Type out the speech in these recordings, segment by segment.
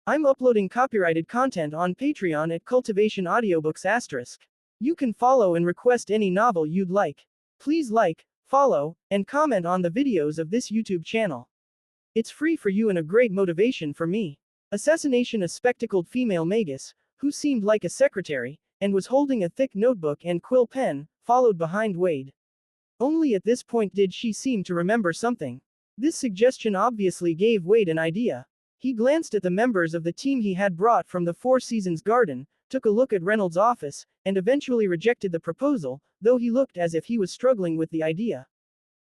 I'm uploading copyrighted content on Patreon at Cultivation Audiobooks*. You can follow and request any novel you'd like. Please like, follow, and comment on the videos of this YouTube channel. It's free for you and a great motivation for me. Assassination: a spectacled female magus, who seemed like a secretary, and was holding a thick notebook and quill pen, followed behind Wade. Only at this point did she seem to remember something. This suggestion obviously gave Wade an idea. He glanced at the members of the team he had brought from the Four Seasons Garden, took a look at Reynolds' office, and eventually rejected the proposal, though he looked as if he was struggling with the idea.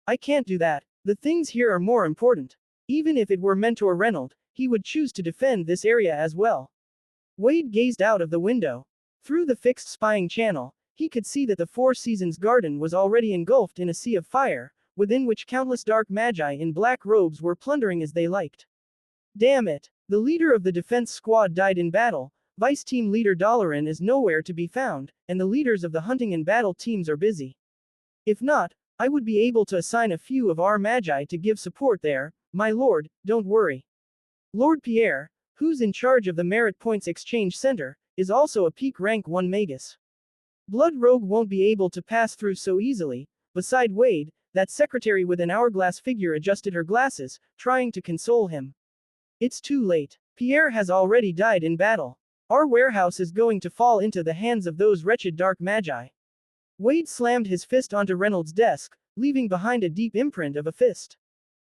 I can't do that. The things here are more important. Even if it were Mentor Reynolds, he would choose to defend this area as well. Wade gazed out of the window. Through the fixed spying channel, he could see that the Four Seasons Garden was already engulfed in a sea of fire, within which countless dark magi in black robes were plundering as they liked. Damn it! The leader of the defense squad died in battle, Vice Team Leader Leylin is nowhere to be found, and the leaders of the hunting and battle teams are busy. If not, I would be able to assign a few of our magi to give support there, my lord, don't worry. Lord Pierre, who's in charge of the Merit Points Exchange Center, is also a peak rank 1 magus. Blood Rogue won't be able to pass through so easily. Beside Wade, that secretary with an hourglass figure adjusted her glasses, trying to console him. It's too late. Pierre has already died in battle. Our warehouse is going to fall into the hands of those wretched dark magi. Wade slammed his fist onto Reynolds' desk, leaving behind a deep imprint of a fist.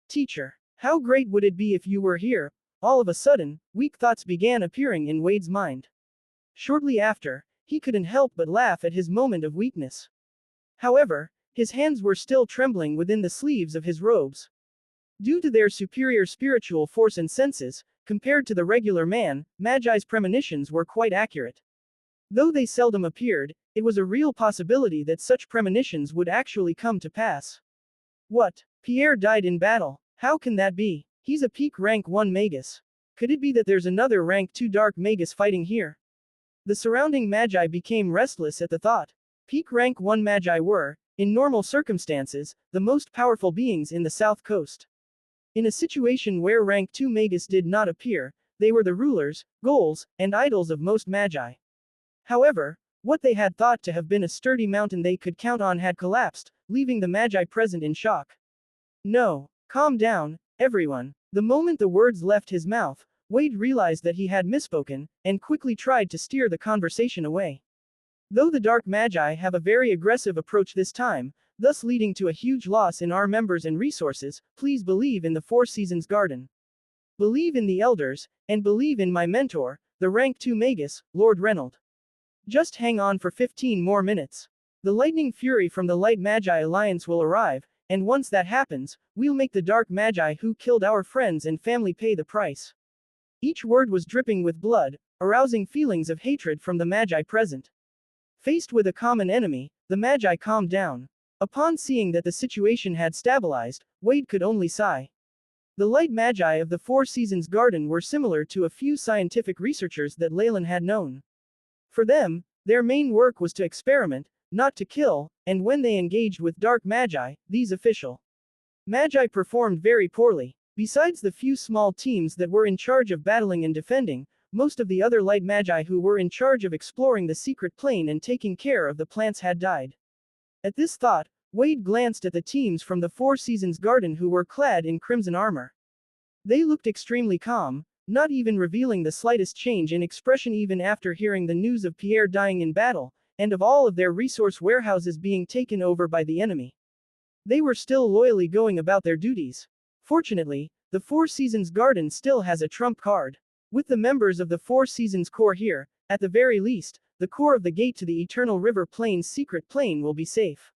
Teacher, how great would it be if you were here? All of a sudden, weak thoughts began appearing in Wade's mind. Shortly after, he couldn't help but laugh at his moment of weakness. However, his hands were still trembling within the sleeves of his robes. Due to their superior spiritual force and senses, compared to the regular man, Magi's premonitions were quite accurate. Though they seldom appeared, it was a real possibility that such premonitions would actually come to pass. What? Pierre died in battle? How can that be? He's a peak rank 1 magus. Could it be that there's another rank 2 dark magus fighting here? The surrounding magi became restless at the thought. Peak rank 1 magi were, in normal circumstances, the most powerful beings in the South Coast. In a situation where rank 2 magus did not appear, they were the rulers, goals, and idols of most magi. However, what they had thought to have been a sturdy mountain they could count on had collapsed, leaving the magi present in shock. No, calm down, everyone. The moment the words left his mouth, Wade realized that he had misspoken, and quickly tried to steer the conversation away. Though the dark magi have a very aggressive approach this time, thus leading to a huge loss in our members and resources, please believe in the Four Seasons Garden. Believe in the elders, and believe in my mentor, the rank 2 magus, Lord Reynolds. Just hang on for 15 more minutes. The lightning fury from the Light Magi Alliance will arrive, and once that happens, we'll make the dark magi who killed our friends and family pay the price. Each word was dripping with blood, arousing feelings of hatred from the magi present. Faced with a common enemy, the magi calmed down. Upon seeing that the situation had stabilized, Wade could only sigh. The light magi of the Four Seasons Garden were similar to a few scientific researchers that Leylin had known. For them, their main work was to experiment, not to kill, and when they engaged with dark magi, these official magi performed very poorly. Besides the few small teams that were in charge of battling and defending, most of the other light magi who were in charge of exploring the secret plane and taking care of the plants had died. At this thought, Wade glanced at the teams from the Four Seasons Garden who were clad in crimson armor. They looked extremely calm, not even revealing the slightest change in expression even after hearing the news of Pierre dying in battle, and of all of their resource warehouses being taken over by the enemy. They were still loyally going about their duties. Fortunately, the Four Seasons Garden still has a trump card. With the members of the Four Seasons Corps here, at the very least, the core of the gate to the Eternal River Plain's secret plane will be safe.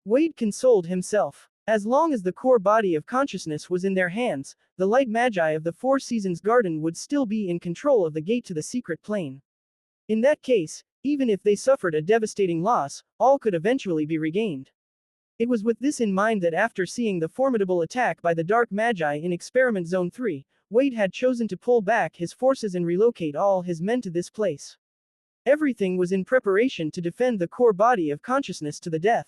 Wade consoled himself. As long as the core body of consciousness was in their hands, the light magi of the Four Seasons Garden would still be in control of the gate to the secret plane. In that case, even if they suffered a devastating loss, all could eventually be regained. It was with this in mind that after seeing the formidable attack by the Dark Magi in Experiment Zone 3, Wade had chosen to pull back his forces and relocate all his men to this place. Everything was in preparation to defend the core body of consciousness to the death.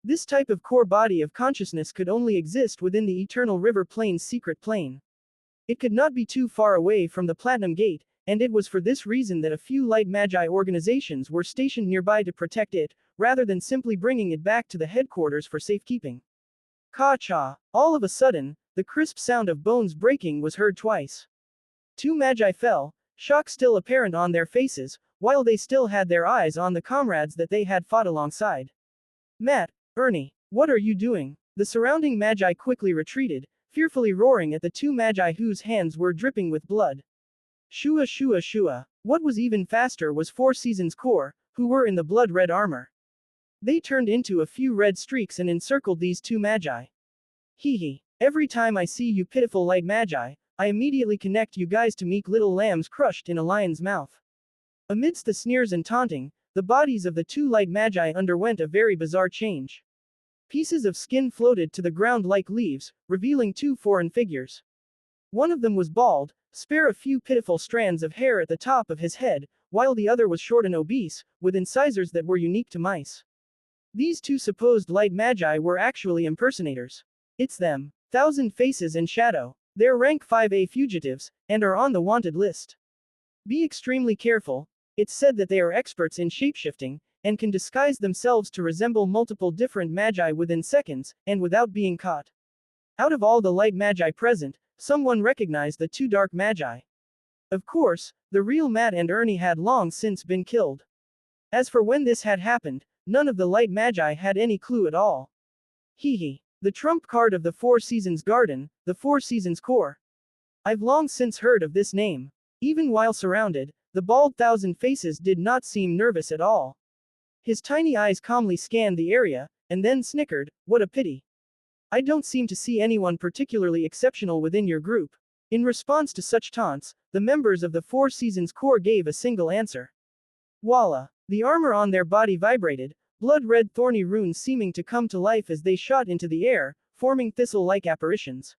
This type of core body of consciousness could only exist within the Eternal River Plain's secret plane. It could not be too far away from the Platinum Gate, and it was for this reason that a few light magi organizations were stationed nearby to protect it, rather than simply bringing it back to the headquarters for safekeeping. Ka-cha! All of a sudden, the crisp sound of bones breaking was heard twice. Two magi fell, shock still apparent on their faces, while they still had their eyes on the comrades that they had fought alongside. Matt, Ernie, what are you doing? The surrounding magi quickly retreated, fearfully roaring at the two magi whose hands were dripping with blood. Shua shua shua. What was even faster was Four Seasons Core, who were in the blood-red armor. They turned into a few red streaks and encircled these two magi. Hee hee. Every time I see you pitiful light magi, I immediately connect you guys to meek little lambs crushed in a lion's mouth. Amidst the sneers and taunting, the bodies of the two light magi underwent a very bizarre change. Pieces of skin floated to the ground like leaves, revealing two foreign figures. One of them was bald, spare a few pitiful strands of hair at the top of his head, while the other was short and obese, with incisors that were unique to mice. These two supposed light magi were actually impersonators. It's them, Thousand Faces and Shadow. They're rank 5A fugitives, and are on the wanted list. Be extremely careful. It's said that they are experts in shapeshifting, and can disguise themselves to resemble multiple different magi within seconds, and without being caught. Out of all the light magi present, someone recognized the two dark magi. Of course, the real Matt and Ernie had long since been killed. As for when this had happened, none of the light magi had any clue at all. Hee hee. The trump card of the Four Seasons Garden, the Four Seasons Core. I've long since heard of this name. Even while surrounded, the bald Thousand Faces did not seem nervous at all. His tiny eyes calmly scanned the area, and then snickered, what a pity. I don't seem to see anyone particularly exceptional within your group. In response to such taunts, the members of the Four Seasons Core gave a single answer. Voila! The armor on their body vibrated, blood-red thorny runes seeming to come to life as they shot into the air, forming thistle-like apparitions.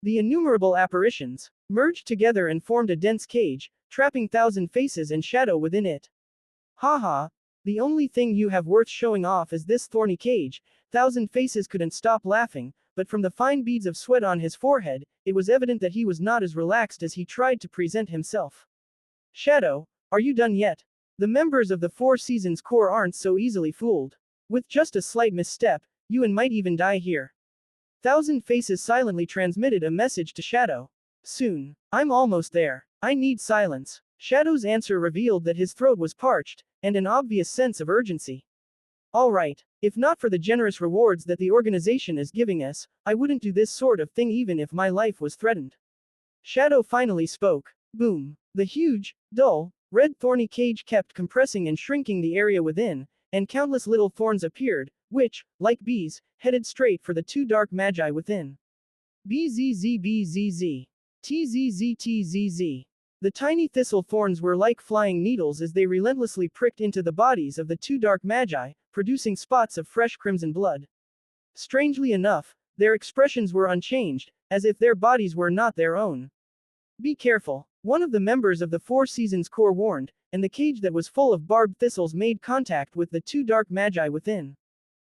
The innumerable apparitions merged together and formed a dense cage, trapping Thousand Faces and Shadow within it. Haha! The only thing you have worth showing off is this thorny cage. Thousand Faces couldn't stop laughing, but from the fine beads of sweat on his forehead, it was evident that he was not as relaxed as he tried to present himself. Shadow, are you done yet? The members of the Four Seasons Core aren't so easily fooled. With just a slight misstep, you might even die here. Thousand Faces silently transmitted a message to Shadow. Soon. I'm almost there. I need silence. Shadow's answer revealed that his throat was parched, and an obvious sense of urgency. Alright, if not for the generous rewards that the organization is giving us, I wouldn't do this sort of thing even if my life was threatened. Shadow finally spoke. Boom. The huge, dull, red thorny cage kept compressing and shrinking the area within, and countless little thorns appeared, which, like bees, headed straight for the two dark magi within. BZZBZZ. TZZTZZ. The tiny thistle thorns were like flying needles as they relentlessly pricked into the bodies of the two dark magi, producing spots of fresh crimson blood. Strangely enough, their expressions were unchanged, as if their bodies were not their own. Be careful, one of the members of the Four Seasons Core warned, and the cage that was full of barbed thistles made contact with the two dark magi within.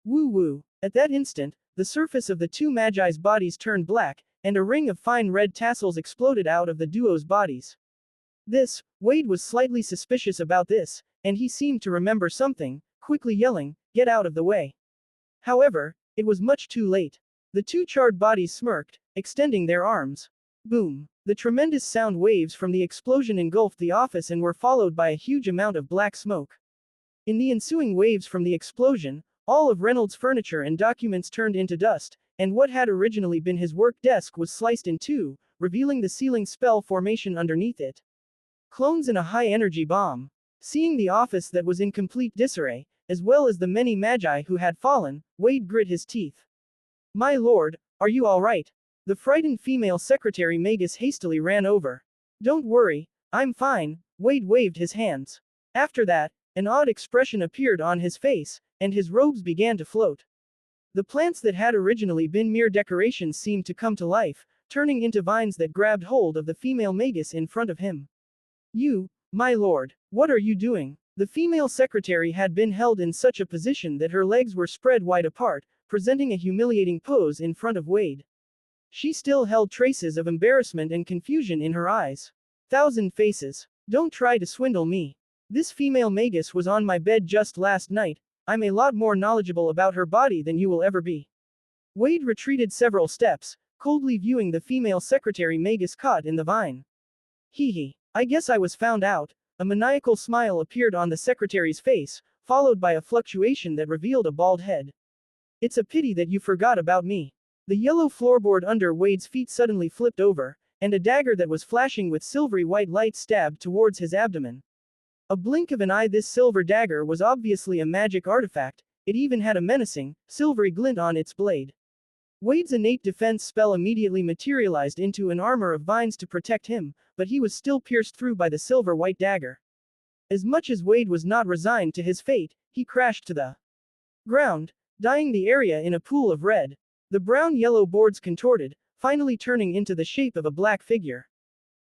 Woo-woo. At that instant, the surface of the two magi's bodies turned black, and a ring of fine red tassels exploded out of the duo's bodies. Wade was slightly suspicious about this, and he seemed to remember something, quickly yelling, "Get out of the way." However, it was much too late. The two charred bodies smirked, extending their arms. Boom. The tremendous sound waves from the explosion engulfed the office and were followed by a huge amount of black smoke. In the ensuing waves from the explosion, all of Reynolds' furniture and documents turned into dust, and what had originally been his work desk was sliced in two, revealing the ceiling spell formation underneath it. Clones in a high-energy bomb. Seeing the office that was in complete disarray, as well as the many magi who had fallen, Wade grit his teeth. My lord, are you all right? The frightened female secretary Magus hastily ran over. Don't worry, I'm fine, Wade waved his hands. After that, an odd expression appeared on his face, and his robes began to float. The plants that had originally been mere decorations seemed to come to life, turning into vines that grabbed hold of the female Magus in front of him. You, my lord, what are you doing? The female secretary had been held in such a position that her legs were spread wide apart, presenting a humiliating pose in front of Wade. She still held traces of embarrassment and confusion in her eyes. Thousand Faces. Don't try to swindle me. This female magus was on my bed just last night. I'm a lot more knowledgeable about her body than you will ever be. Wade retreated several steps, coldly viewing the female secretary magus caught in the vine. Hee hee. I guess I was found out. A maniacal smile appeared on the secretary's face, followed by a fluctuation that revealed a bald head. It's a pity that you forgot about me. The yellow floorboard under Wade's feet suddenly flipped over, and a dagger that was flashing with silvery white light stabbed towards his abdomen. A blink of an eye. This silver dagger was obviously a magic artifact. It even had a menacing, silvery glint on its blade. Wade's innate defense spell immediately materialized into an armor of vines to protect him, but he was still pierced through by the silver white dagger. As much as Wade was not resigned to his fate, he crashed to the ground, dyeing the area in a pool of red. The brown-yellow boards contorted, finally turning into the shape of a black figure.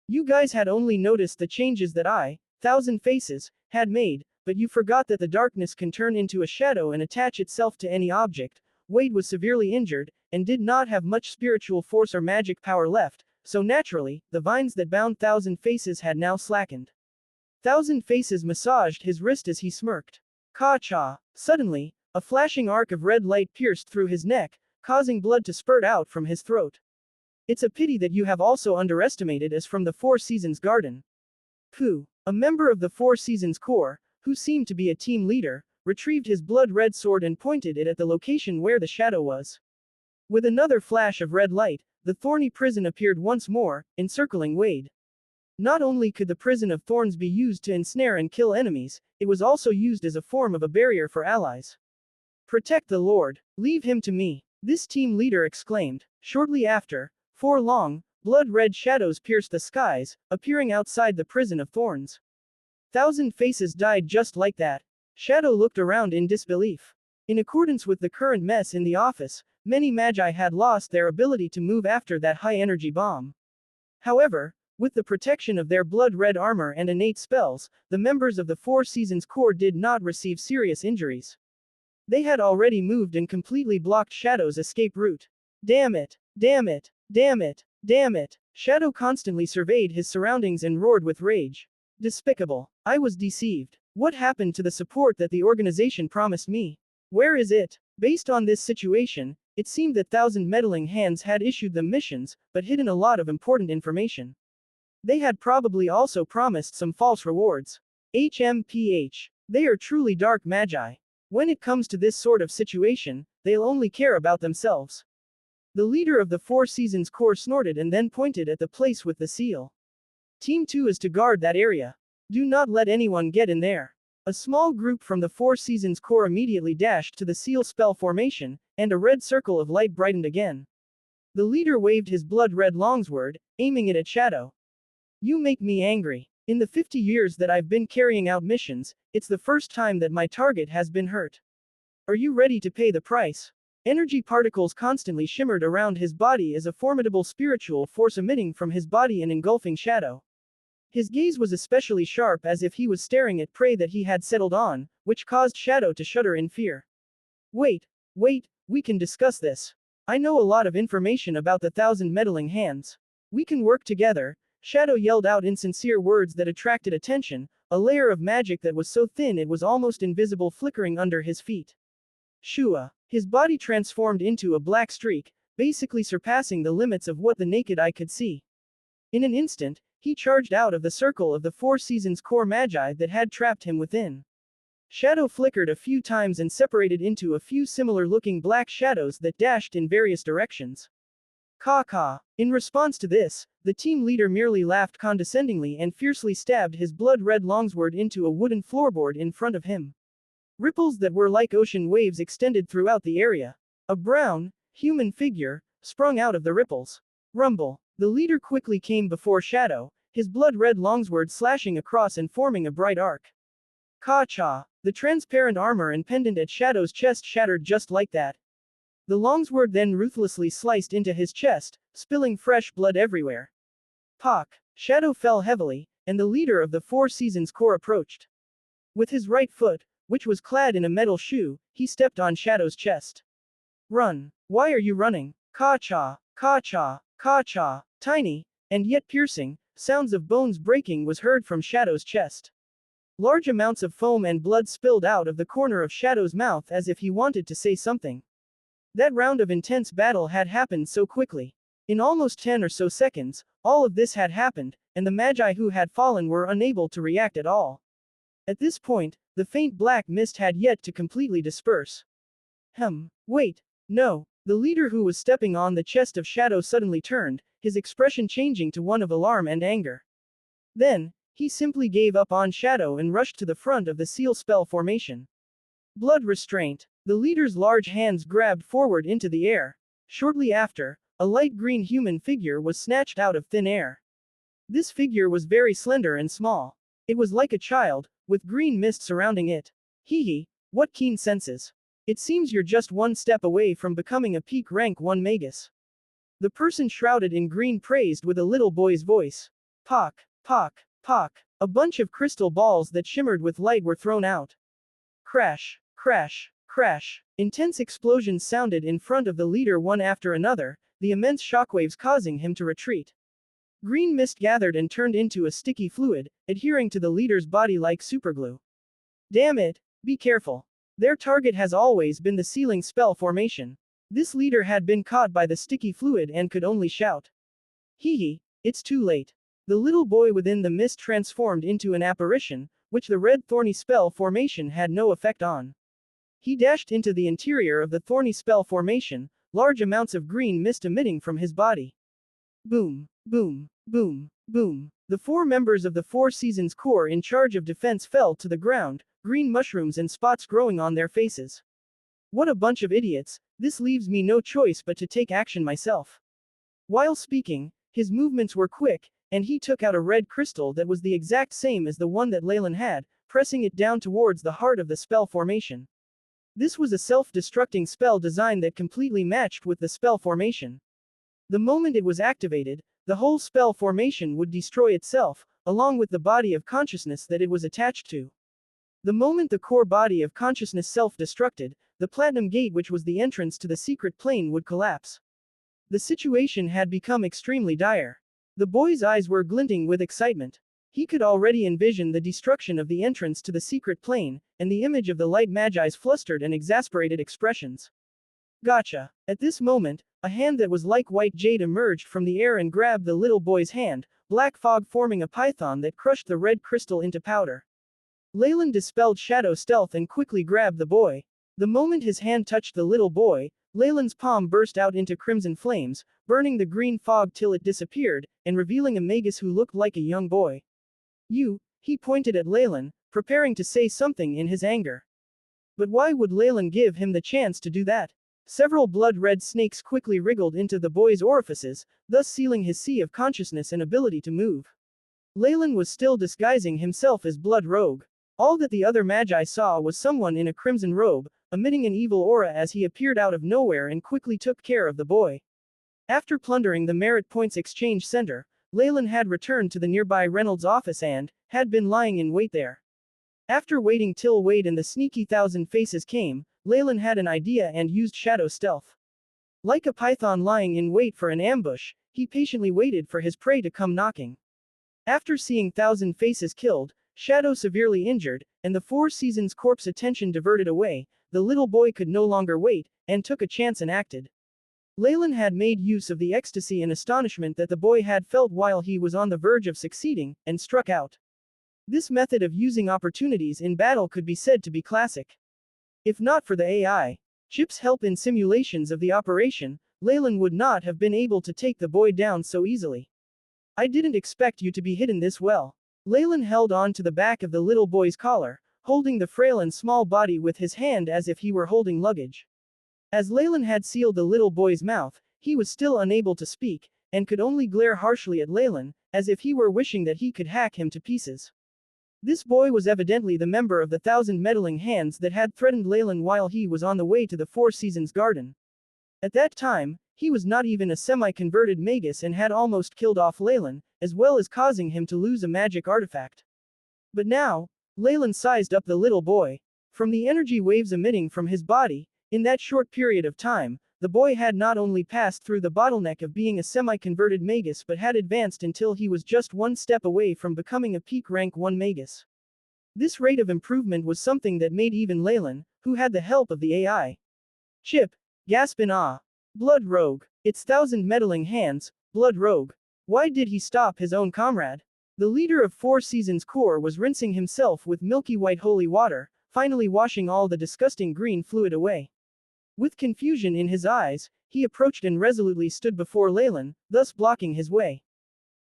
You guys had only noticed the changes that I, Thousand Faces, had made, but you forgot that the darkness can turn into a shadow and attach itself to any object. Wade was severely injured, and did not have much spiritual force or magic power left, so naturally, the vines that bound Thousand Faces had now slackened. Thousand Faces massaged his wrist as he smirked. Ka-cha! Suddenly, a flashing arc of red light pierced through his neck, causing blood to spurt out from his throat. It's a pity that you have also underestimated us from the Four Seasons Garden. Pooh. A member of the Four Seasons Corps, who seemed to be a team leader, retrieved his blood-red sword and pointed it at the location where the shadow was. With another flash of red light, the thorny prison appeared once more, encircling Wade. Not only could the prison of thorns be used to ensnare and kill enemies, it was also used as a form of a barrier for allies. Protect the Lord. Leave him to me. This team leader exclaimed. Shortly after, four long, blood-red shadows pierced the skies, appearing outside the prison of thorns. Thousand Faces died just like that. Shadow looked around in disbelief. In accordance with the current mess in the office, many magi had lost their ability to move after that high-energy bomb. However, with the protection of their blood-red armor and innate spells, the members of the Four Seasons Corps did not receive serious injuries. They had already moved and completely blocked Shadow's escape route. Damn it! Damn it! Damn it! Damn it! Shadow constantly surveyed his surroundings and roared with rage. Despicable. I was deceived. What happened to the support that the organization promised me? Where is it? Based on this situation, it seemed that Thousand Meddling Hands had issued them missions, but hidden a lot of important information. They had probably also promised some false rewards. HMPH. They are truly dark magi. When it comes to this sort of situation, they'll only care about themselves. The leader of the Four Seasons Corps snorted and then pointed at the place with the seal. Team 2 is to guard that area. Do not let anyone get in there. A small group from the Four Seasons Corps immediately dashed to the seal spell formation, and a red circle of light brightened again. The leader waved his blood-red longsword, aiming it at Shadow. You make me angry. In the 50 years that I've been carrying out missions, it's the first time that my target has been hurt. Are you ready to pay the price? Energy particles constantly shimmered around his body as a formidable spiritual force emitting from his body and engulfing Shadow. His gaze was especially sharp as if he was staring at prey that he had settled on, which caused Shadow to shudder in fear. Wait, we can discuss this. I know a lot of information about the Thousand Meddling Hands. We can work together. Shadow yelled out insincere words that attracted attention, a layer of magic that was so thin it was almost invisible flickering under his feet. Shua. His body transformed into a black streak, basically surpassing the limits of what the naked eye could see. In an instant, he charged out of the circle of the Four Seasons Corps magi that had trapped him within. Shadow flickered a few times and separated into a few similar-looking black shadows that dashed in various directions. Ka-ka. In response to this, the team leader merely laughed condescendingly and fiercely stabbed his blood-red longsword into a wooden floorboard in front of him. Ripples that were like ocean waves extended throughout the area. A brown, human figure sprung out of the ripples. Rumble. The leader quickly came before Shadow, his blood-red longsword slashing across and forming a bright arc. Ka-cha. The transparent armor and pendant at Shadow's chest shattered just like that. The longsword then ruthlessly sliced into his chest, spilling fresh blood everywhere. Pock. Shadow fell heavily, and the leader of the Four Seasons Corps approached. With his right foot, which was clad in a metal shoe, he stepped on Shadow's chest. Run. Why are you running? Ka-cha. Ka-cha, tiny, and yet piercing, sounds of bones breaking was heard from Shadow's chest. Large amounts of foam and blood spilled out of the corner of Shadow's mouth as if he wanted to say something. That round of intense battle had happened so quickly. In almost 10 or so seconds, all of this had happened, and the magi who had fallen were unable to react at all. At this point, the faint black mist had yet to completely disperse. Wait. No. The leader who was stepping on the chest of Shadow suddenly turned, his expression changing to one of alarm and anger. Then, he simply gave up on Shadow and rushed to the front of the seal spell formation. Blood restraint. The leader's large hands grabbed forward into the air. Shortly after, a light green human figure was snatched out of thin air. This figure was very slender and small. It was like a child, with green mist surrounding it. Hee, what keen senses. It seems you're just one step away from becoming a peak rank 1 magus. The person shrouded in green praised with a little boy's voice. Pock. A bunch of crystal balls that shimmered with light were thrown out. Crash. Intense explosions sounded in front of the leader one after another, the immense shockwaves causing him to retreat. Green mist gathered and turned into a sticky fluid, adhering to the leader's body like superglue. Damn it, be careful. Their target has always been the sealing spell formation. This leader had been caught by the sticky fluid and could only shout. Hee, it's too late. The little boy within the mist transformed into an apparition, which the red thorny spell formation had no effect on. He dashed into the interior of the thorny spell formation, large amounts of green mist emitting from his body. Boom. The 4 members of the 4 Seasons Corps in charge of defense fell to the ground, green mushrooms and spots growing on their faces. What a bunch of idiots, this leaves me no choice but to take action myself. While speaking, his movements were quick, and he took out a red crystal that was the exact same as the one that Leylin had, pressing it down towards the heart of the spell formation. This was a self-destructing spell design that completely matched with the spell formation. The moment it was activated, the whole spell formation would destroy itself, along with the body of consciousness that it was attached to. The moment the core body of consciousness self-destructed, the platinum gate which was the entrance to the secret plane would collapse. The situation had become extremely dire. The boy's eyes were glinting with excitement. He could already envision the destruction of the entrance to the secret plane, and the image of the light magi's flustered and exasperated expressions. Gotcha. At this moment, a hand that was like white jade emerged from the air and grabbed the little boy's hand, black fog forming a python that crushed the red crystal into powder. Leylin dispelled Shadow stealth and quickly grabbed the boy. The moment his hand touched the little boy, Leylin's palm burst out into crimson flames, burning the green fog till it disappeared, and revealing a magus who looked like a young boy. He pointed at Leylin, preparing to say something in his anger. But why would Leylin give him the chance to do that? Several blood-red snakes quickly wriggled into the boy's orifices, thus sealing his sea of consciousness and ability to move. Leylin was still disguising himself as Blood Rogue. All that the other magi saw was someone in a crimson robe, emitting an evil aura as he appeared out of nowhere and quickly took care of the boy. After plundering the Merit Points Exchange Center, Leylin had returned to the nearby Reynolds office and had been lying in wait there. After waiting till Wade and the sneaky Thousand Faces came, Leylin had an idea and used shadow stealth. Like a python lying in wait for an ambush, he patiently waited for his prey to come knocking. After seeing Thousand Faces killed, Shadow severely injured, and the 4 Seasons Corp's attention diverted away, the little boy could no longer wait, and took a chance and acted. Leylin had made use of the ecstasy and astonishment that the boy had felt while he was on the verge of succeeding, and struck out. This method of using opportunities in battle could be said to be classic. If not for the AI chip's help in simulations of the operation, Leylin would not have been able to take the boy down so easily. I didn't expect you to be hidden this well. Leylin held on to the back of the little boy's collar, holding the frail and small body with his hand as if he were holding luggage. As Leylin had sealed the little boy's mouth, he was still unable to speak, and could only glare harshly at Leylin, as if he were wishing that he could hack him to pieces. This boy was evidently the member of the 1,000 meddling hands that had threatened Leylin while he was on the way to the 4 Seasons Garden. At that time, he was not even a semi-converted magus and had almost killed off Leylin, as well as causing him to lose a magic artifact. But now, Leylin sized up the little boy. From the energy waves emitting from his body, in that short period of time, the boy had not only passed through the bottleneck of being a semi-converted magus but had advanced until he was just one step away from becoming a peak rank 1 magus. This rate of improvement was something that made even Leylin, who had the help of the AI chip, gasp in awe. Blood Rogue. Its 1,000 meddling hands, Blood Rogue. Why did he stop his own comrade? The leader of Four Seasons Corps was rinsing himself with milky white holy water, finally washing all the disgusting green fluid away. With confusion in his eyes, he approached and resolutely stood before Leylin, thus blocking his way.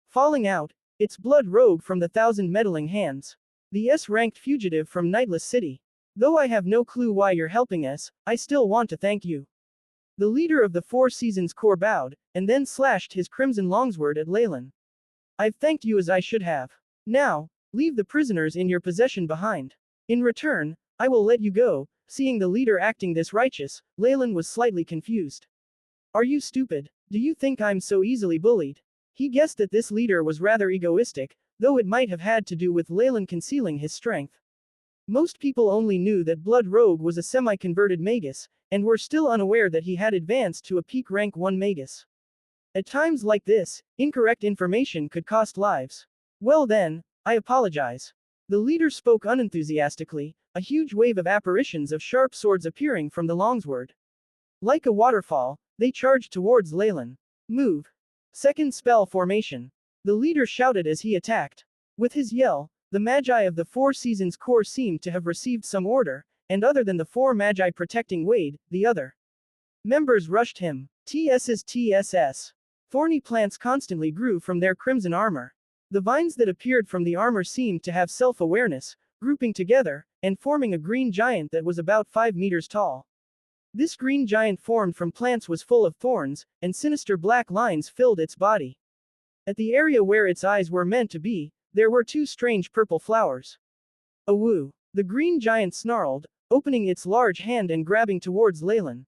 Falling out, it's Blood Rogue from the 1,000 meddling hands. The S-ranked fugitive from Nightless City. Though I have no clue why you're helping us, I still want to thank you. The leader of the Four Seasons Corps bowed, and then slashed his crimson longsword at Leylin. I've thanked you as I should have. Now, leave the prisoners in your possession behind. In return, I will let you go. Seeing the leader acting this righteous, Leylin was slightly confused. Are you stupid? Do you think I'm so easily bullied? He guessed that this leader was rather egoistic, though it might have had to do with Leylin concealing his strength. Most people only knew that Blood Rogue was a semi-converted magus, and were still unaware that he had advanced to a peak rank 1 magus. At times like this, incorrect information could cost lives. Well then, I apologize. The leader spoke unenthusiastically, a huge wave of apparitions of sharp swords appearing from the longsword. Like a waterfall, they charged towards Leylin. Move. Second spell formation. The leader shouted as he attacked. With his yell, the Magi of the Four Seasons Corps seemed to have received some order, and other than the four Magi protecting Wade, the other members rushed him. TSS. Thorny plants constantly grew from their crimson armor. The vines that appeared from the armor seemed to have self-awareness, grouping together, and forming a green giant that was about 5 meters tall. This green giant formed from plants was full of thorns, and sinister black lines filled its body. At the area where its eyes were meant to be, there were 2 strange purple flowers. Awoo! The green giant snarled, opening its large hand and grabbing towards Leylin.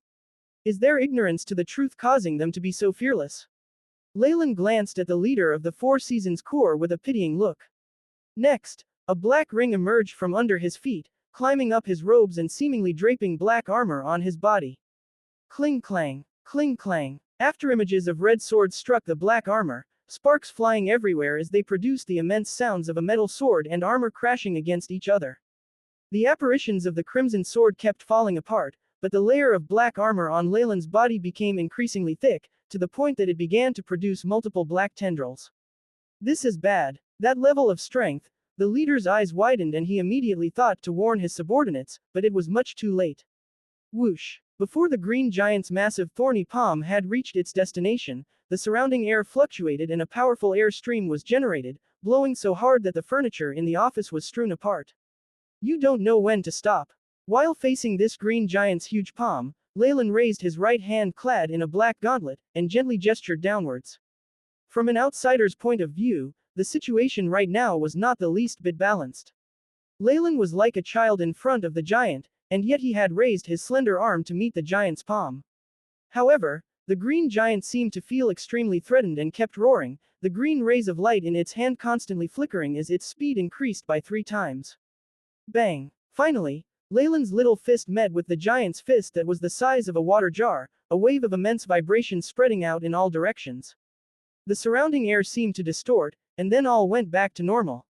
Is their ignorance to the truth causing them to be so fearless? Leylin glanced at the leader of the Four Seasons Corps with a pitying look. Next, a black ring emerged from under his feet, climbing up his robes and seemingly draping black armor on his body. Cling clang, cling clang. After images of red swords struck the black armor, sparks flying everywhere as they produced the immense sounds of a metal sword and armor crashing against each other. The apparitions of the crimson sword kept falling apart, but the layer of black armor on Leylin's body became increasingly thick, to the point that it began to produce multiple black tendrils. This is bad. That level of strength. The leader's eyes widened and he immediately thought to warn his subordinates, but it was much too late. Whoosh! Before the green giant's massive thorny palm had reached its destination, the surrounding air fluctuated and a powerful air stream was generated, blowing so hard that the furniture in the office was strewn apart. You don't know when to stop. While facing this green giant's huge palm, Leylin raised his right hand clad in a black gauntlet, and gently gestured downwards. From an outsider's point of view, the situation right now was not the least bit balanced. Leylin was like a child in front of the giant, and yet he had raised his slender arm to meet the giant's palm. However, the green giant seemed to feel extremely threatened and kept roaring, the green rays of light in its hand constantly flickering as its speed increased by 3 times. Bang! Finally, Leylin's little fist met with the giant's fist that was the size of a water jar, a wave of immense vibration spreading out in all directions. The surrounding air seemed to distort, and then all went back to normal.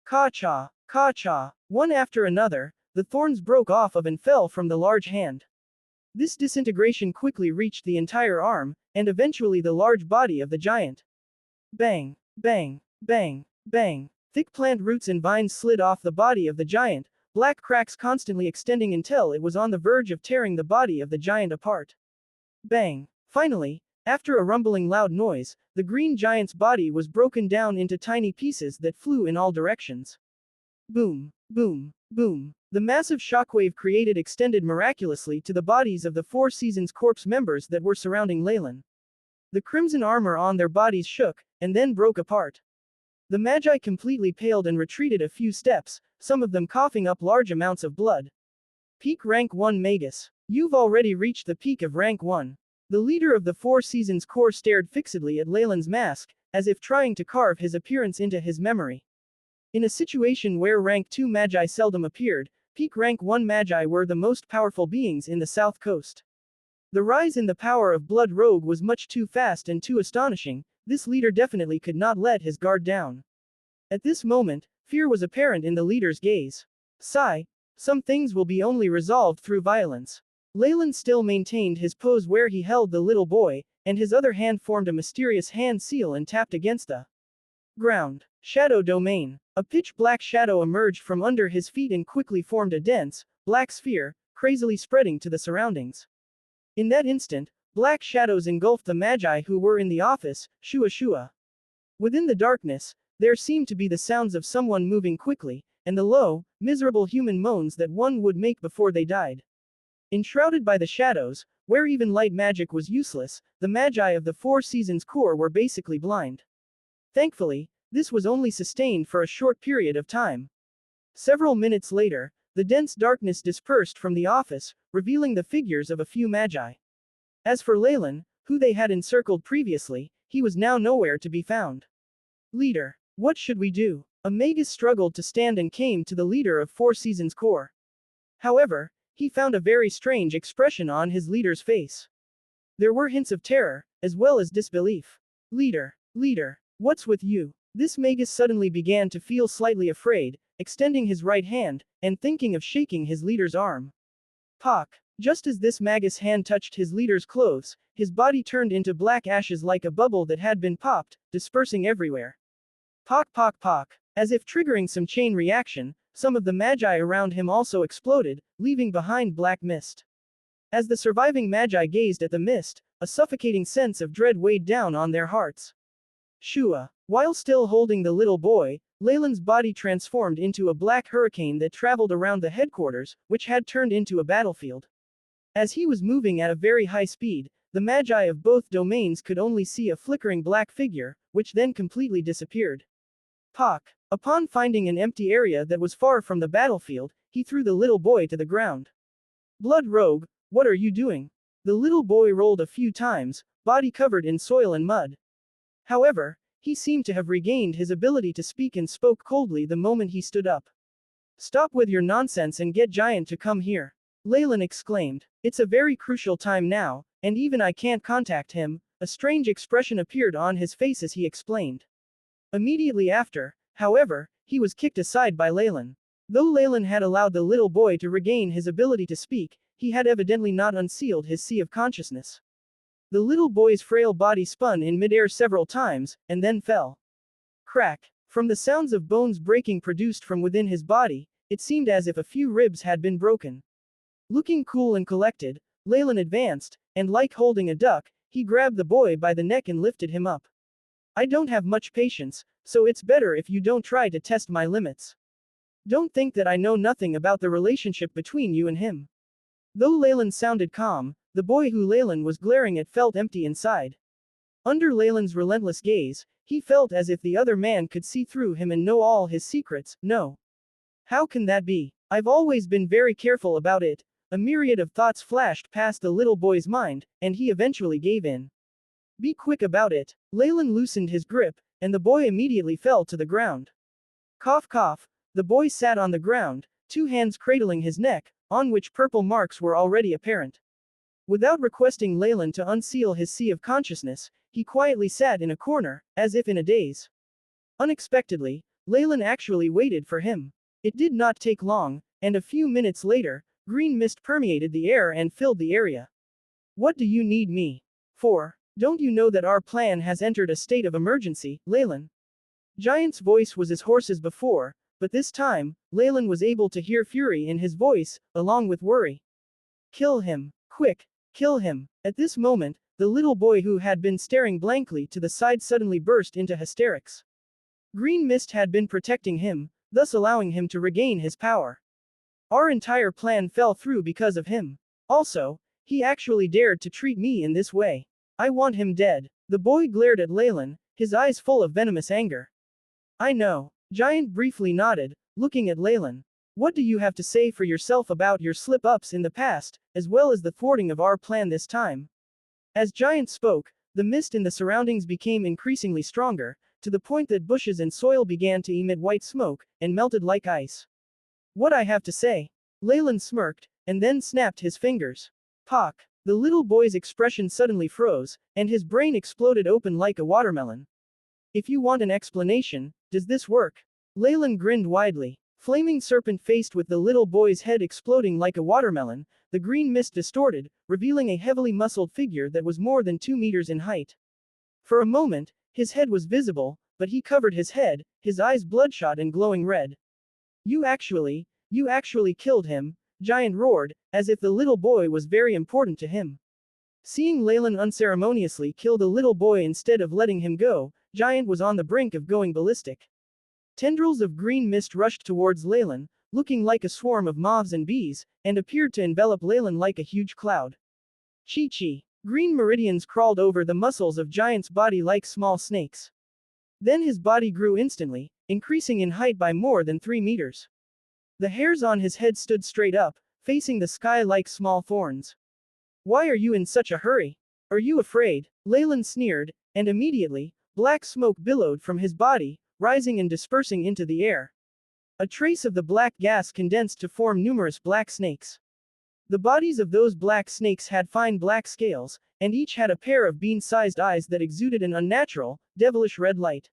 Ka-cha! Ka-cha! One after another, the thorns broke off of and fell from the large hand. This disintegration quickly reached the entire arm, and eventually the large body of the giant. Bang! Bang! Bang! Bang! Thick plant roots and vines slid off the body of the giant, black cracks constantly extending until it was on the verge of tearing the body of the giant apart. Bang! Finally, after a rumbling loud noise, the green giant's body was broken down into tiny pieces that flew in all directions. Boom! Boom! Boom! The massive shockwave created extended miraculously to the bodies of the Four Seasons Corps members that were surrounding Leylin. The crimson armor on their bodies shook, and then broke apart. The Magi completely paled and retreated a few steps, some of them coughing up large amounts of blood. Peak rank 1 Magus. You've already reached the peak of rank 1. The leader of the Four Seasons Corps stared fixedly at Leylin's mask, as if trying to carve his appearance into his memory. In a situation where rank 2 Magi seldom appeared, peak rank 1 Magi were the most powerful beings in the South Coast. The rise in the power of Blood Rogue was much too fast and too astonishing. This leader definitely could not let his guard down. At this moment, fear was apparent in the leader's gaze. Sigh. Some things will be only resolved through violence. Leylin still maintained his pose where he held the little boy, and his other hand formed a mysterious hand seal and tapped against the ground. Shadow domain. A pitch-black shadow emerged from under his feet and quickly formed a dense, black sphere, crazily spreading to the surroundings. In that instant, black shadows engulfed the magi who were in the office, shua. Within the darkness, there seemed to be the sounds of someone moving quickly, and the low, miserable human moans that one would make before they died. Enshrouded by the shadows, where even light magic was useless, the magi of the Four Seasons core were basically blind. Thankfully, this was only sustained for a short period of time. Several minutes later, the dense darkness dispersed from the office, revealing the figures of a few magi. As for Leylin, who they had encircled previously, he was now nowhere to be found. Leader, what should we do? A magus struggled to stand and came to the leader of Four Seasons core. However, he found a very strange expression on his leader's face. There were hints of terror, as well as disbelief. Leader, what's with you? This magus suddenly began to feel slightly afraid, extending his right hand, and thinking of shaking his leader's arm. Pock. Just as this magus hand touched his leader's clothes, his body turned into black ashes like a bubble that had been popped, dispersing everywhere. Pock. As if triggering some chain reaction, some of the magi around him also exploded, leaving behind black mist. As the surviving magi gazed at the mist, a suffocating sense of dread weighed down on their hearts. Shua. While still holding the little boy, Leylin's body transformed into a black hurricane that traveled around the headquarters, which had turned into a battlefield. As he was moving at a very high speed, the magi of both domains could only see a flickering black figure, which then completely disappeared. Pock. Upon finding an empty area that was far from the battlefield, he threw the little boy to the ground. Blood Rogue, what are you doing? The little boy rolled a few times, body covered in soil and mud. However, he seemed to have regained his ability to speak and spoke coldly the moment he stood up. Stop with your nonsense and get Giant to come here. Leylin exclaimed. It's a very crucial time now, and even I can't contact him. A strange expression appeared on his face as he explained. Immediately after, however, he was kicked aside by Leylin. Though Leylin had allowed the little boy to regain his ability to speak, he had evidently not unsealed his sea of consciousness. The little boy's frail body spun in midair several times, and then fell. Crack. From the sounds of bones breaking produced from within his body, it seemed as if a few ribs had been broken. Looking cool and collected, Leylin advanced, and like holding a duck, he grabbed the boy by the neck and lifted him up. I don't have much patience, so it's better if you don't try to test my limits. Don't think that I know nothing about the relationship between you and him. Though Leylin sounded calm, the boy who Leylin was glaring at felt empty inside. Under Leylin's relentless gaze, he felt as if the other man could see through him and know all his secrets. No. How can that be? I've always been very careful about it. A myriad of thoughts flashed past the little boy's mind, and he eventually gave in. Be quick about it. Leylin loosened his grip, and the boy immediately fell to the ground. Cough. The boy sat on the ground, two hands cradling his neck, on which purple marks were already apparent. Without requesting Leylin to unseal his sea of consciousness, he quietly sat in a corner, as if in a daze. Unexpectedly, Leylin actually waited for him. It did not take long, and a few minutes later, green mist permeated the air and filled the area. What do you need me for? Don't you know that our plan has entered a state of emergency, Leylin? Giant's voice was as hoarse as before, but this time, Leylin was able to hear fury in his voice, along with worry. Kill him. Quick. Kill him. At this moment, the little boy who had been staring blankly to the side suddenly burst into hysterics. Green mist had been protecting him, thus allowing him to regain his power. Our entire plan fell through because of him. Also, he actually dared to treat me in this way. I want him dead. The boy glared at Leylin, his eyes full of venomous anger. I know. Giant briefly nodded, looking at Leylin. What do you have to say for yourself about your slip-ups in the past, as well as the thwarting of our plan this time? As Giant spoke, the mist in the surroundings became increasingly stronger, to the point that bushes and soil began to emit white smoke, and melted like ice. What I have to say? Leylin smirked, and then snapped his fingers. Pock. The little boy's expression suddenly froze, and his brain exploded open like a watermelon. If you want an explanation, does this work? Leylin grinned widely. Flaming serpent faced with the little boy's head exploding like a watermelon, the green mist distorted, revealing a heavily muscled figure that was more than 2 meters in height. For a moment, his head was visible, but he covered his head, his eyes bloodshot and glowing red. You actually killed him, Giant roared, as if the little boy was very important to him. Seeing Leylin unceremoniously kill the little boy instead of letting him go, Giant was on the brink of going ballistic. Tendrils of green mist rushed towards Leylin, looking like a swarm of moths and bees, and appeared to envelop Leylin like a huge cloud. Chi-chi. Green meridians crawled over the muscles of Giant's body like small snakes. Then his body grew instantly, increasing in height by more than 3 meters. The hairs on his head stood straight up, facing the sky like small thorns. Why are you in such a hurry? Are you afraid? Leylin sneered, and immediately, black smoke billowed from his body, rising and dispersing into the air. A trace of the black gas condensed to form numerous black snakes. The bodies of those black snakes had fine black scales, and each had a pair of bean-sized eyes that exuded an unnatural, devilish red light.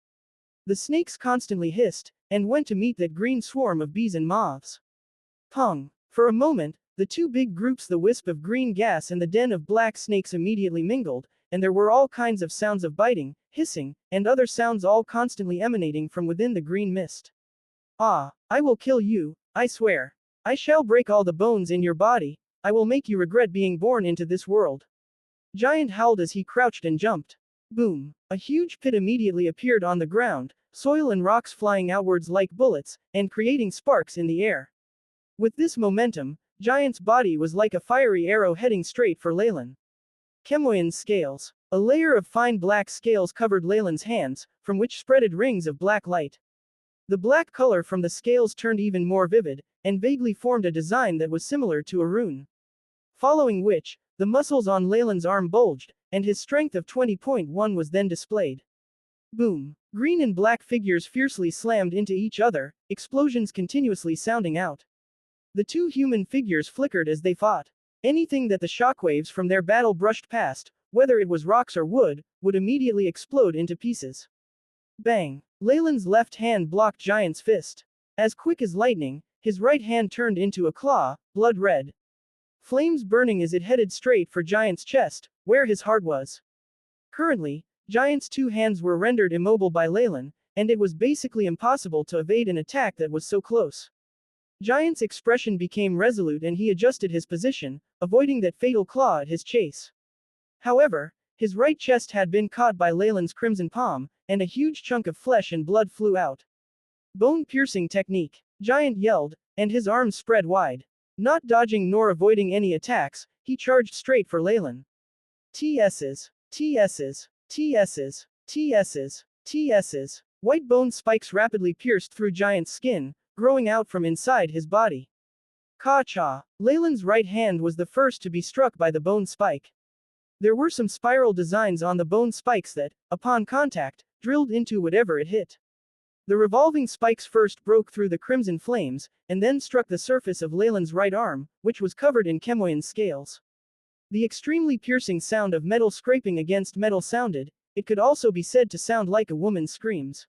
The snakes constantly hissed, and went to meet that green swarm of bees and moths. Pong! For a moment, the two big groups, the wisp of green gas and the den of black snakes, immediately mingled, and there were all kinds of sounds of biting, hissing, and other sounds all constantly emanating from within the green mist. Ah, I will kill you, I swear. I shall break all the bones in your body, I will make you regret being born into this world. Giant howled as he crouched and jumped. Boom! A huge pit immediately appeared on the ground, soil and rocks flying outwards like bullets, and creating sparks in the air. With this momentum, Giant's body was like a fiery arrow heading straight for Leylin. Chemoyan's scales. A layer of fine black scales covered Leylin's hands, from which spreaded rings of black light. The black color from the scales turned even more vivid, and vaguely formed a design that was similar to a rune. Following which, the muscles on Leylin's arm bulged, and his strength of 20.1 was then displayed. Boom! Green and black figures fiercely slammed into each other, explosions continuously sounding out. The two human figures flickered as they fought. Anything that the shockwaves from their battle brushed past, whether it was rocks or wood, would immediately explode into pieces. Bang! Leylin's left hand blocked Giant's fist. As quick as lightning, his right hand turned into a claw, blood red. Flames burning as it headed straight for Giant's chest, where his heart was. Currently, Giant's two hands were rendered immobile by Leylin, and it was basically impossible to evade an attack that was so close. Giant's expression became resolute and he adjusted his position, avoiding that fatal claw at his chase. However, his right chest had been caught by Leylin's crimson palm, and a huge chunk of flesh and blood flew out. Bone-piercing technique. Giant yelled, and his arms spread wide. Not dodging nor avoiding any attacks, he charged straight for Leylin. TS's, TS's, TS's, TS's, TS's. White bone spikes rapidly pierced through Giant's skin, growing out from inside his body. Ka-cha! Leylin's right hand was the first to be struck by the bone spike. There were some spiral designs on the bone spikes that, upon contact, drilled into whatever it hit. The revolving spikes first broke through the crimson flames, and then struck the surface of Leylin's right arm, which was covered in Chemoyan's scales. The extremely piercing sound of metal scraping against metal sounded, it could also be said to sound like a woman's screams.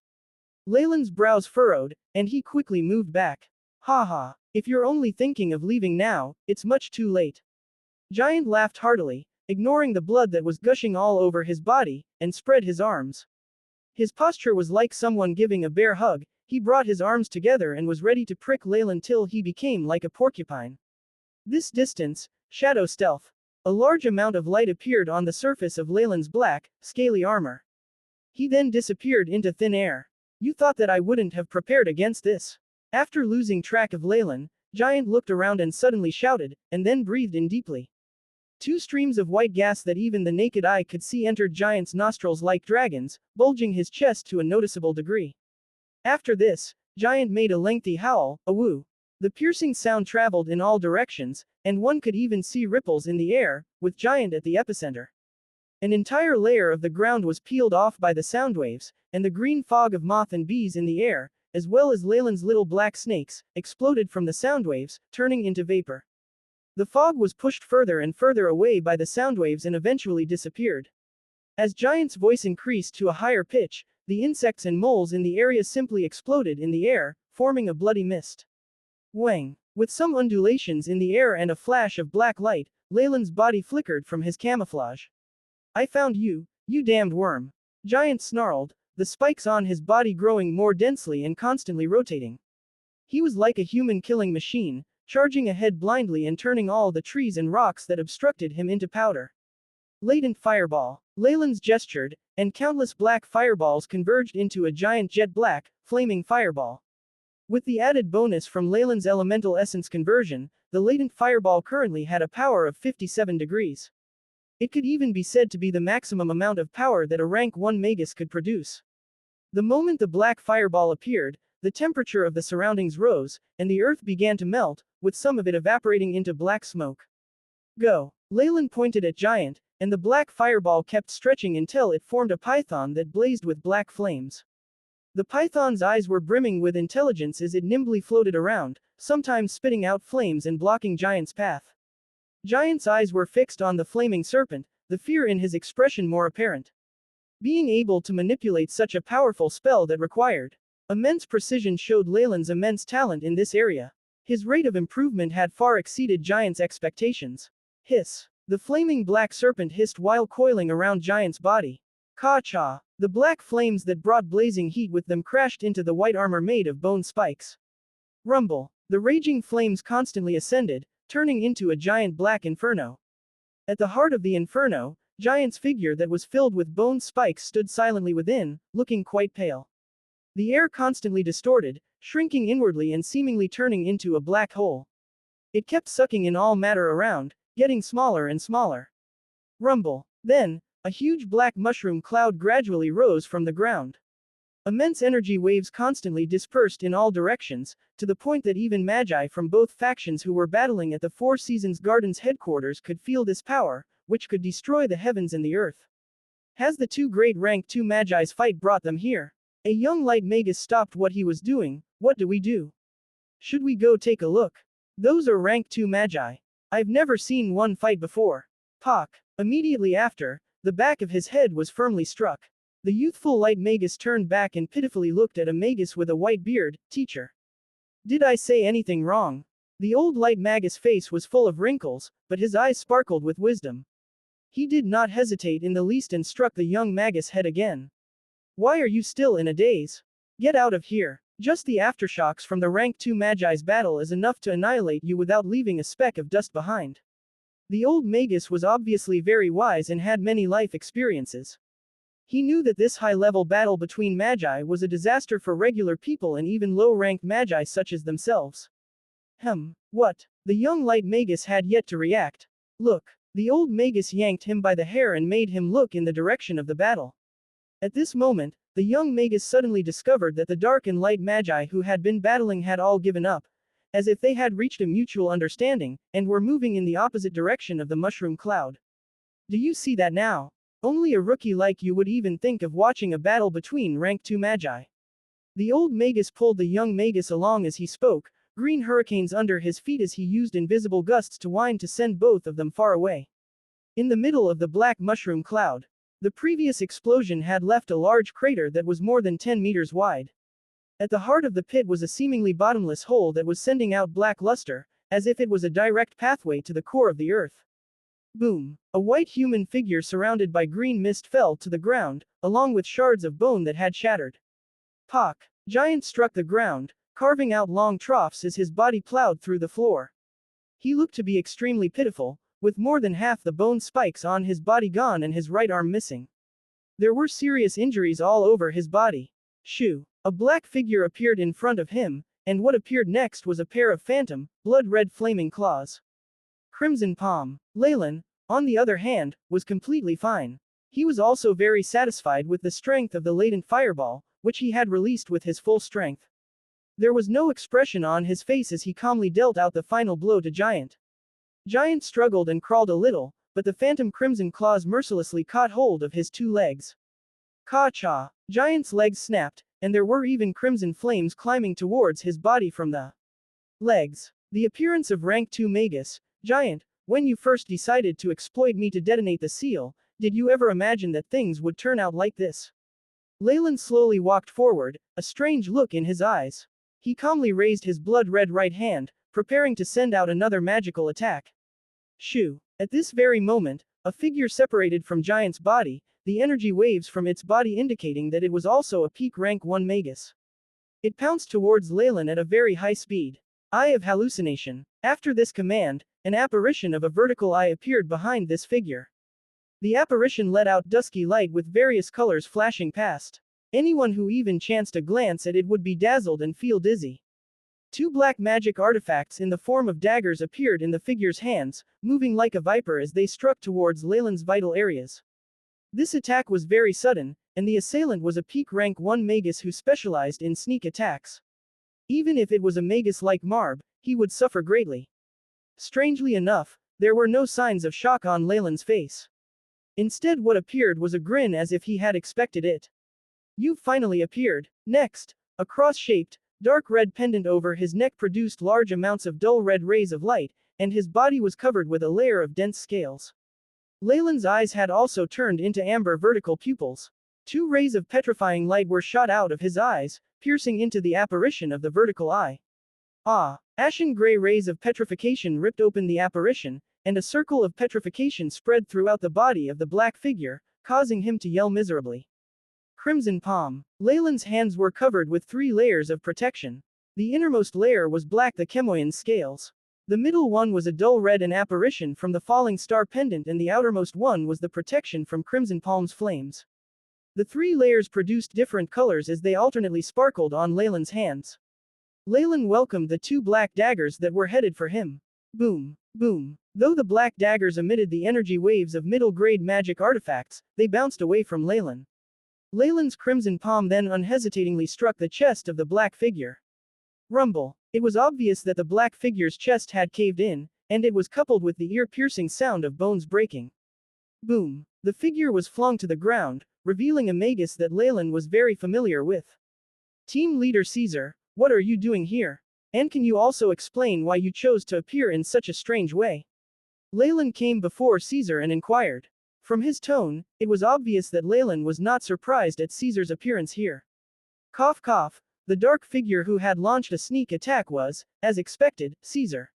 Leylin's brows furrowed, and he quickly moved back. Ha ha, if you're only thinking of leaving now, it's much too late. Giant laughed heartily, ignoring the blood that was gushing all over his body, and spread his arms. His posture was like someone giving a bear hug, he brought his arms together and was ready to prick Leylin till he became like a porcupine. This distance, shadow stealth. A large amount of light appeared on the surface of Leylin's black, scaly armor. He then disappeared into thin air. You thought that I wouldn't have prepared against this. After losing track of Leylin, Giant looked around and suddenly shouted, and then breathed in deeply. Two streams of white gas that even the naked eye could see entered Giant's nostrils like dragons, bulging his chest to a noticeable degree. After this, Giant made a lengthy howl, a woo. The piercing sound traveled in all directions, and one could even see ripples in the air, with Giant at the epicenter. An entire layer of the ground was peeled off by the sound waves, and the green fog of moth and bees in the air, as well as Leylin's little black snakes, exploded from the sound waves, turning into vapor. The fog was pushed further and further away by the sound waves and eventually disappeared. As Giant's voice increased to a higher pitch, the insects and moles in the area simply exploded in the air, forming a bloody mist. Wang. With some undulations in the air and a flash of black light, Leylin's body flickered from his camouflage. I found you, you damned worm. Giant snarled, the spikes on his body growing more densely and constantly rotating. He was like a human killing machine, charging ahead blindly and turning all the trees and rocks that obstructed him into powder. Latent fireball. Leylin's gestured, and countless black fireballs converged into a giant jet black, flaming fireball. With the added bonus from Leylin's elemental essence conversion, the latent fireball currently had a power of 57 degrees. It could even be said to be the maximum amount of power that a rank 1 magus could produce. The moment the black fireball appeared, the temperature of the surroundings rose, and the earth began to melt, with some of it evaporating into black smoke. Go. Leylin pointed at Giant, and the black fireball kept stretching until it formed a python that blazed with black flames. The python's eyes were brimming with intelligence as it nimbly floated around, sometimes spitting out flames and blocking Giant's path. Giant's eyes were fixed on the flaming serpent, the fear in his expression more apparent. Being able to manipulate such a powerful spell that required immense precision showed Leylin's immense talent in this area. His rate of improvement had far exceeded Giant's expectations. Hiss. The flaming black serpent hissed while coiling around Giant's body. Ka-cha. The black flames that brought blazing heat with them crashed into the white armor made of bone spikes. Rumble. The raging flames constantly ascended, turning into a giant black inferno. At the heart of the inferno, Giant's figure that was filled with bone spikes stood silently within, looking quite pale. The air constantly distorted, shrinking inwardly and seemingly turning into a black hole. It kept sucking in all matter around, getting smaller and smaller. Rumble. Then, a huge black mushroom cloud gradually rose from the ground. Immense energy waves constantly dispersed in all directions, to the point that even magi from both factions who were battling at the Four Seasons Gardens headquarters could feel this power, which could destroy the heavens and the earth. Has the two great rank 2 magi's fight brought them here? A young light magus stopped what he was doing. What do we do? Should we go take a look? Those are rank 2 magi. I've never seen one fight before. Pock. Immediately after, the back of his head was firmly struck. The youthful light magus turned back and pitifully looked at a magus with a white beard. Teacher. Did I say anything wrong? The old light magus' face was full of wrinkles, but his eyes sparkled with wisdom. He did not hesitate in the least and struck the young magus' head again. Why are you still in a daze? Get out of here. Just the aftershocks from the rank 2 magi's battle is enough to annihilate you without leaving a speck of dust behind. The old magus was obviously very wise and had many life experiences. He knew that this high-level battle between magi was a disaster for regular people and even low-ranked magi such as themselves. What? The young light magus had yet to react. Look. The old magus yanked him by the hair and made him look in the direction of the battle. At this moment, the young magus suddenly discovered that the dark and light magi who had been battling had all given up, as if they had reached a mutual understanding, and were moving in the opposite direction of the mushroom cloud. Do you see that now? Only a rookie like you would even think of watching a battle between rank 2 magi. The old magus pulled the young magus along as he spoke, green hurricanes under his feet as he used invisible gusts to wind to send both of them far away. In the middle of the black mushroom cloud, the previous explosion had left a large crater that was more than 10 meters wide. At the heart of the pit was a seemingly bottomless hole that was sending out black luster, as if it was a direct pathway to the core of the earth. Boom! A white human figure surrounded by green mist fell to the ground, along with shards of bone that had shattered. Pock! Giant struck the ground, carving out long troughs as his body plowed through the floor. He looked to be extremely pitiful, with more than half the bone spikes on his body gone and his right arm missing. There were serious injuries all over his body. Shoo! A black figure appeared in front of him, and what appeared next was a pair of phantom, blood-red flaming claws. Crimson Palm. Leylin, on the other hand, was completely fine. He was also very satisfied with the strength of the latent fireball, which he had released with his full strength. There was no expression on his face as he calmly dealt out the final blow to Giant. Giant struggled and crawled a little, but the phantom crimson claws mercilessly caught hold of his 2 legs. Ka-cha! Giant's legs snapped, and there were even crimson flames climbing towards his body from the legs. The appearance of rank 2 magus, Giant, when you first decided to exploit me to detonate the seal, did you ever imagine that things would turn out like this? Leylin slowly walked forward, a strange look in his eyes. He calmly raised his blood-red right hand, preparing to send out another magical attack. Shoo! At this very moment, a figure separated from Giant's body, the energy waves from its body indicating that it was also a peak rank 1 magus. It pounced towards Leylin at a very high speed. Eye of hallucination. After this command, an apparition of a vertical eye appeared behind this figure. The apparition let out dusky light with various colors flashing past. Anyone who even chanced a glance at it would be dazzled and feel dizzy. Two black magic artifacts in the form of daggers appeared in the figure's hands, moving like a viper as they struck towards Leylin's vital areas. This attack was very sudden, and the assailant was a peak rank 1 magus who specialized in sneak attacks. Even if it was a magus like Marb, he would suffer greatly. Strangely enough, there were no signs of shock on Leylin's face. Instead, what appeared was a grin as if he had expected it. "You've finally appeared." Next, a cross-shaped, dark red pendant over his neck produced large amounts of dull red rays of light, and his body was covered with a layer of dense scales. Leylin's eyes had also turned into amber vertical pupils. Two rays of petrifying light were shot out of his eyes, piercing into the apparition of the vertical eye. Ashen gray rays of petrification ripped open the apparition, and a circle of petrification spread throughout the body of the black figure, causing him to yell miserably. Crimson palm. Leylin's hands were covered with 3 layers of protection. The innermost layer was black, the Chemoyan scales. The middle one was a dull red, an apparition from the falling star pendant, and the outermost one was the protection from Crimson palm's flames. The 3 layers produced different colors as they alternately sparkled on Leylin's hands. Leylin welcomed the 2 black daggers that were headed for him. Boom, boom. Though the black daggers emitted the energy waves of middle-grade magic artifacts, they bounced away from Leylin. Leylin's crimson palm then unhesitatingly struck the chest of the black figure. Rumble. It was obvious that the black figure's chest had caved in, and it was coupled with the ear-piercing sound of bones breaking. Boom. The figure was flung to the ground, revealing a magus that Leylin was very familiar with. Team leader Caesar, what are you doing here? And can you also explain why you chose to appear in such a strange way? Leylin came before Caesar and inquired. From his tone, it was obvious that Leylin was not surprised at Caesar's appearance here. Cough cough, the dark figure who had launched a sneak attack was, as expected, Caesar.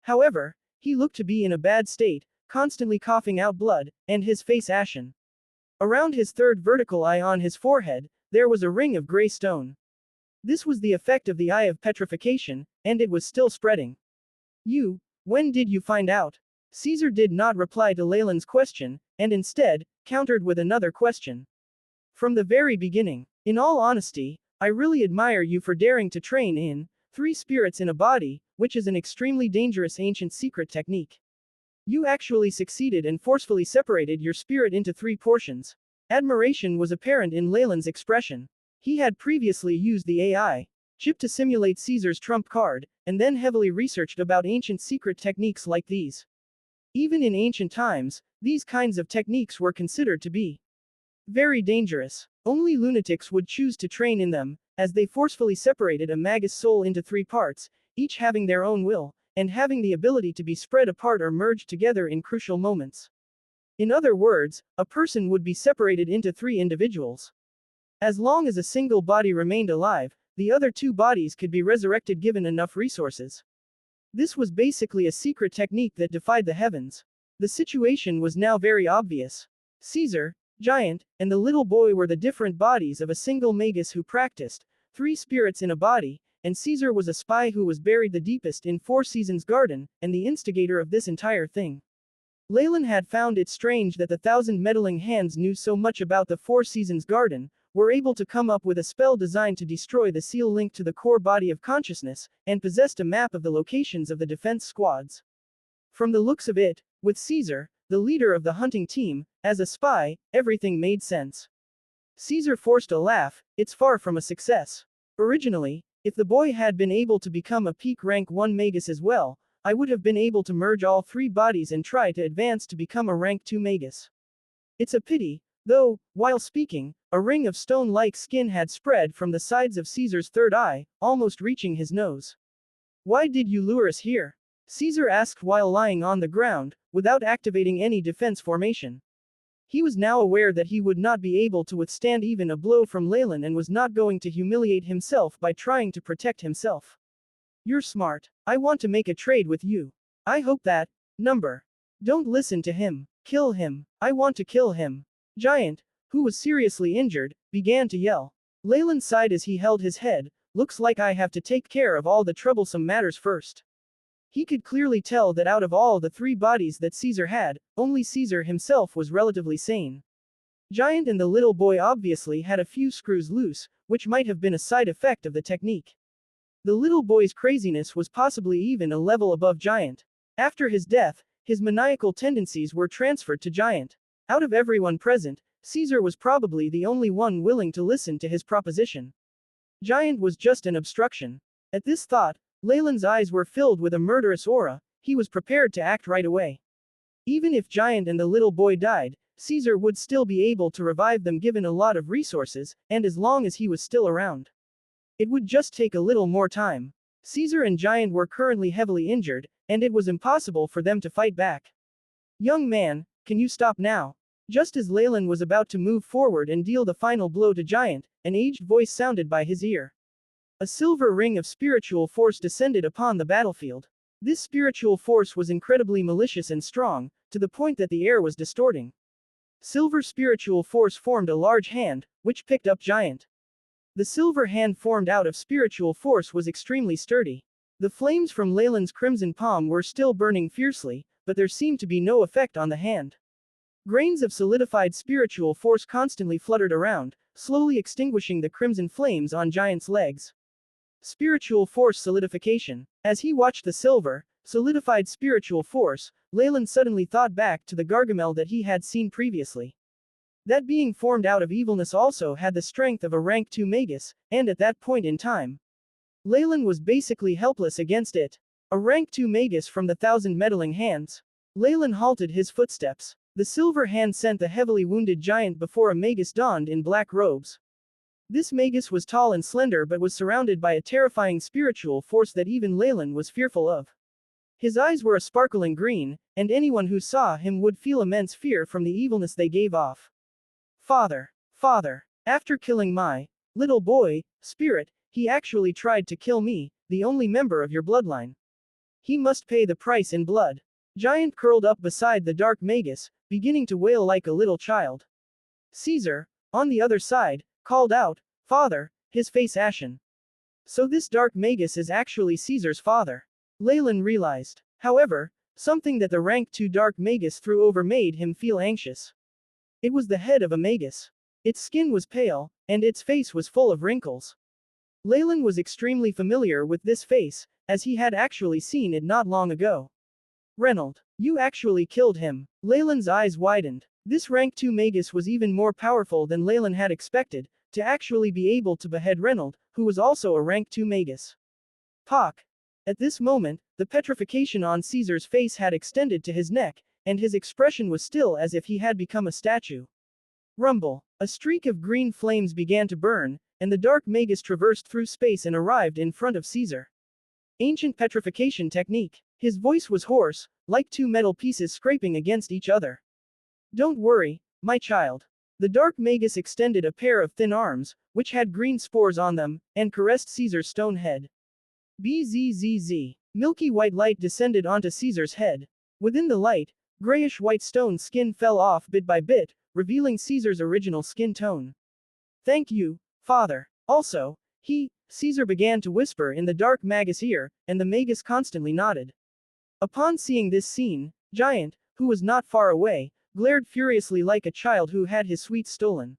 However, he looked to be in a bad state, constantly coughing out blood, and his face ashen. Around his third vertical eye on his forehead, there was a ring of gray stone. This was the effect of the eye of petrification, and it was still spreading. When did you find out? Caesar did not reply to Leylin's question, and instead, countered with another question. From the very beginning. In all honesty, I really admire you for daring to train in 3 spirits in a body, which is an extremely dangerous ancient secret technique. You actually succeeded and forcefully separated your spirit into 3 portions. Admiration was apparent in Leylin's expression. He had previously used the AI chip to simulate Caesar's trump card, and then heavily researched about ancient secret techniques like these. Even in ancient times, these kinds of techniques were considered to be very dangerous. Only lunatics would choose to train in them, as they forcefully separated a magus soul into 3 parts, each having their own will, and having the ability to be spread apart or merged together in crucial moments. In other words, a person would be separated into 3 individuals. As long as a single body remained alive, the other 2 bodies could be resurrected given enough resources. This was basically a secret technique that defied the heavens. The situation was now very obvious. Caesar, Giant, and the little boy were the different bodies of a single magus who practiced 3 spirits in a body, and Caesar was a spy who was buried the deepest in 4 Seasons Garden, and the instigator of this entire thing. Leylin had found it strange that the 1,000 meddling hands knew so much about the 4 Seasons Garden, were able to come up with a spell designed to destroy the seal linked to the core body of consciousness, and possessed a map of the locations of the defense squads. From the looks of it, with Caesar, the leader of the hunting team, as a spy, everything made sense. Caesar forced a laugh. It's far from a success. Originally, if the boy had been able to become a peak rank 1 magus as well, I would have been able to merge all 3 bodies and try to advance to become a rank 2 magus. It's a pity, though, while speaking, a ring of stone-like skin had spread from the sides of Caesar's third eye, almost reaching his nose. Why did you lure us here? Caesar asked while lying on the ground, without activating any defense formation. He was now aware that he would not be able to withstand even a blow from Leylin and was not going to humiliate himself by trying to protect himself. You're smart. I want to make a trade with you. I hope that. Number. Don't listen to him. Kill him. I want to kill him. Giant, who was seriously injured, began to yell. Leylin sighed as he held his head. Looks like I have to take care of all the troublesome matters first. He could clearly tell that out of all the 3 bodies that Caesar had, only Caesar himself was relatively sane. Giant and the little boy obviously had a few screws loose, which might have been a side effect of the technique. The little boy's craziness was possibly even a level above Giant. After his death, his maniacal tendencies were transferred to Giant. Out of everyone present, Caesar was probably the only one willing to listen to his proposition. Giant was just an obstruction. At this thought, Leylin's eyes were filled with a murderous aura. He was prepared to act right away. Even if Giant and the little boy died, Caesar would still be able to revive them given a lot of resources, and as long as he was still around. It would just take a little more time. Caesar and Giant were currently heavily injured, and it was impossible for them to fight back. Young man, can you stop now? Just as Leylin was about to move forward and deal the final blow to Giant, an aged voice sounded by his ear. A silver ring of spiritual force descended upon the battlefield. This spiritual force was incredibly malicious and strong, to the point that the air was distorting. Silver spiritual force formed a large hand, which picked up Giant. The silver hand formed out of spiritual force was extremely sturdy. The flames from Leylin's crimson palm were still burning fiercely, but there seemed to be no effect on the hand. Grains of solidified spiritual force constantly fluttered around, slowly extinguishing the crimson flames on Giant's legs. Spiritual force solidification. As he watched the silver, solidified spiritual force, Leylin suddenly thought back to the Gargamel that he had seen previously. That being formed out of evilness also had the strength of a rank 2 magus, and at that point in time, Leylin was basically helpless against it. A rank 2 magus from the 1,000 meddling hands. Leylin halted his footsteps. The silver hand sent the heavily wounded Giant before a magus donned in black robes. This magus was tall and slender but was surrounded by a terrifying spiritual force that even Leylin was fearful of. His eyes were a sparkling green, and anyone who saw him would feel immense fear from the evilness they gave off. Father, father, after killing my little boy, spirit, he actually tried to kill me, the only member of your bloodline. He must pay the price in blood. Giant curled up beside the dark magus, beginning to wail like a little child. Caesar, on the other side, called out, "Father," his face ashen. So this dark magus is actually Caesar's father. Leylin realized. However, something that the rank 2 dark magus threw over made him feel anxious. It was the head of a magus. Its skin was pale, and its face was full of wrinkles. Leylin was extremely familiar with this face, as he had actually seen it not long ago. Reynold, you actually killed him. Leylin's eyes widened. This rank 2 magus was even more powerful than Leylin had expected, to actually be able to behead Reynold, who was also a rank 2 magus. Pock. At this moment, the petrification on Caesar's face had extended to his neck, and his expression was still as if he had become a statue. Rumble. A streak of green flames began to burn, and the dark magus traversed through space and arrived in front of Caesar. Ancient petrification technique. His voice was hoarse, like 2 metal pieces scraping against each other. Don't worry, my child. The dark magus extended a pair of thin arms, which had green spores on them, and caressed Caesar's stone head. Bzzz. Milky white light descended onto Caesar's head. Within the light, grayish-white stone skin fell off bit by bit, revealing Caesar's original skin tone. Thank you, father. Also, Caesar began to whisper in the dark magus' ear, and the magus constantly nodded. Upon seeing this scene, Giant, who was not far away, glared furiously like a child who had his sweets stolen.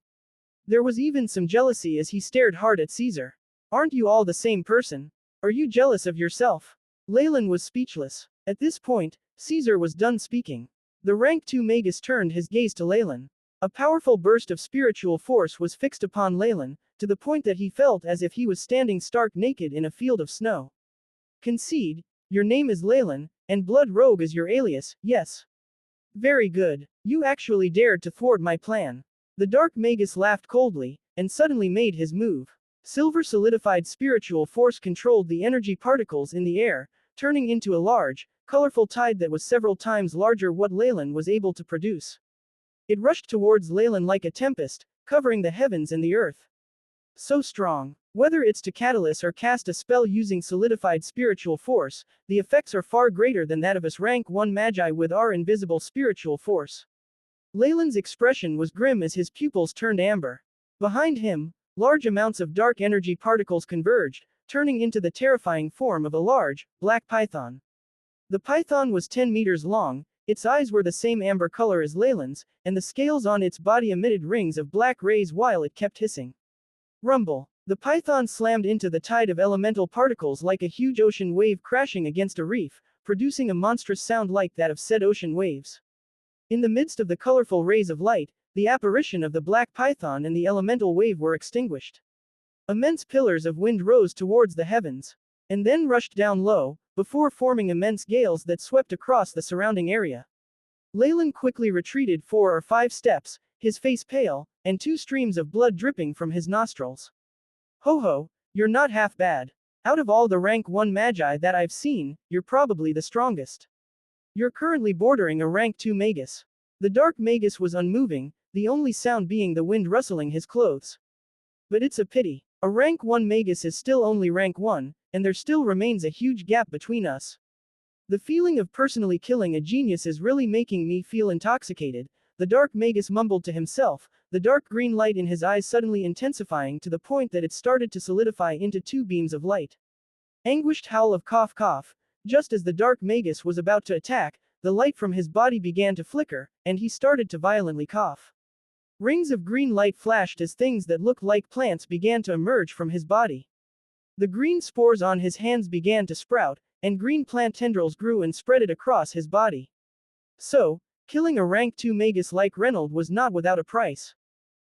There was even some jealousy as he stared hard at Caesar. Aren't you all the same person? Are you jealous of yourself? Leylin was speechless. At this point, Caesar was done speaking. The rank 2 magus turned his gaze to Leylin. A powerful burst of spiritual force was fixed upon Leylin, to the point that he felt as if he was standing stark naked in a field of snow. Concede, your name is Leylin, and Blood Rogue is your alias, yes. Very good. You actually dared to thwart my plan. The dark magus laughed coldly, and suddenly made his move. Silver solidified spiritual force controlled the energy particles in the air, turning into a large, colorful tide that was several times larger what Leylin was able to produce. It rushed towards Leylin like a tempest, covering the heavens and the earth. So strong. Whether it's to catalyst or cast a spell using solidified spiritual force, the effects are far greater than that of us rank 1 magi with our invisible spiritual force. Leylin's expression was grim as his pupils turned amber. Behind him, large amounts of dark energy particles converged, turning into the terrifying form of a large, black python. The python was 10 meters long, its eyes were the same amber color as Leylin's, and the scales on its body emitted rings of black rays while it kept hissing. Rumble. The python slammed into the tide of elemental particles like a huge ocean wave crashing against a reef, producing a monstrous sound like that of said ocean waves. In the midst of the colorful rays of light, the apparition of the black python and the elemental wave were extinguished. Immense pillars of wind rose towards the heavens, and then rushed down low, before forming immense gales that swept across the surrounding area. Leylin quickly retreated 4 or 5 steps, his face pale, and 2 streams of blood dripping from his nostrils. Ho ho, you're not half bad. Out of all the rank 1 magi that I've seen, you're probably the strongest. You're currently bordering a rank 2 magus. The dark magus was unmoving, the only sound being the wind rustling his clothes. But it's a pity. A rank 1 magus is still only rank 1, and there still remains a huge gap between us. The feeling of personally killing a genius is really making me feel intoxicated, the dark magus mumbled to himself, the dark green light in his eyes suddenly intensifying to the point that it started to solidify into 2 beams of light. Anguished howl of cough cough. Just as the dark magus was about to attack, the light from his body began to flicker, and he started to violently cough. Rings of green light flashed as things that looked like plants began to emerge from his body. The green spores on his hands began to sprout, and green plant tendrils grew and spreaded across his body. So, killing a rank 2 magus like Reynold was not without a price.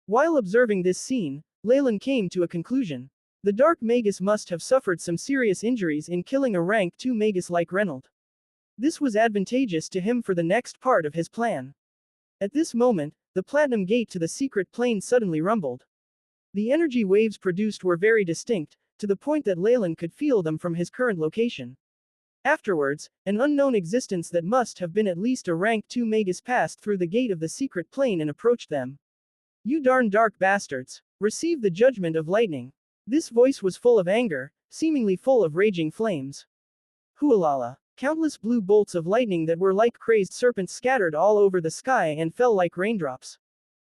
While observing this scene, Leylin came to a conclusion. The dark magus must have suffered some serious injuries in killing a rank 2 magus like Reynold. This was advantageous to him for the next part of his plan. At this moment, the platinum gate to the secret plane suddenly rumbled. The energy waves produced were very distinct, to the point that Leylin could feel them from his current location. Afterwards, an unknown existence that must have been at least a rank 2 magus passed through the gate of the secret plane and approached them. You darn dark bastards! Receive the judgment of lightning. This voice was full of anger, seemingly full of raging flames. Hualala! Countless blue bolts of lightning that were like crazed serpents scattered all over the sky and fell like raindrops.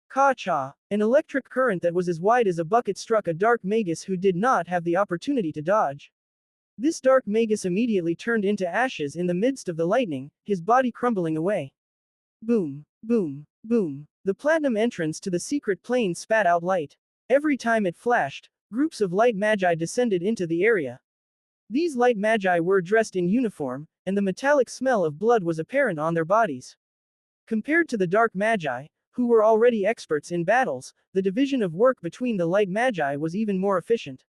Ka-cha! An electric current that was as wide as a bucket struck a dark magus who did not have the opportunity to dodge. This dark magus immediately turned into ashes in the midst of the lightning, his body crumbling away. Boom, boom, boom. The platinum entrance to the secret plane spat out light. Every time it flashed, groups of light magi descended into the area. These light magi were dressed in uniform, and the metallic smell of blood was apparent on their bodies. Compared to the dark magi, who were already experts in battles, the division of work between the light magi was even more efficient.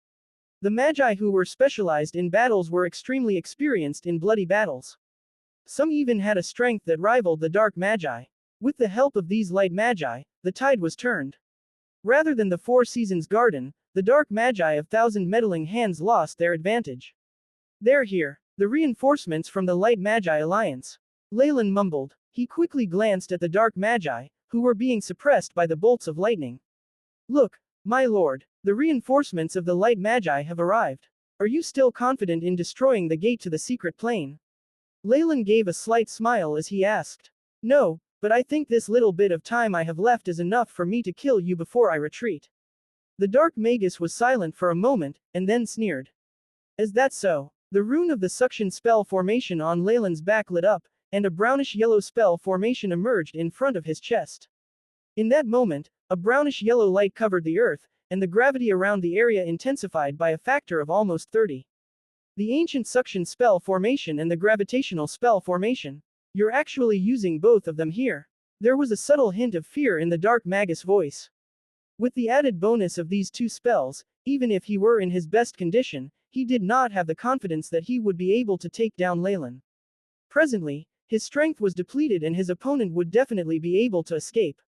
The magi who were specialized in battles were extremely experienced in bloody battles. Some even had a strength that rivaled the dark magi. With the help of these light magi, the tide was turned. Rather than the Four Seasons Garden, the dark magi of Thousand Meddling Hands lost their advantage. They're here. The reinforcements from the Light Magi Alliance. Leylin mumbled. He quickly glanced at the dark magi, who were being suppressed by the bolts of lightning. Look, my lord, the reinforcements of the Light Magi have arrived. Are you still confident in destroying the gate to the secret plane? Leylin gave a slight smile as he asked. No, but I think this little bit of time I have left is enough for me to kill you before I retreat. The dark magus was silent for a moment, and then sneered. Is that so? The rune of the suction spell formation on Leylin's back lit up, and a brownish-yellow spell formation emerged in front of his chest. In that moment, a brownish-yellow light covered the earth, and the gravity around the area intensified by a factor of almost 30. The ancient suction spell formation and the gravitational spell formation. You're actually using both of them here. There was a subtle hint of fear in the dark magus voice. With the added bonus of these 2 spells, even if he were in his best condition, he did not have the confidence that he would be able to take down Leylin. Presently, his strength was depleted and his opponent would definitely be able to escape.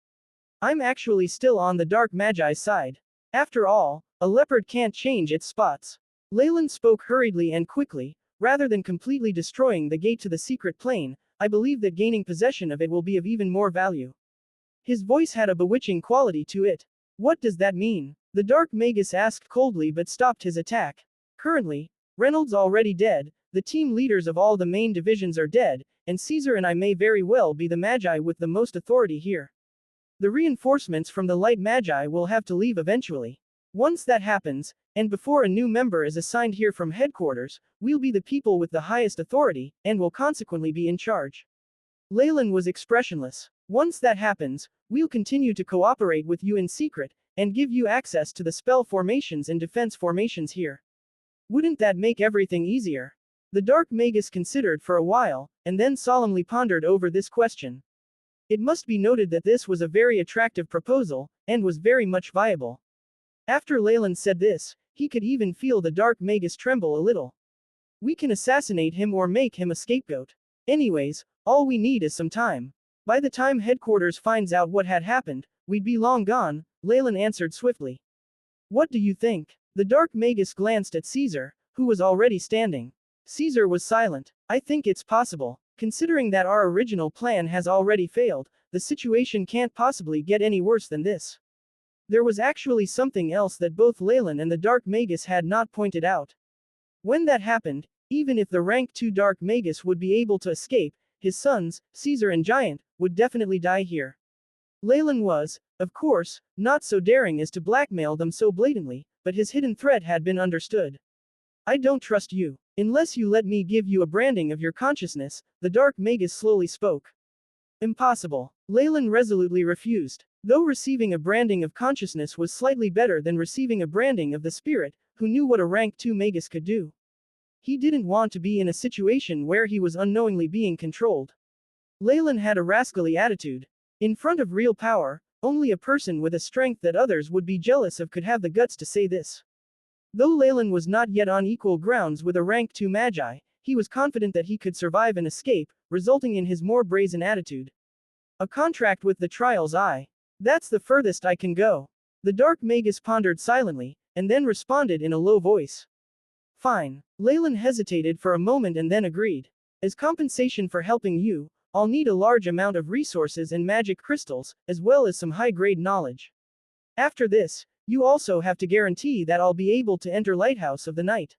I'm actually still on the dark magi's side. After all, a leopard can't change its spots. Leylin spoke hurriedly and quickly, rather than completely destroying the gate to the secret plane, I believe that gaining possession of it will be of even more value. His voice had a bewitching quality to it. What does that mean? The Dark Magus asked coldly but stopped his attack. Currently, Reynolds already dead, the team leaders of all the main divisions are dead, and Caesar and I may very well be the Magi with the most authority here. The reinforcements from the Light Magi will have to leave eventually. Once that happens, and before a new member is assigned here from headquarters, we'll be the people with the highest authority, and will consequently be in charge. Leylin was expressionless. Once that happens, we'll continue to cooperate with you in secret, and give you access to the spell formations and defense formations here. Wouldn't that make everything easier? The Dark Magus considered for a while, and then solemnly pondered over this question. It must be noted that this was a very attractive proposal, and was very much viable. After Leylin said this, he could even feel the Dark Magus tremble a little. We can assassinate him or make him a scapegoat. Anyways, all we need is some time. By the time headquarters finds out what had happened, we'd be long gone, Leylin answered swiftly. What do you think? The Dark Magus glanced at Caesar, who was already standing. Caesar was silent. I think it's possible. Considering that our original plan has already failed, the situation can't possibly get any worse than this. There was actually something else that both Leylin and the Dark Magus had not pointed out. When that happened, even if the rank 2 Dark Magus would be able to escape, his sons, Caesar and Giant, would definitely die here. Leylin was, of course, not so daring as to blackmail them so blatantly, but his hidden threat had been understood. I don't trust you. Unless you let me give you a branding of your consciousness, the Dark Magus slowly spoke. Impossible. Leylin resolutely refused. Though receiving a branding of consciousness was slightly better than receiving a branding of the spirit, who knew what a rank 2 Magus could do. He didn't want to be in a situation where he was unknowingly being controlled. Leylin had a rascally attitude. In front of real power, only a person with a strength that others would be jealous of could have the guts to say this. Though Leylin was not yet on equal grounds with a rank 2 Magi, he was confident that he could survive and escape, resulting in his more brazen attitude. A contract with the Trials That's the furthest I can go. The Dark Magus pondered silently, and then responded in a low voice. Fine. Leylin hesitated for a moment and then agreed. As compensation for helping you, I'll need a large amount of resources and magic crystals, as well as some high-grade knowledge. After this, you also have to guarantee that I'll be able to enter Lighthouse of the Night.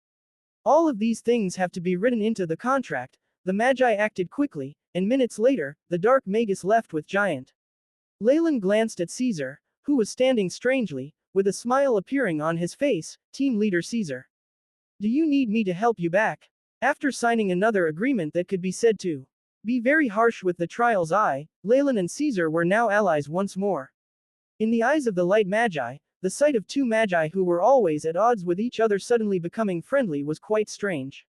All of these things have to be written into the contract. The Magi acted quickly, and minutes later, the Dark Magus left with Giant. Leylin glanced at Caesar, who was standing strangely, with a smile appearing on his face. Team leader Caesar. Do you need me to help you back? After signing another agreement that could be said to be very harsh with the Trials Leylin and Caesar were now allies once more. In the eyes of the Light Magi, the sight of two Magi who were always at odds with each other suddenly becoming friendly was quite strange.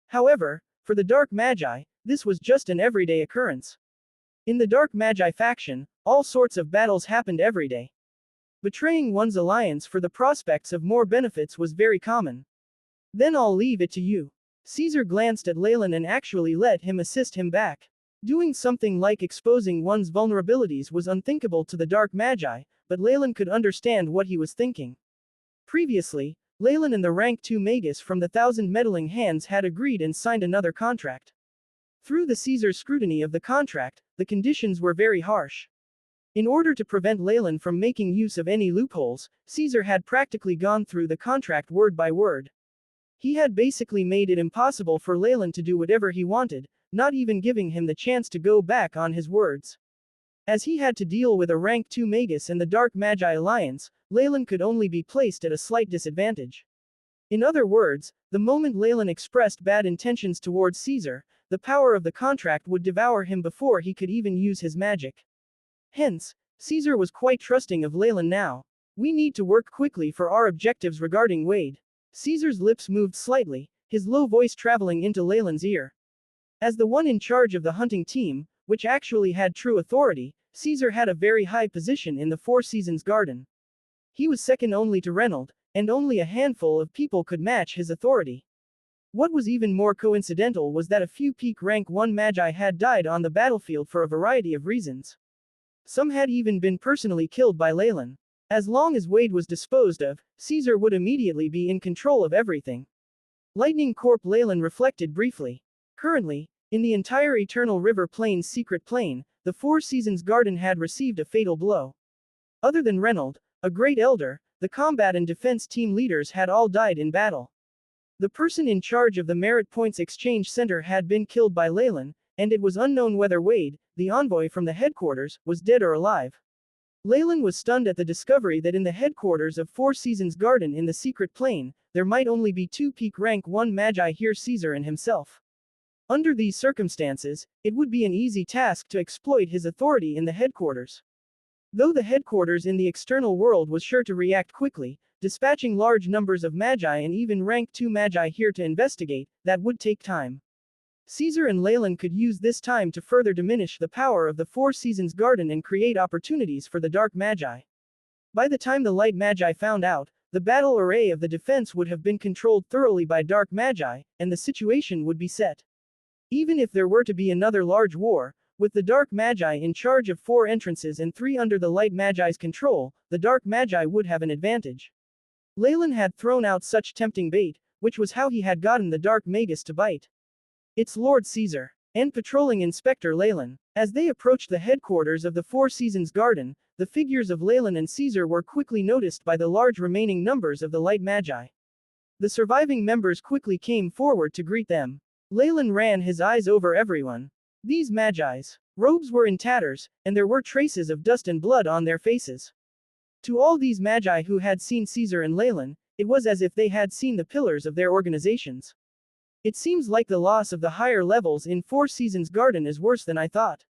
However, for the Dark Magi, this was just an everyday occurrence. In the Dark Magi faction, all sorts of battles happened every day. Betraying one's alliance for the prospects of more benefits was very common. Then I'll leave it to you. Caesar glanced at Leylin and actually let him assist him back. Doing something like exposing one's vulnerabilities was unthinkable to the Dark Magi, but Leylin could understand what he was thinking. Previously, Leylin and the rank 2 Magus from the 1,000 meddling hands had agreed and signed another contract. Through the Caesar's scrutiny of the contract, the conditions were very harsh. In order to prevent Leylin from making use of any loopholes, Caesar had practically gone through the contract word by word. He had basically made it impossible for Leylin to do whatever he wanted, not even giving him the chance to go back on his words. As he had to deal with a rank 2 Magus and the Dark Magi alliance, Leylin could only be placed at a slight disadvantage. In other words, the moment Leylin expressed bad intentions towards Caesar, the power of the contract would devour him before he could even use his magic. Hence, Caesar was quite trusting of Leylin now. We need to work quickly for our objectives regarding Wade. Caesar's lips moved slightly, his low voice traveling into Leylin's ear. As the one in charge of the hunting team, which actually had true authority, Caesar had a very high position in the Four Seasons Garden. He was second only to Reynolds, and only a handful of people could match his authority. What was even more coincidental was that a few peak rank 1 Magi had died on the battlefield for a variety of reasons. Some had even been personally killed by Leylin. As long as Wade was disposed of, Caesar would immediately be in control of everything. Lightning Corp Leylin reflected briefly. Currently, in the entire Eternal River Plain's secret plane, the Four Seasons Garden had received a fatal blow. Other than Reynold, a great elder, the combat and defense team leaders had all died in battle. The person in charge of the Merit Points Exchange Center had been killed by Leylin, and it was unknown whether Wade, the envoy from the headquarters, was dead or alive. Leylin was stunned at the discovery that in the headquarters of Four Seasons Garden in the secret plane, there might only be two peak rank 1 magi here, Caesar and himself. Under these circumstances, it would be an easy task to exploit his authority in the headquarters. Though the headquarters in the external world was sure to react quickly, dispatching large numbers of magi and even rank 2 magi here to investigate, that would take time. Caesar and Leylin could use this time to further diminish the power of the Four Seasons Garden and create opportunities for the dark magi. By the time the light magi found out, the battle array of the defense would have been controlled thoroughly by dark magi, and the situation would be set. Even if there were to be another large war, with the dark magi in charge of 4 entrances and 3 under the light magi's control, the dark magi would have an advantage. Leylin had thrown out such tempting bait, which was how he had gotten the dark magus to bite. It's Lord Caesar and patrolling Inspector Leylin. As they approached the headquarters of the Four Seasons Garden, the figures of Leylin and Caesar were quickly noticed by the large remaining numbers of the light magi. The surviving members quickly came forward to greet them. Leylin ran his eyes over everyone. These magi's robes were in tatters, and there were traces of dust and blood on their faces. To all these magi who had seen Caesar and Leylin, it was as if they had seen the pillars of their organizations. It seems like the loss of the higher levels in Four Seasons Garden is worse than I thought.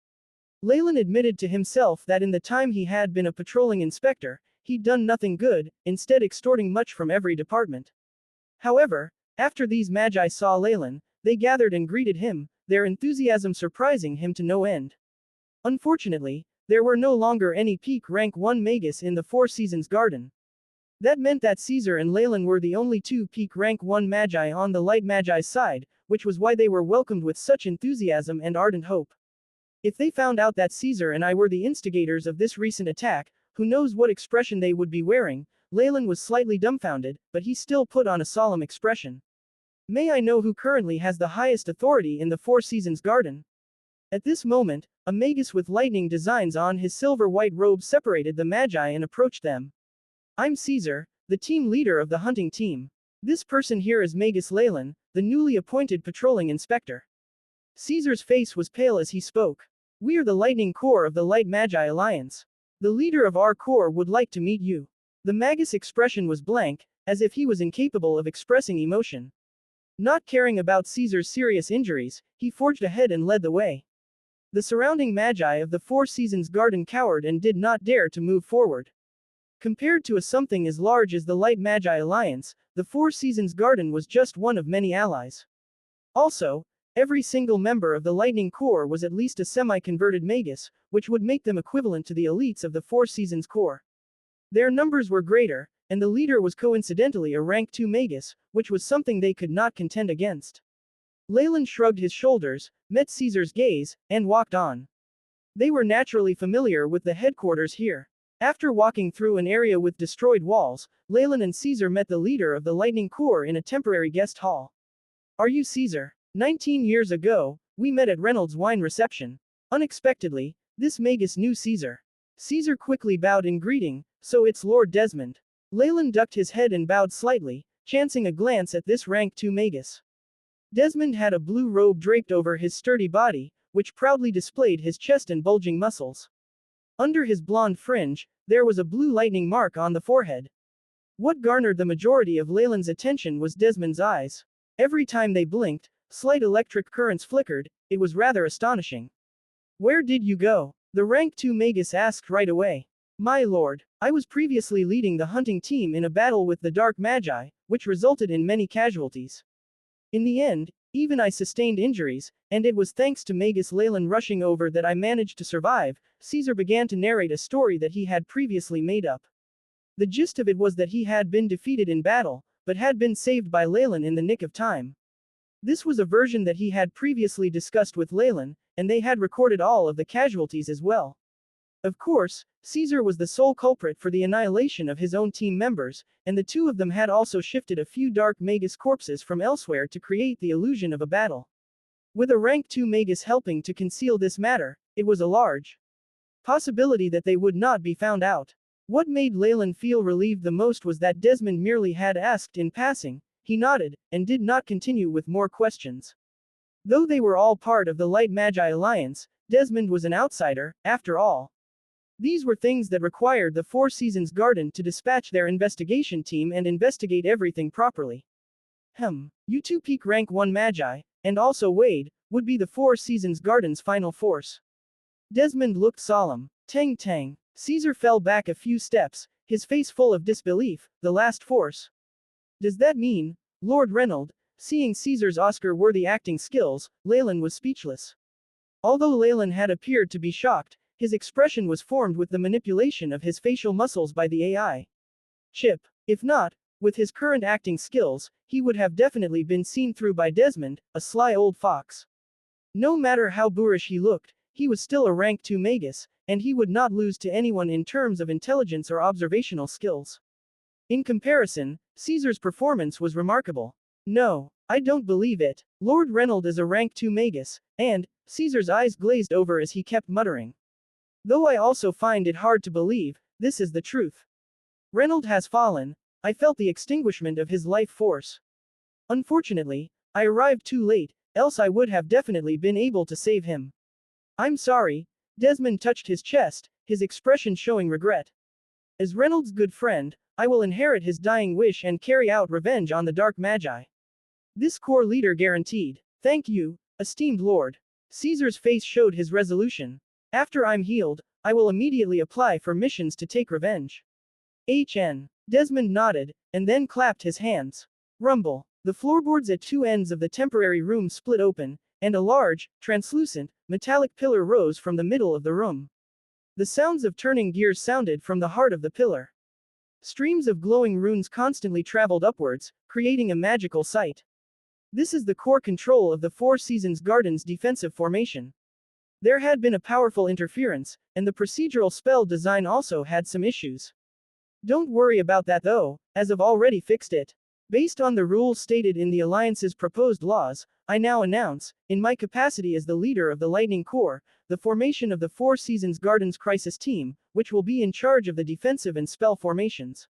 Leylin admitted to himself that in the time he had been a patrolling inspector, he'd done nothing good, instead extorting much from every department. However, after these magi saw Leylin, they gathered and greeted him, their enthusiasm surprising him to no end. Unfortunately, there were no longer any peak rank 1 magus in the Four Seasons Garden. That meant that Caesar and Leylin were the only 2 peak rank 1 magi on the light magi's side, which was why they were welcomed with such enthusiasm and ardent hope. If they found out that Caesar and I were the instigators of this recent attack, who knows what expression they would be wearing. Leylin was slightly dumbfounded, but he still put on a solemn expression. May I know who currently has the highest authority in the Four Seasons Garden? At this moment, a magus with lightning designs on his silver-white robe separated the magi and approached them. I'm Caesar, the team leader of the hunting team. This person here is Magus Leylin, the newly appointed patrolling inspector. Caesar's face was pale as he spoke. We are the Lightning Corps of the Light Magi Alliance. The leader of our corps would like to meet you. The magus' expression was blank, as if he was incapable of expressing emotion. Not caring about Caesar's serious injuries, he forged ahead and led the way. The surrounding magi of the Four Seasons Garden cowered and did not dare to move forward. Compared to a something as large as the Light Magi Alliance, the Four Seasons Garden was just one of many allies. Also, every single member of the Lightning Corps was at least a semi-converted magus, which would make them equivalent to the elites of the Four Seasons Corps. Their numbers were greater, and the leader was coincidentally a rank 2 magus, which was something they could not contend against. Leylin shrugged his shoulders, met Caesar's gaze, and walked on. They were naturally familiar with the headquarters here. After walking through an area with destroyed walls, Leylin and Caesar met the leader of the Lightning Corps in a temporary guest hall. Are you Caesar? 19 years ago, we met at Reynolds' wine reception. Unexpectedly, this magus knew Caesar. Caesar quickly bowed in greeting, so it's Lord Desmond. Leylin ducked his head and bowed slightly, chancing a glance at this rank 2 magus. Desmond had a blue robe draped over his sturdy body, which proudly displayed his chest and bulging muscles. Under his blonde fringe, there was a blue lightning mark on the forehead. What garnered the majority of Leylin's attention was Desmond's eyes. Every time they blinked, slight electric currents flickered. It was rather astonishing. Where did you go? The rank 2 magus asked right away. My lord, I was previously leading the hunting team in a battle with the Dark Magi, which resulted in many casualties. In the end, even I sustained injuries, and it was thanks to Magus Leylin rushing over that I managed to survive. Caesar began to narrate a story that he had previously made up. The gist of it was that he had been defeated in battle, but had been saved by Leylin in the nick of time. This was a version that he had previously discussed with Leylin, and they had recorded all of the casualties as well. Of course, Caesar was the sole culprit for the annihilation of his own team members, and the two of them had also shifted a few dark magus corpses from elsewhere to create the illusion of a battle. With a rank 2 magus helping to conceal this matter, it was a large possibility that they would not be found out. What made Leylin feel relieved the most was that Desmond merely had asked in passing. He nodded, and did not continue with more questions. Though they were all part of the Light Magi Alliance, Desmond was an outsider, after all. These were things that required the Four Seasons Garden to dispatch their investigation team and investigate everything properly. You two peak rank 1 Magi, and also Wade, would be the Four Seasons Garden's final force. Desmond looked solemn. Tang. Caesar fell back a few steps, his face full of disbelief. The last force. Does that mean, Lord Reynolds? Seeing Caesar's Oscar-worthy acting skills, Leylin was speechless. Although Leylin had appeared to be shocked, his expression was formed with the manipulation of his facial muscles by the AI chip. If not, with his current acting skills, he would have definitely been seen through by Desmond, a sly old fox. No matter how boorish he looked, he was still a rank 2 magus, and he would not lose to anyone in terms of intelligence or observational skills. In comparison, Caesar's performance was remarkable. No, I don't believe it. Lord Reynolds is a rank 2 magus, and Caesar's eyes glazed over as he kept muttering. Though I also find it hard to believe, this is the truth. Reynolds has fallen. I felt the extinguishment of his life force. Unfortunately, I arrived too late, else I would have definitely been able to save him. I'm sorry. Desmond touched his chest, his expression showing regret. As Reynolds' good friend, I will inherit his dying wish and carry out revenge on the Dark Magi. This core leader guaranteed. Thank you, esteemed Lord. Caesar's face showed his resolution. After I'm healed, I will immediately apply for missions to take revenge. HN. Desmond nodded, and then clapped his hands. Rumble. The floorboards at two ends of the temporary room split open, and a large, translucent, metallic pillar rose from the middle of the room. The sounds of turning gears sounded from the heart of the pillar. Streams of glowing runes constantly traveled upwards, creating a magical sight. This is the core control of the Four Seasons Garden's defensive formation. There had been a powerful interference, and the procedural spell design also had some issues. Don't worry about that though, as I've already fixed it. Based on the rules stated in the Alliance's proposed laws, I now announce, in my capacity as the leader of the Lightning Corps, the formation of the Four Seasons Garden's Crisis Team, which will be in charge of the defensive and spell formations.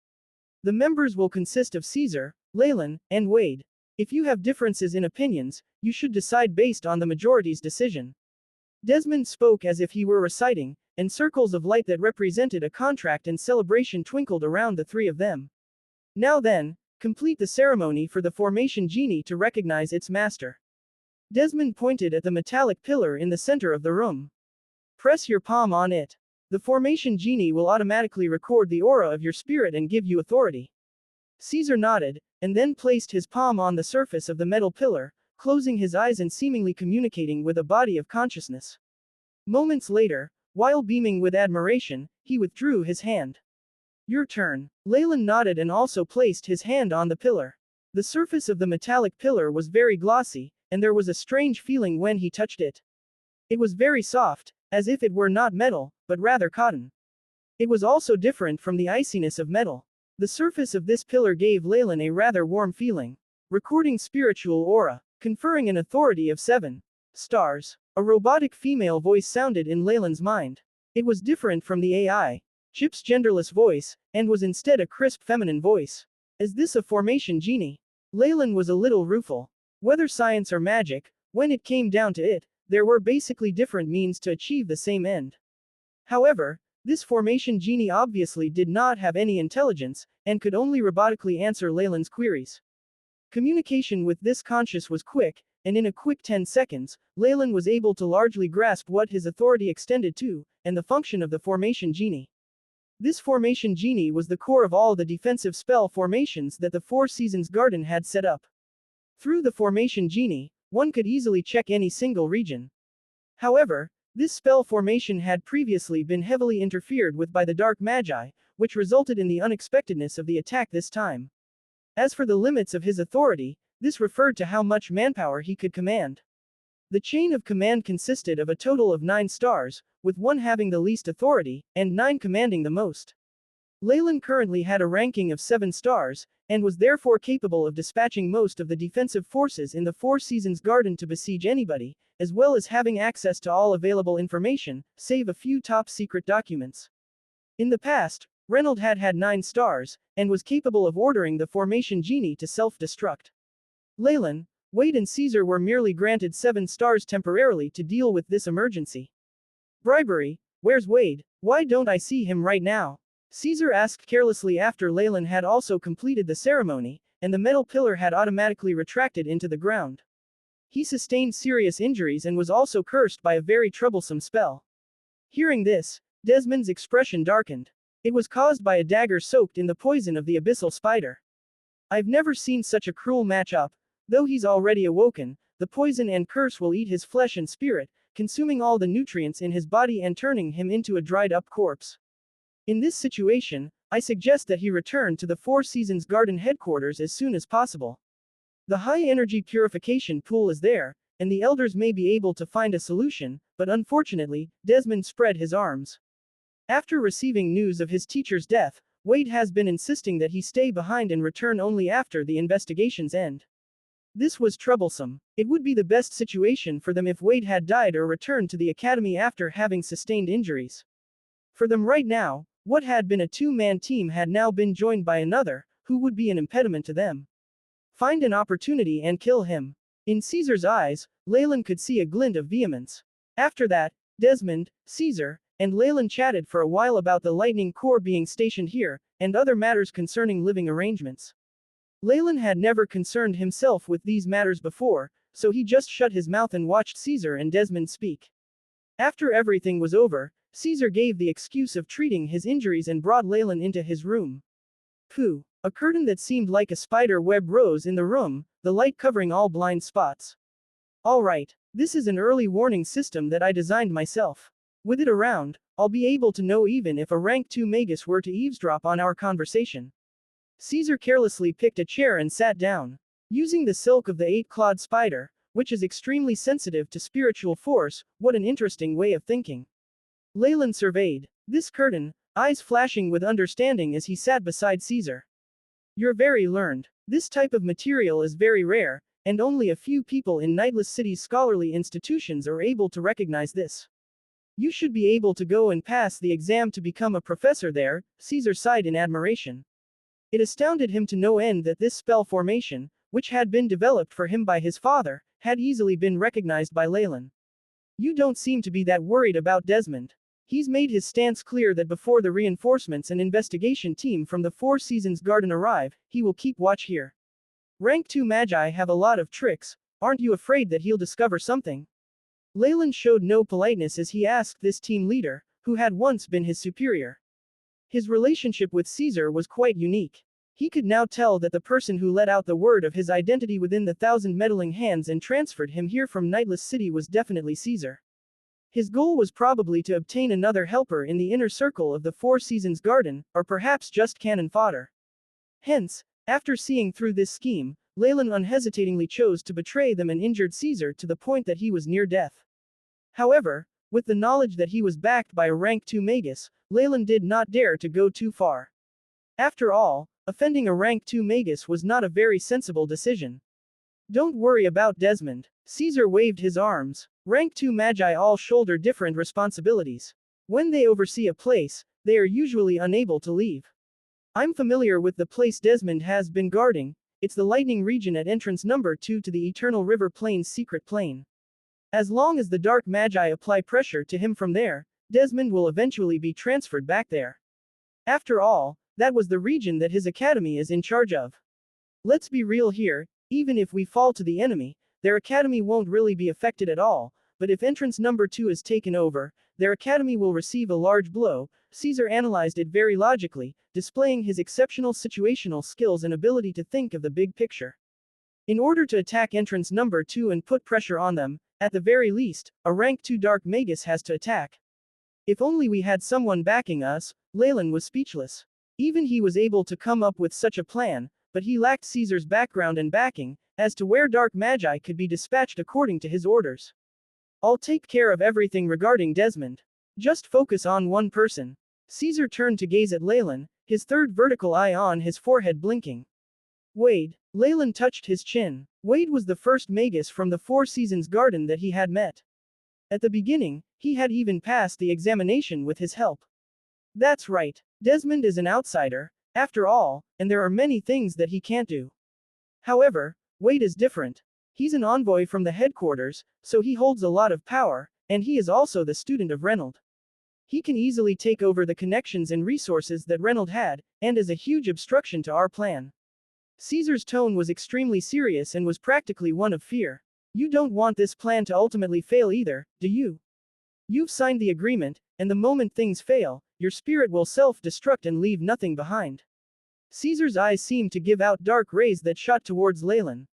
The members will consist of Caesar, Leylin, and Wade. If you have differences in opinions, you should decide based on the majority's decision. Desmond spoke as if he were reciting, and circles of light that represented a contract and celebration twinkled around the three of them. Now then, complete the ceremony for the formation genie to recognize its master. Desmond pointed at the metallic pillar in the center of the room. Press your palm on it. The formation genie will automatically record the aura of your spirit and give you authority. Caesar nodded, and then placed his palm on the surface of the metal pillar, closing his eyes and seemingly communicating with a body of consciousness. Moments later, while beaming with admiration, he withdrew his hand. Your turn. Leylin nodded and also placed his hand on the pillar. The surface of the metallic pillar was very glossy, and there was a strange feeling when he touched it. It was very soft, as if it were not metal, but rather cotton. It was also different from the iciness of metal. The surface of this pillar gave Leylin a rather warm feeling. Recording spiritual aura, conferring an authority of 7 stars. A robotic female voice sounded in Leylin's mind. It was different from the AI chip's genderless voice, and was instead a crisp feminine voice. Is this a formation genie? Leylin was a little rueful. Whether science or magic, when it came down to it, there were basically different means to achieve the same end. However, this formation genie obviously did not have any intelligence, and could only robotically answer Leylin's queries. Communication with this conscious was quick, and in a quick 10 seconds, Leylin was able to largely grasp what his authority extended to, and the function of the formation genie. This formation genie was the core of all the defensive spell formations that the Four Seasons Garden had set up. Through the formation genie, one could easily check any single region. However, this spell formation had previously been heavily interfered with by the Dark Magi, which resulted in the unexpectedness of the attack this time. As for the limits of his authority, this referred to how much manpower he could command. The chain of command consisted of a total of 9 stars, with 1 having the least authority, and 9 commanding the most. Leylin currently had a ranking of 7 stars, and was therefore capable of dispatching most of the defensive forces in the Four Seasons Garden to besiege anybody, as well as having access to all available information, save a few top-secret documents. In the past, Reynold had 9 stars, and was capable of ordering the formation genie to self-destruct. Leylin, Wade and Caesar were merely granted 7 stars temporarily to deal with this emergency. Bribery, where's Wade? Why don't I see him right now? Caesar asked carelessly after Leylin had also completed the ceremony, and the metal pillar had automatically retracted into the ground. He sustained serious injuries and was also cursed by a very troublesome spell. Hearing this, Desmond's expression darkened. It was caused by a dagger soaked in the poison of the abyssal spider. I've never seen such a cruel match-up. Though he's already awoken, the poison and curse will eat his flesh and spirit, consuming all the nutrients in his body and turning him into a dried-up corpse. In this situation, I suggest that he return to the Four Seasons Garden headquarters as soon as possible. The high-energy purification pool is there, and the elders may be able to find a solution, but unfortunately, Desmond spread his arms. After receiving news of his teacher's death, Wade has been insisting that he stay behind and return only after the investigations end. This was troublesome. It would be the best situation for them if Wade had died or returned to the academy after having sustained injuries. For them right now, what had been a 2-man team had now been joined by another, who would be an impediment to them. Find an opportunity and kill him. In Caesar's eyes, Leylin could see a glint of vehemence. After that, Desmond, Caesar, and Leylin chatted for a while about the lightning core being stationed here, and other matters concerning living arrangements. Leylin had never concerned himself with these matters before, so he just shut his mouth and watched Caesar and Desmond speak. After everything was over, Caesar gave the excuse of treating his injuries and brought Leylin into his room. Pooh! A curtain that seemed like a spider web rose in the room, the light covering all blind spots. Alright, this is an early warning system that I designed myself. With it around, I'll be able to know even if a rank 2 magus were to eavesdrop on our conversation. Caesar carelessly picked a chair and sat down. Using the silk of the 8-clawed spider, which is extremely sensitive to spiritual force, what an interesting way of thinking. Leylin surveyed this curtain, eyes flashing with understanding as he sat beside Caesar. You're very learned. This type of material is very rare, and only a few people in Nightless City's scholarly institutions are able to recognize this. You should be able to go and pass the exam to become a professor there, Caesar sighed in admiration. It astounded him to no end that this spell formation, which had been developed for him by his father, had easily been recognized by Leylin. You don't seem to be that worried about Desmond. He's made his stance clear that before the reinforcements and investigation team from the Four Seasons Garden arrive, he will keep watch here. Rank 2 Magi have a lot of tricks, aren't you afraid that he'll discover something? Leylin showed no politeness as he asked this team leader, who had once been his superior. His relationship with Caesar was quite unique. He could now tell that the person who let out the word of his identity within the 1,000 meddling hands and transferred him here from Nightless City was definitely Caesar. His goal was probably to obtain another helper in the inner circle of the Four Seasons Garden, or perhaps just cannon fodder. Hence, after seeing through this scheme, Leylin unhesitatingly chose to betray them and injured Caesar to the point that he was near death. However, with the knowledge that he was backed by a rank 2 magus, Leylin did not dare to go too far. After all, offending a rank 2 magus was not a very sensible decision. Don't worry about Desmond. Caesar waved his arms. Rank 2 magi all shoulder different responsibilities. When they oversee a place, they are usually unable to leave. I'm familiar with the place Desmond has been guarding. It's the lightning region at entrance number 2 to the Eternal River Plain's secret plane. As long as the dark magi apply pressure to him from there, Desmond will eventually be transferred back there. After all, that was the region that his academy is in charge of. Let's be real here, even if we fall to the enemy, their academy won't really be affected at all, but if entrance number 2 is taken over, their academy will receive a large blow. Caesar analyzed it very logically, displaying his exceptional situational skills and ability to think of the big picture. In order to attack entrance number 2 and put pressure on them, at the very least, a rank 2 dark magus has to attack. If only we had someone backing us. Leylin was speechless. Even he was able to come up with such a plan, but he lacked Caesar's background and backing, as to where dark magi could be dispatched according to his orders. I'll take care of everything regarding Desmond. Just focus on one person. Caesar turned to gaze at Leylin, his third vertical eye on his forehead blinking. Wade. Leylin touched his chin. Wade was the first magus from the Four Seasons garden that he had met. At the beginning, he had even passed the examination with his help. That's right. Desmond is an outsider, after all, and there are many things that he can't do. However, Wade is different. He's an envoy from the headquarters, so he holds a lot of power, and he is also the student of Reynold. He can easily take over the connections and resources that Reynold had, and is a huge obstruction to our plan. Caesar's tone was extremely serious and was practically one of fear. You don't want this plan to ultimately fail either, do you? You've signed the agreement, and the moment things fail, your spirit will self-destruct and leave nothing behind. Caesar's eyes seemed to give out dark rays that shot towards Leylin.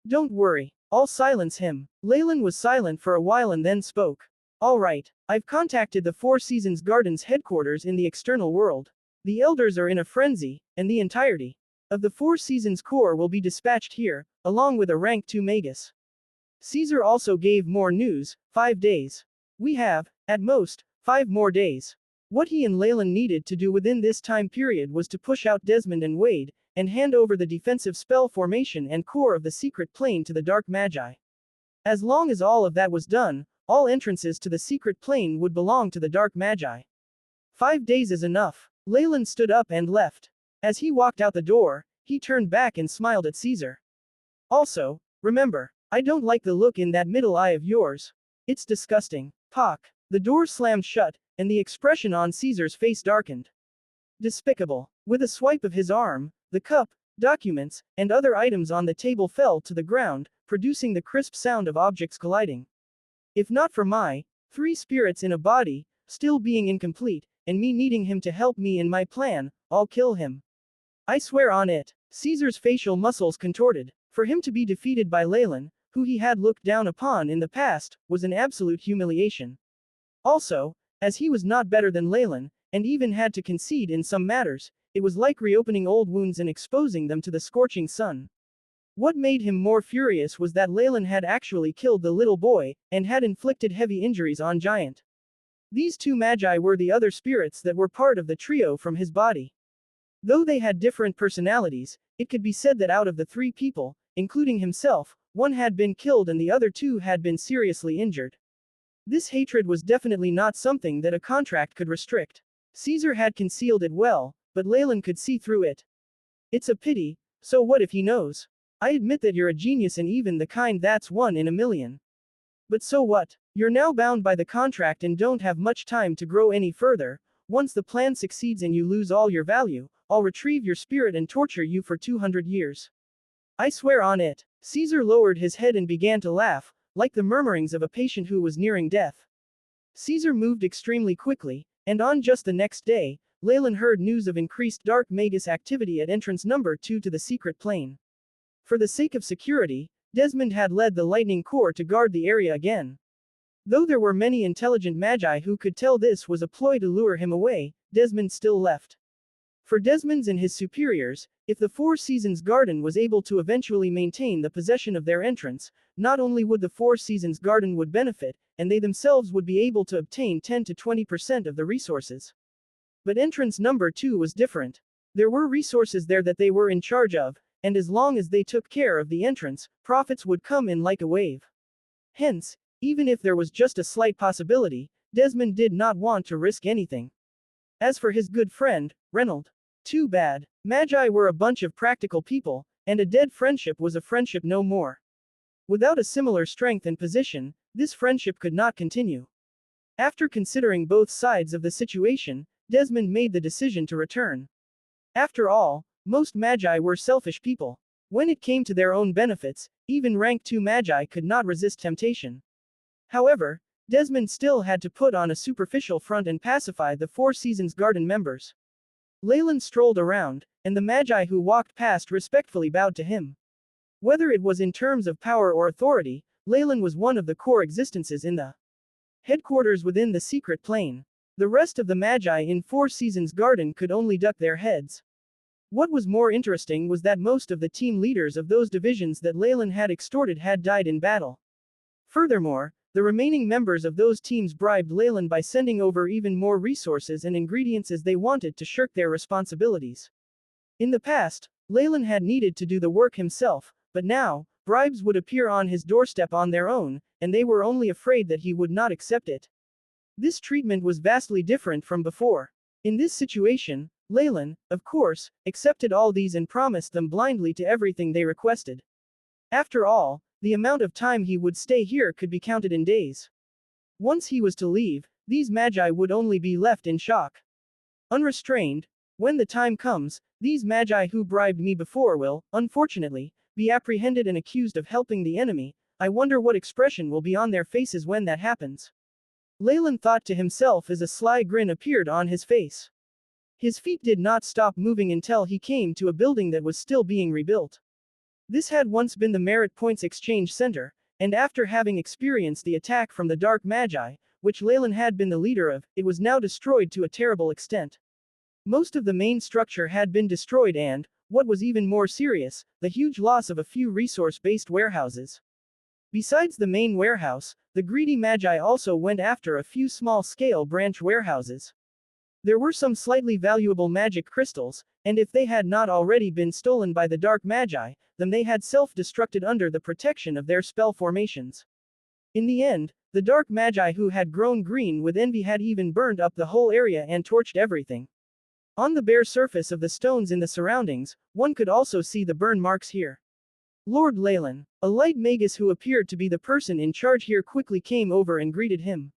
Don't worry, I'll silence him. Leylin was silent for a while and then spoke. All right, I've contacted the Four Seasons Garden's headquarters in the external world. The elders are in a frenzy, and the entirety of the Four Seasons Corps will be dispatched here, along with a rank 2 magus. Caesar also gave more news, 5 days. We have, at most, 5 more days. What he and Leylin needed to do within this time period was to push out Desmond and Wade, and hand over the defensive spell formation and core of the secret plane to the Dark Magi. As long as all of that was done, all entrances to the secret plane would belong to the Dark Magi. 5 days is enough. Leylin stood up and left. As he walked out the door, he turned back and smiled at Caesar. Also, remember, I don't like the look in that middle eye of yours. It's disgusting. Pock. The door slammed shut, and the expression on Caesar's face darkened. Despicable. With a swipe of his arm, the cup, documents, and other items on the table fell to the ground, producing the crisp sound of objects colliding. If not for my 3 spirits in a body, still being incomplete, and me needing him to help me in my plan, I'll kill him. I swear on it. Caesar's facial muscles contorted. For him to be defeated by Leylin, who he had looked down upon in the past, was an absolute humiliation. Also, as he was not better than Leylin, and even had to concede in some matters, it was like reopening old wounds and exposing them to the scorching sun. What made him more furious was that Leylin had actually killed the little boy, and had inflicted heavy injuries on Giant. These 2 magi were the other spirits that were part of the trio from his body. Though they had different personalities, it could be said that out of the 3 people, including himself, one had been killed and the other 2 had been seriously injured. This hatred was definitely not something that a contract could restrict. Caesar had concealed it well, but Leylin could see through it. It's a pity, so what if he knows? I admit that you're a genius and even the kind that's 1 in a million. But so what? You're now bound by the contract and don't have much time to grow any further. Once the plan succeeds and you lose all your value, I'll retrieve your spirit and torture you for 200 years. I swear on it. Caesar lowered his head and began to laugh, like the murmurings of a patient who was nearing death. Caesar moved extremely quickly, and on just the next day, Leylin heard news of increased Dark Magus activity at entrance number 2 to the secret plane. For the sake of security, Desmond had led the Lightning Corps to guard the area again. Though there were many intelligent magi who could tell this was a ploy to lure him away, Desmond still left. For Desmond's and his superiors, if the Four Seasons Garden was able to eventually maintain the possession of their entrance, not only would the Four Seasons Garden would benefit, and they themselves would be able to obtain 10 to 20% of the resources. But entrance number 2 was different. There were resources there that they were in charge of, and as long as they took care of the entrance, profits would come in like a wave. Hence, even if there was just a slight possibility, Desmond did not want to risk anything. As for his good friend, Reynold, too bad. Magi were a bunch of practical people, and a dead friendship was a friendship no more. Without a similar strength and position, this friendship could not continue. After considering both sides of the situation, Desmond made the decision to return. After all, most magi were selfish people. When it came to their own benefits, even rank 2 magi could not resist temptation. However, Desmond still had to put on a superficial front and pacify the Four Seasons Garden members. Leylin strolled around, and the magi who walked past respectfully bowed to him. Whether it was in terms of power or authority, Leylin was one of the core existences in the headquarters within the secret plane. The rest of the magi in Four Seasons Garden could only duck their heads. What was more interesting was that most of the team leaders of those divisions that Leylin had extorted had died in battle. Furthermore, the the remaining members of those teams bribed Leylin by sending over even more resources and ingredients as they wanted to shirk their responsibilities. In the past, Leylin had needed to do the work himself, but now, bribes would appear on his doorstep on their own, and they were only afraid that he would not accept it. This treatment was vastly different from before. In this situation, Leylin, of course, accepted all these and promised them blindly to everything they requested. After all, the amount of time he would stay here could be counted in days. Once he was to leave, these magi would only be left in shock. Unrestrained, when the time comes, these magi who bribed me before will, unfortunately, be apprehended and accused of helping the enemy. I wonder what expression will be on their faces when that happens. Leylin thought to himself as a sly grin appeared on his face. His feet did not stop moving until he came to a building that was still being rebuilt. This had once been the Merit Points Exchange Center, and after having experienced the attack from the Dark Magi, which Leylin had been the leader of, it was now destroyed to a terrible extent. Most of the main structure had been destroyed and, what was even more serious, the huge loss of a few resource-based warehouses. Besides the main warehouse, the greedy magi also went after a few small-scale branch warehouses. There were some slightly valuable magic crystals, and if they had not already been stolen by the Dark Magi, then they had self-destructed under the protection of their spell formations. In the end, the Dark Magi who had grown green with envy had even burned up the whole area and torched everything. On the bare surface of the stones in the surroundings, one could also see the burn marks here. Lord Leylin, a light magus who appeared to be the person in charge here, quickly came over and greeted him.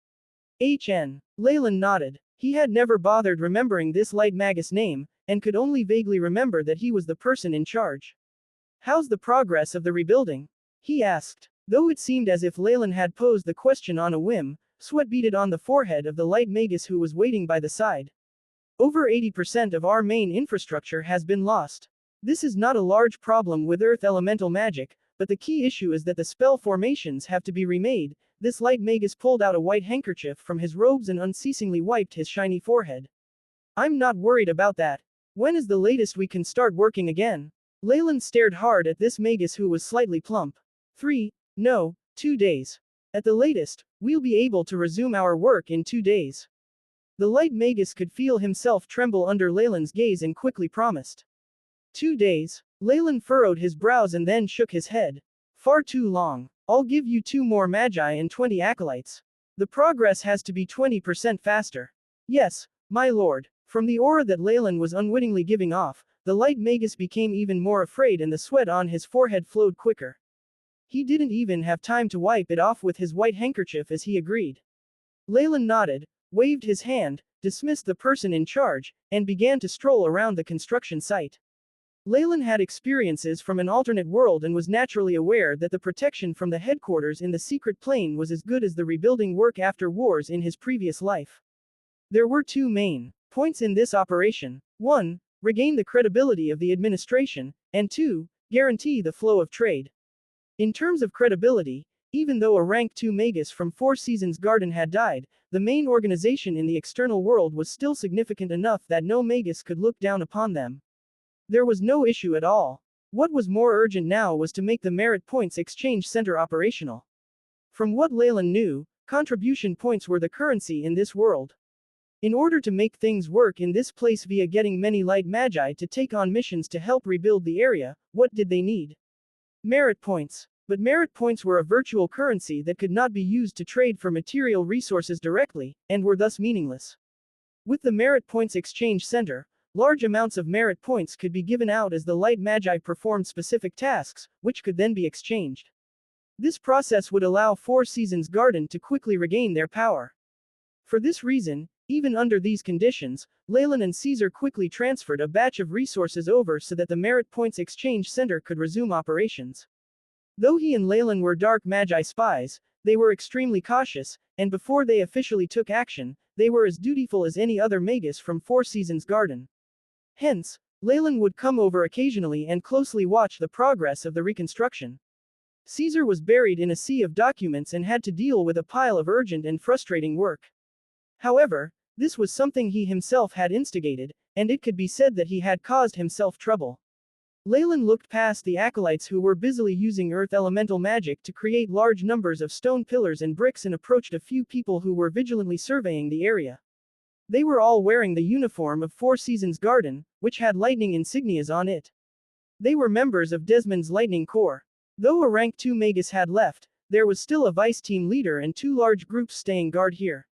Leylin nodded. He had never bothered remembering this light magus name, and could only vaguely remember that he was the person in charge. How's the progress of the rebuilding? He asked. Though it seemed as if Leylin had posed the question on a whim, sweat beaded on the forehead of the light magus who was waiting by the side. Over 80% of our main infrastructure has been lost. This is not a large problem with earth elemental magic, but the key issue is that the spell formations have to be remade. This light magus pulled out a white handkerchief from his robes and unceasingly wiped his shiny forehead. I'm not worried about that. When is the latest we can start working again? Leylin stared hard at this magus who was slightly plump. 2 days. At the latest, we'll be able to resume our work in 2 days. The light magus could feel himself tremble under Leylin's gaze and quickly promised. 2 days? Leylin furrowed his brows and then shook his head. Far too long. I'll give you 2 more magi and 20 acolytes. The progress has to be 20% faster. Yes, my lord. From the aura that Leylin was unwittingly giving off, the light magus became even more afraid and the sweat on his forehead flowed quicker. He didn't even have time to wipe it off with his white handkerchief as he agreed. Leylin nodded, waved his hand, dismissed the person in charge, and began to stroll around the construction site. Leylin had experiences from an alternate world and was naturally aware that the protection from the headquarters in the secret plane was as good as the rebuilding work after wars in his previous life. There were 2 main points in this operation. 1. Regain the credibility of the administration, and 2. Guarantee the flow of trade. In terms of credibility, even though a rank 2 magus from 4 Seasons Garden had died, the main organization in the external world was still significant enough that no magus could look down upon them. There was no issue at all. What was more urgent now was to make the Merit Points Exchange Center operational. From what Leylin knew, contribution points were the currency in this world. In order to make things work in this place via getting many light magi to take on missions to help rebuild the area, what did they need? Merit points. But merit points were a virtual currency that could not be used to trade for material resources directly, and were thus meaningless. With the Merit Points Exchange Center, large amounts of merit points could be given out as the light magi performed specific tasks, which could then be exchanged. This process would allow 4 Seasons Garden to quickly regain their power. For this reason, even under these conditions, Leylin and Caesar quickly transferred a batch of resources over so that the Merit Points Exchange Center could resume operations. Though he and Leylin were dark magi spies, they were extremely cautious, and before they officially took action, they were as dutiful as any other magus from 4 Seasons Garden. Hence, Leylin would come over occasionally and closely watch the progress of the reconstruction. Caesar was buried in a sea of documents and had to deal with a pile of urgent and frustrating work. However, this was something he himself had instigated, and it could be said that he had caused himself trouble. Leylin looked past the acolytes who were busily using earth elemental magic to create large numbers of stone pillars and bricks and approached a few people who were vigilantly surveying the area. They were all wearing the uniform of Four Seasons Garden, which had lightning insignias on it. They were members of Desmond's Lightning Corps. Though a rank 2 magus had left, there was still a vice team leader and 2 large groups staying guard here.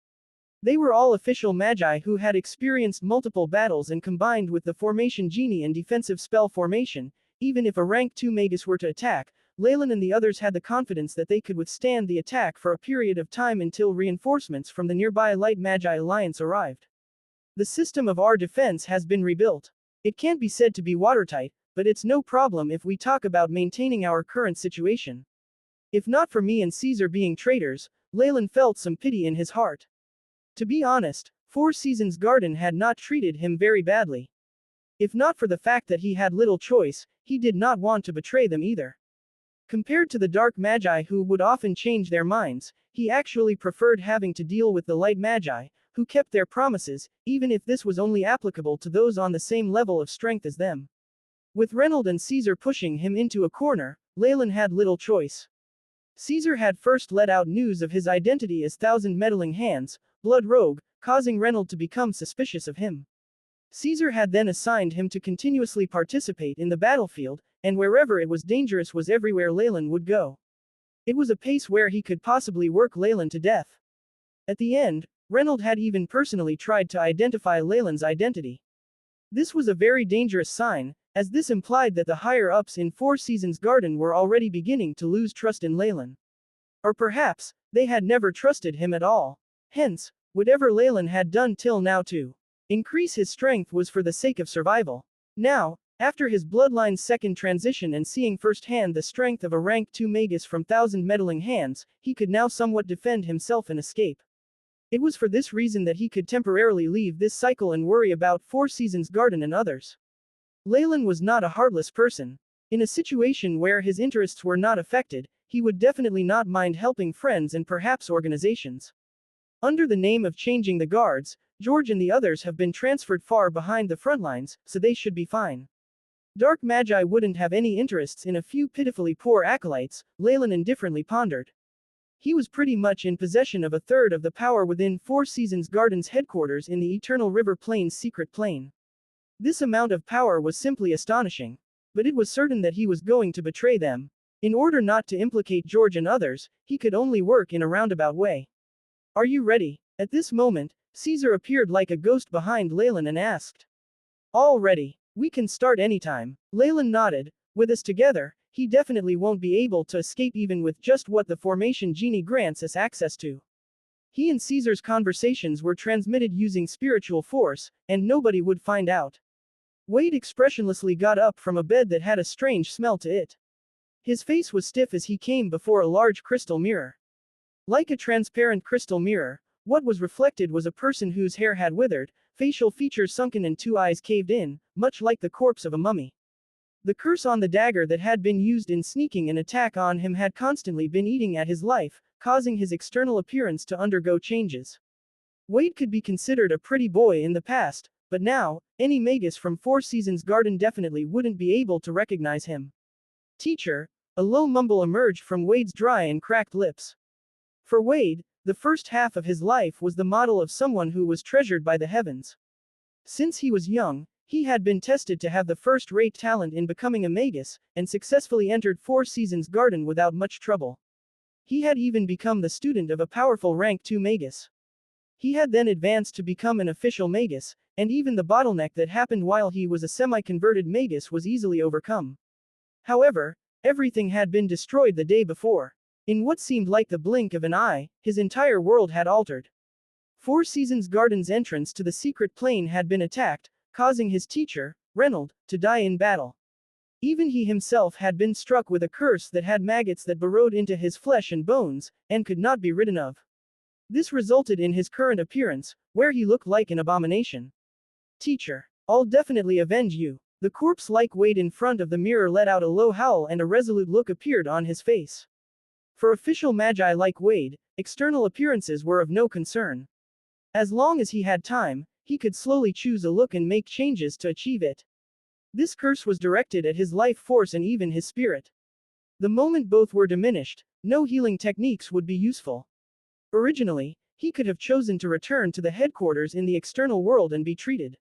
They were all official magi who had experienced multiple battles and combined with the formation genie and defensive spell formation. Even if a rank 2 magus were to attack, Leylin and the others had the confidence that they could withstand the attack for a period of time until reinforcements from the nearby Light Magi Alliance arrived. The system of our defense has been rebuilt. It can't be said to be watertight, but it's no problem if we talk about maintaining our current situation. If not for me and Caesar being traitors, Leylin felt some pity in his heart. To be honest, Four Seasons Garden had not treated him very badly. If not for the fact that he had little choice, he did not want to betray them either. Compared to the dark magi who would often change their minds, he actually preferred having to deal with the light magi, who kept their promises, even if this was only applicable to those on the same level of strength as them. With Reynold and Caesar pushing him into a corner, Leylin had little choice. Caesar had first let out news of his identity as Thousand Meddling Hands, Blood Rogue, causing Reynold to become suspicious of him. Caesar had then assigned him to continuously participate in the battlefield, and wherever it was dangerous was everywhere Leylin would go. It was a pace where he could possibly work Leylin to death. At the end, Reynold had even personally tried to identify Leylin's identity. This was a very dangerous sign, as this implied that the higher-ups in Four Seasons Garden were already beginning to lose trust in Leylin. Or perhaps, they had never trusted him at all. Hence, whatever Leylin had done till now to increase his strength was for the sake of survival. Now, after his bloodline's second transition and seeing firsthand the strength of a rank 2 magus from Thousand Meddling Hands, he could now somewhat defend himself and escape. It was for this reason that he could temporarily leave this cycle and worry about Four Seasons Garden and others. Leylin was not a heartless person. In a situation where his interests were not affected, he would definitely not mind helping friends and perhaps organizations. Under the name of changing the guards, George and the others have been transferred far behind the front lines, so they should be fine. Dark Magi wouldn't have any interests in a few pitifully poor acolytes, Leylin indifferently pondered. He was pretty much in possession of a third of the power within Four Seasons Garden's headquarters in the Eternal River Plain's secret plane. This amount of power was simply astonishing. But it was certain that he was going to betray them. In order not to implicate George and others, he could only work in a roundabout way. Are you ready? At this moment, Caesar appeared like a ghost behind Leylin and asked. All ready. We can start anytime. Leylin nodded. With us together, he definitely won't be able to escape even with just what the formation genie grants us access to. He and Caesar's conversations were transmitted using spiritual force, and nobody would find out. Wade expressionlessly got up from a bed that had a strange smell to it. His face was stiff as he came before a large crystal mirror. Like a transparent crystal mirror, what was reflected was a person whose hair had withered, facial features sunken and 2 eyes caved in, much like the corpse of a mummy. The curse on the dagger that had been used in sneaking an attack on him had constantly been eating at his life, causing his external appearance to undergo changes. Wade could be considered a pretty boy in the past, but now, any magus from Four Seasons Garden definitely wouldn't be able to recognize him. Teacher, a low mumble emerged from Wade's dry and cracked lips. For Wade, the first half of his life was the model of someone who was treasured by the heavens. Since he was young, he had been tested to have the first-rate talent in becoming a magus, and successfully entered Four Seasons Garden without much trouble. He had even become the student of a powerful rank 2 magus. He had then advanced to become an official magus, and even the bottleneck that happened while he was a semi-converted magus was easily overcome. However, everything had been destroyed the day before. In what seemed like the blink of an eye, his entire world had altered. Four Seasons Garden's entrance to the secret plane had been attacked, causing his teacher, Reynold, to die in battle. Even he himself had been struck with a curse that had maggots that burrowed into his flesh and bones, and could not be ridden of. This resulted in his current appearance, where he looked like an abomination. Teacher, I'll definitely avenge you. The corpse-like Wade in front of the mirror let out a low howl and a resolute look appeared on his face. For official magi like Wade, external appearances were of no concern. As long as he had time, he could slowly choose a look and make changes to achieve it. This curse was directed at his life force and even his spirit. The moment both were diminished, no healing techniques would be useful. Originally, he could have chosen to return to the headquarters in the external world and be treated.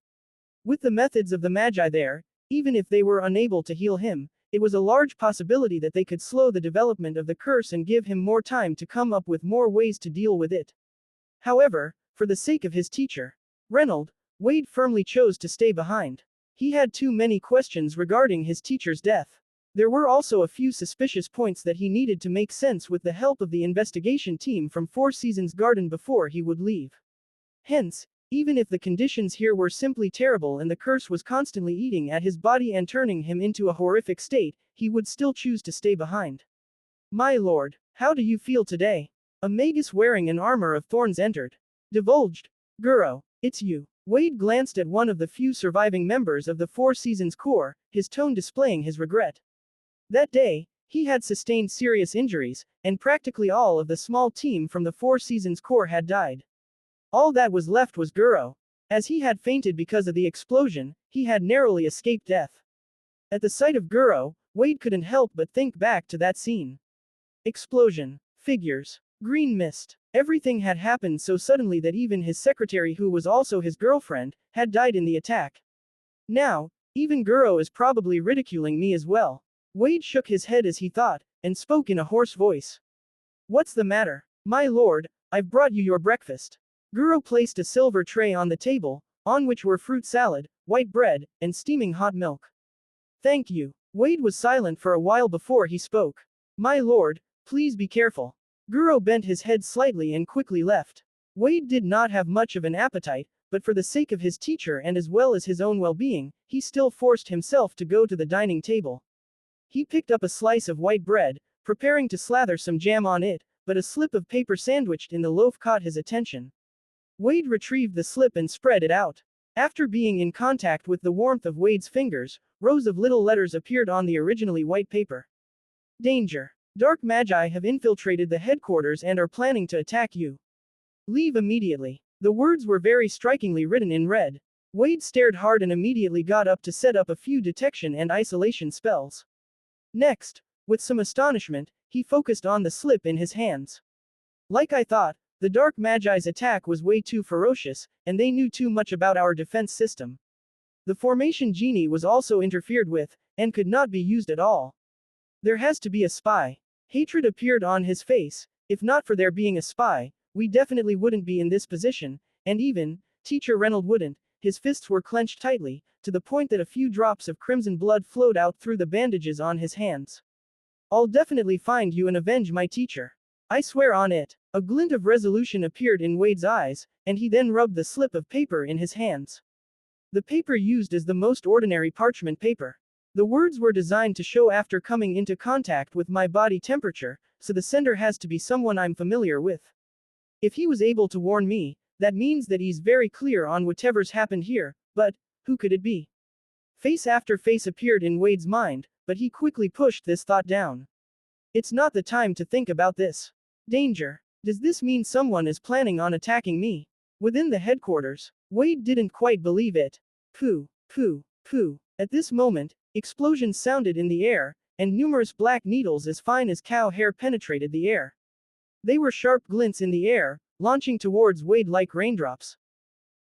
With the methods of the Magi there, even if they were unable to heal him, it was a large possibility that they could slow the development of the curse and give him more time to come up with more ways to deal with it. However, for the sake of his teacher, Reynold, Wade firmly chose to stay behind. He had too many questions regarding his teacher's death. There were also a few suspicious points that he needed to make sense with the help of the investigation team from Four Seasons Garden before he would leave. Hence, even if the conditions here were simply terrible and the curse was constantly eating at his body and turning him into a horrific state, he would still choose to stay behind. My lord, how do you feel today? A magus wearing an armor of thorns entered. Divulged. Guro, it's you. Wade glanced at one of the few surviving members of the Four Seasons Corps, his tone displaying his regret. That day, he had sustained serious injuries, and practically all of the small team from the Four Seasons Corps had died. All that was left was Guro. As he had fainted because of the explosion, he had narrowly escaped death. At the sight of Guro, Wade couldn't help but think back to that scene. Explosion. Figures. Green mist. Everything had happened so suddenly that even his secretary, who was also his girlfriend, had died in the attack. Now, even Guro is probably ridiculing me as well. Wade shook his head as he thought, and spoke in a hoarse voice. What's the matter? My lord, I've brought you your breakfast. Guro placed a silver tray on the table, on which were fruit salad, white bread, and steaming hot milk. Thank you. Wade was silent for a while before he spoke. My lord, please be careful. Guro bent his head slightly and quickly left. Wade did not have much of an appetite, but for the sake of his teacher and as well as his own well-being, he still forced himself to go to the dining table. He picked up a slice of white bread, preparing to slather some jam on it, but a slip of paper sandwiched in the loaf caught his attention. Wade retrieved the slip and spread it out. After being in contact with the warmth of Wade's fingers, rows of little letters appeared on the originally white paper. Danger. Dark Magi have infiltrated the headquarters and are planning to attack you. Leave immediately. The words were very strikingly written in red. Wade stared hard and immediately got up to set up a few detection and isolation spells. Next, with some astonishment, he focused on the slip in his hands. Like I thought, the Dark Magi's attack was way too ferocious, and they knew too much about our defense system. The formation genie was also interfered with, and could not be used at all. There has to be a spy. Hatred appeared on his face. If not for there being a spy, we definitely wouldn't be in this position, and even, Teacher Reynold wouldn't. His fists were clenched tightly, to the point that a few drops of crimson blood flowed out through the bandages on his hands. I'll definitely find you and avenge my teacher. I swear on it. A glint of resolution appeared in Wade's eyes, and he then rubbed the slip of paper in his hands. The paper used is the most ordinary parchment paper. The words were designed to show after coming into contact with my body temperature, so the sender has to be someone I'm familiar with. If he was able to warn me, that means that he's very clear on whatever's happened here, but, who could it be? Face after face appeared in Wade's mind, but he quickly pushed this thought down. It's not the time to think about this. Danger. Does this mean someone is planning on attacking me? Within the headquarters, Wade didn't quite believe it. Pooh, pooh, pooh. At this moment, explosions sounded in the air, and numerous black needles as fine as cow hair penetrated the air. They were sharp glints in the air, launching towards Wade like raindrops.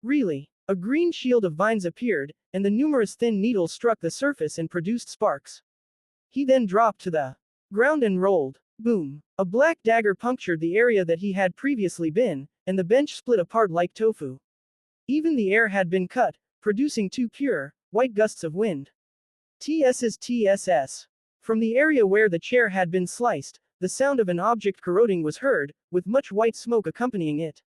Really? A green shield of vines appeared, and the numerous thin needles struck the surface and produced sparks. He then dropped to the ground and rolled. Boom. A black dagger punctured the area that he had previously been, and the bench split apart like tofu. Even the air had been cut, producing two pure, white gusts of wind. TSS. From the area where the chair had been sliced, the sound of an object corroding was heard, with much white smoke accompanying it.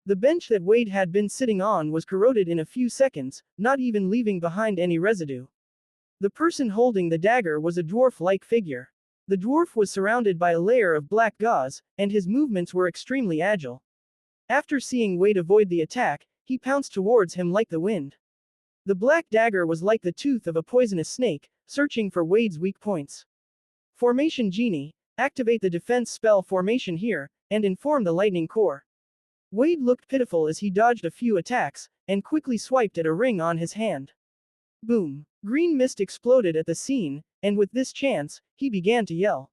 The bench that Wade had been sitting on was corroded in a few seconds, not even leaving behind any residue. The person holding the dagger was a dwarf-like figure. The dwarf was surrounded by a layer of black gauze, and his movements were extremely agile. After seeing Wade avoid the attack, he pounced towards him like the wind. The black dagger was like the tooth of a poisonous snake, searching for Wade's weak points. Formation Genie, activate the defense spell Formation here, and inform the Lightning Core. Wade looked pitiful as he dodged a few attacks, and quickly swiped at a ring on his hand. Boom. Green mist exploded at the scene, and with this chance, he began to yell.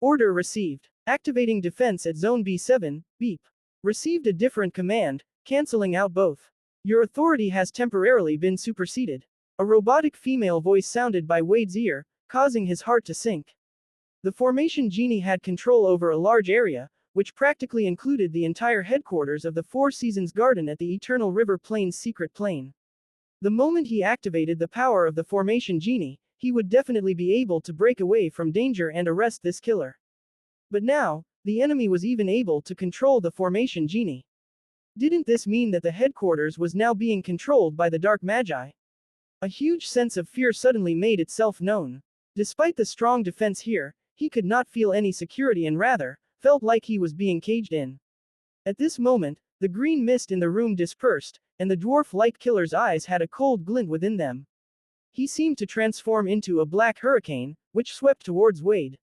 Order received. Activating defense at Zone B7, beep. Received a different command, canceling out both. Your authority has temporarily been superseded. A robotic female voice sounded by Wade's ear, causing his heart to sink. The formation genie had control over a large area, which practically included the entire headquarters of the Four Seasons Garden at the Eternal River Plain's secret plane. The moment he activated the power of the formation genie, he would definitely be able to break away from danger and arrest this killer. But now, the enemy was even able to control the formation genie. Didn't this mean that the headquarters was now being controlled by the Dark Magi? A huge sense of fear suddenly made itself known. Despite the strong defense here, he could not feel any security and rather, felt like he was being caged in. At this moment, the green mist in the room dispersed, and the dwarf-like killer's eyes had a cold glint within them. He seemed to transform into a black hurricane, which swept towards Wade.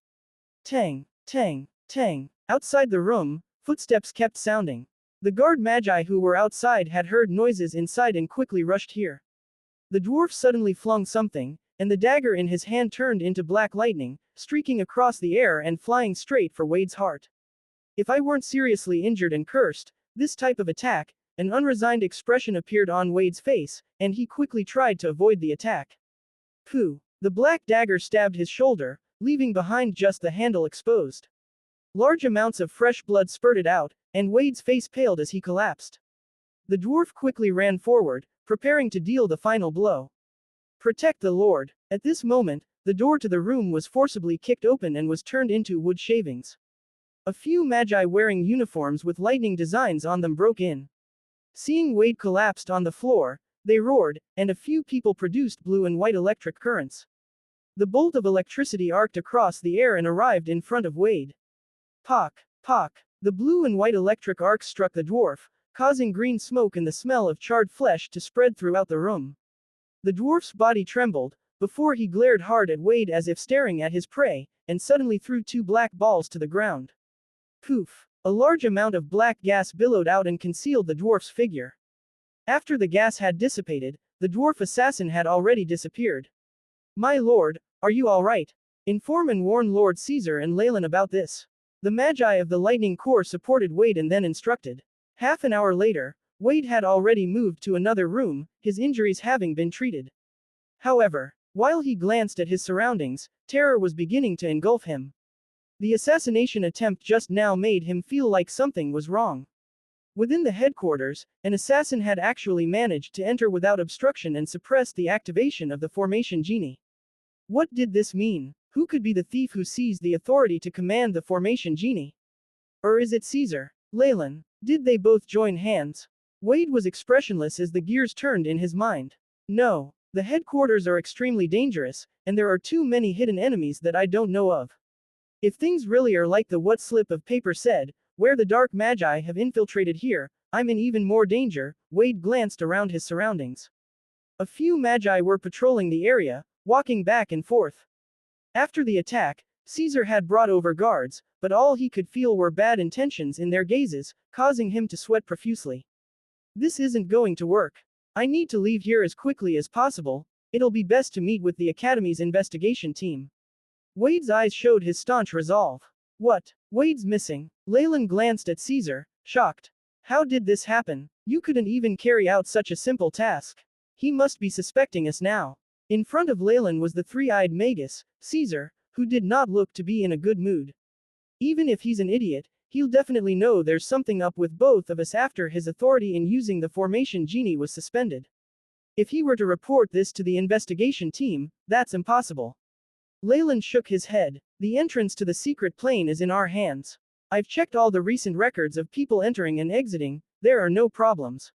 Tang, tang, tang. Outside the room, footsteps kept sounding. The guard magi who were outside had heard noises inside and quickly rushed here. The dwarf suddenly flung something, and the dagger in his hand turned into black lightning, streaking across the air and flying straight for Wade's heart. If I weren't seriously injured and cursed, this type of attack, an unresigned expression appeared on Wade's face, and he quickly tried to avoid the attack. Pooh! The black dagger stabbed his shoulder, leaving behind just the handle exposed. Large amounts of fresh blood spurted out, and Wade's face paled as he collapsed. The dwarf quickly ran forward, preparing to deal the final blow. Protect the Lord. At this moment, the door to the room was forcibly kicked open and was turned into wood shavings. A few magi wearing uniforms with lightning designs on them broke in. Seeing Wade collapsed on the floor, they roared, and a few people produced blue and white electric currents. The bolt of electricity arced across the air and arrived in front of Wade. Pock, pock. The blue and white electric arcs struck the dwarf, causing green smoke and the smell of charred flesh to spread throughout the room. The dwarf's body trembled, before he glared hard at Wade as if staring at his prey, and suddenly threw two black balls to the ground. Poof! A large amount of black gas billowed out and concealed the dwarf's figure. After the gas had dissipated, the dwarf assassin had already disappeared. My lord, are you all right? Inform and warn Lord Caesar and Leylin about this. The Magi of the Lightning Corps supported Wade and then instructed. Half an hour later, Wade had already moved to another room, his injuries having been treated. However, while he glanced at his surroundings, terror was beginning to engulf him. The assassination attempt just now made him feel like something was wrong. Within the headquarters, an assassin had actually managed to enter without obstruction and suppress the activation of the formation genie. What did this mean? Who could be the thief who seized the authority to command the formation genie? Or is it Caesar? Leylin? Did they both join hands? Wade was expressionless as the gears turned in his mind. No, the headquarters are extremely dangerous, and there are too many hidden enemies that I don't know of. If things really are like the what slip of paper said, where the dark magi have infiltrated here, I'm in even more danger. Wade glanced around his surroundings. A few magi were patrolling the area, walking back and forth. After the attack, Caesar had brought over guards, but all he could feel were bad intentions in their gazes, causing him to sweat profusely. This isn't going to work. I need to leave here as quickly as possible. It'll be best to meet with the Academy's investigation team. Wade's eyes showed his staunch resolve. What? Wade's missing. Leylin glanced at Caesar, shocked. How did this happen? You couldn't even carry out such a simple task. He must be suspecting us now. In front of Leylin was the three-eyed magus, Caesar, who did not look to be in a good mood. Even if he's an idiot, he'll definitely know there's something up with both of us after his authority in using the formation genie was suspended. If he were to report this to the investigation team, that's impossible. Leylin shook his head. The entrance to the secret plane is in our hands. I've checked all the recent records of people entering and exiting, there are no problems.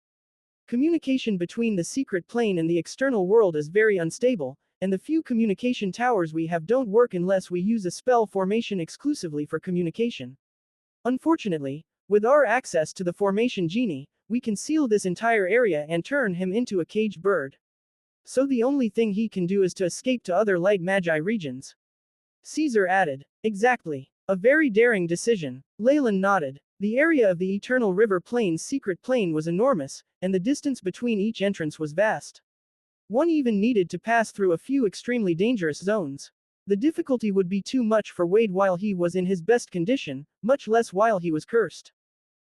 Communication between the secret plane and the external world is very unstable, and the few communication towers we have don't work unless we use a spell formation exclusively for communication. Unfortunately, with our access to the formation genie, we can seal this entire area and turn him into a caged bird. So the only thing he can do is to escape to other light magi regions. Caesar added. Exactly. A very daring decision. Leylin nodded. The area of the Eternal River Plain's secret plane was enormous, and the distance between each entrance was vast. One even needed to pass through a few extremely dangerous zones. The difficulty would be too much for Wade while he was in his best condition, much less while he was cursed.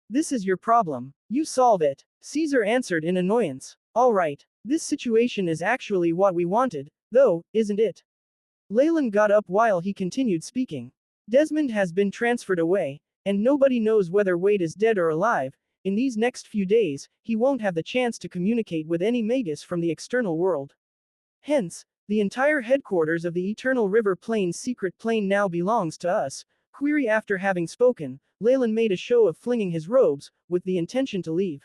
This is your problem. You solve it, Caesar answered in annoyance. Alright, this situation is actually what we wanted, though, isn't it? Leylin got up while he continued speaking. Desmond has been transferred away, and nobody knows whether Wade is dead or alive. In these next few days, he won't have the chance to communicate with any magus from the external world. Hence, the entire headquarters of the Eternal River Plains secret plane now belongs to us. Query after having spoken, Leylin made a show of flinging his robes, with the intention to leave.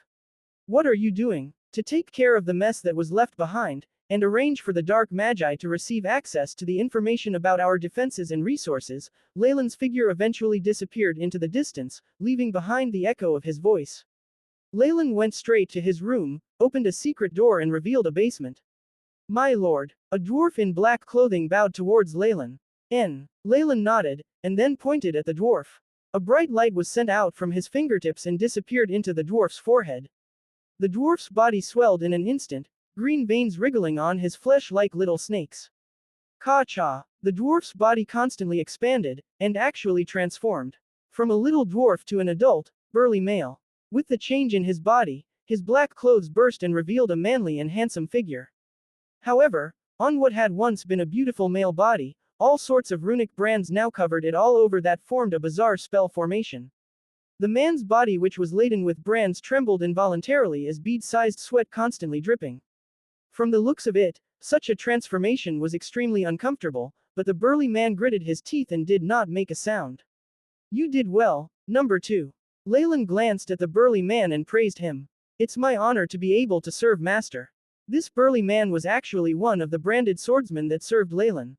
What are you doing? To take care of the mess that was left behind, and arrange for the Dark Magi to receive access to the information about our defenses and resources. Leylin's figure eventually disappeared into the distance, leaving behind the echo of his voice. Leylin went straight to his room, opened a secret door and revealed a basement. My lord, a dwarf in black clothing bowed towards Leylin. Leylin nodded, and then pointed at the dwarf. A bright light was sent out from his fingertips and disappeared into the dwarf's forehead. The dwarf's body swelled in an instant, green veins wriggling on his flesh like little snakes. Ka-cha! The dwarf's body constantly expanded, and actually transformed. From a little dwarf to an adult, burly male. With the change in his body, his black clothes burst and revealed a manly and handsome figure. However, on what had once been a beautiful male body, all sorts of runic brands now covered it all over that formed a bizarre spell formation. The man's body, which was laden with brands, trembled involuntarily as bead-sized sweat constantly dripping. From the looks of it, such a transformation was extremely uncomfortable, but the burly man gritted his teeth and did not make a sound. You did well, number 2. Leylin glanced at the burly man and praised him. It's my honor to be able to serve master. This burly man was actually one of the branded swordsmen that served Leylin.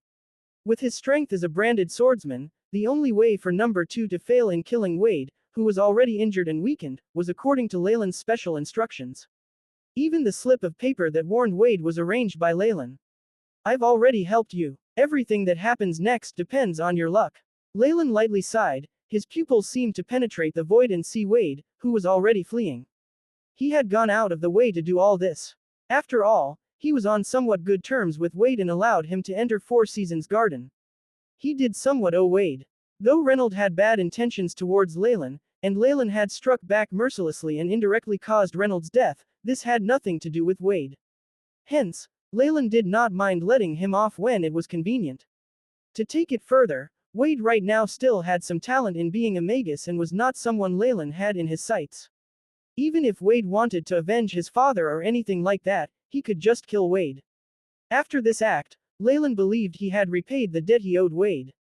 With his strength as a branded swordsman, the only way for number 2 to fail in killing Wade, who was already injured and weakened, was according to Leylin's special instructions. Even the slip of paper that warned Wade was arranged by Leylin. I've already helped you. Everything that happens next depends on your luck. Leylin lightly sighed, his pupils seemed to penetrate the void and see Wade, who was already fleeing. He had gone out of the way to do all this. After all, he was on somewhat good terms with Wade and allowed him to enter Four Seasons Garden. He did somewhat owe Wade. Though Reynolds had bad intentions towards Leylin, and Leylin had struck back mercilessly and indirectly caused Reynolds' death, this had nothing to do with Wade. Hence, Leylin did not mind letting him off when it was convenient. To take it further, Wade right now still had some talent in being a magus and was not someone Leylin had in his sights. Even if Wade wanted to avenge his father or anything like that, he could just kill Wade. After this act, Leylin believed he had repaid the debt he owed Wade.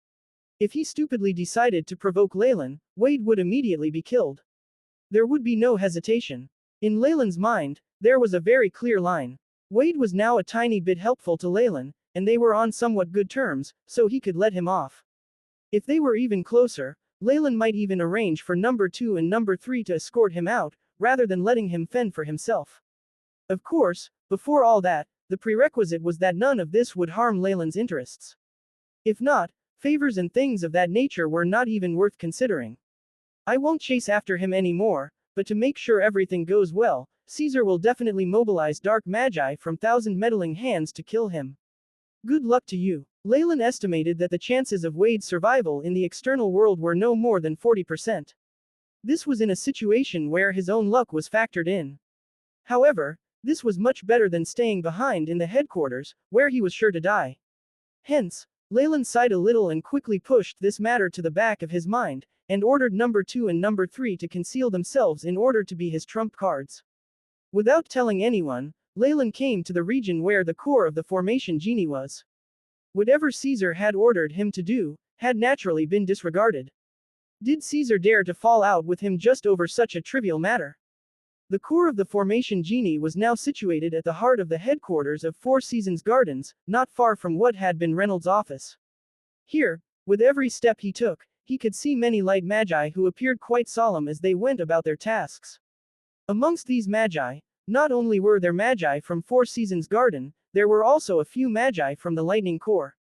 If he stupidly decided to provoke Leylin, Wade would immediately be killed. There would be no hesitation. In Leylin's mind, there was a very clear line. Wade was now a tiny bit helpful to Leylin, and they were on somewhat good terms, so he could let him off. If they were even closer, Leylin might even arrange for number 2 and number 3 to escort him out, rather than letting him fend for himself. Of course, before all that, the prerequisite was that none of this would harm Leylin's interests. If not, favors and things of that nature were not even worth considering. I won't chase after him anymore, but to make sure everything goes well, Caesar will definitely mobilize dark magi from 1,000 meddling hands to kill him. Good luck to you. Leylin estimated that the chances of Wade's survival in the external world were no more than 40%. This was in a situation where his own luck was factored in. However, this was much better than staying behind in the headquarters, where he was sure to die. Hence, Leylin sighed a little and quickly pushed this matter to the back of his mind, and ordered number 2 and number 3 to conceal themselves in order to be his trump cards. Without telling anyone, Leylin came to the region where the core of the formation genie was. Whatever Caesar had ordered him to do, had naturally been disregarded. Did Caesar dare to fall out with him just over such a trivial matter? The core of the formation genie was now situated at the heart of the headquarters of Four Seasons Gardens, not far from what had been Reynolds' office. Here, with every step he took, he could see many light magi who appeared quite solemn as they went about their tasks. Amongst these magi, not only were there magi from Four Seasons Garden, there were also a few magi from the Lightning Core.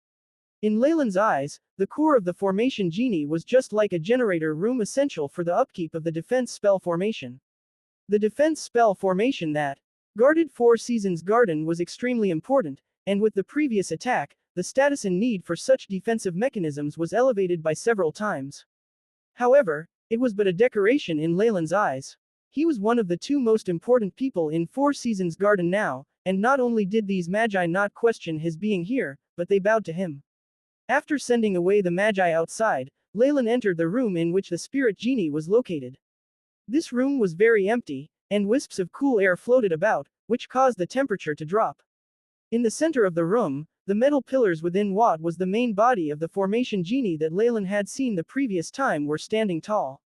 In Leylin's eyes, the core of the formation genie was just like a generator room essential for the upkeep of the defense spell formation. The defense spell formation that, Guarded Four Seasons Garden was extremely important, and with the previous attack, the status and need for such defensive mechanisms was elevated by several times. However, it was but a decoration in Leylin's eyes. He was one of the two most important people in Four Seasons Garden now, and not only did these magi not question his being here, but they bowed to him. After sending away the magi outside, Leylin entered the room in which the spirit genie was located. This room was very empty, and wisps of cool air floated about, which caused the temperature to drop. In the center of the room, the metal pillars within what was the main body of the formation genie that Leylin had seen the previous time were standing tall.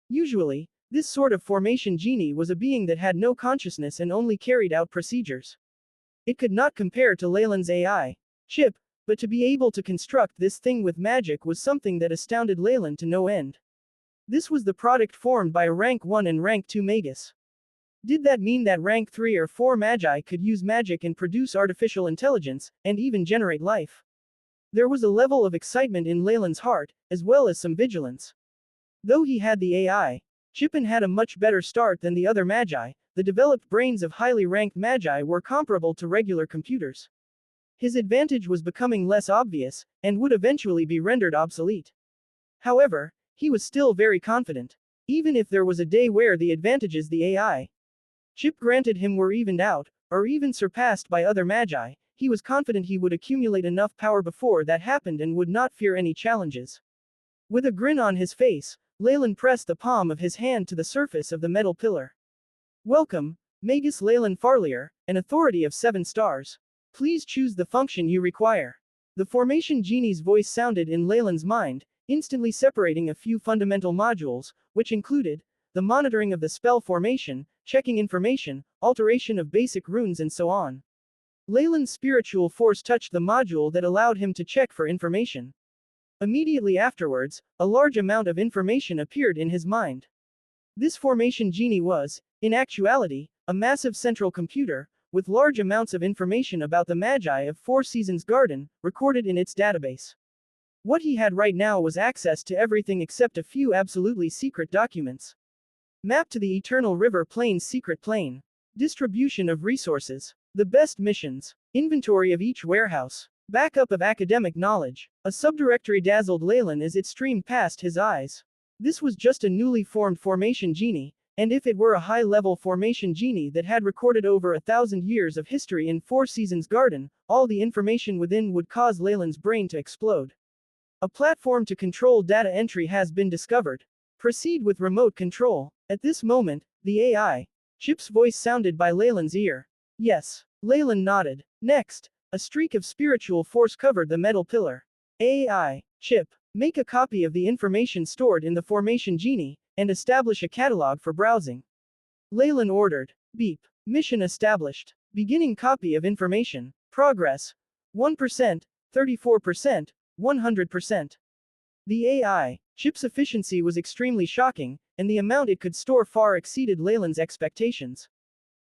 Usually, this sort of formation genie was a being that had no consciousness and only carried out procedures. It could not compare to Leylin's AI chip, but to be able to construct this thing with magic was something that astounded Leylin to no end. This was the product formed by a rank 1 and rank 2 magus. Did that mean that rank 3 or 4 magi could use magic and produce artificial intelligence, and even generate life? There was a level of excitement in Leylin's heart, as well as some vigilance. Though he had the AI chip and had a much better start than the other magi, the developed brains of highly ranked magi were comparable to regular computers. His advantage was becoming less obvious, and would eventually be rendered obsolete. However, he was still very confident. Even if there was a day where the advantages the AI chip granted him were evened out, or even surpassed by other magi, he was confident he would accumulate enough power before that happened and would not fear any challenges. With a grin on his face, Leylin pressed the palm of his hand to the surface of the metal pillar. Welcome, Magus Leylin Farlier, an authority of 7 stars. Please choose the function you require. The formation genie's voice sounded in Leylin's mind, instantly separating a few fundamental modules, which included the monitoring of the spell formation, checking information, alteration of basic runes and so on. Leylin's spiritual force touched the module that allowed him to check for information. Immediately afterwards, a large amount of information appeared in his mind. This formation genie was, in actuality, a massive central computer, with large amounts of information about the magi of Four Seasons Garden, recorded in its database. What he had right now was access to everything except a few absolutely secret documents. Map to the Eternal River Plains secret plane. Distribution of resources. The best missions. Inventory of each warehouse. Backup of academic knowledge. A subdirectory dazzled Leylin as it streamed past his eyes. This was just a newly formed formation genie, and if it were a high-level formation genie that had recorded over 1,000 years of history in Four Seasons Garden, all the information within would cause Leylin's brain to explode. A platform to control data entry has been discovered. Proceed with remote control. At this moment, the AI chip's voice sounded by Leylin's ear. Yes. Leylin nodded. Next, a streak of spiritual force covered the metal pillar. AI chip. Make a copy of the information stored in the formation genie, and establish a catalog for browsing. Leylin ordered. Beep. Mission established. Beginning copy of information. Progress. 1%, 34%, 100%. The AI chip's efficiency was extremely shocking, and the amount it could store far exceeded Leylin's expectations.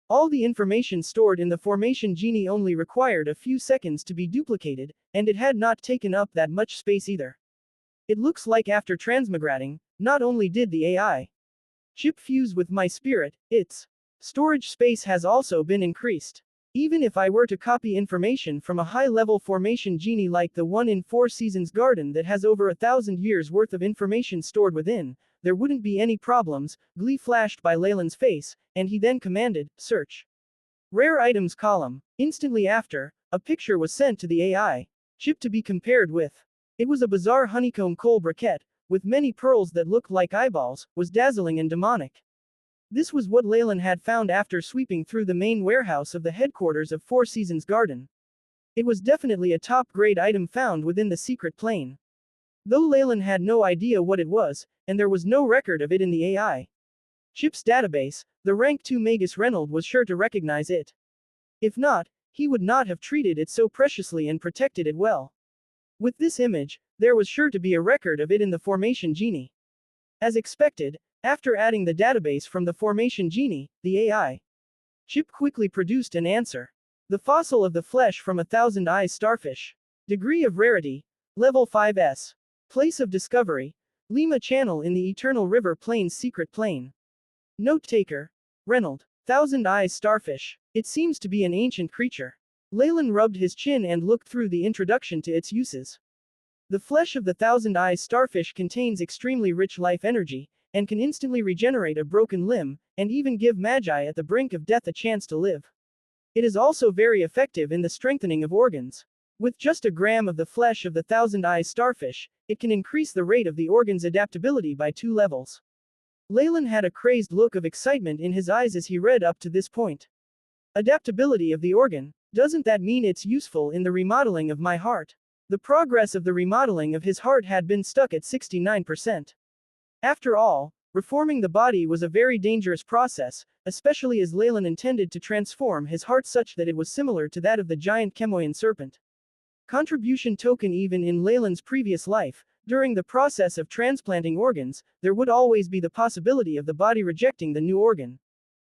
All the information stored in the formation genie only required a few seconds to be duplicated, and it had not taken up that much space either. It looks like after transmigrating, not only did the AI chip fuse with my spirit, its storage space has also been increased. Even if I were to copy information from a high-level formation genie like the one in Four Seasons Garden that has over 1,000 years worth of information stored within, there wouldn't be any problems. Glee flashed by Leylin's face, and he then commanded, search. Rare items column. Instantly after, a picture was sent to the AI chip to be compared with. It was a bizarre honeycomb coal briquette, with many pearls that looked like eyeballs, was dazzling and demonic. This was what Leylin had found after sweeping through the main warehouse of the headquarters of Four Seasons Garden. It was definitely a top-grade item found within the secret plane. Though Leylin had no idea what it was, and there was no record of it in the AI chip's database, the rank 2 Magus Reynold was sure to recognize it. If not, he would not have treated it so preciously and protected it well. With this image, there was sure to be a record of it in the formation genie. As expected, after adding the database from the formation genie, the AI chip quickly produced an answer. The fossil of the flesh from 1,000 eyes starfish. Degree of rarity, level 5S. Place of discovery, Lima Channel in the Eternal River Plains secret plane. Note taker, Reynold. Thousand Eyes Starfish. It seems to be an ancient creature. Leylin rubbed his chin and looked through the introduction to its uses. The flesh of the Thousand Eyes Starfish contains extremely rich life energy, and can instantly regenerate a broken limb, and even give magi at the brink of death a chance to live. It is also very effective in the strengthening of organs. With just a gram of the flesh of the Thousand Eyes Starfish, it can increase the rate of the organ's adaptability by 2 levels. Leylin had a crazed look of excitement in his eyes as he read up to this point. Adaptability of the organ. Doesn't that mean it's useful in the remodeling of my heart? The progress of the remodeling of his heart had been stuck at 69%. After all, reforming the body was a very dangerous process, especially as Leylin intended to transform his heart such that it was similar to that of the giant Chemoian serpent. Contribution token. Even in Leylin's previous life, during the process of transplanting organs, there would always be the possibility of the body rejecting the new organ.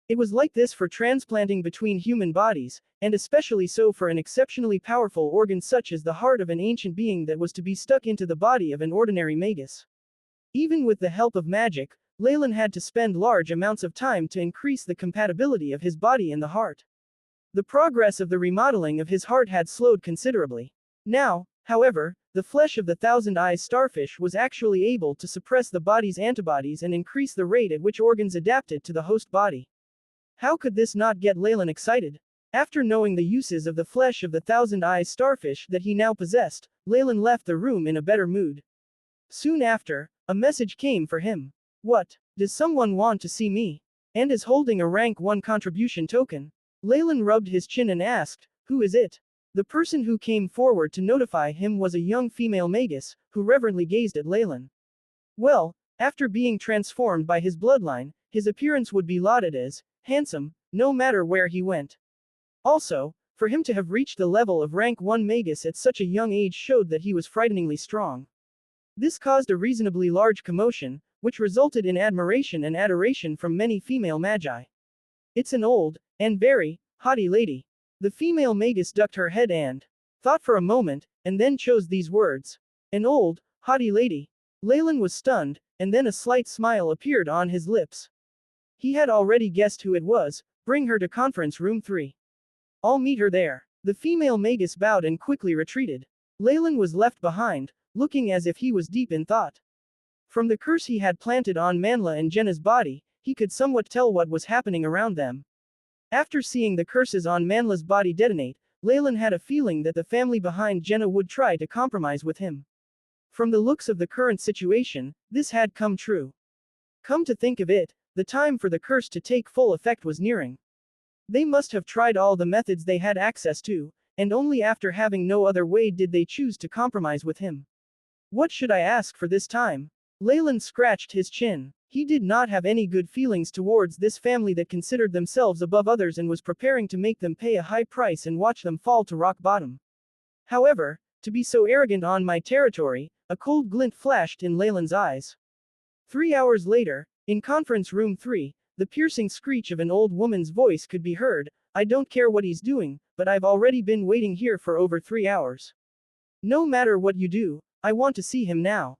It was like this for transplanting between human bodies, and especially so for an exceptionally powerful organ such as the heart of an ancient being that was to be stuck into the body of an ordinary magus. Even with the help of magic, Leylin had to spend large amounts of time to increase the compatibility of his body and the heart. The progress of the remodeling of his heart had slowed considerably. Now, however, the flesh of the Thousand Eyes Starfish was actually able to suppress the body's antibodies and increase the rate at which organs adapted to the host body. How could this not get Leylin excited? After knowing the uses of the flesh of the Thousand Eyes Starfish that he now possessed, Leylin left the room in a better mood. Soon after, a message came for him. What? Does someone want to see me? And is holding a rank 1 contribution token? Leylin rubbed his chin and asked, who is it? The person who came forward to notify him was a young female magus, who reverently gazed at Leylin. Well, after being transformed by his bloodline, his appearance would be lauded as handsome, no matter where he went. Also, for him to have reached the level of rank 1 magus at such a young age showed that he was frighteningly strong. This caused a reasonably large commotion, which resulted in admiration and adoration from many female magi. It's an old, and very, haughty lady. The female magus ducked her head and thought for a moment, and then chose these words. An old, haughty lady. Leylin was stunned, and then a slight smile appeared on his lips. He had already guessed who it was. Bring her to conference room 3. I'll meet her there. The female magus bowed and quickly retreated. Leylin was left behind, looking as if he was deep in thought. From the curse he had planted on Manla and Jenna's body, he could somewhat tell what was happening around them. After seeing the curses on Manla's body detonate, Leylin had a feeling that the family behind Jenna would try to compromise with him. From the looks of the current situation, this had come true. Come to think of it, the time for the curse to take full effect was nearing. They must have tried all the methods they had access to, and only after having no other way did they choose to compromise with him. What should I ask for this time? Leylin scratched his chin. He did not have any good feelings towards this family that considered themselves above others and was preparing to make them pay a high price and watch them fall to rock bottom. However, to be so arrogant on my territory, a cold glint flashed in Leylin's eyes. 3 hours later, in conference room 3, the piercing screech of an old woman's voice could be heard. I don't care what he's doing, but I've already been waiting here for over 3 hours. No matter what you do, I want to see him now.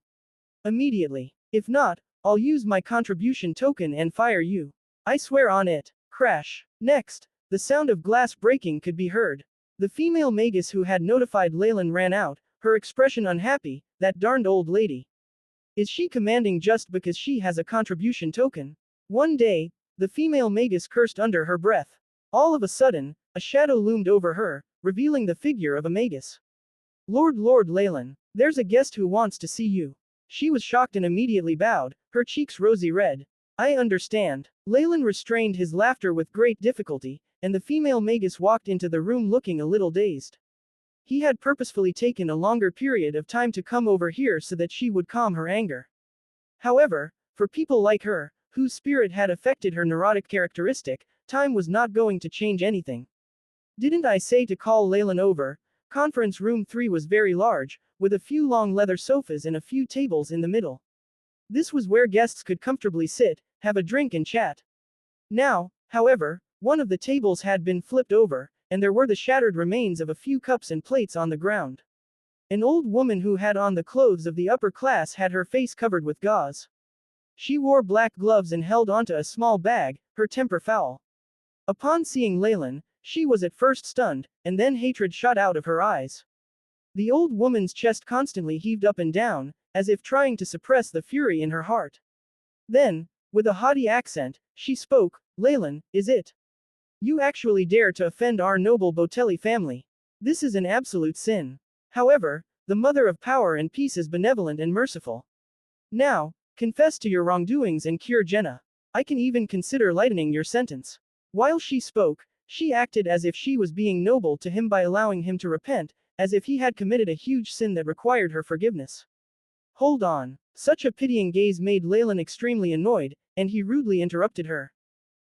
Immediately. If not, I'll use my contribution token and fire you. I swear on it. Crash. Next, the sound of glass breaking could be heard. The female magus who had notified Leylin ran out, her expression unhappy. That darned old lady. Is she commanding just because she has a contribution token? One day, the female magus cursed under her breath. All of a sudden, a shadow loomed over her, revealing the figure of a magus. Lord Leylin, there's a guest who wants to see you. She was shocked and immediately bowed, her cheeks rosy red. I understand. Leylin restrained his laughter with great difficulty, and the female magus walked into the room looking a little dazed. He had purposefully taken a longer period of time to come over here so that she would calm her anger. However, for people like her, whose spirit had affected her neurotic characteristic, time was not going to change anything. Didn't I say to call Leylin over? Conference room 3 was very large, with a few long leather sofas and a few tables in the middle. This was where guests could comfortably sit, have a drink and chat. Now, however, one of the tables had been flipped over, and there were the shattered remains of a few cups and plates on the ground. An old woman who had on the clothes of the upper class had her face covered with gauze. She wore black gloves and held onto a small bag, her temper foul. Upon seeing Leylin, she was at first stunned, and then hatred shot out of her eyes. The old woman's chest constantly heaved up and down, as if trying to suppress the fury in her heart. Then, with a haughty accent, she spoke, "Leylin, is it? You actually dare to offend our noble Botelli family. This is an absolute sin. However, the Mother of Power and Peace is benevolent and merciful. Now, confess to your wrongdoings and cure Jenna. I can even consider lightening your sentence." While she spoke, she acted as if she was being noble to him by allowing him to repent, as if he had committed a huge sin that required her forgiveness. Hold on. Such a pitying gaze made Leylin extremely annoyed, and he rudely interrupted her.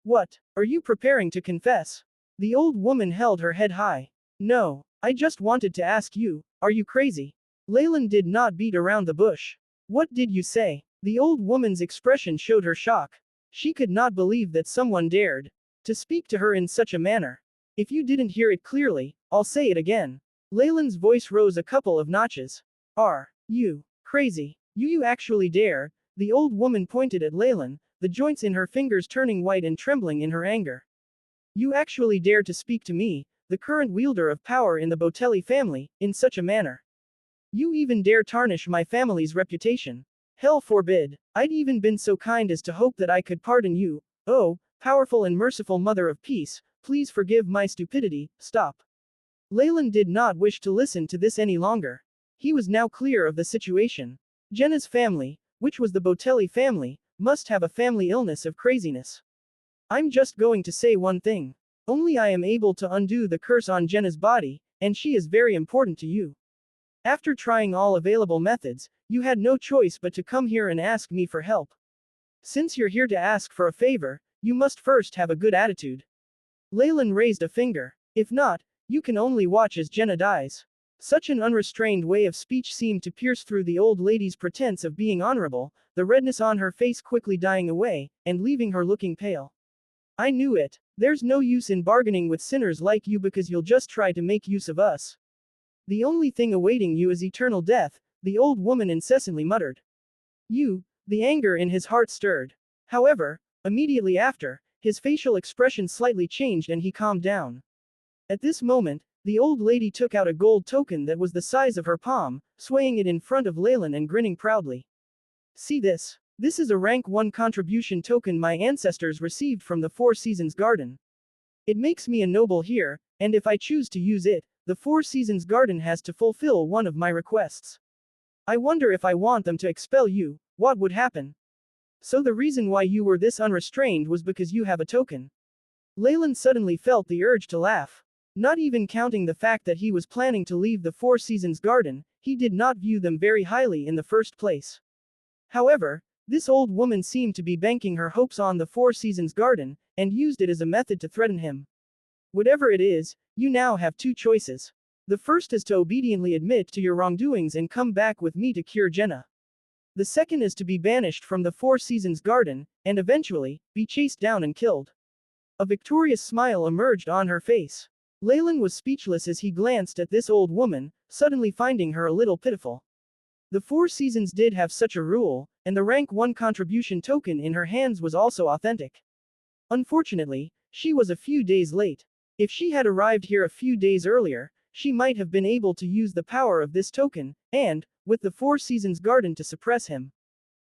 What? Are you preparing to confess? The old woman held her head high. No, I just wanted to ask you, are you crazy? Leylin did not beat around the bush. What did you say? The old woman's expression showed her shock. She could not believe that someone dared to speak to her in such a manner. If you didn't hear it clearly, I'll say it again. Leylin's voice rose a couple of notches. Are you crazy? You actually dare? The old woman pointed at Leylin, the joints in her fingers turning white and trembling in her anger. You actually dare to speak to me, the current wielder of power in the Botelli family, in such a manner? You even dare tarnish my family's reputation? Hell forbid. I'd even been so kind as to hope that I could pardon you. Oh, powerful and merciful Mother of Peace, please forgive my stupidity. Stop. Leylin did not wish to listen to this any longer. He was now clear of the situation. Jenna's family, which was the Botelli family, must have a family illness of craziness. I'm just going to say one thing. Only I am able to undo the curse on Jenna's body, and she is very important to you. After trying all available methods, you had no choice but to come here and ask me for help. Since you're here to ask for a favor, you must first have a good attitude. Leylin raised a finger. If not, you can only watch as Jenna dies. Such an unrestrained way of speech seemed to pierce through the old lady's pretense of being honorable, the redness on her face quickly dying away, and leaving her looking pale. I knew it. There's no use in bargaining with sinners like you because you'll just try to make use of us. The only thing awaiting you is eternal death, the old woman incessantly muttered. The anger in his heart stirred. However, immediately after, his facial expression slightly changed and he calmed down. At this moment, the old lady took out a gold token that was the size of her palm, swaying it in front of Leylin and grinning proudly. See this. This is a rank 1 contribution token my ancestors received from the Four Seasons Garden. It makes me a noble here, and if I choose to use it, the Four Seasons Garden has to fulfill one of my requests. I wonder if I want them to expel you, what would happen? So the reason why you were this unrestrained was because you have a token. Leylin suddenly felt the urge to laugh. Not even counting the fact that he was planning to leave the Four Seasons Garden, he did not view them very highly in the first place. However, this old woman seemed to be banking her hopes on the Four Seasons Garden, and used it as a method to threaten him. Whatever it is, you now have two choices. The first is to obediently admit to your wrongdoings and come back with me to cure Jenna. The second is to be banished from the Four Seasons Garden, and eventually, be chased down and killed. A victorious smile emerged on her face. Leylin was speechless as he glanced at this old woman, suddenly finding her a little pitiful. The Four Seasons did have such a rule, and the rank 1 contribution token in her hands was also authentic. Unfortunately, she was a few days late. If she had arrived here a few days earlier, she might have been able to use the power of this token, and, with the Four Seasons Garden to suppress him.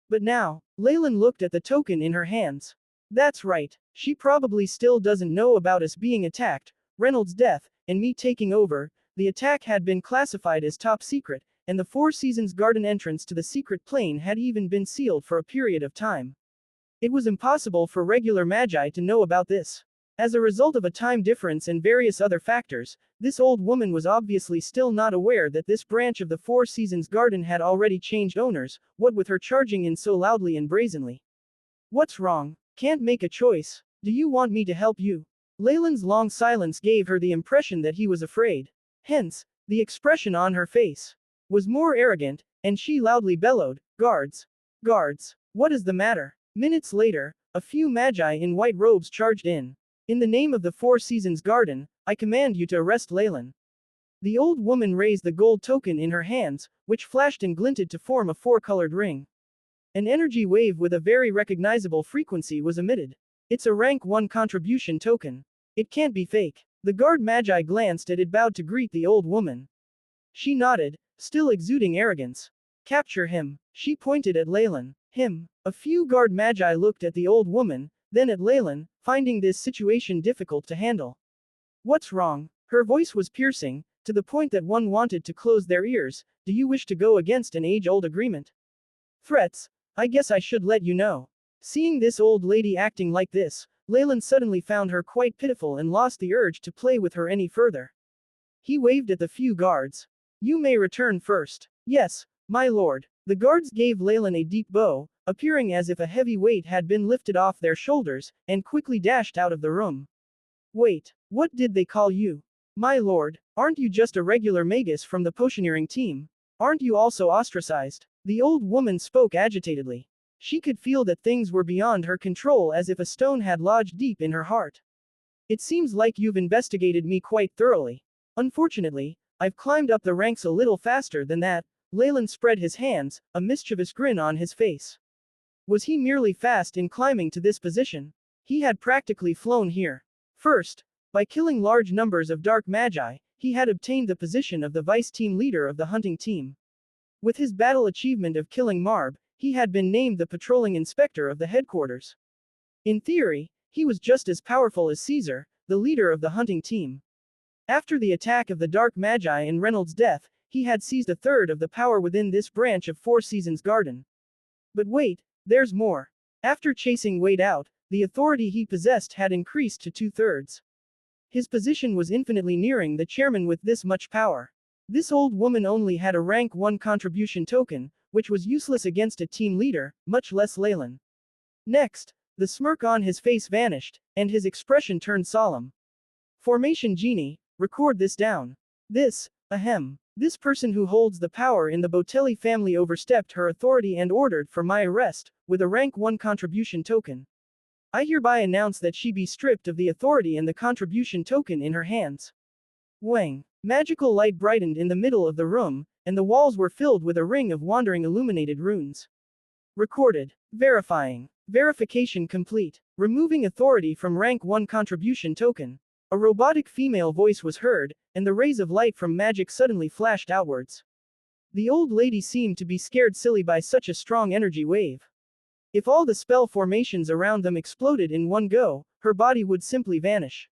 But now, Leylin looked at the token in her hands. That's right, she probably still doesn't know about us being attacked, Reynolds' death, and me taking over. The attack had been classified as top secret, and the Four Seasons Garden entrance to the secret plane had even been sealed for a period of time. It was impossible for regular magi to know about this. As a result of a time difference and various other factors, this old woman was obviously still not aware that this branch of the Four Seasons Garden had already changed owners, what with her charging in so loudly and brazenly. What's wrong? Can't make a choice. Do you want me to help you? Leylin's long silence gave her the impression that he was afraid. Hence, the expression on her face was more arrogant, and she loudly bellowed, Guards! Guards! What is the matter? Minutes later, a few magi in white robes charged in. In the name of the Four Seasons Garden, I command you to arrest Leylin. The old woman raised the gold token in her hands, which flashed and glinted to form a four-colored ring. An energy wave with a very recognizable frequency was emitted. It's a rank 1 contribution token. It can't be fake. The guard magi glanced at it, bowed to greet the old woman. She nodded, still exuding arrogance. Capture him. She pointed at Leylin. Him. A few guard magi looked at the old woman, then at Leylin, finding this situation difficult to handle. What's wrong? Her voice was piercing, to the point that one wanted to close their ears. Do you wish to go against an age-old agreement? Threats? I guess I should let you know. Seeing this old lady acting like this, Leylin suddenly found her quite pitiful and lost the urge to play with her any further. He waved at the few guards. You may return first. Yes, my lord. The guards gave Leylin a deep bow, appearing as if a heavy weight had been lifted off their shoulders, and quickly dashed out of the room. Wait, what did they call you? My lord, aren't you just a regular magus from the potioneering team? Aren't you also ostracized? The old woman spoke agitatedly. She could feel that things were beyond her control, as if a stone had lodged deep in her heart. It seems like you've investigated me quite thoroughly. Unfortunately, I've climbed up the ranks a little faster than that. Leylin spread his hands, a mischievous grin on his face. Was he merely fast in climbing to this position? He had practically flown here. First, by killing large numbers of dark magi, he had obtained the position of the vice team leader of the hunting team. With his battle achievement of killing Marb, he had been named the patrolling inspector of the headquarters. In theory, he was just as powerful as Caesar, the leader of the hunting team. After the attack of the Dark Magi and Reynolds' death, he had seized a third of the power within this branch of Four Seasons Garden. But wait, there's more. After chasing Wade out, the authority he possessed had increased to 2/3. His position was infinitely nearing the chairman with this much power. This old woman only had a rank 1 contribution token, which was useless against a team leader, much less Leylin. Next, the smirk on his face vanished, and his expression turned solemn. Formation Genie, record this down. This person who holds the power in the Botelli family overstepped her authority and ordered for my arrest, with a rank 1 contribution token. I hereby announce that she be stripped of the authority and the contribution token in her hands. Wang. Magical light brightened in the middle of the room, and the walls were filled with a ring of wandering illuminated runes. Recorded. Verifying. Verification complete. Removing authority from rank 1 contribution token. A robotic female voice was heard, and the rays of light from magic suddenly flashed outwards. The old lady seemed to be scared silly by such a strong energy wave. If all the spell formations around them exploded in one go, her body would simply vanish.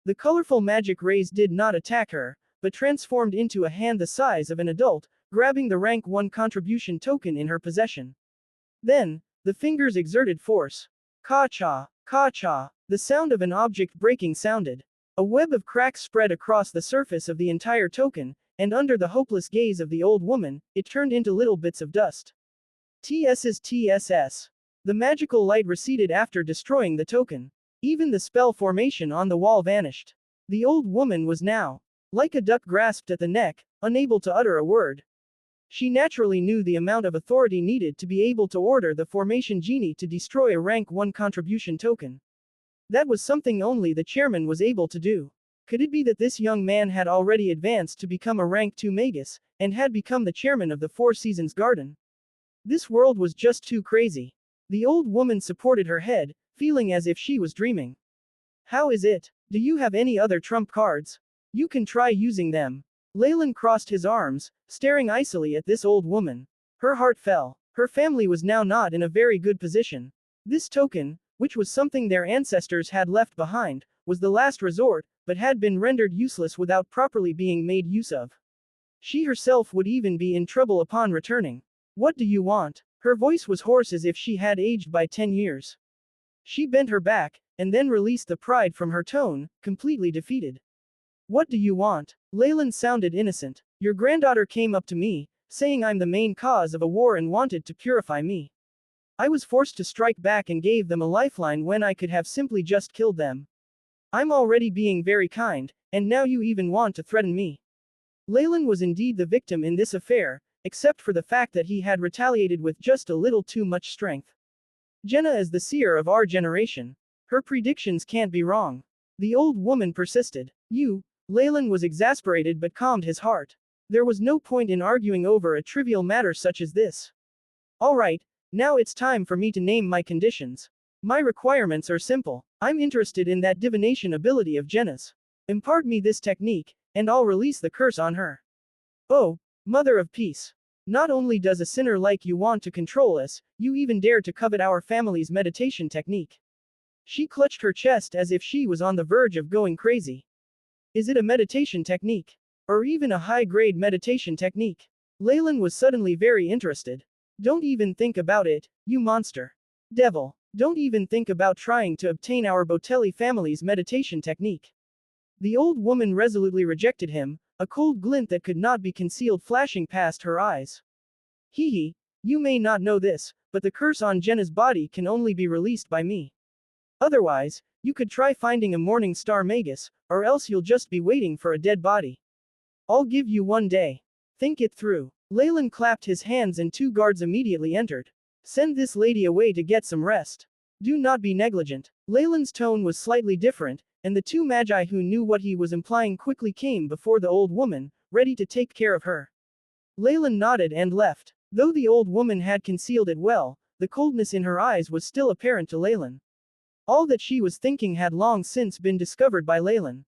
The colorful magic rays did not attack her, but transformed into a hand the size of an adult, grabbing the rank 1 contribution token in her possession. Then, the fingers exerted force. Ka-cha, ka-cha, the sound of an object breaking sounded. A web of cracks spread across the surface of the entire token, and under the hopeless gaze of the old woman, it turned into little bits of dust. TSS. The magical light receded after destroying the token. Even the spell formation on the wall vanished. The old woman was now, like a duck grasped at the neck, unable to utter a word. She naturally knew the amount of authority needed to be able to order the Formation Genie to destroy a rank 1 contribution token. That was something only the chairman was able to do. Could it be that this young man had already advanced to become a rank 2 magus, and had become the chairman of the Four Seasons Garden? This world was just too crazy. The old woman supported her head, feeling as if she was dreaming. How is it? Do you have any other trump cards? You can try using them. Leylin crossed his arms, staring icily at this old woman. Her heart fell. Her family was now not in a very good position. This token, which was something their ancestors had left behind, was the last resort, but had been rendered useless without properly being made use of. She herself would even be in trouble upon returning. What do you want? Her voice was hoarse as if she had aged by 10 years. She bent her back, and then released the pride from her tone, completely defeated. What do you want? Leylin sounded innocent. Your granddaughter came up to me, saying I'm the main cause of a war and wanted to purify me. I was forced to strike back and gave them a lifeline when I could have simply just killed them. I'm already being very kind, and now you even want to threaten me. Leylin was indeed the victim in this affair, except for the fact that he had retaliated with just a little too much strength. Jenna is the seer of our generation. Her predictions can't be wrong. The old woman persisted. Leylin was exasperated but calmed his heart. There was no point in arguing over a trivial matter such as this. All right, now it's time for me to name my conditions. My requirements are simple. I'm interested in that divination ability of Jenna's. Impart me this technique, and I'll release the curse on her. Oh, Mother of Peace. Not only does a sinner like you want to control us, you even dare to covet our family's meditation technique. She clutched her chest as if she was on the verge of going crazy. Is it a meditation technique? Or even a high-grade meditation technique? Leylin was suddenly very interested. Don't even think about it, you monster. Devil. Don't even think about trying to obtain our Botelli family's meditation technique. The old woman resolutely rejected him, a cold glint that could not be concealed flashing past her eyes. Hee, you may not know this, but the curse on Jenna's body can only be released by me. Otherwise, you could try finding a morning star magus, or else you'll just be waiting for a dead body. I'll give you 1 day. Think it through. Leylin clapped his hands and 2 guards immediately entered. Send this lady away to get some rest. Do not be negligent. Leylin's tone was slightly different, and the 2 magi who knew what he was implying quickly came before the old woman, ready to take care of her. Leylin nodded and left. Though the old woman had concealed it well, the coldness in her eyes was still apparent to Leylin. All that she was thinking had long since been discovered by Leylin.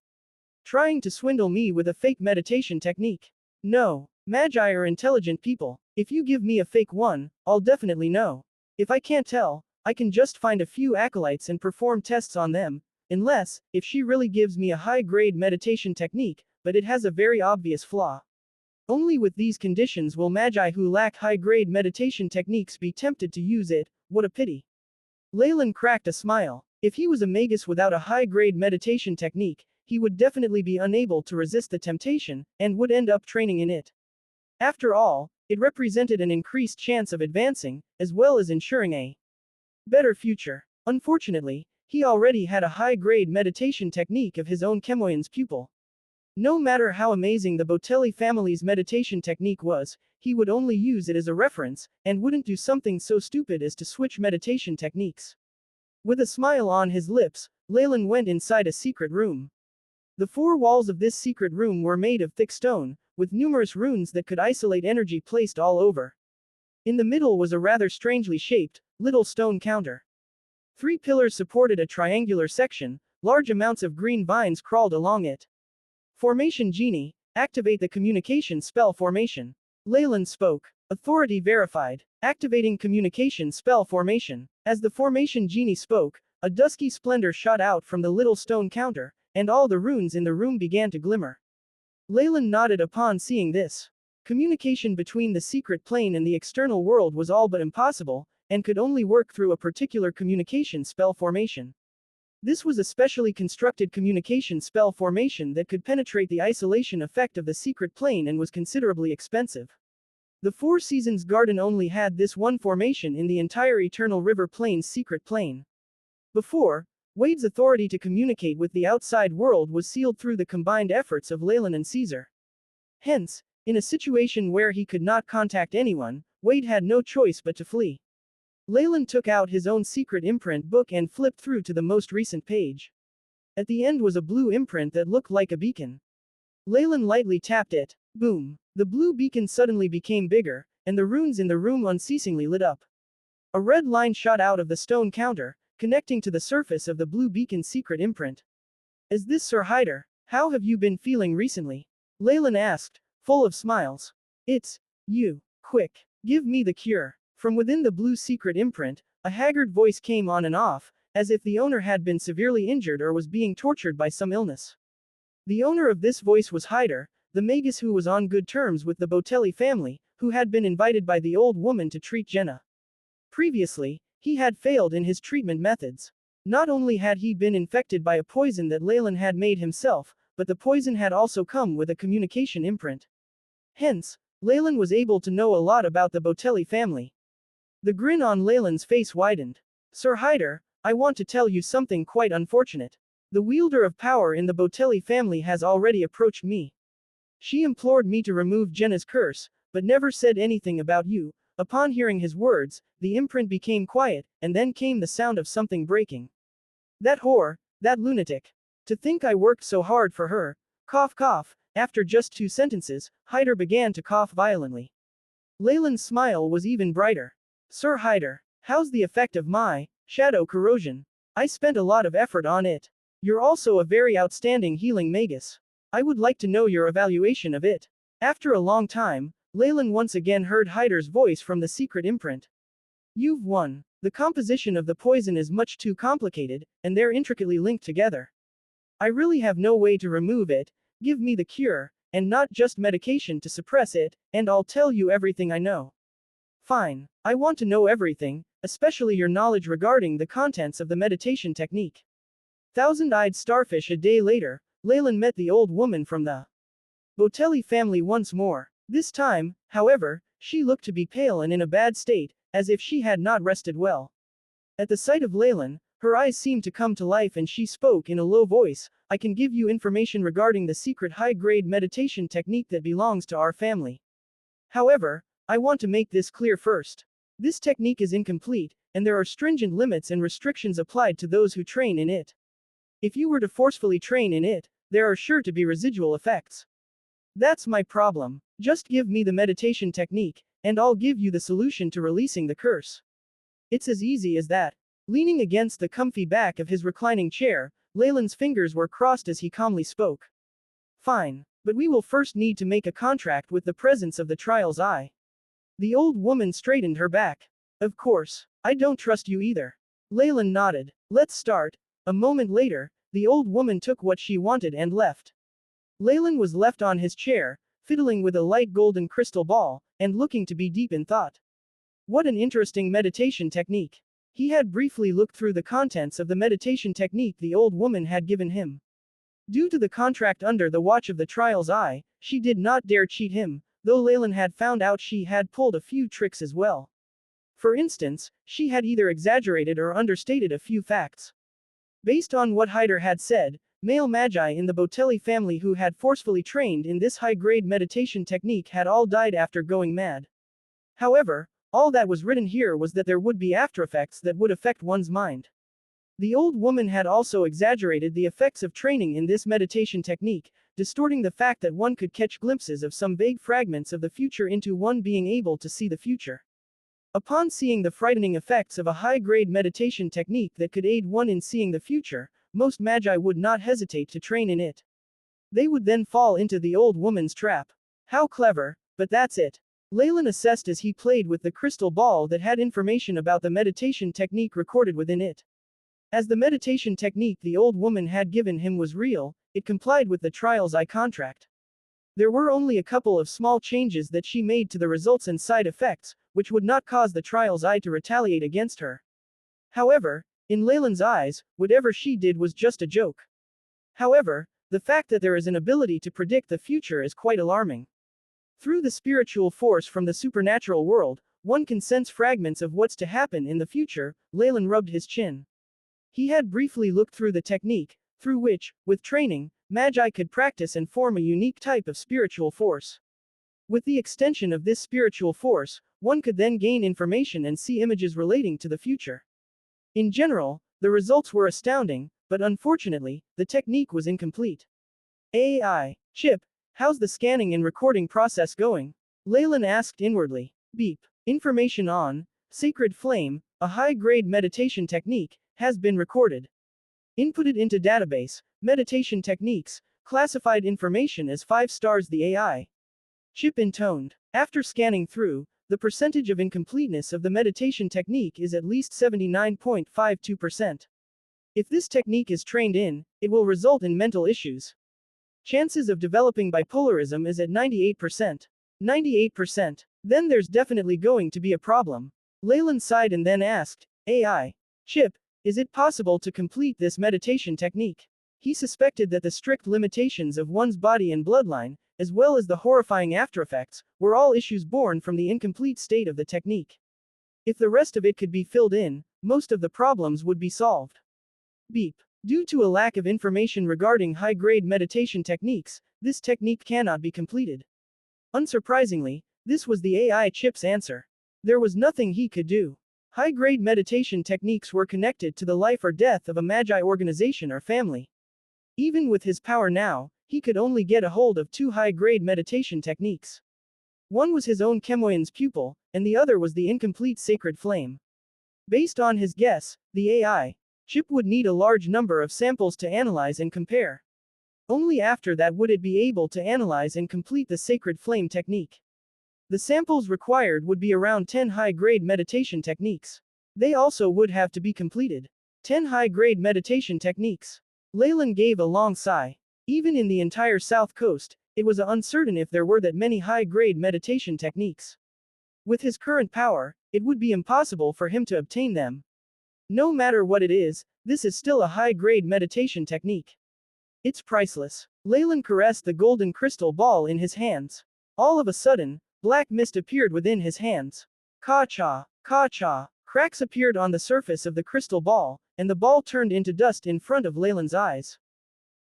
Trying to swindle me with a fake meditation technique. No. Magi are intelligent people. If you give me a fake one, I'll definitely know. If I can't tell, I can just find a few acolytes and perform tests on them, unless, if she really gives me a high-grade meditation technique, but it has a very obvious flaw. Only with these conditions will magi who lack high-grade meditation techniques be tempted to use it. What a pity. Leylin cracked a smile. If he was a magus without a high-grade meditation technique, he would definitely be unable to resist the temptation, and would end up training in it. After all, it represented an increased chance of advancing, as well as ensuring a better future. Unfortunately, he already had a high-grade meditation technique of his own Chemoyan's pupil. No matter how amazing the Botelli family's meditation technique was, he would only use it as a reference, and wouldn't do something so stupid as to switch meditation techniques. With a smile on his lips, Leylin went inside a secret room. The 4 walls of this secret room were made of thick stone, with numerous runes that could isolate energy placed all over. In the middle was a rather strangely shaped, little stone counter. 3 pillars supported a triangular section, large amounts of green vines crawled along it. Formation Genie, activate the communication spell formation. Leylin spoke. Authority verified. Activating communication spell formation. As the formation genie spoke, a dusky splendor shot out from the little stone counter, and all the runes in the room began to glimmer. Leylin nodded upon seeing this. Communication between the secret plane and the external world was all but impossible, and could only work through a particular communication spell formation. This was a specially constructed communication spell formation that could penetrate the isolation effect of the secret plane and was considerably expensive. The Four Seasons Garden only had this one formation in the entire Eternal River Plains secret plane. Before, Wade's authority to communicate with the outside world was sealed through the combined efforts of Leylin and Caesar. Hence, in a situation where he could not contact anyone, Wade had no choice but to flee. Leylin took out his own secret imprint book and flipped through to the most recent page. At the end was a blue imprint that looked like a beacon. Leylin lightly tapped it. Boom. The blue beacon suddenly became bigger, and the runes in the room unceasingly lit up. A red line shot out of the stone counter, connecting to the surface of the blue beacon's secret imprint. Is this Sir Hyder? How have you been feeling recently? Leylin asked, full of smiles. It's you. Quick. Give me the cure. From within the blue secret imprint, a haggard voice came on and off, as if the owner had been severely injured or was being tortured by some illness. The owner of this voice was Hyder, the magus who was on good terms with the Botelli family, who had been invited by the old woman to treat Jenna. Previously, he had failed in his treatment methods. Not only had he been infected by a poison that Leylin had made himself, but the poison had also come with a communication imprint. Hence, Leylin was able to know a lot about the Botelli family. The grin on Leylin's face widened. Sir Hyder, I want to tell you something quite unfortunate. The wielder of power in the Botelli family has already approached me. She implored me to remove Jenna's curse, but never said anything about you. Upon hearing his words, the imprint became quiet, and then came the sound of something breaking. That whore, that lunatic. To think I worked so hard for her. Cough cough. After just 2 sentences, Hyder began to cough violently. Leylin's smile was even brighter. Sir Hyder, how's the effect of my Shadow corrosion. I spent a lot of effort on it. You're also a very outstanding healing magus. I would like to know your evaluation of it. After a long time, Leylin once again heard Hyder's voice from the secret imprint. You've won. The composition of the poison is much too complicated, and they're intricately linked together. I really have no way to remove it. Give me the cure, and not just medication to suppress it, and I'll tell you everything I know. Fine. I want to know everything, especially your knowledge regarding the contents of the meditation technique. Thousand-eyed starfish. A day later, Leylin met the old woman from the Botelli family once more. This time, however, she looked to be pale and in a bad state, as if she had not rested well. At the sight of Leylin, her eyes seemed to come to life and she spoke in a low voice. I can give you information regarding the secret high-grade meditation technique that belongs to our family. However, I want to make this clear first. This technique is incomplete, and there are stringent limits and restrictions applied to those who train in it. If you were to forcefully train in it, there are sure to be residual effects. That's my problem. Just give me the meditation technique, and I'll give you the solution to releasing the curse. It's as easy as that. Leaning against the comfy back of his reclining chair, Leylin's fingers were crossed as he calmly spoke. Fine, but we will first need to make a contract with the presence of the trial's eye. The old woman straightened her back. Of course, I don't trust you either. Leylin nodded. Let's start. A moment later, the old woman took what she wanted and left. Leylin was left on his chair, fiddling with a light golden crystal ball, and looking to be deep in thought. What an interesting meditation technique. He had briefly looked through the contents of the meditation technique the old woman had given him. Due to the contract under the watch of the trial's eye, she did not dare cheat him, though Leylin had found out she had pulled a few tricks as well. For instance, she had either exaggerated or understated a few facts. Based on what Hyder had said, male magi in the Botelli family who had forcefully trained in this high-grade meditation technique had all died after going mad. However, all that was written here was that there would be aftereffects that would affect one's mind. The old woman had also exaggerated the effects of training in this meditation technique, distorting the fact that one could catch glimpses of some vague fragments of the future into one being able to see the future. Upon seeing the frightening effects of a high-grade meditation technique that could aid one in seeing the future, most magi would not hesitate to train in it. They would then fall into the old woman's trap. How clever, but that's it. Leylin assessed as he played with the crystal ball that had information about the meditation technique recorded within it. As the meditation technique the old woman had given him was real, it complied with the trial's eye contract. There were only a couple of small changes that she made to the results and side effects, which would not cause the trial's eye to retaliate against her. However, in Leylin's eyes, whatever she did was just a joke. However, the fact that there is an ability to predict the future is quite alarming. Through the spiritual force from the supernatural world, one can sense fragments of what's to happen in the future. Leylin rubbed his chin. He had briefly looked through the technique, through which, with training, magi could practice and form a unique type of spiritual force. With the extension of this spiritual force, one could then gain information and see images relating to the future. In general, the results were astounding, but unfortunately, the technique was incomplete. AI. Chip, how's the scanning and recording process going? Leylin asked inwardly. Beep. Information on Sacred Flame, a high-grade meditation technique, has been recorded. Inputted into database, meditation techniques, classified information as 5 stars. The AI chip intoned. After scanning through, the percentage of incompleteness of the meditation technique is at least 79.52%. If this technique is trained in, it will result in mental issues. Chances of developing bipolarism is at 98%. 98%. Then there's definitely going to be a problem. Leylin sighed and then asked, AI chip, is it possible to complete this meditation technique? He suspected that the strict limitations of one's body and bloodline, as well as the horrifying aftereffects, were all issues born from the incomplete state of the technique. If the rest of it could be filled in, most of the problems would be solved. Beep. Due to a lack of information regarding high-grade meditation techniques, this technique cannot be completed. Unsurprisingly, this was the AI chip's answer. There was nothing he could do. High-grade meditation techniques were connected to the life or death of a magi organization or family. Even with his power now, he could only get a hold of 2 high-grade meditation techniques. One was his own Chemoyan's pupil, and the other was the incomplete Sacred Flame. Based on his guess, the AI chip would need a large number of samples to analyze and compare. Only after that would it be able to analyze and complete the sacred flame technique. The samples required would be around 10 high-grade meditation techniques. They also would have to be completed. 10 high-grade meditation techniques. Leylin gave a long sigh. Even in the entire South Coast, it was uncertain if there were that many high-grade meditation techniques. With his current power, it would be impossible for him to obtain them. No matter what it is, this is still a high-grade meditation technique. It's priceless. Leylin caressed the golden crystal ball in his hands. All of a sudden, black mist appeared within his hands. Ka-cha, ka-cha. Cracks appeared on the surface of the crystal ball, and the ball turned into dust in front of Leylin's eyes.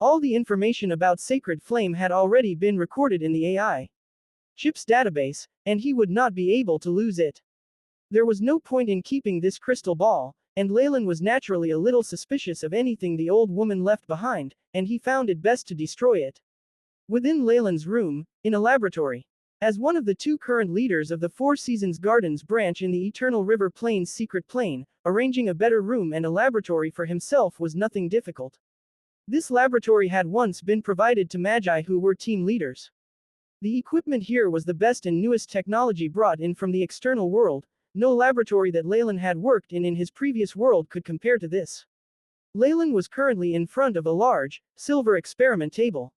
All the information about Sacred Flame had already been recorded in the AI chip's database, and he would not be able to lose it. There was no point in keeping this crystal ball, and Leylin was naturally a little suspicious of anything the old woman left behind, and he found it best to destroy it. Within Leylin's room, in a laboratory. As one of the two current leaders of the Four Seasons Gardens branch in the Eternal River Plains secret plane, arranging a better room and a laboratory for himself was nothing difficult. This laboratory had once been provided to Magi who were team leaders. The equipment here was the best and newest technology brought in from the external world. No laboratory that Leylin had worked in his previous world could compare to this. Leylin was currently in front of a large, silver experiment table.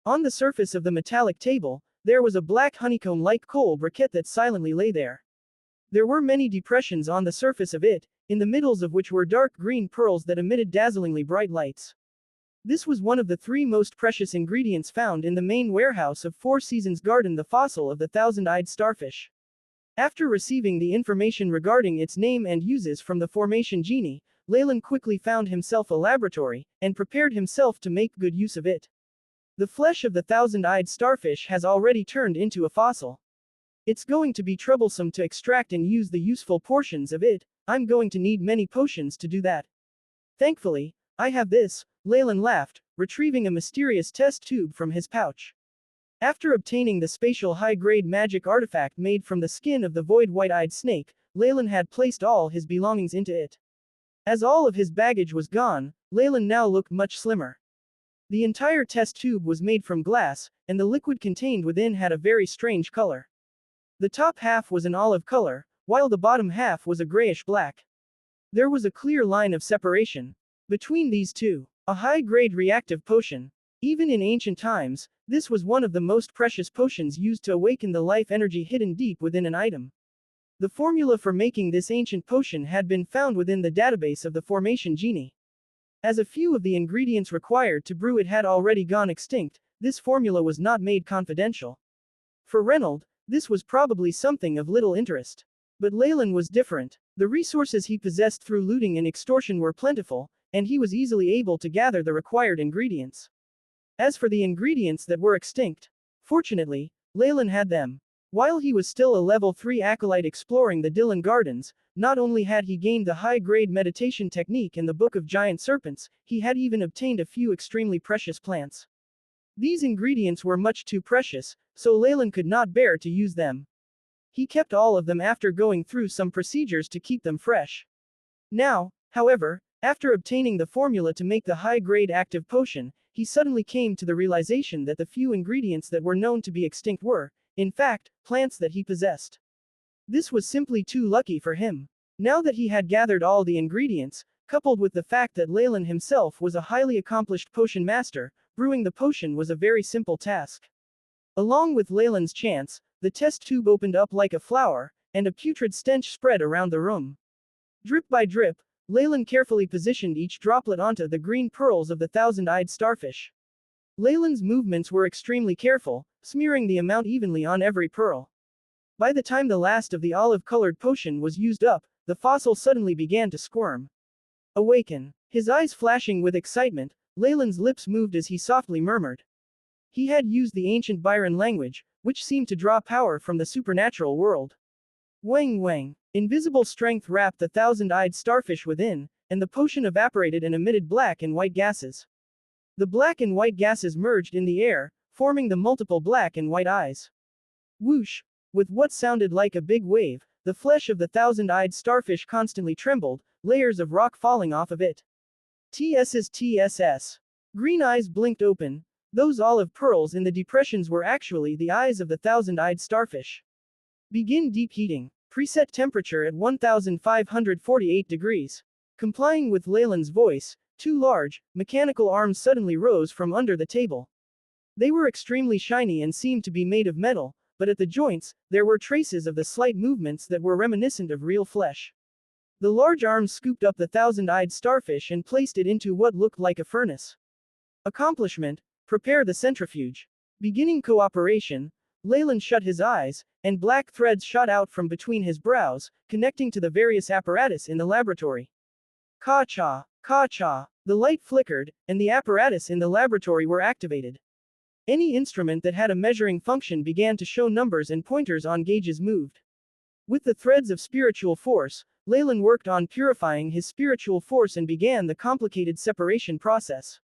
On the surface of the metallic table, there was a black honeycomb-like coal briquette that silently lay there. There were many depressions on the surface of it, in the middles of which were dark green pearls that emitted dazzlingly bright lights. This was one of the 3 most precious ingredients found in the main warehouse of Four Seasons Garden, the fossil of the thousand-eyed starfish. After receiving the information regarding its name and uses from the formation genie, Leylin quickly found himself a laboratory, and prepared himself to make good use of it. The flesh of the thousand-eyed starfish has already turned into a fossil. It's going to be troublesome to extract and use the useful portions of it. I'm going to need many potions to do that. Thankfully, I have this, Leylin laughed, retrieving a mysterious test tube from his pouch. After obtaining the spatial high-grade magic artifact made from the skin of the void white-eyed snake, Leylin had placed all his belongings into it. As all of his baggage was gone, Leylin now looked much slimmer. The entire test tube was made from glass, and the liquid contained within had a very strange color. The top half was an olive color, while the bottom half was a grayish-black. There was a clear line of separation between these two. A high-grade reactive potion. Even in ancient times, this was one of the most precious potions used to awaken the life energy hidden deep within an item. The formula for making this ancient potion had been found within the database of the formation genie. As a few of the ingredients required to brew it had already gone extinct, this formula was not made confidential. For Reynold, this was probably something of little interest. But Leylin was different. The resources he possessed through looting and extortion were plentiful, and he was easily able to gather the required ingredients. As for the ingredients that were extinct, fortunately, Leylin had them. While he was still a level 3 acolyte exploring the Dylan Gardens, not only had he gained the high-grade meditation technique in the Book of Giant Serpents, he had even obtained a few extremely precious plants. These ingredients were much too precious, so Leylin could not bear to use them. He kept all of them after going through some procedures to keep them fresh. Now, however, after obtaining the formula to make the high-grade active potion, he suddenly came to the realization that the few ingredients that were known to be extinct were, in fact, plants that he possessed. This was simply too lucky for him. Now that he had gathered all the ingredients, coupled with the fact that Leylin himself was a highly accomplished potion master, brewing the potion was a very simple task. Along with Leylin's chance, the test tube opened up like a flower, and a putrid stench spread around the room. Drip by drip, Leylin carefully positioned each droplet onto the green pearls of the thousand-eyed starfish. Leylin's movements were extremely careful, smearing the amount evenly on every pearl. By the time the last of the olive-colored potion was used up, the fossil suddenly began to squirm. Awaken. His eyes flashing with excitement, Leylin's lips moved as he softly murmured. He had used the ancient Byron language, which seemed to draw power from the supernatural world. Wang wang. Invisible strength wrapped the thousand-eyed starfish within, and the potion evaporated and emitted black and white gases. The black and white gases merged in the air, forming the multiple black and white eyes. Whoosh! With what sounded like a big wave, the flesh of the thousand-eyed starfish constantly trembled, layers of rock falling off of it. TSS. Green eyes blinked open. Those olive pearls in the depressions were actually the eyes of the thousand-eyed starfish. Begin deep heating. Preset temperature at 1548 degrees. Complying with Leylin's voice, two large, mechanical arms suddenly rose from under the table. They were extremely shiny and seemed to be made of metal, but at the joints, there were traces of the slight movements that were reminiscent of real flesh. The large arms scooped up the thousand-eyed starfish and placed it into what looked like a furnace. Accomplishment: prepare the centrifuge. Beginning cooperation, Leylin shut his eyes, and black threads shot out from between his brows, connecting to the various apparatus in the laboratory. Ka-cha, ka-cha. The light flickered, and the apparatus in the laboratory were activated. Any instrument that had a measuring function began to show numbers and pointers on gauges moved. With the threads of spiritual force, Leylin worked on purifying his spiritual force and began the complicated separation process.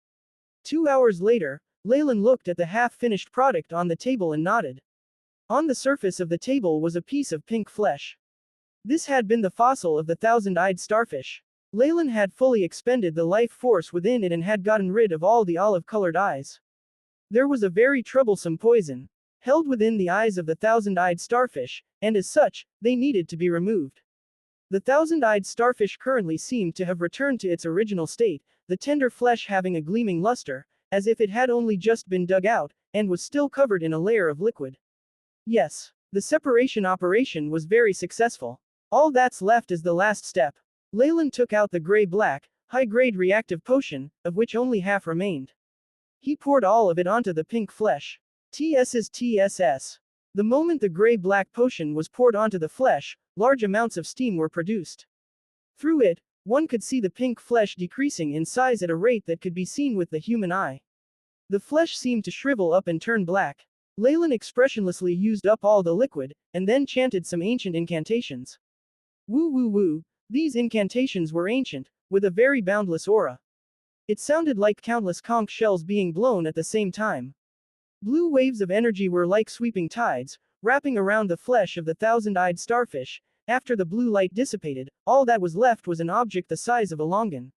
2 hours later, Leylin looked at the half-finished product on the table and nodded. On the surface of the table was a piece of pink flesh. This had been the fossil of the thousand-eyed starfish. Leylin had fully expended the life force within it and had gotten rid of all the olive-colored eyes. There was a very troublesome poison held within the eyes of the thousand-eyed starfish, and as such, they needed to be removed. The thousand-eyed starfish currently seemed to have returned to its original state, the tender flesh having a gleaming luster, as if it had only just been dug out, and was still covered in a layer of liquid. Yes, the separation operation was very successful. All that's left is the last step. Leylin took out the gray-black, high-grade reactive potion, of which only half remained. He poured all of it onto the pink flesh. TSS. The moment the gray-black potion was poured onto the flesh, large amounts of steam were produced. Through it, one could see the pink flesh decreasing in size at a rate that could be seen with the human eye. The flesh seemed to shrivel up and turn black. Leylin expressionlessly used up all the liquid, and then chanted some ancient incantations. Woo woo woo, these incantations were ancient, with a very boundless aura. It sounded like countless conch shells being blown at the same time. Blue waves of energy were like sweeping tides, wrapping around the flesh of the thousand-eyed starfish. After the blue light dissipated, all that was left was an object the size of a longan.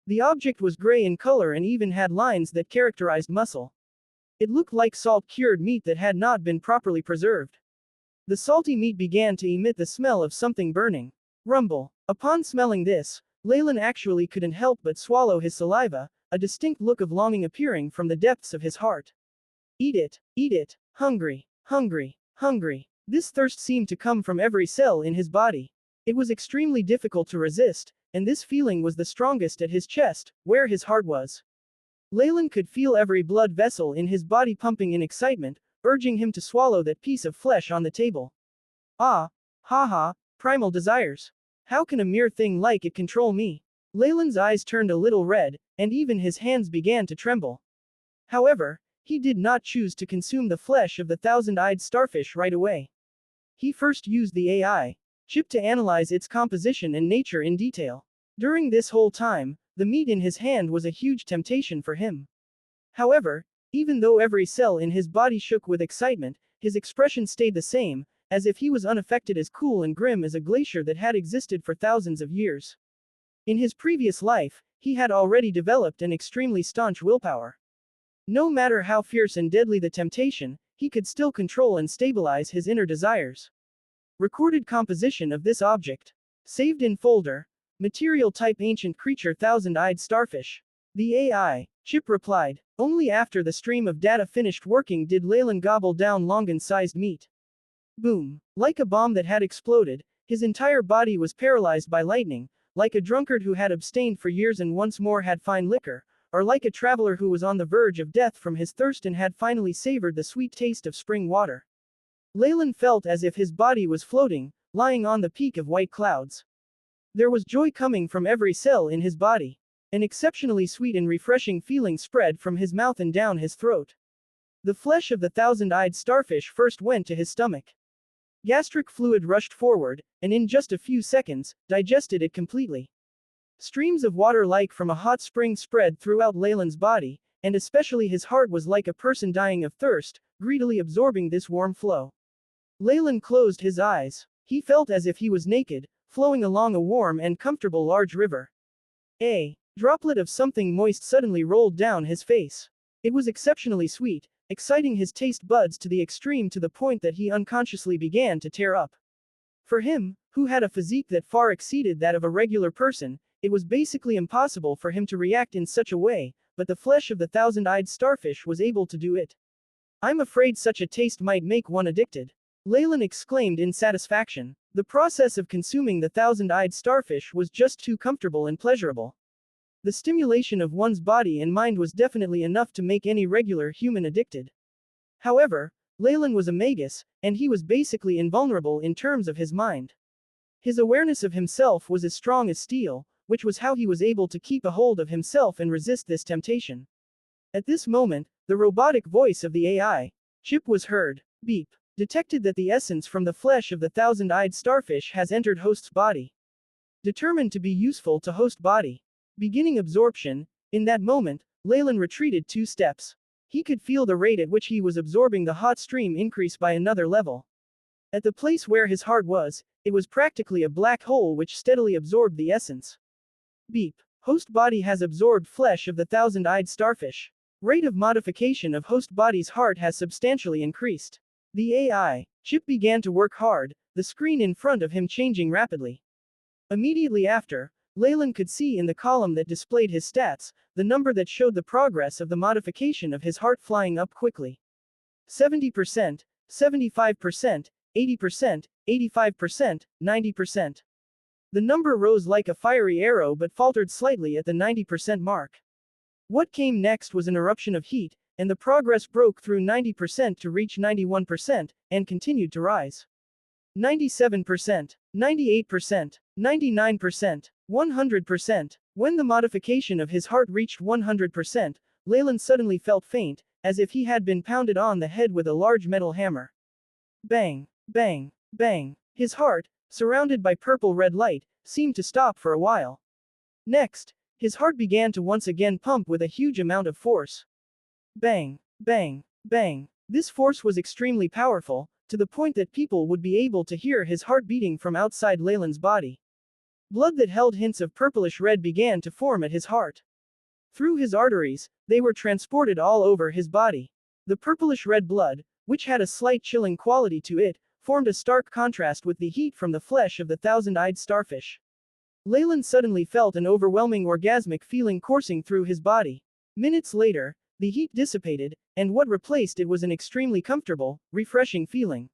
The object was gray in color and even had lines that characterized muscle. It looked like salt-cured meat that had not been properly preserved. The salty meat began to emit the smell of something burning. Rumble. Upon smelling this, Leylin actually couldn't help but swallow his saliva, a distinct look of longing appearing from the depths of his heart. Eat it, hungry, hungry, hungry. This thirst seemed to come from every cell in his body. It was extremely difficult to resist, and this feeling was the strongest at his chest, where his heart was. Leylin could feel every blood vessel in his body pumping in excitement, urging him to swallow that piece of flesh on the table. Ah, ha, primal desires. How can a mere thing like it control me? Leylin's eyes turned a little red, and even his hands began to tremble. However, he did not choose to consume the flesh of the thousand-eyed starfish right away. He first used the AI chip to analyze its composition and nature in detail. During this whole time, the meat in his hand was a huge temptation for him. However, even though every cell in his body shook with excitement, his expression stayed the same, as if he was unaffected, as cool and grim as a glacier that had existed for thousands of years. In his previous life, he had already developed an extremely staunch willpower. No matter how fierce and deadly the temptation, he could still control and stabilize his inner desires. Recorded composition of this object. Saved in folder. Material type ancient creature thousand-eyed starfish. The AI chip replied. Only after the stream of data finished working did Leylin gobble down longan-sized meat. Boom. Like a bomb that had exploded, his entire body was paralyzed by lightning, like a drunkard who had abstained for years and once more had fine liquor, or like a traveler who was on the verge of death from his thirst and had finally savored the sweet taste of spring water. Leylin felt as if his body was floating, lying on the peak of white clouds. There was joy coming from every cell in his body. An exceptionally sweet and refreshing feeling spread from his mouth and down his throat. The flesh of the thousand-eyed starfish first went to his stomach. Gastric fluid rushed forward, and in just a few seconds, digested it completely. Streams of water like from a hot spring spread throughout Leylin's body, and especially his heart was like a person dying of thirst, greedily absorbing this warm flow. Leylin closed his eyes. He felt as if he was naked, flowing along a warm and comfortable large river. A droplet of something moist suddenly rolled down his face. It was exceptionally sweet, exciting his taste buds to the extreme to the point that he unconsciously began to tear up. For him, who had a physique that far exceeded that of a regular person, it was basically impossible for him to react in such a way, but the flesh of the thousand-eyed starfish was able to do it. I'm afraid such a taste might make one addicted. Leylin exclaimed in satisfaction. The process of consuming the thousand-eyed starfish was just too comfortable and pleasurable. The stimulation of one's body and mind was definitely enough to make any regular human addicted. However, Leylin was a magus, and he was basically invulnerable in terms of his mind. His awareness of himself was as strong as steel, which was how he was able to keep a hold of himself and resist this temptation. At this moment, the robotic voice of the AI chip was heard. Beep. Detected that the essence from the flesh of the thousand-eyed starfish has entered host's body. Determined to be useful to host body. Beginning absorption. In that moment, Leylin retreated 2 steps. He could feel the rate at which he was absorbing the hot stream increase by another level. At the place where his heart was, it was practically a black hole which steadily absorbed the essence. Beep. Host body has absorbed flesh of the thousand-eyed starfish. Rate of modification of host body's heart has substantially increased. The AI chip began to work hard, the screen in front of him changing rapidly. Immediately after, Leylin could see in the column that displayed his stats, the number that showed the progress of the modification of his heart flying up quickly. 70%, 75%, 80%, 85%, 90%. The number rose like a fiery arrow but faltered slightly at the 90% mark. What came next was an eruption of heat, and the progress broke through 90% to reach 91%, and continued to rise. 97%, 98%, 99%, 100%. When the modification of his heart reached 100%, Leylin suddenly felt faint, as if he had been pounded on the head with a large metal hammer. Bang, bang, bang. His heart, surrounded by purple-red light, seemed to stop for a while. Next, his heart began to once again pump with a huge amount of force. Bang, bang, bang. This force was extremely powerful, to the point that people would be able to hear his heart beating from outside Leylin's body. Blood that held hints of purplish red began to form at his heart. Through his arteries, they were transported all over his body. The purplish red blood, which had a slight chilling quality to it, formed a stark contrast with the heat from the flesh of the thousand-eyed starfish. Leylin suddenly felt an overwhelming orgasmic feeling coursing through his body. Minutes later, the heat dissipated, and what replaced it was an extremely comfortable, refreshing feeling.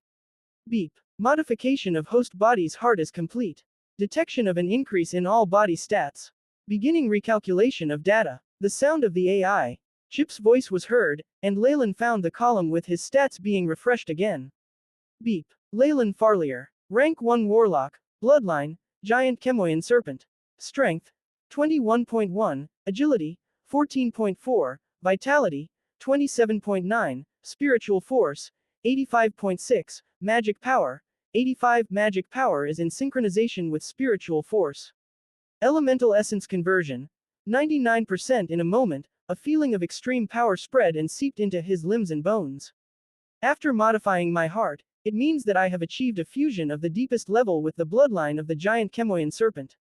Beep. Modification of host body's heart is complete. Detection of an increase in all body stats. Beginning recalculation of data. The sound of the AI chip's voice was heard, and Leylin found the column with his stats being refreshed again. Beep. Leylin Farlier. Rank 1 Warlock. Bloodline, Giant Chemoyan Serpent. Strength, 21.1, Agility, 14.4, Vitality, 27.9, Spiritual Force, 85.6, Magic Power, 85. Magic power is in synchronization with spiritual force. Elemental essence conversion, 99%. In a moment, a feeling of extreme power spread and seeped into his limbs and bones. After modifying my heart, it means that I have achieved a fusion of the deepest level with the bloodline of the giant Chemoyan serpent.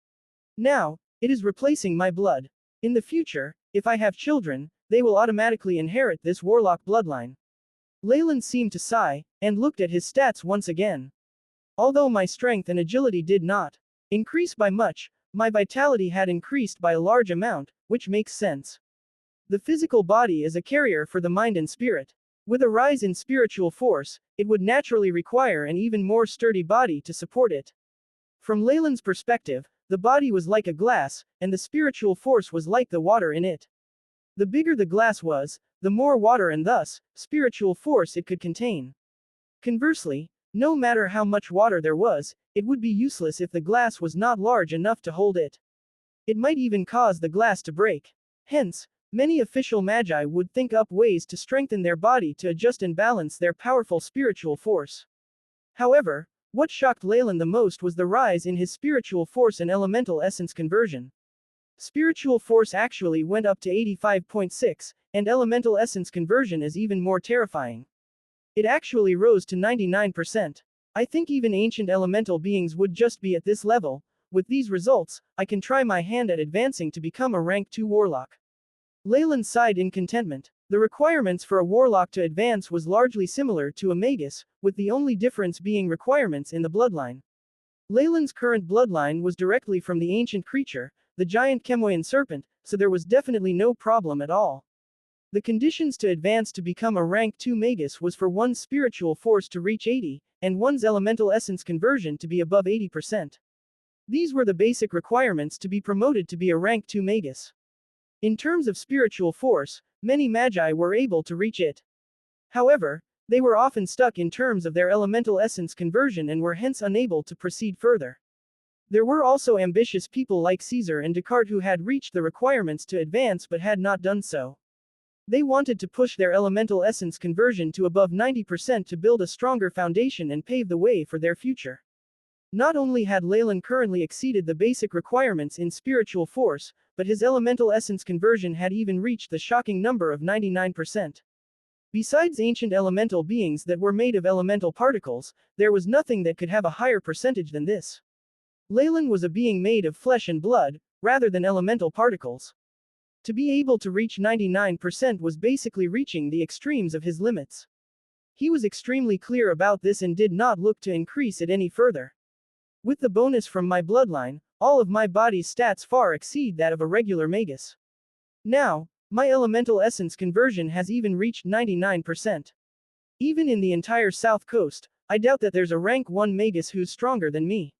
Now, it is replacing my blood. In the future, if I have children, they will automatically inherit this warlock bloodline. Leylin seemed to sigh, and looked at his stats once again. Although my strength and agility did not increase by much, my vitality had increased by a large amount, which makes sense. The physical body is a carrier for the mind and spirit. With a rise in spiritual force, it would naturally require an even more sturdy body to support it. From Leylin's perspective, the body was like a glass, and the spiritual force was like the water in it. The bigger the glass was, the more water and thus, spiritual force it could contain. Conversely, no matter how much water there was, it would be useless if the glass was not large enough to hold it. It might even cause the glass to break. Hence, many official magi would think up ways to strengthen their body to adjust and balance their powerful spiritual force. However, what shocked Leylin the most was the rise in his spiritual force and elemental essence conversion. Spiritual force actually went up to 85.6, and elemental essence conversion is even more terrifying. It actually rose to 99%. I think even ancient elemental beings would just be at this level. With these results, I can try my hand at advancing to become a rank 2 warlock. Leylin sighed in contentment. The requirements for a warlock to advance was largely similar to a magus, with the only difference being requirements in the bloodline. Leylin's current bloodline was directly from the ancient creature, the giant Chemoian serpent, so there was definitely no problem at all. The conditions to advance to become a rank 2 magus was for one's spiritual force to reach 80, and one's elemental essence conversion to be above 80%. These were the basic requirements to be promoted to be a rank 2 magus. In terms of spiritual force, many magi were able to reach it. However, they were often stuck in terms of their elemental essence conversion and were hence unable to proceed further. There were also ambitious people like Caesar and Descartes who had reached the requirements to advance but had not done so. They wanted to push their elemental essence conversion to above 90% to build a stronger foundation and pave the way for their future. Not only had Leylin currently exceeded the basic requirements in spiritual force, but his elemental essence conversion had even reached the shocking number of 99%. Besides ancient elemental beings that were made of elemental particles, there was nothing that could have a higher percentage than this. Leylin was a being made of flesh and blood, rather than elemental particles. To be able to reach 99% was basically reaching the extremes of his limits. He was extremely clear about this and did not look to increase it any further. With the bonus from my bloodline, all of my body's stats far exceed that of a regular magus. Now, my elemental essence conversion has even reached 99%. Even in the entire South Coast, I doubt that there's a rank 1 magus who's stronger than me.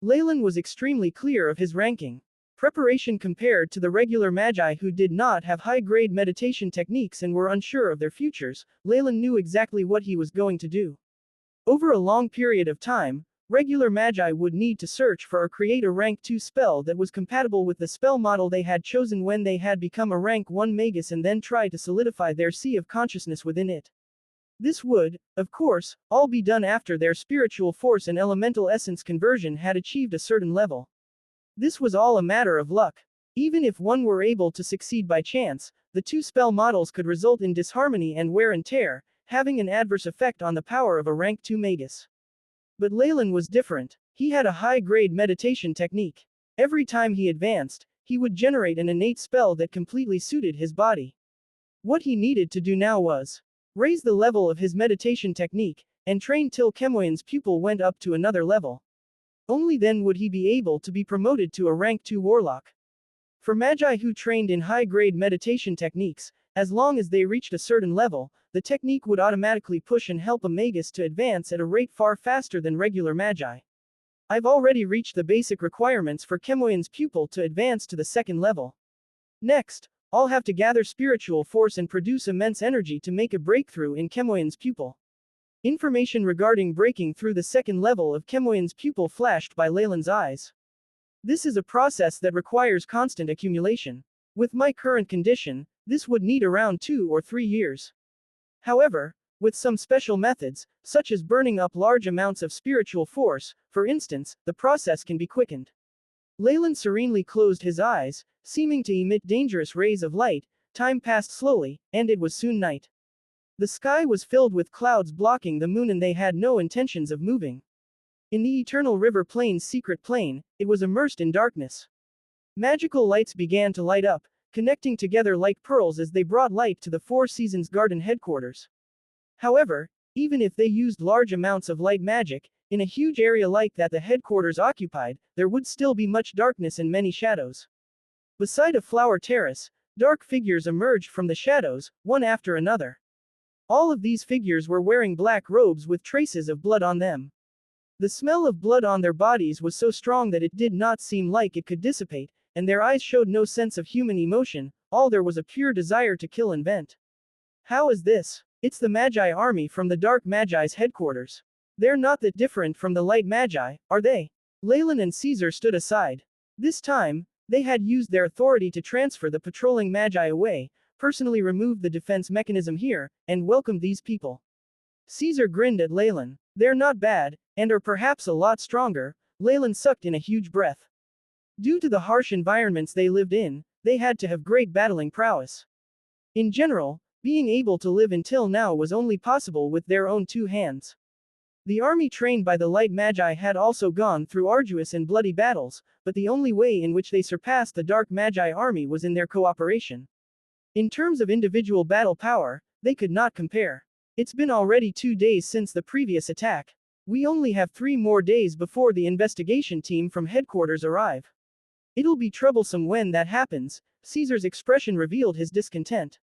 Leylin was extremely clear of his ranking. Preparation compared to the regular magi who did not have high-grade meditation techniques and were unsure of their futures, Leylin knew exactly what he was going to do. Over a long period of time, regular magi would need to search for or create a rank 2 spell that was compatible with the spell model they had chosen when they had become a rank 1 magus and then try to solidify their sea of consciousness within it. This would, of course, all be done after their spiritual force and elemental essence conversion had achieved a certain level. This was all a matter of luck. Even if one were able to succeed by chance, the two spell models could result in disharmony and wear and tear, having an adverse effect on the power of a rank 2 magus. But Leylin was different. He had a high-grade meditation technique. Every time he advanced, he would generate an innate spell that completely suited his body. What he needed to do now was raise the level of his meditation technique, and train till Chemoian's pupil went up to another level. Only then would he be able to be promoted to a rank 2 warlock. For magi who trained in high-grade meditation techniques, as long as they reached a certain level, the technique would automatically push and help a magus to advance at a rate far faster than regular magi. I've already reached the basic requirements for Chemoian's pupil to advance to the second level. Next, I'll have to gather spiritual force and produce immense energy to make a breakthrough in Chemoian's pupil. Information regarding breaking through the second level of Chemoian's pupil flashed by Leylin's eyes. This is a process that requires constant accumulation. With my current condition, this would need around 2 or 3 years. However, with some special methods, such as burning up large amounts of spiritual force, for instance, the process can be quickened. Leylin serenely closed his eyes, seeming to emit dangerous rays of light. Time passed slowly, and it was soon night. The sky was filled with clouds blocking the moon and they had no intentions of moving. In the eternal river plain's secret plain, it was immersed in darkness. Magical lights began to light up, connecting together like pearls as they brought light to the Four Seasons Garden headquarters. However, even if they used large amounts of light magic, in a huge area like that the headquarters occupied, there would still be much darkness and many shadows. Beside a flower terrace, dark figures emerged from the shadows, one after another. All of these figures were wearing black robes with traces of blood on them. The smell of blood on their bodies was so strong that it did not seem like it could dissipate, and their eyes showed no sense of human emotion, all there was a pure desire to kill and vent. How is this? It's the Magi army from the Dark Magi's headquarters. They're not that different from the Light Magi, are they? Leylin and Caesar stood aside. This time, they had used their authority to transfer the patrolling Magi away, personally removed the defense mechanism here, and welcomed these people. Caesar grinned at Leylin. They're not bad, and are perhaps a lot stronger. Leylin sucked in a huge breath. Due to the harsh environments they lived in, they had to have great battling prowess. In general, being able to live until now was only possible with their own two hands. The army trained by the light magi had also gone through arduous and bloody battles, but the only way in which they surpassed the dark magi army was in their cooperation. In terms of individual battle power, they could not compare. It's been already 2 days since the previous attack. We only have 3 more days before the investigation team from headquarters arrive. It'll be troublesome when that happens. Caesar's expression revealed his discontent.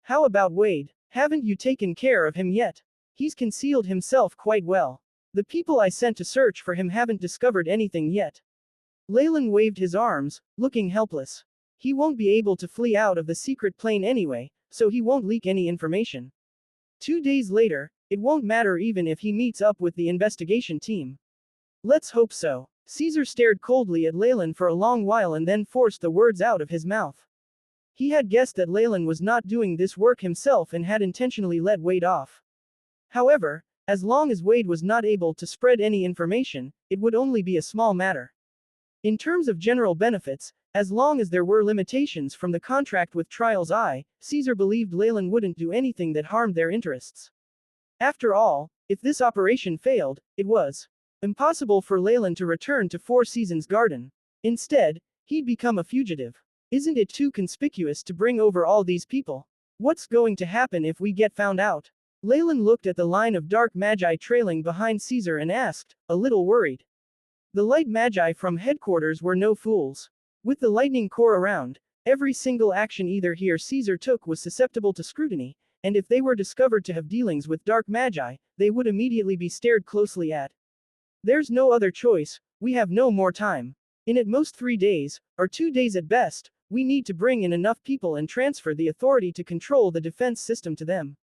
How about Wade? Haven't you taken care of him yet? He's concealed himself quite well. The people I sent to search for him haven't discovered anything yet. Leylin waved his arms, looking helpless. He won't be able to flee out of the secret plane anyway, so he won't leak any information. 2 days later, it won't matter even if he meets up with the investigation team. Let's hope so. Caesar stared coldly at Leylin for a long while and then forced the words out of his mouth. He had guessed that Leylin was not doing this work himself and had intentionally let Wade off. However, as long as Wade was not able to spread any information, it would only be a small matter. In terms of general benefits, as long as there were limitations from the contract with Trials I, Caesar believed Leylin wouldn't do anything that harmed their interests. After all, if this operation failed, it was impossible for Leylin to return to Four Seasons Garden. Instead, he'd become a fugitive. Isn't it too conspicuous to bring over all these people? What's going to happen if we get found out? Leylin looked at the line of dark magi trailing behind Caesar and asked, a little worried. The light magi from headquarters were no fools. With the lightning core around, every single action either he or Caesar took was susceptible to scrutiny, and if they were discovered to have dealings with dark magi, they would immediately be stared closely at. There's no other choice, we have no more time. In at most 3 days, or 2 days at best, we need to bring in enough people and transfer the authority to control the defense system to them.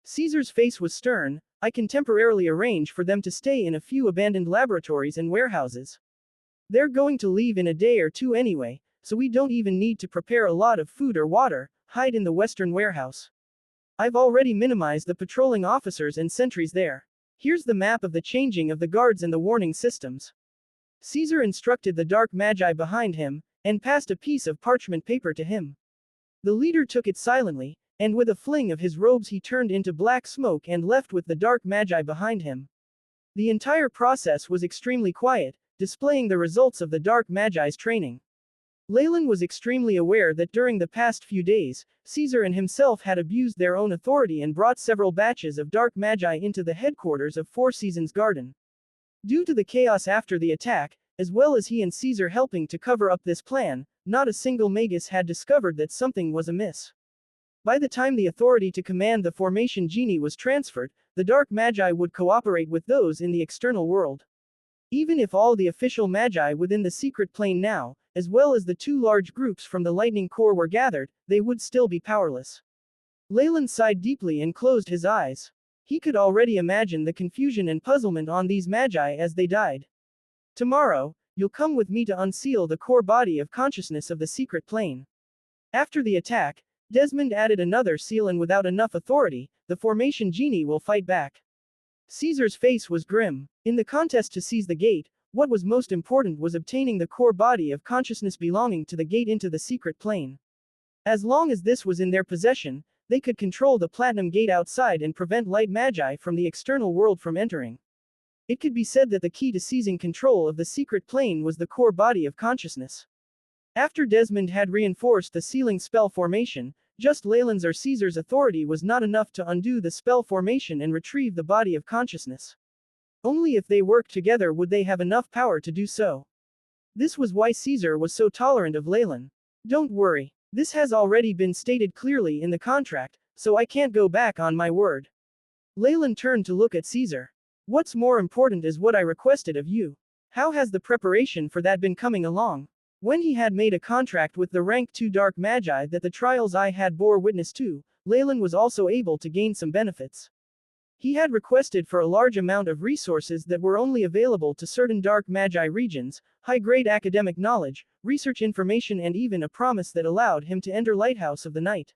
Caesar's face was stern. I can temporarily arrange for them to stay in a few abandoned laboratories and warehouses. They're going to leave in a day or 2 anyway, so we don't even need to prepare a lot of food or water. Hide in the western warehouse. I've already minimized the patrolling officers and sentries there. Here's the map of the changing of the guards and the warning systems. Caesar instructed the dark magi behind him, and passed a piece of parchment paper to him. The leader took it silently, and with a fling of his robes he turned into black smoke and left with the dark magi behind him. The entire process was extremely quiet, displaying the results of the dark magi's training. Leylin was extremely aware that during the past few days, Caesar and himself had abused their own authority and brought several batches of dark magi into the headquarters of Four Seasons Garden. Due to the chaos after the attack, as well as he and Caesar helping to cover up this plan, not a single magus had discovered that something was amiss. By the time the authority to command the formation genie was transferred, the dark magi would cooperate with those in the external world. Even if all the official magi within the secret plane now, as well as the 2 large groups from the lightning core were gathered, they would still be powerless. Leylin sighed deeply and closed his eyes. He could already imagine the confusion and puzzlement on these magi as they died. Tomorrow, you'll come with me to unseal the core body of consciousness of the secret plane. After the attack, Desmond added another seal, and without enough authority, the formation genie will fight back. Caesar's face was grim. In the contest to seize the gate, what was most important was obtaining the core body of consciousness belonging to the gate into the secret plane. As long as this was in their possession, they could control the platinum gate outside and prevent light magi from the external world from entering. It could be said that the key to seizing control of the secret plane was the core body of consciousness. After Desmond had reinforced the sealing spell formation, just Leylin's or Caesar's authority was not enough to undo the spell formation and retrieve the body of consciousness. Only if they worked together would they have enough power to do so. This was why Caesar was so tolerant of Leylin. Don't worry, this has already been stated clearly in the contract, so I can't go back on my word. Leylin turned to look at Caesar. What's more important is what I requested of you. How has the preparation for that been coming along? When he had made a contract with the rank 2 dark magi that the trials I had bore witness to, Leylin was also able to gain some benefits. He had requested for a large amount of resources that were only available to certain dark magi regions, high-grade academic knowledge, research information, and even a promise that allowed him to enter Lighthouse of the Night.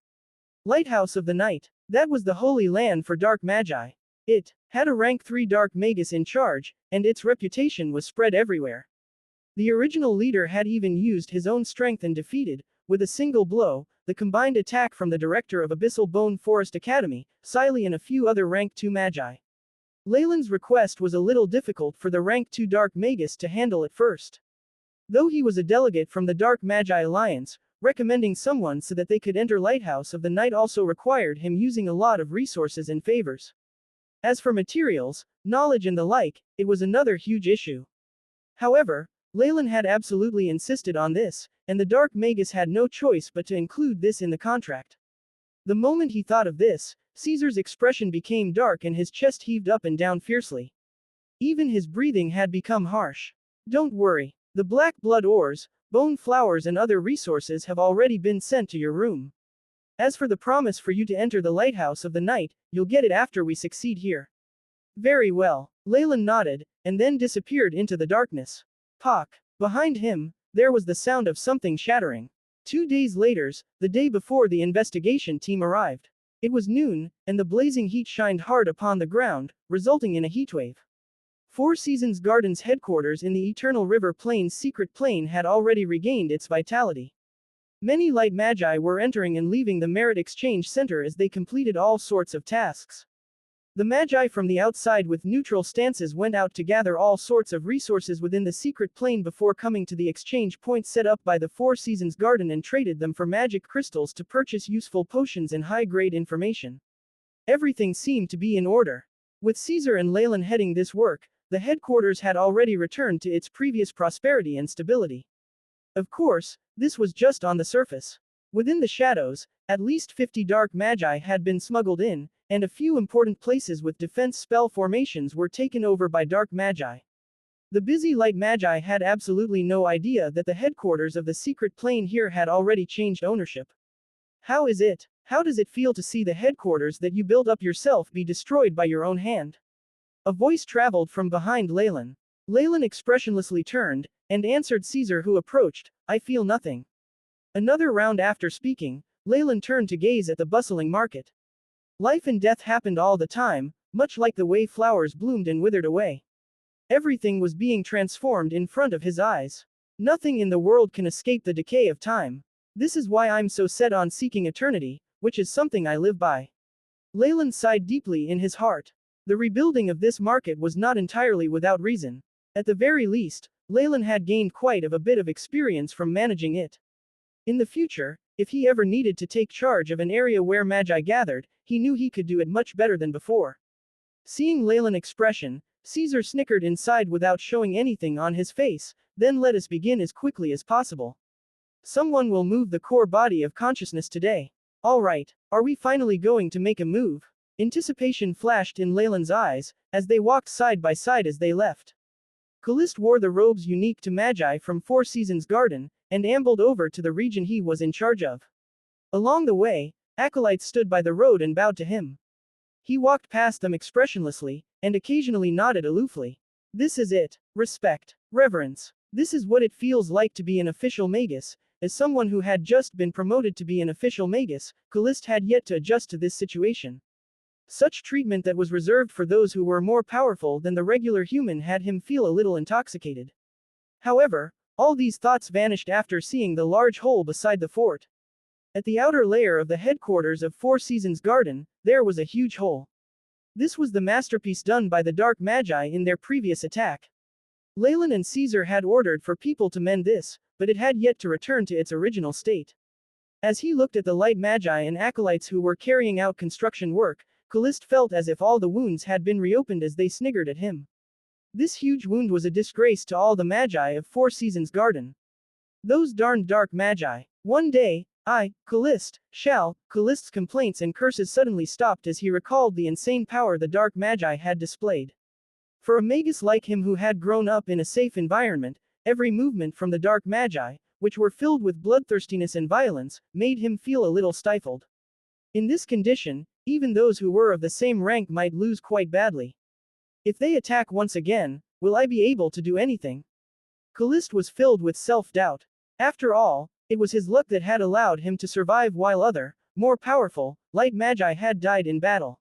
Lighthouse of the Night. That was the holy land for dark magi. It had a rank 3 dark magus in charge, and its reputation was spread everywhere. The original leader had even used his own strength and defeated, with a single blow, the combined attack from the director of Abyssal Bone Forest Academy, Siley, and a few other rank 2 magi. Leylin's request was a little difficult for the rank 2 Dark Magus to handle at first. Though he was a delegate from the Dark Magi Alliance, recommending someone so that they could enter Lighthouse of the Night also required him using a lot of resources and favors. As for materials, knowledge and the like, it was another huge issue. However, Leylin had absolutely insisted on this, and the Dark Magus had no choice but to include this in the contract. The moment he thought of this, Caesar's expression became dark and his chest heaved up and down fiercely. Even his breathing had become harsh. Don't worry. The black blood ores, bone flowers and other resources have already been sent to your room. As for the promise for you to enter the Lighthouse of the Night, you'll get it after we succeed here. Very well. Leylin nodded, and then disappeared into the darkness. Pock. Behind him, there was the sound of something shattering. 2 days later, the day before the investigation team arrived. It was noon, and the blazing heat shined hard upon the ground, resulting in a heatwave. Four Seasons Garden's headquarters in the Eternal River Plain's secret plane had already regained its vitality. Many light magi were entering and leaving the Merit Exchange Center as they completed all sorts of tasks. The magi from the outside with neutral stances went out to gather all sorts of resources within the secret plane before coming to the exchange point set up by the Four Seasons Garden and traded them for magic crystals to purchase useful potions and high-grade information. Everything seemed to be in order. With Caesar and Leylin heading this work, the headquarters had already returned to its previous prosperity and stability. Of course, this was just on the surface. Within the shadows, at least 50 dark magi had been smuggled in, and a few important places with defense spell formations were taken over by dark magi. The busy light magi had absolutely no idea that the headquarters of the secret plane here had already changed ownership. How is it? How does it feel to see the headquarters that you built up yourself be destroyed by your own hand? A voice traveled from behind Leylin. Leylin expressionlessly turned, and answered Caesar, who approached. I feel nothing. Another round after speaking, Leylin turned to gaze at the bustling market. Life and death happened all the time, much like the way flowers bloomed and withered away. Everything was being transformed in front of his eyes. Nothing in the world can escape the decay of time. This is why I'm so set on seeking eternity, which is something I live by. Leylin sighed deeply in his heart. The rebuilding of this market was not entirely without reason. At the very least, Leylin had gained quite a bit of experience from managing it. In the future, if he ever needed to take charge of an area where magi gathered, he knew he could do it much better than before. Seeing Leylin's expression, Caesar snickered inside without showing anything on his face. Then let us begin as quickly as possible. Someone will move the core body of consciousness today. All right, are we finally going to make a move? Anticipation flashed in Leylin's eyes, as they walked side by side as they left. Callist wore the robes unique to magi from Four Seasons Garden, and ambled over to the region he was in charge of. Along the way, acolytes stood by the road and bowed to him. He walked past them expressionlessly, and occasionally nodded aloofly. This is it. Respect. Reverence. This is what it feels like to be an official magus. As someone who had just been promoted to be an official magus, Callist had yet to adjust to this situation. Such treatment that was reserved for those who were more powerful than the regular human had him feel a little intoxicated. However, all these thoughts vanished after seeing the large hole beside the fort. At the outer layer of the headquarters of Four Seasons Garden, there was a huge hole. This was the masterpiece done by the Dark Magi in their previous attack. Leylin and Caesar had ordered for people to mend this, but it had yet to return to its original state. As he looked at the light magi and acolytes who were carrying out construction work, Callist felt as if all the wounds had been reopened as they sniggered at him. This huge wound was a disgrace to all the magi of Four Seasons Garden. Those darned dark magi. One day, Callist's complaints and curses suddenly stopped as he recalled the insane power the dark magi had displayed. For a magus like him who had grown up in a safe environment, every movement from the dark magi, which were filled with bloodthirstiness and violence, made him feel a little stifled. In this condition, even those who were of the same rank might lose quite badly. If they attack once again, will I be able to do anything? Callist was filled with self-doubt. After all, it was his luck that had allowed him to survive while other, more powerful, light magi had died in battle.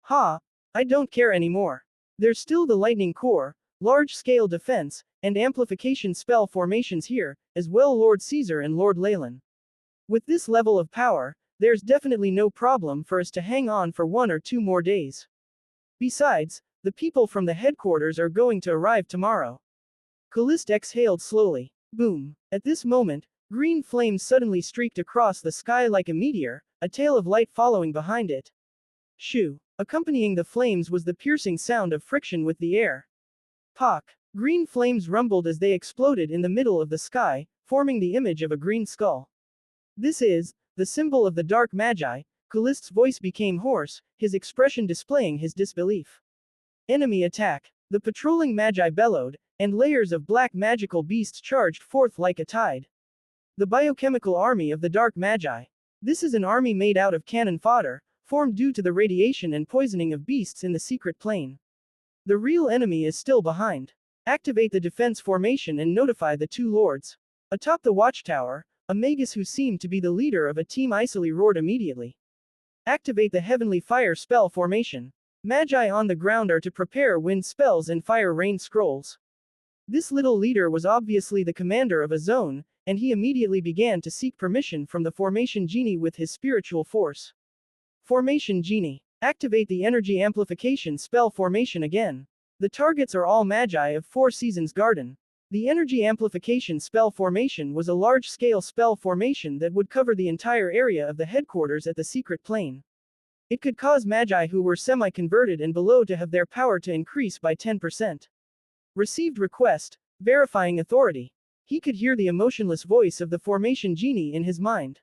I don't care anymore. There's still the lightning core, large-scale defense, and amplification spell formations here, as well Lord Caesar and Lord Leylin. With this level of power, there's definitely no problem for us to hang on for 1 or 2 more days. Besides, The people from the headquarters are going to arrive tomorrow. Callist exhaled slowly. Boom. At this moment, green flames suddenly streaked across the sky like a meteor, a tail of light following behind it. Shoo. Accompanying the flames was the piercing sound of friction with the air. Pock. Green flames rumbled as they exploded in the middle of the sky, forming the image of a green skull. This is the symbol of the dark magi. Callist's voice became hoarse, his expression displaying his disbelief. Enemy attack. The patrolling magi bellowed, and layers of black magical beasts charged forth like a tide. The biochemical army of the dark magi. This is an army made out of cannon fodder, formed due to the radiation and poisoning of beasts in the secret plane. The real enemy is still behind. Activate the defense formation and notify the two lords. Atop the watchtower, a magus who seemed to be the leader of a team icily roared immediately. Activate the heavenly fire spell formation. Magi on the ground are to prepare wind spells and fire rain scrolls. This little leader was obviously the commander of a zone, and he immediately began to seek permission from the formation genie with his spiritual force. Formation genie. Activate the energy amplification spell formation again. The targets are all magi of Four Seasons Garden. The energy amplification spell formation was a large-scale spell formation that would cover the entire area of the headquarters at the secret plane. It could cause magi who were semi-converted and below to have their power to increase by 10%. Received request, verifying authority. He could hear the emotionless voice of the formation genie in his mind.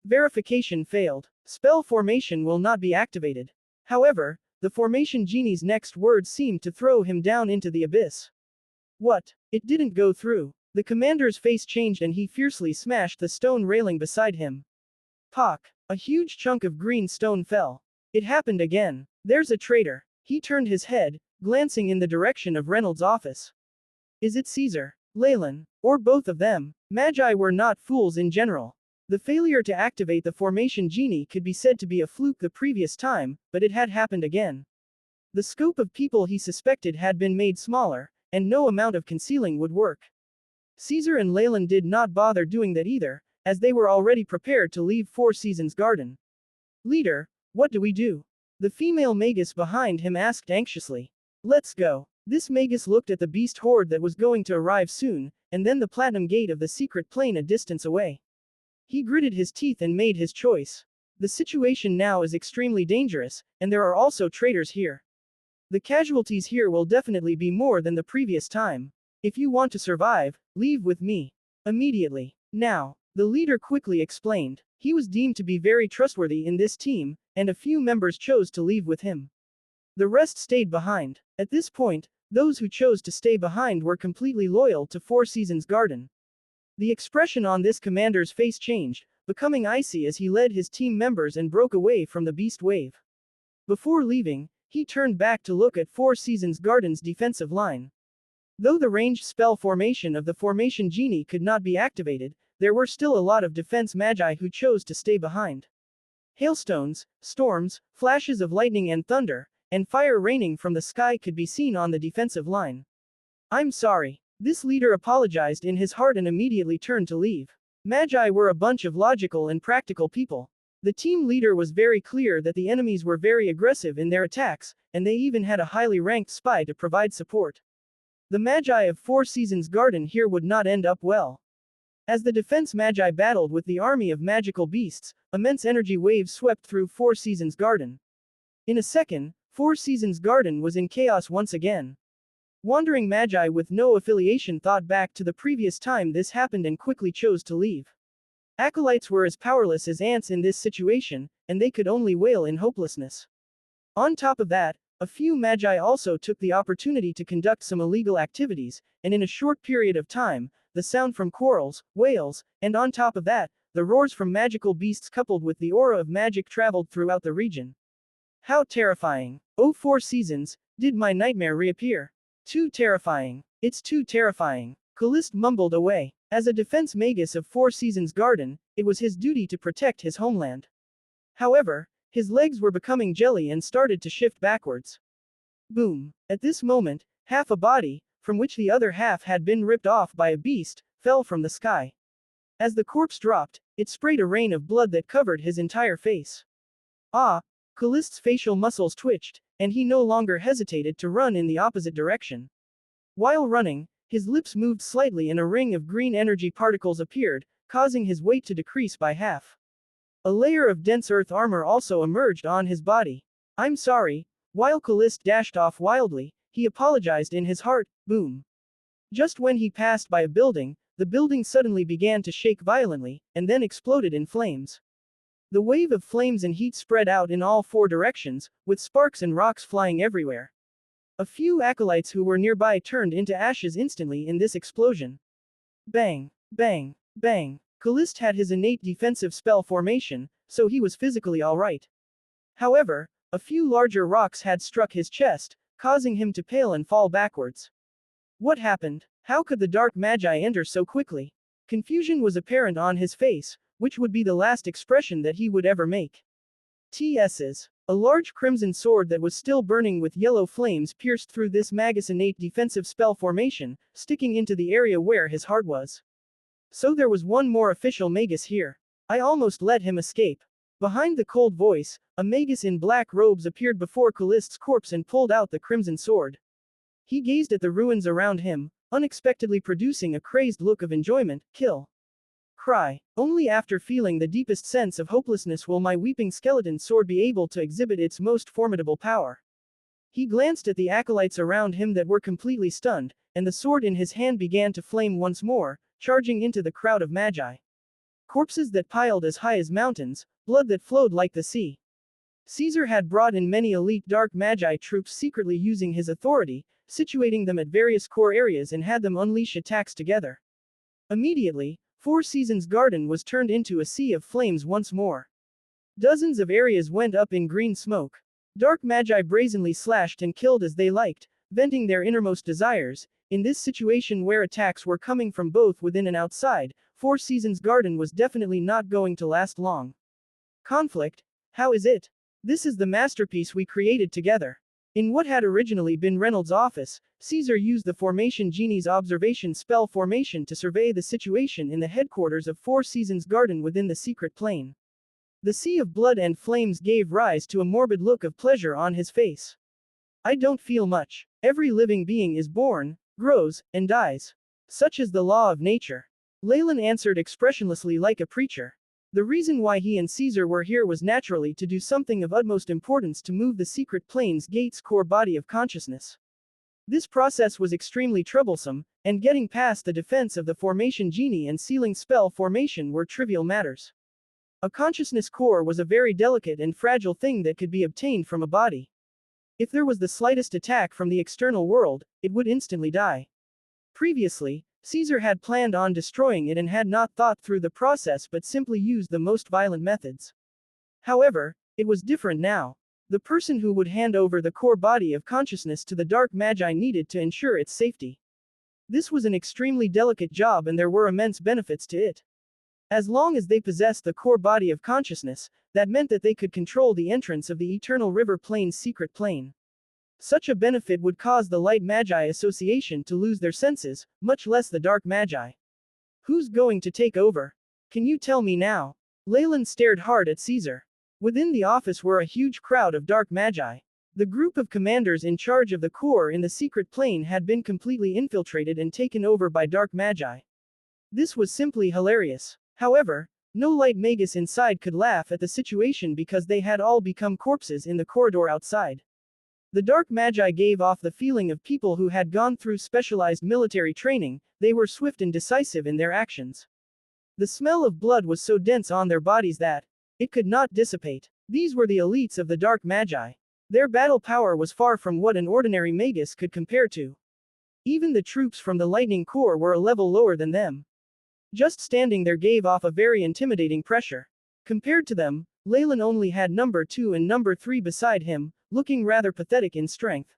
Verification failed. Spell formation will not be activated. However, the formation genie's next words seemed to throw him down into the abyss. What? It didn't go through. The commander's face changed and he fiercely smashed the stone railing beside him. Pock. A huge chunk of green stone fell. It happened again. There's a traitor. He turned his head, glancing in the direction of Reynolds' office. Is it Caesar, Leylin, or both of them? Magi were not fools in general. The failure to activate the formation genie could be said to be a fluke the previous time, but it had happened again. The scope of people he suspected had been made smaller, and no amount of concealing would work. Caesar and Leylin did not bother doing that either, as they were already prepared to leave Four Seasons Garden. Leader, what do we do? The female magus behind him asked anxiously. Let's go. This magus looked at the beast horde that was going to arrive soon, and then the platinum gate of the secret plane a distance away. He gritted his teeth and made his choice. The situation now is extremely dangerous, and there are also traitors here. The casualties here will definitely be more than the previous time. If you want to survive, leave with me. Immediately. Now. The leader quickly explained. He was deemed to be very trustworthy in this team, and a few members chose to leave with him. The rest stayed behind. At this point, those who chose to stay behind were completely loyal to Four Seasons Garden. The expression on this commander's face changed, becoming icy as he led his team members and broke away from the beast wave. Before leaving, he turned back to look at Four Seasons Garden's defensive line. Though the ranged spell formation of the formation genie could not be activated, there were still a lot of defense magi who chose to stay behind. Hailstones, storms, flashes of lightning and thunder, and fire raining from the sky could be seen on the defensive line. I'm sorry. This leader apologized in his heart and immediately turned to leave. Magi were a bunch of logical and practical people. The team leader was very clear that the enemies were very aggressive in their attacks, and they even had a highly ranked spy to provide support. The magi of Four Seasons Garden here would not end up well. As the defense magi battled with the army of magical beasts, immense energy waves swept through Four Seasons Garden. In a second, Four Seasons Garden was in chaos once again. Wandering magi with no affiliation thought back to the previous time this happened and quickly chose to leave. Acolytes were as powerless as ants in this situation, and they could only wail in hopelessness. On top of that, a few magi also took the opportunity to conduct some illegal activities, and in a short period of time, the sound from quarrels, wails, and on top of that, the roars from magical beasts coupled with the aura of magic traveled throughout the region. How terrifying. Oh, Four Seasons, did my nightmare reappear? Too terrifying. It's too terrifying. Callist mumbled away. As a defense magus of Four Seasons Garden, it was his duty to protect his homeland. However, his legs were becoming jelly and started to shift backwards. Boom. At this moment, half a body, from which the other half had been ripped off by a beast, fell from the sky. As the corpse dropped, it sprayed a rain of blood that covered his entire face. Ah! Callist's facial muscles twitched, and he no longer hesitated to run in the opposite direction. While running, his lips moved slightly and a ring of green energy particles appeared, causing his weight to decrease by half. A layer of dense earth armor also emerged on his body. "I'm sorry." While Callist dashed off wildly, he apologized in his heart. Boom. Just when he passed by a building, the building suddenly began to shake violently, and then exploded in flames. The wave of flames and heat spread out in all four directions, with sparks and rocks flying everywhere. A few acolytes who were nearby turned into ashes instantly in this explosion. Bang, bang, bang. Callist had his innate defensive spell formation, so he was physically alright. However, a few larger rocks had struck his chest, causing him to pale and fall backwards. What happened? How could the dark magi enter so quickly? Confusion was apparent on his face, which would be the last expression that he would ever make. TS's. A large crimson sword that was still burning with yellow flames pierced through this magus' innate defensive spell formation, sticking into the area where his heart was. So there was one more official magus here. I almost let him escape. Behind the cold voice, a magus in black robes appeared before Callist's corpse and pulled out the crimson sword. He gazed at the ruins around him, unexpectedly producing a crazed look of enjoyment. Kill. Cry. Only after feeling the deepest sense of hopelessness will my weeping skeleton sword be able to exhibit its most formidable power. He glanced at the acolytes around him that were completely stunned, and the sword in his hand began to flame once more, charging into the crowd of magi. Corpses that piled as high as mountains, blood that flowed like the sea. Caesar had brought in many elite dark magi troops secretly using his authority, situating them at various core areas and had them unleash attacks together. Immediately, Four Seasons Garden was turned into a sea of flames once more. Dozens of areas went up in green smoke. Dark magi brazenly slashed and killed as they liked, venting their innermost desires. In this situation where attacks were coming from both within and outside, Four Seasons Garden was definitely not going to last long. Conflict? How is it? This is the masterpiece we created together. In what had originally been Reynolds' office, Caesar used the Formation Genie's observation spell formation to survey the situation in the headquarters of Four Seasons Garden within the secret plane. The sea of blood and flames gave rise to a morbid look of pleasure on his face. I don't feel much. Every living being is born, grows, and dies. Such is the law of nature. Leylin answered expressionlessly like a preacher. The reason why he and Caesar were here was naturally to do something of utmost importance to move the secret plane's gate's core body of consciousness. This process was extremely troublesome, and getting past the defense of the Formation Genie and sealing spell formation were trivial matters. A consciousness core was a very delicate and fragile thing that could be obtained from a body. If there was the slightest attack from the external world, it would instantly die. Previously, Caesar had planned on destroying it and had not thought through the process but simply used the most violent methods. However, it was different now. The person who would hand over the core body of consciousness to the dark magi needed to ensure its safety. This was an extremely delicate job and there were immense benefits to it. As long as they possessed the core body of consciousness, that meant that they could control the entrance of the Eternal River Plane's secret plane. Such a benefit would cause the Light Magi Association to lose their senses, much less the Dark Magi. Who's going to take over? Can you tell me now? Leylin stared hard at Caesar. Within the office were a huge crowd of Dark Magi. The group of commanders in charge of the core in the secret plane had been completely infiltrated and taken over by Dark Magi. This was simply hilarious. However, no Light Magus inside could laugh at the situation because they had all become corpses in the corridor outside. The Dark Magi gave off the feeling of people who had gone through specialized military training. They were swift and decisive in their actions. The smell of blood was so dense on their bodies that it could not dissipate. These were the elites of the Dark Magi. Their battle power was far from what an ordinary magus could compare to. Even the troops from the Lightning Corps were a level lower than them. Just standing there gave off a very intimidating pressure. Compared to them, Leylin only had number 2 and number 3 beside him, looking rather pathetic in strength.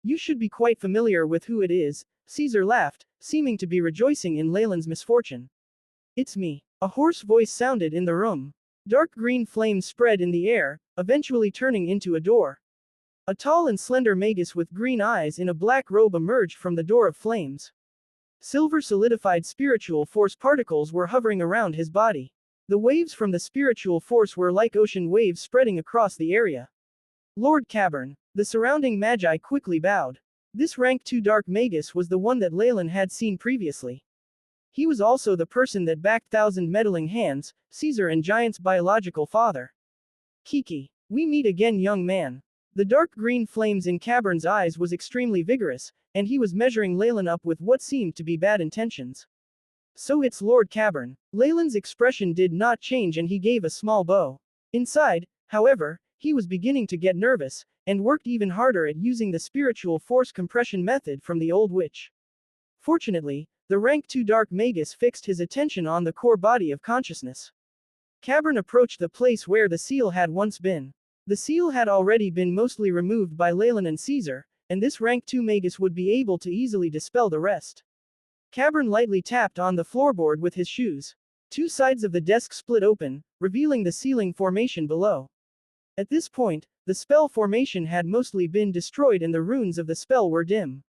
You should be quite familiar with who it is, Caesar laughed, seeming to be rejoicing in Leylin's misfortune. It's me. A hoarse voice sounded in the room. Dark green flames spread in the air, eventually turning into a door. A tall and slender magus with green eyes in a black robe emerged from the door of flames. Silver solidified spiritual force particles were hovering around his body. The waves from the spiritual force were like ocean waves spreading across the area. Lord Cavern. The surrounding magi quickly bowed. This rank 2 dark magus was the one that Leylin had seen previously. He was also the person that backed Thousand Meddling Hands, Caesar and Giant's biological father. Kiki. We meet again, young man. The dark green flames in Cavern's eyes was extremely vigorous, and he was measuring Leylin up with what seemed to be bad intentions. So it's Lord Cavern. Leylin's expression did not change and he gave a small bow. Inside, however, he was beginning to get nervous, and worked even harder at using the spiritual force compression method from the old witch. Fortunately, the rank 2 dark magus fixed his attention on the core body of consciousness. Cavern approached the place where the seal had once been. The seal had already been mostly removed by Leylin and Caesar, and this rank 2 magus would be able to easily dispel the rest. Cavern lightly tapped on the floorboard with his shoes. 2 sides of the desk split open, revealing the ceiling formation below. At this point, the spell formation had mostly been destroyed and the runes of the spell were dim.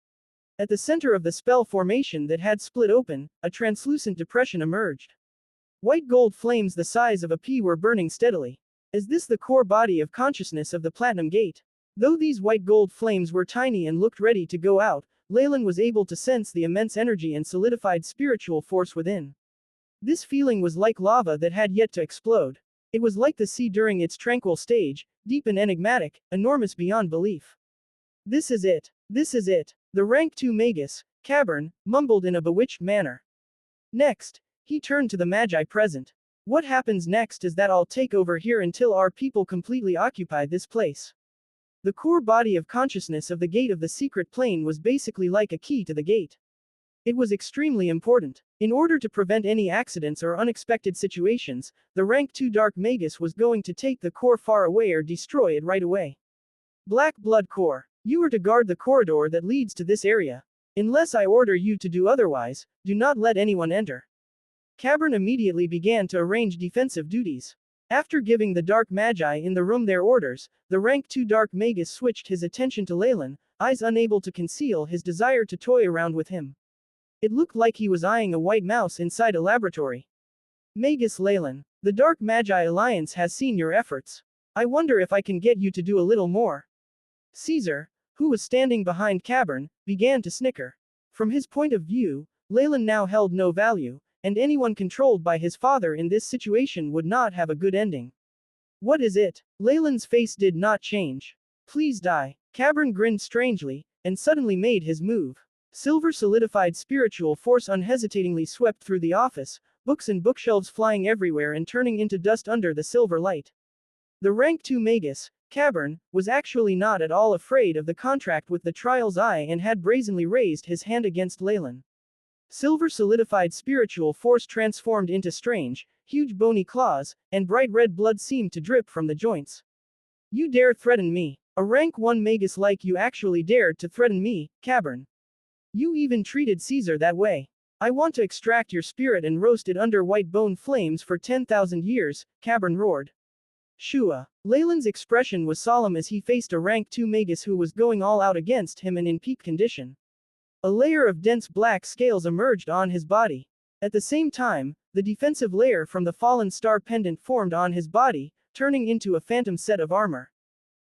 At the center of the spell formation that had split open, a translucent depression emerged. White gold flames the size of a pea were burning steadily. Is this the core body of consciousness of the Platinum Gate? Though these white gold flames were tiny and looked ready to go out, Leylin was able to sense the immense energy and solidified spiritual force within. This feeling was like lava that had yet to explode. It was like the sea during its tranquil stage, deep and enigmatic, enormous beyond belief. This is it. This is it. The rank 2 magus, Cavern, mumbled in a bewitched manner. Next, he turned to the magi present. What happens next is that I'll take over here until our people completely occupy this place. The core body of consciousness of the gate of the secret plane was basically like a key to the gate. It was extremely important. In order to prevent any accidents or unexpected situations, the rank 2 dark magus was going to take the core far away or destroy it right away. Black Blood Core. You are to guard the corridor that leads to this area. Unless I order you to do otherwise, do not let anyone enter. Cavern immediately began to arrange defensive duties. After giving the dark magi in the room their orders, the rank 2 dark magus switched his attention to Leylin, eyes unable to conceal his desire to toy around with him. It looked like he was eyeing a white mouse inside a laboratory. Magus Leylin, the Dark Magi Alliance has seen your efforts. I wonder if I can get you to do a little more. Caesar, who was standing behind Cavern, began to snicker. From his point of view, Leylin now held no value, and anyone controlled by his father in this situation would not have a good ending. What is it? Leylin's face did not change. Please die. Cavern grinned strangely, and suddenly made his move. Silver solidified spiritual force unhesitatingly swept through the office, books and bookshelves flying everywhere and turning into dust under the silver light. The rank 2 magus, Cavern, was actually not at all afraid of the contract with the Trial's Eye and had brazenly raised his hand against Leylin. Silver solidified spiritual force transformed into strange, huge bony claws, and bright red blood seemed to drip from the joints. You dare threaten me? A rank 1 magus like you actually dared to threaten me, Cavern. You even treated Caesar that way. I want to extract your spirit and roast it under white bone flames for 10,000 years, Cavern roared. Shua. Leylin's expression was solemn as he faced a rank 2 magus who was going all out against him and in peak condition. A layer of dense black scales emerged on his body. At the same time, the defensive layer from the fallen star pendant formed on his body, turning into a phantom set of armor.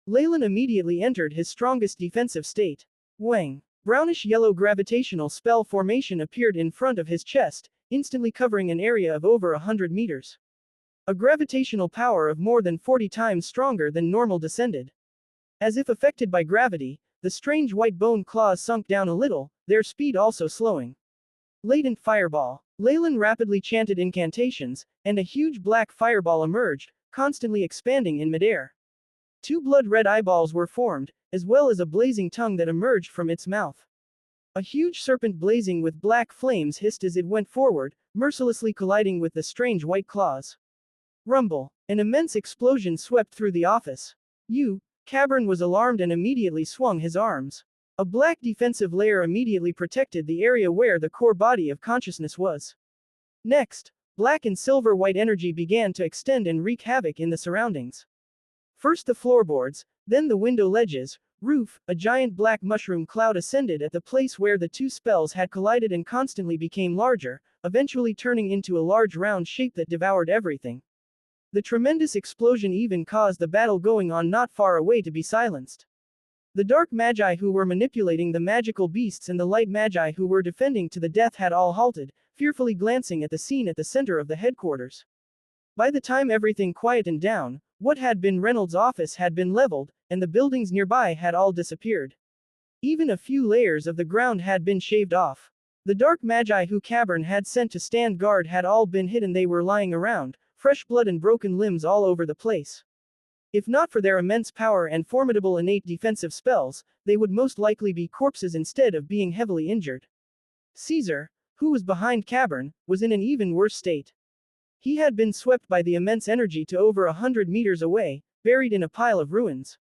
Leylin immediately entered his strongest defensive state. Wang. Brownish-yellow gravitational spell formation appeared in front of his chest, instantly covering an area of over 100 meters. A gravitational power of more than 40 times stronger than normal descended. As if affected by gravity, the strange white bone claws sunk down a little, their speed also slowing. Latent Fireball. Leylin rapidly chanted incantations, and a huge black fireball emerged, constantly expanding in midair. 2 blood-red eyeballs were formed, as well as a blazing tongue that emerged from its mouth. A huge serpent blazing with black flames hissed as it went forward, mercilessly colliding with the strange white claws. Rumble. An immense explosion swept through the office. Cavern was alarmed and immediately swung his arms. A black defensive layer immediately protected the area where the core body of consciousness was. Next, black and silver white energy began to extend and wreak havoc in the surroundings. First the floorboards, then the window ledges, roof, a giant black mushroom cloud ascended at the place where the 2 spells had collided and constantly became larger, eventually turning into a large round shape that devoured everything. The tremendous explosion even caused the battle going on not far away to be silenced. The dark magi who were manipulating the magical beasts and the light magi who were defending to the death had all halted, fearfully glancing at the scene at the center of the headquarters. By the time everything quietened down, what had been Reynolds' office had been leveled, and the buildings nearby had all disappeared. Even a few layers of the ground had been shaved off. The dark magi who Cavern had sent to stand guard had all been hit and they were lying around, fresh blood and broken limbs all over the place. If not for their immense power and formidable innate defensive spells, they would most likely be corpses instead of being heavily injured. Caesar, who was behind Cavern, was in an even worse state. He had been swept by the immense energy to over 100 meters away, buried in a pile of ruins.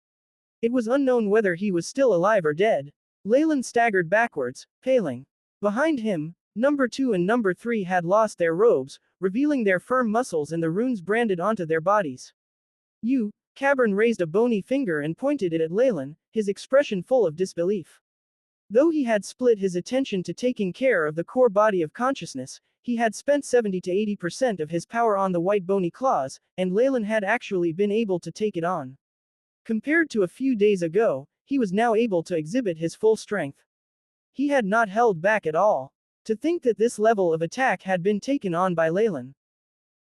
It was unknown whether he was still alive or dead. Leylin staggered backwards, paling. Behind him, number 2 and number 3 had lost their robes, revealing their firm muscles and the runes branded onto their bodies. You, Cavern raised a bony finger and pointed it at Leylin, his expression full of disbelief. Though he had split his attention to taking care of the core body of consciousness, he had spent 70 to 80% of his power on the white bony claws, and Leylin had actually been able to take it on. Compared to a few days ago, he was now able to exhibit his full strength. He had not held back at all. To think that this level of attack had been taken on by Leylin.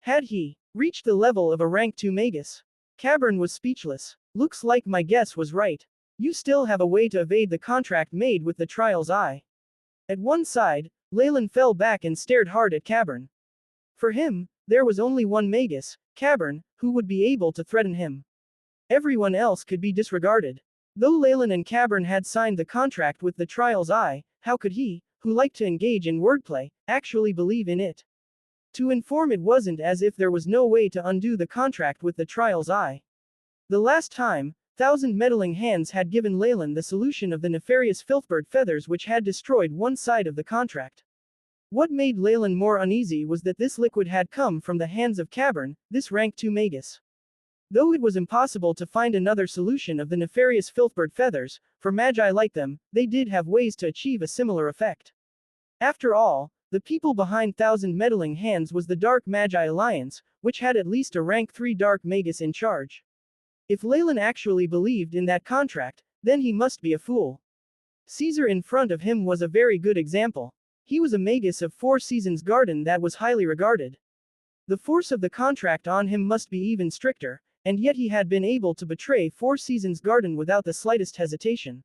Had he reached the level of a rank 2 magus? Cavern was speechless. Looks like my guess was right. You still have a way to evade the contract made with the Trial's Eye. At one side, Leylin fell back and stared hard at Cavern. For him, there was only one magus, Cavern, who would be able to threaten him. Everyone else could be disregarded. Though Leylin and Cavern had signed the contract with the Trial's Eye, how could he, who liked to engage in wordplay, actually believe in it? To inform it wasn't as if there was no way to undo the contract with the Trial's Eye. The last time, 1,000 meddling hands had given Leylin the solution of the nefarious filthbird feathers which had destroyed one side of the contract. What made Leylin more uneasy was that this liquid had come from the hands of Cavern, this rank 2 magus. Though it was impossible to find another solution of the nefarious filthbird feathers, for magi like them, they did have ways to achieve a similar effect. After all, the people behind 1,000 meddling hands was the Dark Magi Alliance, which had at least a rank 3 dark magus in charge. If Leylin actually believed in that contract, then he must be a fool. Caesar in front of him was a very good example. He was a magus of 4 Seasons Garden that was highly regarded. The force of the contract on him must be even stricter, and yet he had been able to betray 4 Seasons Garden without the slightest hesitation.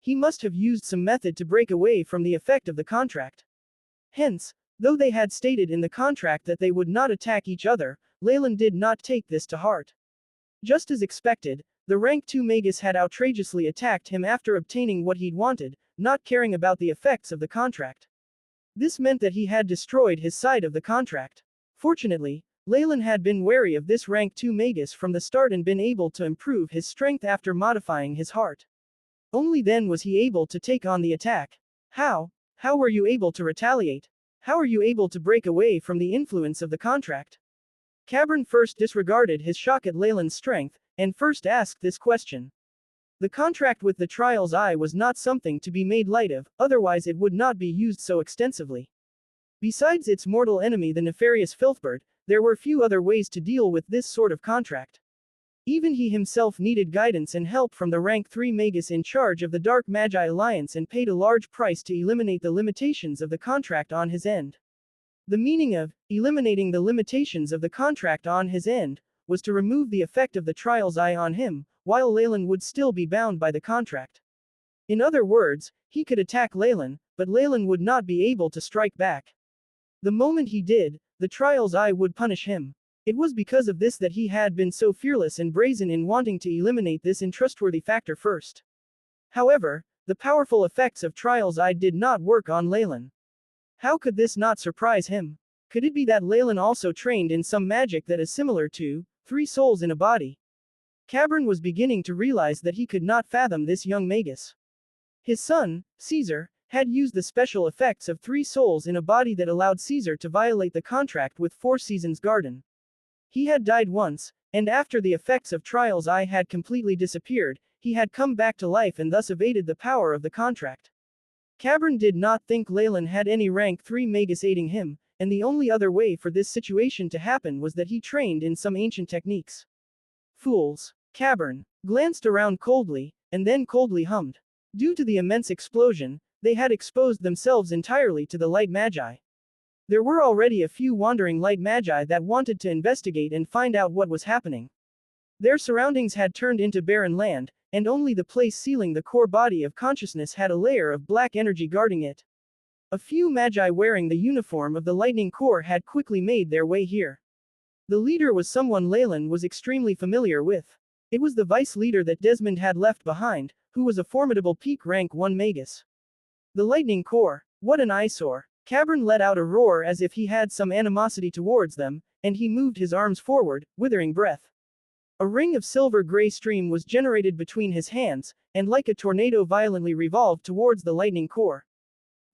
He must have used some method to break away from the effect of the contract. Hence, though they had stated in the contract that they would not attack each other, Leylin did not take this to heart. Just as expected, the rank 2 magus had outrageously attacked him after obtaining what he'd wanted, not caring about the effects of the contract. This meant that he had destroyed his side of the contract. Fortunately, Leylin had been wary of this rank 2 magus from the start and been able to improve his strength after modifying his heart. Only then was he able to take on the attack. How? How were you able to retaliate? How are you able to break away from the influence of the contract? Cavern first disregarded his shock at Leylin's strength, and first asked this question. The contract with the Trial's Eye was not something to be made light of, otherwise it would not be used so extensively. Besides its mortal enemy the nefarious filthbird, there were few other ways to deal with this sort of contract. Even he himself needed guidance and help from the rank 3 magus in charge of the Dark Magi Alliance and paid a large price to eliminate the limitations of the contract on his end. The meaning of eliminating the limitations of the contract on his end was to remove the effect of the Trial's Eye on him, while Leylin would still be bound by the contract. In other words, he could attack Leylin, but Leylin would not be able to strike back. The moment he did, the Trial's Eye would punish him. It was because of this that he had been so fearless and brazen in wanting to eliminate this untrustworthy factor first. However, the powerful effects of Trial's Eye did not work on Leylin. How could this not surprise him? Could it be that Leylin also trained in some magic that is similar to 3 souls in a body? Cavern was beginning to realize that he could not fathom this young magus. His son, Caesar, had used the special effects of 3 souls in a body that allowed Caesar to violate the contract with 4 Seasons Garden. He had died once, and after the effects of Trial's Eye had completely disappeared, he had come back to life and thus evaded the power of the contract. Cavern did not think Leylin had any rank 3 magus aiding him, and the only other way for this situation to happen was that he trained in some ancient techniques. Fools. Cavern glanced around coldly, and then coldly hummed. Due to the immense explosion, they had exposed themselves entirely to the light magi. There were already a few wandering light magi that wanted to investigate and find out what was happening. Their surroundings had turned into barren land, and only the place sealing the core body of consciousness had a layer of black energy guarding it. A few magi wearing the uniform of the Lightning Corps had quickly made their way here. The leader was someone Leylin was extremely familiar with. It was the vice leader that Desmond had left behind, who was a formidable peak rank 1 magus. The Lightning Corps. What an eyesore. Cavern let out a roar as if he had some animosity towards them, and he moved his arms forward, withering breath. A ring of silver-gray stream was generated between his hands, and like a tornado violently revolved towards the Lightning Corps.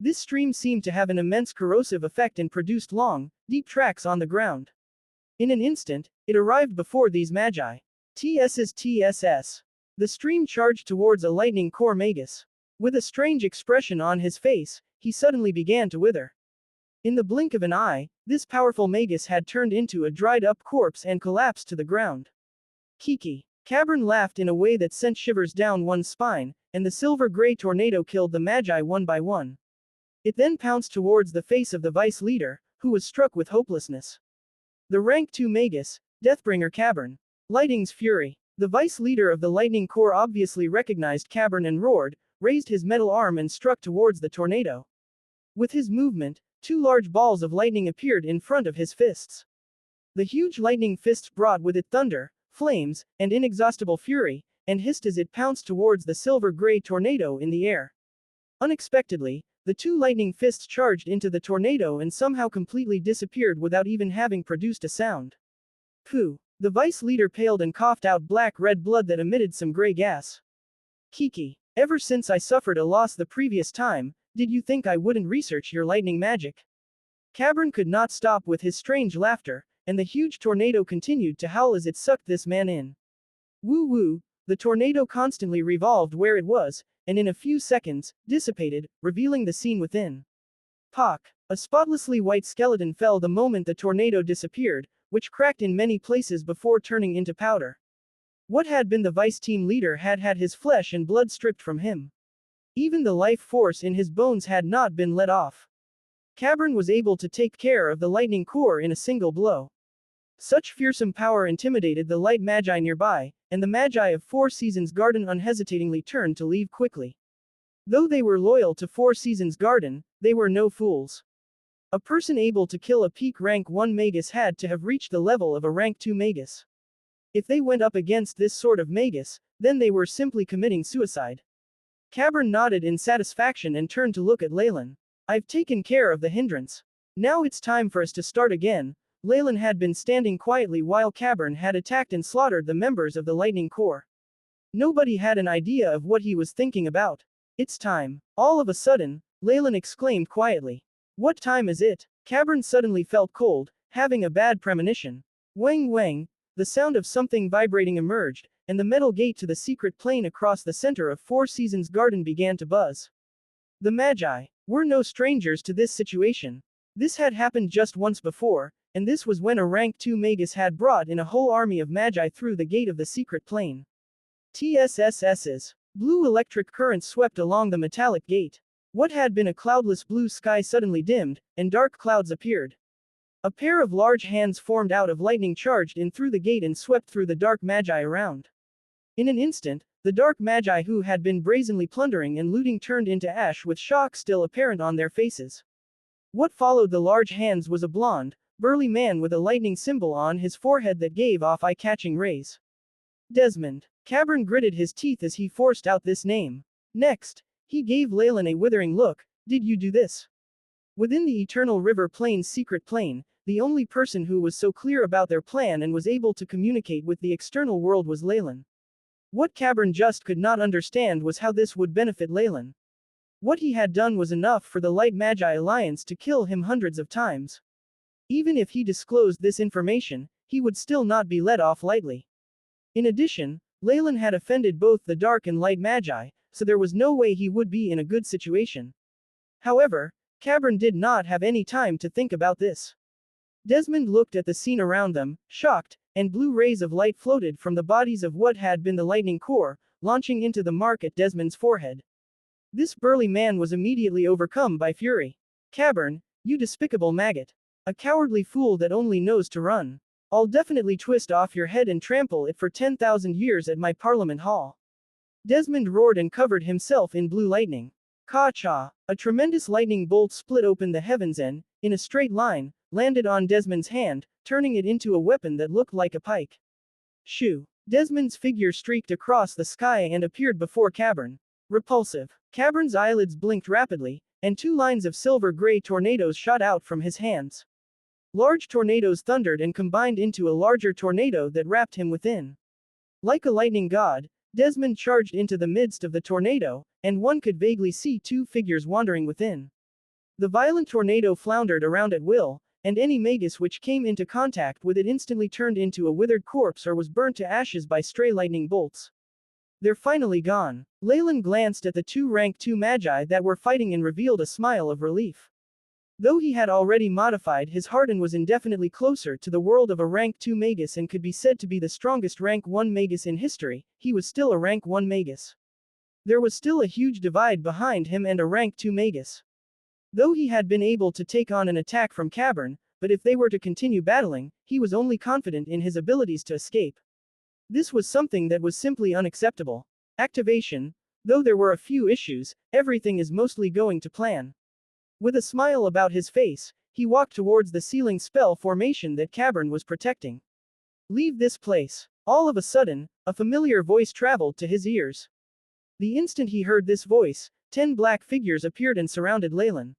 This stream seemed to have an immense corrosive effect and produced long, deep tracks on the ground. In an instant, it arrived before these magi. TSS. The stream charged towards a Lightning Corps magus. With a strange expression on his face, he suddenly began to wither. In the blink of an eye, this powerful magus had turned into a dried-up corpse and collapsed to the ground. Kiki. Cavern laughed in a way that sent shivers down one's spine, and the silver-gray tornado killed the magi one by one. It then pounced towards the face of the vice leader, who was struck with hopelessness. The rank 2 magus, Deathbringer Cavern. Lightning's fury. The vice leader of the Lightning Corps obviously recognized Cavern and roared, raised his metal arm and struck towards the tornado. With his movement, 2 large balls of lightning appeared in front of his fists. The huge lightning fists brought with it thunder, flames, and inexhaustible fury, and hissed as it pounced towards the silver-gray tornado in the air. Unexpectedly, the 2 lightning fists charged into the tornado and somehow completely disappeared without even having produced a sound. Pooh. The vice leader paled and coughed out black-red blood that emitted some gray gas. Kiki. Ever since I suffered a loss the previous time, did you think I wouldn't research your lightning magic? Cavern could not stop with his strange laughter, and the huge tornado continued to howl as it sucked this man in. Woo-woo. The tornado constantly revolved where it was, and in a few seconds, dissipated, revealing the scene within. Pock. A spotlessly white skeleton fell the moment the tornado disappeared, which cracked in many places before turning into powder. What had been the vice team leader had had his flesh and blood stripped from him. Even the life force in his bones had not been let off. Cavern was able to take care of the Lightning Corps in a single blow. Such fearsome power intimidated the light magi nearby, and the magi of 4 Seasons Garden unhesitatingly turned to leave quickly. Though they were loyal to 4 Seasons Garden, they were no fools. A person able to kill a peak rank 1 magus had to have reached the level of a rank 2 magus. If they went up against this sort of magus, then they were simply committing suicide. Cavern nodded in satisfaction and turned to look at Leylin. I've taken care of the hindrance. Now it's time for us to start again. Leylin had been standing quietly while Cavern had attacked and slaughtered the members of the Lightning Corps. Nobody had an idea of what he was thinking about. It's time. All of a sudden, Leylin exclaimed quietly. What time is it? Cavern suddenly felt cold, having a bad premonition. Wang wang, the sound of something vibrating emerged, and the metal gate to the secret plane across the center of 4 Seasons Garden began to buzz. The Magi were no strangers to this situation. This had happened just once before, and this was when a rank 2 magus had brought in a whole army of Magi through the gate of the secret plane. TSS's blue electric currents swept along the metallic gate. What had been a cloudless blue sky suddenly dimmed, and dark clouds appeared. A pair of large hands formed out of lightning charged in through the gate and swept through the dark magi around. In an instant, the dark magi who had been brazenly plundering and looting turned into ash with shock still apparent on their faces. What followed the large hands was a blond, burly man with a lightning symbol on his forehead that gave off eye-catching rays. Desmond. Cavern gritted his teeth as he forced out this name. Next, he gave Leylin a withering look. Did you do this? Within the Eternal River Plain's secret plane, the only person who was so clear about their plan and was able to communicate with the external world was Leylin. What Cavern just could not understand was how this would benefit Leylin. What he had done was enough for the Light Magi Alliance to kill him hundreds of times. Even if he disclosed this information, he would still not be let off lightly. In addition, Leylin had offended both the Dark and Light Magi, so there was no way he would be in a good situation. However, Cavern did not have any time to think about this. Desmond looked at the scene around them, shocked, and blue rays of light floated from the bodies of what had been the lightning core, launching into the mark at Desmond's forehead. This burly man was immediately overcome by fury. Cavern, you despicable maggot. A cowardly fool that only knows to run. I'll definitely twist off your head and trample it for 10,000 years at my Parliament Hall. Desmond roared and covered himself in blue lightning. Ka-cha! A tremendous lightning bolt split open the heavens and, in a straight line, landed on Desmond's hand, turning it into a weapon that looked like a pike. Shoo! Desmond's figure streaked across the sky and appeared before Cavern. Repulsive. Cavern's eyelids blinked rapidly, and 2 lines of silver-gray tornadoes shot out from his hands. Large tornadoes thundered and combined into a larger tornado that wrapped him within. Like a lightning god, Desmond charged into the midst of the tornado, and one could vaguely see 2 figures wandering within. The violent tornado floundered around at will, and any magus which came into contact with it instantly turned into a withered corpse or was burnt to ashes by stray lightning bolts. They're finally gone. Leylin glanced at the 2 rank 2 magi that were fighting and revealed a smile of relief. Though he had already modified his heart and was indefinitely closer to the world of a rank 2 magus and could be said to be the strongest rank 1 magus in history, he was still a rank 1 magus. There was still a huge divide behind him and a rank 2 magus. Though he had been able to take on an attack from Cavern, but if they were to continue battling, he was only confident in his abilities to escape. This was something that was simply unacceptable. Activation. Though there were a few issues, everything is mostly going to plan. With a smile about his face, he walked towards the ceiling spell formation that Cavern was protecting. Leave this place. All of a sudden, a familiar voice traveled to his ears. The instant he heard this voice, 10 black figures appeared and surrounded Leylin.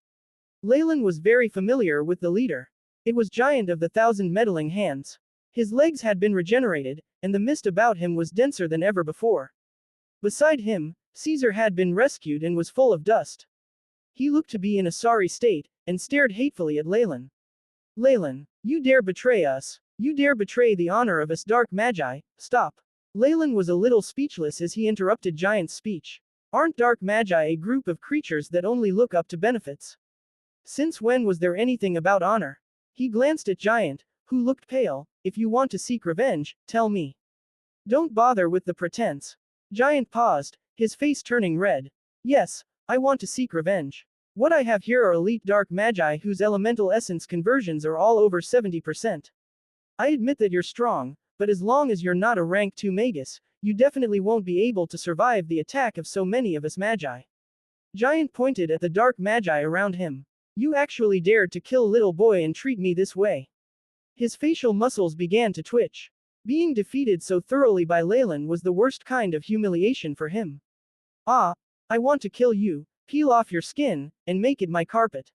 Leylin was very familiar with the leader. It was Giant of the 1,000 meddling hands. His legs had been regenerated, and the mist about him was denser than ever before. Beside him, Caesar had been rescued and was full of dust. He looked to be in a sorry state, and stared hatefully at Leylin. Leylin, you dare betray us. You dare betray the honor of us dark magi, stop. Leylin was a little speechless as he interrupted Giant's speech. Aren't dark magi a group of creatures that only look up to benefits? Since when was there anything about honor? He glanced at Giant, who looked pale. If you want to seek revenge, tell me. Don't bother with the pretense. Giant paused, his face turning red. Yes, I want to seek revenge. What I have here are elite dark magi whose elemental essence conversions are all over 70%. I admit that you're strong, but as long as you're not a rank 2 magus, you definitely won't be able to survive the attack of so many of us magi. Giant pointed at the dark magi around him. You actually dared to kill little boy and treat me this way. His facial muscles began to twitch. Being defeated so thoroughly by Leylin was the worst kind of humiliation for him. Ah, I want to kill you, peel off your skin, and make it my carpet.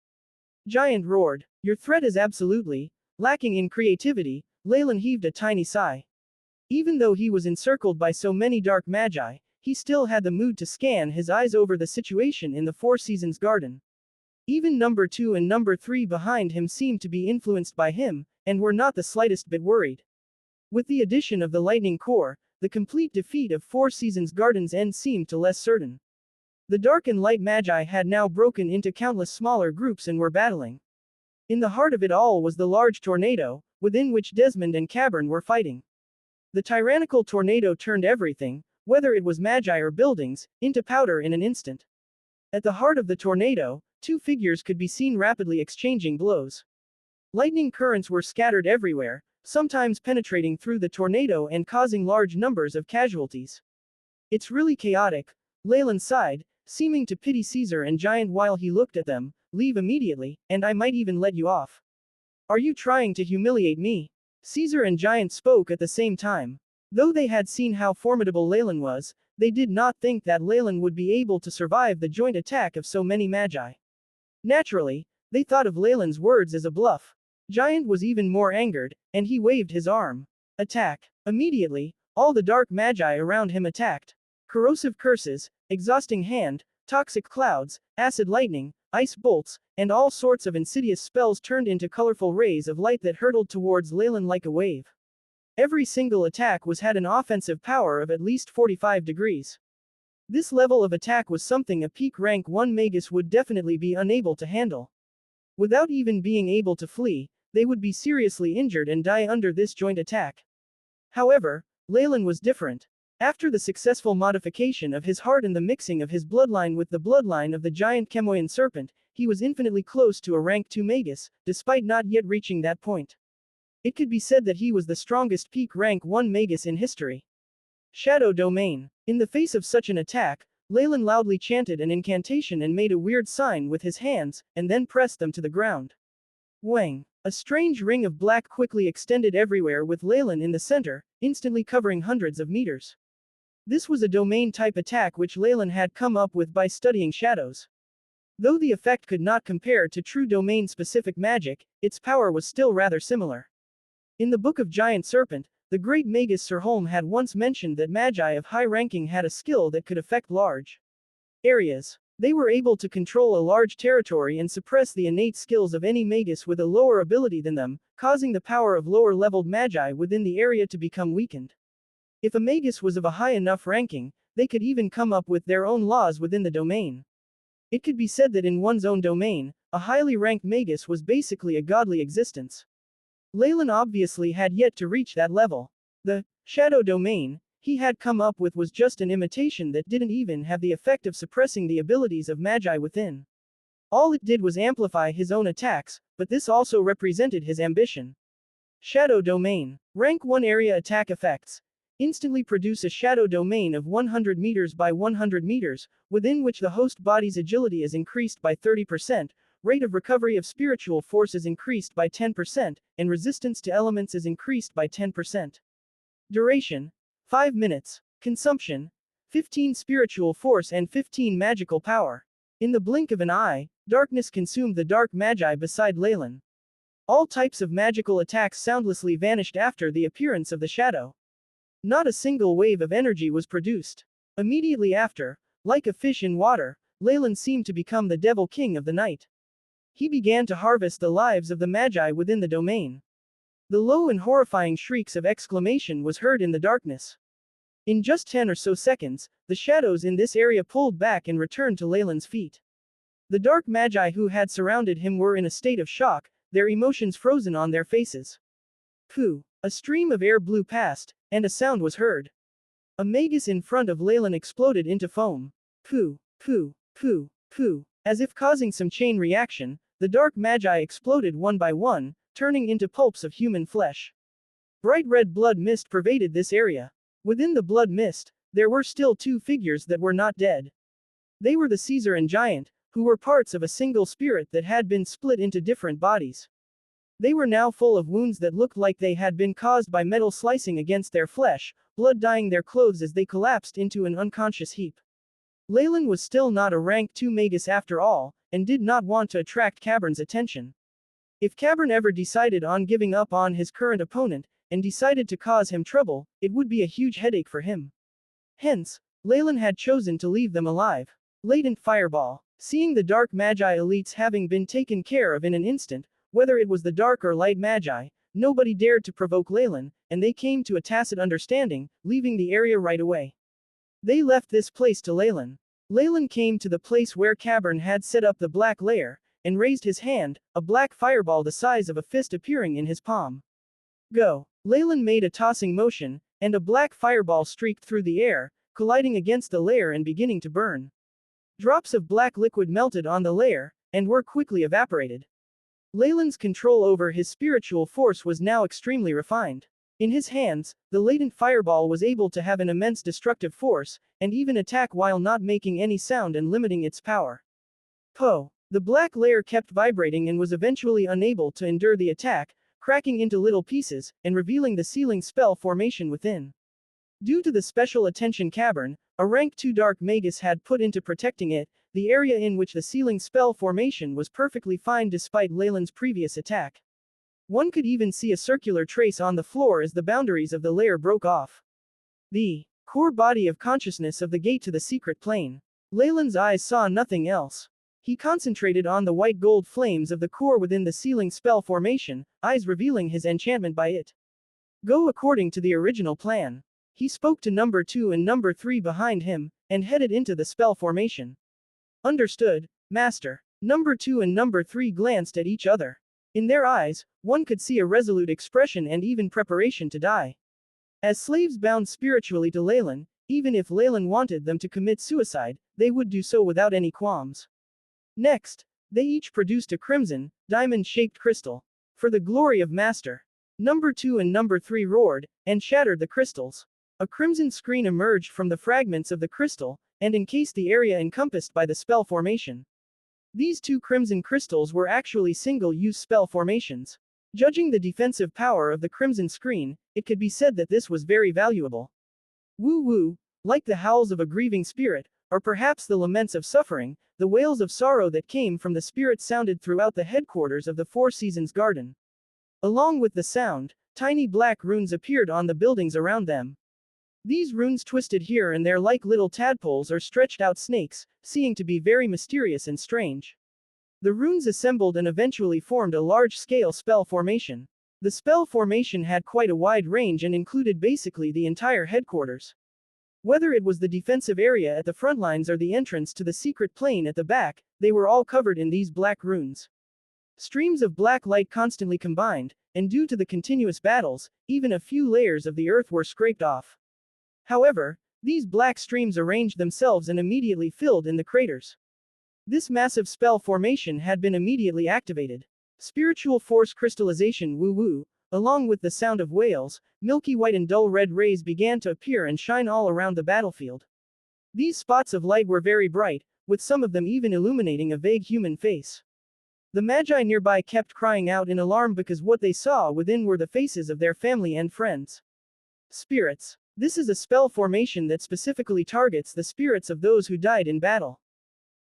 Giant roared. Your threat is absolutely lacking in creativity. Leylin heaved a tiny sigh. Even though he was encircled by so many dark magi, he still had the mood to scan his eyes over the situation in the Four Seasons garden. Even number 2 and number 3 behind him seemed to be influenced by him, and were not the slightest bit worried. With the addition of the lightning core, the complete defeat of Four Seasons Garden's end seemed to less certain. The dark and light magi had now broken into countless smaller groups and were battling. In the heart of it all was the large tornado, within which Desmond and Cavern were fighting. The tyrannical tornado turned everything, whether it was magi or buildings, into powder in an instant. At the heart of the tornado, 2 figures could be seen rapidly exchanging blows. Lightning currents were scattered everywhere, sometimes penetrating through the tornado and causing large numbers of casualties. It's really chaotic, Leylin sighed, seeming to pity Caesar and Giant while he looked at them. Leave immediately, and I might even let you off. Are you trying to humiliate me? Caesar and Giant spoke at the same time. Though they had seen how formidable Leylin was, they did not think that Leylin would be able to survive the joint attack of so many magi. Naturally, they thought of Leylin's words as a bluff. Giant was even more angered, and he waved his arm. Attack. Immediately, all the dark magi around him attacked. Corrosive curses, exhausting hand, toxic clouds, acid lightning, ice bolts, and all sorts of insidious spells turned into colorful rays of light that hurtled towards Leylin like a wave. Every single attack had an offensive power of at least 45 degrees. This level of attack was something a peak rank 1 magus would definitely be unable to handle. Without even being able to flee, they would be seriously injured and die under this joint attack. However, Leylin was different. After the successful modification of his heart and the mixing of his bloodline with the bloodline of the giant Chemoian serpent, he was infinitely close to a rank 2 magus, despite not yet reaching that point. It could be said that he was the strongest peak rank 1 magus in history. Shadow Domain. In the face of such an attack, Leylin loudly chanted an incantation and made a weird sign with his hands, and then pressed them to the ground. Wang. A strange ring of black quickly extended everywhere with Leylin in the center, instantly covering hundreds of meters. This was a domain-type attack which Leylin had come up with by studying shadows. Though the effect could not compare to true domain-specific magic, its power was still rather similar. In the Book of Giant Serpent, the great magus Sir Holm had once mentioned that magi of high ranking had a skill that could affect large areas. They were able to control a large territory and suppress the innate skills of any magus with a lower ability than them, causing the power of lower-leveled magi within the area to become weakened. If a magus was of a high enough ranking, they could even come up with their own laws within the domain. It could be said that in one's own domain, a highly ranked magus was basically a godly existence. Leylin obviously had yet to reach that level. The shadow domain he had come up with was just an imitation that didn't even have the effect of suppressing the abilities of magi within. All it did was amplify his own attacks, but this also represented his ambition. Shadow Domain. Rank 1 area attack effects. Instantly produce a shadow domain of 100 meters by 100 meters, within which the host body's agility is increased by 30%, rate of recovery of spiritual force is increased by 10%, and resistance to elements is increased by 10%. Duration. 5 minutes. Consumption. 15 spiritual force and 15 magical power. In the blink of an eye, darkness consumed the dark magi beside Leylin. All types of magical attacks soundlessly vanished after the appearance of the shadow. Not a single wave of energy was produced. Immediately after, like a fish in water, Leylin seemed to become the devil king of the night. He began to harvest the lives of the magi within the domain. The low and horrifying shrieks of exclamation was heard in the darkness. In just 10 or so seconds, the shadows in this area pulled back and returned to Leylin's feet. The dark magi who had surrounded him were in a state of shock, their emotions frozen on their faces. Pooh! A stream of air blew past, and a sound was heard. A magus in front of Leylin exploded into foam. Pooh! Pooh! Pooh! Pooh! As if causing some chain reaction, the dark magi exploded one by one, turning into pulps of human flesh. Bright red blood mist pervaded this area. Within the blood mist, there were still 2 figures that were not dead. They were the Caesar and Giant, who were parts of a single spirit that had been split into different bodies. They were now full of wounds that looked like they had been caused by metal slicing against their flesh, blood dyeing their clothes as they collapsed into an unconscious heap. Leylin was still not a rank 2 magus after all, and did not want to attract Cavern's attention. If Cavern ever decided on giving up on his current opponent, and decided to cause him trouble, it would be a huge headache for him. Hence, Leylin had chosen to leave them alive. Latent Fireball. Seeing the dark magi elites having been taken care of in an instant, whether it was the dark or light magi, nobody dared to provoke Leylin, and they came to a tacit understanding, leaving the area right away. They left this place to Leylin. Leylin came to the place where Cavern had set up the black lair, and raised his hand, a black fireball the size of a fist appearing in his palm. Go! Leylin made a tossing motion, and a black fireball streaked through the air, colliding against the lair and beginning to burn. Drops of black liquid melted on the lair, and were quickly evaporated. Leylin's control over his spiritual force was now extremely refined. In his hands, the latent fireball was able to have an immense destructive force, and even attack while not making any sound and limiting its power. Poe! The black layer kept vibrating and was eventually unable to endure the attack, cracking into little pieces, and revealing the sealing spell formation within. Due to the special attention Cavern, a rank 2 dark magus had put into protecting it, the area in which the sealing spell formation was perfectly fine despite Leylin's previous attack. One could even see a circular trace on the floor as the boundaries of the layer broke off. The core body of consciousness of the gate to the secret plane. Leylin's eyes saw nothing else. He concentrated on the white gold flames of the core within the sealing spell formation, eyes revealing his enchantment by it. Go according to the original plan. He spoke to number 2 and number 3 behind him, and headed into the spell formation. Understood, Master. Number 2 and number 3 glanced at each other. In their eyes, one could see a resolute expression and even preparation to die. As slaves bound spiritually to Leylin, even if Leylin wanted them to commit suicide, they would do so without any qualms. Next, they each produced a crimson, diamond-shaped crystal. For the glory of Master. Number 2 and number 3 roared, and shattered the crystals. A crimson screen emerged from the fragments of the crystal, and encased the area encompassed by the spell formation. These 2 crimson crystals were actually single-use spell formations. Judging the defensive power of the crimson screen, it could be said that this was very valuable. Woo-woo, like the howls of a grieving spirit, or perhaps the laments of suffering, the wails of sorrow that came from the spirit sounded throughout the headquarters of the Four Seasons Garden. Along with the sound, tiny black runes appeared on the buildings around them. These runes twisted here and there like little tadpoles or stretched out snakes, seeming to be very mysterious and strange. The runes assembled and eventually formed a large-scale spell formation. The spell formation had quite a wide range and included basically the entire headquarters. Whether it was the defensive area at the front lines or the entrance to the secret plane at the back, they were all covered in these black runes. Streams of black light constantly combined, and due to the continuous battles, even a few layers of the earth were scraped off. However, these black streams arranged themselves and immediately filled in the craters. This massive spell formation had been immediately activated. Spiritual force crystallization woo-woo, along with the sound of wails, milky white and dull red rays began to appear and shine all around the battlefield. These spots of light were very bright, with some of them even illuminating a vague human face. The magi nearby kept crying out in alarm because what they saw within were the faces of their family and friends. Spirits. This is a spell formation that specifically targets the spirits of those who died in battle.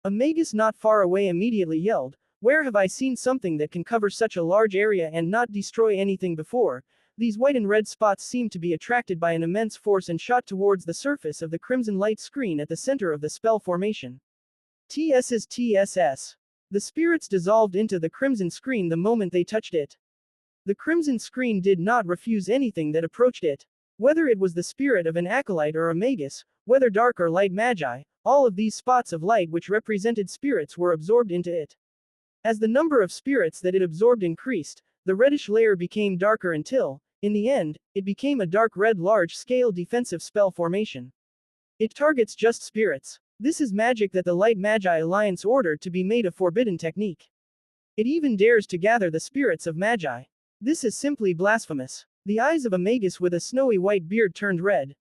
A magus not far away immediately yelled, "Where have I seen something that can cover such a large area and not destroy anything before?" These white and red spots seemed to be attracted by an immense force and shot towards the surface of the crimson light screen at the center of the spell formation. TSS. The spirits dissolved into the crimson screen the moment they touched it. The crimson screen did not refuse anything that approached it. Whether it was the spirit of an acolyte or a magus, whether dark or light magi, all of these spots of light which represented spirits were absorbed into it. As the number of spirits that it absorbed increased, the reddish layer became darker until, in the end, it became a dark red large-scale defensive spell formation. It targets just spirits. This is magic that the Light Magi Alliance ordered to be made a forbidden technique. It even dares to gather the spirits of magi. This is simply blasphemous. The eyes of a magus with a snowy white beard turned red.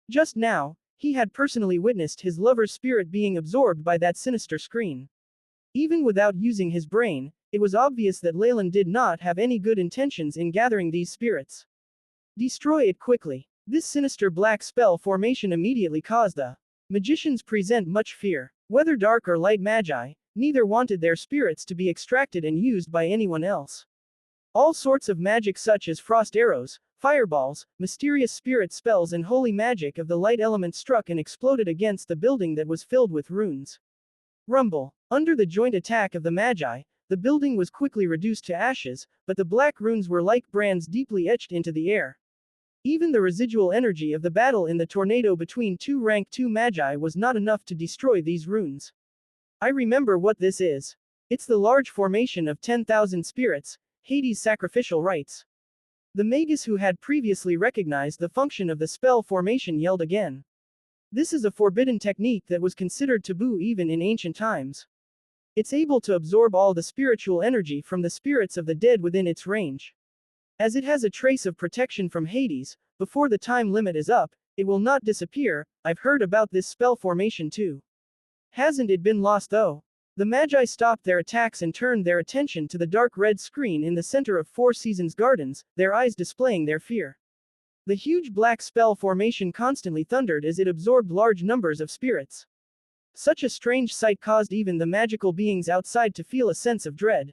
Just now, he had personally witnessed his lover's spirit being absorbed by that sinister screen. Even without using his brain, it was obvious that Leylin did not have any good intentions in gathering these spirits. Destroy it quickly. This sinister black spell formation immediately caused the magicians present much fear. Whether dark or light magi, neither wanted their spirits to be extracted and used by anyone else. All sorts of magic such as frost arrows, fireballs, mysterious spirit spells and holy magic of the light element struck and exploded against the building that was filled with runes. Rumble. Under the joint attack of the magi, the building was quickly reduced to ashes, but the black runes were like brands deeply etched into the air. Even the residual energy of the battle in the tornado between two rank 2 magi was not enough to destroy these runes. I remember what this is. It's the large formation of 10,000 spirits, Hades' sacrificial rites. The magus who had previously recognized the function of the spell formation yelled again. This is a forbidden technique that was considered taboo even in ancient times. It's able to absorb all the spiritual energy from the spirits of the dead within its range. As it has a trace of protection from Hades, before the time limit is up, it will not disappear. I've heard about this spell formation too. Hasn't it been lost though? The magi stopped their attacks and turned their attention to the dark red screen in the center of Four Seasons Gardens, their eyes displaying their fear. The huge black spell formation constantly thundered as it absorbed large numbers of spirits. Such a strange sight caused even the magical beings outside to feel a sense of dread.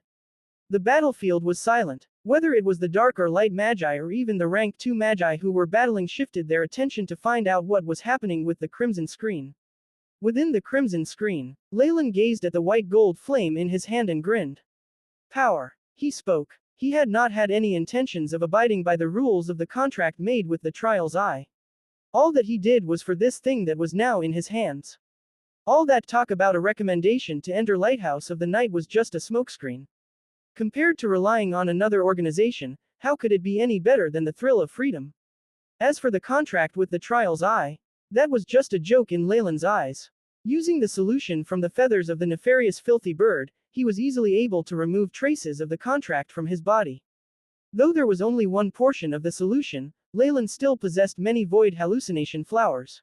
The battlefield was silent. Whether it was the dark or light magi or even the rank 2 magi who were battling shifted their attention to find out what was happening with the crimson screen. Within the crimson screen, Leylin gazed at the white gold flame in his hand and grinned. Power. He spoke. He had not had any intentions of abiding by the rules of the contract made with the Trial's Eye. All that he did was for this thing that was now in his hands. All that talk about a recommendation to enter Lighthouse of the Night was just a smokescreen. Compared to relying on another organization, how could it be any better than the thrill of freedom? As for the contract with the Trials Eye, that was just a joke in Leylin's eyes. Using the solution from the feathers of the nefarious filthy bird, he was easily able to remove traces of the contract from his body. Though there was only one portion of the solution, Leylin still possessed many void hallucination flowers.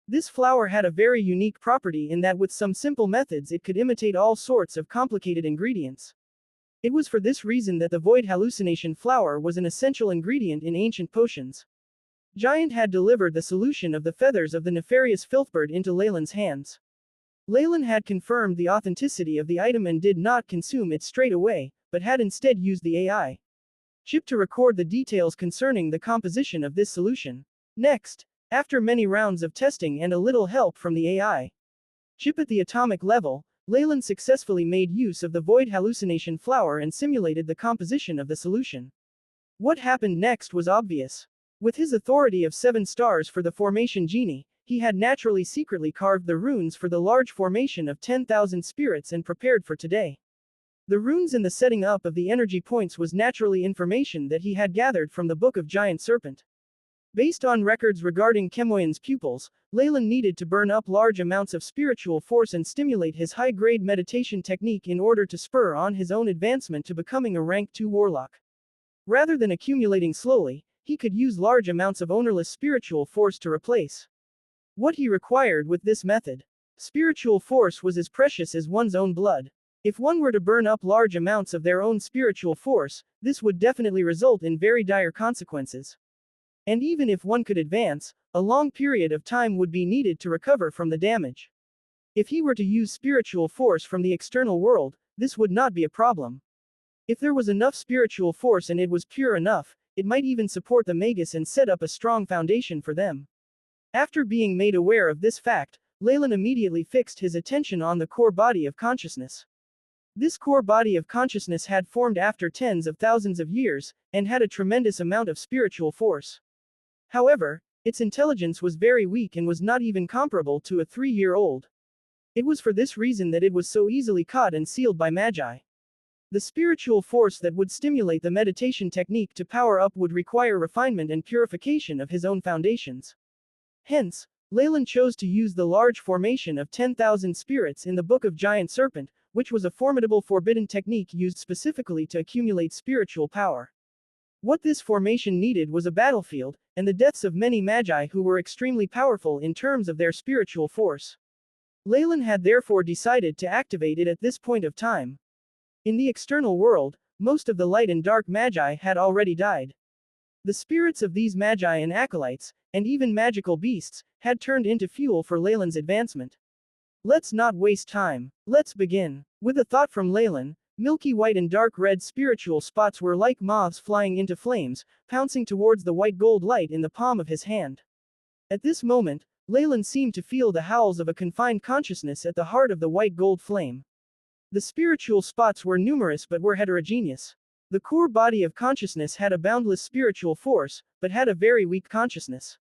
This flower had a very unique property in that with some simple methods it could imitate all sorts of complicated ingredients. It was for this reason that the void hallucination flower was an essential ingredient in ancient potions. Giant had delivered the solution of the feathers of the nefarious filthbird into Leylin's hands. Leylin had confirmed the authenticity of the item and did not consume it straight away, but had instead used the AI chip to record the details concerning the composition of this solution. Next, after many rounds of testing and a little help from the AI chip at the atomic level, Leylin successfully made use of the void hallucination flower and simulated the composition of the solution. What happened next was obvious. With his authority of 7 stars for the formation genie, he had naturally secretly carved the runes for the large formation of 10,000 spirits and prepared for today. The runes in the setting up of the energy points was naturally information that he had gathered from the Book of Giant Serpent. Based on records regarding Chemoyan's pupils, Leylin needed to burn up large amounts of spiritual force and stimulate his high-grade meditation technique in order to spur on his own advancement to becoming a rank 2 warlock. Rather than accumulating slowly, he could use large amounts of ownerless spiritual force to replace what he required with this method. Spiritual force was as precious as one's own blood. If one were to burn up large amounts of their own spiritual force, this would definitely result in very dire consequences. And even if one could advance, a long period of time would be needed to recover from the damage. If he were to use spiritual force from the external world, this would not be a problem. If there was enough spiritual force and it was pure enough, it might even support the Magus and set up a strong foundation for them. After being made aware of this fact, Leylin immediately fixed his attention on the core body of consciousness. This core body of consciousness had formed after tens of thousands of years, and had a tremendous amount of spiritual force. However, its intelligence was very weak and was not even comparable to a 3-year-old. It was for this reason that it was so easily caught and sealed by Magi. The spiritual force that would stimulate the meditation technique to power up would require refinement and purification of his own foundations. Hence, Leylin chose to use the large formation of 10,000 spirits in the Book of Giant Serpent, which was a formidable forbidden technique used specifically to accumulate spiritual power. What this formation needed was a battlefield, and the deaths of many Magi who were extremely powerful in terms of their spiritual force. Leylin had therefore decided to activate it at this point of time. In the external world, most of the light and dark Magi had already died. The spirits of these Magi and acolytes, and even magical beasts, had turned into fuel for Leylin's advancement. Let's not waste time. Let's begin. With a thought from Leylin, milky white and dark red spiritual spots were like moths flying into flames, pouncing towards the white gold light in the palm of his hand. At this moment, Leylin seemed to feel the howls of a confined consciousness at the heart of the white gold flame. The spiritual spots were numerous but were heterogeneous. The core body of consciousness had a boundless spiritual force, but had a very weak consciousness.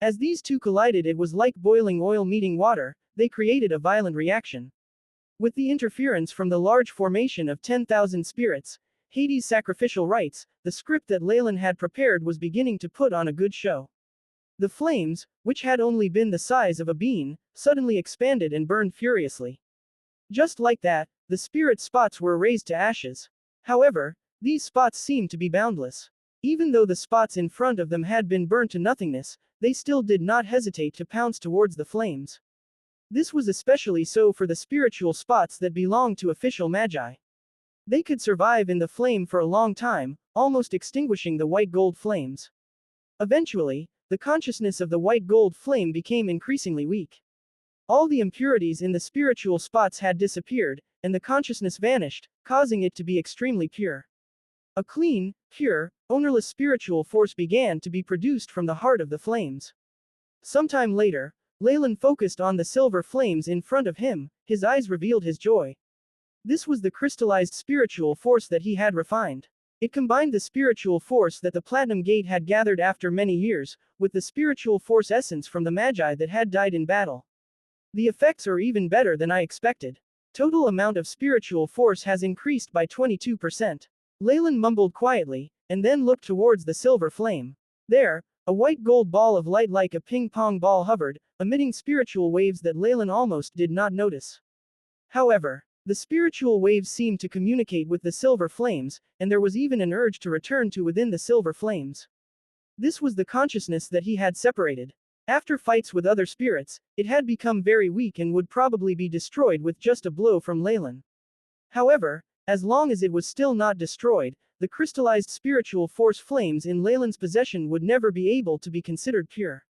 As these two collided, it was like boiling oil meeting water. They created a violent reaction. With the interference from the large formation of 10,000 spirits, Hades' sacrificial rites, the script that Leylin had prepared was beginning to put on a good show. The flames, which had only been the size of a bean, suddenly expanded and burned furiously. Just like that, the spirit spots were raised to ashes. However, these spots seemed to be boundless. Even though the spots in front of them had been burnt to nothingness, they still did not hesitate to pounce towards the flames. This was especially so for the spiritual spots that belonged to official Magi. They could survive in the flame for a long time, almost extinguishing the white gold flames. Eventually, the consciousness of the white gold flame became increasingly weak. All the impurities in the spiritual spots had disappeared, and the consciousness vanished, causing it to be extremely pure. A clean, pure, ownerless spiritual force began to be produced from the heart of the flames. Sometime later, Leylin focused on the silver flames in front of him. His eyes revealed his joy. This was the crystallized spiritual force that he had refined. It combined the spiritual force that the Platinum Gate had gathered after many years, with the spiritual force essence from the Magi that had died in battle. The effects are even better than I expected. Total amount of spiritual force has increased by 22%. Leylin mumbled quietly, and then looked towards the silver flame. There, a white gold ball of light like a ping-pong ball hovered, emitting spiritual waves that Leylin almost did not notice. However, the spiritual waves seemed to communicate with the silver flames, and there was even an urge to return to within the silver flames. This was the consciousness that he had separated. After fights with other spirits, it had become very weak and would probably be destroyed with just a blow from Leylin. However, as long as it was still not destroyed, the crystallized spiritual force flames in Leylin's possession would never be able to be considered pure.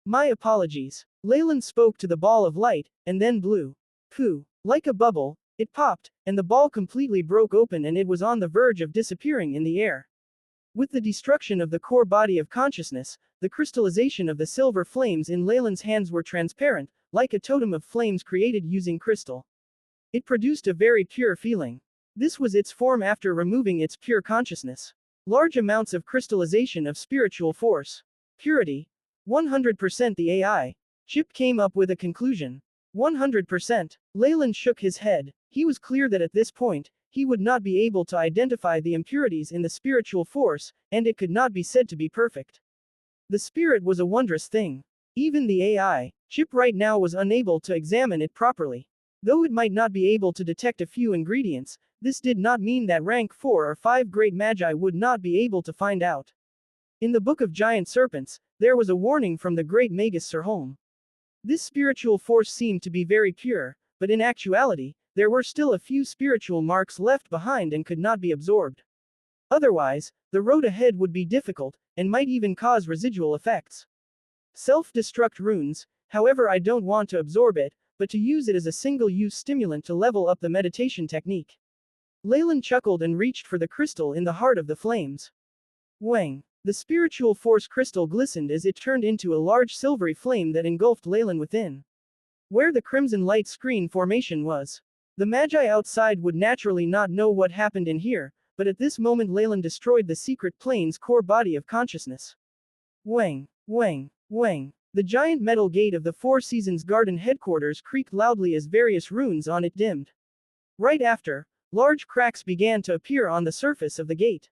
My apologies. Leylin spoke to the ball of light, and then blew. Pooh. Like a bubble, it popped, and the ball completely broke open and it was on the verge of disappearing in the air. With the destruction of the core body of consciousness, the crystallization of the silver flames in Leylin's hands were transparent, like a totem of flames created using crystal. It produced a very pure feeling. This was its form after removing its pure consciousness. Large amounts of crystallization of spiritual force. Purity. 100% the AI. Chip came up with a conclusion. 100%. Leylin shook his head. He was clear that at this point, he would not be able to identify the impurities in the spiritual force, and it could not be said to be perfect. The spirit was a wondrous thing. Even the AI, Chip right now was unable to examine it properly. Though it might not be able to detect a few ingredients, this did not mean that rank 4 or 5 great magi would not be able to find out. In the Book of Giant Serpents, there was a warning from the great Magus Sirholm. This spiritual force seemed to be very pure, but in actuality, there were still a few spiritual marks left behind and could not be absorbed. Otherwise, the road ahead would be difficult, and might even cause residual effects. Self-destruct runes, however, I don't want to absorb it, but to use it as a single-use stimulant to level up the meditation technique. Leylin chuckled and reached for the crystal in the heart of the flames. Wang. The spiritual force crystal glistened as it turned into a large silvery flame that engulfed Leylin within. Where the crimson light screen formation was. The magi outside would naturally not know what happened in here, but at this moment Leylin destroyed the secret plane's core body of consciousness. Wang, wang, wang. The giant metal gate of the Four Seasons Garden headquarters creaked loudly as various runes on it dimmed. Right after, large cracks began to appear on the surface of the gate.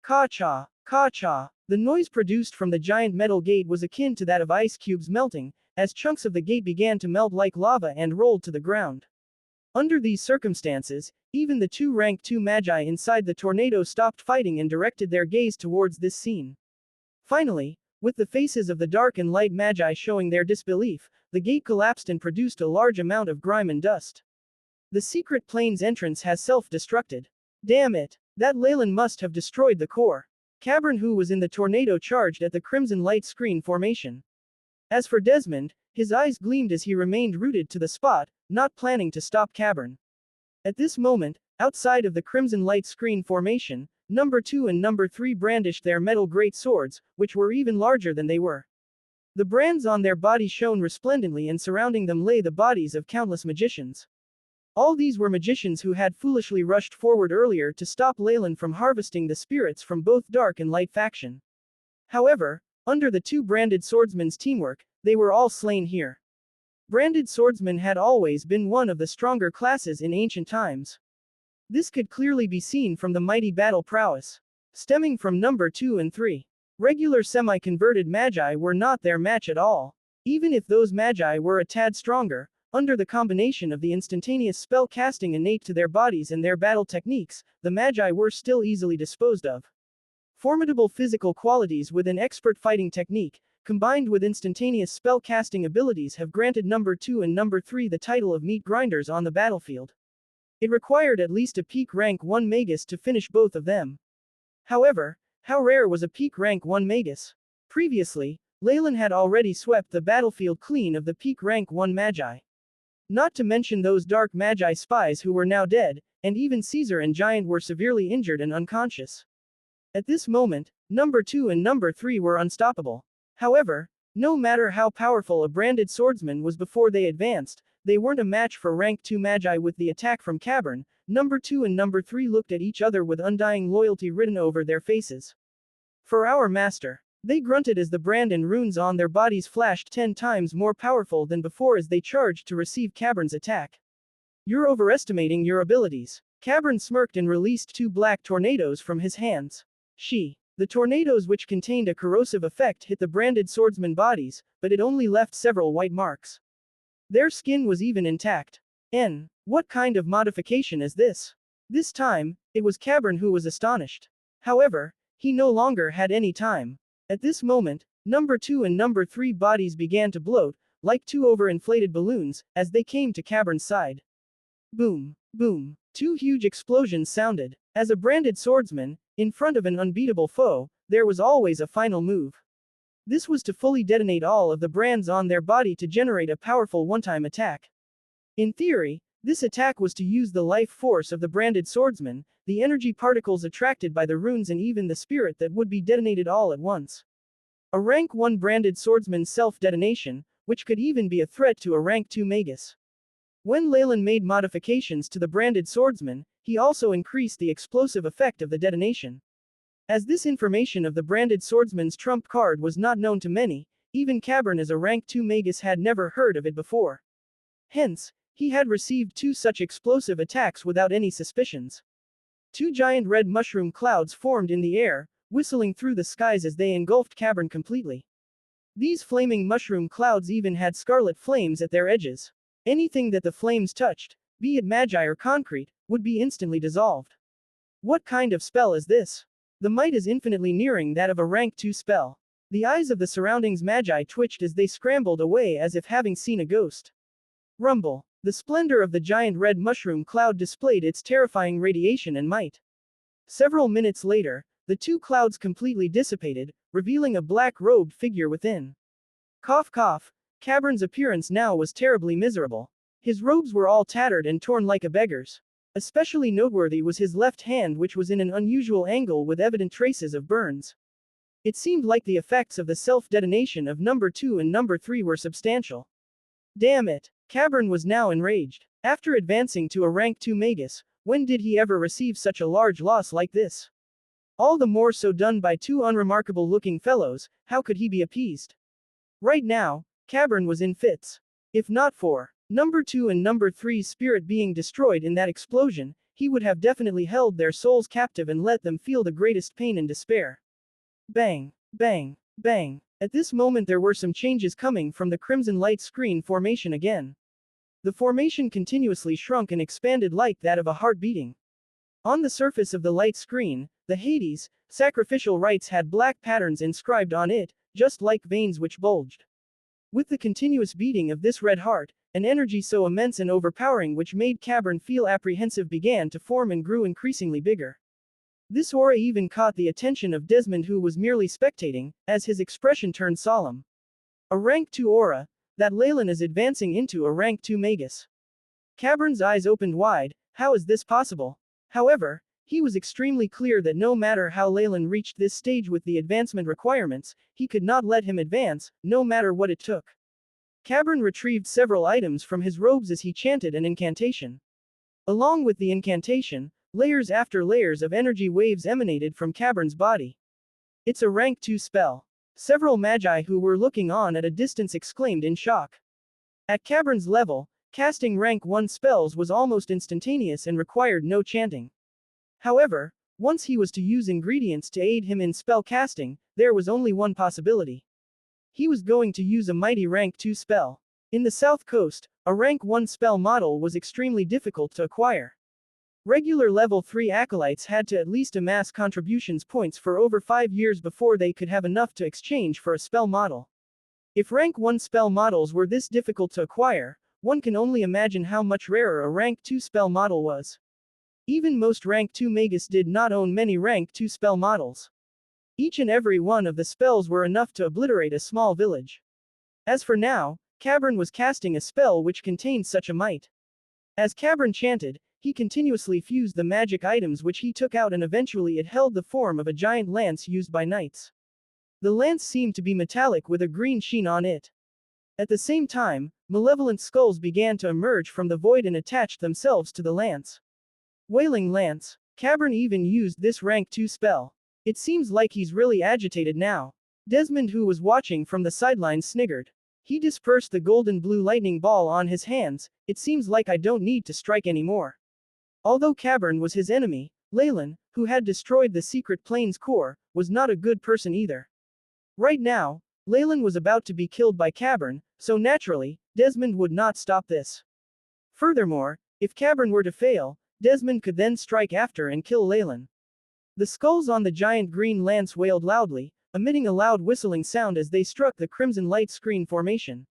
Ka-cha, ka-cha. The noise produced from the giant metal gate was akin to that of ice cubes melting, as chunks of the gate began to melt like lava and rolled to the ground. Under these circumstances, even the two rank 2 magi inside the tornado stopped fighting and directed their gaze towards this scene. Finally, with the faces of the dark and light magi showing their disbelief, the gate collapsed and produced a large amount of grime and dust. The secret plane's entrance has self-destructed. Damn it! That Leylin must have destroyed the core. Cabern, who was in the tornado, charged at the crimson light screen formation. As for Desmond, his eyes gleamed as he remained rooted to the spot, not planning to stop Cabern. At this moment, outside of the crimson light screen formation, number 2 and number 3 brandished their metal great swords, which were even larger than they were. The brands on their bodies shone resplendently, and surrounding them lay the bodies of countless magicians. All these were magicians who had foolishly rushed forward earlier to stop Leylin from harvesting the spirits from both dark and light faction. However, under the two branded swordsmen's teamwork, they were all slain here. Branded swordsmen had always been one of the stronger classes in ancient times. This could clearly be seen from the mighty battle prowess. Stemming from number 2 and 3. Regular semi-converted magi were not their match at all. Even if those magi were a tad stronger, under the combination of the instantaneous spell casting innate to their bodies and their battle techniques, the magi were still easily disposed of. Formidable physical qualities with an expert fighting technique, combined with instantaneous spell casting abilities, have granted number 2 and number 3 the title of meat grinders on the battlefield. It required at least a peak rank 1 magus to finish both of them. However, how rare was a peak rank 1 magus? Previously, Leylin had already swept the battlefield clean of the peak rank 1 magi. Not to mention those dark magi spies who were now dead, and even Caesar and Giant were severely injured and unconscious. At this moment, number 2 and number 3 were unstoppable. However, no matter how powerful a branded swordsman was before they advanced, they weren't a match for rank 2 magi. With the attack from Cabern, number 2 and number 3 looked at each other with undying loyalty written over their faces. For our master. They grunted as the brand and runes on their bodies flashed 10 times more powerful than before as they charged to receive Cavern's attack. You're overestimating your abilities. Cavern smirked and released 2 black tornadoes from his hands. The tornadoes, which contained a corrosive effect, hit the branded swordsmen bodies, but it only left several white marks. Their skin was even intact. What kind of modification is this? This time, it was Cavern who was astonished. However, he no longer had any time. At this moment, number 2 and number 3 bodies began to bloat, like 2 overinflated balloons, as they came to Cavern's side. Boom, boom. 2 huge explosions sounded. As a branded swordsman, in front of an unbeatable foe, there was always a final move. This was to fully detonate all of the brands on their body to generate a powerful one-time attack. In theory, this attack was to use the life force of the branded swordsman, the energy particles attracted by the runes and even the spirit that would be detonated all at once. A rank 1 branded swordsman's self-detonation, which could even be a threat to a rank 2 magus. When Leylin made modifications to the branded swordsman, he also increased the explosive effect of the detonation. As this information of the branded swordsman's trump card was not known to many, even Cavern as a rank 2 magus had never heard of it before. Hence, he had received 2 such explosive attacks without any suspicions. 2 giant red mushroom clouds formed in the air, whistling through the skies as they engulfed Cavern completely. These flaming mushroom clouds even had scarlet flames at their edges. Anything that the flames touched, be it magi or concrete, would be instantly dissolved. What kind of spell is this? The might is infinitely nearing that of a rank 2 spell. The eyes of the surroundings magi twitched as they scrambled away as if having seen a ghost. Rumble. The splendor of the giant red mushroom cloud displayed its terrifying radiation and might. Several minutes later, the 2 clouds completely dissipated, revealing a black-robed figure within. Cough cough. Cavern's appearance now was terribly miserable. His robes were all tattered and torn like a beggar's. Especially noteworthy was his left hand, which was in an unusual angle with evident traces of burns. It seemed like the effects of the self-detonation of number 2 and number 3 were substantial. Damn it! Cavern was now enraged. After advancing to a rank 2 magus, when did he ever receive such a large loss like this? All the more so done by 2 unremarkable-looking fellows, how could he be appeased? Right now, Cavern was in fits. If not for number 2 and number 3's spirit being destroyed in that explosion, he would have definitely held their souls captive and let them feel the greatest pain and despair. Bang, bang, bang. At this moment there were some changes coming from the crimson light screen formation again. The formation continuously shrunk and expanded like that of a heart beating. On the surface of the light screen, the Hades, sacrificial rites had black patterns inscribed on it, just like veins which bulged. With the continuous beating of this red heart, an energy so immense and overpowering which made Cavern feel apprehensive began to form and grew increasingly bigger. This aura even caught the attention of Desmond, who was merely spectating, as his expression turned solemn. A rank 2 aura, that Leylin is advancing into a rank 2 magus. Cavern's eyes opened wide. How is this possible? However, he was extremely clear that no matter how Leylin reached this stage with the advancement requirements, he could not let him advance, no matter what it took. Cavern retrieved several items from his robes as he chanted an incantation. Along with the incantation, layers after layers of energy waves emanated from Cavern's body. It's a rank 2 spell. Several magi who were looking on at a distance exclaimed in shock. At Cavern's level, casting rank 1 spells was almost instantaneous and required no chanting. However, once he was to use ingredients to aid him in spell casting, there was only one possibility. He was going to use a mighty rank 2 spell. In the South Coast, a rank 1 spell model was extremely difficult to acquire. Regular level 3 acolytes had to at least amass contributions points for over 5 years before they could have enough to exchange for a spell model. If rank 1 spell models were this difficult to acquire, one can only imagine how much rarer a rank 2 spell model was. Even most rank 2 magus did not own many rank 2 spell models. Each and every one of the spells were enough to obliterate a small village. As for now, Cavern was casting a spell which contained such a might. As Cavern chanted, he continuously fused the magic items which he took out, and eventually it held the form of a giant lance used by knights. The lance seemed to be metallic with a green sheen on it. At the same time, malevolent skulls began to emerge from the void and attached themselves to the lance. Wailing Lance. Cavern even used this rank 2 spell. It seems like he's really agitated now. Desmond, who was watching from the sidelines, sniggered. He dispersed the golden blue lightning ball on his hands. It seems like I don't need to strike anymore. Although Cavern was his enemy, Leylin, who had destroyed the secret plane's core, was not a good person either. Right now, Leylin was about to be killed by Cavern, so naturally, Desmond would not stop this. Furthermore, if Cavern were to fail, Desmond could then strike after and kill Leylin. The skulls on the giant green lance wailed loudly, emitting a loud whistling sound as they struck the crimson light screen formation.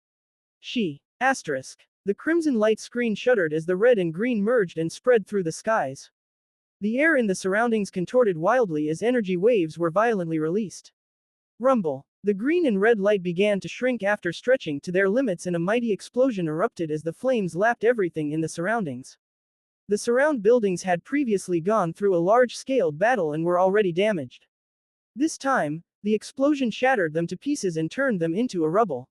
The crimson light screen shuddered as the red and green merged and spread through the skies. The air in the surroundings contorted wildly as energy waves were violently released. Rumble. The green and red light began to shrink after stretching to their limits, and a mighty explosion erupted as the flames lapped everything in the surroundings. The surround buildings had previously gone through a large-scale battle and were already damaged. This time, the explosion shattered them to pieces and turned them into a rubble.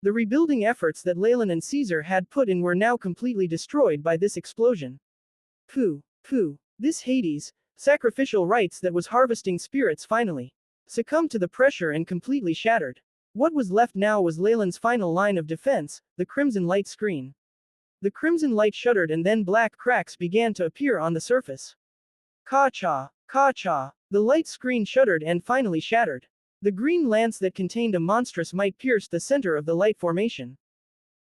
The rebuilding efforts that Leylin and Caesar had put in were now completely destroyed by this explosion. Pooh. This Hades, sacrificial rites that was harvesting spirits, finally succumbed to the pressure and completely shattered. What was left now was Leylin's final line of defense, the crimson light screen. The crimson light shuddered and then black cracks began to appear on the surface. Ka-cha. The light screen shuddered and finally shattered. The green lance that contained a monstrous might pierced the center of the light formation.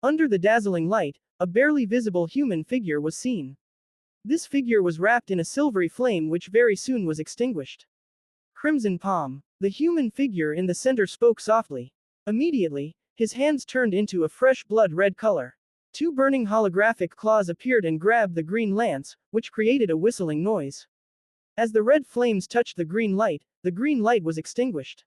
Under the dazzling light, a barely visible human figure was seen. This figure was wrapped in a silvery flame which very soon was extinguished. Crimson Palm. The human figure in the center spoke softly. Immediately, his hands turned into a fresh blood-red color. Two burning holographic claws appeared and grabbed the green lance, which created a whistling noise. As the red flames touched the green light was extinguished.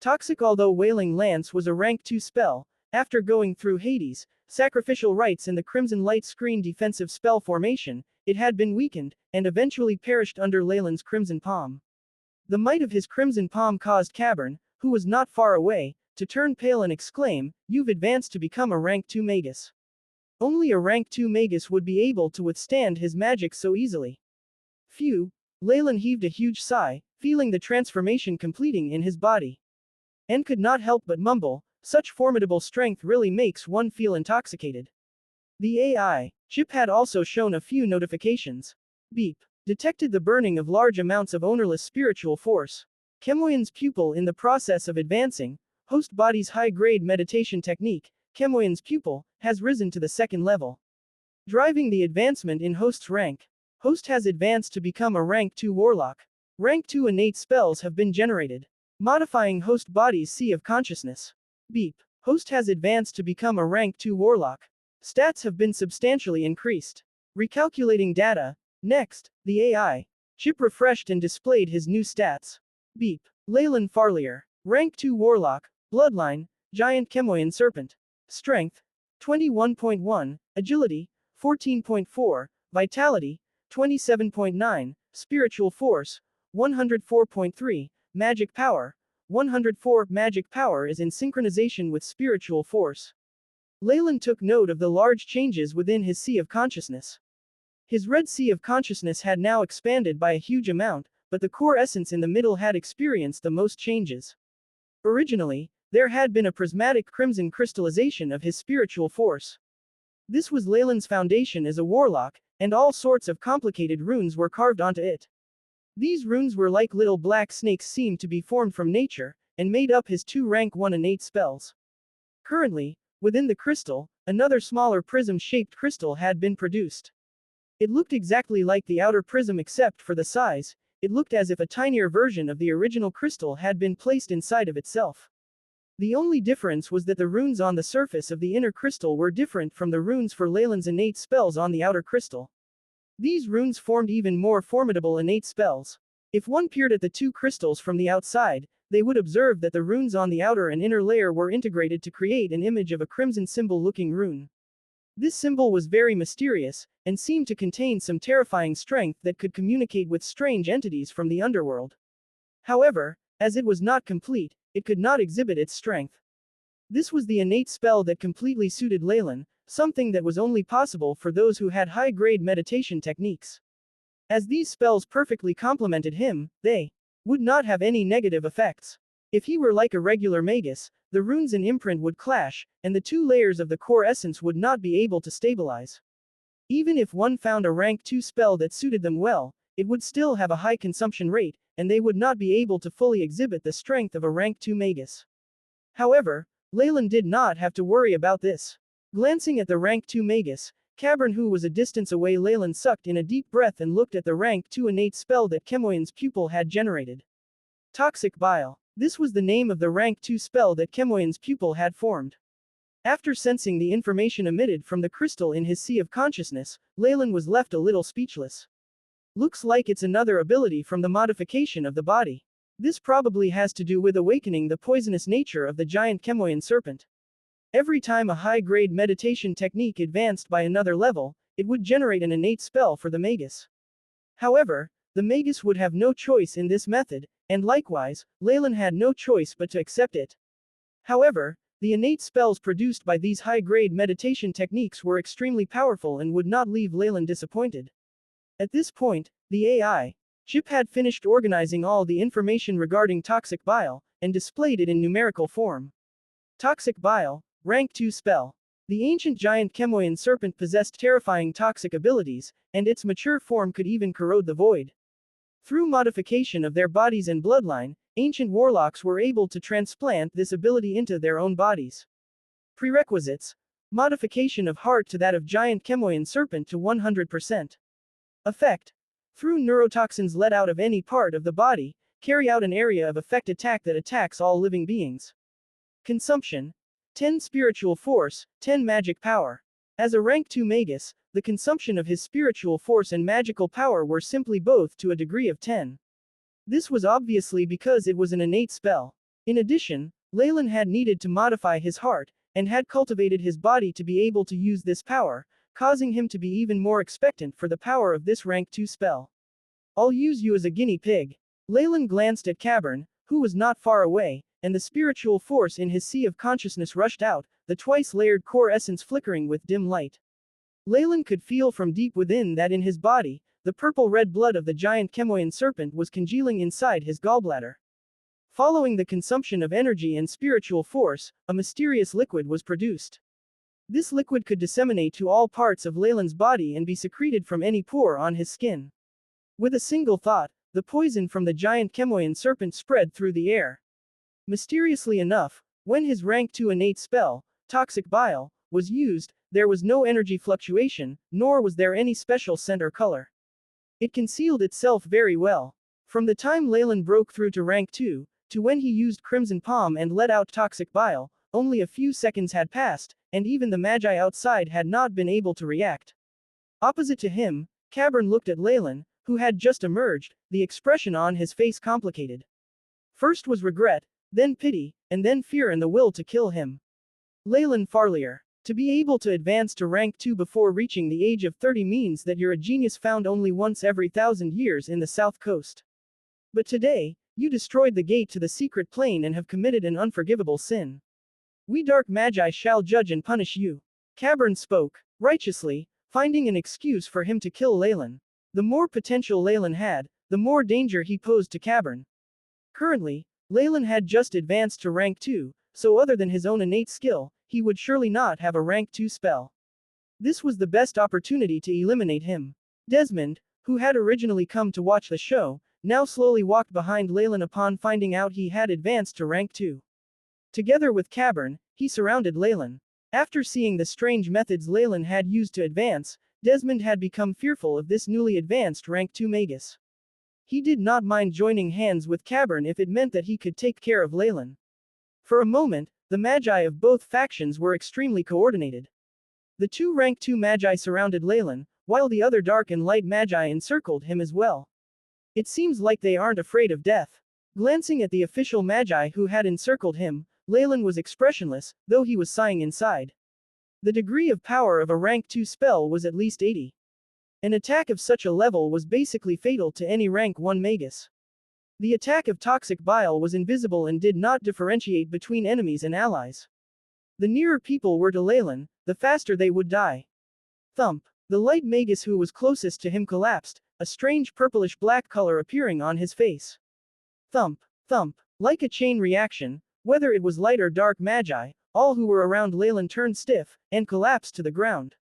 Toxic. Although Wailing Lance was a rank 2 spell, after going through Hades, sacrificial rites and the crimson light screen defensive spell formation, it had been weakened, and eventually perished under Leylin's crimson palm. The might of his crimson palm caused Cavern, who was not far away, to turn pale and exclaim, "You've advanced to become a rank 2 magus." Only a rank 2 magus would be able to withstand his magic so easily. Phew. Leylin heaved a huge sigh, feeling the transformation completing in his body. And could not help but mumble, "Such formidable strength really makes one feel intoxicated." The AI chip had also shown a few notifications. Beep. Detected the burning of large amounts of ownerless spiritual force. Chemoyan's pupil in the process of advancing. Host body's high-grade meditation technique, Chemoyan's pupil, has risen to the 2nd level. Driving the advancement in host's rank. Host has advanced to become a rank 2 warlock. Rank 2 innate spells have been generated. Modifying host body's sea of consciousness. Beep. Host has advanced to become a rank 2 warlock. Stats have been substantially increased. Recalculating data. Next, the AI chip refreshed and displayed his new stats. Beep. Leylin Farlier. Rank 2 warlock. Bloodline. Giant Chemoyan serpent. Strength. 21.1. Agility. 14.4. Vitality. 27.9. Spiritual force. 104.3. Magic power. 104. Magic power is in synchronization with spiritual force. Leylin took note of the large changes within his sea of consciousness. His red sea of consciousness had now expanded by a huge amount, but the core essence in the middle had experienced the most changes. Originally, there had been a prismatic crimson crystallization of his spiritual force. This was Leylin's foundation as a warlock, and all sorts of complicated runes were carved onto it. These runes were like little black snakes, seemed to be formed from nature, and made up his 2 rank 1 innate spells. Currently, within the crystal, another smaller prism-shaped crystal had been produced. It looked exactly like the outer prism except for the size. It looked as if a tinier version of the original crystal had been placed inside of itself. The only difference was that the runes on the surface of the inner crystal were different from the runes for Leylin's innate spells on the outer crystal. These runes formed even more formidable innate spells. If one peered at the 2 crystals from the outside, they would observe that the runes on the outer and inner layer were integrated to create an image of a crimson symbol-looking rune. This symbol was very mysterious, and seemed to contain some terrifying strength that could communicate with strange entities from the underworld. However, as it was not complete, it could not exhibit its strength. This was the innate spell that completely suited Leylin, something that was only possible for those who had high-grade meditation techniques. As these spells perfectly complemented him, they would not have any negative effects. If he were like a regular magus, the runes and imprint would clash, and the two layers of the core essence would not be able to stabilize. Even if one found a rank 2 spell that suited them well, it would still have a high consumption rate, and they would not be able to fully exhibit the strength of a rank 2 magus. However, Leylin did not have to worry about this. Glancing at the rank 2 magus, Cavern, who was a distance away, Leylin sucked in a deep breath and looked at the rank 2 innate spell that Chemoyan's pupil had generated. Toxic Bile. This was the name of the rank 2 spell that Chemoyan's pupil had formed. After sensing the information emitted from the crystal in his sea of consciousness, Leylin was left a little speechless. Looks like it's another ability from the modification of the body. This probably has to do with awakening the poisonous nature of the giant Chemoyan serpent. Every time a high-grade meditation technique advanced by another level, it would generate an innate spell for the magus. However, the magus would have no choice in this method, and likewise, Leylin had no choice but to accept it. However, the innate spells produced by these high-grade meditation techniques were extremely powerful and would not leave Leylin disappointed. At this point, the AI chip had finished organizing all the information regarding toxic bile, and displayed it in numerical form. Toxic bile, rank 2 spell. The ancient giant Chemoyan serpent possessed terrifying toxic abilities, and its mature form could even corrode the void. Through modification of their bodies and bloodline, ancient warlocks were able to transplant this ability into their own bodies. Prerequisites: modification of heart to that of giant Chemoyan serpent to 100%. Effect: through neurotoxins let out of any part of the body, carry out an area of effect attack that attacks all living beings. Consumption: 10 spiritual force, 10 magic power. As a rank 2 magus, the consumption of his spiritual force and magical power were simply both to a degree of 10. This was obviously because it was an innate spell. In addition, Leylin had needed to modify his heart, and had cultivated his body to be able to use this power, causing him to be even more expectant for the power of this rank 2 spell. I'll use you as a guinea pig. Leylin glanced at Cavern, who was not far away, and the spiritual force in his sea of consciousness rushed out, the twice-layered core essence flickering with dim light. Leylin could feel from deep within that in his body, the purple-red blood of the giant Chemoyan serpent was congealing inside his gallbladder. Following the consumption of energy and spiritual force, a mysterious liquid was produced. This liquid could disseminate to all parts of Leylin's body and be secreted from any pore on his skin. With a single thought, the poison from the giant Chemoyan serpent spread through the air. Mysteriously enough, when his rank 2 innate spell, Toxic Bile, was used, there was no energy fluctuation, nor was there any special scent or color. It concealed itself very well. From the time Leylin broke through to rank 2, to when he used Crimson Palm and let out Toxic Bile, only a few seconds had passed, and even the magi outside had not been able to react. Opposite to him, Cavern looked at Leylin, who had just emerged, the expression on his face complicated. First was regret, then pity, and then fear and the will to kill him. Leylin Farlier. To be able to advance to rank 2 before reaching the age of 30 means that you're a genius found only once every 1,000 years in the South Coast. But today, you destroyed the gate to the secret plane and have committed an unforgivable sin. We dark magi shall judge and punish you. Cavern spoke, righteously, finding an excuse for him to kill Leylin. The more potential Leylin had, the more danger he posed to Cavern. Currently, Leylin had just advanced to rank 2, so other than his own innate skill, he would surely not have a rank 2 spell. This was the best opportunity to eliminate him. Desmond, who had originally come to watch the show, now slowly walked behind Leylin upon finding out he had advanced to rank 2. Together with Cavern, he surrounded Leylin. After seeing the strange methods Leylin had used to advance, Desmond had become fearful of this newly advanced rank 2 magus. He did not mind joining hands with Cavern if it meant that he could take care of Leylin. For a moment, the magi of both factions were extremely coordinated. The two rank 2 magi surrounded Leylin, while the other dark and light magi encircled him as well. It seems like they aren't afraid of death. Glancing at the official magi who had encircled him, Leylin was expressionless, though he was sighing inside. The degree of power of a rank 2 spell was at least 80. An attack of such a level was basically fatal to any rank 1 magus. The attack of Toxic Bile was invisible and did not differentiate between enemies and allies. The nearer people were to Leylin, the faster they would die. Thump. The light magus who was closest to him collapsed, a strange purplish black color appearing on his face. Thump. Thump. Like a chain reaction, whether it was light or dark magi, all who were around Leylin turned stiff, and collapsed to the ground.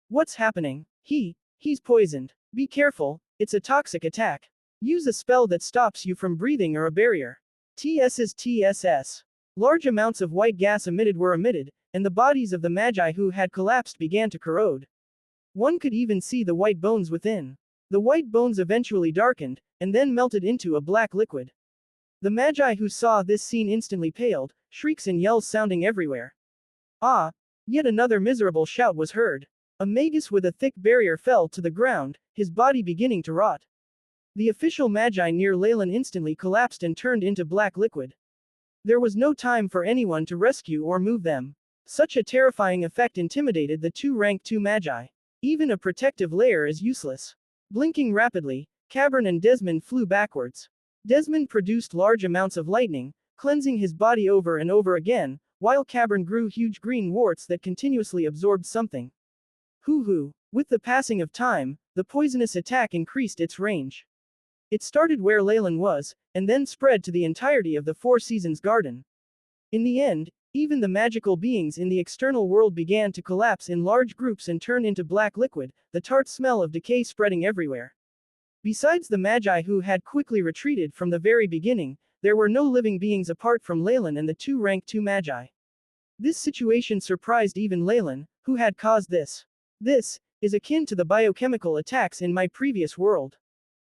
What's happening? He's poisoned. Be careful, it's a toxic attack. Use a spell that stops you from breathing or a barrier. TSS. Large amounts of white gas were emitted, and the bodies of the magi who had collapsed began to corrode. One could even see the white bones within. The white bones eventually darkened, and then melted into a black liquid. The magi who saw this scene instantly paled, shrieks and yells sounding everywhere. Ah! Yet another miserable shout was heard. A magus with a thick barrier fell to the ground, his body beginning to rot. The official magi near Leylin instantly collapsed and turned into black liquid. There was no time for anyone to rescue or move them. Such a terrifying effect intimidated the two rank 2 magi. Even a protective layer is useless. Blinking rapidly, Cabern and Desmond flew backwards. Desmond produced large amounts of lightning, cleansing his body over and over again, while Cabern grew huge green warts that continuously absorbed something. Hoo-hoo. With the passing of time, the poisonous attack increased its range. It started where Leylin was, and then spread to the entirety of the Four Seasons garden. In the end, even the magical beings in the external world began to collapse in large groups and turn into black liquid, the tart smell of decay spreading everywhere. Besides the magi who had quickly retreated from the very beginning, there were no living beings apart from Leylin and the two rank 2 magi. This situation surprised even Leylin, who had caused this. This is akin to the biochemical attacks in my previous world.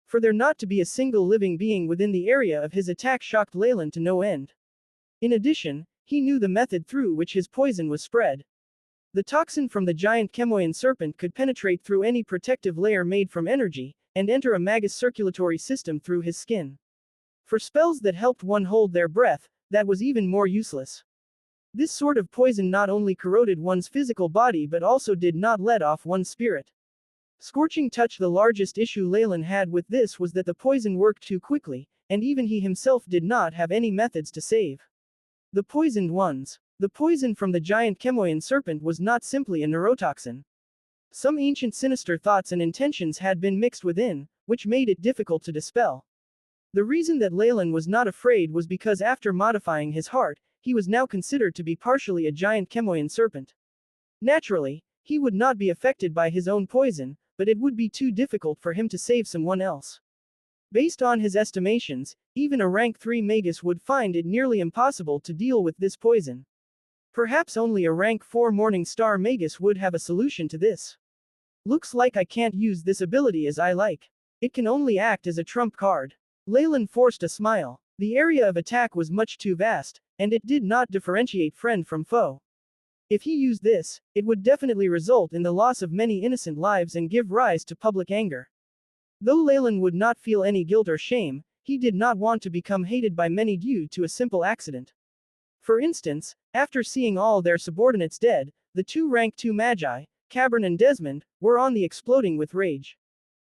For there not to be a single living being within the area of his attack shocked Leylin to no end. In addition, he knew the method through which his poison was spread. The toxin from the giant Chemoian serpent could penetrate through any protective layer made from energy, and enter a magus circulatory system through his skin. For spells that helped one hold their breath, that was even more useless. This sort of poison not only corroded one's physical body but also did not let off one's spirit. Scorching touch. The largest issue Leylin had with this was that the poison worked too quickly, and even he himself did not have any methods to save the poisoned ones. The poison from the giant Chemoian serpent was not simply a neurotoxin. Some ancient sinister thoughts and intentions had been mixed within, which made it difficult to dispel. The reason that Leylin was not afraid was because after modifying his heart, he was now considered to be partially a giant Chemoian serpent. Naturally, he would not be affected by his own poison, but it would be too difficult for him to save someone else. Based on his estimations, even a rank 3 magus would find it nearly impossible to deal with this poison. Perhaps only a rank 4 Morning Star magus would have a solution to this. Looks like I can't use this ability as I like. It can only act as a trump card. Leylin forced a smile. The area of attack was much too vast, and it did not differentiate friend from foe. If he used this, it would definitely result in the loss of many innocent lives and give rise to public anger. Though Leylin would not feel any guilt or shame, he did not want to become hated by many due to a simple accident. For instance, after seeing all their subordinates dead, the two rank 2 magi, Cabern and Desmond, were on the exploding with rage.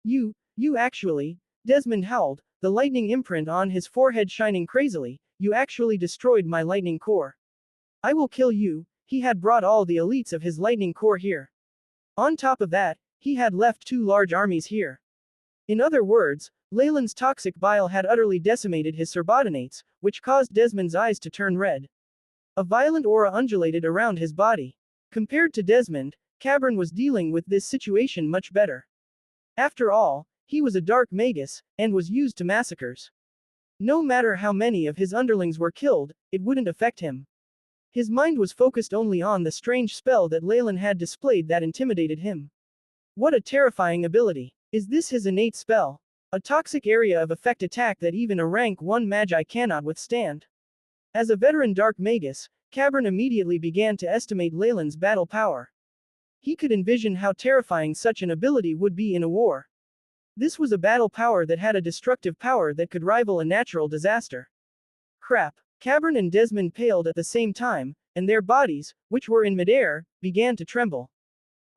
You actually, Desmond howled, the lightning imprint on his forehead shining crazily, you actually destroyed my lightning core. I will kill you. He had brought all the elites of his lightning core here. On top of that, he had left 2 large armies here. In other words, Leylin's toxic bile had utterly decimated his subordinates, which caused Desmond's eyes to turn red. A violent aura undulated around his body. Compared to Desmond, Cabern was dealing with this situation much better. After all, he was a dark magus, and was used to massacres. No matter how many of his underlings were killed, it wouldn't affect him. His mind was focused only on the strange spell that Leylin had displayed that intimidated him. What a terrifying ability. Is this his innate spell? A toxic area of effect attack that even a rank 1 magi cannot withstand. As a veteran dark magus, Cabern immediately began to estimate Leylin's battle power. He could envision how terrifying such an ability would be in a war. This was a battle power that had a destructive power that could rival a natural disaster. Crap. Cabern and Desmond paled at the same time, and their bodies, which were in midair, began to tremble.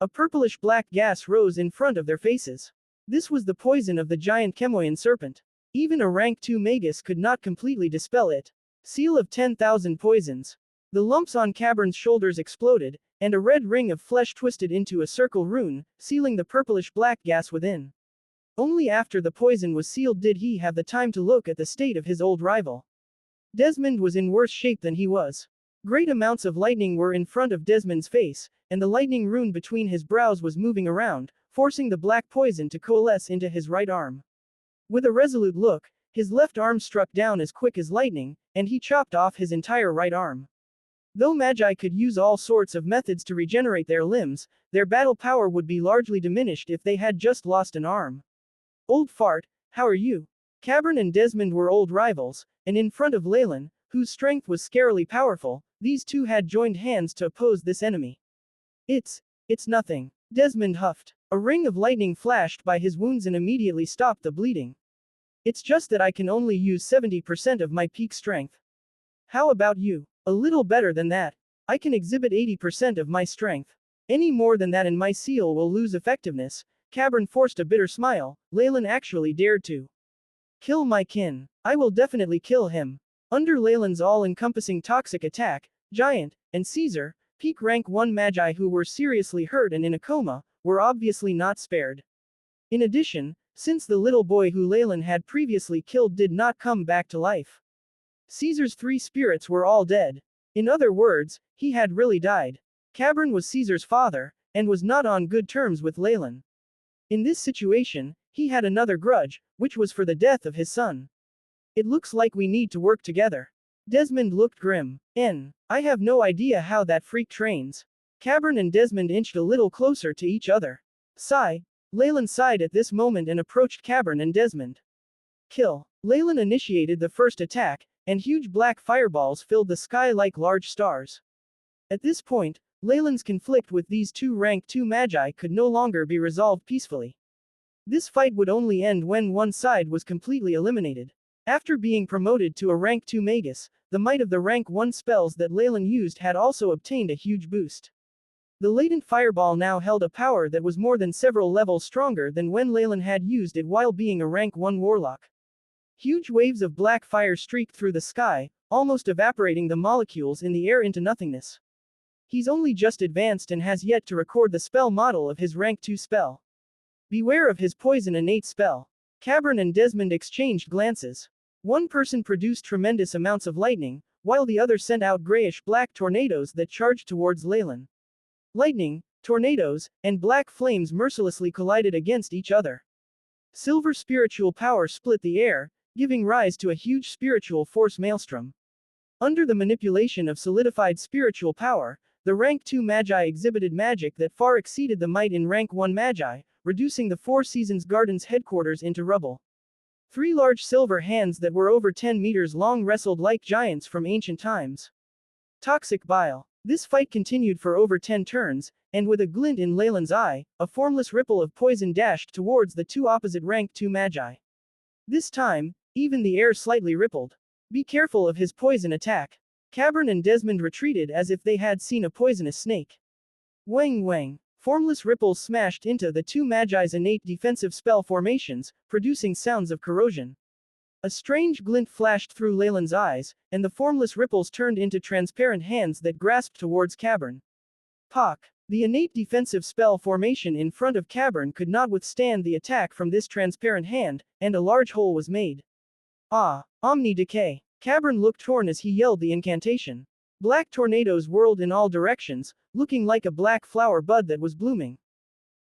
A purplish-black gas rose in front of their faces. This was the poison of the giant Chemoian serpent. Even a rank 2 magus could not completely dispel it. Seal of 10,000 poisons. The lumps on Cabern's shoulders exploded, and a red ring of flesh twisted into a circle rune, sealing the purplish-black gas within. Only after the poison was sealed did he have the time to look at the state of his old rival. Desmond was in worse shape than he was. Great amounts of lightning were in front of Desmond's face, and the lightning rune between his brows was moving around, forcing the black poison to coalesce into his right arm. With a resolute look, his left arm struck down as quick as lightning, and he chopped off his entire right arm. Though magi could use all sorts of methods to regenerate their limbs, their battle power would be largely diminished if they had just lost an arm. Old fart, how are you? Cavern and Desmond were old rivals, and in front of Leylin, whose strength was scarily powerful, these two had joined hands to oppose this enemy. It's nothing. Desmond huffed. A ring of lightning flashed by his wounds and immediately stopped the bleeding. It's just that I can only use 70% of my peak strength. How about you? A little better than that. I can exhibit 80% of my strength. Any more than that and my seal will lose effectiveness. Cavern forced a bitter smile. Leylin actually dared to kill my kin. I will definitely kill him. Under Leylin's all-encompassing toxic attack, Giant and Caesar, peak rank 1 magi who were seriously hurt and in a coma, were obviously not spared. In addition, since the little boy who Leylin had previously killed did not come back to life, Caesar's 3 spirits were all dead. In other words, he had really died. Cavern was Caesar's father, and was not on good terms with Leylin. In this situation, he had another grudge, which was for the death of his son. It looks like we need to work together. Desmond looked grim. I have no idea how that freak trains. Cavern and Desmond inched a little closer to each other. Sigh. Leylin sighed at this moment and approached Cavern and Desmond. Kill. Leylin initiated the first attack, and huge black fireballs filled the sky like large stars. At this point, Leylin's conflict with these two rank 2 magi could no longer be resolved peacefully. This fight would only end when one side was completely eliminated. After being promoted to a rank 2 magus, the might of the rank 1 spells that Leylin used had also obtained a huge boost. The latent fireball now held a power that was more than several levels stronger than when Leylin had used it while being a rank 1 warlock. Huge waves of black fire streaked through the sky, almost evaporating the molecules in the air into nothingness. He's only just advanced and has yet to record the spell model of his rank 2 spell. Beware of his poison innate spell. Cavern and Desmond exchanged glances. One person produced tremendous amounts of lightning, while the other sent out grayish-black tornadoes that charged towards Leylin. Lightning, tornadoes, and black flames mercilessly collided against each other. Silver spiritual power split the air, giving rise to a huge spiritual force maelstrom. Under the manipulation of solidified spiritual power, the rank 2 magi exhibited magic that far exceeded the might in rank 1 magi, reducing the Four Seasons Garden's headquarters into rubble. 3 large silver hands that were over 10 meters long wrestled like giants from ancient times. Toxic bile. This fight continued for over 10 turns, and with a glint in Leylin's eye, a formless ripple of poison dashed towards the 2 opposite rank 2 magi. This time, even the air slightly rippled. Be careful of his poison attack. Cavern and Desmond retreated as if they had seen a poisonous snake. Wang wang. Formless ripples smashed into the 2 magi's innate defensive spell formations, producing sounds of corrosion. A strange glint flashed through Leylin's eyes, and the formless ripples turned into transparent hands that grasped towards Cavern. Pock. The innate defensive spell formation in front of Cavern could not withstand the attack from this transparent hand, and a large hole was made. Ah! Omni Decay. Cavern looked torn as he yelled the incantation. Black tornadoes whirled in all directions, looking like a black flower bud that was blooming.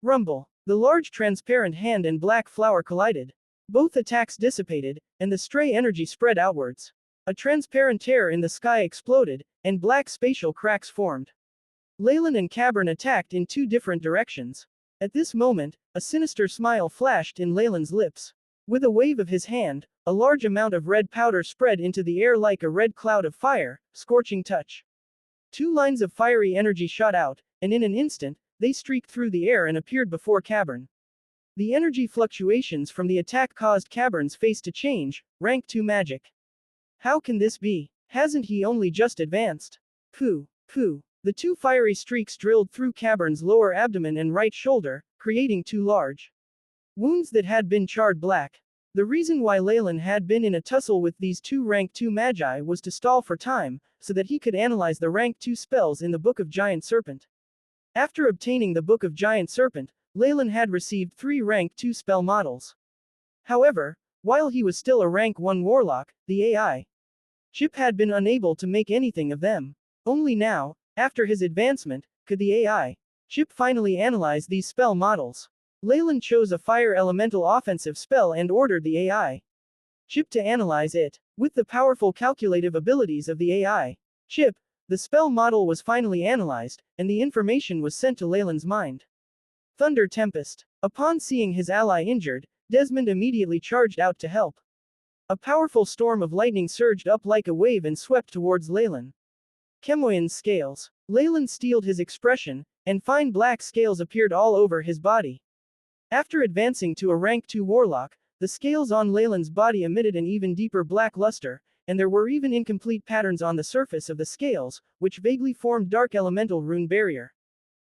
Rumble. The large transparent hand and black flower collided. Both attacks dissipated, and the stray energy spread outwards. A transparent tear in the sky exploded, and black spatial cracks formed. Leylin and Cavern attacked in 2 different directions. At this moment, a sinister smile flashed in Leylin's lips. With a wave of his hand, a large amount of red powder spread into the air like a red cloud of fire, scorching touch. 2 lines of fiery energy shot out, and in an instant, they streaked through the air and appeared before Cavern. The energy fluctuations from the attack caused Cavern's face to change. Rank 2 magic. How can this be? Hasn't he only just advanced? Pooh. Pooh. The 2 fiery streaks drilled through Cavern's lower abdomen and right shoulder, creating 2 large wounds that had been charred black. The reason why Leylin had been in a tussle with these 2 rank 2 magi was to stall for time, so that he could analyze the rank 2 spells in the Book of Giant Serpent. After obtaining the Book of Giant Serpent, Leylin had received 3 rank 2 spell models. However, while he was still a rank 1 warlock, the AI Chip had been unable to make anything of them. Only now, after his advancement, could the AI. Chip finally analyze these spell models. Leylin chose a fire elemental offensive spell and ordered the AI. Chip to analyze it. With the powerful calculative abilities of the AI. Chip, the spell model was finally analyzed, and the information was sent to Leylin's mind. Thunder Tempest. Upon seeing his ally injured, Desmond immediately charged out to help. A powerful storm of lightning surged up like a wave and swept towards Leylin. Chemoyan's scales. Leylin steeled his expression, and fine black scales appeared all over his body. After advancing to a rank 2 warlock, the scales on Leylin's body emitted an even deeper black luster, and there were even incomplete patterns on the surface of the scales, which vaguely formed dark elemental rune barrier.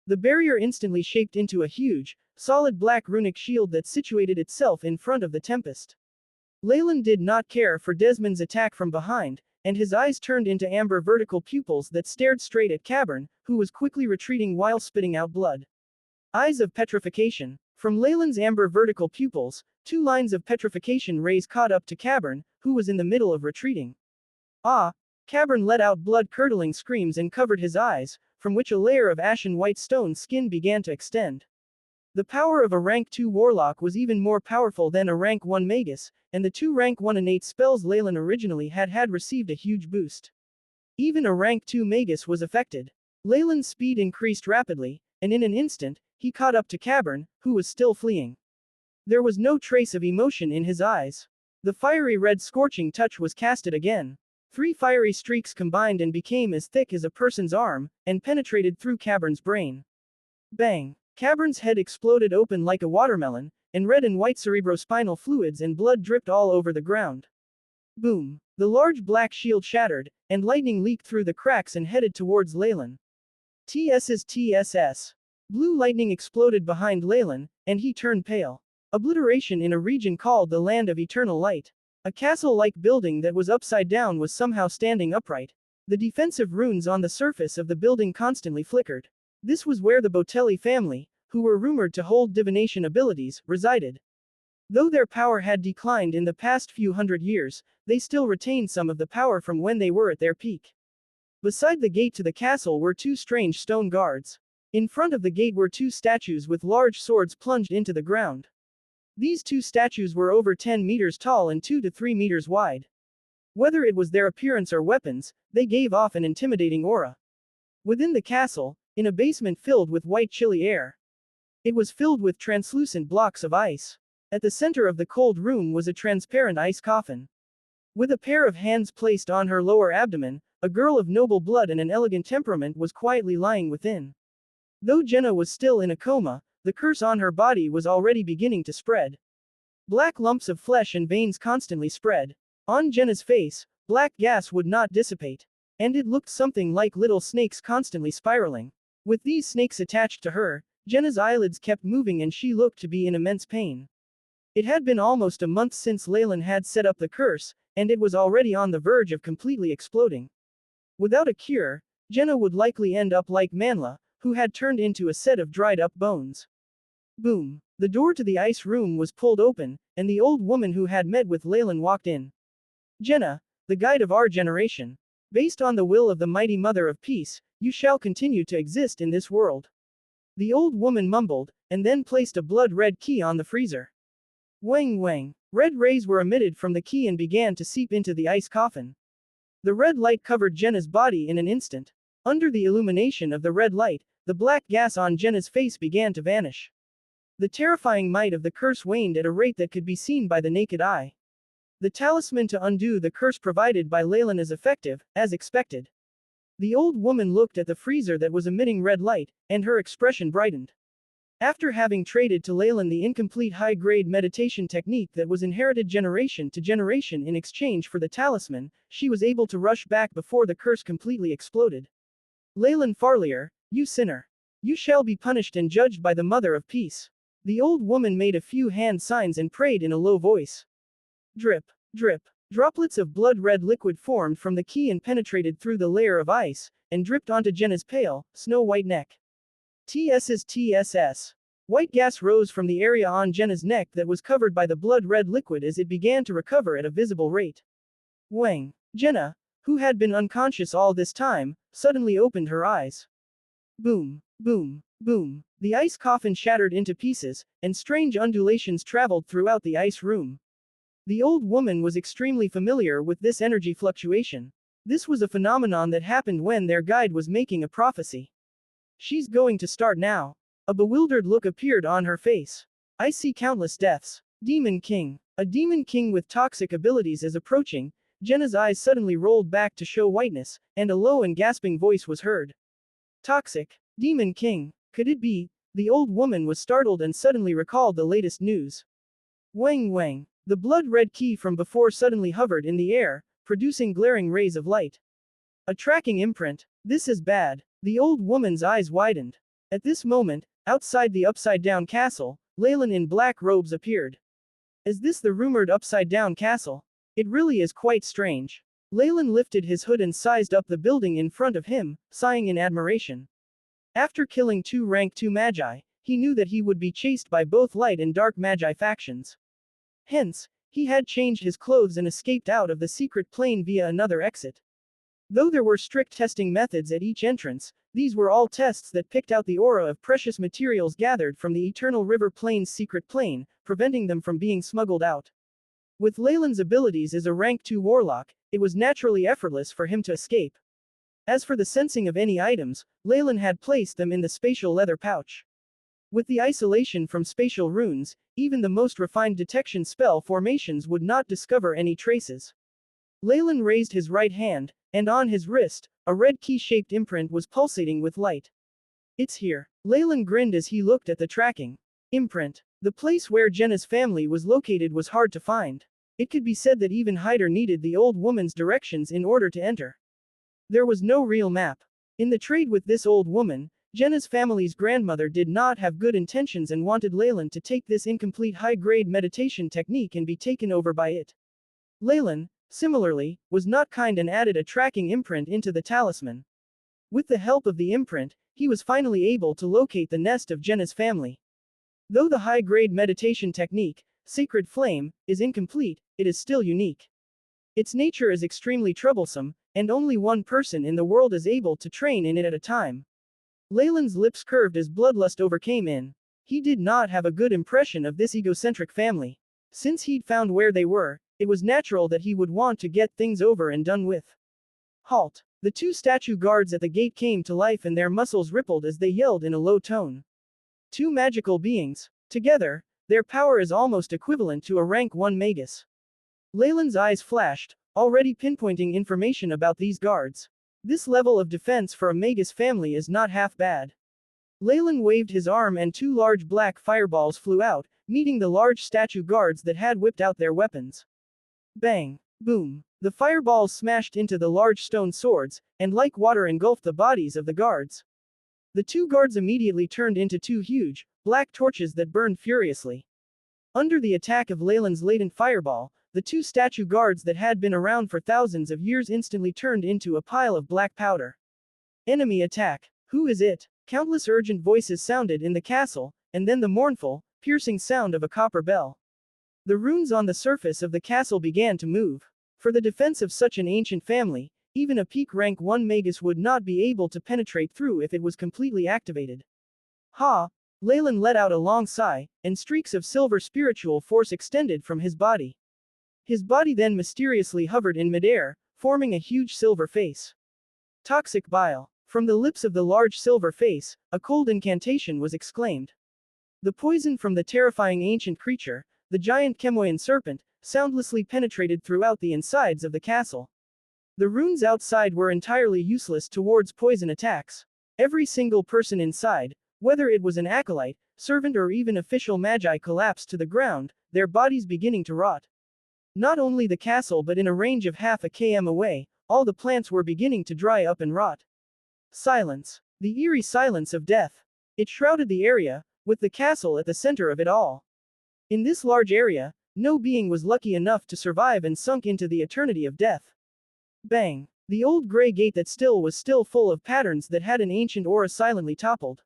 The barrier instantly shaped into a huge, solid black runic shield that situated itself in front of the Tempest. Leylin did not care for Desmond's attack from behind, and his eyes turned into amber vertical pupils that stared straight at Cavern, who was quickly retreating while spitting out blood. Eyes of petrification. From Leylin's amber vertical pupils, 2 lines of petrification rays caught up to Cavern, who was in the middle of retreating. Ah! Cavern let out blood-curdling screams and covered his eyes, from which a layer of ashen white stone skin began to extend. The power of a rank 2 warlock was even more powerful than a rank 1 magus, and the 2 rank 1 innate spells Leylin originally had received a huge boost. Even a rank 2 magus was affected. Leylin's speed increased rapidly, and in an instant, he caught up to Cavern, who was still fleeing. There was no trace of emotion in his eyes. The fiery red scorching touch was casted again. 3 fiery streaks combined and became as thick as a person's arm, and penetrated through Cavern's brain. Bang! Cavern's head exploded open like a watermelon, and red and white cerebrospinal fluids and blood dripped all over the ground. Boom! The large black shield shattered, and lightning leaked through the cracks and headed towards Leylin. TSS. Blue lightning exploded behind Leylin, and he turned pale. Obliteration in a region called the Land of Eternal Light. A castle-like building that was upside down was somehow standing upright. The defensive runes on the surface of the building constantly flickered. This was where the Botelli family, who were rumored to hold divination abilities, resided. Though their power had declined in the past few hundred years, they still retained some of the power from when they were at their peak. Beside the gate to the castle were 2 strange stone guards. In front of the gate were 2 statues with large swords plunged into the ground. These 2 statues were over 10 meters tall and 2 to 3 meters wide. Whether it was their appearance or weapons, they gave off an intimidating aura. Within the castle, in a basement filled with white chilly air. It was filled with translucent blocks of ice. At the center of the cold room was a transparent ice coffin. With a pair of hands placed on her lower abdomen, a girl of noble blood and an elegant temperament was quietly lying within. Though Jenna was still in a coma, the curse on her body was already beginning to spread. Black lumps of flesh and veins constantly spread. On Jenna's face, black gas would not dissipate. And it looked something like little snakes constantly spiraling. With these snakes attached to her, Jenna's eyelids kept moving and she looked to be in immense pain. It had been almost a month since Leylin had set up the curse, and it was already on the verge of completely exploding. Without a cure, Jenna would likely end up like Manla, who had turned into a set of dried-up bones. Boom! The door to the ice room was pulled open, and the old woman who had met with Leylin walked in. Jenna, the guide of our generation. Based on the will of the mighty Mother of Peace, you shall continue to exist in this world. The old woman mumbled, and then placed a blood-red key on the freezer. Wang wang. Red rays were emitted from the key and began to seep into the ice coffin. The red light covered Jenna's body in an instant. Under the illumination of the red light, the black gas on Jenna's face began to vanish. The terrifying might of the curse waned at a rate that could be seen by the naked eye. The talisman to undo the curse provided by Leylin is effective, as expected. The old woman looked at the freezer that was emitting red light, and her expression brightened. After having traded to Leylin the incomplete high-grade meditation technique that was inherited generation to generation in exchange for the talisman, she was able to rush back before the curse completely exploded. Leylin Farlier, you sinner! You shall be punished and judged by the Mother of Peace. The old woman made a few hand signs and prayed in a low voice. Drip, drip. Droplets of blood-red liquid formed from the key and penetrated through the layer of ice, and dripped onto Jenna's pale, snow-white neck. TSS. White gas rose from the area on Jenna's neck that was covered by the blood-red liquid as it began to recover at a visible rate. Wang. Jenna, who had been unconscious all this time, suddenly opened her eyes. Boom, boom, boom. The ice coffin shattered into pieces, and strange undulations traveled throughout the ice room. The old woman was extremely familiar with this energy fluctuation. This was a phenomenon that happened when their guide was making a prophecy. She's going to start now. A bewildered look appeared on her face. I see countless deaths. Demon King. A demon king with toxic abilities is approaching. Jenna's eyes suddenly rolled back to show whiteness, and a low and gasping voice was heard. Toxic. Demon King. Could it be? The old woman was startled and suddenly recalled the latest news. Wang wang. The blood-red key from before suddenly hovered in the air, producing glaring rays of light. A tracking imprint. This is bad. The old woman's eyes widened. At this moment, outside the upside-down castle, Leylin in black robes appeared. Is this the rumored upside-down castle? It really is quite strange. Leylin lifted his hood and sized up the building in front of him, sighing in admiration. After killing 2 rank 2 magi, he knew that he would be chased by both light and dark magi factions. Hence, he had changed his clothes and escaped out of the secret plane via another exit. Though there were strict testing methods at each entrance, these were all tests that picked out the aura of precious materials gathered from the Eternal River Plane's secret plane, preventing them from being smuggled out. With Leylin's abilities as a rank 2 warlock, it was naturally effortless for him to escape. As for the sensing of any items, Leylin had placed them in the spatial leather pouch. With the isolation from spatial runes, even the most refined detection spell formations would not discover any traces. Leylin raised his right hand, and on his wrist, a red key-shaped imprint was pulsating with light. It's here. Leylin grinned as he looked at the tracking imprint. The place where Jenna's family was located was hard to find. It could be said that even Hyder needed the old woman's directions in order to enter. There was no real map. In the trade with this old woman, Jenna's family's grandmother did not have good intentions and wanted Leylin to take this incomplete high-grade meditation technique and be taken over by it. Leylin, similarly, was not kind and added a tracking imprint into the talisman. With the help of the imprint, he was finally able to locate the nest of Jenna's family. Though the high-grade meditation technique, Sacred Flame, is incomplete, it is still unique. Its nature is extremely troublesome, and only one person in the world is able to train in it at a time. Leylin's lips curved as bloodlust overcame in. He did not have a good impression of this egocentric family. Since he'd found where they were, it was natural that he would want to get things over and done with. Halt! The 2 statue guards at the gate came to life and their muscles rippled as they yelled in a low tone. 2 magical beings. Together, their power is almost equivalent to a rank 1 magus. Leylin's eyes flashed, already pinpointing information about these guards. This level of defense for a magus family is not half bad. Leylin waved his arm and 2 large black fireballs flew out, meeting the large statue guards that had whipped out their weapons. Bang! Boom! The fireballs smashed into the large stone swords, and like water engulfed the bodies of the guards. The 2 guards immediately turned into 2 huge, black torches that burned furiously. Under the attack of Leylin's latent fireball, the 2 statue guards that had been around for thousands of years instantly turned into a pile of black powder. Enemy attack. Who is it? Countless urgent voices sounded in the castle, and then the mournful, piercing sound of a copper bell. The runes on the surface of the castle began to move. For the defense of such an ancient family, even a peak rank 1 magus would not be able to penetrate through if it was completely activated. Ha! Leylin let out a long sigh, and streaks of silver spiritual force extended from his body. His body then mysteriously hovered in midair, forming a huge silver face. Toxic bile. From the lips of the large silver face, a cold incantation was exclaimed. The poison from the terrifying ancient creature, the giant Chemoian serpent, soundlessly penetrated throughout the insides of the castle. The runes outside were entirely useless towards poison attacks. Every single person inside, whether it was an acolyte, servant or even official magi, collapsed to the ground, their bodies beginning to rot. Not only the castle but in a range of half a km away, all the plants were beginning to dry up and rot. Silence. The eerie silence of death. It shrouded the area, with the castle at the center of it all. In this large area, no being was lucky enough to survive and sunk into the eternity of death. Bang! The old gray gate that was still full of patterns that had an ancient aura silently toppled.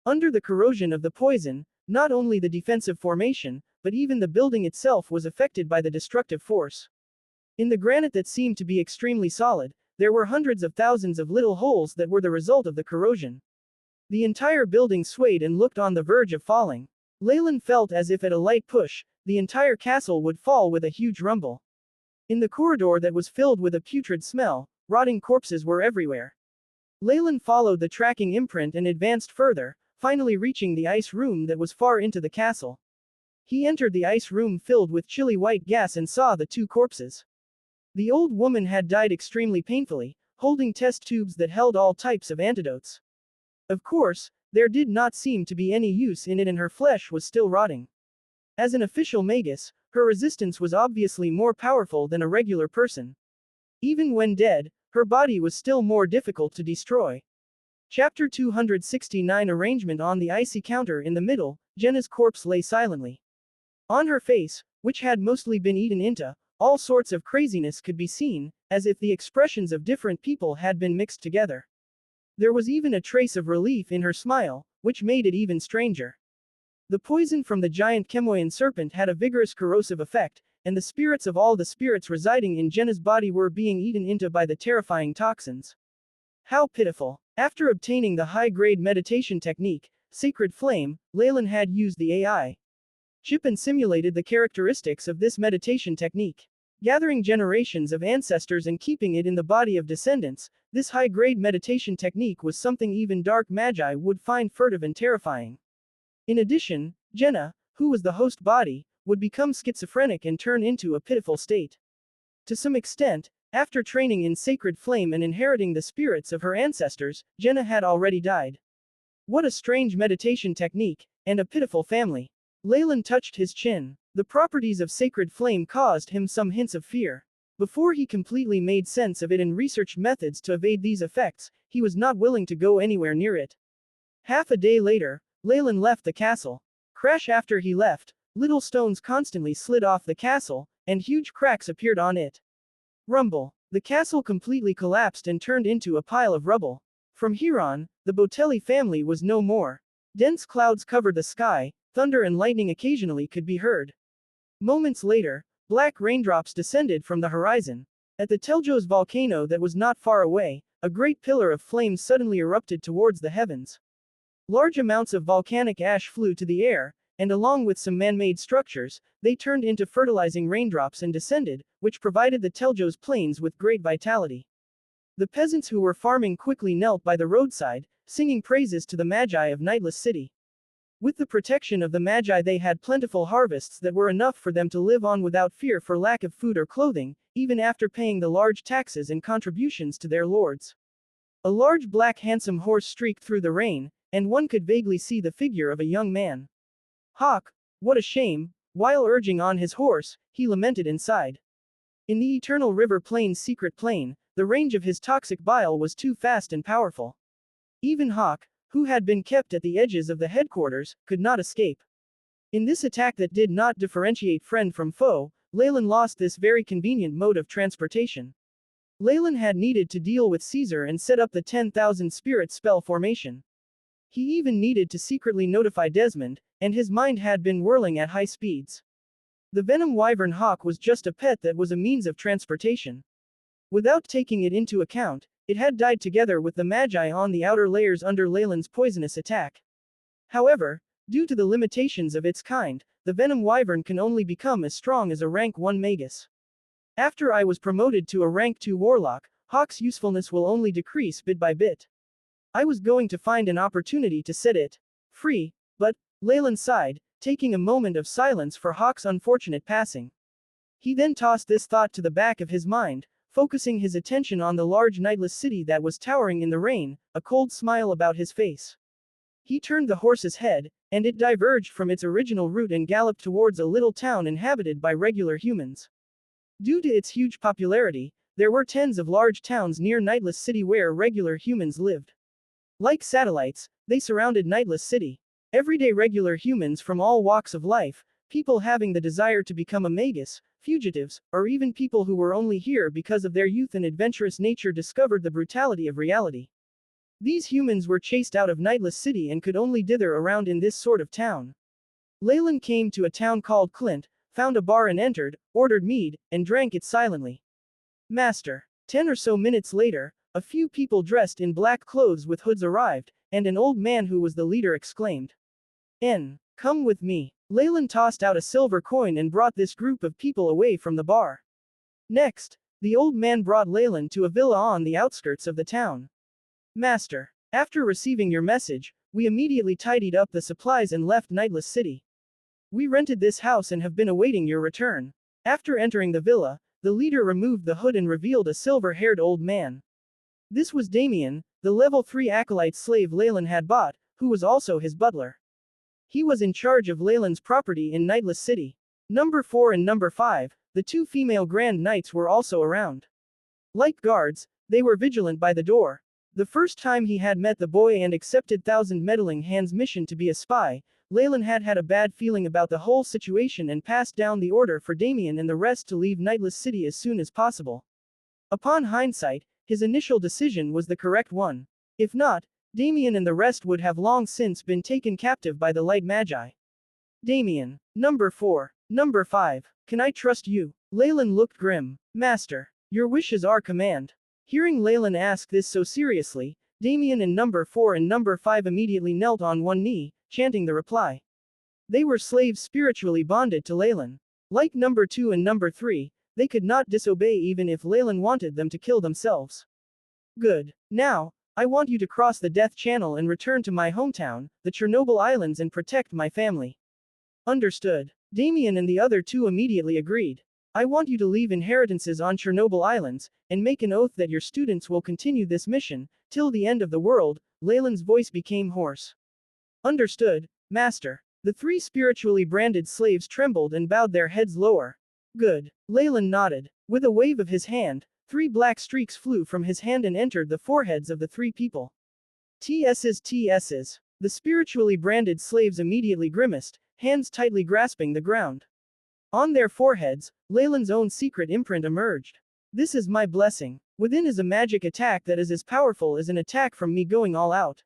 Under the corrosion of the poison, not only the defensive formation, but even the building itself was affected by the destructive force. In the granite that seemed to be extremely solid, there were hundreds of thousands of little holes that were the result of the corrosion. The entire building swayed and looked on the verge of falling. Leylin felt as if at a light push, the entire castle would fall with a huge rumble. In the corridor that was filled with a putrid smell, rotting corpses were everywhere. Leylin followed the tracking imprint and advanced further, finally reaching the ice room that was far into the castle. He entered the ice room filled with chilly white gas and saw the two corpses. The old woman had died extremely painfully, holding test tubes that held all types of antidotes. Of course, there did not seem to be any use in it and her flesh was still rotting. As an official magus, her resistance was obviously more powerful than a regular person. Even when dead, her body was still more difficult to destroy. Chapter 269 Arrangement on the icy counter in the middle, Jenna's corpse lay silently. On her face, which had mostly been eaten into, all sorts of craziness could be seen, as if the expressions of different people had been mixed together. There was even a trace of relief in her smile, which made it even stranger. The poison from the giant Chemoian serpent had a vigorous corrosive effect, and the spirits of all the spirits residing in Jenna's body were being eaten into by the terrifying toxins. How pitiful. After obtaining the high-grade meditation technique, Sacred Flame, Leylin had used the AI chip and simulated the characteristics of this meditation technique. Gathering generations of ancestors and keeping it in the body of descendants, this high-grade meditation technique was something even dark magi would find furtive and terrifying. In addition, Jenna, who was the host body, would become schizophrenic and turn into a pitiful state. To some extent, after training in Sacred Flame and inheriting the spirits of her ancestors, Jenna had already died. What a strange meditation technique, and a pitiful family. Leylin touched his chin. The properties of Sacred Flame caused him some hints of fear. Before he completely made sense of it and researched methods to evade these effects, he was not willing to go anywhere near it. Half a day later, Leylin left the castle. Crash after he left, little stones constantly slid off the castle, and huge cracks appeared on it. Rumble. The castle completely collapsed and turned into a pile of rubble. From here on, the Botelli family was no more. Dense clouds covered the sky, thunder and lightning occasionally could be heard. Moments later, black raindrops descended from the horizon. At the Teljos volcano that was not far away, a great pillar of flames suddenly erupted towards the heavens. Large amounts of volcanic ash flew to the air, and along with some man-made structures, they turned into fertilizing raindrops and descended, which provided the Teljos plains with great vitality. The peasants who were farming quickly knelt by the roadside, singing praises to the Magi of Nightless City. With the protection of the Magi they had plentiful harvests that were enough for them to live on without fear for lack of food or clothing, even after paying the large taxes and contributions to their lords. A large black handsome horse streaked through the rain, and one could vaguely see the figure of a young man. Hawk, what a shame, while urging on his horse, he lamented inside. In the eternal river plain's secret plane, the range of his toxic bile was too fast and powerful. Even Hawk, who had been kept at the edges of the headquarters, could not escape. In this attack that did not differentiate friend from foe, Leylin lost this very convenient mode of transportation. Leylin had needed to deal with Caesar and set up the 10,000 spirit spell formation. He even needed to secretly notify Desmond, and his mind had been whirling at high speeds. The venom wyvern Hawk was just a pet that was a means of transportation. Without taking it into account, it had died together with the Magi on the outer layers under Leylin's poisonous attack. However, due to the limitations of its kind, the venom wyvern can only become as strong as a rank 1 magus. After I was promoted to a rank 2 warlock, Hawk's usefulness will only decrease bit by bit. I was going to find an opportunity to set it free, but, Leylin sighed, taking a moment of silence for Hawk's unfortunate passing. He then tossed this thought to the back of his mind, focusing his attention on the large nightless city that was towering in the rain, a cold smile about his face. He turned the horse's head, and it diverged from its original route and galloped towards a little town inhabited by regular humans. Due to its huge popularity, there were tens of large towns near Nightless City where regular humans lived. Like satellites, they surrounded Nightless City. Everyday regular humans from all walks of life, people having the desire to become a magus, fugitives, or even people who were only here because of their youth and adventurous nature discovered the brutality of reality. These humans were chased out of Nightless City and could only dither around in this sort of town. Leylin came to a town called Clint, found a bar and entered, ordered mead, and drank it silently. Master. 10 or so minutes later, a few people dressed in black clothes with hoods arrived, and an old man who was the leader exclaimed, Come with me. Leylin tossed out a silver coin and brought this group of people away from the bar. Next, the old man brought Leylin to a villa on the outskirts of the town. Master. After receiving your message, we immediately tidied up the supplies and left Nightless City. We rented this house and have been awaiting your return. After entering the villa, the leader removed the hood and revealed a silver-haired old man. This was Damien, the level 3 acolyte slave Leylin had bought, who was also his butler. He was in charge of Leylin's property in Nightless City. Number 4 and number 5, the 2 female Grand Knights were also around. Like guards, they were vigilant by the door. The first time he had met the boy and accepted Thousand Meddling Hand's mission to be a spy, Leylin had had a bad feeling about the whole situation and passed down the order for Damien and the rest to leave Nightless City as soon as possible. Upon hindsight, his initial decision was the correct one. If not, Damien and the rest would have long since been taken captive by the Light Magi. Damien. Number 4. Number 5. Can I trust you? Leylin looked grim. Master. Your wishes are command. Hearing Leylin ask this so seriously, Damien and number 4 and number 5 immediately knelt on one knee, chanting the reply. They were slaves spiritually bonded to Leylin. Like number 2 and number 3, they could not disobey even if Leylin wanted them to kill themselves. Good. Now, I want you to cross the Death Channel and return to my hometown, the Chernobyl Islands, and protect my family. Understood. Damien and the other 2 immediately agreed. I want you to leave inheritances on Chernobyl Islands, and make an oath that your students will continue this mission, till the end of the world. Leylin's voice became hoarse. Understood, Master. The 3 spiritually branded slaves trembled and bowed their heads lower. Good. Leylin nodded. With a wave of his hand, 3 black streaks flew from his hand and entered the foreheads of the 3 people. TSs. The spiritually branded slaves immediately grimaced, hands tightly grasping the ground. On their foreheads, Leylin's own secret imprint emerged. This is my blessing. Within is a magic attack that is as powerful as an attack from me going all out.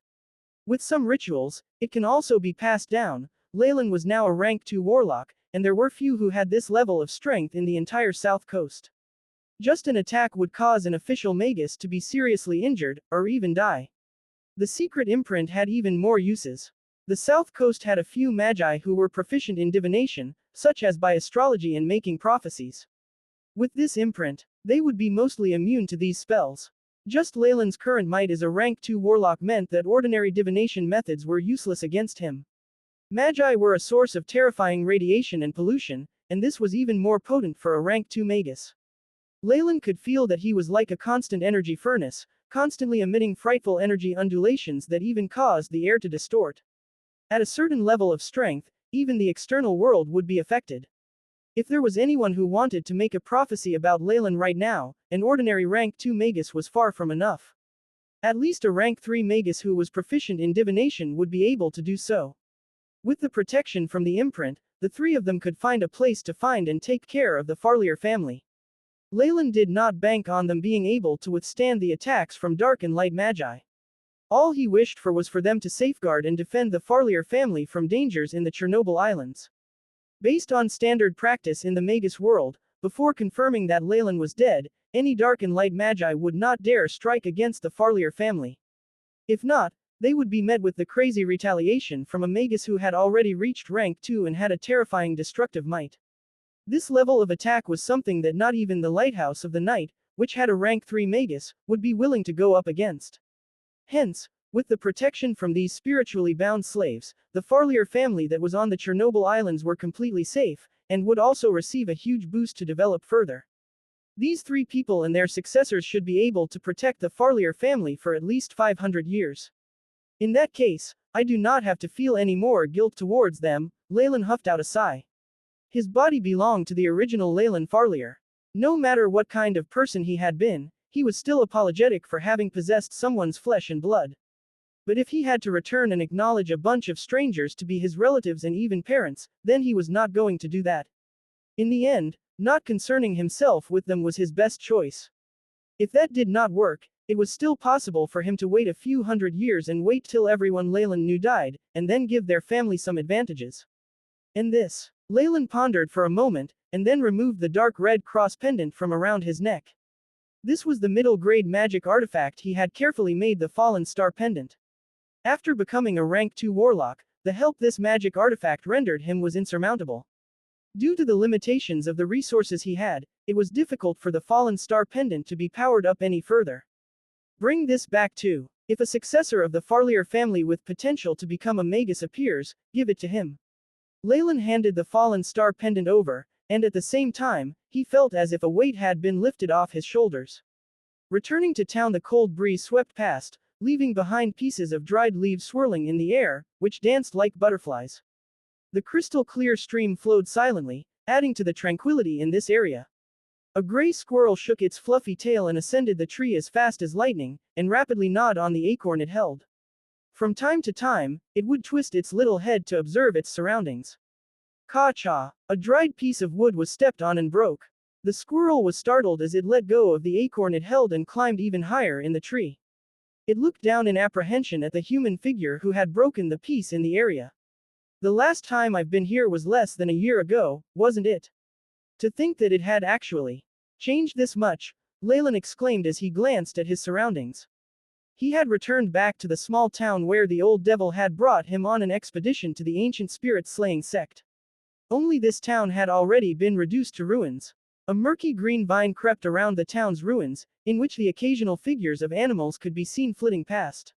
With some rituals, it can also be passed down. Leylin was now a rank 2 warlock, and there were few who had this level of strength in the entire South Coast. Just an attack would cause an official magus to be seriously injured, or even die. The secret imprint had even more uses. The South Coast had a few magi who were proficient in divination, such as by astrology and making prophecies. With this imprint, they would be mostly immune to these spells. Just Leylin's current might as a rank 2 warlock meant that ordinary divination methods were useless against him. Magi were a source of terrifying radiation and pollution, and this was even more potent for a rank 2 magus. Leylin could feel that he was like a constant energy furnace, constantly emitting frightful energy undulations that even caused the air to distort. At a certain level of strength, even the external world would be affected. If there was anyone who wanted to make a prophecy about Leylin right now, an ordinary rank 2 magus was far from enough. At least a rank 3 magus who was proficient in divination would be able to do so. With the protection from the imprint, the 3 of them could find a place to find and take care of the Farlier family. Leylin did not bank on them being able to withstand the attacks from dark and light magi. All he wished for was for them to safeguard and defend the Farlier family from dangers in the Chernobyl Islands. Based on standard practice in the Magus world, before confirming that Leylin was dead, any dark and light magi would not dare strike against the Farlier family. If not, they would be met with the crazy retaliation from a magus who had already reached rank 2 and had a terrifying destructive might. This level of attack was something that not even the Lighthouse of the Night, which had a rank 3 magus, would be willing to go up against. Hence, with the protection from these spiritually bound slaves, the Farlier family that was on the Chernobyl Islands were completely safe, and would also receive a huge boost to develop further. These 3 people and their successors should be able to protect the Farlier family for at least 500 years. In that case, I do not have to feel any more guilt towards them. Leylin huffed out a sigh. His body belonged to the original Leylin Farlier. No matter what kind of person he had been, he was still apologetic for having possessed someone's flesh and blood. But if he had to return and acknowledge a bunch of strangers to be his relatives and even parents, then he was not going to do that. In the end, not concerning himself with them was his best choice. If that did not work, it was still possible for him to wait a few hundred years and wait till everyone Leylin knew died, and then give their family some advantages. And this. Leylin pondered for a moment, and then removed the dark red cross pendant from around his neck. This was the middle-grade magic artifact he had carefully made the Fallen Star Pendant. After becoming a rank 2 warlock, the help this magic artifact rendered him was insurmountable. Due to the limitations of the resources he had, it was difficult for the Fallen Star Pendant to be powered up any further. Bring this back too. If a successor of the Farlier family with potential to become a magus appears, give it to him. Leylin handed the Fallen Star Pendant over, and at the same time, he felt as if a weight had been lifted off his shoulders. Returning to town, the cold breeze swept past, leaving behind pieces of dried leaves swirling in the air, which danced like butterflies. The crystal-clear stream flowed silently, adding to the tranquility in this area. A gray squirrel shook its fluffy tail and ascended the tree as fast as lightning, and rapidly gnawed on the acorn it held. From time to time, it would twist its little head to observe its surroundings. Ka-cha! A dried piece of wood was stepped on and broke. The squirrel was startled as it let go of the acorn it held and climbed even higher in the tree. It looked down in apprehension at the human figure who had broken the piece in the area. The last time I've been here was less than a year ago, wasn't it? To think that it had actually changed this much, Leylin exclaimed as he glanced at his surroundings. He had returned back to the small town where the old devil had brought him on an expedition to the ancient spirit-slaying sect. Only this town had already been reduced to ruins. A murky green vine crept around the town's ruins, in which the occasional figures of animals could be seen flitting past.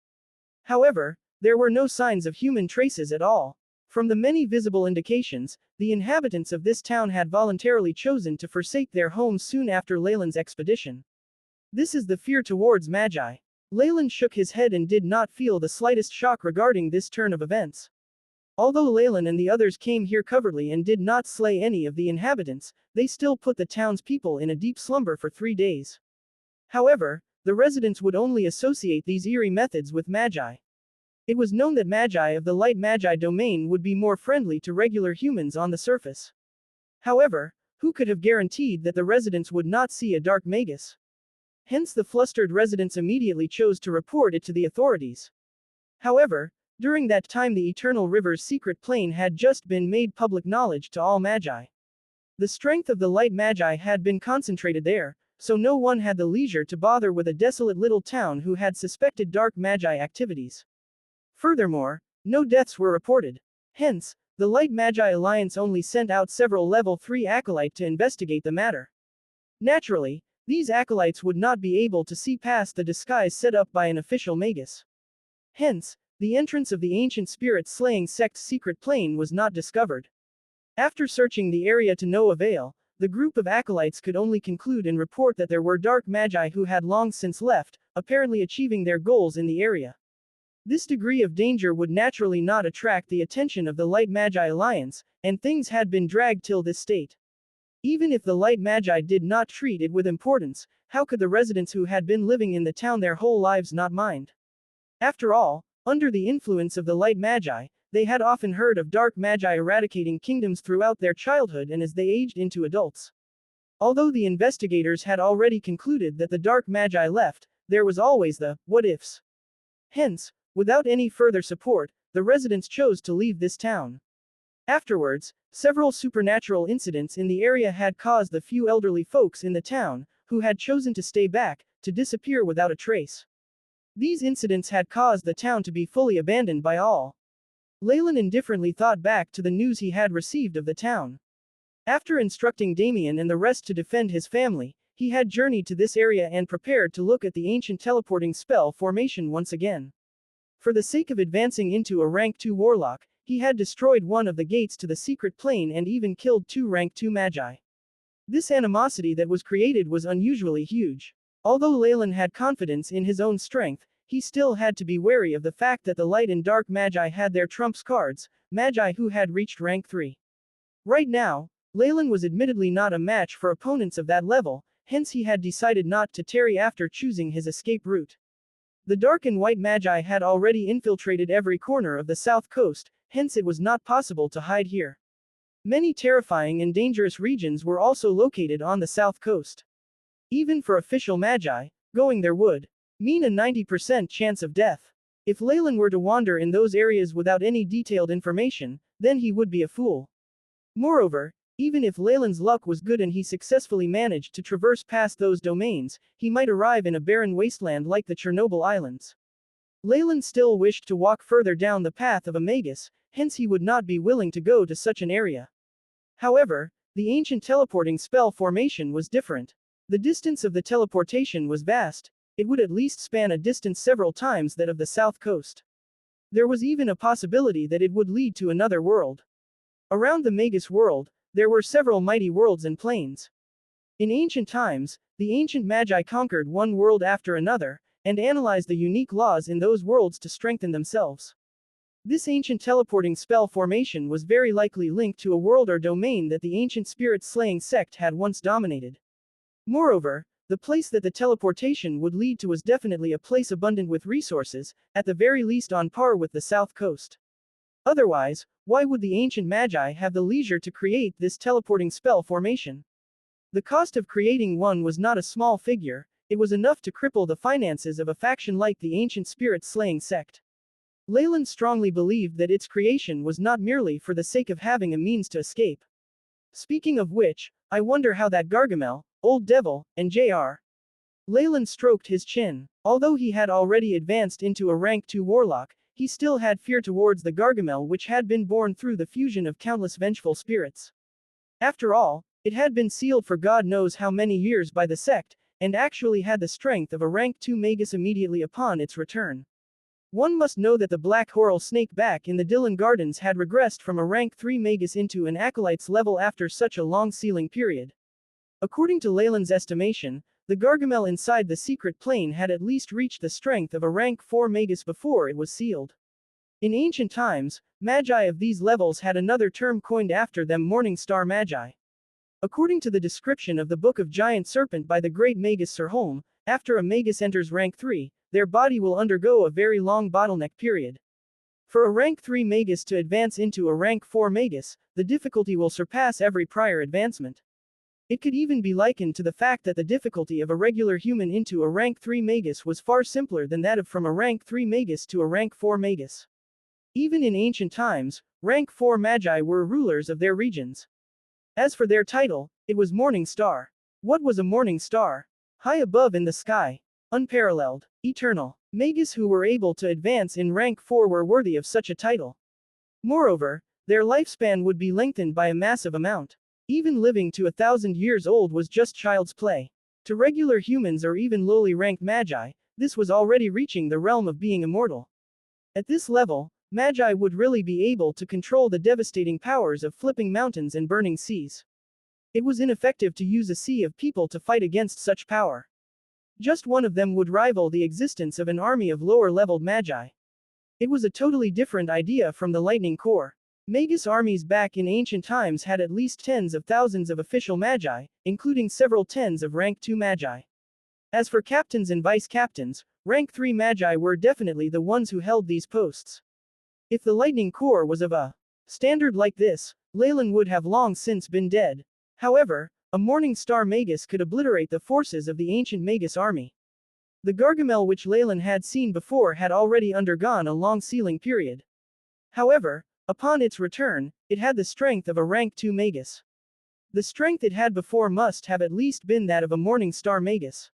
However, there were no signs of human traces at all. From the many visible indications, the inhabitants of this town had voluntarily chosen to forsake their homes soon after Leylin's expedition. This is the fear towards magi. Leylin shook his head and did not feel the slightest shock regarding this turn of events. Although Leylin and the others came here covertly and did not slay any of the inhabitants, they still put the town's people in a deep slumber for 3 days. However, the residents would only associate these eerie methods with magi. It was known that magi of the light magi domain would be more friendly to regular humans on the surface. However, who could have guaranteed that the residents would not see a dark magus? Hence the flustered residents immediately chose to report it to the authorities. However, during that time the Eternal River's secret plane had just been made public knowledge to all magi. The strength of the light magi had been concentrated there, so no one had the leisure to bother with a desolate little town who had suspected dark magi activities. Furthermore, no deaths were reported. Hence, the Light Magi Alliance only sent out several level 3 acolytes to investigate the matter. Naturally, these acolytes would not be able to see past the disguise set up by an official magus. Hence, the entrance of the ancient spirit-slaying sect's secret plane was not discovered. After searching the area to no avail, the group of acolytes could only conclude and report that there were dark magi who had long since left, apparently achieving their goals in the area. This degree of danger would naturally not attract the attention of the Light Magi Alliance, and things had been dragged till this state. Even if the Light Magi did not treat it with importance, how could the residents who had been living in the town their whole lives not mind? After all, under the influence of the Light Magi, they had often heard of dark magi eradicating kingdoms throughout their childhood and as they aged into adults. Although the investigators had already concluded that the dark magi left, there was always the what-ifs. Hence, without any further support, the residents chose to leave this town. Afterwards, several supernatural incidents in the area had caused the few elderly folks in the town, who had chosen to stay back, to disappear without a trace. These incidents had caused the town to be fully abandoned by all. Leylin indifferently thought back to the news he had received of the town. After instructing Damien and the rest to defend his family, he had journeyed to this area and prepared to look at the ancient teleporting spell formation once again. For the sake of advancing into a rank 2 warlock, he had destroyed one of the gates to the secret plane and even killed 2 rank 2 magi. This animosity that was created was unusually huge. Although Leylin had confidence in his own strength, he still had to be wary of the fact that the light and dark magi had their trumps cards, magi who had reached rank 3. Right now, Leylin was admittedly not a match for opponents of that level, hence he had decided not to tarry after choosing his escape route. The dark and white magi had already infiltrated every corner of the south coast, hence it was not possible to hide here. Many terrifying and dangerous regions were also located on the south coast. Even for official magi, going there would mean a 90% chance of death. If Leylin were to wander in those areas without any detailed information, then he would be a fool. Moreover, Even if Leylin's luck was good and he successfully managed to traverse past those domains, he might arrive in a barren wasteland like the Chernobyl Islands. Leylin still wished to walk further down the path of a magus, hence he would not be willing to go to such an area. However, the ancient teleporting spell formation was different. The distance of the teleportation was vast. It would at least span a distance several times that of the south coast. There was even a possibility that it would lead to another world. Around the Magus world, there were several mighty worlds and planes. In ancient times, the ancient magi conquered one world after another, and analyzed the unique laws in those worlds to strengthen themselves. This ancient teleporting spell formation was very likely linked to a world or domain that the ancient spirit-slaying sect had once dominated. Moreover, the place that the teleportation would lead to was definitely a place abundant with resources, at the very least on par with the south coast. Otherwise, why would the ancient magi have the leisure to create this teleporting spell formation? The cost of creating one was not a small figure, it was enough to cripple the finances of a faction like the ancient spirit-slaying sect. Leylin strongly believed that its creation was not merely for the sake of having a means to escape. Speaking of which, I wonder how that Gargamel, Old Devil, and Jr. Leylin stroked his chin. Although he had already advanced into a rank 2 warlock, he still had fear towards the Gargamel which had been born through the fusion of countless vengeful spirits. After all, it had been sealed for God knows how many years by the sect, and actually had the strength of a rank 2 magus immediately upon its return. One must know that the black Horal snake back in the Dylan Gardens had regressed from a rank 3 magus into an acolyte's level after such a long sealing period. According to Leylin's estimation, the Gargamel inside the secret plane had at least reached the strength of a rank 4 magus before it was sealed. In ancient times, magi of these levels had another term coined after them, morning star magi. According to the description of the Book of Giant Serpent by the great magus Sir Holm, after a magus enters rank 3, their body will undergo a very long bottleneck period. For a rank 3 magus to advance into a rank 4 magus, the difficulty will surpass every prior advancement. It could even be likened to the fact that the difficulty of a regular human into a rank 3 magus was far simpler than that of from a rank 3 magus to a rank 4 magus. Even in ancient times, rank 4 magi were rulers of their regions. As for their title, it was Morning Star. What was a morning star? High above in the sky. Unparalleled. Eternal. Magus who were able to advance in rank 4 were worthy of such a title. Moreover, their lifespan would be lengthened by a massive amount. Even living to 1,000 years old was just child's play. To regular humans or even lowly ranked magi, this was already reaching the realm of being immortal. At this level, magi would really be able to control the devastating powers of flipping mountains and burning seas. It was ineffective to use a sea of people to fight against such power. Just one of them would rival the existence of an army of lower-leveled magi. It was a totally different idea from the Lightning Corps. Magus armies back in ancient times had at least tens of thousands of official magi, including several tens of rank 2 magi. As for captains and vice-captains, rank 3 magi were definitely the ones who held these posts. If the Lightning Corps was of a standard like this, Leylin would have long since been dead. However, a morning star magus could obliterate the forces of the ancient magus army. The Gargamel which Leylin had seen before had already undergone a long sealing period. However, upon its return, it had the strength of a rank 2 magus. The strength it had before must have at least been that of a morning star magus.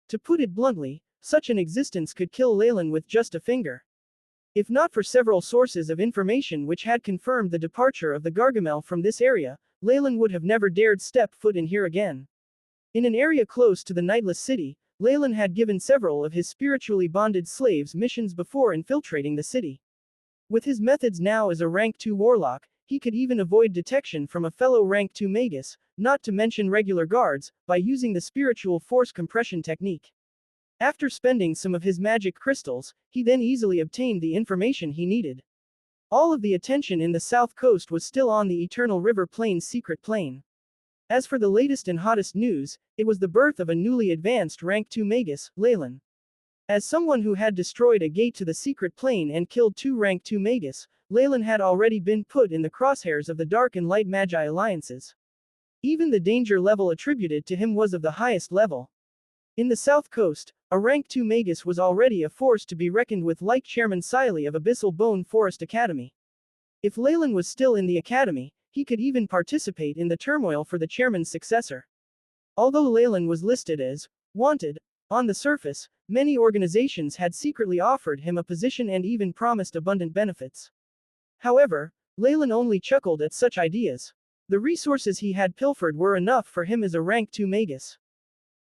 To put it bluntly, such an existence could kill Leylin with just a finger. If not for several sources of information which had confirmed the departure of the Gargamel from this area, Leylin would have never dared step foot in here again. In an area close to the Nightless City, Leylin had given several of his spiritually bonded slaves missions before infiltrating the city. With his methods now as a rank 2 warlock, he could even avoid detection from a fellow rank 2 magus, not to mention regular guards, by using the spiritual force compression technique. After spending some of his magic crystals, he then easily obtained the information he needed. All of the attention in the south coast was still on the Eternal River Plain's secret plane. As for the latest and hottest news, it was the birth of a newly advanced rank 2 magus, Leylin. As someone who had destroyed a gate to the secret plane and killed 2 rank 2 magus, Leylin had already been put in the crosshairs of the dark and light magi alliances. Even the danger level attributed to him was of the highest level. In the south coast, a rank 2 magus was already a force to be reckoned with, like Chairman Siley of Abyssal Bone Forest Academy. If Leylin was still in the academy, He could even participate in the turmoil for the chairman's successor. Although Leylin was listed as wanted, on the surface, many organizations had secretly offered him a position and even promised abundant benefits. However, Leylin only chuckled at such ideas. The resources he had pilfered were enough for him as a rank 2 magus.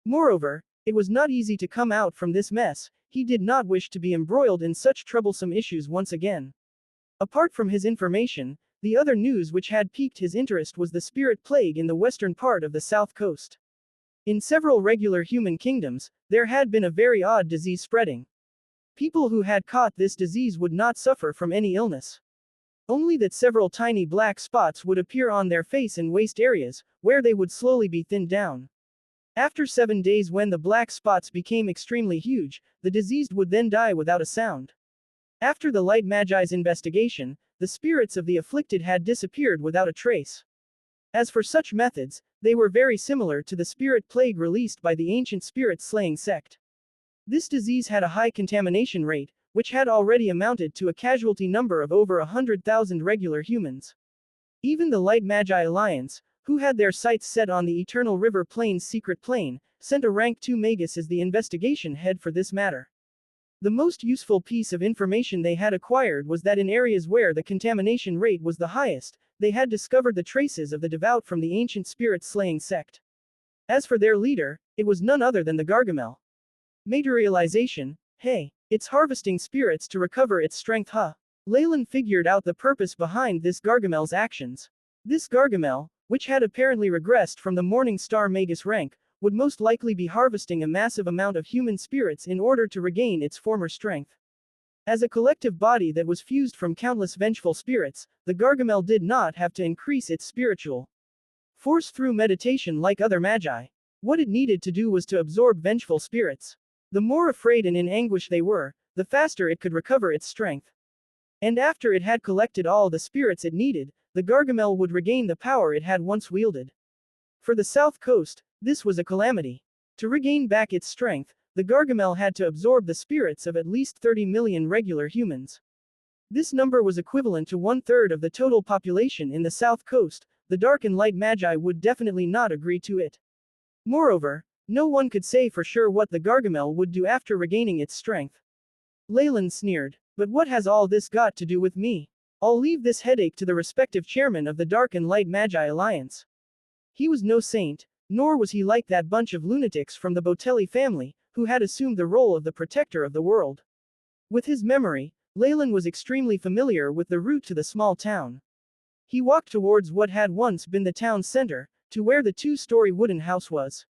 Moreover, it was not easy to come out from this mess. He did not wish to be embroiled in such troublesome issues once again. Apart from his information, the other news which had piqued his interest was the spirit plague in the western part of the south coast. In several regular human kingdoms, there had been a very odd disease spreading. People who had caught this disease would not suffer from any illness. Only that several tiny black spots would appear on their face in waist areas, where they would slowly be thinned down. After 7 days, when the black spots became extremely huge, the diseased would then die without a sound. After the light magi's investigation, the spirits of the afflicted had disappeared without a trace. As for such methods, they were very similar to the spirit plague released by the ancient spirit-slaying sect. This disease had a high contamination rate, which had already amounted to a casualty number of over 100,000 regular humans. Even the Light Magi Alliance, who had their sights set on the Eternal River Plain's secret plane, sent a rank 2 magus as the investigation head for this matter. The most useful piece of information they had acquired was that in areas where the contamination rate was the highest, they had discovered the traces of the devout from the ancient spirit-slaying sect. As for their leader, it was none other than the Gargamel. Materialization, hey, it's harvesting spirits to recover its strength, huh? Leylin figured out the purpose behind this Gargamel's actions. This Gargamel, which had apparently regressed from the Morning Star Magus rank, would most likely be harvesting a massive amount of human spirits in order to regain its former strength. As a collective body that was fused from countless vengeful spirits, the Gargamel did not have to increase its spiritual force through meditation like other magi. What it needed to do was to absorb vengeful spirits. The more afraid and in anguish they were, the faster it could recover its strength. And after it had collected all the spirits it needed, the Gargamel would regain the power it had once wielded. For the south coast, this was a calamity. To regain back its strength, the Gargamel had to absorb the spirits of at least 30 million regular humans. This number was equivalent to 1/3 of the total population in the south coast. The dark and light magi would definitely not agree to it. Moreover, no one could say for sure what the Gargamel would do after regaining its strength. Leylin sneered. But what has all this got to do with me? I'll leave this headache to the respective chairman of the Dark and Light Magi Alliance. He was no saint, nor was he like that bunch of lunatics from the Botelli family, who had assumed the role of the protector of the world. With his memory, Leylin was extremely familiar with the route to the small town. He walked towards what had once been the town's center, to where the 2-story wooden house was.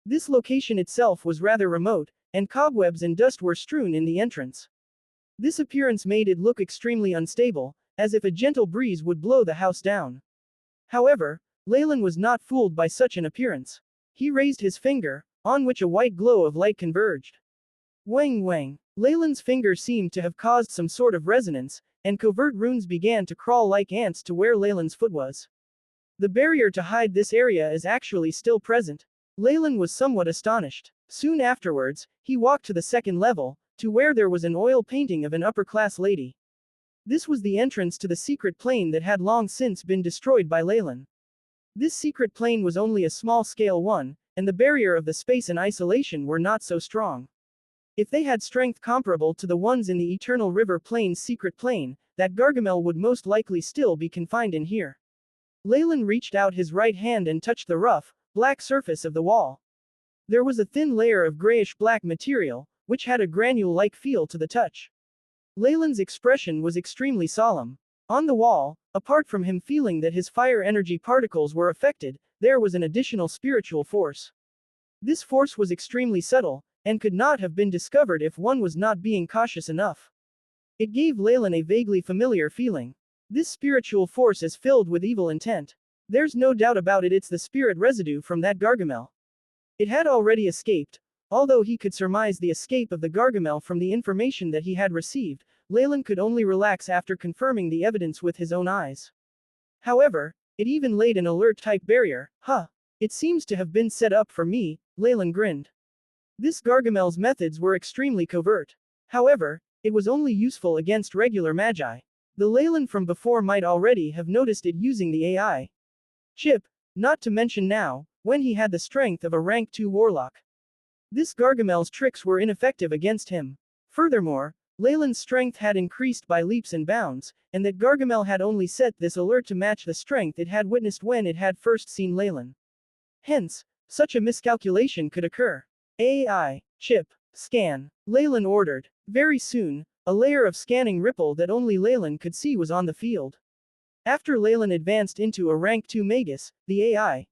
This location itself was rather remote, and cobwebs and dust were strewn in the entrance. This appearance made it look extremely unstable, as if a gentle breeze would blow the house down. However, Leylin was not fooled by such an appearance. He raised his finger, on which a white glow of light converged. Wang wang. Leylin's finger seemed to have caused some sort of resonance, and covert runes began to crawl like ants to where Leylin's foot was. The barrier to hide this area is actually still present. Leylin was somewhat astonished. Soon afterwards, he walked to the second level, to where there was an oil painting of an upper-class lady. This was the entrance to the secret plane that had long since been destroyed by Leylin. This secret plane was only a small-scale one, and the barrier of the space and isolation were not so strong. If they had strength comparable to the ones in the Eternal River Plain's secret plane, that Gargamel would most likely still be confined in here. Leylin reached out his right hand and touched the rough, black surface of the wall. There was a thin layer of grayish-black material, which had a granule-like feel to the touch. Leylin's expression was extremely solemn. On the wall, apart from him feeling that his fire energy particles were affected, there was an additional spiritual force. This force was extremely subtle, and could not have been discovered if one was not being cautious enough. It gave Leylin a vaguely familiar feeling. This spiritual force is filled with evil intent. There's no doubt about it, it's the spirit residue from that Gargamel. It had already escaped. Although he could surmise the escape of the Gargamel from the information that he had received, Leylin could only relax after confirming the evidence with his own eyes. However, it even laid an alert-type barrier. Huh. It seems to have been set up for me, Leylin grinned. This Gargamel's methods were extremely covert. However, it was only useful against regular magi. The Leylin from before might already have noticed it using the AI chip, not to mention now, when he had the strength of a rank 2 warlock. This Gargamel's tricks were ineffective against him. Furthermore, Leylin's strength had increased by leaps and bounds, and that Gargamel had only set this alert to match the strength it had witnessed when it had first seen Leylin. Hence, such a miscalculation could occur. AI chip scan. Leylin ordered. Very soon, a layer of scanning ripple that only Leylin could see was on the field. After Leylin advanced into a rank 2 magus, the AI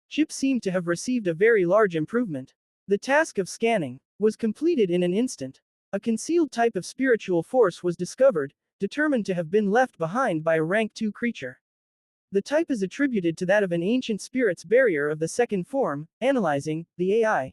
chip seemed to have received a very large improvement. The task of scanning was completed in an instant. A concealed type of spiritual force was discovered, determined to have been left behind by a rank 2 creature. The type is attributed to that of an ancient spirit's barrier of the second form. Analyzing, the AI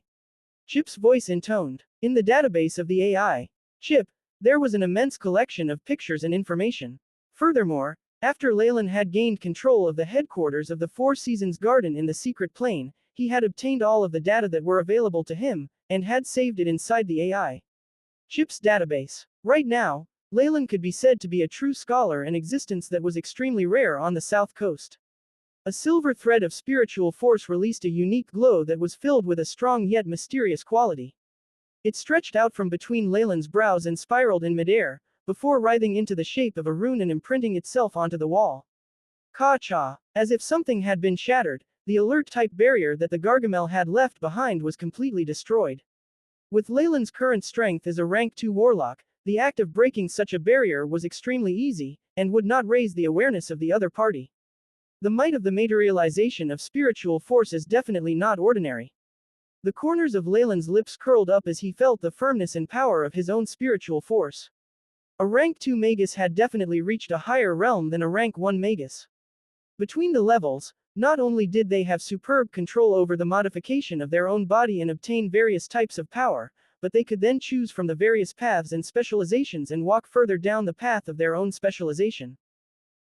chip's voice intoned. In the database of the AI chip, there was an immense collection of pictures and information. Furthermore, after Leylin had gained control of the headquarters of the Four Seasons Garden in the secret plane, he had obtained all of the data that were available to him, and had saved it inside the AI chip's database. Right now, Leylin could be said to be a true scholar, an existence that was extremely rare on the south coast. A silver thread of spiritual force released a unique glow that was filled with a strong yet mysterious quality. It stretched out from between Leylin's brows and spiraled in midair, before writhing into the shape of a rune and imprinting itself onto the wall. Ka-cha! As if something had been shattered, the alert-type barrier that the Gargamel had left behind was completely destroyed. With Leylin's current strength as a rank 2 warlock, the act of breaking such a barrier was extremely easy, and would not raise the awareness of the other party. The might of the materialization of spiritual force is definitely not ordinary. The corners of Leylin's lips curled up as he felt the firmness and power of his own spiritual force. A rank 2 magus had definitely reached a higher realm than a rank 1 magus. Between the levels, not only did they have superb control over the modification of their own body and obtain various types of power, but they could then choose from the various paths and specializations and walk further down the path of their own specialization.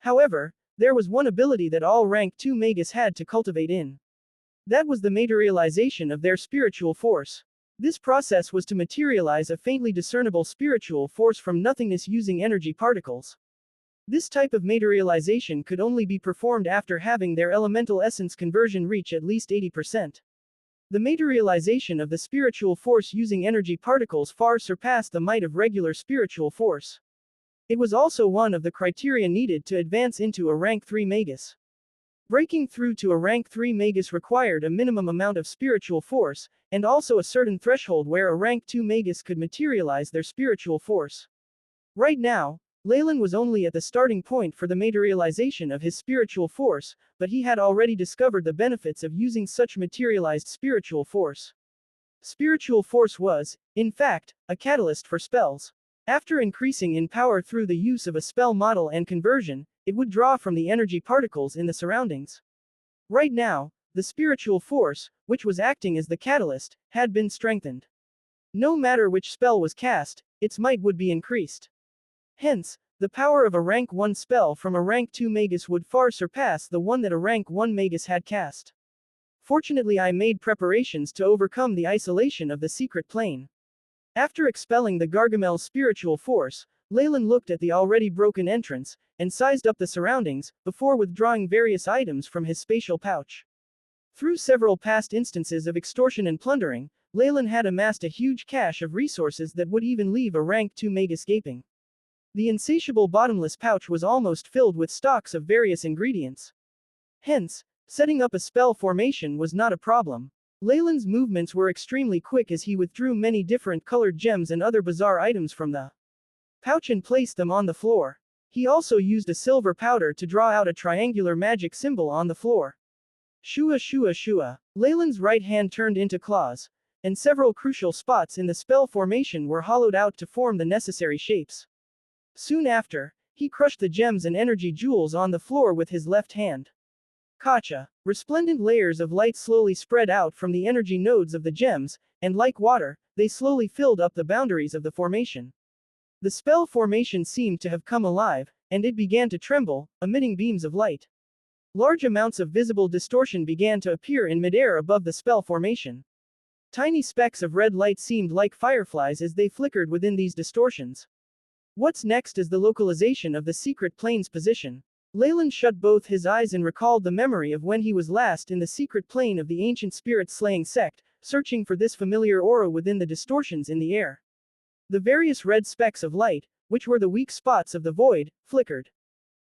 However, there was one ability that all rank 2 magus had to cultivate in. That was the materialization of their spiritual force. This process was to materialize a faintly discernible spiritual force from nothingness using energy particles. This type of materialization could only be performed after having their elemental essence conversion reach at least 80%. The materialization of the spiritual force using energy particles far surpassed the might of regular spiritual force. It was also one of the criteria needed to advance into a rank 3 magus. Breaking through to a rank 3 magus required a minimum amount of spiritual force, and also a certain threshold where a rank 2 magus could materialize their spiritual force. Right now, Leylin was only at the starting point for the materialization of his spiritual force, but he had already discovered the benefits of using such materialized spiritual force. Spiritual force was, in fact, a catalyst for spells. After increasing in power through the use of a spell model and conversion, it would draw from the energy particles in the surroundings. Right now, the spiritual force, which was acting as the catalyst, had been strengthened. No matter which spell was cast, its might would be increased. Hence, the power of a rank 1 spell from a rank 2 magus would far surpass the one that a rank 1 magus had cast. Fortunately, I made preparations to overcome the isolation of the secret plane. After expelling the Gargamel's spiritual force, Leylin looked at the already broken entrance, and sized up the surroundings, before withdrawing various items from his spatial pouch. Through several past instances of extortion and plundering, Leylin had amassed a huge cache of resources that would even leave a rank 2 magus gaping. The insatiable bottomless pouch was almost filled with stocks of various ingredients. Hence, setting up a spell formation was not a problem. Leylin's movements were extremely quick as he withdrew many different colored gems and other bizarre items from the pouch and placed them on the floor. He also used a silver powder to draw out a triangular magic symbol on the floor. Shua shua shua. Leylin's right hand turned into claws, and several crucial spots in the spell formation were hollowed out to form the necessary shapes. Soon after, he crushed the gems and energy jewels on the floor with his left hand. Kacha. Resplendent layers of light slowly spread out from the energy nodes of the gems, and like water, they slowly filled up the boundaries of the formation. The spell formation seemed to have come alive, and it began to tremble, emitting beams of light. Large amounts of visible distortion began to appear in midair above the spell formation. Tiny specks of red light seemed like fireflies as they flickered within these distortions. What's next is the localization of the secret plane's position. Leylin shut both his eyes and recalled the memory of when he was last in the secret plane of the ancient spirit-slaying sect, searching for this familiar aura within the distortions in the air. The various red specks of light, which were the weak spots of the void, flickered.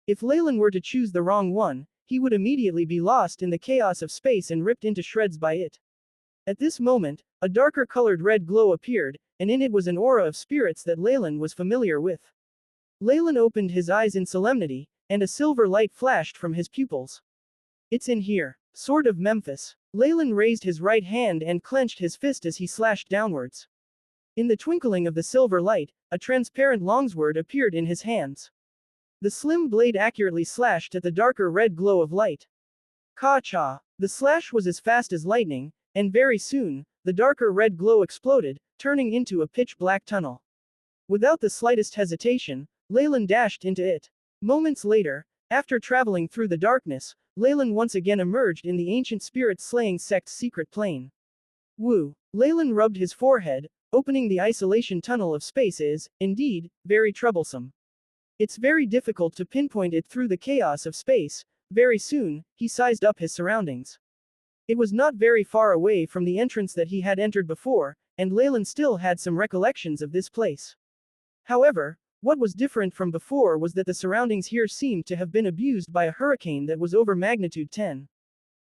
If Leylin were to choose the wrong one, he would immediately be lost in the chaos of space and ripped into shreds by it. At this moment, a darker colored red glow appeared, and in it was an aura of spirits that Leylin was familiar with. Leylin opened his eyes in solemnity, and a silver light flashed from his pupils. It's in here. Sword of Memphis. Leylin raised his right hand and clenched his fist as he slashed downwards. In the twinkling of the silver light, a transparent longsword appeared in his hands. The slim blade accurately slashed at the darker red glow of light. Ka-cha! The slash was as fast as lightning, and very soon, the darker red glow exploded, turning into a pitch-black tunnel. Without the slightest hesitation, Leylin dashed into it. Moments later, after traveling through the darkness, Leylin once again emerged in the ancient spirit-slaying sect's secret plane. Woo! Leylin rubbed his forehead. Opening the isolation tunnel of space is, indeed, very troublesome. It's very difficult to pinpoint it through the chaos of space. Very soon, he sized up his surroundings. It was not very far away from the entrance that he had entered before, and Leylin still had some recollections of this place. However, what was different from before was that the surroundings here seemed to have been abused by a hurricane that was over magnitude 10.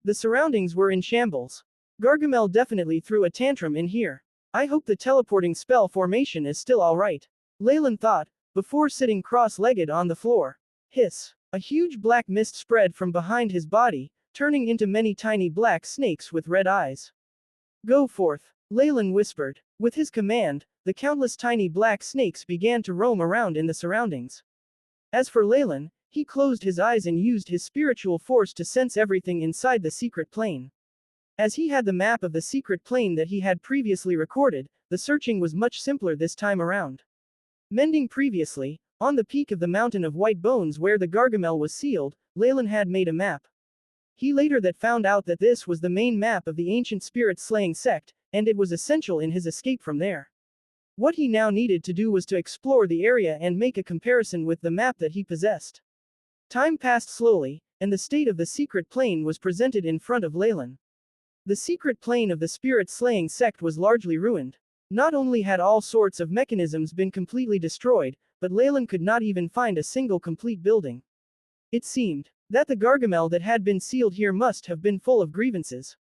The surroundings were in shambles. Gargamel definitely threw a tantrum in here. I hope the teleporting spell formation is still alright. Leylin thought, before sitting cross-legged on the floor. Hiss. A huge black mist spread from behind his body, turning into many tiny black snakes with red eyes. Go forth, Leylin whispered. With his command, the countless tiny black snakes began to roam around in the surroundings. As for Leylin, he closed his eyes and used his spiritual force to sense everything inside the secret plane. As he had the map of the secret plane that he had previously recorded, the searching was much simpler this time around. Mending previously, on the peak of the mountain of white bones where the Gargamel was sealed, Leylin had made a map. He later found out that this was the main map of the ancient spirit-slaying sect, and it was essential in his escape from there. What he now needed to do was to explore the area and make a comparison with the map that he possessed. Time passed slowly, and the state of the secret plane was presented in front of Leylin. The secret plane of the spirit-slaying sect was largely ruined. Not only had all sorts of mechanisms been completely destroyed, but Leylin could not even find a single complete building. It seemed that the Gargamel that had been sealed here must have been full of grievances.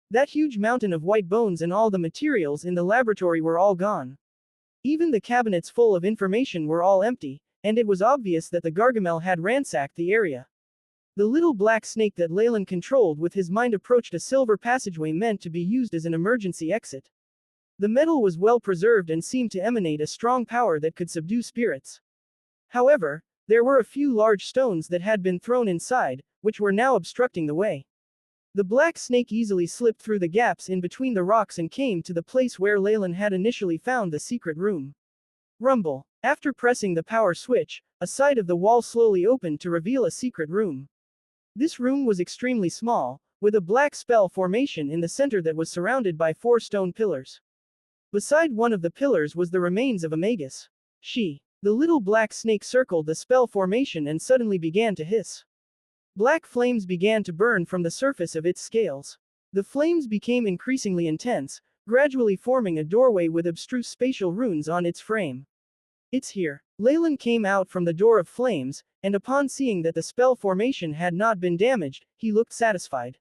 That huge mountain of white bones and all the materials in the laboratory were all gone. Even the cabinets full of information were all empty, and it was obvious that the Gargamel had ransacked the area. The little black snake that Leylin controlled with his mind approached a silver passageway meant to be used as an emergency exit. The metal was well preserved and seemed to emanate a strong power that could subdue spirits. However, there were a few large stones that had been thrown inside, which were now obstructing the way. The black snake easily slipped through the gaps in between the rocks and came to the place where Leylin had initially found the secret room. Rumble. After pressing the power switch, a side of the wall slowly opened to reveal a secret room. This room was extremely small, with a black spell formation in the center that was surrounded by 4 stone pillars. Beside one of the pillars was the remains of a magus. The little black snake circled the spell formation and suddenly began to hiss. Black flames began to burn from the surface of its scales. The flames became increasingly intense, gradually forming a doorway with abstruse spatial runes on its frame. It's here. Leylin came out from the door of flames, and upon seeing that the spell formation had not been damaged, he looked satisfied.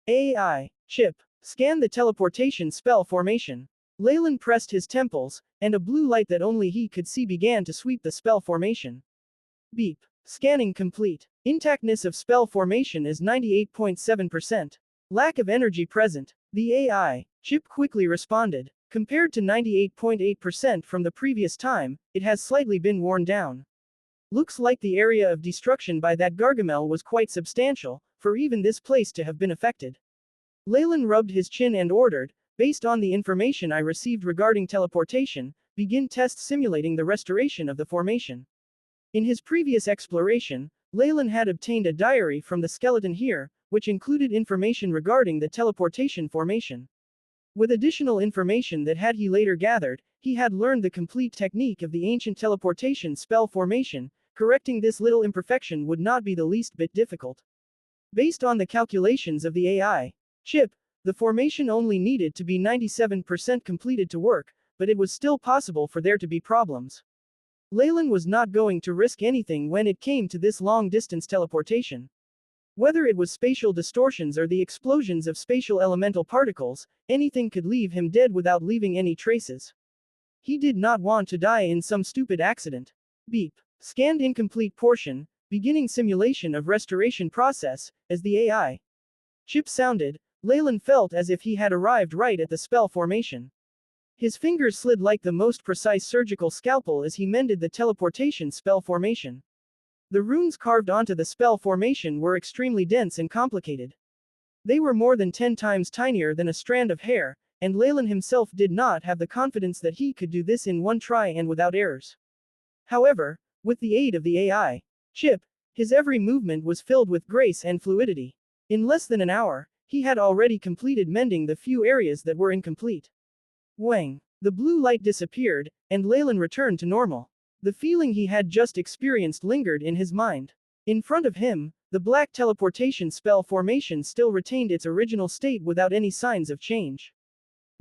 AI. Chip. Scan the teleportation spell formation. Leylin pressed his temples, and a blue light that only he could see began to sweep the spell formation. Beep. Scanning complete. Intactness of spell formation is 98.7%. Lack of energy present. The AI chip quickly responded. Compared to 98.8% from the previous time, it has slightly been worn down. Looks like the area of destruction by that Gargamel was quite substantial, for even this place to have been affected. Leylin rubbed his chin and ordered, based on the information I received regarding teleportation, begin test simulating the restoration of the formation. In his previous exploration, Leylin had obtained a diary from the skeleton here, which included information regarding the teleportation formation. With additional information that he later gathered, He had learned the complete technique of the ancient teleportation spell formation. Correcting this little imperfection would not be the least bit difficult. Based on the calculations of the AI chip, the formation only needed to be 97% completed to work, but it was still possible for there to be problems. Leylin was not going to risk anything when it came to this long-distance teleportation. Whether it was spatial distortions or the explosions of spatial elemental particles, anything could leave him dead without leaving any traces. He did not want to die in some stupid accident. Beep. Scanned incomplete portion, beginning simulation of restoration process. As the AI chip sounded, Leylin felt as if he had arrived right at the spell formation. His fingers slid like the most precise surgical scalpel as he mended the teleportation spell formation. The runes carved onto the spell formation were extremely dense and complicated. They were more than 10 times tinier than a strand of hair, and Leylin himself did not have the confidence that he could do this in one try and without errors. However, with the aid of the AI chip, his every movement was filled with grace and fluidity. In less than an hour, he had already completed mending the few areas that were incomplete. Wang. The blue light disappeared, and Leylin returned to normal. The feeling he had just experienced lingered in his mind. In front of him, the black teleportation spell formation still retained its original state without any signs of change.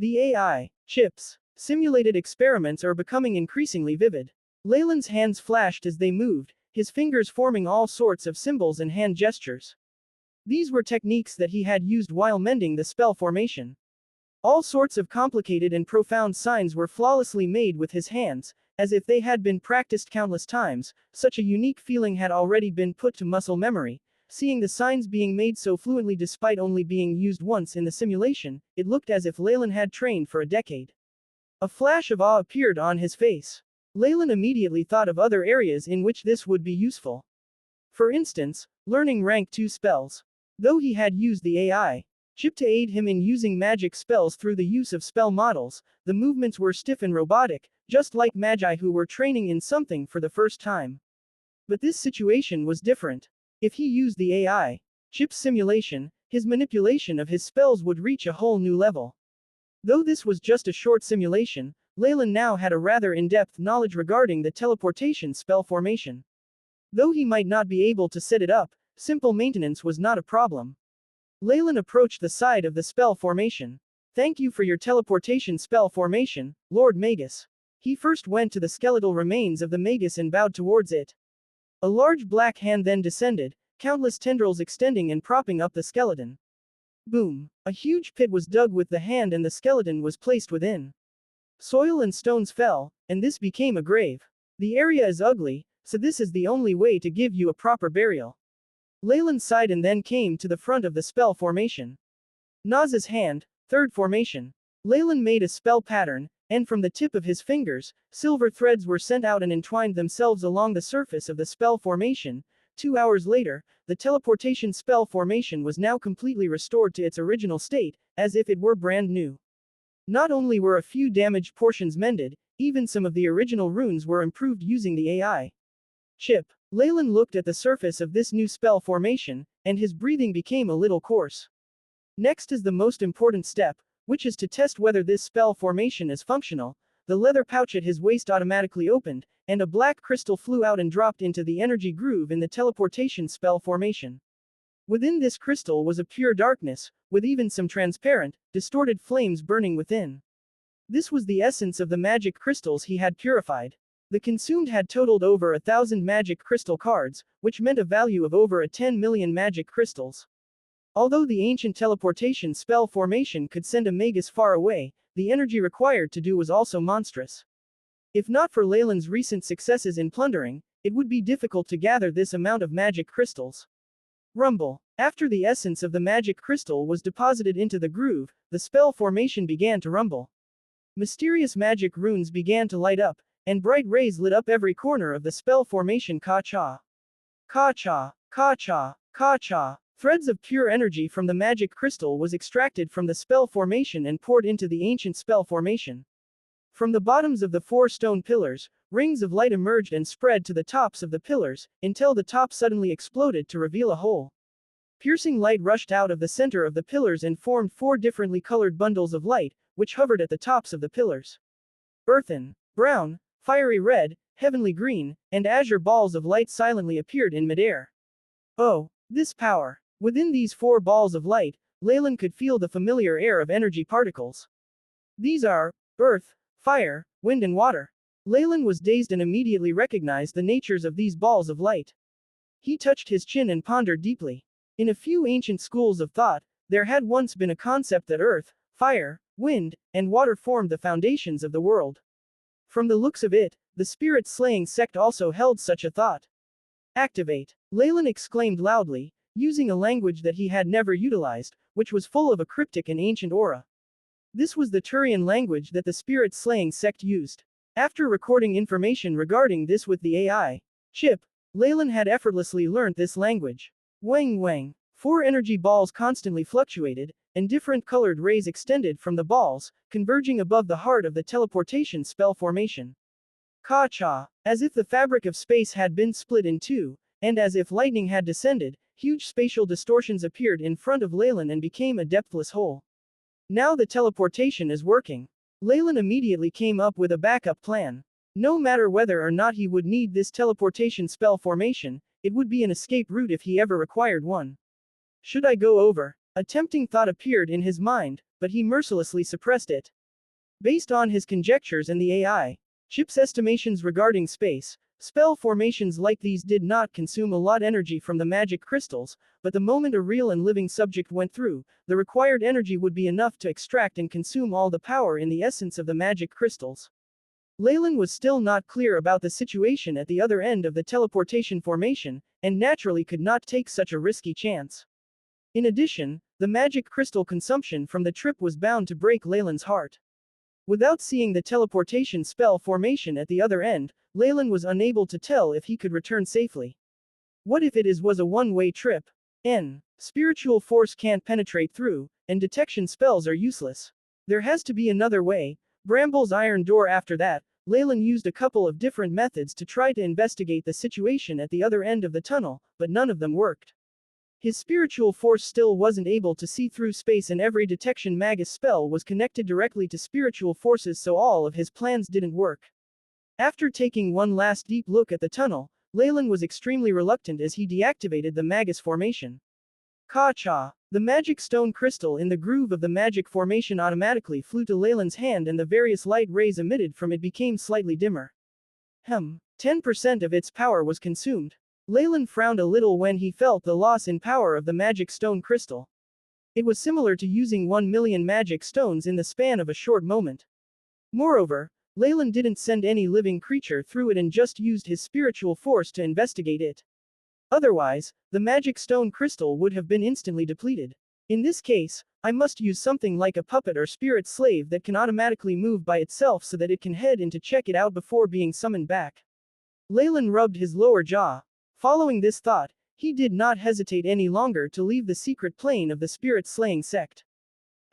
The AI chip's simulated experiments are becoming increasingly vivid. Leylin's hands flashed as they moved, his fingers forming all sorts of symbols and hand gestures. These were techniques that he had used while mending the spell formation. All sorts of complicated and profound signs were flawlessly made with his hands, as if they had been practiced countless times. Such a unique feeling had already been put to muscle memory. Seeing the signs being made so fluently despite only being used once in the simulation, it looked as if Leylin had trained for a decade. A flash of awe appeared on his face. Leylin immediately thought of other areas in which this would be useful. For instance, learning rank 2 spells. Though he had used the AI chip to aid him in using magic spells through the use of spell models, the movements were stiff and robotic, just like magi who were training in something for the first time. But this situation was different. If he used the AI chip's simulation, his manipulation of his spells would reach a whole new level. Though this was just a short simulation, Leylin now had a rather in-depth knowledge regarding the teleportation spell formation. Though he might not be able to set it up, simple maintenance was not a problem. Leylin approached the side of the spell formation. Thank you for your teleportation spell formation, Lord Magus. He first went to the skeletal remains of the Magus and bowed towards it. A large black hand then descended, countless tendrils extending and propping up the skeleton. Boom! A huge pit was dug with the hand and the skeleton was placed within. Soil and stones fell, and this became a grave. The area is ugly, so this is the only way to give you a proper burial. Leylin sighed and then came to the front of the spell formation. Naz's hand, third formation. Leylin made a spell pattern, and from the tip of his fingers, silver threads were sent out and entwined themselves along the surface of the spell formation. 2 hours later, the teleportation spell formation was now completely restored to its original state, as if it were brand new. Not only were a few damaged portions mended, even some of the original runes were improved using the AI chip. Leylin looked at the surface of this new spell formation, and his breathing became a little coarse. Next is the most important step, which is to test whether this spell formation is functional. The leather pouch at his waist automatically opened, and a black crystal flew out and dropped into the energy groove in the teleportation spell formation. Within this crystal was a pure darkness, with even some transparent, distorted flames burning within. This was the essence of the magic crystals he had purified. The consumed had totaled over 1,000 magic crystal cards, which meant a value of over 10 million magic crystals. Although the ancient teleportation spell formation could send a magus far away, the energy required to do was also monstrous. If not for Leylin's recent successes in plundering, it would be difficult to gather this amount of magic crystals. Rumble. After the essence of the magic crystal was deposited into the groove, the spell formation began to rumble. Mysterious magic runes began to light up, and bright rays lit up every corner of the spell formation. Ka-cha. Ka-cha. Ka-cha. Ka-cha. Threads of pure energy from the magic crystal was extracted from the spell formation and poured into the ancient spell formation. From the bottoms of the 4 stone pillars, rings of light emerged and spread to the tops of the pillars, until the top suddenly exploded to reveal a hole. Piercing light rushed out of the center of the pillars and formed 4 differently colored bundles of light, which hovered at the tops of the pillars. Earthen, brown, fiery red, heavenly green, and azure balls of light silently appeared in midair. Oh, this power! Within these 4 balls of light, Leylin could feel the familiar air of energy particles. These are earth, fire, wind and water. Leylin was dazed and immediately recognized the natures of these balls of light. He touched his chin and pondered deeply. In a few ancient schools of thought, there had once been a concept that earth, fire, wind, and water formed the foundations of the world. From the looks of it, the spirit-slaying sect also held such a thought. Activate! Leylin exclaimed loudly, using a language that he had never utilized, which was full of a cryptic and ancient aura. This was the Turian language that the spirit-slaying sect used. After recording information regarding this with the AI chip, Leylin had effortlessly learnt this language. Wang wang. 4 energy balls constantly fluctuated, and different colored rays extended from the balls, converging above the heart of the teleportation spell formation. Ka-cha. As if the fabric of space had been split in 2, and as if lightning had descended, huge spatial distortions appeared in front of Leylin and became a depthless hole. Now the teleportation is working. Leylin immediately came up with a backup plan. No matter whether or not he would need this teleportation spell formation, it would be an escape route if he ever required one. Should I go over? A tempting thought appeared in his mind, but he mercilessly suppressed it. Based on his conjectures and the AI chip's estimations regarding space, spell formations like these did not consume a lot energy from the magic crystals, but the moment a real and living subject went through, the required energy would be enough to extract and consume all the power in the essence of the magic crystals. Leylin was still not clear about the situation at the other end of the teleportation formation, and naturally could not take such a risky chance. In addition, the magic crystal consumption from the trip was bound to break Leylin's heart. Without seeing the teleportation spell formation at the other end, Leylin was unable to tell if he could return safely. What if it was a one-way trip? Spiritual force can't penetrate through, and detection spells are useless. There has to be another way. Bramble's iron door. After that, Leylin used a couple of different methods to try to investigate the situation at the other end of the tunnel, but none of them worked. His spiritual force still wasn't able to see through space, and every detection magus spell was connected directly to spiritual forces, so all of his plans didn't work. After taking one last deep look at the tunnel, Leylin was extremely reluctant as he deactivated the magus formation. Ka-cha! The magic stone crystal in the groove of the magic formation automatically flew to Leylin's hand, and the various light rays emitted from it became slightly dimmer. 10% of its power was consumed. Leylin frowned a little when he felt the loss in power of the magic stone crystal. It was similar to using 1 million magic stones in the span of a short moment. Moreover, Leylin didn't send any living creature through it and just used his spiritual force to investigate it. Otherwise, the magic stone crystal would have been instantly depleted. In this case, I must use something like a puppet or spirit slave that can automatically move by itself so that it can head in to check it out before being summoned back. Leylin rubbed his lower jaw. Following this thought, he did not hesitate any longer to leave the secret plane of the spirit-slaying sect.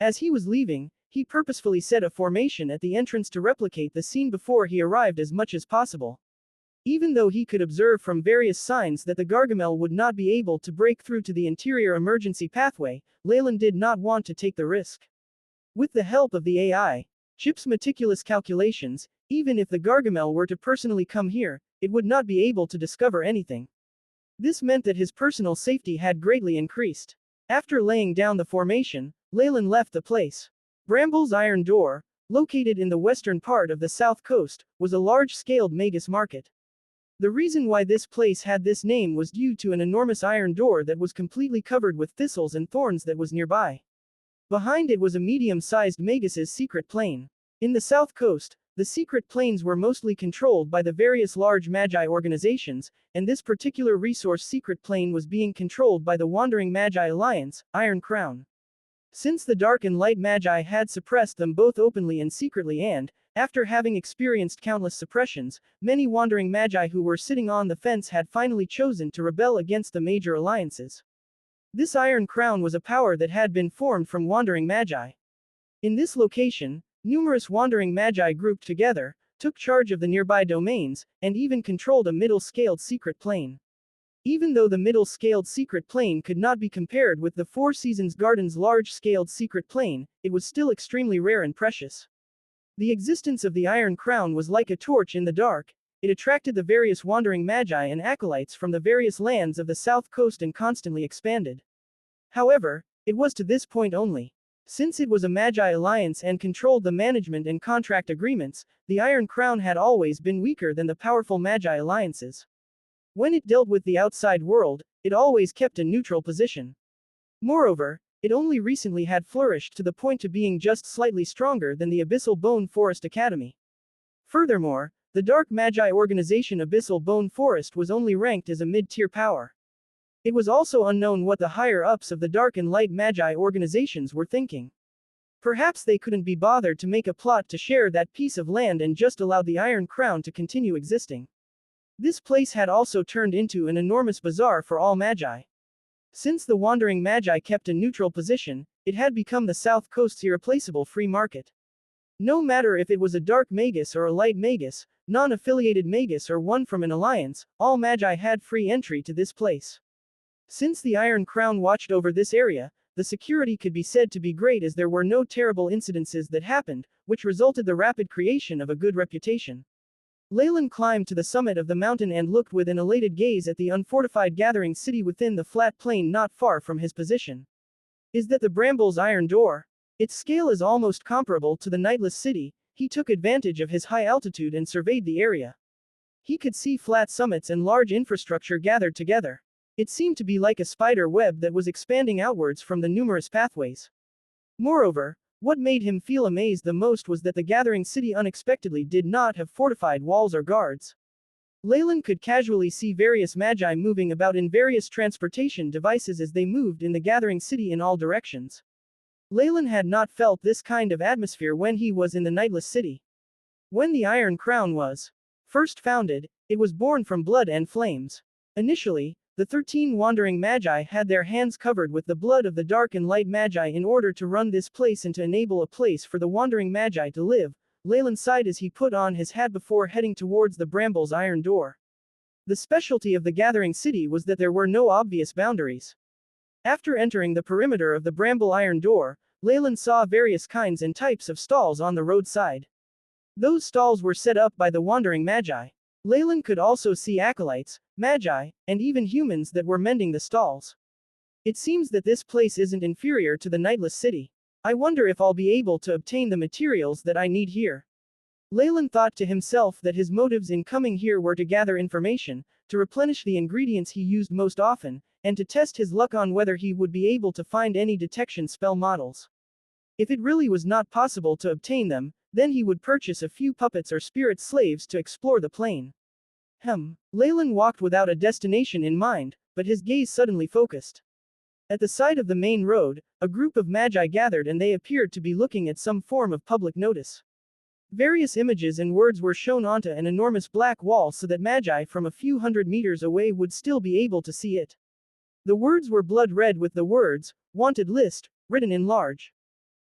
As he was leaving, he purposefully set a formation at the entrance to replicate the scene before he arrived as much as possible. Even though he could observe from various signs that the Gargamel would not be able to break through to the interior emergency pathway, Leylin did not want to take the risk. With the help of the AI chip's meticulous calculations, even if the Gargamel were to personally come here, it would not be able to discover anything. This meant that his personal safety had greatly increased. After laying down the formation, Leylin left the place. Bramble's iron door, located in the western part of the south coast, was a large-scaled magus market. The reason why this place had this name was due to an enormous iron door that was completely covered with thistles and thorns that was nearby. Behind it was a medium-sized magus's secret plane. In the south coast, the secret planes were mostly controlled by the various large magi organizations, and this particular resource secret plane was being controlled by the Wandering Magi Alliance, Iron Crown. Since the dark and light magi had suppressed them both openly and secretly, and, after having experienced countless suppressions, many wandering magi who were sitting on the fence had finally chosen to rebel against the major alliances. This Iron Crown was a power that had been formed from wandering magi. In this location, numerous wandering magi grouped together, took charge of the nearby domains, and even controlled a middle-scaled secret plane. Even though the middle-scaled secret plane could not be compared with the Four Seasons Garden's large-scaled secret plane, it was still extremely rare and precious. The existence of the Iron Crown was like a torch in the dark. It attracted the various wandering magi and acolytes from the various lands of the south coast and constantly expanded. However, it was to this point only. Since it was a magi alliance and controlled the management and contract agreements, the Iron Crown had always been weaker than the powerful magi alliances. When it dealt with the outside world, it always kept a neutral position. Moreover, it only recently had flourished to the point to being just slightly stronger than the Abyssal Bone Forest Academy. Furthermore, the Dark Magi organization Abyssal Bone Forest was only ranked as a mid-tier power. It was also unknown what the higher-ups of the Dark and Light Magi organizations were thinking. Perhaps they couldn't be bothered to make a plot to share that piece of land and just allow the Iron Crown to continue existing. This place had also turned into an enormous bazaar for all magi. Since the wandering magi kept a neutral position, it had become the South Coast's irreplaceable free market. No matter if it was a dark magus or a light magus, non-affiliated magus or one from an alliance, all magi had free entry to this place. Since the Iron Crown watched over this area, the security could be said to be great as there were no terrible incidences that happened, which resulted the rapid creation of a good reputation. Leylin climbed to the summit of the mountain and looked with an elated gaze at the unfortified gathering city within the flat plain not far from his position. Is that the Bramble's iron door? Its scale is almost comparable to the Nightless City. He took advantage of his high altitude and surveyed the area. He could see flat summits and large infrastructure gathered together. It seemed to be like a spider web that was expanding outwards from the numerous pathways. Moreover, what made him feel amazed the most was that the gathering city unexpectedly did not have fortified walls or guards. Leylin could casually see various magi moving about in various transportation devices as they moved in the gathering city in all directions. Leylin had not felt this kind of atmosphere when he was in the Nightless City. When the Iron Crown was first founded, it was born from blood and flames. Initially, the 13 wandering magi had their hands covered with the blood of the dark and light magi in order to run this place and to enable a place for the wandering magi to live. Leylin sighed as he put on his hat before heading towards the Bramble's iron door. The specialty of the gathering city was that there were no obvious boundaries. After entering the perimeter of the Bramble iron door, Leylin saw various kinds and types of stalls on the roadside. Those stalls were set up by the wandering magi. Leylin could also see acolytes, magi, and even humans that were mending the stalls. It seems that this place isn't inferior to the Nightless City. I wonder if I'll be able to obtain the materials that I need here. Leylin thought to himself that his motives in coming here were to gather information, to replenish the ingredients he used most often, and to test his luck on whether he would be able to find any detection spell models. If it really was not possible to obtain them, then he would purchase a few puppets or spirit slaves to explore the plane. Leylin walked without a destination in mind, but his gaze suddenly focused. At the side of the main road, a group of magi gathered and they appeared to be looking at some form of public notice. Various images and words were shown onto an enormous black wall so that magi from a few hundred meters away would still be able to see it. The words were blood red with the words, "Wanted List," written in large.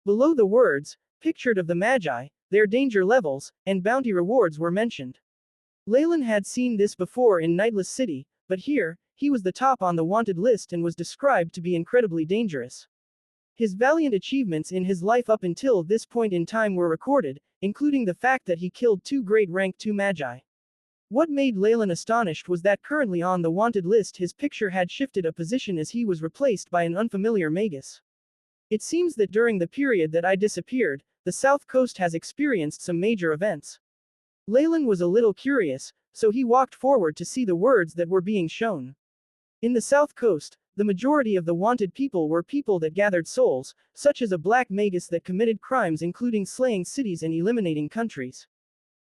Below the words, pictured of the magi, their danger levels, and bounty rewards were mentioned. Leylin had seen this before in Nightless City, but here, he was the top on the wanted list and was described to be incredibly dangerous. His valiant achievements in his life up until this point in time were recorded, including the fact that he killed 2 great rank 2 magi. What made Leylin astonished was that currently on the wanted list his picture had shifted a position as he was replaced by an unfamiliar magus. It seems that during the period that I disappeared, the South Coast has experienced some major events. Leylin was a little curious, so he walked forward to see the words that were being shown. In the South Coast, the majority of the wanted people were people that gathered souls, such as a black magus that committed crimes including slaying cities and eliminating countries.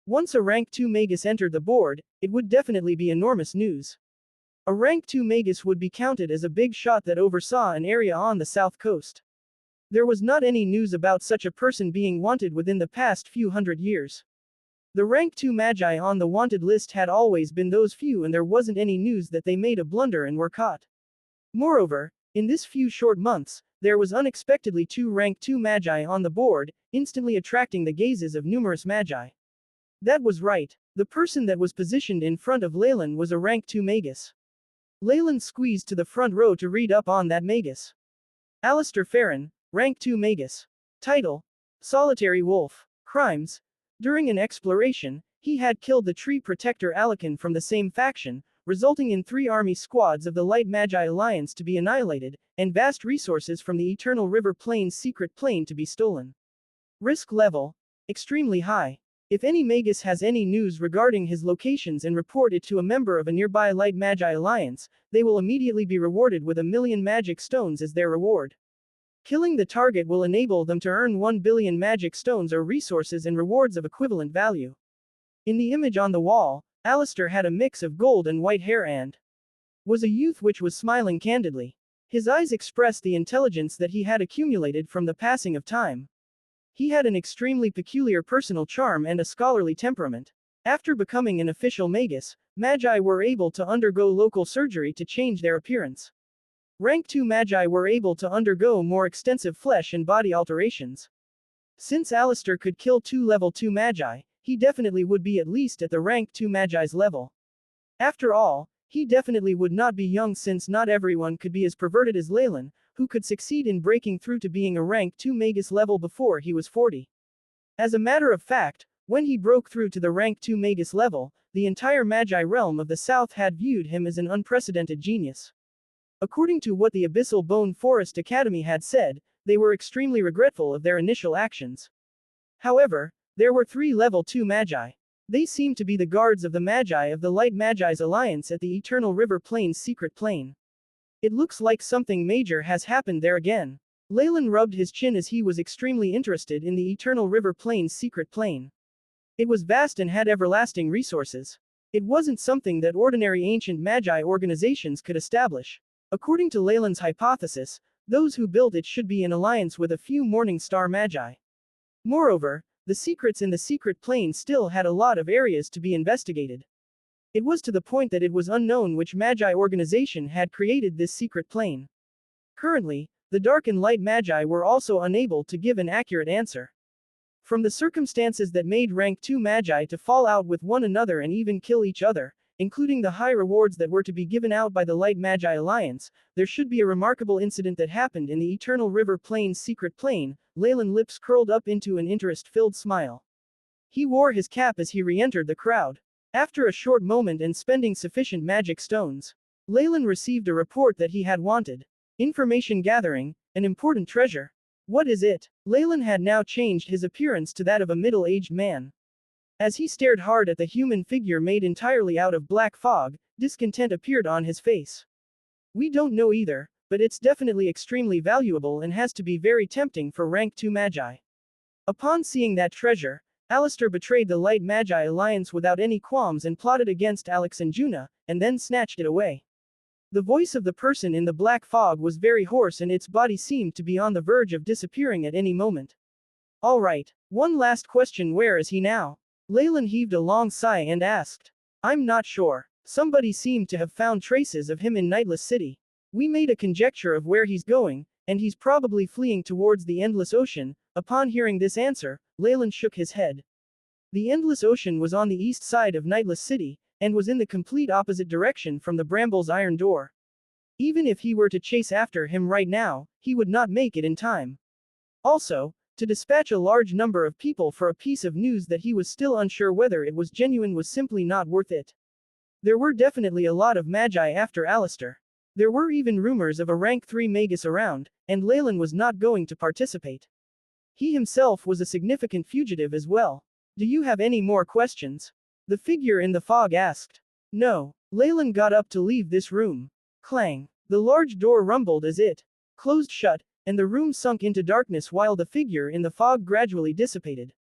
Once a rank 2 magus entered the board, it would definitely be enormous news. A rank 2 magus would be counted as a big shot that oversaw an area on the South Coast. There was not any news about such a person being wanted within the past few hundred years. The rank 2 magi on the wanted list had always been those few and there wasn't any news that they made a blunder and were caught. Moreover, in this few short months, there was unexpectedly 2 rank 2 magi on the board, instantly attracting the gazes of numerous magi. That was right, the person that was positioned in front of Leylin was a rank 2 magus. Leylin squeezed to the front row to read up on that magus. Alistair Farron, rank 2 magus. Title: Solitary Wolf. Crimes: During an exploration, he had killed the tree protector Alekin from the same faction, resulting in 3 army squads of the Light Magi Alliance to be annihilated, and vast resources from the Eternal River Plain's secret plane to be stolen. Risk level: extremely high. If any Magus has any news regarding his locations and report it to a member of a nearby Light Magi Alliance, they will immediately be rewarded with 1,000,000 magic stones as their reward. Killing the target will enable them to earn 1 billion magic stones or resources and rewards of equivalent value. In the image on the wall, Alistair had a mix of gold and white hair and was a youth which was smiling candidly. His eyes expressed the intelligence that he had accumulated from the passing of time. He had an extremely peculiar personal charm and a scholarly temperament. After becoming an official magus, magi were able to undergo local surgery to change their appearance. Rank 2 magi were able to undergo more extensive flesh and body alterations. Since Alistair could kill 2 level 2 magi, he definitely would be at least at the rank 2 magi's level. After all, he definitely would not be young since not everyone could be as perverted as Leylin, who could succeed in breaking through to being a rank 2 magus level before he was 40. As a matter of fact, when he broke through to the rank 2 magus level, the entire magi realm of the south had viewed him as an unprecedented genius. According to what the Abyssal Bone Forest Academy had said, they were extremely regretful of their initial actions. However, there were 3 level 2 magi. They seemed to be the guards of the magi of the Light Magi's Alliance at the Eternal River Plain's secret plane. It looks like something major has happened there again. Leylin rubbed his chin as he was extremely interested in the Eternal River Plain's secret plane. It was vast and had everlasting resources. It wasn't something that ordinary ancient magi organizations could establish. According to Leylin's hypothesis, those who built it should be in alliance with a few Morning Star magi. Moreover, the secrets in the secret plane still had a lot of areas to be investigated. It was to the point that it was unknown which magi organization had created this secret plane. Currently, the Dark and Light Magi were also unable to give an accurate answer. From the circumstances that made rank 2 magi to fall out with one another and even kill each other, including the high rewards that were to be given out by the Light Magi Alliance, there should be a remarkable incident that happened in the Eternal River Plain's secret plane. Leylin lips curled up into an interest-filled smile. He wore his cap as he re-entered the crowd. After a short moment and spending sufficient magic stones, Leylin received a report that he had wanted. Information gathering, an important treasure. What is it? Leylin had now changed his appearance to that of a middle-aged man. As he stared hard at the human figure made entirely out of black fog, discontent appeared on his face. We don't know either, but it's definitely extremely valuable and has to be very tempting for rank 2 magi. Upon seeing that treasure, Alistair betrayed the Light Magi Alliance without any qualms and plotted against Alex and Juna, and then snatched it away. The voice of the person in the black fog was very hoarse and its body seemed to be on the verge of disappearing at any moment. All right, one last question: where is he now? Leylin heaved a long sigh and asked. I'm not sure. Somebody seemed to have found traces of him in Nightless City. We made a conjecture of where he's going, and he's probably fleeing towards the Endless Ocean. Upon hearing this answer, Leylin shook his head. The Endless Ocean was on the east side of Nightless City, and was in the complete opposite direction from the Bramble's iron door. Even if he were to chase after him right now, he would not make it in time. Also, to dispatch a large number of people for a piece of news that he was still unsure whether it was genuine was simply not worth it. There were definitely a lot of magi after Alistair. There were even rumors of a rank 3 magus around, and Leylin was not going to participate. He himself was a significant fugitive as well. Do you have any more questions? The figure in the fog asked. No. Leylin got up to leave this room. Clang. The large door rumbled as it closed shut, and the room sunk into darkness while the figure in the fog gradually dissipated.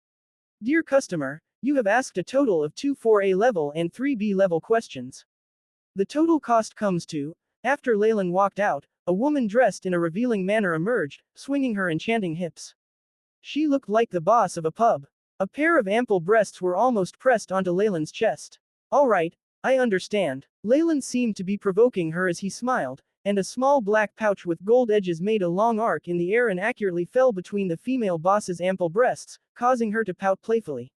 Dear customer, you have asked a total of 2 4A level and 3B level questions. The total cost comes to. After Leylin walked out, a woman dressed in a revealing manner emerged, swinging her enchanting hips. She looked like the boss of a pub. A pair of ample breasts were almost pressed onto Leylin's chest. All right, I understand. Leylin seemed to be provoking her as he smiled, and a small black pouch with gold edges made a long arc in the air and accurately fell between the female boss's ample breasts, causing her to pout playfully.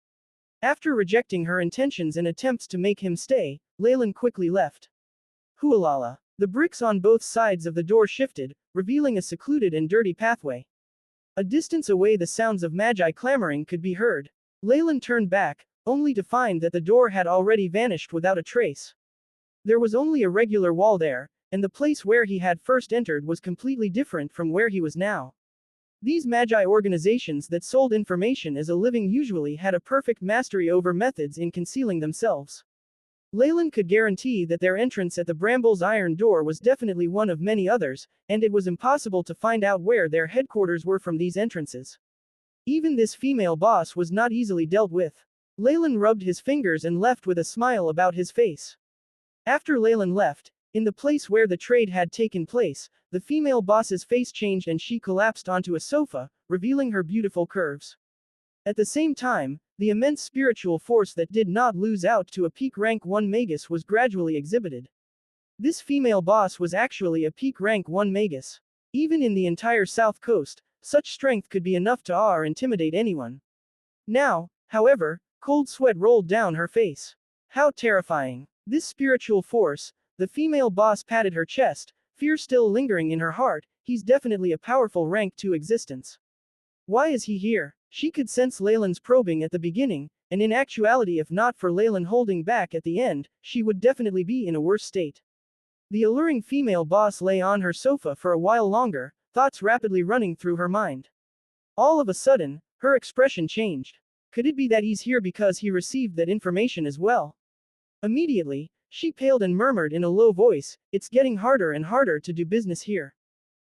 After rejecting her intentions and attempts to make him stay, Leylin quickly left. Hualala. The bricks on both sides of the door shifted, revealing a secluded and dirty pathway. A distance away the sounds of magi clamoring could be heard. Leylin turned back, only to find that the door had already vanished without a trace. There was only a regular wall there, and the place where he had first entered was completely different from where he was now. These magi organizations that sold information as a living usually had a perfect mastery over methods in concealing themselves. Leylin could guarantee that their entrance at the Bramble's iron door was definitely one of many others, and it was impossible to find out where their headquarters were from these entrances. Even this female boss was not easily dealt with. Leylin rubbed his fingers and left with a smile about his face. After Leylin left, in the place where the trade had taken place, the female boss's face changed and she collapsed onto a sofa, revealing her beautiful curves. At the same time, the immense spiritual force that did not lose out to a peak rank 1 magus was gradually exhibited. This female boss was actually a peak rank 1 magus. Even in the entire south coast, such strength could be enough to awe or intimidate anyone. Now, however, cold sweat rolled down her face. How terrifying. This spiritual force, the female boss patted her chest, fear still lingering in her heart. He's definitely a powerful rank 2 existence. Why is he here? She could sense Leylin's probing at the beginning, and in actuality if not for Leylin holding back at the end, she would definitely be in a worse state. The alluring female boss lay on her sofa for a while longer, thoughts rapidly running through her mind. All of a sudden, her expression changed. Could it be that he's here because he received that information as well? Immediately, she paled and murmured in a low voice, "It's getting harder and harder to do business here.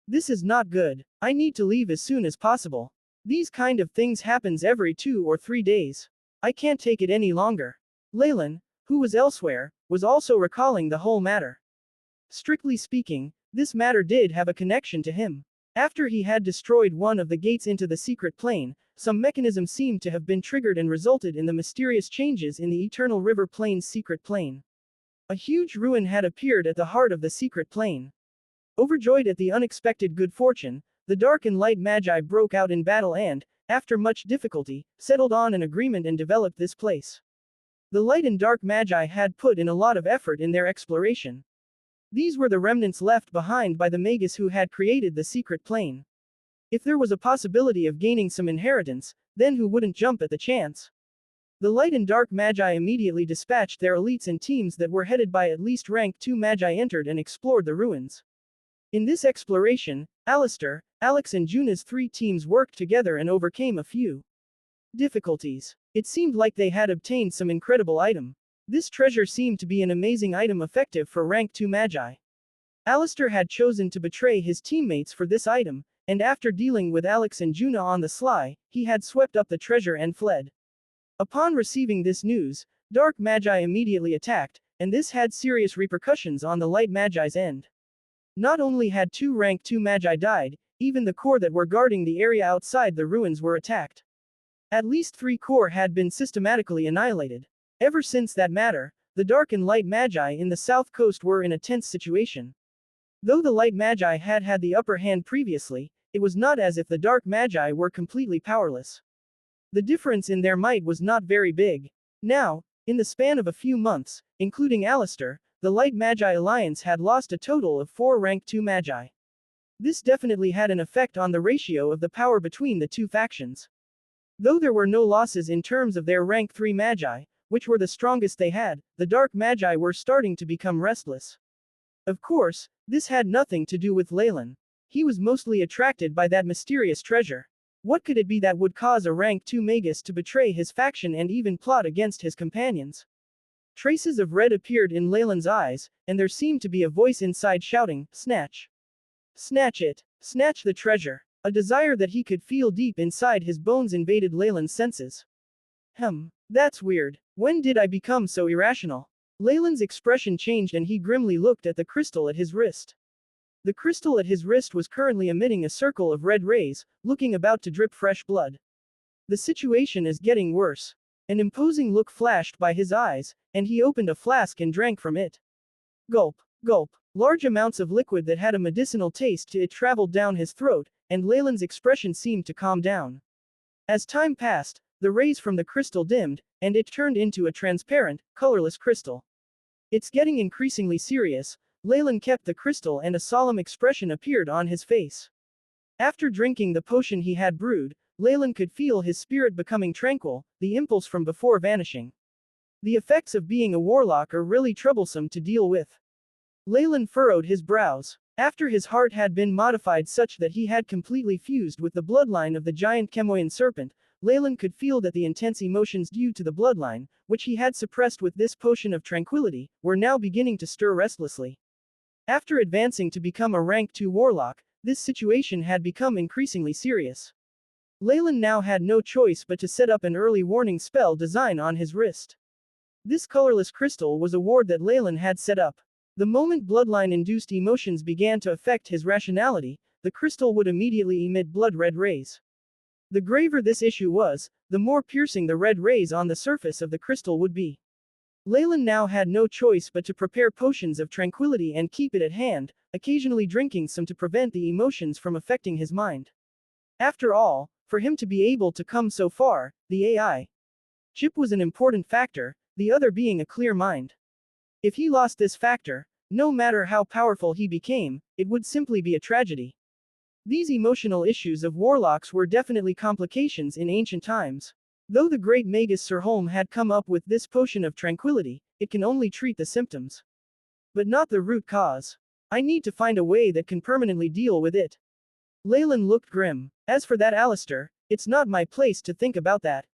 This is not good. I need to leave as soon as possible. These kind of things happens every 2 or 3 days. I can't take it any longer." Leylin, who was elsewhere, was also recalling the whole matter. Strictly speaking, this matter did have a connection to him. After he had destroyed one of the gates into the secret plane, some mechanism seemed to have been triggered and resulted in the mysterious changes in the Eternal River Plane's secret plane. A huge ruin had appeared at the heart of the secret plane. Overjoyed at the unexpected good fortune, the dark and light magi broke out in battle and, after much difficulty, settled on an agreement and developed this place. The light and dark magi had put in a lot of effort in their exploration. These were the remnants left behind by the magus who had created the secret plane. If there was a possibility of gaining some inheritance, then who wouldn't jump at the chance? The light and dark magi immediately dispatched their elites and teams that were headed by at least rank 2 magi entered and explored the ruins. In this exploration, Alistair, Alex and Juna's 3 teams worked together and overcame a few difficulties. It seemed like they had obtained some incredible item. This treasure seemed to be an amazing item effective for rank 2 magi. Alistair had chosen to betray his teammates for this item, and after dealing with Alex and Juna on the sly, he had swept up the treasure and fled. Upon receiving this news, dark magi immediately attacked, and this had serious repercussions on the light magi's end. Not only had 2 rank 2 magi died, even the core that were guarding the area outside the ruins were attacked. At least 3 core had been systematically annihilated. Ever since that matter, the dark and light magi in the south coast were in a tense situation. Though the light magi had had the upper hand previously, it was not as if the dark magi were completely powerless. The difference in their might was not very big. Now, in the span of a few months, including Alistair, the Light Magi Alliance had lost a total of 4 rank 2 magi. This definitely had an effect on the ratio of the power between the 2 factions. Though there were no losses in terms of their rank 3 magi, which were the strongest they had, the dark magi were starting to become restless. Of course, this had nothing to do with Leylin. He was mostly attracted by that mysterious treasure. What could it be that would cause a rank 2 magus to betray his faction and even plot against his companions? Traces of red appeared in Leylin's eyes, and there seemed to be a voice inside shouting, "Snatch! Snatch it! Snatch the treasure!" A desire that he could feel deep inside his bones invaded Leylin's senses. That's weird. When did I become so irrational? Leylin's expression changed and he grimly looked at the crystal at his wrist. The crystal at his wrist was currently emitting a circle of red rays, looking about to drip fresh blood. The situation is getting worse. An imposing look flashed by his eyes, and he opened a flask and drank from it. Gulp, gulp. Large amounts of liquid that had a medicinal taste to it traveled down his throat, and Leylin's expression seemed to calm down. As time passed, the rays from the crystal dimmed, and it turned into a transparent, colorless crystal. It's getting increasingly serious. Leylin kept the crystal and a solemn expression appeared on his face. After drinking the potion he had brewed, Leylin could feel his spirit becoming tranquil, the impulse from before vanishing. The effects of being a warlock are really troublesome to deal with. Leylin furrowed his brows. After his heart had been modified such that he had completely fused with the bloodline of the giant Chemoian serpent, Leylin could feel that the intense emotions due to the bloodline, which he had suppressed with this potion of tranquility, were now beginning to stir restlessly. After advancing to become a rank 2 warlock, this situation had become increasingly serious. Leylin now had no choice but to set up an early warning spell design on his wrist. This colorless crystal was a ward that Leylin had set up. The moment bloodline-induced emotions began to affect his rationality, the crystal would immediately emit blood-red rays. The graver this issue was, the more piercing the red rays on the surface of the crystal would be. Leylin now had no choice but to prepare potions of tranquility and keep it at hand, occasionally drinking some to prevent the emotions from affecting his mind. After all, for him to be able to come so far, the AI chip was an important factor, the other being a clear mind. If he lost this factor, no matter how powerful he became, it would simply be a tragedy. These emotional issues of warlocks were definitely complications in ancient times. Though the great magus Sirholm had come up with this potion of tranquility, it can only treat the symptoms, but not the root cause. I need to find a way that can permanently deal with it. Leylin looked grim. As for that Alistair, it's not my place to think about that.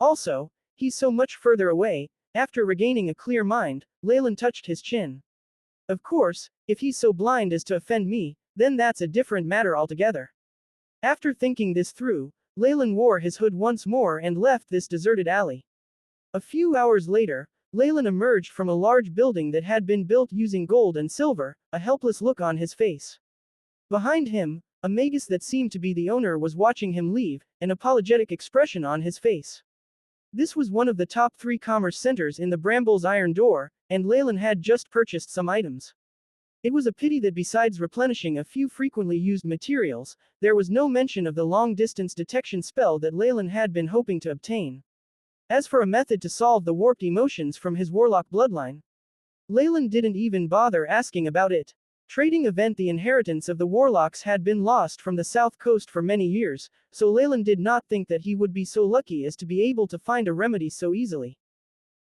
Also, he's so much further away. After regaining a clear mind, Leylin touched his chin. Of course, if he's so blind as to offend me, then that's a different matter altogether. After thinking this through, Leylin wore his hood once more and left this deserted alley. A few hours later, Leylin emerged from a large building that had been built using gold and silver, a helpless look on his face. Behind him, a magus that seemed to be the owner was watching him leave, an apologetic expression on his face. This was one of the top 3 commerce centers in the Brambles Iron Door, and Leylin had just purchased some items. It was a pity that besides replenishing a few frequently used materials, there was no mention of the long-distance detection spell that Leylin had been hoping to obtain. As for a method to solve the warped emotions from his warlock bloodline, Leylin didn't even bother asking about it. Trading event The inheritance of the warlocks had been lost from the south coast for many years, so Leylin did not think that he would be so lucky as to be able to find a remedy so easily.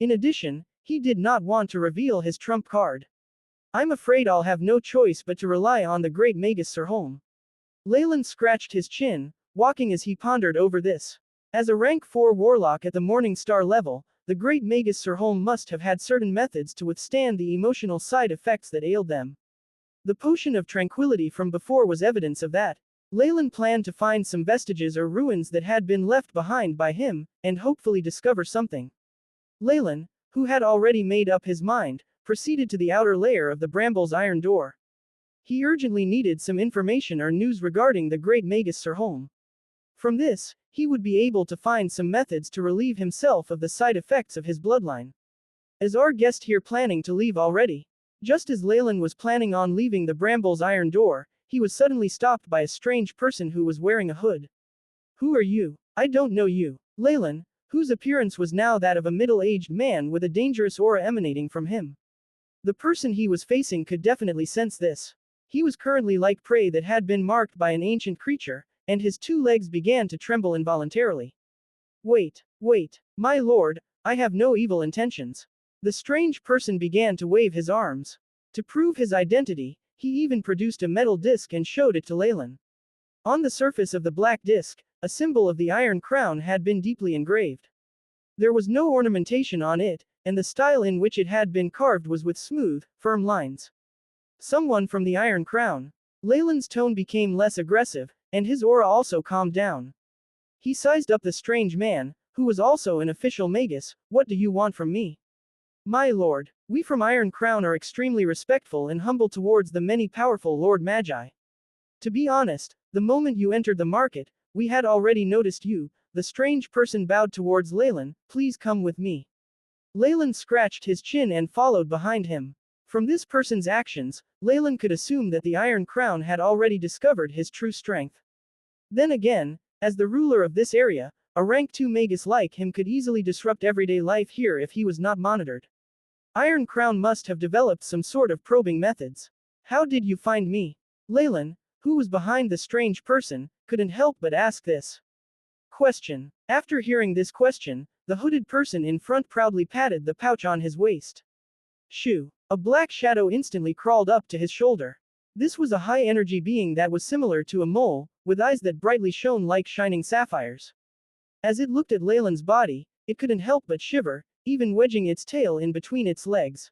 In addition, he did not want to reveal his trump card. I'm afraid I'll have no choice but to rely on the great magus Sirholm. Leylin scratched his chin, walking as he pondered over this. As a rank 4 warlock at the Morning Star level, the great magus Sirholm must have had certain methods to withstand the emotional side effects that ailed them. The potion of tranquility from before was evidence of that. Leylin planned to find some vestiges or ruins that had been left behind by him, and hopefully discover something. Leylin, who had already made up his mind, proceeded to the outer layer of the Brambles Iron Door. He urgently needed some information or news regarding the great magus Sirholm. From this, he would be able to find some methods to relieve himself of the side effects of his bloodline. Is our guest here planning to leave already? Just as Leylin was planning on leaving the Brambles Iron Door, he was suddenly stopped by a strange person who was wearing a hood. Who are you? I don't know you. Leylin, whose appearance was now that of a middle-aged man with a dangerous aura emanating from him. The person he was facing could definitely sense this. He was currently like prey that had been marked by an ancient creature, and his 2 legs began to tremble involuntarily. Wait, my lord, I have no evil intentions. The strange person began to wave his arms. To prove his identity, he even produced a metal disc and showed it to Leylin. On the surface of the black disc, a symbol of the Iron Crown had been deeply engraved. There was no ornamentation on it, and the style in which it had been carved was with smooth, firm lines. Someone from the Iron Crown. Leylin's tone became less aggressive, and his aura also calmed down. He sized up the strange man, who was also an official magus. What do you want from me? My lord, we from Iron Crown are extremely respectful and humble towards the many powerful Lord Magi. To be honest, the moment you entered the market, we had already noticed you. The strange person bowed towards Leylin. Please come with me. Leylin scratched his chin and followed behind him. From this person's actions, Leylin could assume that the Iron Crown had already discovered his true strength. Then again, as the ruler of this area, a rank 2 magus like him could easily disrupt everyday life here if he was not monitored. Iron Crown must have developed some sort of probing methods. How did you find me? Leylin, who was behind the strange person, couldn't help but ask this. question. After hearing this question, the hooded person in front proudly patted the pouch on his waist. Shoo! A black shadow instantly crawled up to his shoulder. This was a high-energy being that was similar to a mole, with eyes that brightly shone like shining sapphires. As it looked at Leylin's body, it couldn't help but shiver, even wedging its tail in between its legs.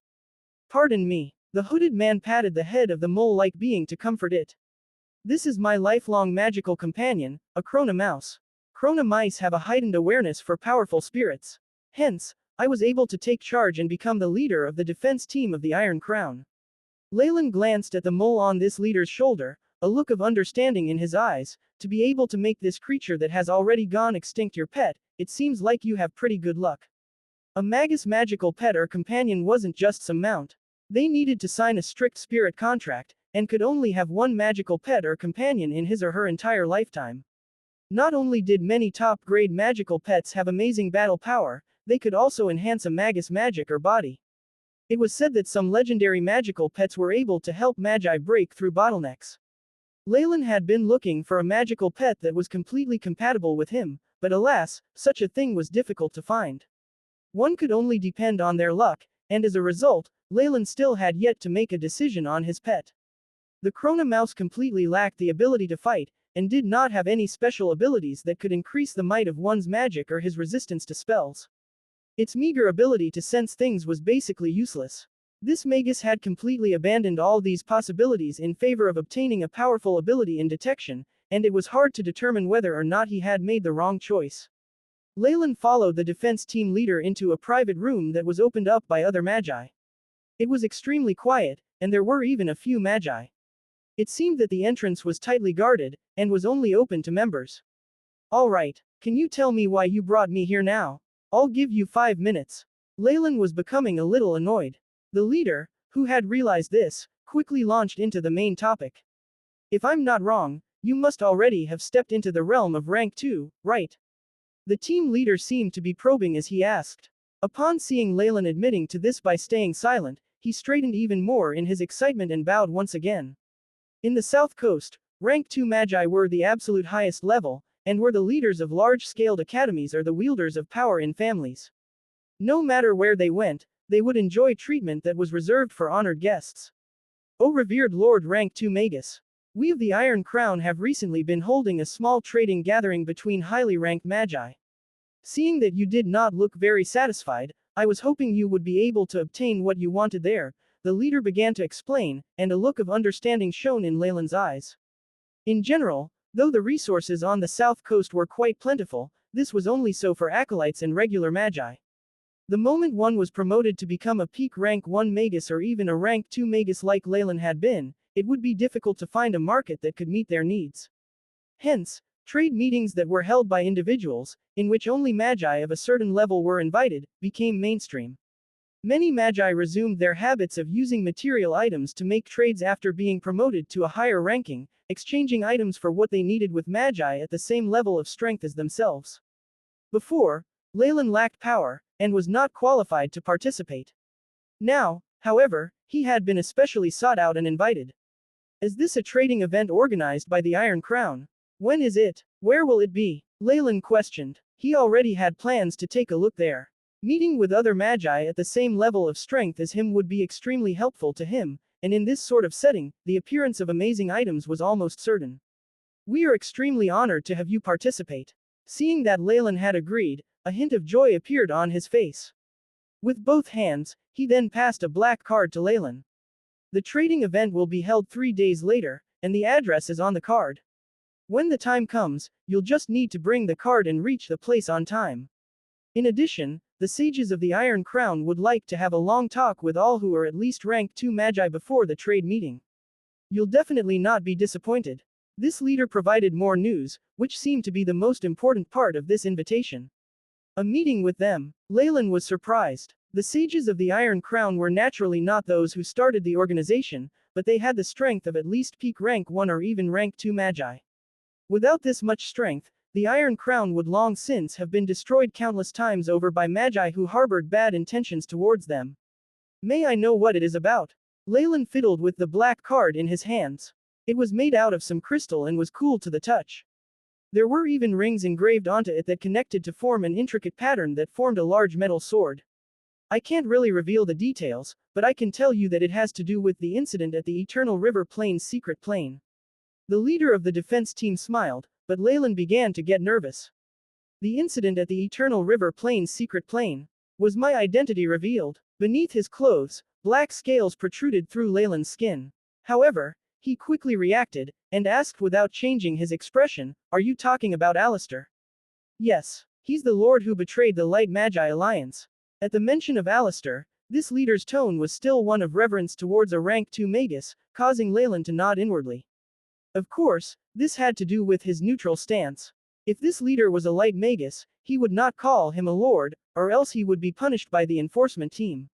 Pardon me. The hooded man patted the head of the mole-like being to comfort it. This is my lifelong magical companion, a Krona mouse. Krona mice have a heightened awareness for powerful spirits. Hence, I was able to take charge and become the leader of the defense team of the Iron Crown. Leylin glanced at the mole on this leader's shoulder, a look of understanding in his eyes. To be able to make this creature that has already gone extinct your pet, it seems like you have pretty good luck. A magus magical pet or companion wasn't just some mount. They needed to sign a strict spirit contract, and could only have one magical pet or companion in his or her entire lifetime. Not only did many top-grade magical pets have amazing battle power, they could also enhance a magus magic or body. It was said that some legendary magical pets were able to help magi break through bottlenecks. Leylin had been looking for a magical pet that was completely compatible with him, but alas, such a thing was difficult to find. One could only depend on their luck, and as a result, Leylin still had yet to make a decision on his pet. The Krona mouse completely lacked the ability to fight, and did not have any special abilities that could increase the might of one's magic or his resistance to spells. Its meager ability to sense things was basically useless. This magus had completely abandoned all these possibilities in favor of obtaining a powerful ability in detection, and it was hard to determine whether or not he had made the wrong choice. Leylin followed the defense team leader into a private room that was opened up by other magi. It was extremely quiet, and there were even a few magi. It seemed that the entrance was tightly guarded, and was only open to members. All right, can you tell me why you brought me here now? I'll give you 5 minutes. Leylin was becoming a little annoyed. The leader, who had realized this, quickly launched into the main topic. If I'm not wrong, you must already have stepped into the realm of rank 2, right? The team leader seemed to be probing as he asked. Upon seeing Leylin admitting to this by staying silent, he straightened even more in his excitement and bowed once again. In the South Coast, rank 2 magi were the absolute highest level, and were the leaders of large-scaled academies or the wielders of power in families. No matter where they went, they would enjoy treatment that was reserved for honored guests. O revered Lord Rank 2 Magus! We of the Iron Crown have recently been holding a small trading gathering between highly ranked magi. Seeing that you did not look very satisfied, I was hoping you would be able to obtain what you wanted there, the leader began to explain, and a look of understanding shone in Leylin's eyes. In general, though the resources on the south coast were quite plentiful, this was only so for acolytes and regular magi. The moment one was promoted to become a peak rank 1 magus or even a rank 2 magus like Leylin had been, it would be difficult to find a market that could meet their needs. Hence, trade meetings that were held by individuals, in which only magi of a certain level were invited, became mainstream. Many magi resumed their habits of using material items to make trades after being promoted to a higher ranking, exchanging items for what they needed with magi at the same level of strength as themselves. Before, Leylin lacked power, and was not qualified to participate. Now, however, he had been especially sought out and invited. Is this a trading event organized by the Iron Crown? When is it? Where will it be? Leylin questioned. He already had plans to take a look there. Meeting with other magi at the same level of strength as him would be extremely helpful to him, and in this sort of setting, the appearance of amazing items was almost certain. We are extremely honored to have you participate. Seeing that Leylin had agreed, a hint of joy appeared on his face. With both hands, he then passed a black card to Leylin. The trading event will be held 3 days later, and the address is on the card. When the time comes, you'll just need to bring the card and reach the place on time. In addition, the sages of the Iron Crown would like to have a long talk with all who are at least rank 2 magi before the trade meeting. You'll definitely not be disappointed. This leader provided more news, which seemed to be the most important part of this invitation. A meeting with them. Leylin was surprised. The sages of the Iron Crown were naturally not those who started the organization, but they had the strength of at least peak rank 1 or even rank 2 magi. Without this much strength, the Iron Crown would long since have been destroyed countless times over by magi who harbored bad intentions towards them. May I know what it is about? Leylin fiddled with the black card in his hands. It was made out of some crystal and was cool to the touch. There were even rings engraved onto it that connected to form an intricate pattern that formed a large metal sword. I can't really reveal the details, but I can tell you that it has to do with the incident at the Eternal River Plain's secret plane. The leader of the defense team smiled, but Leylin began to get nervous. The incident at the Eternal River Plain's secret plane. Was my identity revealed? Beneath his clothes, black scales protruded through Leylin's skin. However, he quickly reacted, and asked without changing his expression, "Are you talking about Alistair?" "Yes. He's the lord who betrayed the Light Magi Alliance." At the mention of Alistair, this leader's tone was still one of reverence towards a rank 2 magus, causing Leylin to nod inwardly. Of course, this had to do with his neutral stance. If this leader was a light magus, he would not call him a lord, or else he would be punished by the enforcement team.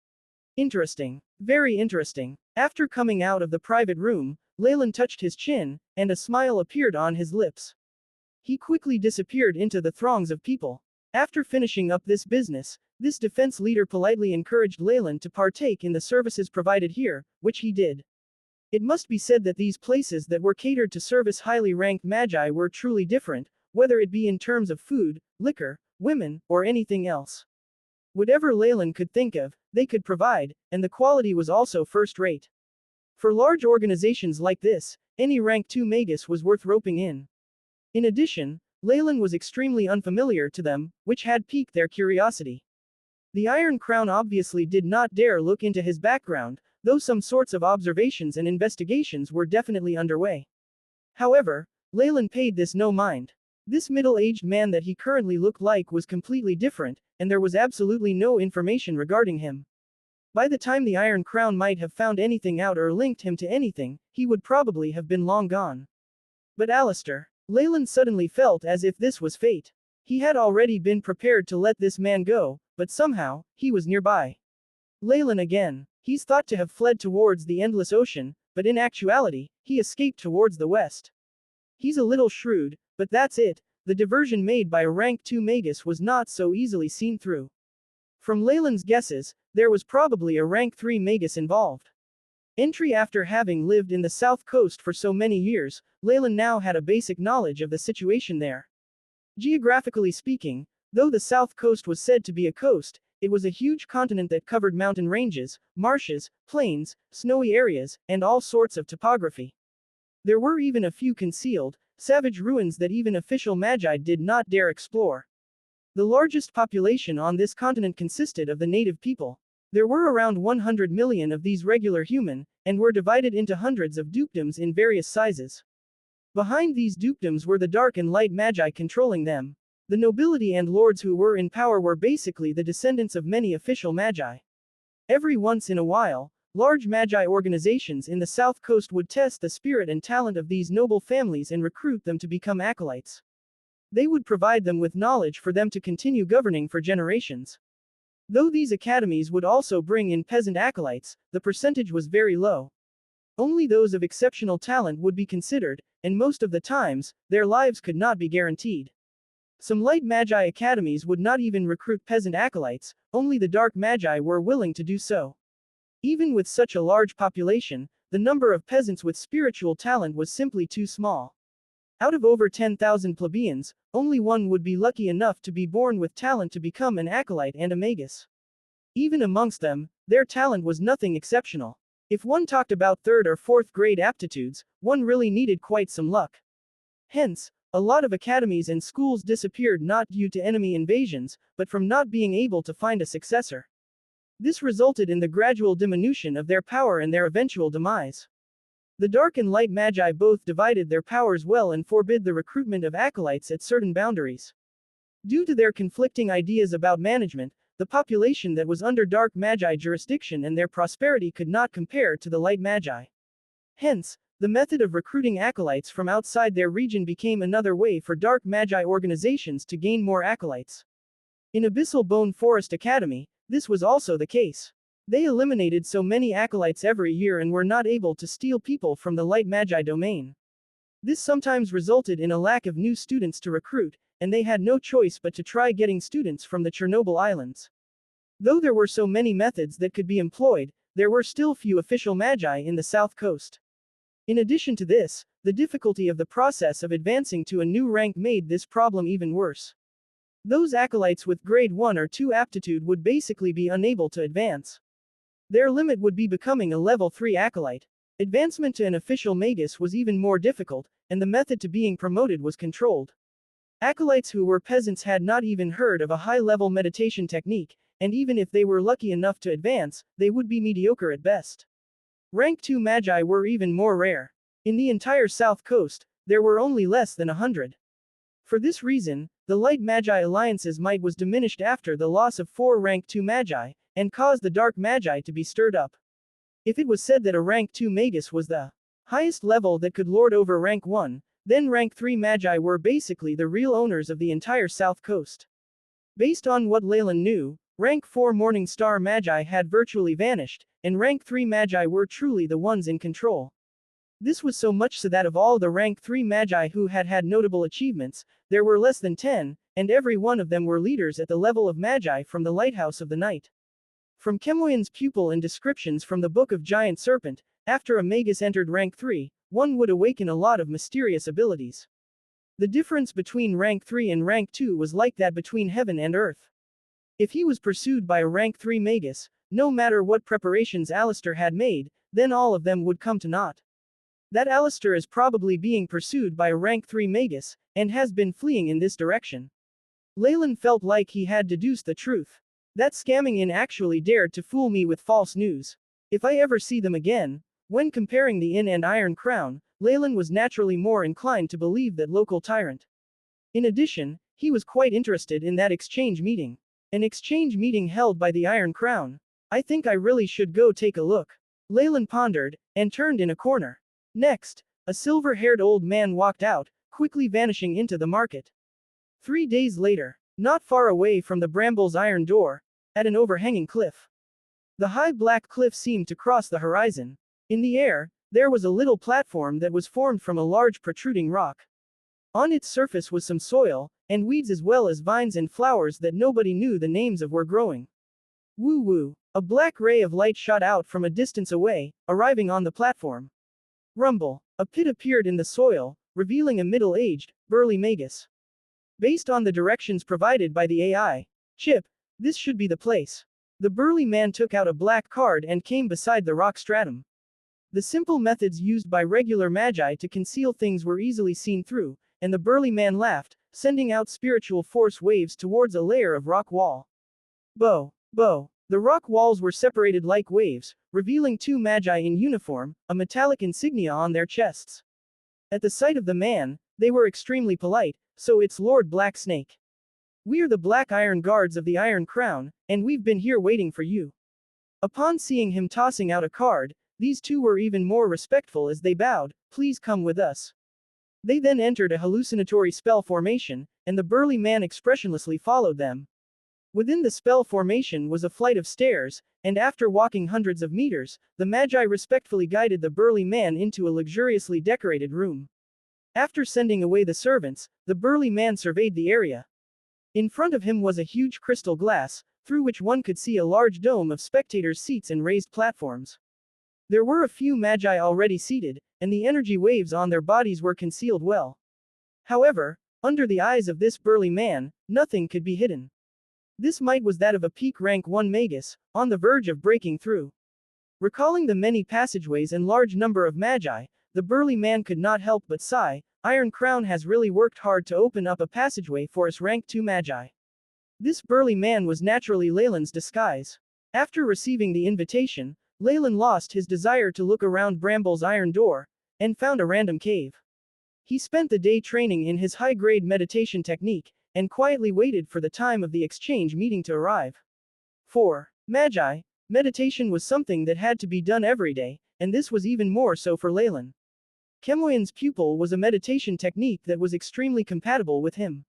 Interesting. Very interesting. After coming out of the private room, Leylin touched his chin, and a smile appeared on his lips. He quickly disappeared into the throngs of people. After finishing up this business, this defense leader politely encouraged Leylin to partake in the services provided here, which he did. It must be said that these places that were catered to service highly ranked magi were truly different, whether it be in terms of food, liquor, women, or anything else. Whatever Leylin could think of, they could provide, and the quality was also first-rate. For large organizations like this, any rank 2 magus was worth roping in. In addition, Leylin was extremely unfamiliar to them, which had piqued their curiosity. The Iron Crown obviously did not dare look into his background, though some sorts of observations and investigations were definitely underway. However, Leylin paid this no mind. This middle-aged man that he currently looked like was completely different, and there was absolutely no information regarding him. By the time the Iron Crown might have found anything out or linked him to anything, he would probably have been long gone. But Alistair. Leylin suddenly felt as if this was fate. He had already been prepared to let this man go, but somehow, he was nearby. Leylin again. He's thought to have fled towards the endless ocean, but in actuality, he escaped towards the west. He's a little shrewd, but that's it. The diversion made by a rank 2 magus was not so easily seen through. From Leylin's guesses, there was probably a rank 3 magus involved. Entry. After having lived in the south coast for so many years, Leylin now had a basic knowledge of the situation there. Geographically speaking, though the south coast was said to be a coast, it was a huge continent that covered mountain ranges, marshes, plains, snowy areas, and all sorts of topography. There were even a few concealed, savage ruins that even official magi did not dare explore. The largest population on this continent consisted of the native people. There were around 100 million of these regular human, and were divided into hundreds of dukedoms in various sizes. Behind these dukedoms were the dark and light magi controlling them. The nobility and lords who were in power were basically the descendants of many official magi. Every once in a while, large magi organizations in the south coast would test the spirit and talent of these noble families and recruit them to become acolytes. They would provide them with knowledge for them to continue governing for generations. Though these academies would also bring in peasant acolytes, the percentage was very low. Only those of exceptional talent would be considered, and most of the times, their lives could not be guaranteed. Some light magi academies would not even recruit peasant acolytes, only the dark magi were willing to do so. Even with such a large population, the number of peasants with spiritual talent was simply too small. Out of over 10,000 plebeians, only one would be lucky enough to be born with talent to become an acolyte and a magus. Even amongst them, their talent was nothing exceptional. If one talked about 3rd or 4th grade aptitudes, one really needed quite some luck. Hence, a lot of academies and schools disappeared not due to enemy invasions, but from not being able to find a successor. This resulted in the gradual diminution of their power and their eventual demise. The dark and light magi both divided their powers well and forbid the recruitment of acolytes at certain boundaries. Due to their conflicting ideas about management, the population that was under dark magi jurisdiction and their prosperity could not compare to the light magi. Hence, the method of recruiting acolytes from outside their region became another way for dark magi organizations to gain more acolytes. In Abyssal Bone Forest Academy, this was also the case. They eliminated so many acolytes every year and were not able to steal people from the light magi domain. This sometimes resulted in a lack of new students to recruit, and they had no choice but to try getting students from the Chernobyl Islands. Though there were so many methods that could be employed, there were still few official magi in the south coast. In addition to this, the difficulty of the process of advancing to a new rank made this problem even worse. Those acolytes with grade 1 or 2 aptitude would basically be unable to advance. Their limit would be becoming a level 3 acolyte. Advancement to an official magus was even more difficult, and the method to being promoted was controlled. Acolytes who were peasants had not even heard of a high-level meditation technique, and even if they were lucky enough to advance, they would be mediocre at best. Rank 2 magi were even more rare. In the entire south coast, there were only less than 100. For this reason, the light magi alliance's might was diminished after the loss of 4 rank 2 magi, and caused the dark magi to be stirred up. If it was said that a rank 2 magus was the highest level that could lord over rank 1, then rank 3 magi were basically the real owners of the entire south coast. Based on what Leylin knew, rank 4 morning star magi had virtually vanished, and rank 3 magi were truly the ones in control. This was so much so that of all the rank 3 magi who had had notable achievements, there were less than 10, and every one of them were leaders at the level of magi from the Lighthouse of the Night. From Kemoyan's pupil and descriptions from the Book of Giant Serpent, after a magus entered rank 3, one would awaken a lot of mysterious abilities. The difference between rank 3 and rank 2 was like that between heaven and earth. If he was pursued by a rank 3 magus, no matter what preparations Alistair had made, then all of them would come to naught. That Alistair is probably being pursued by a rank 3 magus, and has been fleeing in this direction. Leylin felt like he had deduced the truth. That scamming inn actually dared to fool me with false news. If I ever see them again. When comparing the inn and Iron Crown, Leylin was naturally more inclined to believe that local tyrant. In addition, he was quite interested in that exchange meeting. An exchange meeting held by the Iron Crown. I think I really should go take a look. Leylin pondered, and turned in a corner. Next, a silver-haired old man walked out, quickly vanishing into the market. 3 days later, not far away from the Bramble's iron door, at an overhanging cliff. The high black cliff seemed to cross the horizon. In the air, there was a little platform that was formed from a large protruding rock. On its surface was some soil, and weeds as well as vines and flowers that nobody knew the names of were growing. Woo-woo! A black ray of light shot out from a distance away, arriving on the platform. Rumble! A pit appeared in the soil, revealing a middle-aged, burly magus. Based on the directions provided by the AI chip, this should be the place. The burly man took out a black card and came beside the rock stratum. The simple methods used by regular magi to conceal things were easily seen through, and the burly man laughed, sending out spiritual force waves towards a layer of rock wall. Bow! The rock walls were separated like waves, revealing 2 magi in uniform, a metallic insignia on their chests. At the sight of the man, they were extremely polite, so it's Lord Black Snake. We're the Black Iron Guards of the Iron Crown, and we've been here waiting for you. Upon seeing him tossing out a card, these 2 were even more respectful as they bowed, please come with us. They then entered a hallucinatory spell formation, and the burly man expressionlessly followed them. Within the spell formation was a flight of stairs, and after walking hundreds of meters, the magi respectfully guided the burly man into a luxuriously decorated room. After sending away the servants, the burly man surveyed the area. In front of him was a huge crystal glass, through which one could see a large dome of spectators' seats and raised platforms. There were a few magi already seated, and the energy waves on their bodies were concealed well. However, under the eyes of this burly man, nothing could be hidden. This might was that of a peak rank 1 magus, on the verge of breaking through. Recalling the many passageways and large number of magi, the burly man could not help but sigh, Iron Crown has really worked hard to open up a passageway for us rank 2 magi. This burly man was naturally Leylin's disguise. After receiving the invitation, Leylin lost his desire to look around Bramble's iron door, and found a random cave. He spent the day training in his high-grade meditation technique, and quietly waited for the time of the exchange meeting to arrive. For magi, meditation was something that had to be done every day, and this was even more so for Leylin. Kemoyan's pupil was a meditation technique that was extremely compatible with him.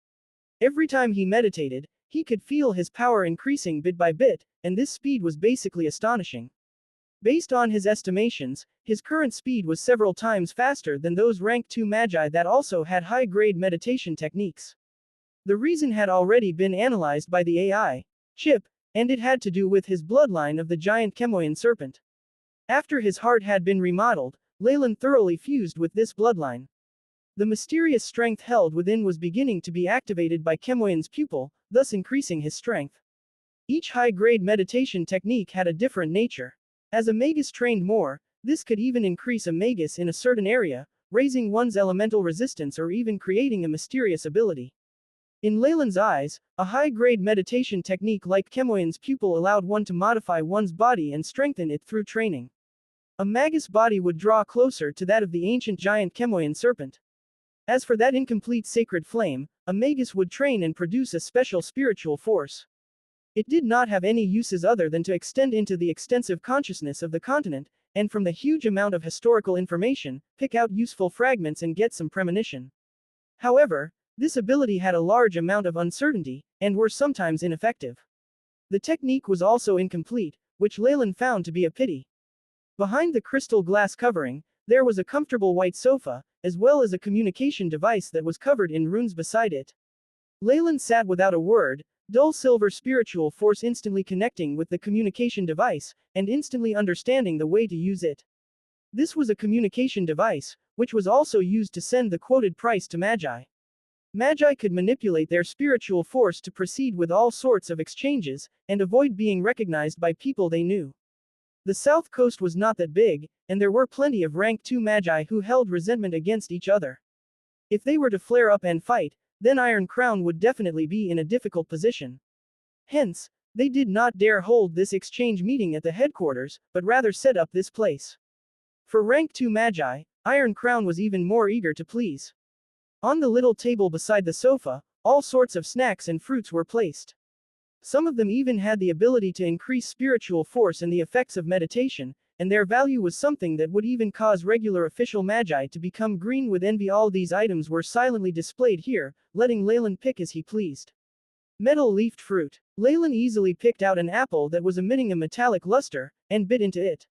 Every time he meditated, he could feel his power increasing bit by bit, and this speed was basically astonishing. Based on his estimations, his current speed was several times faster than those rank 2 magi that also had high-grade meditation techniques. The reason had already been analyzed by the AI chip, and it had to do with his bloodline of the giant Kemoyan serpent. After his heart had been remodeled, Leylin thoroughly fused with this bloodline. The mysterious strength held within was beginning to be activated by Kemoyan's pupil, thus increasing his strength. Each high-grade meditation technique had a different nature. As a magus trained more, this could even increase a magus in a certain area, raising one's elemental resistance or even creating a mysterious ability. In Leylin's eyes, a high-grade meditation technique like Kemoyan's pupil allowed one to modify one's body and strengthen it through training. A magus body would draw closer to that of the ancient giant Kemoyan serpent. As for that incomplete sacred flame, a magus would train and produce a special spiritual force. It did not have any uses other than to extend into the extensive consciousness of the continent, and from the huge amount of historical information, pick out useful fragments and get some premonition. However, this ability had a large amount of uncertainty, and were sometimes ineffective. The technique was also incomplete, which Leylin found to be a pity. Behind the crystal glass covering, there was a comfortable white sofa, as well as a communication device that was covered in runes beside it. Leylin sat without a word, dull silver spiritual force instantly connecting with the communication device, and instantly understanding the way to use it. This was a communication device, which was also used to send the quoted price to Magi. Magi could manipulate their spiritual force to proceed with all sorts of exchanges, and avoid being recognized by people they knew. The south coast was not that big, and there were plenty of rank 2 Magi who held resentment against each other. If they were to flare up and fight, then Iron Crown would definitely be in a difficult position. Hence, they did not dare hold this exchange meeting at the headquarters, but rather set up this place. For rank 2 Magi, Iron Crown was even more eager to please. On the little table beside the sofa, all sorts of snacks and fruits were placed. Some of them even had the ability to increase spiritual force and the effects of meditation, and their value was something that would even cause regular official Magi to become green with envy. All these items were silently displayed here, letting Leylin pick as he pleased. Metal-leafed fruit. Leylin easily picked out an apple that was emitting a metallic luster, and bit into it.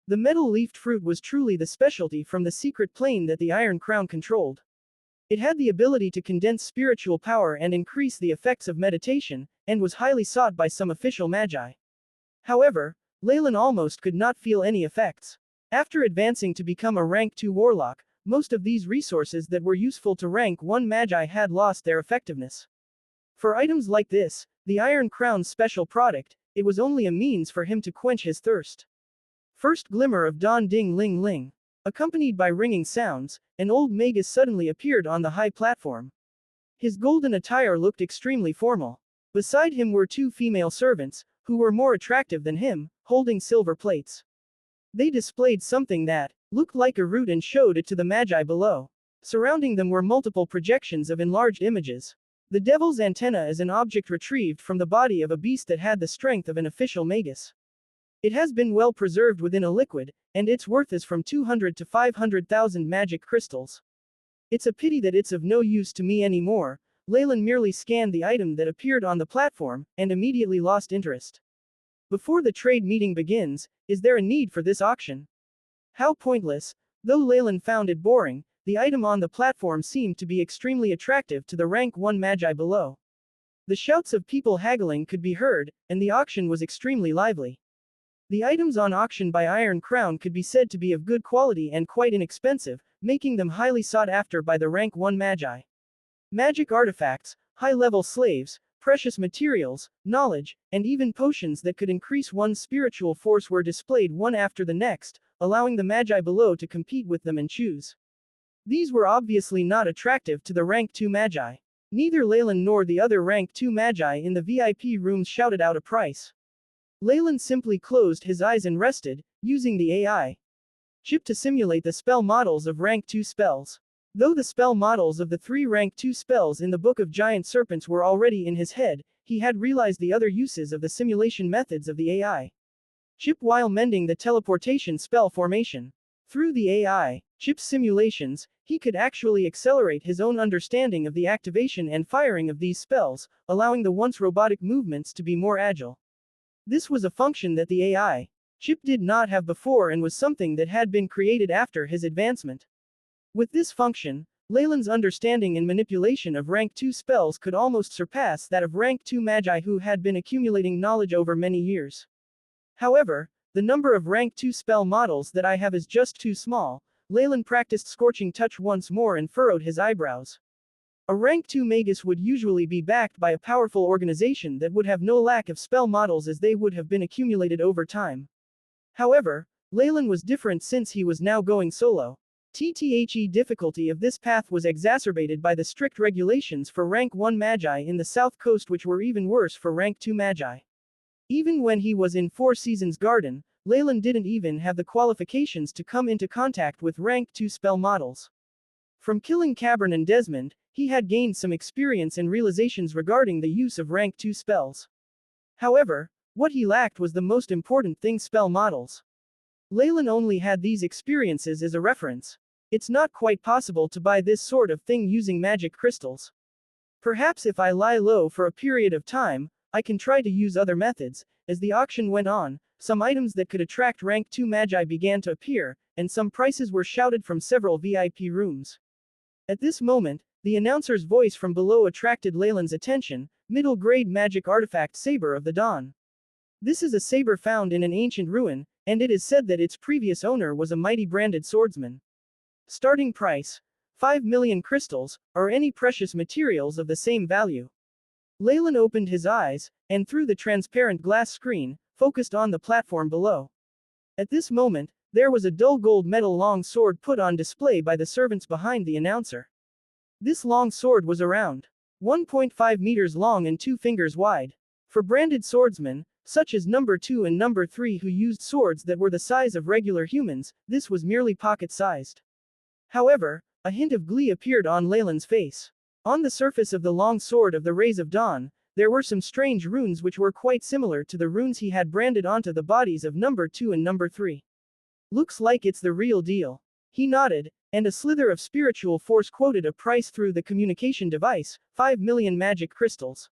The metal-leafed fruit was truly the specialty from the secret plane that the Iron Crown controlled. It had the ability to condense spiritual power and increase the effects of meditation, and was highly sought by some official Magi. However, Leylin almost could not feel any effects. After advancing to become a rank 2 warlock, most of these resources that were useful to rank 1 Magi had lost their effectiveness. For items like this, the Iron Crown's special product, it was only a means for him to quench his thirst. First glimmer of dawn. Ding ling ling. Accompanied by ringing sounds, an old magus suddenly appeared on the high platform. His golden attire looked extremely formal. Beside him were 2 female servants, who were more attractive than him, holding silver plates. They displayed something that looked like a root and showed it to the Magi below. Surrounding them were multiple projections of enlarged images. The devil's antenna is an object retrieved from the body of a beast that had the strength of an official magus. It has been well preserved within a liquid, and its worth is from 200 to 500,000 magic crystals. It's a pity that it's of no use to me anymore. Leylin merely scanned the item that appeared on the platform, and immediately lost interest. Before the trade meeting begins, is there a need for this auction? How pointless. Though Leylin found it boring, the item on the platform seemed to be extremely attractive to the rank 1 Magi below. The shouts of people haggling could be heard, and the auction was extremely lively. The items on auction by Iron Crown could be said to be of good quality and quite inexpensive, making them highly sought after by the rank 1 Magi. Magic artifacts, high-level slaves, precious materials, knowledge, and even potions that could increase one's spiritual force were displayed one after the next, allowing the Magi below to compete with them and choose. These were obviously not attractive to the rank 2 Magi. Neither Leylin nor the other rank 2 Magi in the VIP rooms shouted out a price. Leylin simply closed his eyes and rested, using the AI chip to simulate the spell models of rank 2 spells. Though the spell models of the 3 rank 2 spells in the Book of Giant Serpents were already in his head, he had realized the other uses of the simulation methods of the AI chip while mending the teleportation spell formation. Through the AI chip's simulations, he could actually accelerate his own understanding of the activation and firing of these spells, allowing the once robotic movements to be more agile. This was a function that the AI chip did not have before and was something that had been created after his advancement. With this function, Leylin's understanding and manipulation of rank 2 spells could almost surpass that of rank 2 Magi who had been accumulating knowledge over many years. However, The number of rank 2 spell models that I have is just too small. Leylin practiced Scorching Touch once more and furrowed his eyebrows. A rank 2 magus would usually be backed by a powerful organization that would have no lack of spell models as they would have been accumulated over time. However, Leylin was different since he was now going solo. The difficulty of this path was exacerbated by the strict regulations for rank 1 magi in the south coast, which were even worse for rank 2 magi. Even when he was in Four Seasons Garden, Leylin didn't even have the qualifications to come into contact with rank 2 spell models. From killing Cabernet and Desmond, he had gained some experience and realizations regarding the use of rank 2 spells. However, what he lacked was the most important thing: spell models. Leylin only had these experiences as a reference. It's not quite possible to buy this sort of thing using magic crystals. Perhaps if I lie low for a period of time, I can try to use other methods. As the auction went on, some items that could attract rank 2 magi began to appear, and some prices were shouted from several VIP rooms. At this moment, the announcer's voice from below attracted Leylin's attention: middle-grade magic artifact Saber of the Dawn. This is a saber found in an ancient ruin, and it is said that its previous owner was a mighty branded swordsman. Starting price: 5 million crystals, or any precious materials of the same value. Leylin opened his eyes, and through the transparent glass screen, focused on the platform below. At this moment, there was a dull gold metal long sword put on display by the servants behind the announcer. This long sword was around 1.5 meters long and 2 fingers wide. For branded swordsmen, such as number 2 and number 3 who used swords that were the size of regular humans, this was merely pocket-sized. However, a hint of glee appeared on Leylin's face. On the surface of the long sword of the Rays of Dawn, there were some strange runes which were quite similar to the runes he had branded onto the bodies of number 2 and number 3. Looks like it's the real deal. He nodded, and a slither of spiritual force quoted a price through the communication device: 5 million magic crystals.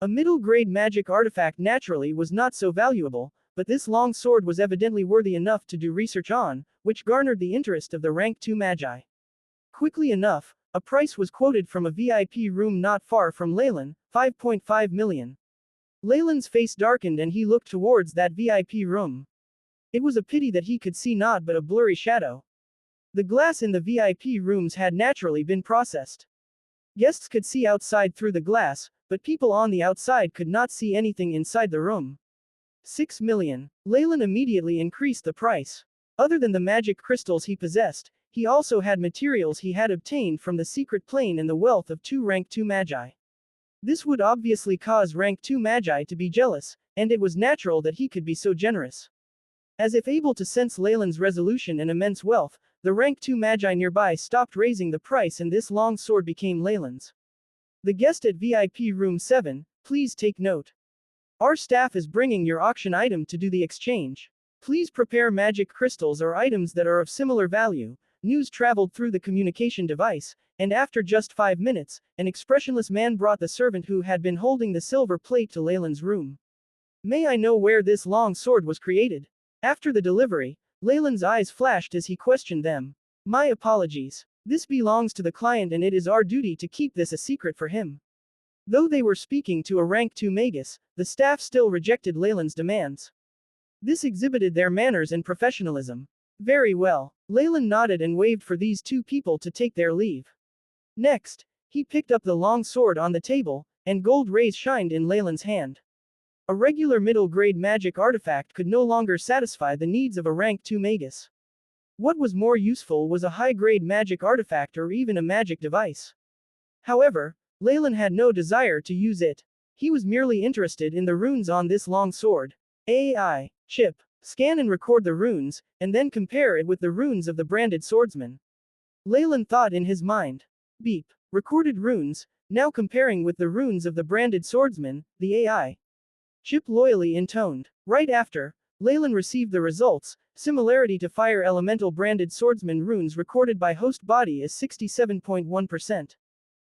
A middle-grade magic artifact naturally was not so valuable, but this long sword was evidently worthy enough to do research on, which garnered the interest of the rank 2 magi. Quickly enough, a price was quoted from a VIP room not far from Leylin: 5.5 million. Leylin's face darkened and he looked towards that VIP room. It was a pity that he could see naught but a blurry shadow. The glass in the VIP rooms had naturally been processed. Guests could see outside through the glass, but people on the outside could not see anything inside the room. 6 million. Leylin immediately increased the price. Other than the magic crystals he possessed, he also had materials he had obtained from the secret plane and the wealth of 2 rank 2 magi. This would obviously cause rank 2 magi to be jealous, and it was natural that he could be so generous. As if able to sense Leylin's resolution and immense wealth, the rank 2 magi nearby stopped raising the price and this long sword became Leylin's. The guest at VIP room 7, please take note. Our staff is bringing your auction item to do the exchange. Please prepare magic crystals or items that are of similar value. News traveled through the communication device, and after just 5 minutes, an expressionless man brought the servant who had been holding the silver plate to Leylin's room. May I know where this long sword was created? After the delivery, Leylin's eyes flashed as he questioned them. My apologies. This belongs to the client and it is our duty to keep this a secret for him. Though they were speaking to a rank 2 magus, the staff still rejected Leylin's demands. This exhibited their manners and professionalism. Very well. Leylin nodded and waved for these 2 people to take their leave. Next, he picked up the long sword on the table, and gold rays shined in Leylin's hand. A regular middle-grade magic artifact could no longer satisfy the needs of a rank 2 magus. What was more useful was a high-grade magic artifact or even a magic device. However, Leylin had no desire to use it. He was merely interested in the runes on this long sword. AI. Chip. Scan and record the runes, and then compare it with the runes of the branded swordsman. Leylin thought in his mind. Beep. Recorded runes, now comparing with the runes of the branded swordsman, the AI. Chip loyally intoned. Right after, Leylin received the results. Similarity to fire elemental branded swordsman runes recorded by host body is 67.1%.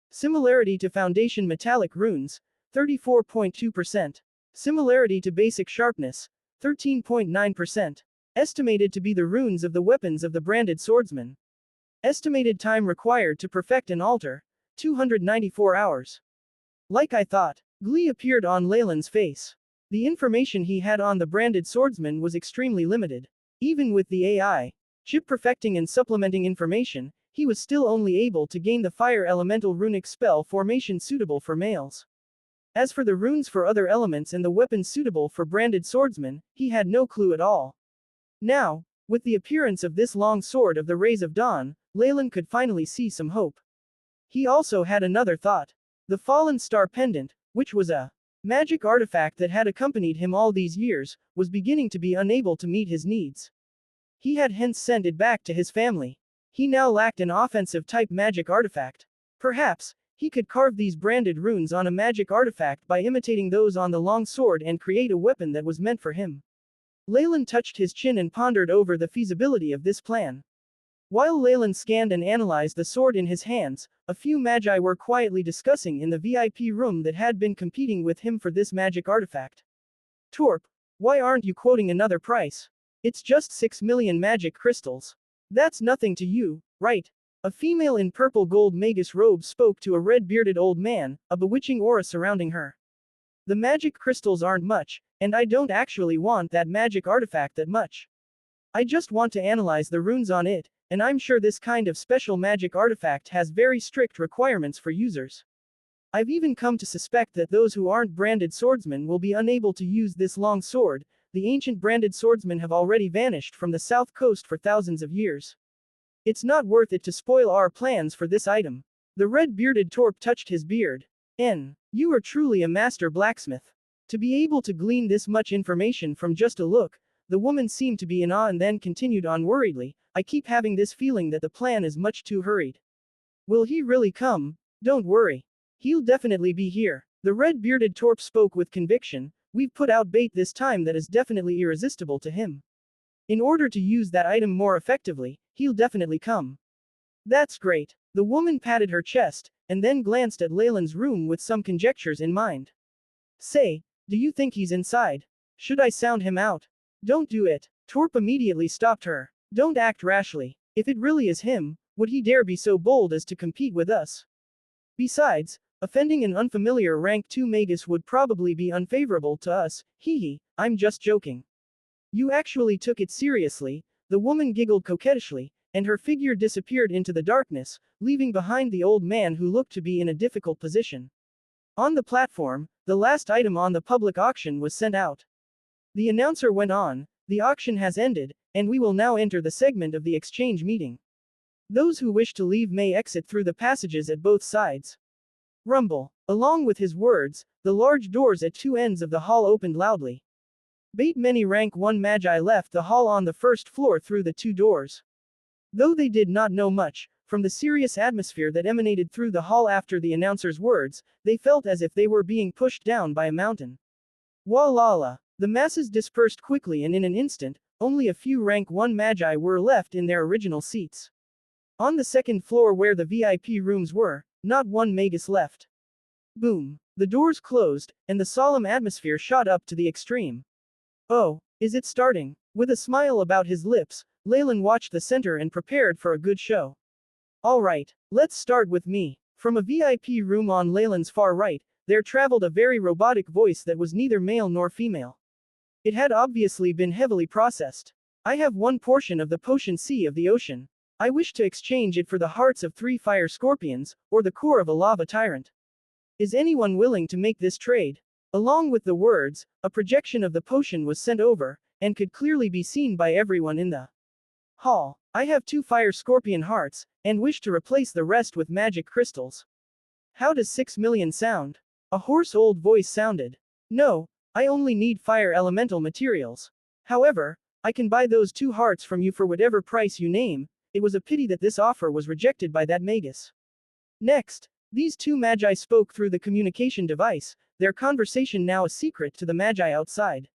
Similarity to foundation metallic runes, 34.2%. Similarity to basic sharpness, 13.9%. Estimated to be the runes of the weapons of the branded swordsman. Estimated time required to perfect an altar, 294 hours. Like I thought, glee appeared on Leylin's face. The information he had on the branded swordsman was extremely limited. Even with the AI chip perfecting and supplementing information, he was still only able to gain the fire elemental runic spell formation suitable for males. As for the runes for other elements and the weapons suitable for branded swordsmen, he had no clue at all. Now, with the appearance of this long sword of the rays of dawn, Leylin could finally see some hope. He also had another thought. The fallen star pendant, which was a magic artifact that had accompanied him all these years, was beginning to be unable to meet his needs. He had hence sent it back to his family. He now lacked an offensive type magic artifact. Perhaps, he could carve these branded runes on a magic artifact by imitating those on the long sword and create a weapon that was meant for him. Leylin touched his chin and pondered over the feasibility of this plan. While Leylin scanned and analyzed the sword in his hands, a few magi were quietly discussing in the VIP room that had been competing with him for this magic artifact. Torp, why aren't you quoting another price? It's just 6 million magic crystals. That's nothing to you, right? A female in purple gold magus robe spoke to a red-bearded old man, a bewitching aura surrounding her. The magic crystals aren't much, and I don't actually want that magic artifact that much. I just want to analyze the runes on it, and I'm sure this kind of special magic artifact has very strict requirements for users. I've even come to suspect that those who aren't branded swordsmen will be unable to use this long sword. The ancient branded swordsmen have already vanished from the south coast for thousands of years. It's not worth it to spoil our plans for this item. The red-bearded Torp touched his beard. You are truly a master blacksmith. To be able to glean this much information from just a look, the woman seemed to be in awe and then continued on worriedly, I keep having this feeling that the plan is much too hurried. Will he really come? Don't worry. He'll definitely be here. The red-bearded Torp spoke with conviction, we've put out bait this time that is definitely irresistible to him. In order to use that item more effectively, he'll definitely come. That's great. The woman patted her chest, and then glanced at Leylin's room with some conjectures in mind. Say, do you think he's inside? Should I sound him out? Don't do it. Torp immediately stopped her. Don't act rashly. If it really is him, would he dare be so bold as to compete with us? Besides, offending an unfamiliar rank 2 magus would probably be unfavorable to us, I'm just joking. You actually took it seriously, the woman giggled coquettishly, and her figure disappeared into the darkness, leaving behind the old man who looked to be in a difficult position. On the platform, the last item on the public auction was sent out. The announcer went on, the auction has ended, and we will now enter the segment of the exchange meeting. Those who wish to leave may exit through the passages at both sides. Rumble. Along with his words, the large doors at two ends of the hall opened loudly. Many rank 1 magi left the hall on the first floor through the two doors. Though they did not know much, from the serious atmosphere that emanated through the hall after the announcer's words, they felt as if they were being pushed down by a mountain. Walala. The masses dispersed quickly and in an instant, only a few rank 1 magi were left in their original seats. On the second floor where the VIP rooms were, not one magus left. Boom. The doors closed, and the solemn atmosphere shot up to the extreme. Oh, is it starting? With a smile about his lips, Leylin watched the center and prepared for a good show. Alright, let's start with me. From a VIP room on Leylin's far right, there traveled a very robotic voice that was neither male nor female. It had obviously been heavily processed. I have one portion of the potion sea of the ocean. I wish to exchange it for the hearts of 3 fire scorpions, or the core of a lava tyrant. Is anyone willing to make this trade? Along with the words, a projection of the potion was sent over, and could clearly be seen by everyone in the hall. I have 2 fire scorpion hearts, and wish to replace the rest with magic crystals. How does 6 million sound? A hoarse old voice sounded. No, I only need fire elemental materials. However, I can buy those 2 hearts from you for whatever price you name. It was a pity that this offer was rejected by that magus. Next, these 2 magi spoke through the communication device, their conversation now a secret to the magi outside.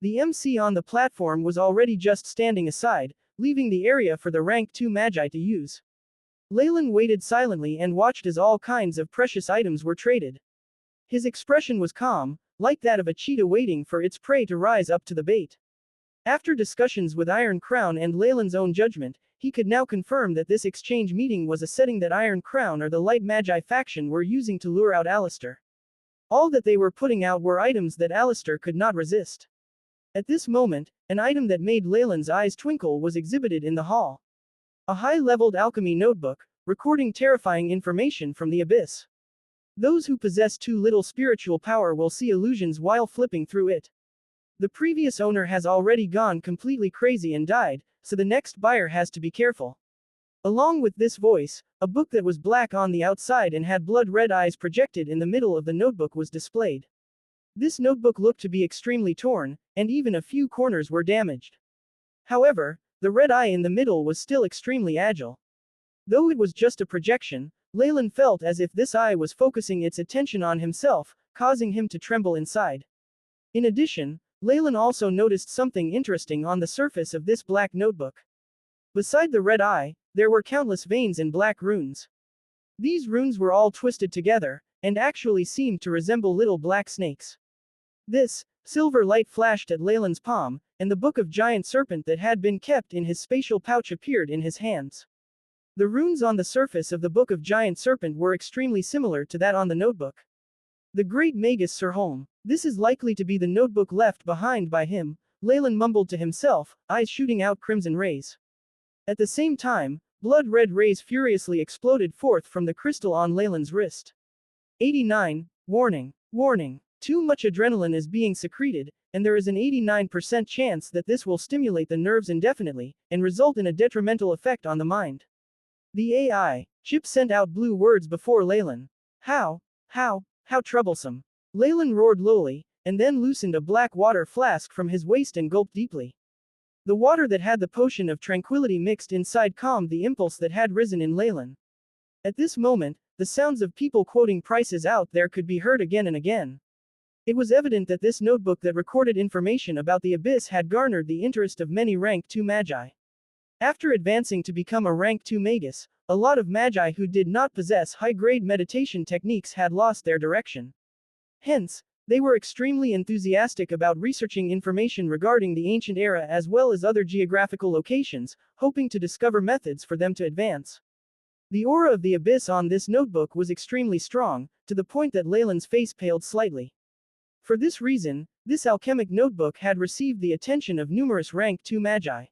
The MC on the platform was already just standing aside, leaving the area for the rank 2 magi to use. Leylin waited silently and watched as all kinds of precious items were traded. His expression was calm, like that of a cheetah waiting for its prey to rise up to the bait. After discussions with Iron Crown and Leylin's own judgment, he could now confirm that this exchange meeting was a setting that Iron Crown or the Light Magi faction were using to lure out Alistair. All that they were putting out were items that Alistair could not resist. At this moment, an item that made Leylin's eyes twinkle was exhibited in the hall. A high-leveled alchemy notebook, recording terrifying information from the abyss. Those who possess too little spiritual power will see illusions while flipping through it. The previous owner has already gone completely crazy and died, so the next buyer has to be careful. Along with this voice, a book that was black on the outside and had blood-red eyes projected in the middle of the notebook was displayed. This notebook looked to be extremely torn, and even a few corners were damaged. However, the red eye in the middle was still extremely agile. Though it was just a projection, Leylin felt as if this eye was focusing its attention on himself, causing him to tremble inside. In addition, Leylin also noticed something interesting on the surface of this black notebook. Beside the red eye, there were countless veins and black runes. These runes were all twisted together, and actually seemed to resemble little black snakes. This silver light flashed at Leylin's palm, and the book of giant serpent that had been kept in his spatial pouch appeared in his hands. The runes on the surface of the book of giant serpent were extremely similar to that on the notebook. The great Magus Sirholm, this is likely to be the notebook left behind by him, Leylin mumbled to himself, eyes shooting out crimson rays. At the same time, blood-red rays furiously exploded forth from the crystal on Leylin's wrist. 89. Warning. Warning. Too much adrenaline is being secreted, and there is an 89% chance that this will stimulate the nerves indefinitely, and result in a detrimental effect on the mind. The AI chip sent out blue words before Leylin. How troublesome. Leylin roared lowly, and then loosened a black water flask from his waist and gulped deeply. The water that had the potion of tranquility mixed inside calmed the impulse that had risen in Leylin. At this moment, the sounds of people quoting prices out there could be heard again and again. It was evident that this notebook that recorded information about the abyss had garnered the interest of many rank 2 magi. After advancing to become a rank 2 magus, a lot of magi who did not possess high-grade meditation techniques had lost their direction. Hence, they were extremely enthusiastic about researching information regarding the ancient era as well as other geographical locations, hoping to discover methods for them to advance. The aura of the abyss on this notebook was extremely strong, to the point that Leylin's face paled slightly. For this reason, this alchemic notebook had received the attention of numerous rank 2 magi.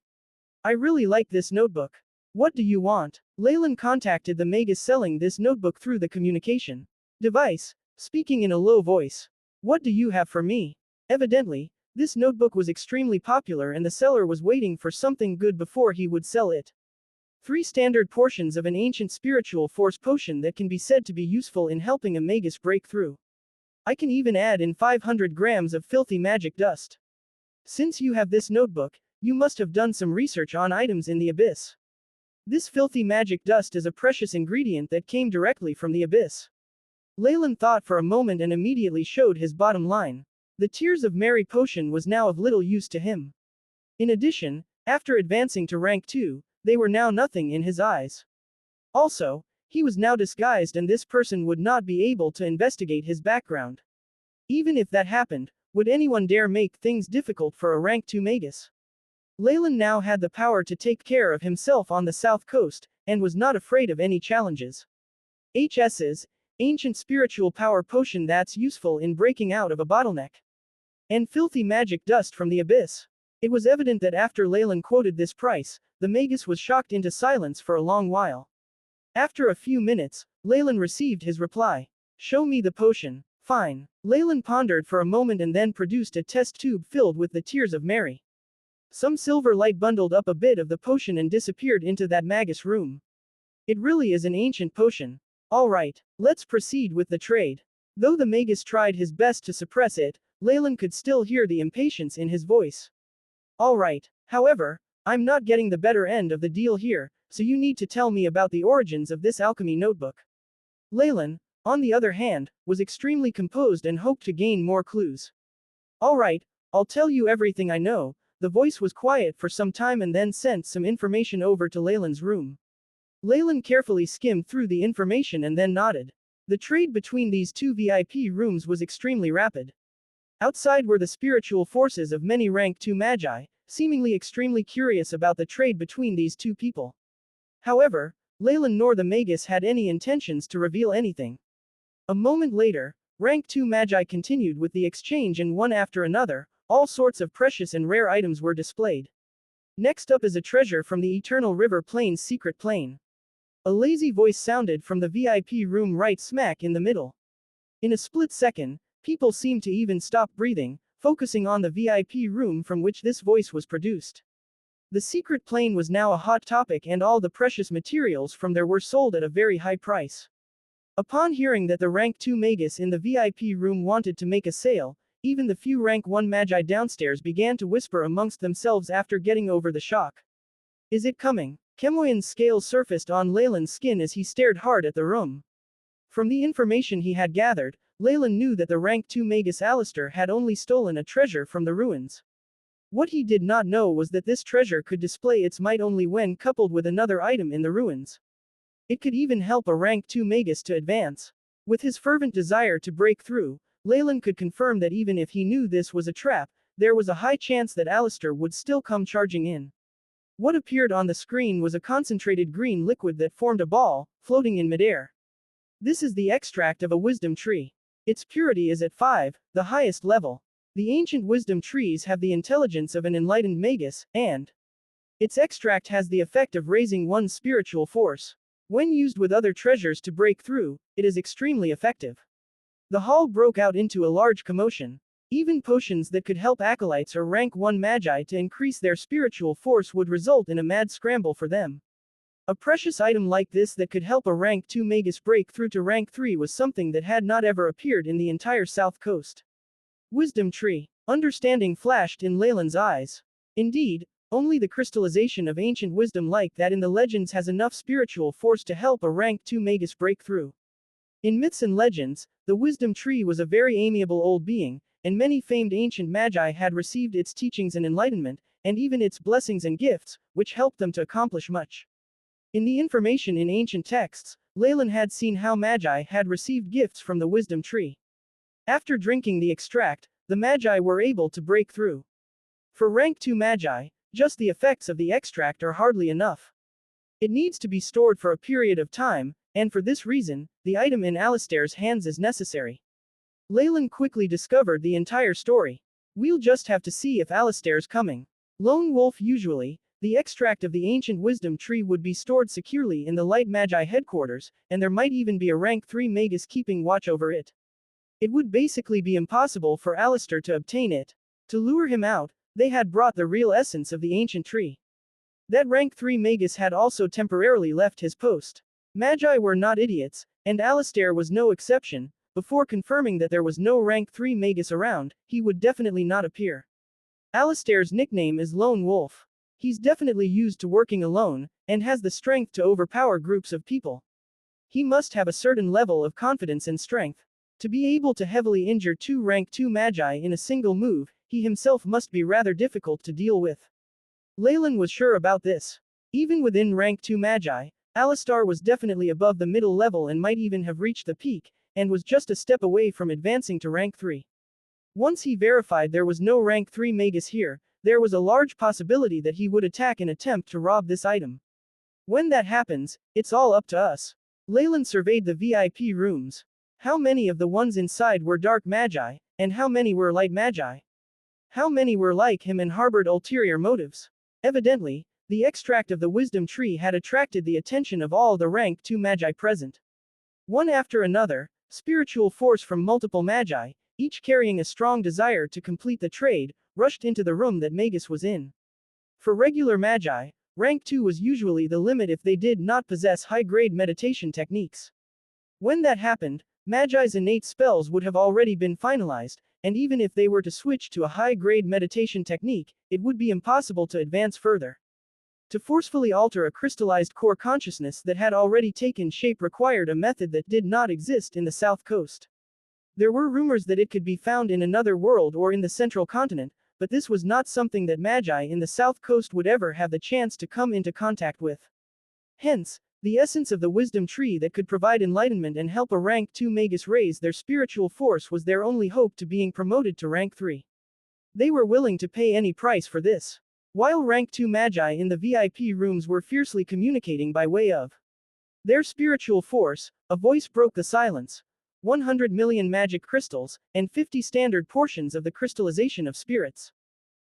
I really like this notebook. What do you want? Leylin contacted the magus selling this notebook through the communication device, speaking in a low voice. What do you have for me? Evidently, this notebook was extremely popular and the seller was waiting for something good before he would sell it. 3 standard portions of an ancient spiritual force potion that can be said to be useful in helping a magus break through. I can even add in 500 grams of filthy magic dust. Since you have this notebook, you must have done some research on items in the abyss. This filthy magic dust is a precious ingredient that came directly from the abyss. Leylin thought for a moment and immediately showed his bottom line. The Tears of Mary potion was now of little use to him. In addition, after advancing to rank 2, they were now nothing in his eyes. Also, he was now disguised and this person would not be able to investigate his background. Even if that happened, would anyone dare make things difficult for a rank 2 magus? Leylin now had the power to take care of himself on the south coast, and was not afraid of any challenges. HS's ancient spiritual power potion that's useful in breaking out of a bottleneck. And filthy magic dust from the abyss. It was evident that after Leylin quoted this price, the magus was shocked into silence for a long while. After a few minutes, Leylin received his reply. Show me the potion. Fine. Leylin pondered for a moment and then produced a test tube filled with the Tears of Mary. Some silver light bundled up a bit of the potion and disappeared into that magus room. It really is an ancient potion. Alright, let's proceed with the trade. Though the magus tried his best to suppress it, Leylin could still hear the impatience in his voice. Alright, however, I'm not getting the better end of the deal here, so you need to tell me about the origins of this alchemy notebook. Leylin, on the other hand, was extremely composed and hoped to gain more clues. Alright, I'll tell you everything I know. The voice was quiet for some time and then sent some information over to Leylin's room. Leylin carefully skimmed through the information and then nodded. The trade between these 2 VIP rooms was extremely rapid. Outside were the spiritual forces of many rank 2 magi, seemingly extremely curious about the trade between these 2 people. However, Leylin nor the magus had any intentions to reveal anything. A moment later, Rank 2 magi continued with the exchange, and one after another, all sorts of precious and rare items were displayed. Next up is a treasure from the Eternal River Plain's secret plane. A lazy voice sounded from the VIP room right smack in the middle. In a split second, people seemed to even stop breathing, focusing on the VIP room from which this voice was produced. The secret plane was now a hot topic, and all the precious materials from there were sold at a very high price. Upon hearing that the rank 2 magus in the VIP room wanted to make a sale, even the few rank 1 magi downstairs began to whisper amongst themselves after getting over the shock. Is it coming? Kemoyan's scales surfaced on Leylin's skin as he stared hard at the room. From the information he had gathered, Leylin knew that the rank 2 magus Alistair had only stolen a treasure from the ruins. What he did not know was that this treasure could display its might only when coupled with another item in the ruins. It could even help a rank 2 magus to advance. With his fervent desire to break through, Leylin could confirm that even if he knew this was a trap, there was a high chance that Alistair would still come charging in. What appeared on the screen was a concentrated green liquid that formed a ball, floating in midair. This is the extract of a wisdom tree. Its purity is at 5, the highest level. The ancient wisdom trees have the intelligence of an enlightened magus, and its extract has the effect of raising one's spiritual force. When used with other treasures to break through, it is extremely effective. The hall broke out into a large commotion. Even potions that could help acolytes or rank 1 magi to increase their spiritual force would result in a mad scramble for them. A precious item like this that could help a rank 2 magus break through to rank 3 was something that had not ever appeared in the entire South Coast. Wisdom tree. Understanding flashed in Leylin's eyes. Indeed, only the crystallization of ancient wisdom like that in the legends has enough spiritual force to help a rank 2 magus break through. In myths and legends, the wisdom tree was a very amiable old being, and many famed ancient magi had received its teachings and enlightenment, and even its blessings and gifts, which helped them to accomplish much. In the information in ancient texts, Leylin had seen how magi had received gifts from the wisdom tree. After drinking the extract, the magi were able to break through. For rank 2 magi, just the effects of the extract are hardly enough. It needs to be stored for a period of time, and for this reason, the item in Alistair's hands is necessary. Leylin quickly discovered the entire story. We'll just have to see if Alistair's coming. Lone Wolf. Usually, the extract of the ancient wisdom tree would be stored securely in the Light Magi headquarters, and there might even be a rank 3 magus keeping watch over it. It would basically be impossible for Alistair to obtain it. To lure him out, they had brought the real essence of the ancient tree. That rank 3 magus had also temporarily left his post. Magi were not idiots, and Alistair was no exception. Before confirming that there was no rank 3 magus around, he would definitely not appear. Alistair's nickname is Lone Wolf. He's definitely used to working alone, and has the strength to overpower groups of people. He must have a certain level of confidence and strength. To be able to heavily injure 2 rank 2 magi in a single move, he himself must be rather difficult to deal with. Leylin was sure about this. Even within rank 2 magi, Alistair was definitely above the middle level and might even have reached the peak, and was just a step away from advancing to rank 3. Once he verified there was no rank 3 magus here, there was a large possibility that he would attack and attempt to rob this item. When that happens, it's all up to us. Leylin surveyed the VIP rooms. How many of the ones inside were dark magi, and how many were light magi? How many were like him and harbored ulterior motives? Evidently, the extract of the wisdom tree had attracted the attention of all the rank 2 magi present. One after another, spiritual force from multiple magi, each carrying a strong desire to complete the trade, rushed into the room that magus was in. For regular magi, rank 2 was usually the limit if they did not possess high-grade meditation techniques. When that happened, magi's innate spells would have already been finalized, and even if they were to switch to a high-grade meditation technique, it would be impossible to advance further. To forcefully alter a crystallized core consciousness that had already taken shape required a method that did not exist in the South Coast. There were rumors that it could be found in another world or in the central continent, but this was not something that magi in the South Coast would ever have the chance to come into contact with. Hence, the essence of the wisdom tree that could provide enlightenment and help a rank 2 magus raise their spiritual force was their only hope to being promoted to rank 3. They were willing to pay any price for this. While rank 2 magi in the VIP rooms were fiercely communicating by way of their spiritual force, a voice broke the silence. 100 million magic crystals, and 50 standard portions of the crystallization of spirits.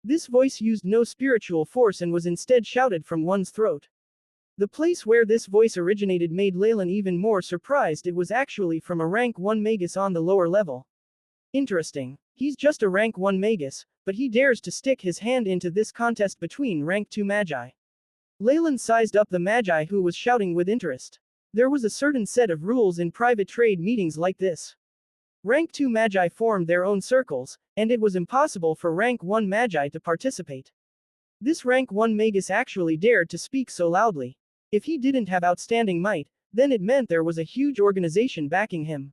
This voice used no spiritual force and was instead shouted from one's throat. The place where this voice originated made Leylin even more surprised. It was actually from a rank 1 magus on the lower level. Interesting. He's just a rank 1 magus, but he dares to stick his hand into this contest between rank 2 magi. Leylin sized up the magi who was shouting with interest. There was a certain set of rules in private trade meetings like this. Rank 2 magi formed their own circles, and it was impossible for rank 1 magi to participate. This rank 1 magus actually dared to speak so loudly. If he didn't have outstanding might, then it meant there was a huge organization backing him.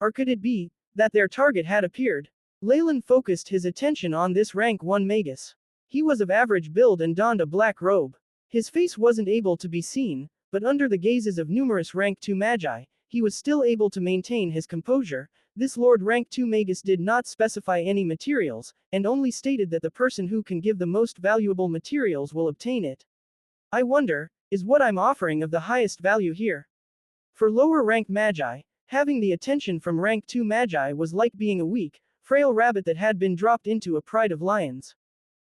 Or could it be that their target had appeared? Leylin focused his attention on this rank 1 magus. He was of average build and donned a black robe. His face wasn't able to be seen, but under the gazes of numerous rank 2 magi, he was still able to maintain his composure. This Lord rank 2 magus did not specify any materials, and only stated that the person who can give the most valuable materials will obtain it. I wonder, is what I'm offering of the highest value here? For lower rank magi, having the attention from rank 2 magi was like being a weak, frail rabbit that had been dropped into a pride of lions.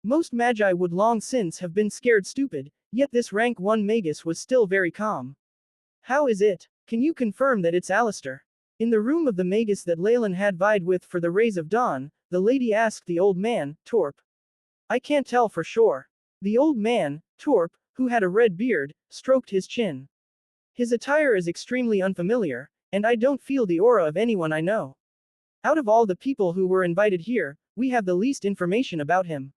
Most magi would long since have been scared stupid, yet this rank 1 magus was still very calm. How is it? Can you confirm that it's Alistair? In the room of the magus that Leylin had vied with for the rays of dawn, the lady asked the old man, Torp. I can't tell for sure. The old man, Torp, who had a red beard, stroked his chin. His attire is extremely unfamiliar, and I don't feel the aura of anyone I know. Out of all the people who were invited here, we have the least information about him.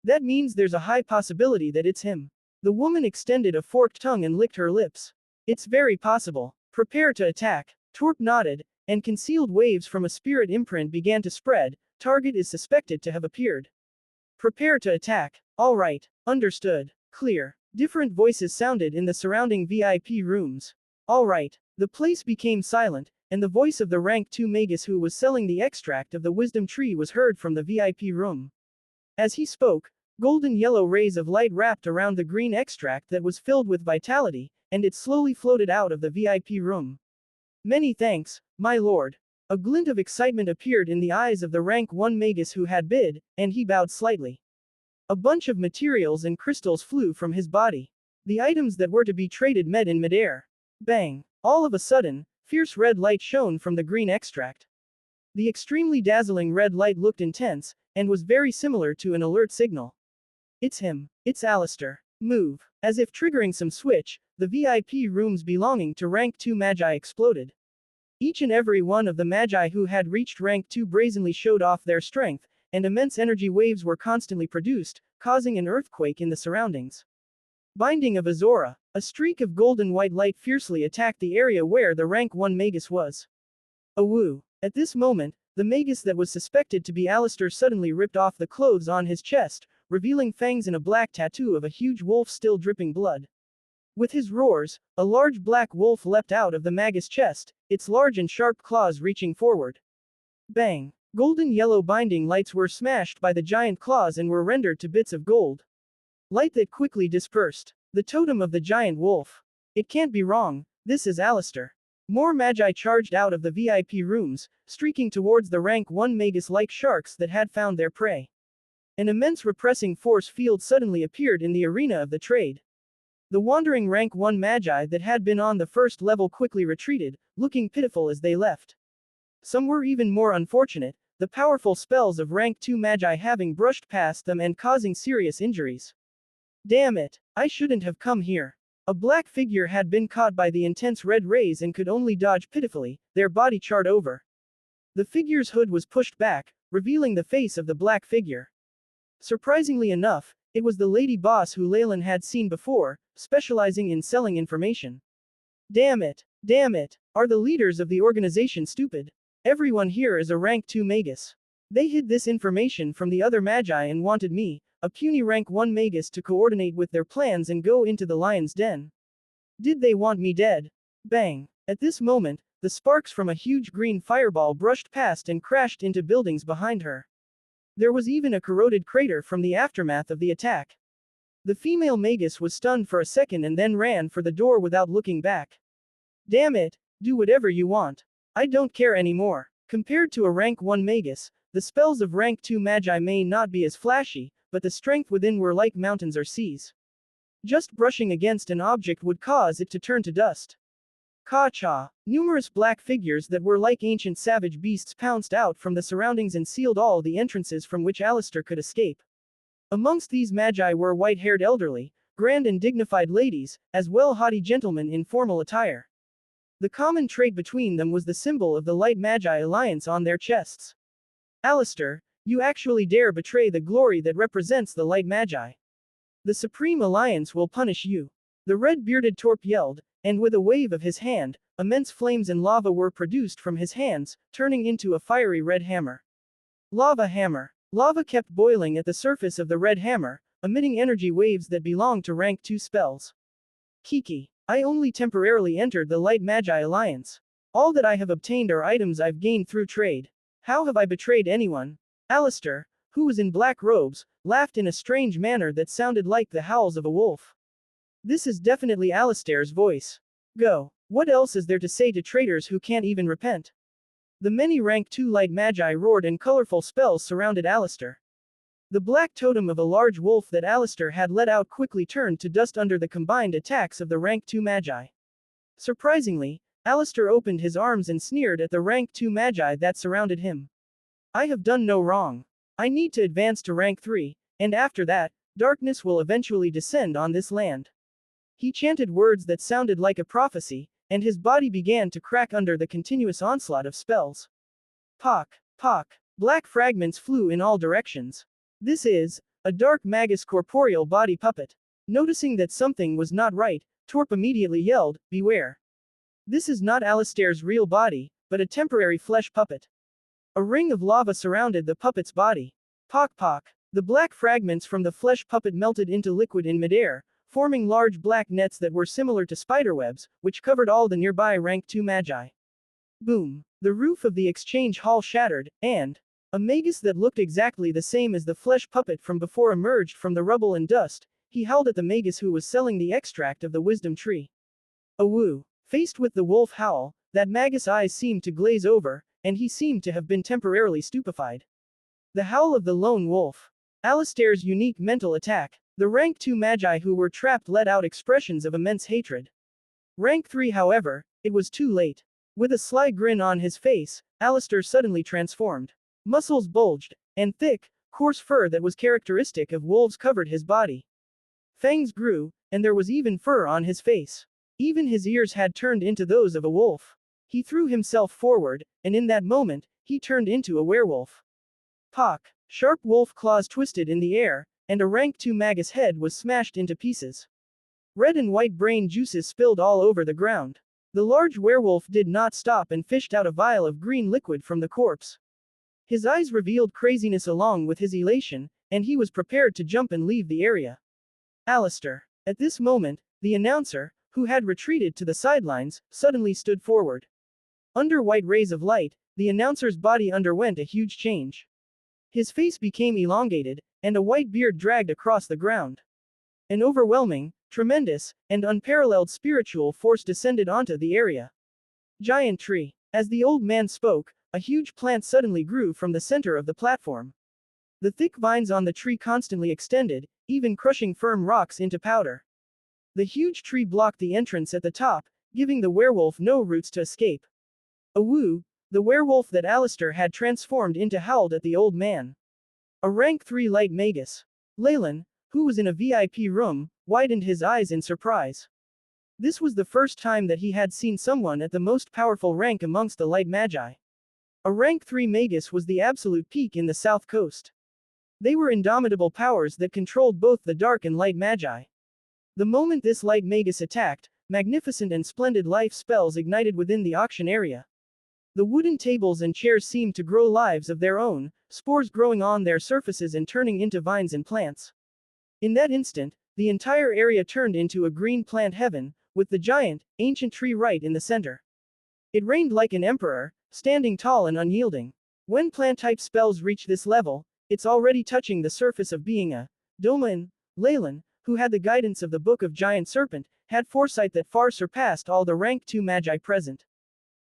That means there's a high possibility that it's him. The woman extended a forked tongue and licked her lips. It's very possible. Prepare to attack. Torp nodded, and concealed waves from a spirit imprint began to spread. Target is suspected to have appeared. Prepare to attack. All right. Understood. Clear. Different voices sounded in the surrounding VIP rooms. All right. The place became silent, and the voice of the rank 2 magus who was selling the extract of the wisdom tree was heard from the VIP room. As he spoke, golden yellow rays of light wrapped around the green extract that was filled with vitality, and it slowly floated out of the VIP room. Many thanks, my lord. A glint of excitement appeared in the eyes of the rank 1 magus who had bid, and he bowed slightly. A bunch of materials and crystals flew from his body. The items that were to be traded met in midair. Bang! All of a sudden, fierce red light shone from the green extract. The extremely dazzling red light looked intense, and was very similar to an alert signal. It's him. It's Alistair. Move. As if triggering some switch, the VIP rooms belonging to rank 2 magi exploded. Each and every one of the magi who had reached rank 2 brazenly showed off their strength, and immense energy waves were constantly produced, causing an earthquake in the surroundings. Binding of Azora. A streak of golden white light fiercely attacked the area where the rank 1 magus was. Awoo. At this moment, the magus that was suspected to be Alistair suddenly ripped off the clothes on his chest, revealing fangs and a black tattoo of a huge wolf still dripping blood. With his roars, a large black wolf leapt out of the magus' chest, its large and sharp claws reaching forward. Bang! Golden yellow binding lights were smashed by the giant claws and were rendered to bits of gold. Light that quickly dispersed. The totem of the giant wolf. It can't be wrong, this is Alistair. More magi charged out of the VIP rooms, streaking towards the rank 1 magus like sharks that had found their prey. An immense repressing force field suddenly appeared in the arena of the trade. The wandering rank 1 magi that had been on the first level quickly retreated, looking pitiful as they left. Some were even more unfortunate, the powerful spells of rank 2 magi having brushed past them and causing serious injuries. Damn it, I shouldn't have come here. A black figure had been caught by the intense red rays and could only dodge pitifully, their body charred over. The figure's hood was pushed back, revealing the face of the black figure. Surprisingly enough, it was the lady boss who Leylin had seen before, specializing in selling information. Damn it, are the leaders of the organization stupid? Everyone here is a rank 2 magus. They hid this information from the other magi and wanted me, a puny rank 1 magus, to coordinate with their plans and go into the lion's den. Did they want me dead? Bang! At this moment, the sparks from a huge green fireball brushed past and crashed into buildings behind her. There was even a corroded crater from the aftermath of the attack. The female magus was stunned for a second and then ran for the door without looking back. Damn it, do whatever you want. I don't care anymore. Compared to a rank 1 magus, the spells of rank 2 magi may not be as flashy, but the strength within were like mountains or seas. Just brushing against an object would cause it to turn to dust. Ka-cha! Numerous black figures that were like ancient savage beasts pounced out from the surroundings and sealed all the entrances from which Alistair could escape. Amongst these magi were white-haired elderly, grand and dignified ladies, as well haughty gentlemen in formal attire. The common trait between them was the symbol of the Light Magi Alliance on their chests. Alistair, you actually dare betray the glory that represents the Light Magi. The Supreme Alliance will punish you. The red-bearded Torp yelled, and with a wave of his hand, immense flames and lava were produced from his hands, turning into a fiery red hammer. Lava hammer. Lava kept boiling at the surface of the red hammer, emitting energy waves that belonged to rank 2 spells. Kiki. I only temporarily entered the Light Magi Alliance. All that I have obtained are items I've gained through trade. How have I betrayed anyone? Alistair, who was in black robes, laughed in a strange manner that sounded like the howls of a wolf. This is definitely Alistair's voice. Go. What else is there to say to traitors who can't even repent? The many rank 2 Light Magi roared and colorful spells surrounded Alistair. The black totem of a large wolf that Alistair had let out quickly turned to dust under the combined attacks of the rank 2 Magi. Surprisingly, Alistair opened his arms and sneered at the rank 2 Magi that surrounded him. I have done no wrong. I need to advance to rank 3, and after that, darkness will eventually descend on this land. He chanted words that sounded like a prophecy, and his body began to crack under the continuous onslaught of spells. Pock, pock. Black fragments flew in all directions. This is a dark magus corporeal body puppet. Noticing that something was not right, Torp immediately yelled, beware. This is not Alistair's real body, but a temporary flesh puppet. A ring of lava surrounded the puppet's body. Pock pock. The black fragments from the flesh puppet melted into liquid in midair, forming large black nets that were similar to spiderwebs, which covered all the nearby rank 2 magi. Boom. The roof of the exchange hall shattered, and a magus that looked exactly the same as the flesh puppet from before emerged from the rubble and dust. He howled at the magus who was selling the extract of the wisdom tree. Awoo. Faced with the wolf howl, that magus' eyes seemed to glaze over, and he seemed to have been temporarily stupefied. The howl of the lone wolf. Alistair's unique mental attack. The rank 2 magi who were trapped let out expressions of immense hatred. Rank 3, however, it was too late. With a sly grin on his face, Alistair suddenly transformed. Muscles bulged, and thick, coarse fur that was characteristic of wolves covered his body. Fangs grew, and there was even fur on his face. Even his ears had turned into those of a wolf. He threw himself forward, and in that moment, he turned into a werewolf. Pock! Sharp wolf claws twisted in the air, and a rank 2 magus head was smashed into pieces. Red and white brain juices spilled all over the ground. The large werewolf did not stop and fished out a vial of green liquid from the corpse. His eyes revealed craziness along with his elation, and he was prepared to jump and leave the area. Alistair. At this moment, the announcer, who had retreated to the sidelines, suddenly stood forward. Under white rays of light, the announcer's body underwent a huge change. His face became elongated, and a white beard dragged across the ground. An overwhelming, tremendous, and unparalleled spiritual force descended onto the area. Giant tree. As the old man spoke, a huge plant suddenly grew from the center of the platform. The thick vines on the tree constantly extended, even crushing firm rocks into powder. The huge tree blocked the entrance at the top, giving the werewolf no routes to escape. Awoo! The werewolf that Alistair had transformed into howled at the old man. A rank 3 light magus. Leylin, who was in a VIP room, widened his eyes in surprise. This was the first time that he had seen someone at the most powerful rank amongst the light magi. A rank 3 magus was the absolute peak in the south coast. They were indomitable powers that controlled both the dark and light magi. The moment this light magus attacked, magnificent and splendid life spells ignited within the auction area. The wooden tables and chairs seemed to grow lives of their own, spores growing on their surfaces and turning into vines and plants. In that instant, the entire area turned into a green plant heaven, with the giant, ancient tree right in the center. It reigned like an emperor, standing tall and unyielding. When plant-type spells reach this level, it's already touching the surface of being a domain. Leylin, who had the guidance of the Book of Giant Serpent, had foresight that far surpassed all the rank 2 magi present.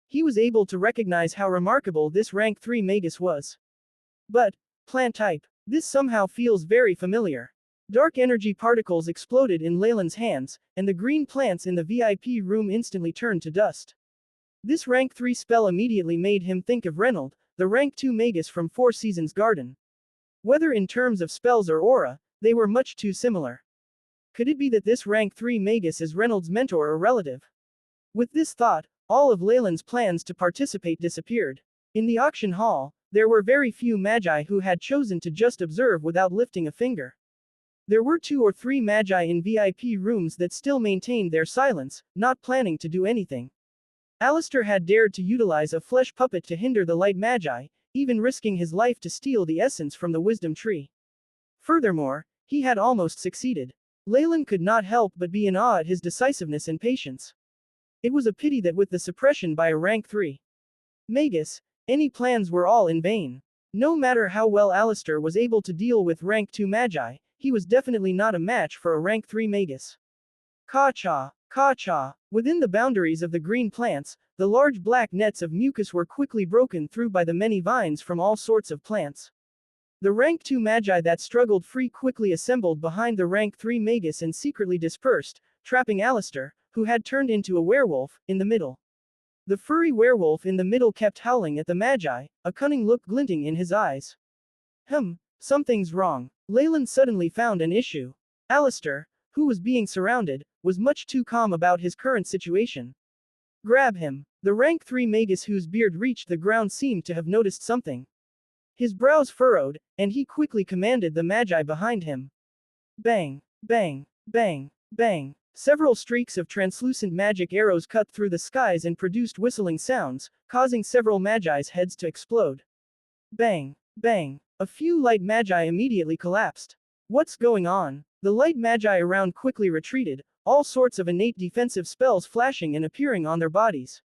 he was able to recognize how remarkable this rank 3 magus was. But, plant type. This somehow feels very familiar. Dark energy particles exploded in Leylin's hands, and the green plants in the VIP room instantly turned to dust. This rank 3 spell immediately made him think of Reynold, the rank 2 magus from Four Seasons Garden. Whether in terms of spells or aura, they were much too similar. Could it be that this rank 3 magus is Reynold's mentor or relative? With this thought, all of Leylin's plans to participate disappeared. In the auction hall, there were very few magi who had chosen to just observe without lifting a finger. There were 2 or 3 magi in VIP rooms that still maintained their silence, not planning to do anything. Alistair had dared to utilize a flesh puppet to hinder the light magi, even risking his life to steal the essence from the wisdom tree. Furthermore, he had almost succeeded. Leylin could not help but be in awe at his decisiveness and patience. It was a pity that with the suppression by a rank 3 magus, any plans were all in vain. No matter how well Alistair was able to deal with rank 2 magi, he was definitely not a match for a rank 3 magus. Ka-cha, ka-cha. Within the boundaries of the green plants, the large black nets of mucus were quickly broken through by the many vines from all sorts of plants. The rank 2 magi that struggled free quickly assembled behind the rank 3 magus and secretly dispersed, trapping Alistair, who had turned into a werewolf, in the middle. The furry werewolf in the middle kept howling at the magi, a cunning look glinting in his eyes. Something's wrong. Leylin suddenly found an issue. Alistair, who was being surrounded, was much too calm about his current situation. Grab him. The rank 3 magus whose beard reached the ground seemed to have noticed something. His brows furrowed, and he quickly commanded the magi behind him. Bang, bang, bang, bang. Several streaks of translucent magic arrows cut through the skies and produced whistling sounds, causing several magi's heads to explode. Bang, bang. A few light magi immediately collapsed. What's going on? The light magi around quickly retreated, all sorts of innate defensive spells flashing and appearing on their bodies.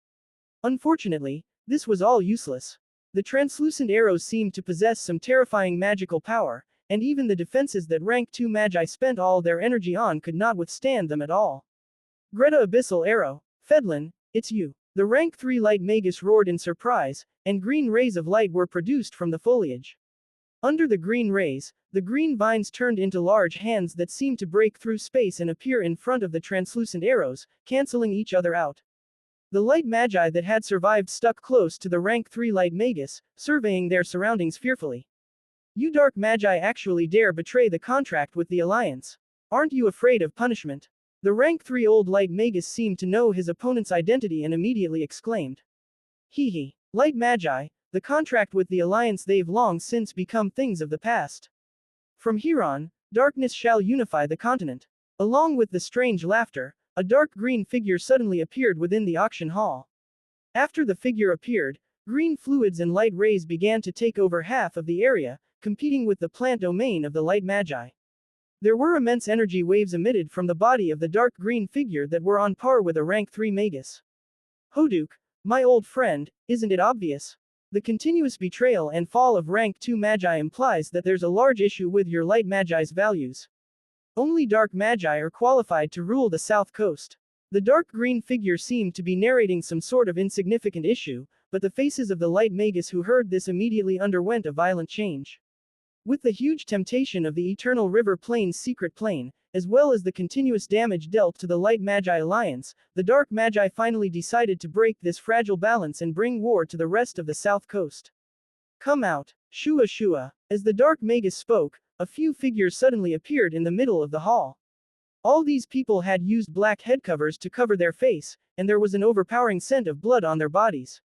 Unfortunately, this was all useless. The translucent arrows seemed to possess some terrifying magical power, and even the defenses that rank 2 magi spent all their energy on could not withstand them at all. Greta Abyssal Arrow, Fedlin, it's you. The rank 3 light magus roared in surprise, and green rays of light were produced from the foliage. Under the green rays, the green vines turned into large hands that seemed to break through space and appear in front of the translucent arrows, canceling each other out. The light magi that had survived stuck close to the rank 3 light magus, surveying their surroundings fearfully. You dark magi actually dare betray the contract with the Alliance. Aren't you afraid of punishment? The rank 3 old light magus seemed to know his opponent's identity and immediately exclaimed. Hee. Light magi, the contract with the Alliance, they've long since become things of the past. From here on, darkness shall unify the continent. Along with the strange laughter, a dark green figure suddenly appeared within the auction hall. After the figure appeared, green fluids and light rays began to take over half of the area, competing with the plant domain of the light magi. There were immense energy waves emitted from the body of the dark green figure that were on par with a rank 3 magus. Hoduk, my old friend, isn't it obvious? The continuous betrayal and fall of rank 2 magi implies that there's a large issue with your light magi's values. Only dark magi are qualified to rule the south coast. The dark green figure seemed to be narrating some sort of insignificant issue, but the faces of the light magus who heard this immediately underwent a violent change. With the huge temptation of the Eternal River Plain's secret plane, as well as the continuous damage dealt to the Light Magi Alliance, the Dark Magi finally decided to break this fragile balance and bring war to the rest of the south coast. Come out, Shua Shua. As the Dark Magus spoke, a few figures suddenly appeared in the middle of the hall. All these people had used black head covers to cover their face, and there was an overpowering scent of blood on their bodies.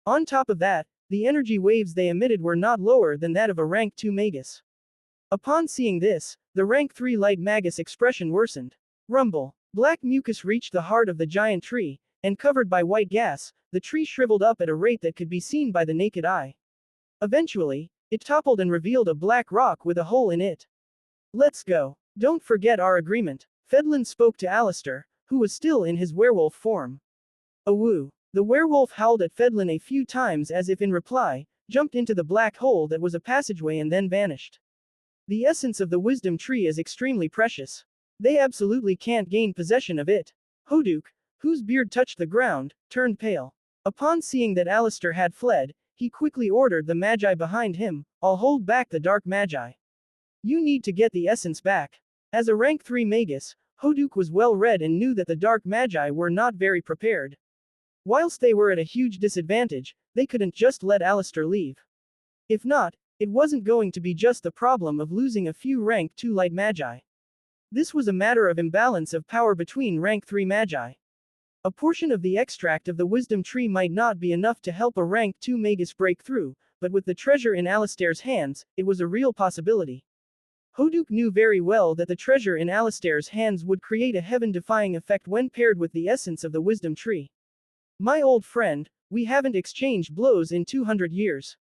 On top of that, the energy waves they emitted were not lower than that of a rank 2 magus. Upon seeing this, the rank 3 light magus expression worsened. Rumble. Black mucus reached the heart of the giant tree, and covered by white gas, the tree shriveled up at a rate that could be seen by the naked eye. Eventually, it toppled and revealed a black rock with a hole in it. Let's go. Don't forget our agreement. Fedlin spoke to Alistair, who was still in his werewolf form. Awoo. The werewolf howled at Fedlin a few times as if in reply, jumped into the black hole that was a passageway and then vanished. The essence of the wisdom tree is extremely precious. They absolutely can't gain possession of it. Hoduk, whose beard touched the ground, turned pale. Upon seeing that Alistair had fled, he quickly ordered the magi behind him, "I'll hold back the dark magi. You need to get the essence back." As a rank 3 magus, Hoduk was well read and knew that the dark magi were not very prepared. Whilst they were at a huge disadvantage, they couldn't just let Alistair leave. If not, it wasn't going to be just the problem of losing a few rank 2 light magi. This was a matter of imbalance of power between rank 3 magi. A portion of the extract of the wisdom tree might not be enough to help a rank 2 magus break through, but with the treasure in Alistair's hands, it was a real possibility. Hoduk knew very well that the treasure in Alistair's hands would create a heaven-defying effect when paired with the essence of the wisdom tree. "My old friend, we haven't exchanged blows in 200 years.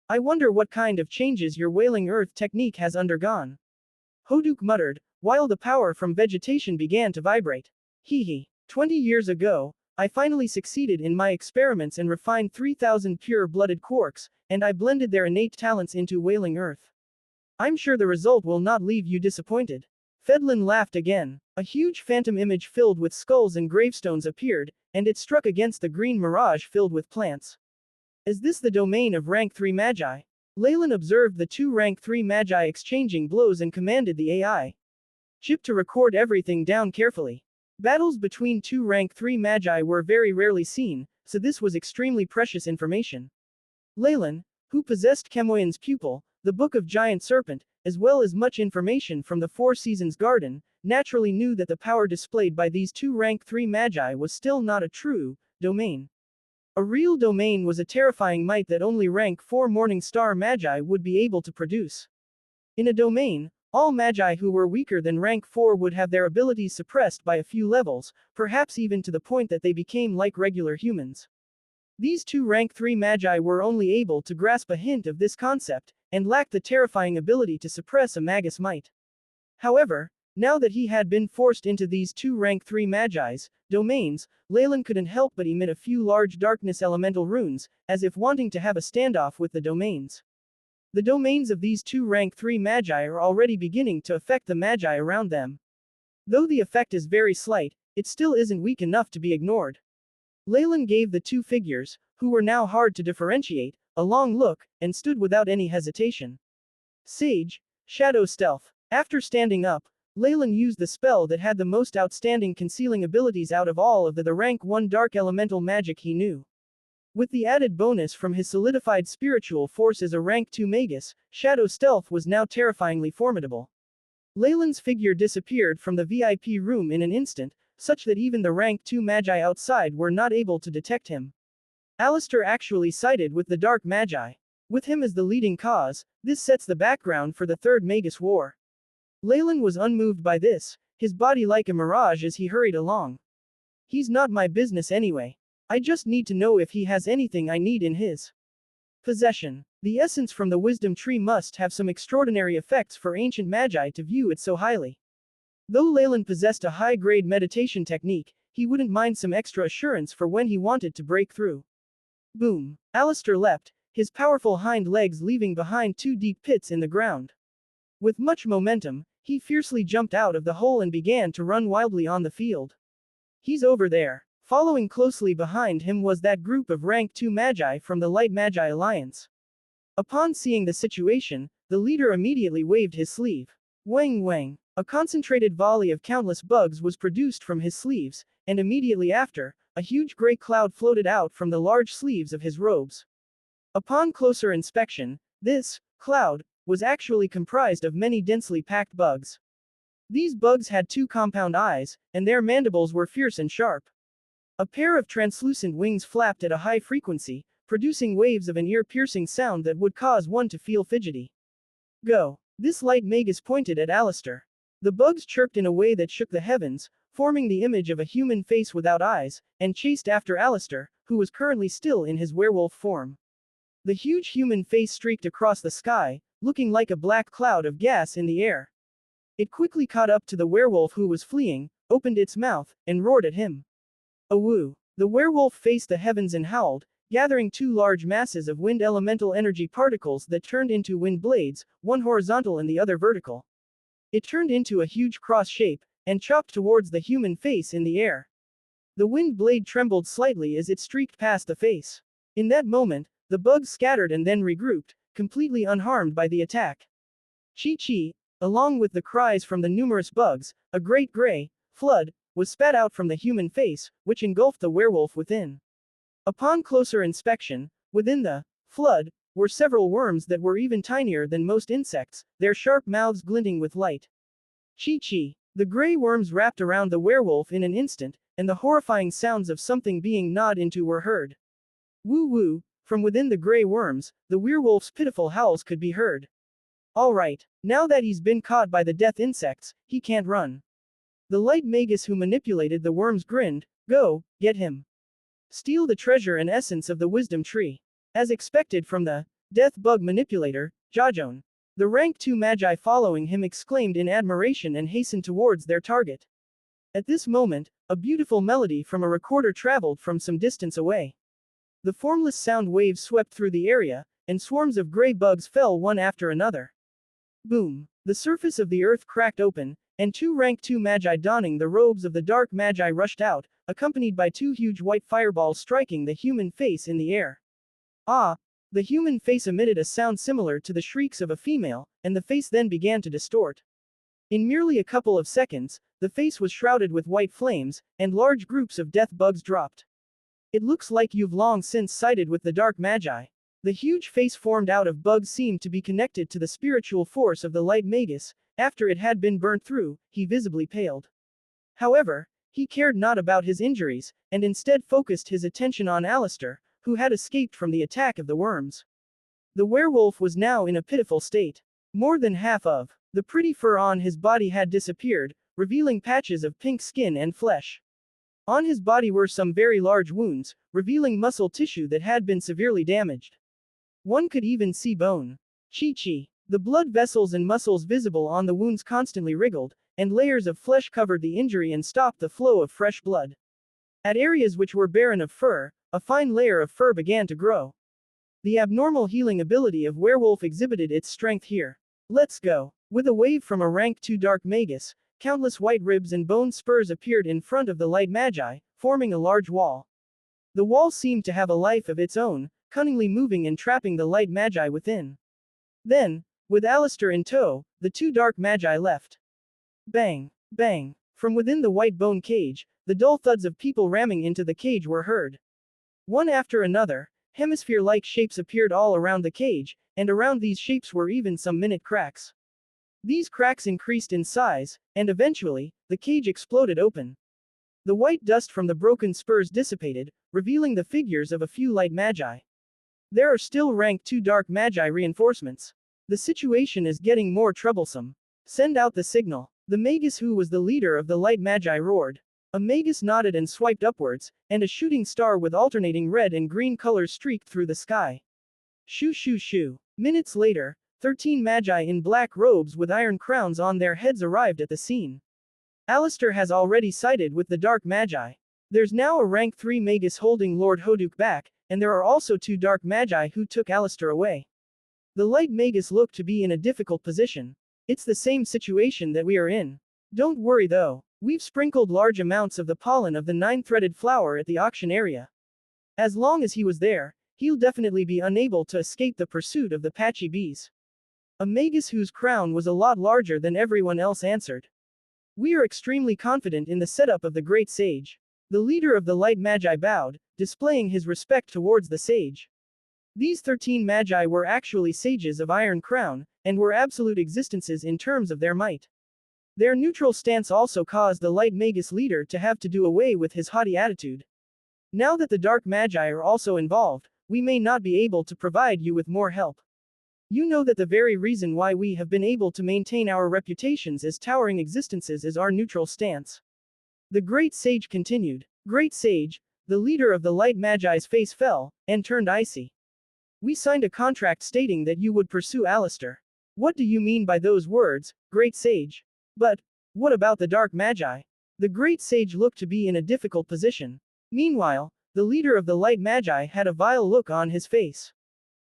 I wonder what kind of changes your Wailing Earth technique has undergone," Hoduk muttered, while the power from vegetation began to vibrate. "Hee. 20 years ago, I finally succeeded in my experiments and refined 3,000 pure-blooded quarks, and I blended their innate talents into Wailing Earth. I'm sure the result will not leave you disappointed." Fedlin laughed again. A huge phantom image filled with skulls and gravestones appeared, and it struck against the green mirage filled with plants. "Is this the domain of rank 3 magi?" Leylin observed the 2 rank 3 magi exchanging blows and commanded the AI chip to record everything down carefully. Battles between 2 rank 3 magi were very rarely seen, so this was extremely precious information. Leylin, who possessed Chemoyan's pupil, the Book of Giant Serpent, as well as much information from the Four Seasons Garden, naturally knew that the power displayed by these 2 rank 3 magi was still not a true domain. A real domain was a terrifying might that only rank 4 Morning Star magi would be able to produce. In a domain, all magi who were weaker than rank 4 would have their abilities suppressed by a few levels, perhaps even to the point that they became like regular humans. These 2 rank 3 magi were only able to grasp a hint of this concept, and lacked the terrifying ability to suppress a magus might. However, now that he had been forced into these 2 rank 3 magi's domains, Leylin couldn't help but emit a few large darkness elemental runes, as if wanting to have a standoff with the domains. The domains of these 2 rank 3 magi are already beginning to affect the magi around them. Though the effect is very slight, it still isn't weak enough to be ignored. Leylin gave the 2 figures, who were now hard to differentiate, a long look, and stood without any hesitation. Sage, Shadow Stealth. After standing up, Leylin used the spell that had the most outstanding concealing abilities out of all of the rank 1 dark elemental magic he knew. With the added bonus from his solidified spiritual force as a rank 2 magus, Shadow Stealth was now terrifyingly formidable. Leylin's figure disappeared from the VIP room in an instant, such that even the rank 2 magi outside were not able to detect him. Alistair actually sided with the dark magi. With him as the leading cause, this sets the background for the Third Magus War. Leylin was unmoved by this, his body like a mirage as he hurried along. "He's not my business anyway. I just need to know if he has anything I need in his possession." The essence from the wisdom tree must have some extraordinary effects for ancient magi to view it so highly. Though Leylin possessed a high-grade meditation technique, he wouldn't mind some extra assurance for when he wanted to break through. Boom! Alistair leapt, his powerful hind legs leaving behind 2 deep pits in the ground. With much momentum, he fiercely jumped out of the hole and began to run wildly on the field. "He's over there." Following closely behind him was that group of rank 2 magi from the Light Magi Alliance. Upon seeing the situation, the leader immediately waved his sleeve. Wang wang! A concentrated volley of countless bugs was produced from his sleeves, and immediately after, a huge gray cloud floated out from the large sleeves of his robes. Upon closer inspection, this cloud was actually comprised of many densely packed bugs. These bugs had 2 compound eyes, and their mandibles were fierce and sharp. A pair of translucent wings flapped at a high frequency, producing waves of an ear-piercing sound that would cause one to feel fidgety. "Go!" This light magus pointed at Alistair. The bugs chirped in a way that shook the heavens, forming the image of a human face without eyes, and chased after Alistair, who was currently still in his werewolf form. The huge human face streaked across the sky, looking like a black cloud of gas in the air. It quickly caught up to the werewolf who was fleeing, opened its mouth, and roared at him. Awoo! The werewolf faced the heavens and howled, gathering 2 large masses of wind elemental energy particles that turned into wind blades, one horizontal and the other vertical. It turned into a huge cross shape, and chopped towards the human face in the air. The wind blade trembled slightly as it streaked past the face. In that moment, the bugs scattered and then regrouped, completely unharmed by the attack. Chi-chi, along with the cries from the numerous bugs, a great gray flood was spat out from the human face, which engulfed the werewolf within. Upon closer inspection, within the flood were several worms that were even tinier than most insects, their sharp mouths glinting with light. Chi-chi. The gray worms wrapped around the werewolf in an instant, and the horrifying sounds of something being gnawed into were heard. Woo-woo. From within the gray worms, the werewolf's pitiful howls could be heard. All right, now that he's been caught by the death insects, he can't run. The light magus who manipulated the worms grinned, go, get him. Steal the treasure and essence of the wisdom tree. As expected from the death bug manipulator, Jajon. The rank 2 magi following him exclaimed in admiration and hastened towards their target. At this moment, a beautiful melody from a recorder traveled from some distance away. The formless sound waves swept through the area, and swarms of gray bugs fell one after another. Boom! The surface of the earth cracked open, and 2 rank 2 magi donning the robes of the dark magi rushed out, accompanied by 2 huge white fireballs striking the human face in the air. Ah! The human face emitted a sound similar to the shrieks of a female, and the face then began to distort. In merely a couple of seconds, the face was shrouded with white flames, and large groups of death bugs dropped. It looks like you've long since sided with the dark magi. The huge face formed out of bugs seemed to be connected to the spiritual force of the light magus. After it had been burnt through, he visibly paled. However, he cared not about his injuries, and instead focused his attention on Alistair, who had escaped from the attack of the worms. The werewolf was now in a pitiful state. More than half of the pretty fur on his body had disappeared, revealing patches of pink skin and flesh. On his body were some very large wounds, revealing muscle tissue that had been severely damaged. One could even see bone. Chi-chi. The blood vessels and muscles visible on the wounds constantly wriggled, and layers of flesh covered the injury and stopped the flow of fresh blood. At areas which were barren of fur, a fine layer of fur began to grow. The abnormal healing ability of werewolf exhibited its strength here. Let's go. With a wave from a rank 2 dark magus, countless white ribs and bone spurs appeared in front of the light magi, forming a large wall. The wall seemed to have a life of its own, cunningly moving and trapping the light magi within. Then, with Alistair in tow, the 2 dark magi left. Bang! Bang! From within the white bone cage, the dull thuds of people ramming into the cage were heard. One after another, hemisphere-like shapes appeared all around the cage, and around these shapes were even some minute cracks. These cracks increased in size, and eventually, the cage exploded open. The white dust from the broken spurs dissipated, revealing the figures of a few light magi. There are still rank 2 dark magi reinforcements. The situation is getting more troublesome. Send out the signal. The magus who was the leader of the light magi roared. A magus nodded and swiped upwards, and a shooting star with alternating red and green colors streaked through the sky. Shoo shoo shoo. Minutes later, 13 magi in black robes with iron crowns on their heads arrived at the scene. Alistair has already sided with the dark magi. There's now a rank 3 magus holding Lord Hoduk back, and there are also 2 dark magi who took Alistair away. The light magus looked to be in a difficult position. It's the same situation that we are in. Don't worry though, we've sprinkled large amounts of the pollen of the 9-threaded flower at the auction area. As long as he was there, he'll definitely be unable to escape the pursuit of the patchy bees. A magus whose crown was a lot larger than everyone else answered. We are extremely confident in the setup of the great sage. The leader of the light magi bowed, displaying his respect towards the sage. These 13 magi were actually sages of Iron Crown, and were absolute existences in terms of their might. Their neutral stance also caused the light magus leader to have to do away with his haughty attitude. Now that the dark magi are also involved, we may not be able to provide you with more help. You know that the very reason why we have been able to maintain our reputations as towering existences is our neutral stance. The great sage continued. Great sage, the leader of the light magi's face fell, and turned icy. We signed a contract stating that you would pursue Alistair. What do you mean by those words, great sage? But, what about the dark magi? The great sage looked to be in a difficult position. Meanwhile, the leader of the light magi had a vile look on his face.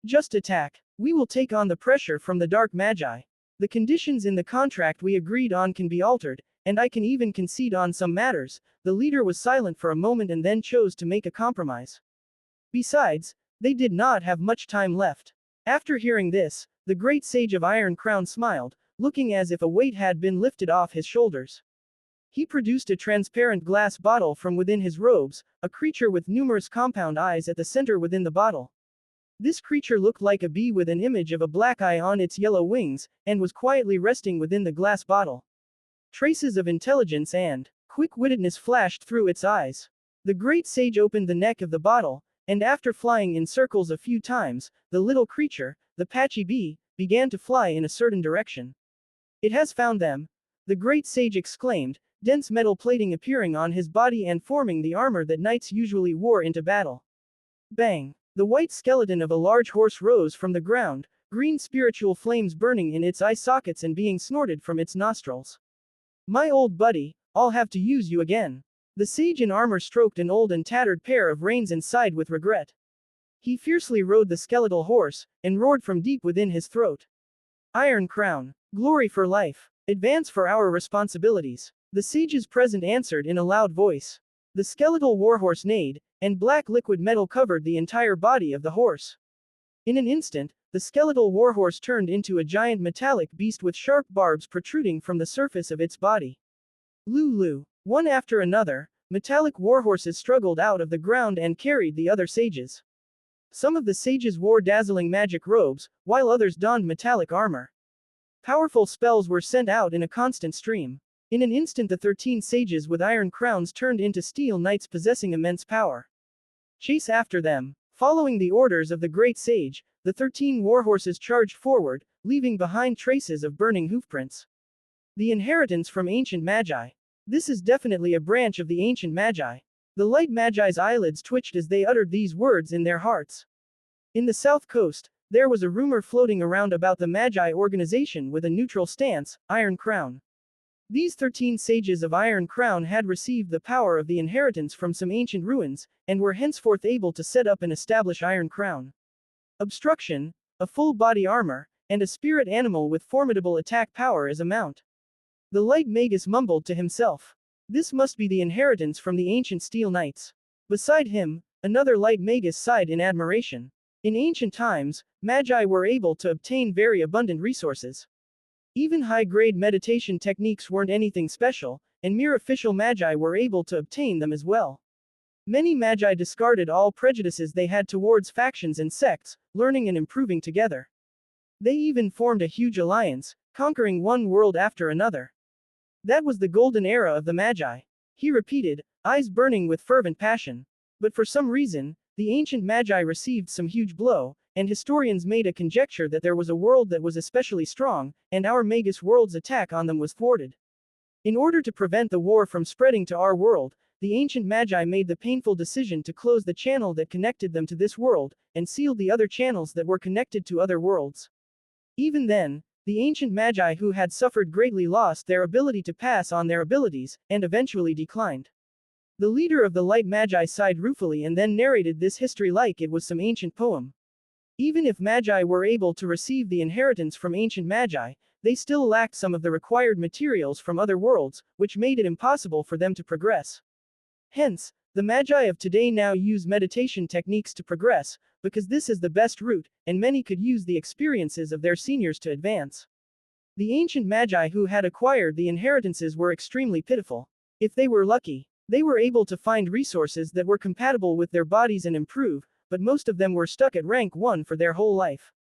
Just attack. We will take on the pressure from the dark magi. The conditions in the contract we agreed on can be altered, and I can even concede on some matters. The leader was silent for a moment and then chose to make a compromise. Besides, they did not have much time left. After hearing this, the great sage of Iron Crown smiled, looking as if a weight had been lifted off his shoulders. He produced a transparent glass bottle from within his robes, a creature with numerous compound eyes at the center within the bottle. This creature looked like a bee with an image of a black eye on its yellow wings, and was quietly resting within the glass bottle. Traces of intelligence and quick-wittedness flashed through its eyes. The great sage opened the neck of the bottle, and after flying in circles a few times, the little creature, the patchy bee, began to fly in a certain direction. It has found them, the great sage exclaimed, dense metal plating appearing on his body and forming the armor that knights usually wore into battle. Bang! The white skeleton of a large horse rose from the ground, green spiritual flames burning in its eye sockets and being snorted from its nostrils. My old buddy, I'll have to use you again. The sage in armor stroked an old and tattered pair of reins and sighed with regret. He fiercely rode the skeletal horse, and roared from deep within his throat. Iron Crown. Glory for life. Advance for our responsibilities. The sages present answered in a loud voice. The skeletal warhorse neighed, and black liquid metal covered the entire body of the horse. In an instant, the skeletal warhorse turned into a giant metallic beast with sharp barbs protruding from the surface of its body. Lulu. One after another, metallic warhorses struggled out of the ground and carried the other sages. Some of the sages wore dazzling magic robes, while others donned metallic armor. Powerful spells were sent out in a constant stream. In an instant the 13 sages with iron crowns turned into steel knights possessing immense power. Chase after them. Following the orders of the great sage, the 13 warhorses charged forward, leaving behind traces of burning hoofprints. The inheritance from ancient magi. This is definitely a branch of the ancient magi. The light magi's eyelids twitched as they uttered these words in their hearts. In the south coast, there was a rumor floating around about the magi organization with a neutral stance, Iron Crown. These 13 sages of Iron Crown had received the power of the inheritance from some ancient ruins, and were henceforth able to set up and establish Iron Crown. Obstruction, a full body armor, and a spirit animal with formidable attack power as a mount. The light magus mumbled to himself. This must be the inheritance from the ancient steel knights. Beside him, another light magus sighed in admiration. In ancient times, magi were able to obtain very abundant resources. Even high-grade meditation techniques weren't anything special, and mere official magi were able to obtain them as well. Many magi discarded all prejudices they had towards factions and sects, learning and improving together. They even formed a huge alliance, conquering one world after another. That was the golden era of the magi. He repeated, eyes burning with fervent passion. But for some reason, the ancient magi received some huge blow, and historians made a conjecture that there was a world that was especially strong, and our magus world's attack on them was thwarted. In order to prevent the war from spreading to our world, the ancient magi made the painful decision to close the channel that connected them to this world, and sealed the other channels that were connected to other worlds. Even then, the ancient magi who had suffered greatly lost their ability to pass on their abilities, and eventually declined. The leader of the light magi sighed ruefully and then narrated this history like it was some ancient poem. Even if magi were able to receive the inheritance from ancient magi, they still lacked some of the required materials from other worlds, which made it impossible for them to progress. Hence, the magi of today now use meditation techniques to progress, because this is the best route, and many could use the experiences of their seniors to advance. The ancient magi who had acquired the inheritances were extremely pitiful. If they were lucky, they were able to find resources that were compatible with their bodies and improve, but most of them were stuck at rank 1 for their whole life.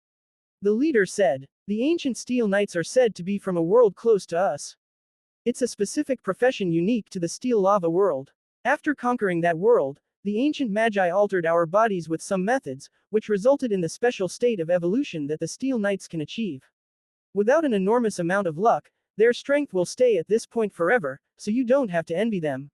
The leader said, the ancient steel knights are said to be from a world close to us. It's a specific profession unique to the steel lava world. After conquering that world, the ancient magi altered our bodies with some methods, which resulted in the special state of evolution that the steel knights can achieve. Without an enormous amount of luck, their strength will stay at this point forever, so you don't have to envy them.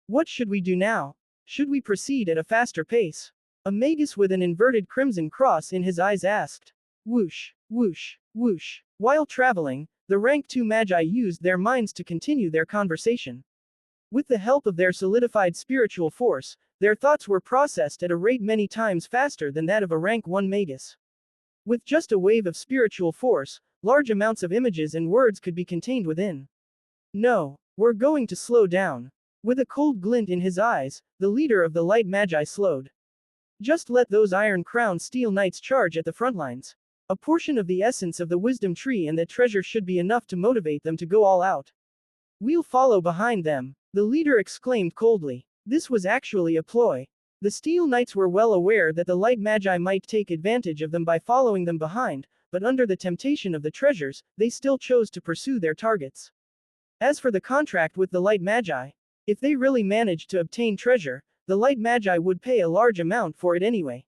What should we do now? Should we proceed at a faster pace? A magus with an inverted crimson cross in his eyes asked. Whoosh, whoosh, whoosh. While traveling, the rank 2 magi used their minds to continue their conversation. With the help of their solidified spiritual force, their thoughts were processed at a rate many times faster than that of a rank 1 magus. With just a wave of spiritual force, large amounts of images and words could be contained within. No, We're going to slow down. With a cold glint in his eyes, the leader of the light magi slowed. Just let those iron crowned steel knights charge at the front lines. A portion of the essence of the wisdom tree and that treasure should be enough to motivate them to go all out. We'll follow behind them, the leader exclaimed coldly. This was actually a ploy. The steel knights were well aware that the light magi might take advantage of them by following them behind, but under the temptation of the treasures, they still chose to pursue their targets. As for the contract with the light magi, if they really managed to obtain treasure, the light magi would pay a large amount for it anyway.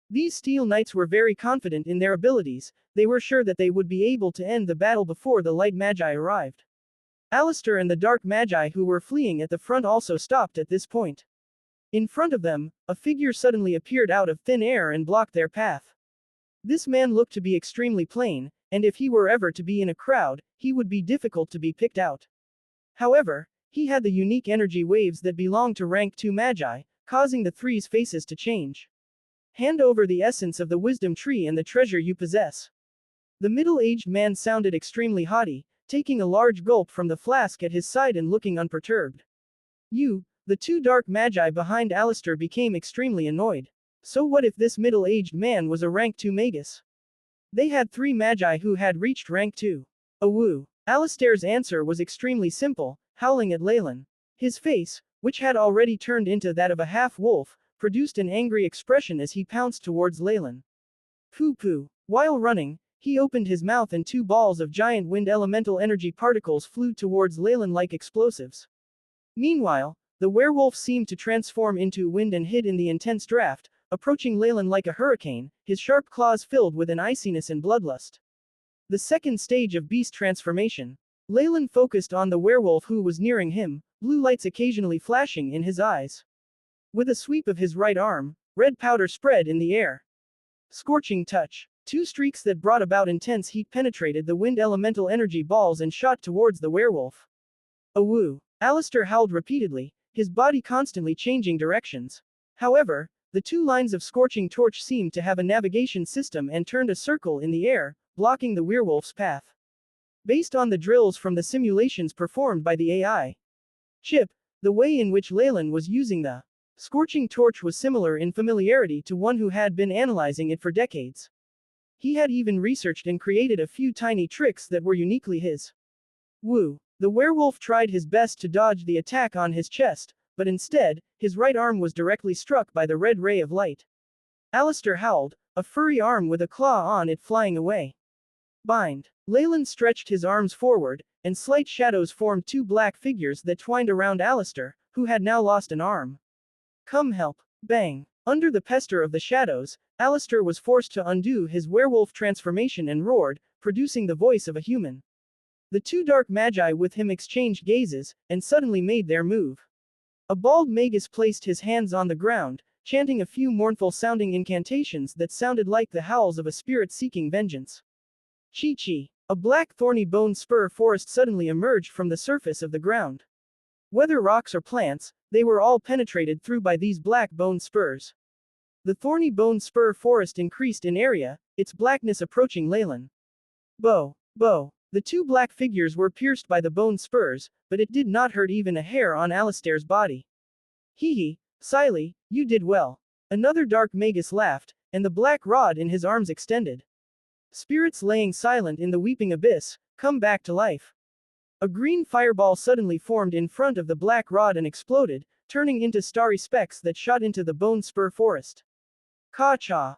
These steel knights were very confident in their abilities, they were sure that they would be able to end the battle before the light magi arrived. Alistair and the dark magi who were fleeing at the front also stopped at this point. In front of them, a figure suddenly appeared out of thin air and blocked their path. This man looked to be extremely plain, and if he were ever to be in a crowd, he would be difficult to be picked out. However, he had the unique energy waves that belong to rank 2 magi, causing the three's faces to change. Hand over the essence of the wisdom tree and the treasure you possess. The middle-aged man sounded extremely haughty, taking a large gulp from the flask at his side and looking unperturbed. The 2 dark magi behind Alistair became extremely annoyed. So what if this middle-aged man was a rank 2 magus? They had 3 magi who had reached rank 2. Awoo. Alistair's answer was extremely simple, howling at Leylin. His face, which had already turned into that of a half-wolf, produced an angry expression as he pounced towards Leylin. Pooh. While running, he opened his mouth and 2 balls of giant wind elemental energy particles flew towards Leylin like explosives. Meanwhile, the werewolf seemed to transform into wind and hid in the intense draft, approaching Leylin like a hurricane, his sharp claws filled with an iciness and bloodlust. The second stage of beast transformation. Leylin focused on the werewolf who was nearing him, blue lights occasionally flashing in his eyes. With a sweep of his right arm, red powder spread in the air. Scorching touch. 2 streaks that brought about intense heat penetrated the wind elemental energy balls and shot towards the werewolf. Awoo. Alistair howled repeatedly, his body constantly changing directions. However, the 2 lines of scorching torch seemed to have a navigation system and turned a circle in the air, blocking the werewolf's path. Based on the drills from the simulations performed by the AI chip, the way in which Leylin was using the scorching torch was similar in familiarity to one who had been analyzing it for decades. He had even researched and created a few tiny tricks that were uniquely his. Woo. The werewolf tried his best to dodge the attack on his chest, but instead, his right arm was directly struck by the red ray of light. Alistair howled, a furry arm with a claw on it flying away. Bind. Leylin stretched his arms forward, and slight shadows formed 2 black figures that twined around Alistair, who had now lost an arm. Come help. Bang. Under the pester of the shadows, Alistair was forced to undo his werewolf transformation and roared, producing the voice of a human. The 2 dark magi with him exchanged gazes, and suddenly made their move. A bald magus placed his hands on the ground, chanting a few mournful-sounding incantations that sounded like the howls of a spirit seeking vengeance. Chi. A black thorny bone spur forest suddenly emerged from the surface of the ground. Whether rocks or plants, they were all penetrated through by these black bone spurs. The thorny bone spur forest increased in area, its blackness approaching Leylin. Bow. The 2 black figures were pierced by the bone spurs, but it did not hurt even a hair on Alistair's body. Hee, Siley, you did well. Another dark magus laughed, and the black rod in his arms extended. Spirits laying silent in the weeping abyss, come back to life. A green fireball suddenly formed in front of the black rod and exploded, turning into starry specks that shot into the bone spur forest. Ka-cha.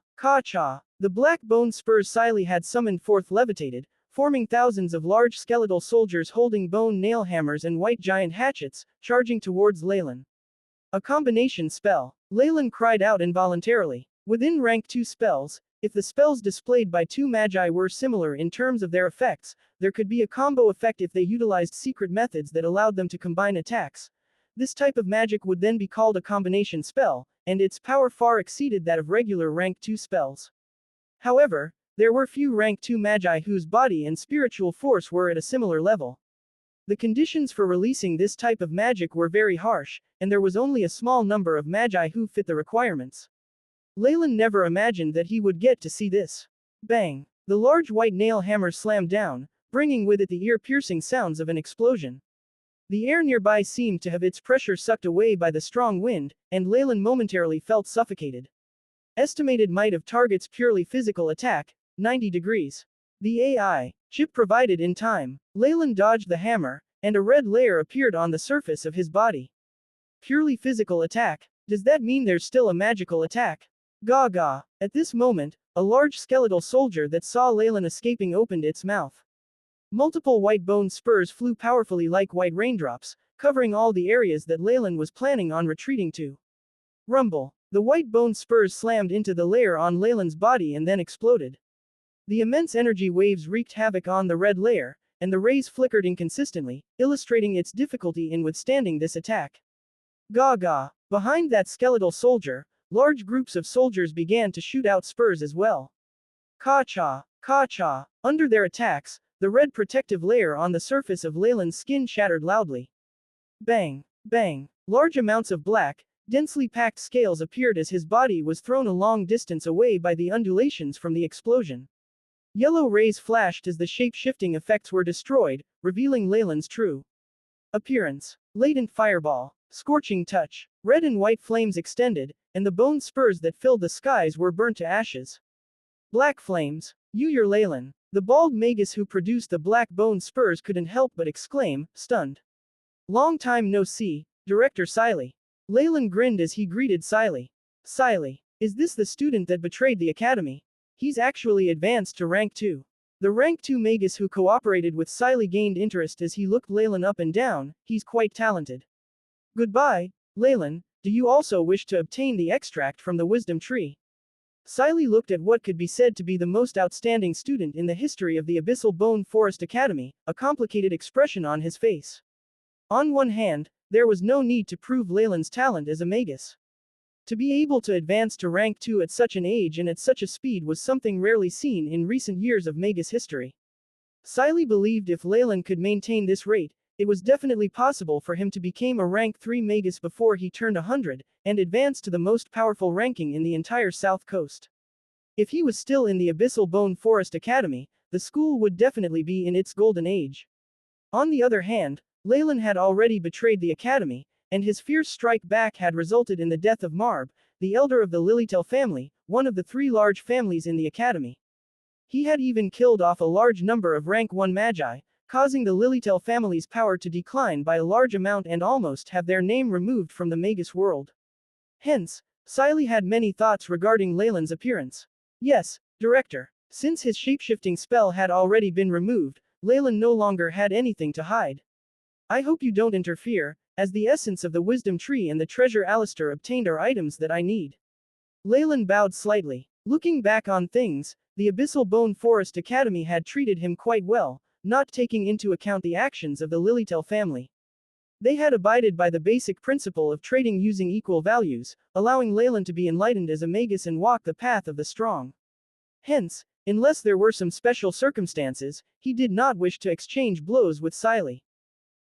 The black bone spurs Siley had summoned forth levitated, forming thousands of large skeletal soldiers holding bone nail hammers and white giant hatchets, charging towards Leylin. A combination spell. Leylin cried out involuntarily. Within rank 2 spells, if the spells displayed by 2 magi were similar in terms of their effects, there could be a combo effect if they utilized secret methods that allowed them to combine attacks. This type of magic would then be called a combination spell, and its power far exceeded that of regular rank 2 spells. However, there were few rank 2 magi whose body and spiritual force were at a similar level. The conditions for releasing this type of magic were very harsh, and there was only a small number of magi who fit the requirements. Leylin never imagined that he would get to see this. Bang! The large white nail hammer slammed down, bringing with it the ear-piercing sounds of an explosion. The air nearby seemed to have its pressure sucked away by the strong wind, and Leylin momentarily felt suffocated. Estimated might of target's purely physical attack, 90 degrees. The AI chip provided in time. Leylin dodged the hammer, and a red layer appeared on the surface of his body. Purely physical attack. Does that mean there's still a magical attack? Gaga. At this moment, a large skeletal soldier that saw Leylin escaping opened its mouth. Multiple white bone spurs flew powerfully like white raindrops, covering all the areas that Leylin was planning on retreating to. Rumble. The white bone spurs slammed into the layer on Leylin's body and then exploded. The immense energy waves wreaked havoc on the red layer, and the rays flickered inconsistently, illustrating its difficulty in withstanding this attack. Gaga. Behind that skeletal soldier, large groups of soldiers began to shoot out spurs as well. Ka-cha, ka-cha. Under their attacks, the red protective layer on the surface of Leylin's skin shattered loudly. Bang, bang. Large amounts of black, densely packed scales appeared as his body was thrown a long distance away by the undulations from the explosion. Yellow rays flashed as the shape-shifting effects were destroyed, revealing Leylin's true appearance. Latent fireball. Scorching touch. Red and white flames extended, and the bone spurs that filled the skies were burnt to ashes. Black flames. Your Leylin. The bald magus who produced the black bone spurs couldn't help but exclaim, stunned. Long time no see, Director Siley. Leylin grinned as he greeted Siley. Siley. Is this the student that betrayed the academy? He's actually advanced to rank 2. The rank 2 magus who cooperated with Siley gained interest as he looked Leylin up and down. He's quite talented. Goodbye, Leylin. Do you also wish to obtain the extract from the wisdom tree? Siley looked at what could be said to be the most outstanding student in the history of the Abyssal Bone Forest Academy, a complicated expression on his face. On one hand, there was no need to prove Leylin's talent as a magus. To be able to advance to rank 2 at such an age and at such a speed was something rarely seen in recent years of magus history. Siley believed if Leylin could maintain this rate, it was definitely possible for him to become a rank 3 magus before he turned 100, and advance to the most powerful ranking in the entire South Coast. If he was still in the Abyssal Bone Forest Academy, the school would definitely be in its golden age. On the other hand, Leylin had already betrayed the academy, and his fierce strike back had resulted in the death of Marb, the elder of the Lilitel family, one of the 3 large families in the academy. He had even killed off a large number of rank 1 magi, causing the Lilitel family's power to decline by a large amount and almost have their name removed from the magus world. Hence, Siley had many thoughts regarding Leylin's appearance. Yes, Director. Since his shapeshifting spell had already been removed, Leylin no longer had anything to hide. I hope you don't interfere, as the essence of the wisdom tree and the treasure Alistair obtained are items that I need. Leylin bowed slightly. Looking back on things, the Abyssal Bone Forest Academy had treated him quite well, not taking into account the actions of the Lilitel family. They had abided by the basic principle of trading using equal values, allowing Leylin to be enlightened as a magus and walk the path of the strong. Hence, unless there were some special circumstances, he did not wish to exchange blows with Siley.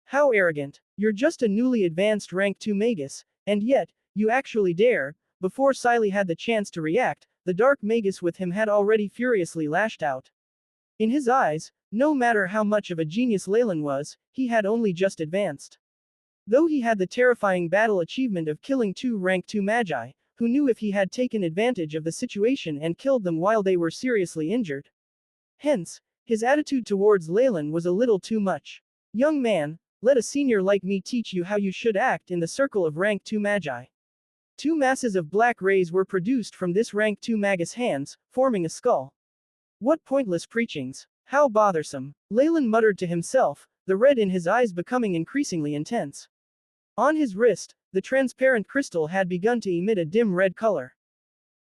How arrogant. You're just a newly advanced rank 2 magus, and yet, you actually dare. Before Siley had the chance to react, the dark magus with him had already furiously lashed out. In his eyes, no matter how much of a genius Leylin was, he had only just advanced. Though he had the terrifying battle achievement of killing 2 rank 2 magi, who knew if he had taken advantage of the situation and killed them while they were seriously injured. Hence, his attitude towards Leylin was a little too much. Young man, let a senior like me teach you how you should act in the circle of rank 2 magi. 2 masses of black rays were produced from this rank 2 magus hands, forming a skull. What pointless preachings. How bothersome. Leylin muttered to himself, the red in his eyes becoming increasingly intense. On his wrist, the transparent crystal had begun to emit a dim red color.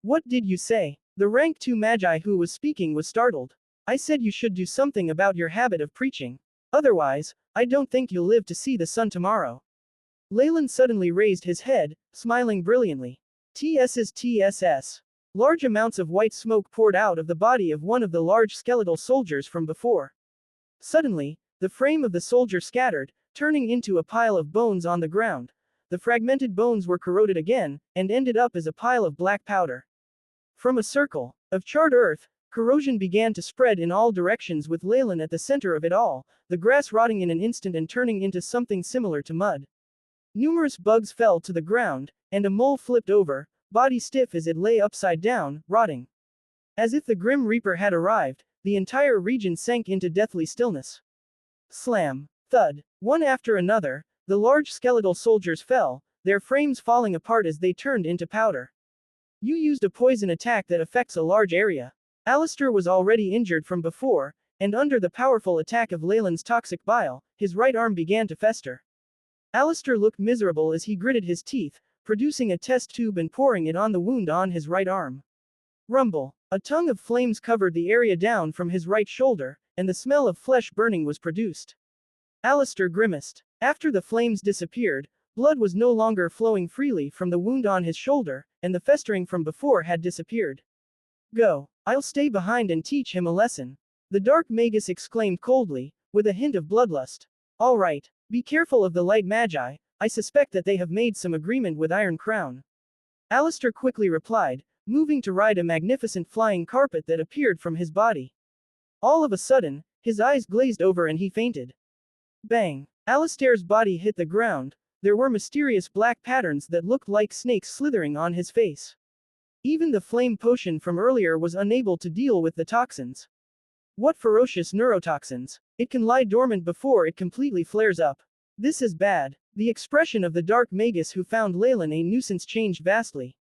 What did you say? The rank 2 magi who was speaking was startled. I said you should do something about your habit of preaching. Otherwise, I don't think you'll live to see the sun tomorrow. Leylin suddenly raised his head, smiling brilliantly. TSS. Large amounts of white smoke poured out of the body of one of the large skeletal soldiers from before. Suddenly, the frame of the soldier scattered, turning into a pile of bones on the ground. The fragmented bones were corroded again, and ended up as a pile of black powder. From a circle of charred earth, Corrosion began to spread in all directions with Leylin at the center of it all, the grass rotting in an instant and turning into something similar to mud. Numerous bugs fell to the ground, and a mole flipped over, body stiff as it lay upside down, rotting. As if the Grim Reaper had arrived, the entire region sank into deathly stillness. Slam. Thud. One after another, the large skeletal soldiers fell, their frames falling apart as they turned into powder. You used a poison attack that affects a large area. Alistair was already injured from before, and under the powerful attack of Leylin's toxic bile, his right arm began to fester. Alistair looked miserable as he gritted his teeth, producing a test tube and pouring it on the wound on his right arm. Rumble. A tongue of flames covered the area down from his right shoulder, and the smell of flesh burning was produced. Alistair grimaced. After the flames disappeared, blood was no longer flowing freely from the wound on his shoulder, and the festering from before had disappeared. Go. I'll stay behind and teach him a lesson. The dark magus exclaimed coldly, with a hint of bloodlust. All right. Be careful of the light magi, I suspect that they have made some agreement with Iron Crown. Alistair quickly replied, moving to ride a magnificent flying carpet that appeared from his body. All of a sudden, his eyes glazed over and he fainted. Bang! Alistair's body hit the ground, there were mysterious black patterns that looked like snakes slithering on his face. Even the flame potion from earlier was unable to deal with the toxins. What ferocious neurotoxins! It can lie dormant before it completely flares up. This is bad. The expression of the dark magus who found Leylin a nuisance changed vastly.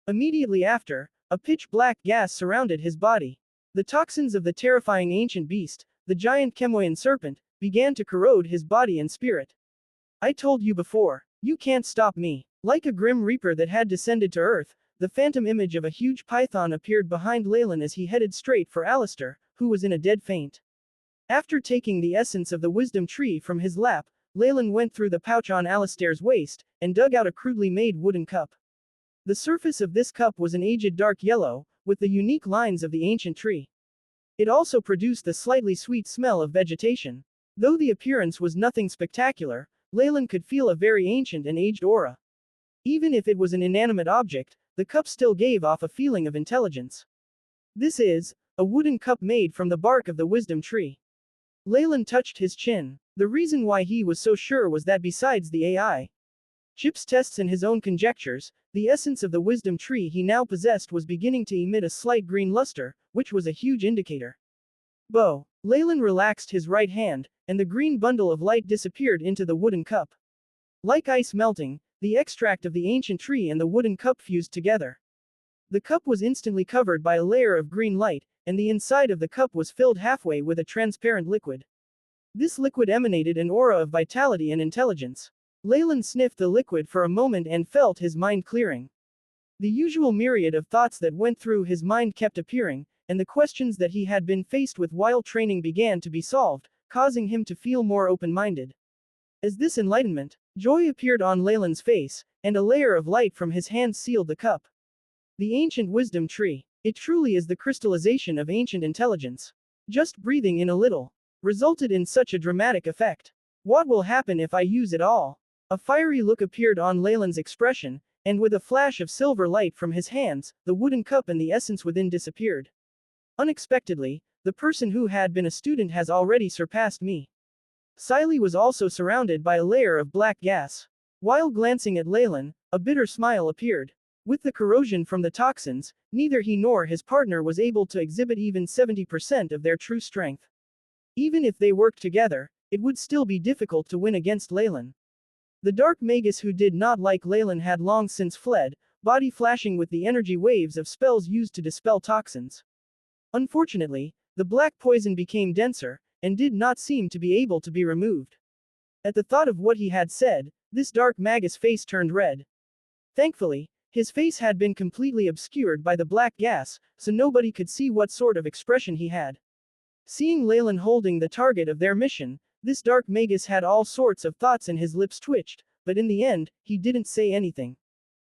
Immediately after, a pitch-black gas surrounded his body. The toxins of the terrifying ancient beast, the giant Chemoian serpent, began to corrode his body and spirit. I told you before, you can't stop me. Like a grim reaper that had descended to earth, the phantom image of a huge python appeared behind Leylin as he headed straight for Alistair, who was in a dead faint. After taking the essence of the wisdom tree from his lap, Leylin went through the pouch on Alistair's waist, and dug out a crudely made wooden cup. The surface of this cup was an aged dark yellow, with the unique lines of the ancient tree. It also produced the slightly sweet smell of vegetation. Though the appearance was nothing spectacular, Leylin could feel a very ancient and aged aura. Even if it was an inanimate object, the cup still gave off a feeling of intelligence. This is a wooden cup made from the bark of the wisdom tree. Leylin touched his chin. The reason why he was so sure was that besides the AI chip's tests and his own conjectures, the essence of the wisdom tree he now possessed was beginning to emit a slight green luster, which was a huge indicator. Bo. Leylin relaxed his right hand, and the green bundle of light disappeared into the wooden cup. Like ice melting, the extract of the ancient tree and the wooden cup fused together. The cup was instantly covered by a layer of green light, and the inside of the cup was filled halfway with a transparent liquid. This liquid emanated an aura of vitality and intelligence. Leylin sniffed the liquid for a moment and felt his mind clearing. The usual myriad of thoughts that went through his mind kept appearing, and the questions that he had been faced with while training began to be solved, causing him to feel more open-minded. As this enlightenment, joy appeared on Leylin's face, and a layer of light from his hands sealed the cup. The ancient wisdom tree. It truly is the crystallization of ancient intelligence. Just breathing in a little resulted in such a dramatic effect. What will happen if I use it all? A fiery look appeared on Leylin's expression, and with a flash of silver light from his hands, the wooden cup and the essence within disappeared. Unexpectedly, the person who had been a student has already surpassed me. Siley was also surrounded by a layer of black gas. While glancing at Leylin, a bitter smile appeared. With the corrosion from the toxins, neither he nor his partner was able to exhibit even 70% of their true strength. Even if they worked together, it would still be difficult to win against Leylin. The dark magus who did not like Leylin had long since fled, body flashing with the energy waves of spells used to dispel toxins. Unfortunately, the black poison became denser, and did not seem to be able to be removed. At the thought of what he had said, this dark magus face turned red. Thankfully, his face had been completely obscured by the black gas, so nobody could see what sort of expression he had. Seeing Leylin holding the target of their mission, this dark magus had all sorts of thoughts and his lips twitched, but in the end, he didn't say anything.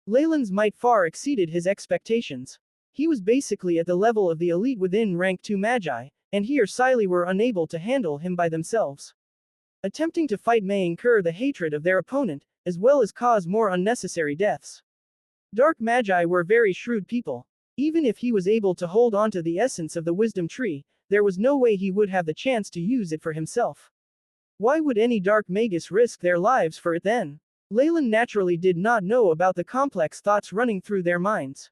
Leylin's might far exceeded his expectations. He was basically at the level of the elite within rank 2 magi, and he or Siley were unable to handle him by themselves. Attempting to fight may incur the hatred of their opponent, as well as cause more unnecessary deaths. Dark magi were very shrewd people. Even if he was able to hold onto the essence of the wisdom tree, there was no way he would have the chance to use it for himself. Why would any dark magus risk their lives for it then? Leylin naturally did not know about the complex thoughts running through their minds.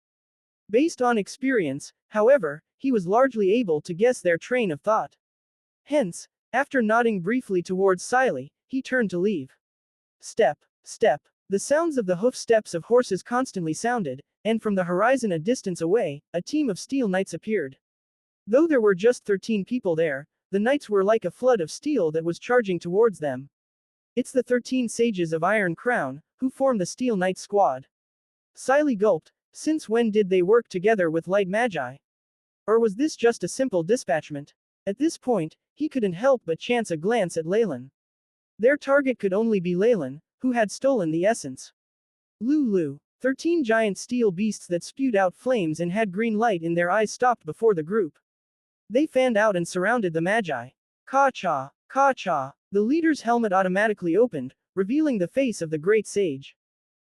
Based on experience, however, he was largely able to guess their train of thought. Hence, after nodding briefly towards Siley, he turned to leave. Step, step. The sounds of the hoof steps of horses constantly sounded, and from the horizon a distance away, a team of steel knights appeared. Though there were just 13 people there, the knights were like a flood of steel that was charging towards them. It's the 13 sages of Iron Crown, who form the Steel Knight squad. Siley gulped. Since when did they work together with light magi? Or was this just a simple dispatchment? At this point, he couldn't help but chance a glance at Leylin. Their target could only be Leylin, who had stolen the essence. Lulu. 13 giant steel beasts that spewed out flames and had green light in their eyes stopped before the group. They fanned out and surrounded the magi. Ka-cha, ka-cha. The leader's helmet automatically opened, revealing the face of the great sage.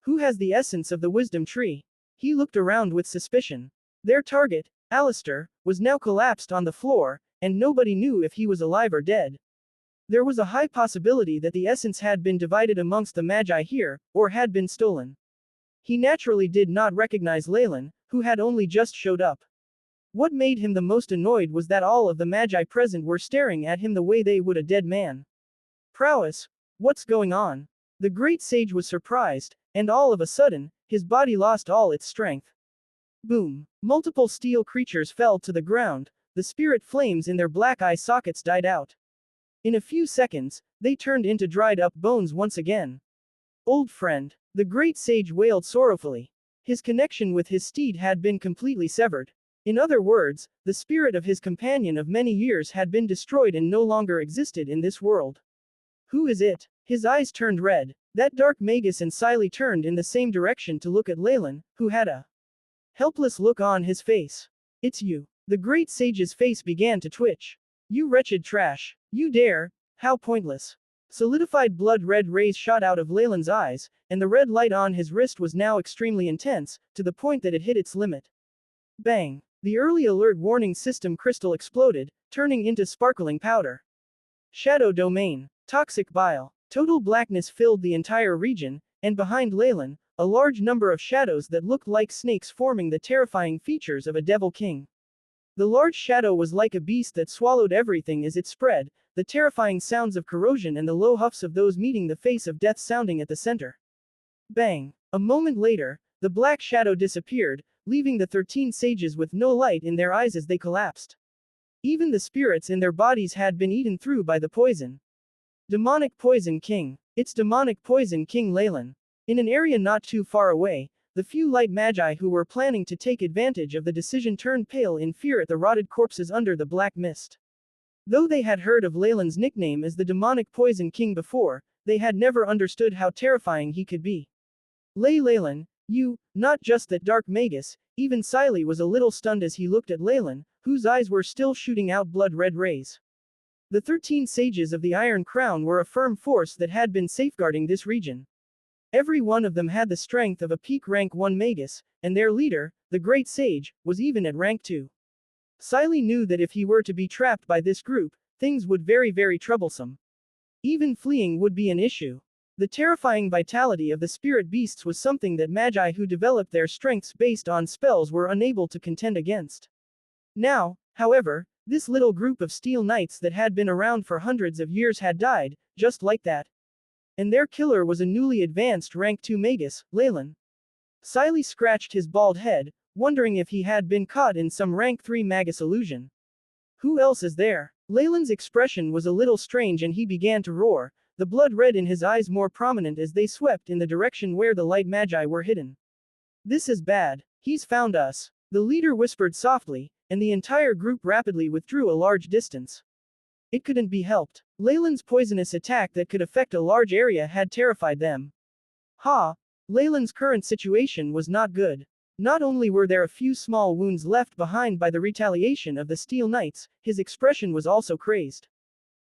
Who has the essence of the wisdom tree? He looked around with suspicion. Their target, Alistair, was now collapsed on the floor, and nobody knew if he was alive or dead. There was a high possibility that the essence had been divided amongst the magi here, or had been stolen. He naturally did not recognize Leylin, who had only just showed up. What made him the most annoyed was that all of the magi present were staring at him the way they would a dead man. Prowess, what's going on? The great sage was surprised, and all of a sudden, his body lost all its strength. Boom! Multiple steel creatures fell to the ground, the spirit flames in their black eye sockets died out. In a few seconds, they turned into dried up bones once again. Old friend, the great sage wailed sorrowfully. His connection with his steed had been completely severed. In other words, the spirit of his companion of many years had been destroyed and no longer existed in this world. Who is it? His eyes turned red. That dark magus and Siley turned in the same direction to look at Leylin, who had a helpless look on his face. It's you. The great sage's face began to twitch. You wretched trash. You dare? How pointless. Solidified blood-red rays shot out of Leylin's eyes, and the red light on his wrist was now extremely intense, to the point that it hit its limit. Bang! The early alert warning system crystal exploded, turning into sparkling powder. Shadow domain. Toxic bile. Total blackness filled the entire region, and behind Leylin, a large number of shadows that looked like snakes forming the terrifying features of a devil king. The large shadow was like a beast that swallowed everything as it spread, the terrifying sounds of corrosion and the low huffs of those meeting the face of death sounding at the center. Bang! A moment later, the black shadow disappeared, leaving the 13 sages with no light in their eyes as they collapsed. Even the spirits in their bodies had been eaten through by the poison. Demonic Poison King. It's Demonic Poison King Leylin. In an area not too far away, the few light magi who were planning to take advantage of the decision turned pale in fear at the rotted corpses under the black mist. Though they had heard of Leylin's nickname as the Demonic Poison King before, they had never understood how terrifying he could be. Leylin, you, not just that dark magus, even Siley was a little stunned as he looked at Leylin, whose eyes were still shooting out blood-red rays. The 13 sages of the Iron Crown were a firm force that had been safeguarding this region. Every one of them had the strength of a peak rank 1 magus, and their leader, the Great Sage, was even at rank 2. Siley knew that if he were to be trapped by this group, things would very troublesome. Even fleeing would be an issue. The terrifying vitality of the spirit beasts was something that magi who developed their strengths based on spells were unable to contend against. Now, however, this little group of steel knights that had been around for hundreds of years had died, just like that. And their killer was a newly advanced rank 2 magus, Leylin. Siley scratched his bald head, wondering if he had been caught in some rank 3 magus illusion. Who else is there? Leylin's expression was a little strange and he began to roar, the blood red in his eyes more prominent as they swept in the direction where the light magi were hidden. This is bad. He's found us. The leader whispered softly, and the entire group rapidly withdrew a large distance. It couldn't be helped. Leylin's poisonous attack that could affect a large area had terrified them. Leylin's current situation was not good. Not only were there a few small wounds left behind by the retaliation of the Steel Knights, his expression was also crazed.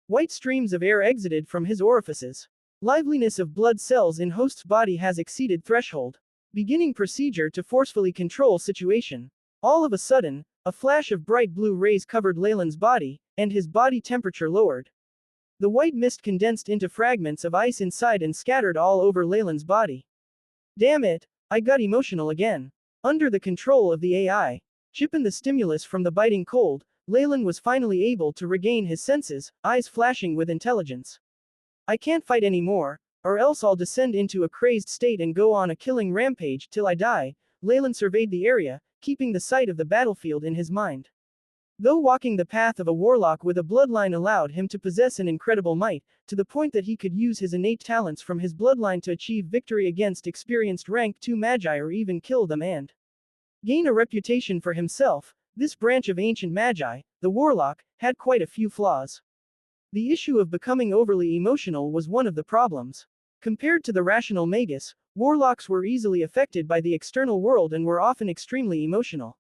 White streams of air exited from his orifices. Liveliness of blood cells in host's body has exceeded threshold. Beginning procedure to forcefully control situation. All of a sudden, a flash of bright blue rays covered Leylin's body, and his body temperature lowered. The white mist condensed into fragments of ice inside and scattered all over Leylin's body. Damn it, I got emotional again. Under the control of the AI, chip and the stimulus from the biting cold, Leylin was finally able to regain his senses, eyes flashing with intelligence. I can't fight anymore, or else I'll descend into a crazed state and go on a killing rampage till I die. Leylin surveyed the area, keeping the sight of the battlefield in his mind. Though walking the path of a warlock with a bloodline allowed him to possess an incredible might, to the point that he could use his innate talents from his bloodline to achieve victory against experienced rank 2 magi or even kill them and gain a reputation for himself, this branch of ancient magi, the warlock, had quite a few flaws. The issue of becoming overly emotional was one of the problems. Compared to the rational magus, warlocks were easily affected by the external world and were often extremely emotional.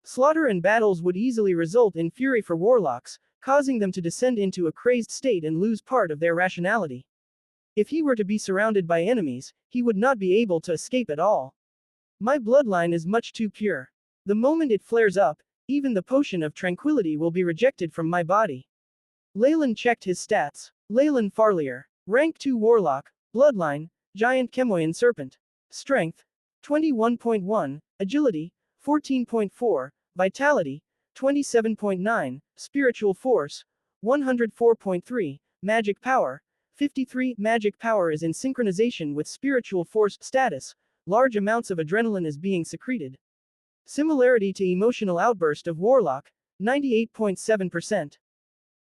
Slaughter and battles would easily result in fury for warlocks, causing them to descend into a crazed state and lose part of their rationality. If he were to be surrounded by enemies, he would not be able to escape at all. My bloodline is much too pure. The moment it flares up, even the potion of tranquility will be rejected from my body. Leylin checked his stats. Leylin Farlier. Rank 2 Warlock. Bloodline, Giant Chemoyan Serpent. Strength, 21.1. Agility, 14.4. Vitality, 27.9. Spiritual Force, 104.3. Magic Power, 53. Magic Power is in synchronization with Spiritual Force status. Large amounts of adrenaline is being secreted. Similarity to Emotional Outburst of Warlock, 98.7%.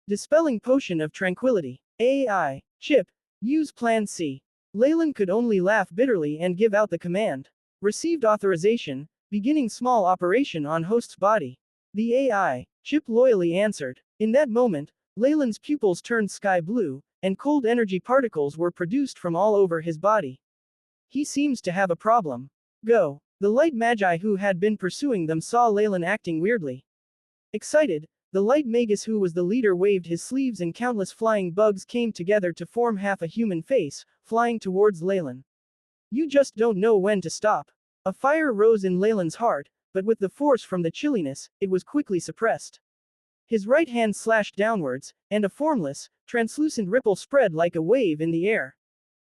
Dispelling Potion of Tranquility. AI. Chip. Use Plan C. Leylin could only laugh bitterly and give out the command. Received authorization, beginning small operation on host's body. The AI. Chip loyally answered. In that moment, Leylin's pupils turned sky blue, and cold energy particles were produced from all over his body. He seems to have a problem. Go. The light magi who had been pursuing them saw Leylin acting weirdly. Excited, the light magus who was the leader waved his sleeves and countless flying bugs came together to form half a human face, flying towards Leylin. You just don't know when to stop. A fire rose in Leylin's heart, but with the force from the chilliness, it was quickly suppressed. His right hand slashed downwards, and a formless, translucent ripple spread like a wave in the air.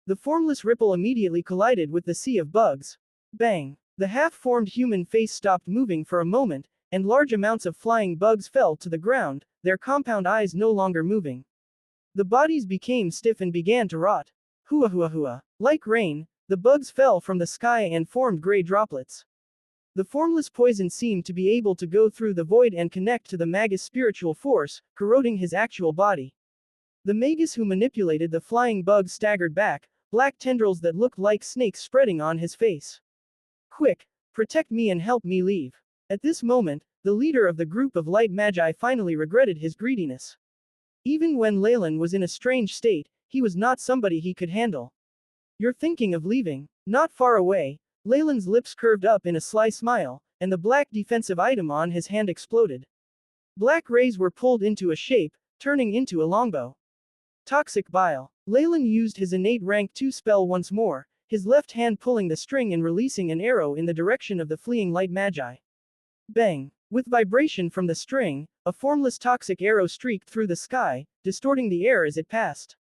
The formless ripple immediately collided with the sea of bugs. Bang! The half-formed human face stopped moving for a moment, and large amounts of flying bugs fell to the ground, their compound eyes no longer moving. The bodies became stiff and began to rot. Hua hua hua. Like rain, the bugs fell from the sky and formed gray droplets. The formless poison seemed to be able to go through the void and connect to the magus' spiritual force, corroding his actual body. The magus who manipulated the flying bugs staggered back, black tendrils that looked like snakes spreading on his face. Quick! Protect me and help me leave. At this moment, the leader of the group of light magi finally regretted his greediness. Even when Leylin was in a strange state, he was not somebody he could handle. You're thinking of leaving? Not far away, Leylin's lips curved up in a sly smile, and the black defensive item on his hand exploded. Black rays were pulled into a shape, turning into a longbow. Toxic Bile. Leylin used his innate rank 2 spell once more, his left hand pulling the string and releasing an arrow in the direction of the fleeing light magi. Bang! With vibration from the string, a formless toxic arrow streaked through the sky, distorting the air as it passed.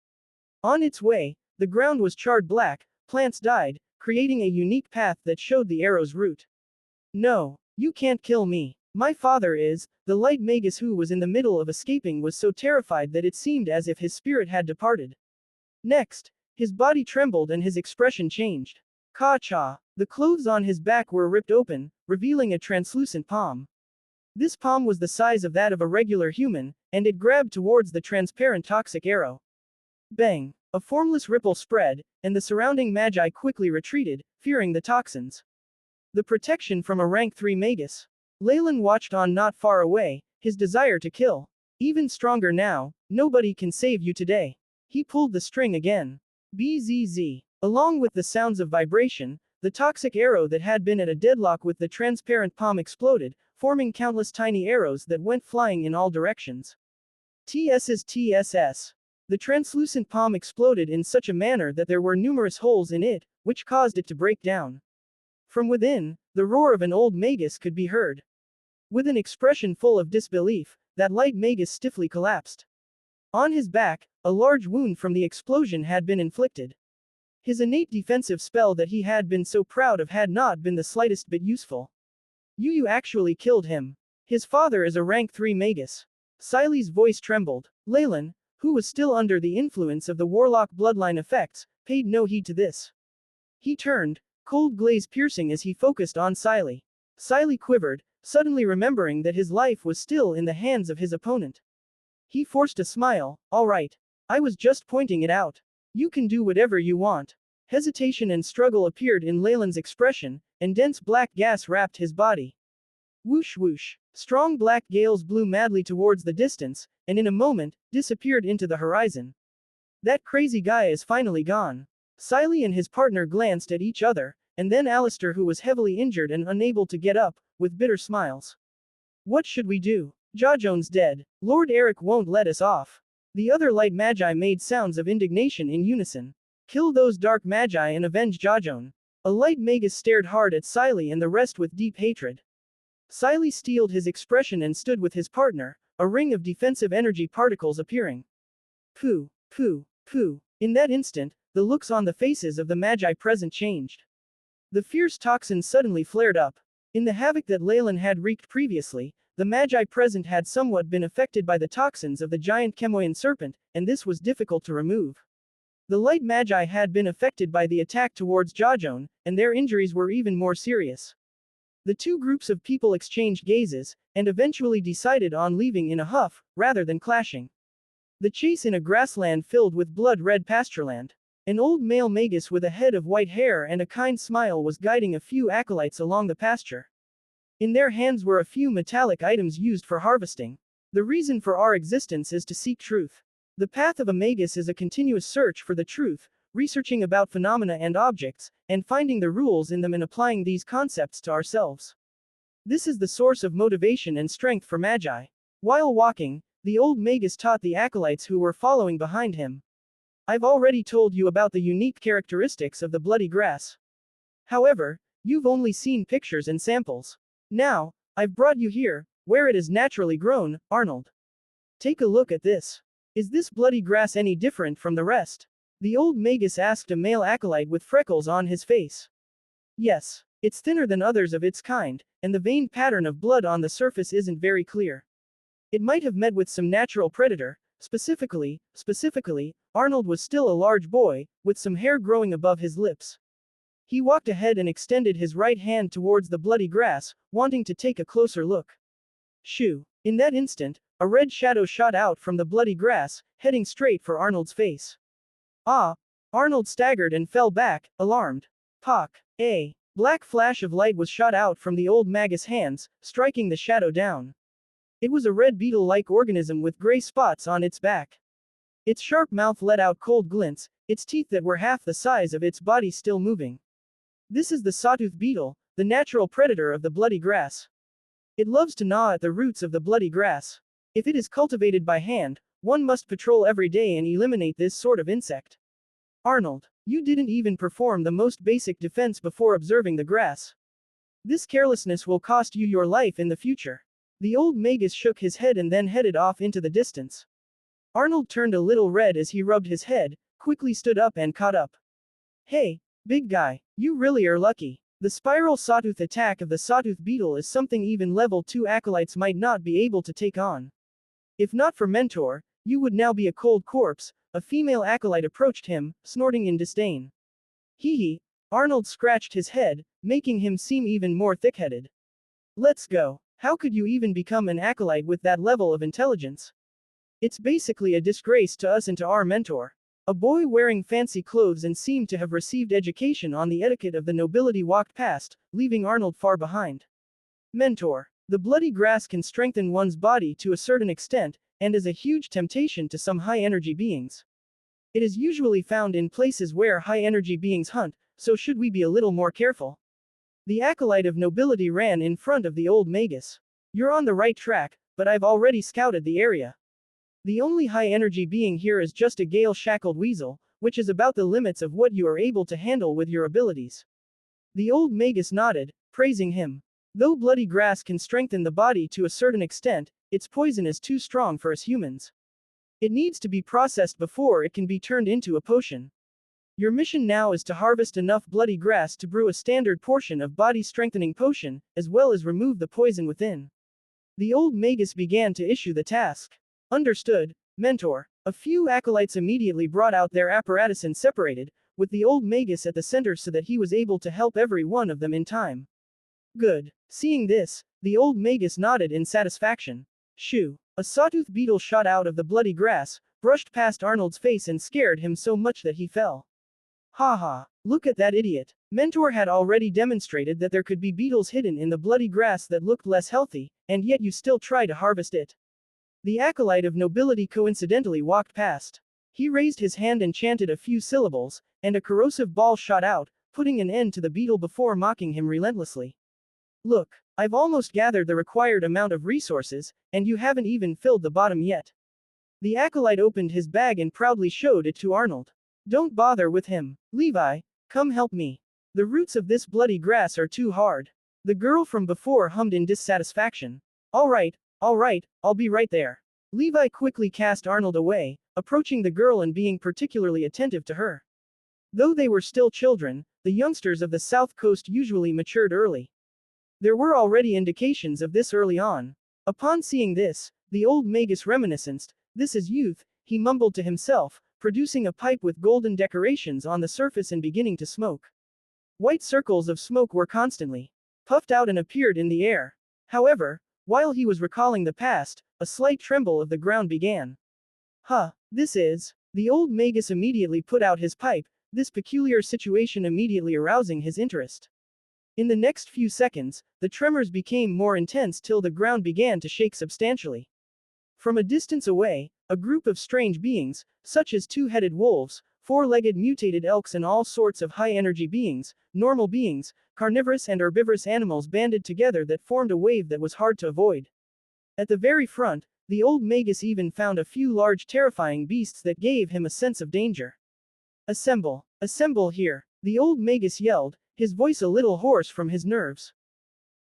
On its way, the ground was charred black, plants died, creating a unique path that showed the arrow's route. No, you can't kill me. My father is. The light magus who was in the middle of escaping was so terrified that it seemed as if his spirit had departed. Next, his body trembled and his expression changed. Ka-cha! The clothes on his back were ripped open, revealing a translucent palm. This palm was the size of that of a regular human, and it grabbed towards the transparent toxic arrow. Bang! A formless ripple spread, and the surrounding magi quickly retreated, fearing the toxins. The protection from a rank 3 magus. Leylin watched on not far away, his desire to kill. Even stronger now, nobody can save you today. He pulled the string again. Bzz. Along with the sounds of vibration, the toxic arrow that had been at a deadlock with the transparent palm exploded, forming countless tiny arrows that went flying in all directions. TSS. The translucent palm exploded in such a manner that there were numerous holes in it, which caused it to break down. From within, the roar of an old magus could be heard. With an expression full of disbelief, that light magus stiffly collapsed. On his back, a large wound from the explosion had been inflicted. His innate defensive spell that he had been so proud of had not been the slightest bit useful. You actually killed him. His father is a rank 3 magus. Siley's voice trembled. Leylin, who was still under the influence of the warlock bloodline effects, paid no heed to this. He turned, cold glaze piercing as he focused on Siley. Siley quivered, suddenly remembering that his life was still in the hands of his opponent. He forced a smile. All right. I was just pointing it out. You can do whatever you want. Hesitation and struggle appeared in Leylin's expression, and dense black gas wrapped his body. Whoosh whoosh. Strong black gales blew madly towards the distance, and in a moment, disappeared into the horizon. That crazy guy is finally gone. Siley and his partner glanced at each other, and then Alistair, who was heavily injured and unable to get up, with bitter smiles. What should we do? Jajon's dead. Lord Eric won't let us off. The other light magi made sounds of indignation in unison. Kill those dark magi and avenge Jajon. A light magus stared hard at Siley and the rest with deep hatred. Siley steeled his expression and stood with his partner, a ring of defensive energy particles appearing. Pooh, pooh, pooh. In that instant, the looks on the faces of the magi present changed. The fierce toxins suddenly flared up. In the havoc that Leylin had wreaked previously, the magi present had somewhat been affected by the toxins of the giant Chemoian serpent, and this was difficult to remove. The light magi had been affected by the attack towards Jajon, and their injuries were even more serious. The two groups of people exchanged gazes, and eventually decided on leaving in a huff, rather than clashing. The chase in a grassland filled with blood-red pastureland. An old male magus with a head of white hair and a kind smile was guiding a few acolytes along the pasture. In their hands were a few metallic items used for harvesting. The reason for our existence is to seek truth. The path of a magus is a continuous search for the truth, researching about phenomena and objects, and finding the rules in them and applying these concepts to ourselves. This is the source of motivation and strength for magi. While walking, the old magus taught the acolytes who were following behind him. I've already told you about the unique characteristics of the bloody grass. However, you've only seen pictures and samples. Now, I've brought you here, where it is naturally grown, Arnold. Take a look at this. Is this bloody grass any different from the rest? The old magus asked a male acolyte with freckles on his face. Yes, it's thinner than others of its kind, and the veined pattern of blood on the surface isn't very clear. It might have met with some natural predator. Specifically, Arnold was still a large boy, with some hair growing above his lips. He walked ahead and extended his right hand towards the bloody grass, wanting to take a closer look. Shoo! In that instant, a red shadow shot out from the bloody grass, heading straight for Arnold's face. Ah! Arnold staggered and fell back, alarmed. Pock! A black flash of light was shot out from the old magus' hands, striking the shadow down. It was a red beetle-like organism with gray spots on its back. Its sharp mouth let out cold glints, its teeth that were half the size of its body still moving. This is the sawtooth beetle, the natural predator of the bloody grass. It loves to gnaw at the roots of the bloody grass. If it is cultivated by hand, one must patrol every day and eliminate this sort of insect. Arnold, you didn't even perform the most basic defense before observing the grass. This carelessness will cost you your life in the future. The old magus shook his head and then headed off into the distance. Arnold turned a little red as he rubbed his head, quickly stood up and caught up. Hey, big guy, you really are lucky. The spiral sawtooth attack of the sawtooth beetle is something even level 2 acolytes might not be able to take on. If not for Mentor, you would now be a cold corpse. A female acolyte approached him, snorting in disdain. Hee hee. Arnold scratched his head, making him seem even more thick-headed. Let's go. How could you even become an acolyte with that level of intelligence? It's basically a disgrace to us and to our mentor. A boy wearing fancy clothes and seemed to have received education on the etiquette of the nobility walked past, leaving Arnold far behind. Mentor. The bloody grass can strengthen one's body to a certain extent, and is a huge temptation to some high-energy beings. It is usually found in places where high-energy beings hunt, so should we be a little more careful? The acolyte of nobility ran in front of the old magus. You're on the right track, but I've already scouted the area. The only high-energy being here is just a gale-shackled weasel, which is about the limits of what you are able to handle with your abilities. The old magus nodded, praising him. Though bloody grass can strengthen the body to a certain extent, its poison is too strong for us humans. It needs to be processed before it can be turned into a potion. Your mission now is to harvest enough bloody grass to brew a standard portion of body-strengthening potion, as well as remove the poison within. The old magus began to issue the task. Understood, mentor. A few acolytes immediately brought out their apparatus and separated, with the old magus at the center so that he was able to help every one of them in time. Good. Seeing this, the old magus nodded in satisfaction. Shoo! A sawtooth beetle shot out of the bloody grass, brushed past Arnold's face and scared him so much that he fell. Ha ha! Look at that idiot. Mentor had already demonstrated that there could be beetles hidden in the bloody grass that looked less healthy, and yet you still try to harvest it. The acolyte of nobility coincidentally walked past. He raised his hand and chanted a few syllables, and a corrosive ball shot out, putting an end to the beetle before mocking him relentlessly. Look, I've almost gathered the required amount of resources, and you haven't even filled the bottom yet. The acolyte opened his bag and proudly showed it to Arnold. Don't bother with him. Levi, come help me. The roots of this bloody grass are too hard. The girl from before hummed in dissatisfaction. All right, I'll be right there. Levi quickly cast Arnold away, approaching the girl and being particularly attentive to her. Though they were still children, the youngsters of the South Coast usually matured early. There were already indications of this early on. Upon seeing this, the old magus reminisced, "This is youth," he mumbled to himself, producing a pipe with golden decorations on the surface and beginning to smoke. White circles of smoke were constantly puffed out and appeared in the air. However, while he was recalling the past, a slight tremble of the ground began. This is. The old magus immediately put out his pipe, this peculiar situation immediately arousing his interest. In the next few seconds, the tremors became more intense till the ground began to shake substantially. From a distance away, a group of strange beings, such as two-headed wolves, four-legged mutated elks and all sorts of high-energy beings, normal beings, carnivorous and herbivorous animals banded together that formed a wave that was hard to avoid. At the very front, the old magus even found a few large terrifying beasts that gave him a sense of danger. Assemble! Assemble here! The old magus yelled, his voice a little hoarse from his nerves.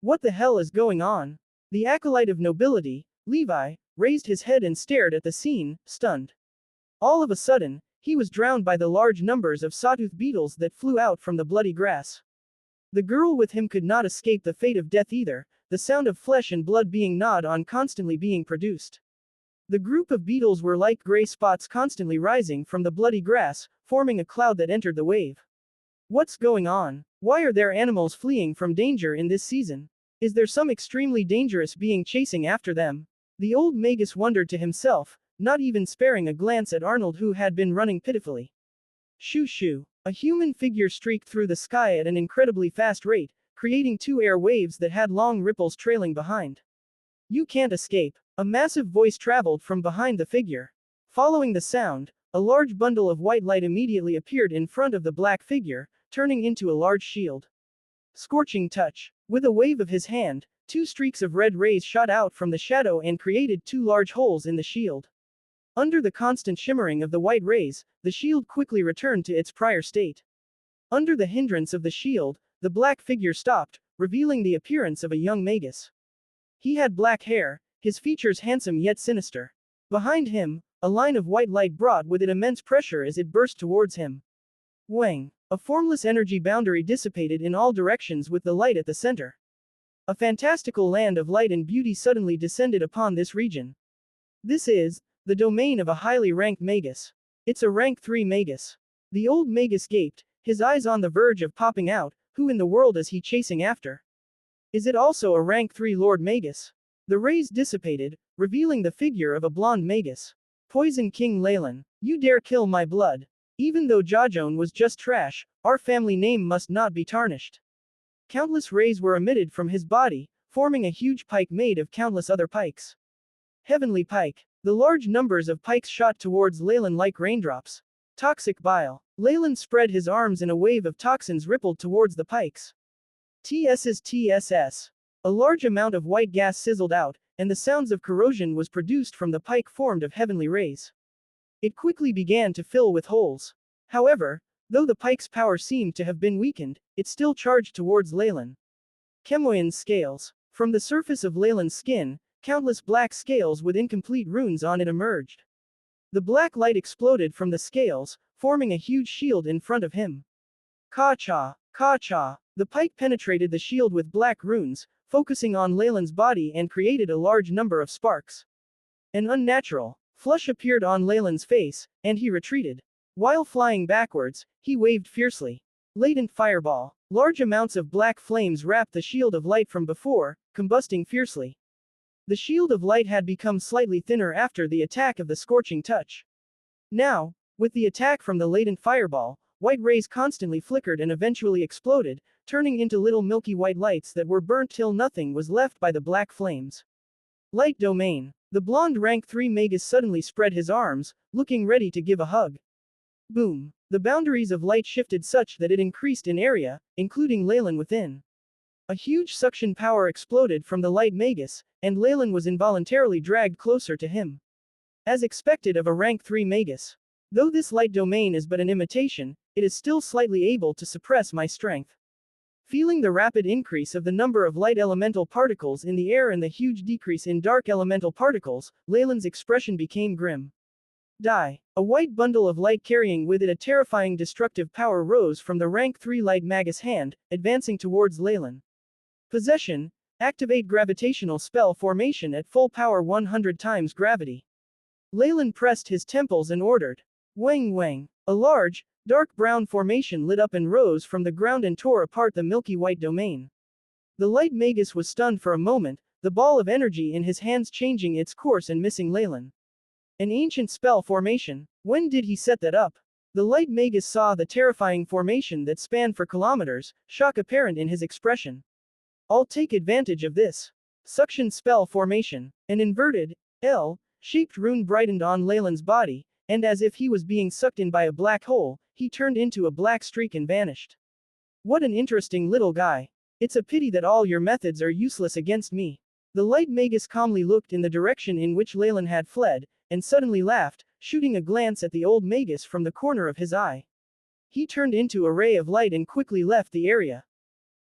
What the hell is going on? The acolyte of nobility, Levi, raised his head and stared at the scene, stunned. All of a sudden, he was drowned by the large numbers of sawtooth beetles that flew out from the bloody grass. The girl with him could not escape the fate of death either, the sound of flesh and blood being gnawed on constantly being produced. The group of beetles were like gray spots constantly rising from the bloody grass, forming a cloud that entered the wave. What's going on? Why are there animals fleeing from danger in this season? Is there some extremely dangerous being chasing after them? The old magus wondered to himself, not even sparing a glance at Arnold who had been running pitifully. Shoo shoo. A human figure streaked through the sky at an incredibly fast rate, creating two air waves that had long ripples trailing behind. You can't escape. A massive voice traveled from behind the figure. Following the sound, a large bundle of white light immediately appeared in front of the black figure, turning into a large shield. Scorching touch. With a wave of his hand, two streaks of red rays shot out from the shadow and created two large holes in the shield. Under the constant shimmering of the white rays, the shield quickly returned to its prior state. Under the hindrance of the shield, the black figure stopped, revealing the appearance of a young magus. He had black hair, his features handsome yet sinister. Behind him, a line of white light brought with it immense pressure as it burst towards him. Wang! A formless energy boundary dissipated in all directions with the light at the center. A fantastical land of light and beauty suddenly descended upon this region. This is the domain of a highly ranked magus. It's a rank 3 magus. The old magus gaped, his eyes on the verge of popping out. Who in the world is he chasing after? Is it also a rank 3 Lord Magus? The rays dissipated, revealing the figure of a blonde magus. Poison King Leylin, you dare kill my blood. Even though Jajon was just trash, our family name must not be tarnished. Countless rays were emitted from his body, forming a huge pike made of countless other pikes. Heavenly pike. The large numbers of pikes shot towards Leylin like raindrops. Toxic bile. Leylin spread his arms and a wave of toxins rippled towards the pikes. TSS. A large amount of white gas sizzled out, and the sounds of corrosion was produced from the pike formed of heavenly rays. It quickly began to fill with holes. However, though the pike's power seemed to have been weakened, it still charged towards Leylin. Chemoyan's scales. From the surface of Leylin's skin, countless black scales with incomplete runes on it emerged. The black light exploded from the scales, forming a huge shield in front of him. Ka-cha, ka-cha. The pike penetrated the shield with black runes, focusing on Leylin's body and created a large number of sparks. An unnatural flush appeared on Leylin's face, and he retreated. While flying backwards, he waved fiercely. Latent fireball. Large amounts of black flames wrapped the shield of light from before, combusting fiercely. The shield of light had become slightly thinner after the attack of the scorching touch. Now, with the attack from the latent fireball, white rays constantly flickered and eventually exploded, turning into little milky white lights that were burnt till nothing was left by the black flames. Light domain. The blonde rank 3 magus suddenly spread his arms, looking ready to give a hug. Boom. The boundaries of light shifted such that it increased in area, including Leylin within. A huge suction power exploded from the light magus, and Leylin was involuntarily dragged closer to him. As expected of a rank 3 magus. Though this light domain is but an imitation, it is still slightly able to suppress my strength. Feeling the rapid increase of the number of light elemental particles in the air and the huge decrease in dark elemental particles, Leylin's expression became grim. Die. A white bundle of light carrying with it a terrifying destructive power rose from the rank 3 light magus hand, advancing towards Leylin. Possession. Activate gravitational spell formation at full power 100 times gravity. Leylin pressed his temples and ordered. Wang wang. A large, dark brown formation lit up and rose from the ground and tore apart the milky white domain. The light magus was stunned for a moment, the ball of energy in his hands changing its course and missing Leylin. An ancient spell formation. When did he set that up? The light magus saw the terrifying formation that spanned for kilometers, shock apparent in his expression. I'll take advantage of this. Suction spell formation. An inverted, L-shaped rune brightened on Leylin's body, and as if he was being sucked in by a black hole, he turned into a black streak and vanished. What an interesting little guy. It's a pity that all your methods are useless against me. The light magus calmly looked in the direction in which Leylin had fled, and suddenly laughed, shooting a glance at the old magus from the corner of his eye. He turned into a ray of light and quickly left the area.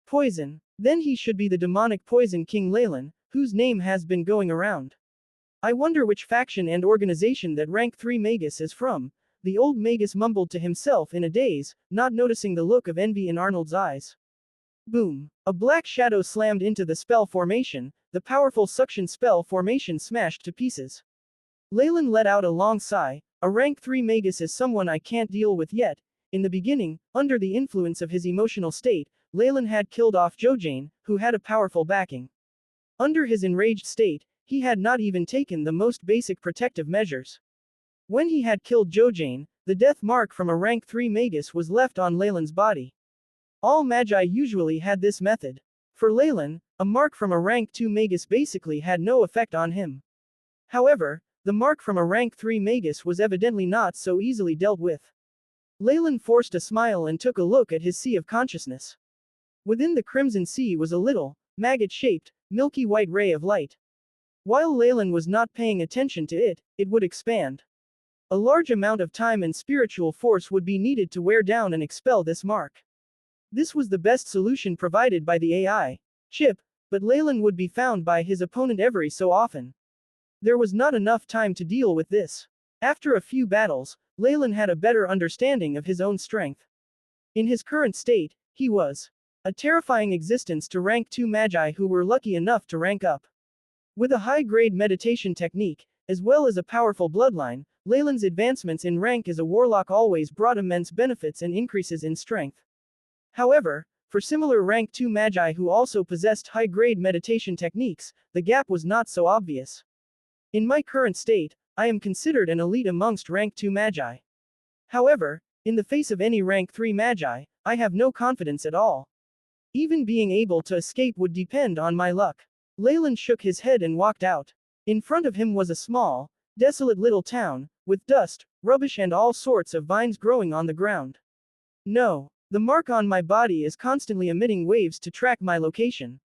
Poison. Then he should be the demonic poison king Leylin, whose name has been going around. I wonder which faction and organization that rank 3 magus is from, the old magus mumbled to himself in a daze, not noticing the look of envy in Arnold's eyes. Boom. A black shadow slammed into the spell formation, the powerful suction spell formation smashed to pieces. Leylin let out a long sigh. A rank 3 magus is someone I can't deal with yet. In the beginning, under the influence of his emotional state, Leylin had killed off Jojane, who had a powerful backing. Under his enraged state, he had not even taken the most basic protective measures. When he had killed Jojane, the death mark from a rank 3 magus was left on Leylin's body. All magi usually had this method. For Leylin, a mark from a rank 2 magus basically had no effect on him. However, the mark from a rank 3 magus was evidently not so easily dealt with. Leylin forced a smile and took a look at his sea of consciousness. Within the crimson sea was a little, maggot-shaped, milky white ray of light. While Leylin was not paying attention to it, it would expand. A large amount of time and spiritual force would be needed to wear down and expel this mark. This was the best solution provided by the AI chip, but Leylin would be found by his opponent every so often. There was not enough time to deal with this. After a few battles, Leylin had a better understanding of his own strength. In his current state, he was a terrifying existence to rank 2 magi who were lucky enough to rank up. With a high-grade meditation technique, as well as a powerful bloodline, Leylin's advancements in rank as a warlock always brought immense benefits and increases in strength. However, for similar rank 2 magi who also possessed high-grade meditation techniques, the gap was not so obvious. In my current state, I am considered an elite amongst rank 2 magi. However, in the face of any rank 3 magi, I have no confidence at all. Even being able to escape would depend on my luck. Leylin shook his head and walked out. In front of him was a small, desolate little town, with dust, rubbish and all sorts of vines growing on the ground. No, the mark on my body is constantly emitting waves to track my location.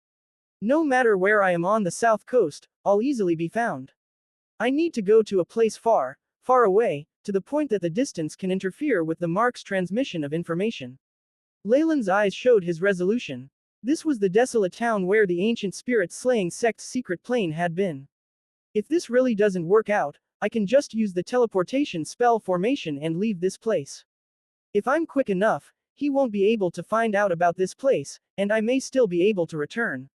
No matter where I am on the south coast, I'll easily be found. I need to go to a place far, far away, to the point that the distance can interfere with the mark's transmission of information. Leylin's eyes showed his resolution. This was the desolate town where the ancient spirit-slaying sect's secret plane had been. If this really doesn't work out, I can just use the teleportation spell formation and leave this place. If I'm quick enough, he won't be able to find out about this place, and I may still be able to return.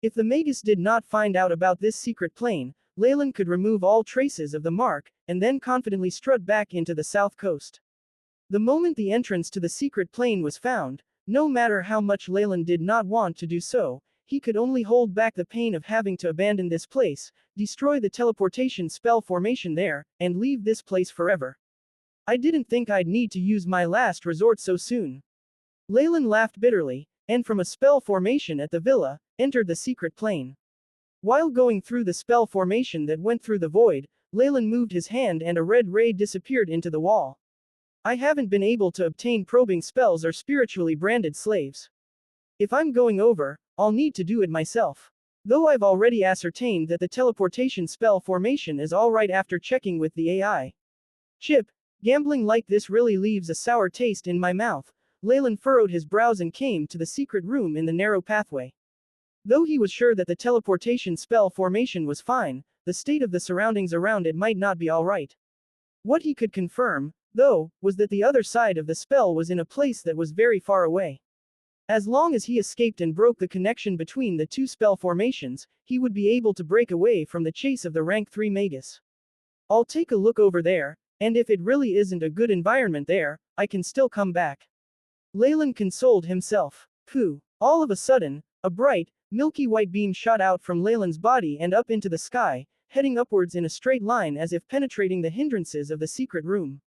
If the Magus did not find out about this secret plane, Leylin could remove all traces of the mark, and then confidently strut back into the south coast. The moment the entrance to the secret plane was found, no matter how much Leylin did not want to do so, he could only hold back the pain of having to abandon this place, destroy the teleportation spell formation there, and leave this place forever. I didn't think I'd need to use my last resort so soon. Leylin laughed bitterly, and from a spell formation at the villa, entered the secret plane. While going through the spell formation that went through the void, Leylin moved his hand and a red ray disappeared into the wall. I haven't been able to obtain probing spells or spiritually branded slaves. If I'm going over, I'll need to do it myself. Though I've already ascertained that the teleportation spell formation is alright after checking with the AI. Chip, gambling like this really leaves a sour taste in my mouth. Leylin furrowed his brows and came to the secret room in the narrow pathway. Though he was sure that the teleportation spell formation was fine, the state of the surroundings around it might not be alright. What he could confirm, though, was that the other side of the spell was in a place that was very far away. As long as he escaped and broke the connection between the two spell formations, he would be able to break away from the chase of the rank 3 Magus. I'll take a look over there, and if it really isn't a good environment there, I can still come back. Leylin consoled himself. Phew. All of a sudden, a bright, milky white beam shot out from Leylin's body and up into the sky, heading upwards in a straight line as if penetrating the hindrances of the secret room.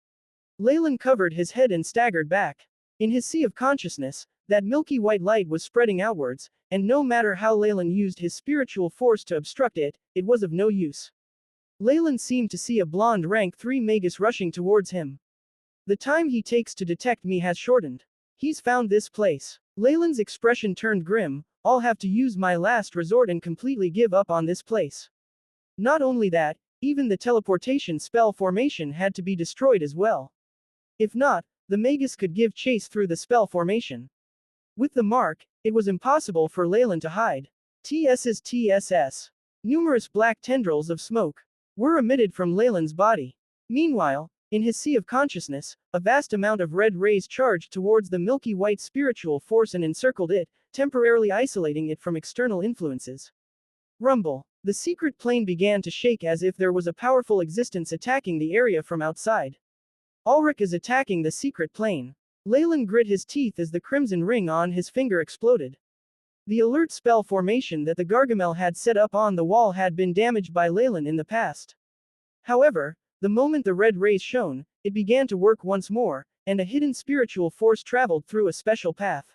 Leylin covered his head and staggered back. In his sea of consciousness, that milky white light was spreading outwards, and no matter how Leylin used his spiritual force to obstruct it, it was of no use. Leylin seemed to see a blonde rank 3 Magus rushing towards him. The time he takes to detect me has shortened. He's found this place. Leylin's expression turned grim. I'll have to use my last resort and completely give up on this place. Not only that, even the teleportation spell formation had to be destroyed as well. If not, the Magus could give chase through the spell formation. With the mark, it was impossible for Leylin to hide. TSS. Numerous black tendrils of smoke were emitted from Leylin's body. Meanwhile, in his sea of consciousness, a vast amount of red rays charged towards the milky white spiritual force and encircled it, temporarily isolating it from external influences. Rumble. The secret plane began to shake as if there was a powerful existence attacking the area from outside. Ulrich is attacking the secret plane. Leylin grit his teeth as the crimson ring on his finger exploded. The alert spell formation that the Gargamel had set up on the wall had been damaged by Leylin in the past. However, the moment the red rays shone, it began to work once more, and a hidden spiritual force traveled through a special path.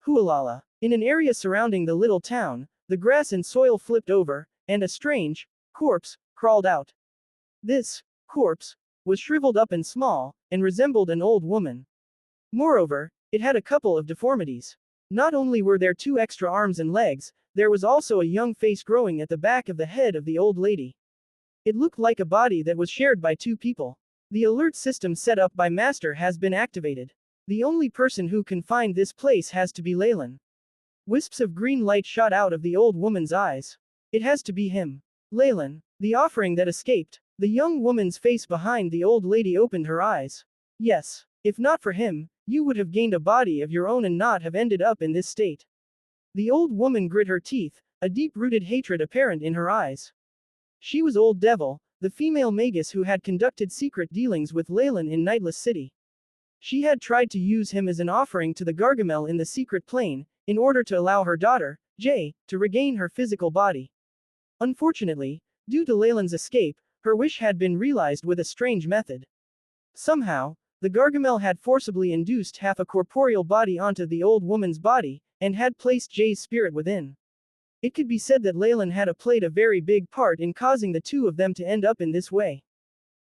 Hualala. In an area surrounding the little town, the grass and soil flipped over, and a strange corpse crawled out. This corpse was shriveled up and small, and resembled an old woman. Moreover, it had a couple of deformities. Not only were there 2 extra arms and legs, there was also a young face growing at the back of the head of the old lady. It looked like a body that was shared by 2 people. The alert system set up by Master has been activated. The only person who can find this place has to be Leylin. Wisps of green light shot out of the old woman's eyes. It has to be him. Leylin, the offering that escaped. The young woman's face behind the old lady opened her eyes. Yes, if not for him, you would have gained a body of your own and not have ended up in this state. The old woman grit her teeth, a deep-rooted hatred apparent in her eyes. She was Old Devil, the female magus who had conducted secret dealings with Leylin in Nightless City. She had tried to use him as an offering to the Gargamel in the secret plane, in order to allow her daughter, Jay, to regain her physical body. Unfortunately, due to Leylin's escape, her wish had been realized with a strange method. Somehow, the Gargamel had forcibly induced half a corporeal body onto the old woman's body, and had placed Jay's spirit within. It could be said that Leylin had played a very big part in causing the 2 of them to end up in this way.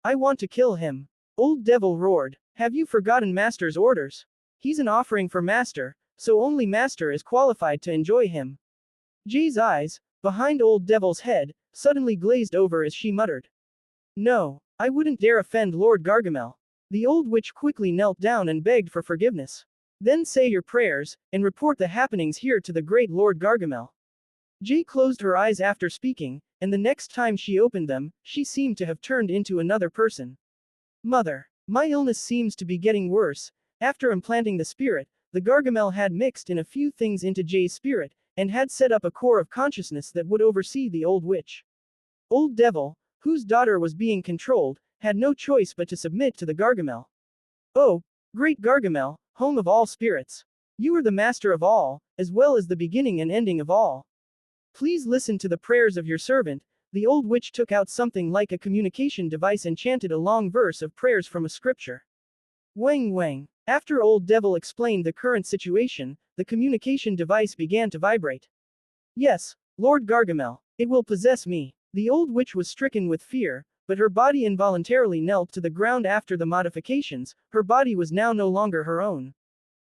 I want to kill him. Old Devil roared. Have you forgotten Master's orders? He's an offering for Master, so only Master is qualified to enjoy him. Jay's eyes, behind Old Devil's head, suddenly glazed over as she muttered. No, I wouldn't dare offend Lord Gargamel. The old witch quickly knelt down and begged for forgiveness. Then say your prayers, and report the happenings here to the great Lord Gargamel. Jay closed her eyes after speaking, and the next time she opened them, she seemed to have turned into another person. Mother, my illness seems to be getting worse. After implanting the spirit, the Gargamel had mixed in a few things into Jay's spirit, and had set up a core of consciousness that would oversee the old witch. Old Devil, whose daughter was being controlled, had no choice but to submit to the Gargamel. Oh, great Gargamel, home of all spirits. You are the master of all, as well as the beginning and ending of all. Please listen to the prayers of your servant. The old witch took out something like a communication device and chanted a long verse of prayers from a scripture. Wang wang. After Old Devil explained the current situation, the communication device began to vibrate. Yes, Lord Gargamel, it will possess me. The old witch was stricken with fear, but her body involuntarily knelt to the ground after the modifications. Her body was now no longer her own.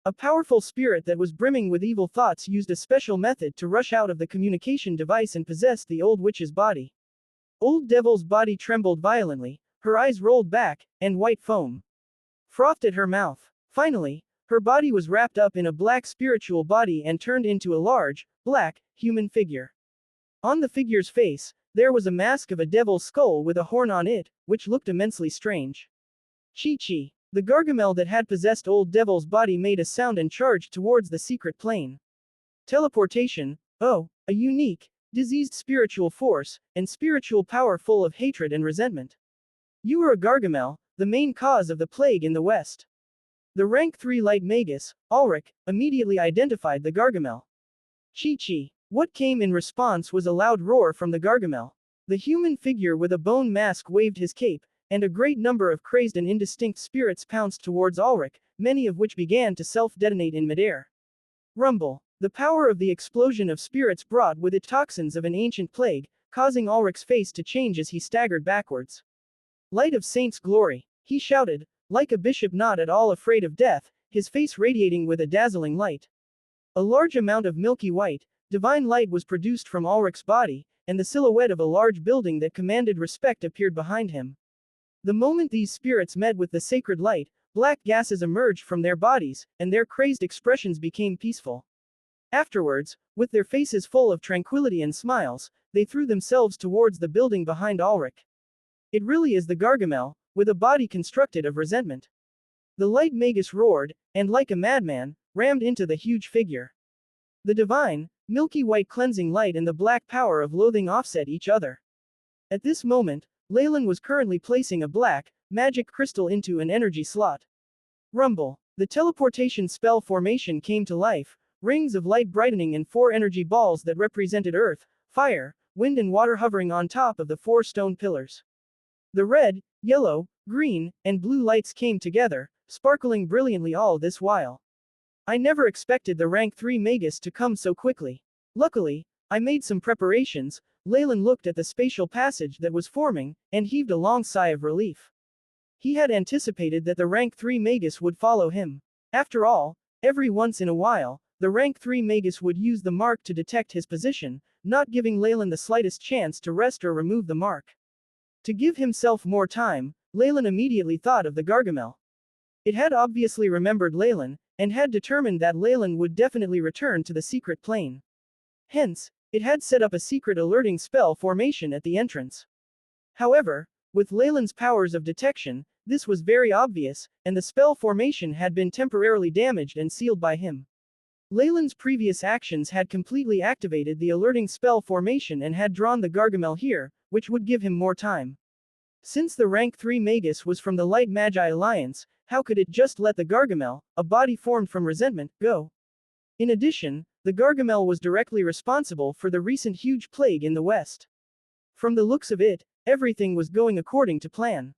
A powerful spirit that was brimming with evil thoughts used a special method to rush out of the communication device and possess the old witch's body. Old Devil's body trembled violently, her eyes rolled back, and white foam frothed at her mouth. Finally, her body was wrapped up in a black spiritual body and turned into a large, black, human figure. On the figure's face, there was a mask of a devil's skull with a horn on it, which looked immensely strange. Chi-Chi. The Gargamel that had possessed Old Devil's body made a sound and charged towards the secret plane. Teleportation, oh, a unique, diseased spiritual force, and spiritual power full of hatred and resentment. You are a Gargamel, the main cause of the plague in the West. The rank 3 light magus, Ulrich, immediately identified the Gargamel. Chi-Chi. What came in response was a loud roar from the Gargamel. The human figure with a bone mask waved his cape, and a great number of crazed and indistinct spirits pounced towards Ulrich, many of which began to self-detonate in midair. Rumble. The power of the explosion of spirits brought with it toxins of an ancient plague, causing Ulrich's face to change as he staggered backwards. Light of Saint's glory, he shouted, like a bishop not at all afraid of death, his face radiating with a dazzling light. A large amount of milky white, divine light was produced from Ulrich's body, and the silhouette of a large building that commanded respect appeared behind him. The moment these spirits met with the sacred light, black gases emerged from their bodies, and their crazed expressions became peaceful. Afterwards, with their faces full of tranquility and smiles, they threw themselves towards the building behind Ulrich. It really is the Gargamel, with a body constructed of resentment. The light magus roared, and like a madman, rammed into the huge figure. The divine, milky white cleansing light and the black power of loathing offset each other. At this moment, Leylin was currently placing a black, magic crystal into an energy slot. Rumble. The teleportation spell formation came to life, rings of light brightening and 4 energy balls that represented earth, fire, wind and water hovering on top of the 4 stone pillars. The red, yellow, green, and blue lights came together, sparkling brilliantly all this while. I never expected the rank 3 magus to come so quickly. Luckily, I made some preparations. Leylin looked at the spatial passage that was forming, and heaved a long sigh of relief. He had anticipated that the rank 3 magus would follow him. After all, every once in a while, the rank 3 magus would use the mark to detect his position, not giving Leylin the slightest chance to rest or remove the mark. To give himself more time, Leylin immediately thought of the Gargamel. It had obviously remembered Leylin, and had determined that Leylin would definitely return to the secret plane. Hence, it had set up a secret alerting spell formation at the entrance. However, with Leylin's powers of detection, this was very obvious, and the spell formation had been temporarily damaged and sealed by him. Leylin's previous actions had completely activated the alerting spell formation and had drawn the Gargamel here, which would give him more time. Since the rank 3 magus was from the Light Magi Alliance, how could it just let the Gargamel, a body formed from resentment, go? In addition, the Gargamel was directly responsible for the recent huge plague in the West. From the looks of it, everything was going according to plan.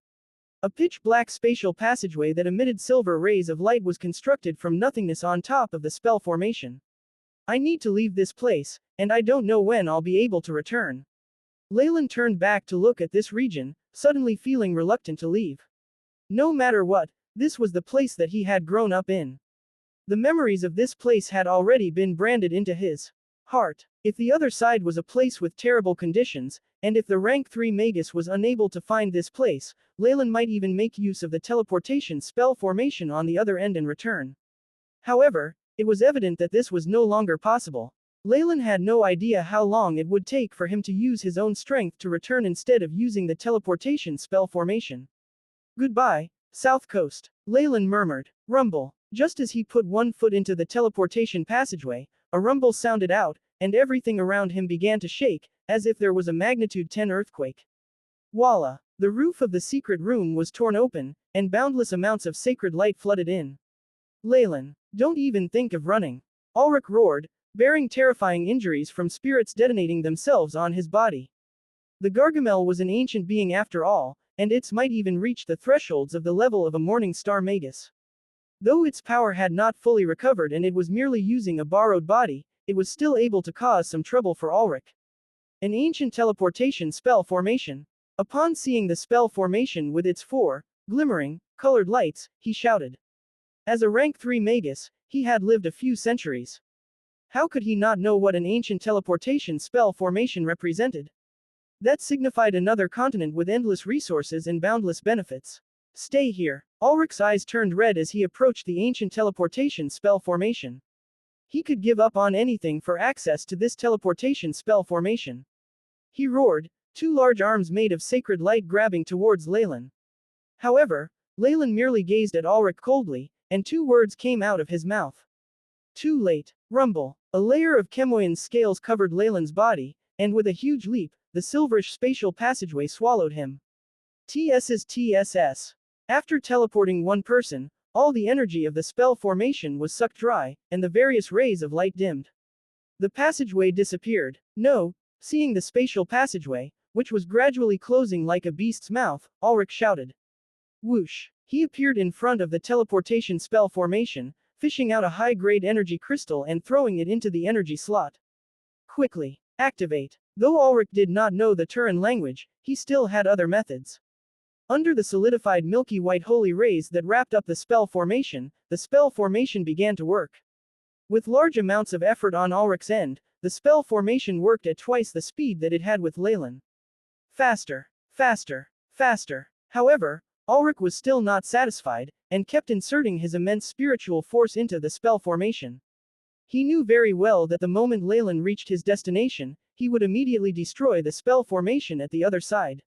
A pitch-black spatial passageway that emitted silver rays of light was constructed from nothingness on top of the spell formation. I need to leave this place, and I don't know when I'll be able to return. Leylin turned back to look at this region, suddenly feeling reluctant to leave. No matter what, this was the place that he had grown up in. The memories of this place had already been branded into his heart. If the other side was a place with terrible conditions, and if the rank 3 magus was unable to find this place, Leylin might even make use of the teleportation spell formation on the other end and return. However, it was evident that this was no longer possible. Leylin had no idea how long it would take for him to use his own strength to return instead of using the teleportation spell formation. Goodbye, South Coast, Leylin murmured. Rumble. Just as he put one foot into the teleportation passageway, a rumble sounded out, and everything around him began to shake, as if there was a magnitude 10 earthquake. Voila! The roof of the secret room was torn open, and boundless amounts of sacred light flooded in. Leylin, don't even think of running. Ulrich roared, bearing terrifying injuries from spirits detonating themselves on his body. The Gargamel was an ancient being after all, and its might even reached the thresholds of the level of a morning star magus. Though its power had not fully recovered and it was merely using a borrowed body, it was still able to cause some trouble for Ulrich. An ancient teleportation spell formation. Upon seeing the spell formation with its 4 glimmering, colored lights, he shouted. As a rank 3 magus, he had lived a few centuries. How could he not know what an ancient teleportation spell formation represented? That signified another continent with endless resources and boundless benefits. Stay here. Ulrich's eyes turned red as he approached the ancient teleportation spell formation. He could give up on anything for access to this teleportation spell formation. He roared, 2 large arms made of sacred light grabbing towards Leylin. However, Leylin merely gazed at Ulrich coldly, and 2 words came out of his mouth. Too late. Rumble. A layer of Chemoian scales covered Leylin's body, and with a huge leap, the silverish spatial passageway swallowed him. TSS. After teleporting one person, all the energy of the spell formation was sucked dry, and the various rays of light dimmed. The passageway disappeared. No, seeing the spatial passageway, which was gradually closing like a beast's mouth, Ulrich shouted. Whoosh. He appeared in front of the teleportation spell formation, fishing out a high-grade energy crystal and throwing it into the energy slot. Quickly. Activate. Though Ulrich did not know the Turan language, he still had other methods. Under the solidified milky white holy rays that wrapped up the spell formation began to work. With large amounts of effort on Ulrich's end, the spell formation worked at twice the speed that it had with Leylin. Faster. However, Ulrich was still not satisfied, and kept inserting his immense spiritual force into the spell formation. He knew very well that the moment Leylin reached his destination, he would immediately destroy the spell formation at the other side.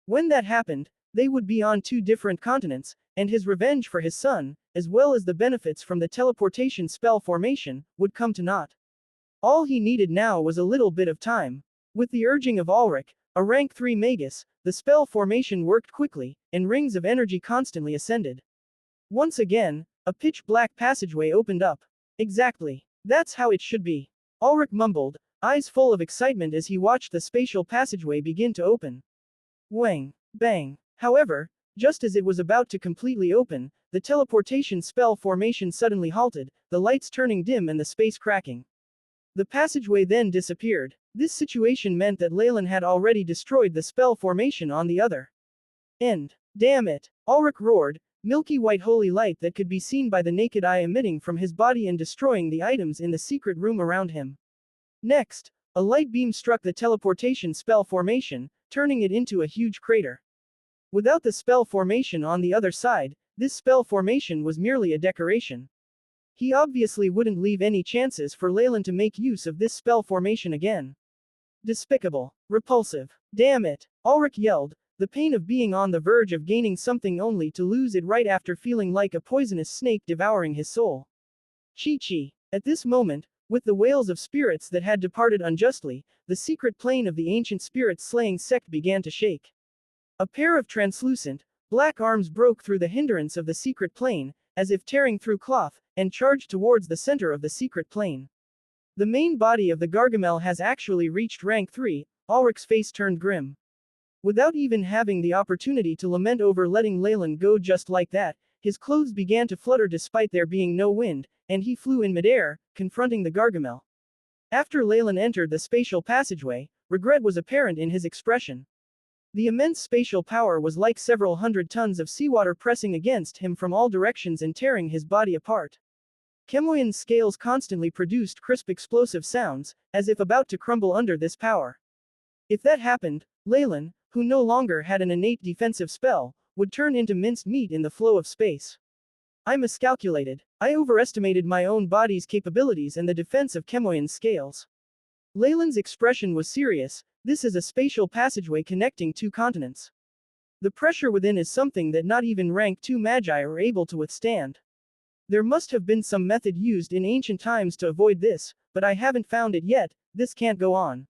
When that happened, they would be on 2 different continents, and his revenge for his son, as well as the benefits from the teleportation spell formation, would come to naught. All he needed now was a little bit of time. With the urging of Ulrich, a rank 3 magus, the spell formation worked quickly, and rings of energy constantly ascended. Once again, a pitch-black passageway opened up. Exactly. That's how it should be. Ulrich mumbled, eyes full of excitement as he watched the spatial passageway begin to open. Whang! Bang! However, just as it was about to completely open, the teleportation spell formation suddenly halted, the lights turning dim and the space cracking. The passageway then disappeared. This situation meant that Leylin had already destroyed the spell formation on the other end. Damn it! Ulrich roared, milky white holy light that could be seen by the naked eye emitting from his body and destroying the items in the secret room around him. Next, a light beam struck the teleportation spell formation, turning it into a huge crater. Without the spell formation on the other side, this spell formation was merely a decoration. He obviously wouldn't leave any chances for Leylin to make use of this spell formation again. Despicable. Repulsive. Damn it! Ulrich yelled, the pain of being on the verge of gaining something only to lose it right after feeling like a poisonous snake devouring his soul. Chi. At this moment, with the wails of spirits that had departed unjustly, the secret plane of the ancient spirit-slaying sect began to shake. A pair of translucent, black arms broke through the hindrance of the secret plane, as if tearing through cloth, and charged towards the center of the secret plane. The main body of the Gargamel has actually reached rank 3, Ulrich's face turned grim. Without even having the opportunity to lament over letting Leylin go just like that, his clothes began to flutter despite there being no wind, and he flew in midair, confronting the Gargamel. After Leylin entered the spatial passageway, regret was apparent in his expression. The immense spatial power was like several hundred tons of seawater pressing against him from all directions and tearing his body apart. Chemoian scales constantly produced crisp explosive sounds, as if about to crumble under this power. If that happened, Leylin, who no longer had an innate defensive spell, would turn into minced meat in the flow of space. I miscalculated. I overestimated my own body's capabilities and the defense of Chemoyan's scales. Leylin's expression was serious. This is a spatial passageway connecting two continents. The pressure within is something that not even rank 2 magi are able to withstand. There must have been some method used in ancient times to avoid this, but I haven't found it yet. This can't go on.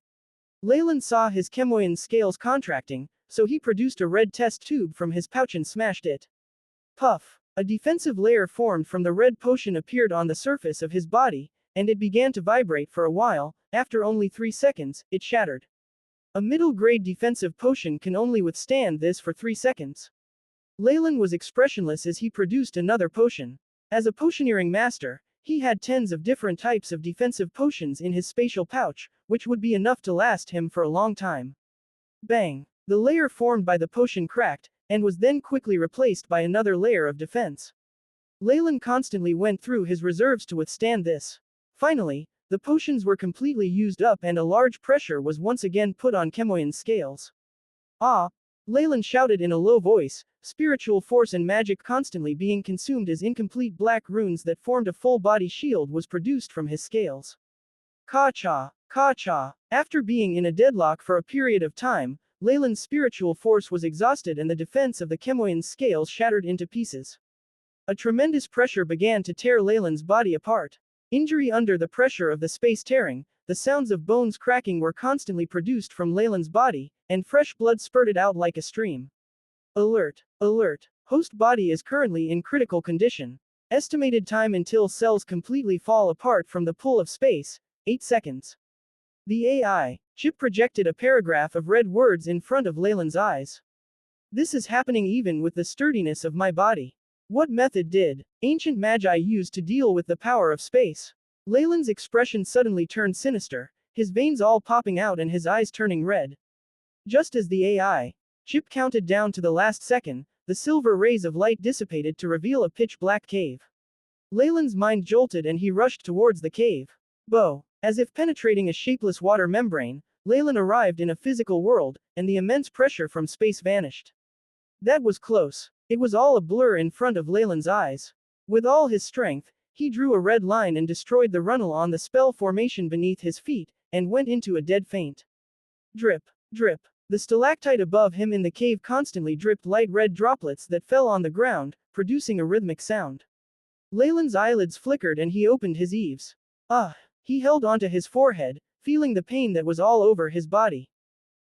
Leylin saw his Chemoyan scales contracting, so he produced a red test tube from his pouch and smashed it. Puff! A defensive layer formed from the red potion appeared on the surface of his body, and it began to vibrate for a while. After only 3 seconds, it shattered. A middle-grade defensive potion can only withstand this for 3 seconds. Leylin was expressionless as he produced another potion. As a potioneering master, he had tens of different types of defensive potions in his spatial pouch, which would be enough to last him for a long time. Bang! The layer formed by the potion cracked, and was then quickly replaced by another layer of defense. Leylin constantly went through his reserves to withstand this. Finally, the potions were completely used up and a large pressure was once again put on Chemoyan's scales. Ah! Leylin shouted in a low voice, spiritual force and magic constantly being consumed as incomplete black runes that formed a full-body shield was produced from his scales. Ka-cha! Ka-cha! After being in a deadlock for a period of time, Leylin's spiritual force was exhausted and the defense of the Chemoyan's scales shattered into pieces. A tremendous pressure began to tear Leylin's body apart. Injury under the pressure of the space tearing, the sounds of bones cracking were constantly produced from Leylin's body, and fresh blood spurted out like a stream. Alert! Alert! Host body is currently in critical condition. Estimated time until cells completely fall apart from the pull of space, 8 seconds. The AI chip projected a paragraph of red words in front of Leylin's eyes. This is happening even with the sturdiness of my body. What method did ancient magi use to deal with the power of space? Leylin's expression suddenly turned sinister, his veins all popping out and his eyes turning red. Just as the AI chip counted down to the last second, the silver rays of light dissipated to reveal a pitch-black cave. Leylin's mind jolted and he rushed towards the cave. Bow! As if penetrating a shapeless water membrane, Leylin arrived in a physical world, and the immense pressure from space vanished. That was close. It was all a blur in front of Leylin's eyes. With all his strength, he drew a red line and destroyed the runnel on the spell formation beneath his feet, and went into a dead faint. Drip! Drip! The stalactite above him in the cave constantly dripped light red droplets that fell on the ground, producing a rhythmic sound. Leylin's eyelids flickered and he opened his eaves. He held onto his forehead, feeling the pain that was all over his body.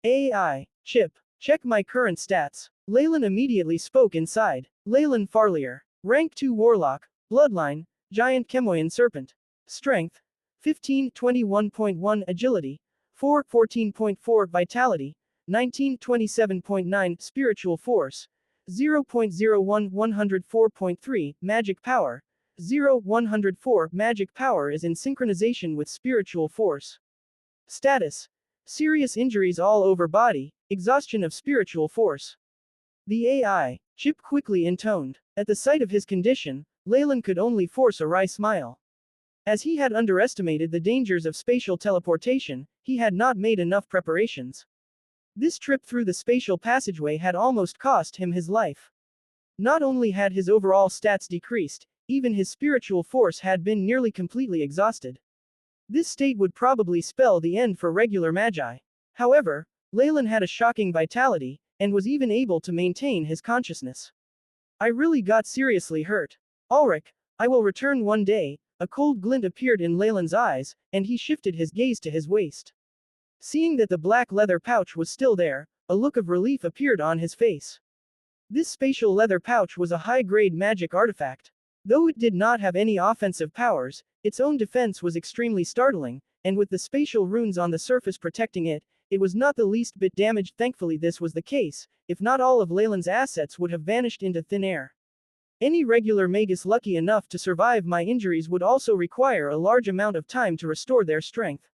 AI chip, check my current stats. Leylin immediately spoke inside. Leylin Farlier. Rank 2 Warlock. Bloodline, Giant Chemoyan Serpent. Strength, 15, 21.1 Agility, 4, 14.4 Vitality, 19, 27.9 Spiritual Force, 0.01 104.3 Magic Power, 0, 104 Magic Power is in synchronization with Spiritual Force. Status: serious injuries all over body, exhaustion of spiritual force. The AI chip quickly intoned. At the sight of his condition, Leylin could only force a wry smile. As he had underestimated the dangers of spatial teleportation, he had not made enough preparations. This trip through the spatial passageway had almost cost him his life. Not only had his overall stats decreased, even his spiritual force had been nearly completely exhausted. This state would probably spell the end for regular magi. However, Leylin had a shocking vitality, and was even able to maintain his consciousness. I really got seriously hurt. Ulrich, I will return one day. A cold glint appeared in Leylin's eyes, and he shifted his gaze to his waist. Seeing that the black leather pouch was still there, a look of relief appeared on his face. This spatial leather pouch was a high-grade magic artifact. Though it did not have any offensive powers, its own defense was extremely startling, and with the spatial runes on the surface protecting it, it was not the least bit damaged. Thankfully this was the case, if not all of Leylin's assets would have vanished into thin air. Any regular magus lucky enough to survive my injuries would also require a large amount of time to restore their strength.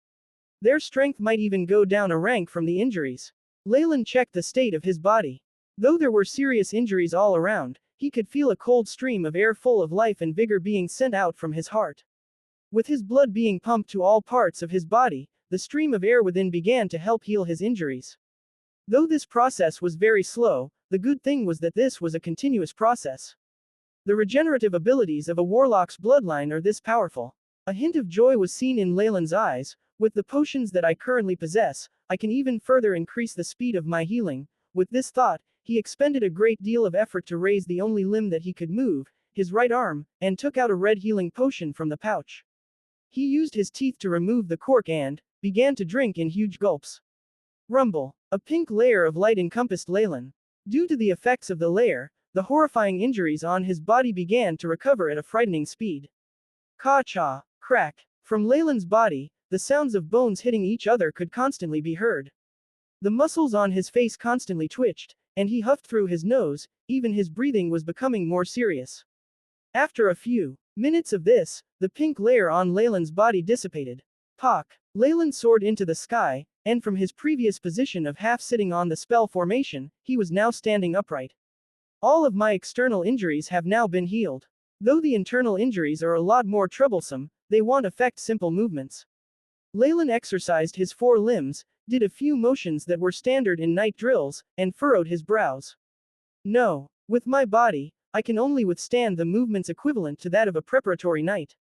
Their strength might even go down a rank from the injuries. Leylin checked the state of his body. Though there were serious injuries all around, he could feel a cold stream of air full of life and vigor being sent out from his heart. With his blood being pumped to all parts of his body, the stream of air within began to help heal his injuries. Though this process was very slow, the good thing was that this was a continuous process. The regenerative abilities of a warlock's bloodline are this powerful. A hint of joy was seen in Leylin's eyes. With the potions that I currently possess, I can even further increase the speed of my healing. With this thought, he expended a great deal of effort to raise the only limb that he could move, his right arm, and took out a red healing potion from the pouch. He used his teeth to remove the cork and began to drink in huge gulps. Rumble. A pink layer of light encompassed Leylin. Due to the effects of the layer, the horrifying injuries on his body began to recover at a frightening speed. Ka-cha. Crack. From Leylin's body, the sounds of bones hitting each other could constantly be heard. The muscles on his face constantly twitched, and he huffed through his nose, even his breathing was becoming more serious. After a few minutes of this, the pink layer on Leylin's body dissipated. Pock. Leylin soared into the sky, and from his previous position of half sitting on the spell formation, he was now standing upright. All of my external injuries have now been healed. Though the internal injuries are a lot more troublesome, they won't affect simple movements. Leylin exercised his 4 limbs, did a few motions that were standard in night drills, and furrowed his brows. No. With my body, I can only withstand the movements equivalent to that of a preparatory knight.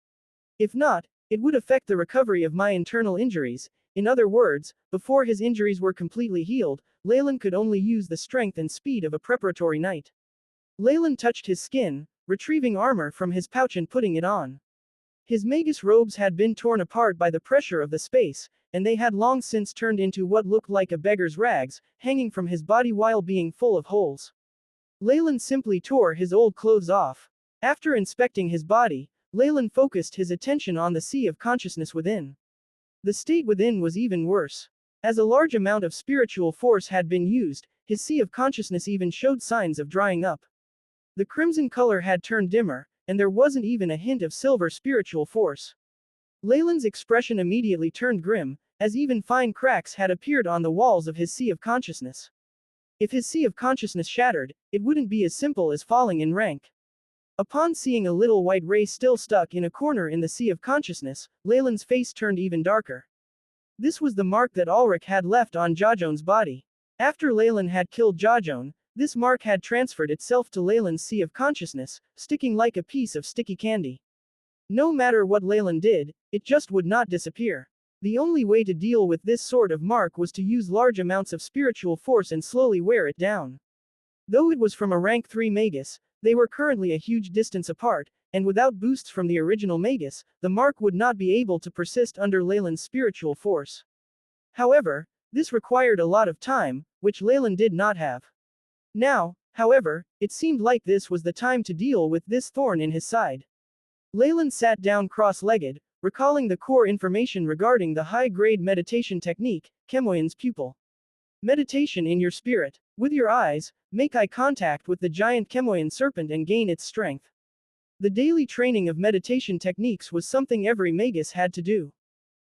If not, it would affect the recovery of my internal injuries. In other words, before his injuries were completely healed, Leylin could only use the strength and speed of a preparatory knight. Leylin touched his skin, retrieving armor from his pouch and putting it on. His magus robes had been torn apart by the pressure of the space, and they had long since turned into what looked like a beggar's rags, hanging from his body while being full of holes. Leylin simply tore his old clothes off. After inspecting his body, Leylin focused his attention on the sea of consciousness within. The state within was even worse. As a large amount of spiritual force had been used, his sea of consciousness even showed signs of drying up. The crimson color had turned dimmer, and there wasn't even a hint of silver spiritual force. Leylin's expression immediately turned grim, as even fine cracks had appeared on the walls of his sea of consciousness. If his sea of consciousness shattered, it wouldn't be as simple as falling in rank. Upon seeing a little white ray still stuck in a corner in the sea of consciousness, Leylin's face turned even darker. This was the mark that Ulrich had left on Jajon's body. After Leylin had killed Jajon, this mark had transferred itself to Leylin's sea of consciousness, sticking like a piece of sticky candy. No matter what Leylin did, it just would not disappear. The only way to deal with this sort of mark was to use large amounts of spiritual force and slowly wear it down. Though it was from a rank 3 magus, they were currently a huge distance apart, and without boosts from the original magus, the mark would not be able to persist under Leylin's spiritual force. However, this required a lot of time, which Leylin did not have. Now, however, it seemed like this was the time to deal with this thorn in his side. Leylin sat down cross-legged, recalling the core information regarding the high-grade meditation technique, Chemoyan's pupil. Meditation in your spirit. With your eyes, make eye contact with the giant Chemoyan serpent and gain its strength. The daily training of meditation techniques was something every magus had to do.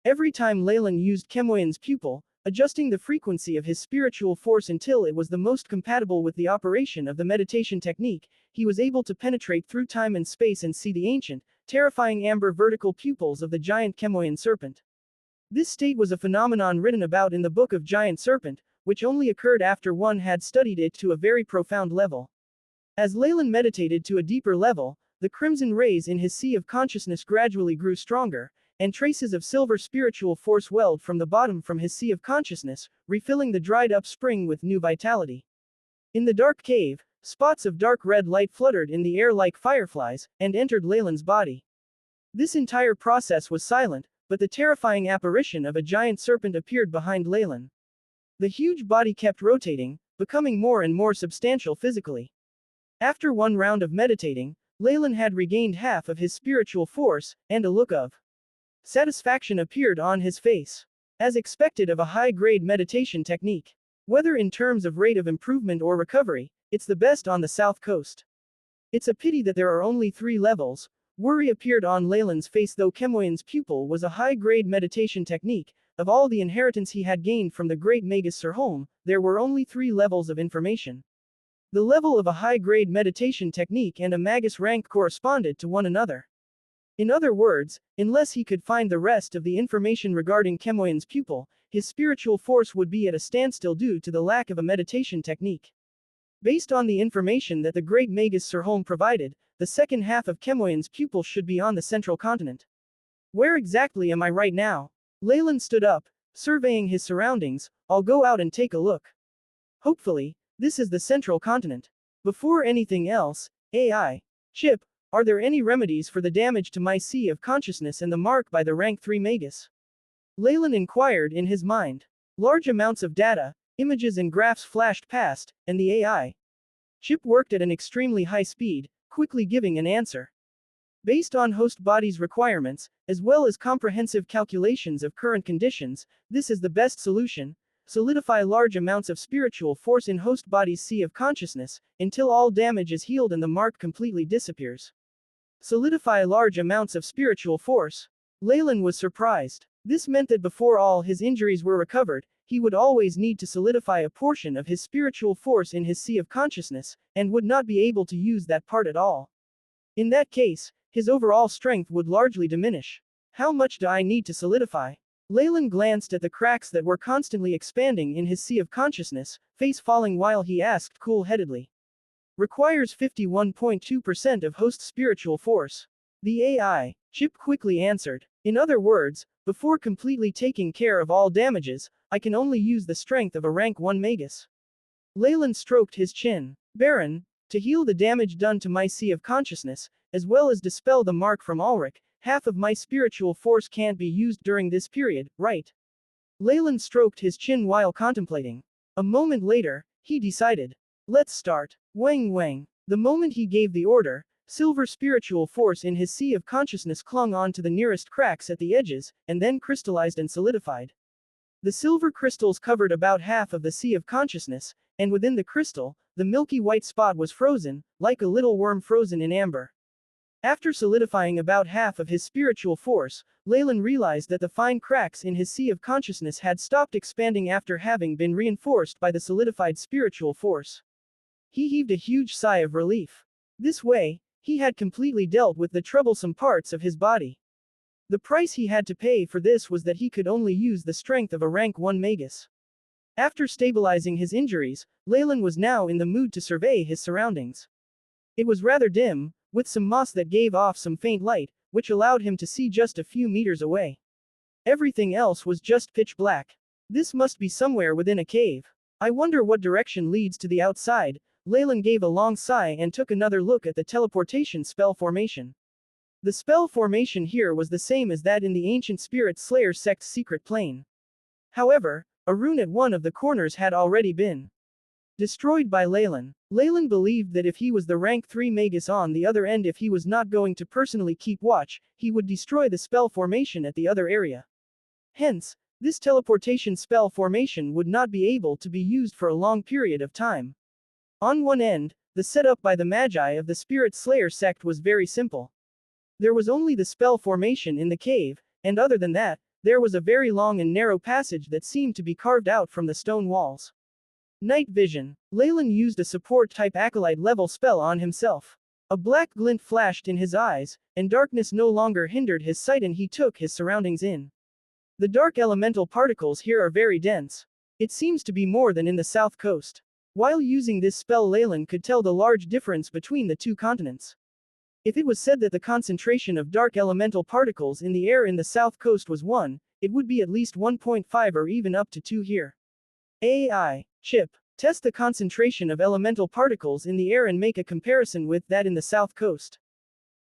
Every time Leylin used Chemoyan's pupil, adjusting the frequency of his spiritual force until it was the most compatible with the operation of the meditation technique, he was able to penetrate through time and space and see the ancient, terrifying amber vertical pupils of the giant Chemoyan serpent. This state was a phenomenon written about in the Book of Giant Serpent, which only occurred after one had studied it to a very profound level. As Leylin meditated to a deeper level, the crimson rays in his sea of consciousness gradually grew stronger, and traces of silver spiritual force welled from the bottom from his sea of consciousness, refilling the dried-up spring with new vitality. In the dark cave, spots of dark red light fluttered in the air like fireflies, and entered Leylin's body. This entire process was silent, but the terrifying apparition of a giant serpent appeared behind Leylin. The huge body kept rotating, becoming more and more substantial physically. After one round of meditating, Leylin had regained half of his spiritual force, and a look of satisfaction appeared on his face. As expected of a high-grade meditation technique. Whether in terms of rate of improvement or recovery, it's the best on the south coast. It's a pity that there are only 3 levels. Worry appeared on Leylin's face. Though Chemoyan's pupil was a high-grade meditation technique, of all the inheritance he had gained from the great magus Serholm, there were only 3 levels of information. The level of a high-grade meditation technique and a magus rank corresponded to one another. In other words, unless he could find the rest of the information regarding Chemoyan's pupil, his spiritual force would be at a standstill due to the lack of a meditation technique. Based on the information that the great magus Serholm provided, the second half of Kemoyan's pupil should be on the central continent. Where exactly am I right now? Leylin stood up, surveying his surroundings. I'll go out and take a look. Hopefully, this is the central continent. Before anything else, AI. Chip, are there any remedies for the damage to my sea of consciousness and the mark by the rank 3 magus? Leylin inquired in his mind. Large amounts of data, images and graphs flashed past, and the AI. Chip worked at an extremely high speed, quickly giving an answer. Based on host body's requirements, as well as comprehensive calculations of current conditions, this is the best solution. Solidify large amounts of spiritual force in host body's sea of consciousness, until all damage is healed and the mark completely disappears. Solidify large amounts of spiritual force. Leylin was surprised. This meant that before all his injuries were recovered, he would always need to solidify a portion of his spiritual force in his sea of consciousness, and would not be able to use that part at all. In that case, his overall strength would largely diminish. How much do I need to solidify? Leylin glanced at the cracks that were constantly expanding in his sea of consciousness, face falling while he asked cool-headedly. Requires 51.2% of host spiritual force. The AI. Chip quickly answered. In other words, before completely taking care of all damages, I can only use the strength of a rank 1 magus. Leylin stroked his chin. Baron, to heal the damage done to my sea of consciousness, as well as dispel the mark from Ulrich, half of my spiritual force can't be used during this period, right? Leylin stroked his chin while contemplating. A moment later, he decided. Let's start. Wang wang. The moment he gave the order, silver spiritual force in his sea of consciousness clung on to the nearest cracks at the edges, and then crystallized and solidified. The silver crystals covered about half of the sea of consciousness, and within the crystal, the milky white spot was frozen, like a little worm frozen in amber. After solidifying about half of his spiritual force, Leylin realized that the fine cracks in his sea of consciousness had stopped expanding after having been reinforced by the solidified spiritual force. He heaved a huge sigh of relief. This way, he had completely dealt with the troublesome parts of his body. The price he had to pay for this was that he could only use the strength of a rank 1 magus. After stabilizing his injuries, Leylin was now in the mood to survey his surroundings. It was rather dim, with some moss that gave off some faint light, which allowed him to see just a few meters away. Everything else was just pitch black. This must be somewhere within a cave. I wonder what direction leads to the outside. Leylin gave a long sigh and took another look at the teleportation spell formation. The spell formation here was the same as that in the ancient Spirit Slayer sect's secret plane. However, a rune at one of the corners had already been destroyed by Leylin. Leylin believed that if he was the rank 3 magus on the other end, if he was not going to personally keep watch, he would destroy the spell formation at the other area. Hence, this teleportation spell formation would not be able to be used for a long period of time. On one end, the setup by the Magi of the Spirit Slayer sect was very simple. There was only the spell formation in the cave, and other than that, there was a very long and narrow passage that seemed to be carved out from the stone walls. Night vision. Leylin used a support-type acolyte level spell on himself. A black glint flashed in his eyes, and darkness no longer hindered his sight and he took his surroundings in. The dark elemental particles here are very dense. It seems to be more than in the south coast. While using this spell, Leylin could tell the large difference between the two continents. If it was said that the concentration of dark elemental particles in the air in the south coast was 1, it would be at least 1.5 or even up to 2 here. AI. Chip. Test the concentration of elemental particles in the air and make a comparison with that in the south coast.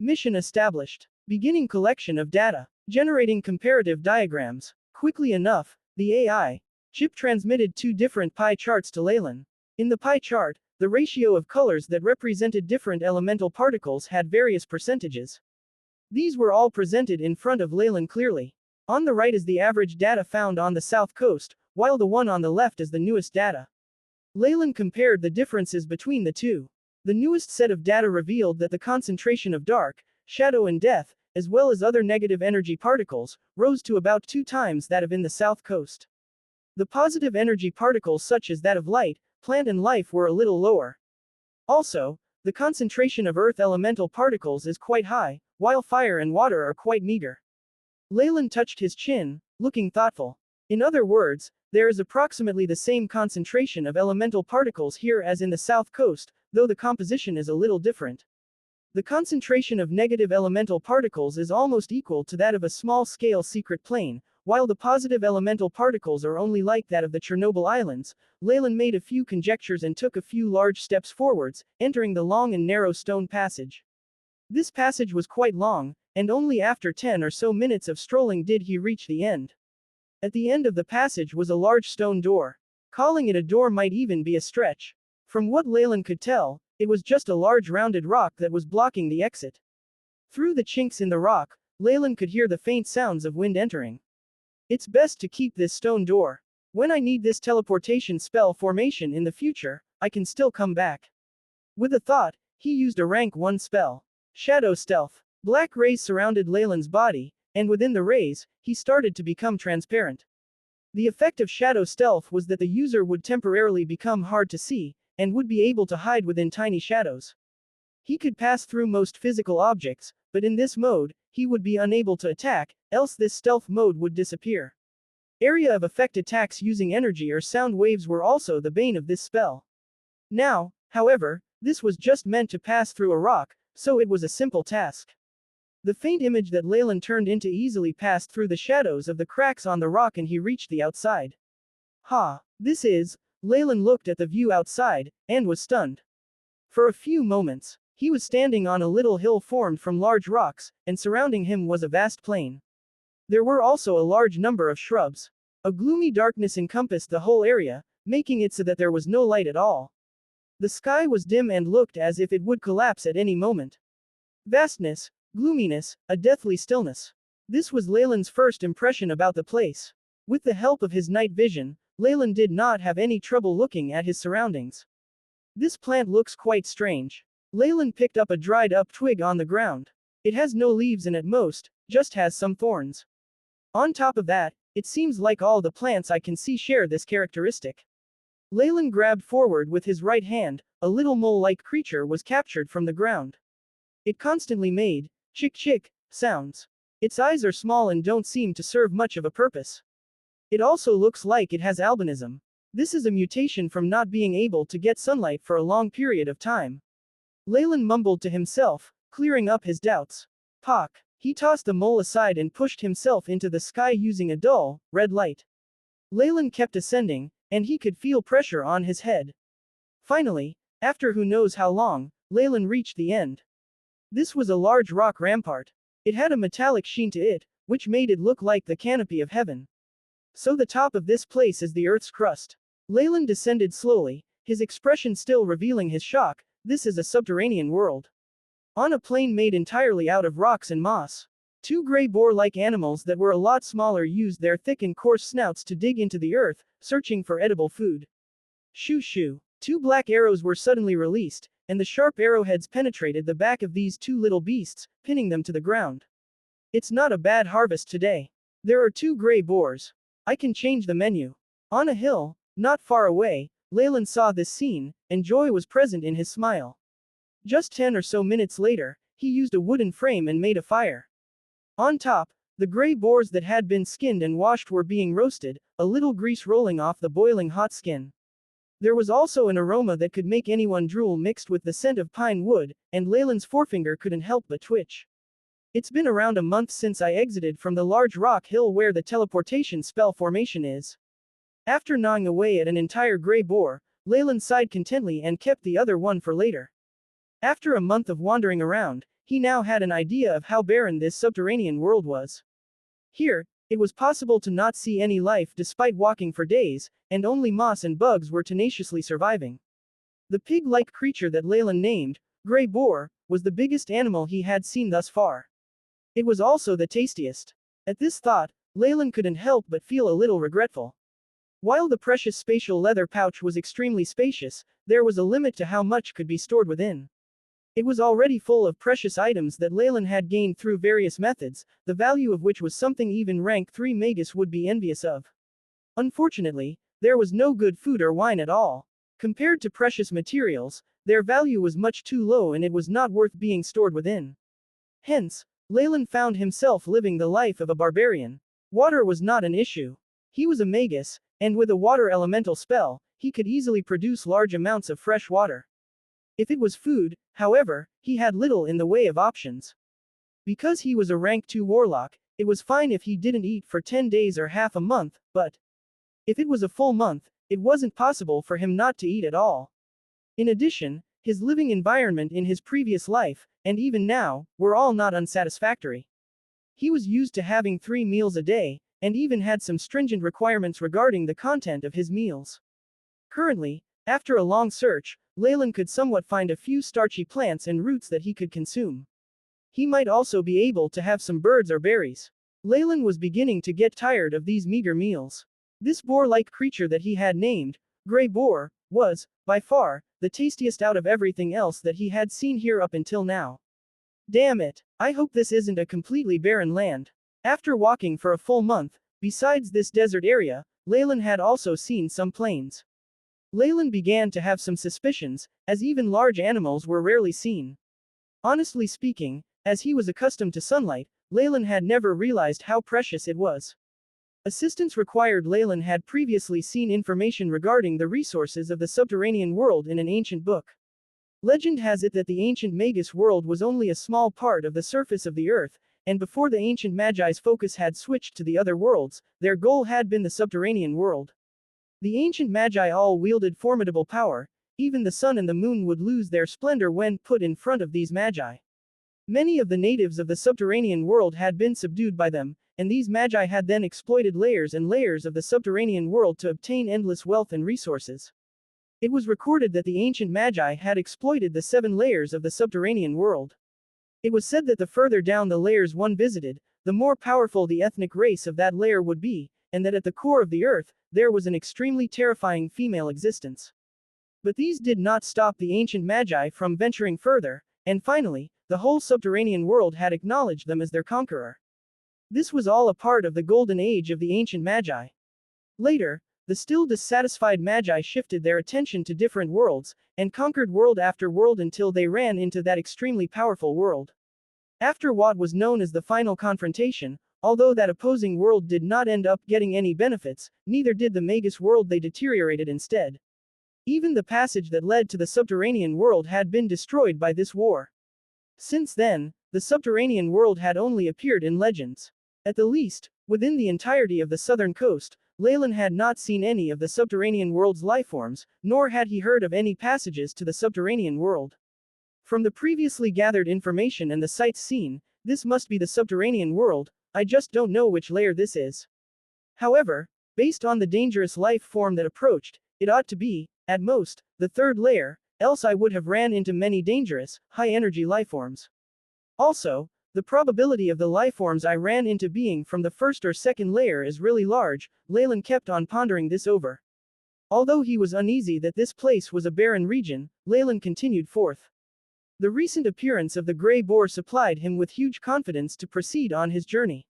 Mission established. Beginning collection of data. Generating comparative diagrams. Quickly enough, the AI. Chip transmitted 2 different pie charts to Leylin. In the pie chart, the ratio of colors that represented different elemental particles had various percentages. These were all presented in front of Leylin clearly. On the right is the average data found on the south coast, while the one on the left is the newest data. Leylin compared the differences between the two. The newest set of data revealed that the concentration of dark, shadow and death, as well as other negative energy particles, rose to about 2 times that of in the south coast. The positive energy particles such as that of light, plant and life were a little lower. Also, the concentration of earth elemental particles is quite high, while fire and water are quite meager. Leylin touched his chin, looking thoughtful. In other words, there is approximately the same concentration of elemental particles here as in the south coast, though the composition is a little different. The concentration of negative elemental particles is almost equal to that of a small-scale secret plane, while the positive elemental particles are only like that of the Chernobyl Islands. Leylin made a few conjectures and took a few large steps forwards, entering the long and narrow stone passage. This passage was quite long, and only after 10 or so minutes of strolling did he reach the end. At the end of the passage was a large stone door. Calling it a door might even be a stretch. From what Leylin could tell, it was just a large rounded rock that was blocking the exit. Through the chinks in the rock, Leylin could hear the faint sounds of wind entering. It's best to keep this stone door. When I need this teleportation spell formation in the future, I can still come back. With a thought, he used a rank 1 spell. Shadow Stealth. Black rays surrounded Leylin's body, and within the rays, he started to become transparent. The effect of Shadow Stealth was that the user would temporarily become hard to see, and would be able to hide within tiny shadows. He could pass through most physical objects, but in this mode, he would be unable to attack, else this stealth mode would disappear. Area of effect attacks using energy or sound waves were also the bane of this spell. Now, however, this was just meant to pass through a rock, so it was a simple task. The faint image that Leylin turned into easily passed through the shadows of the cracks on the rock and he reached the outside. Ha! This is. Leylin looked at the view outside, and was stunned. For a few moments, he was standing on a little hill formed from large rocks, and surrounding him was a vast plain. There were also a large number of shrubs. A gloomy darkness encompassed the whole area, making it so that there was no light at all. The sky was dim and looked as if it would collapse at any moment. Vastness, gloominess, a deathly stillness. This was Leylin's first impression about the place. With the help of his night vision, Leylin did not have any trouble looking at his surroundings. This plant looks quite strange. Leylin picked up a dried-up twig on the ground. It has no leaves and at most, just has some thorns. On top of that, it seems like all the plants I can see share this characteristic. Leylin grabbed forward with his right hand. A little mole-like creature was captured from the ground. It constantly made chick-chick sounds. Its eyes are small and don't seem to serve much of a purpose. It also looks like it has albinism. This is a mutation from not being able to get sunlight for a long period of time. Leylin mumbled to himself, clearing up his doubts. Pock. He tossed the mole aside and pushed himself into the sky using a dull, red light. Leylin kept ascending, and he could feel pressure on his head. Finally, after who knows how long, Leylin reached the end. This was a large rock rampart. It had a metallic sheen to it, which made it look like the canopy of heaven. So the top of this place is the earth's crust. Leylin descended slowly, his expression still revealing his shock. This is a subterranean world. On a plain made entirely out of rocks and moss. 2 gray boar-like animals that were a lot smaller used their thick and coarse snouts to dig into the earth, searching for edible food. Shoo shoo. 2 black arrows were suddenly released, and the sharp arrowheads penetrated the back of these 2 little beasts, pinning them to the ground. It's not a bad harvest today. There are 2 gray boars. I can change the menu. On a hill, not far away, Leylin saw this scene, and joy was present in his smile. Just 10 or so minutes later, he used a wooden frame and made a fire. On top, the gray boars that had been skinned and washed were being roasted, a little grease rolling off the boiling hot skin. There was also an aroma that could make anyone drool mixed with the scent of pine wood, and Leylin's forefinger couldn't help but twitch. It's been around a month since I exited from the large rock hill where the teleportation spell formation is. After gnawing away at an entire gray boar, Leylin sighed contentedly and kept the other one for later. After a month of wandering around, he now had an idea of how barren this subterranean world was. Here, it was possible to not see any life despite walking for days, and only moss and bugs were tenaciously surviving. The pig-like creature that Leylin named, Gray Boar, was the biggest animal he had seen thus far. It was also the tastiest. At this thought, Leylin couldn't help but feel a little regretful. While the precious spatial leather pouch was extremely spacious, there was a limit to how much could be stored within. It was already full of precious items that Leylin had gained through various methods, the value of which was something even rank 3 magus would be envious of. Unfortunately, there was no good food or wine at all. Compared to precious materials, their value was much too low and it was not worth being stored within. Hence, Leylin found himself living the life of a barbarian. Water was not an issue. He was a magus, and with a water elemental spell, he could easily produce large amounts of fresh water. If it was food, however, he had little in the way of options. Because he was a rank 2 warlock, it was fine if he didn't eat for 10 days or half a month, but if it was a full month, it wasn't possible for him not to eat at all. In addition, his living environment in his previous life, and even now, were all not unsatisfactory. He was used to having 3 meals a day, and even had some stringent requirements regarding the content of his meals. Currently, after a long search, Leylin could somewhat find a few starchy plants and roots that he could consume. He might also be able to have some birds or berries. Leylin was beginning to get tired of these meager meals. This boar-like creature that he had named, Grey Boar, was, by far, the tastiest out of everything else that he had seen here up until now. Damn it, I hope this isn't a completely barren land. After walking for a full month, besides this desert area, Leylin had also seen some plains. Leylin began to have some suspicions, as even large animals were rarely seen. Honestly speaking, as he was accustomed to sunlight, Leylin had never realized how precious it was. Assistance required. Leylin had previously seen information regarding the resources of the subterranean world in an ancient book. Legend has it that the ancient Magus world was only a small part of the surface of the earth, and before the ancient Magi's focus had switched to the other worlds, their goal had been the subterranean world. The ancient Magi all wielded formidable power, even the sun and the moon would lose their splendor when put in front of these Magi. Many of the natives of the subterranean world had been subdued by them, and these Magi had then exploited layers and layers of the subterranean world to obtain endless wealth and resources. It was recorded that the ancient Magi had exploited the 7 layers of the subterranean world. It was said that the further down the layers one visited, the more powerful the ethnic race of that layer would be, and that at the core of the earth, there was an extremely terrifying female existence. But these did not stop the ancient Magi from venturing further, and finally, the whole subterranean world had acknowledged them as their conqueror. This was all a part of the golden age of the ancient Magi. Later, the still dissatisfied Magi shifted their attention to different worlds, and conquered world after world until they ran into that extremely powerful world. After what was known as the final confrontation, although that opposing world did not end up getting any benefits, neither did the Magus world. They deteriorated instead. Even the passage that led to the subterranean world had been destroyed by this war. Since then, the subterranean world had only appeared in legends. At the least, within the entirety of the southern coast, Leylin had not seen any of the subterranean world's lifeforms, nor had he heard of any passages to the subterranean world. From the previously gathered information and the sights seen, this must be the subterranean world, I just don't know which layer this is. However, based on the dangerous life form that approached, it ought to be, at most, the 3rd layer, else I would have ran into many dangerous, high-energy lifeforms. Also, the probability of the lifeforms I ran into being from the 1st or 2nd layer is really large. Leylin kept on pondering this over. Although he was uneasy that this place was a barren region, Leylin continued forth. The recent appearance of the Grey Boar supplied him with huge confidence to proceed on his journey.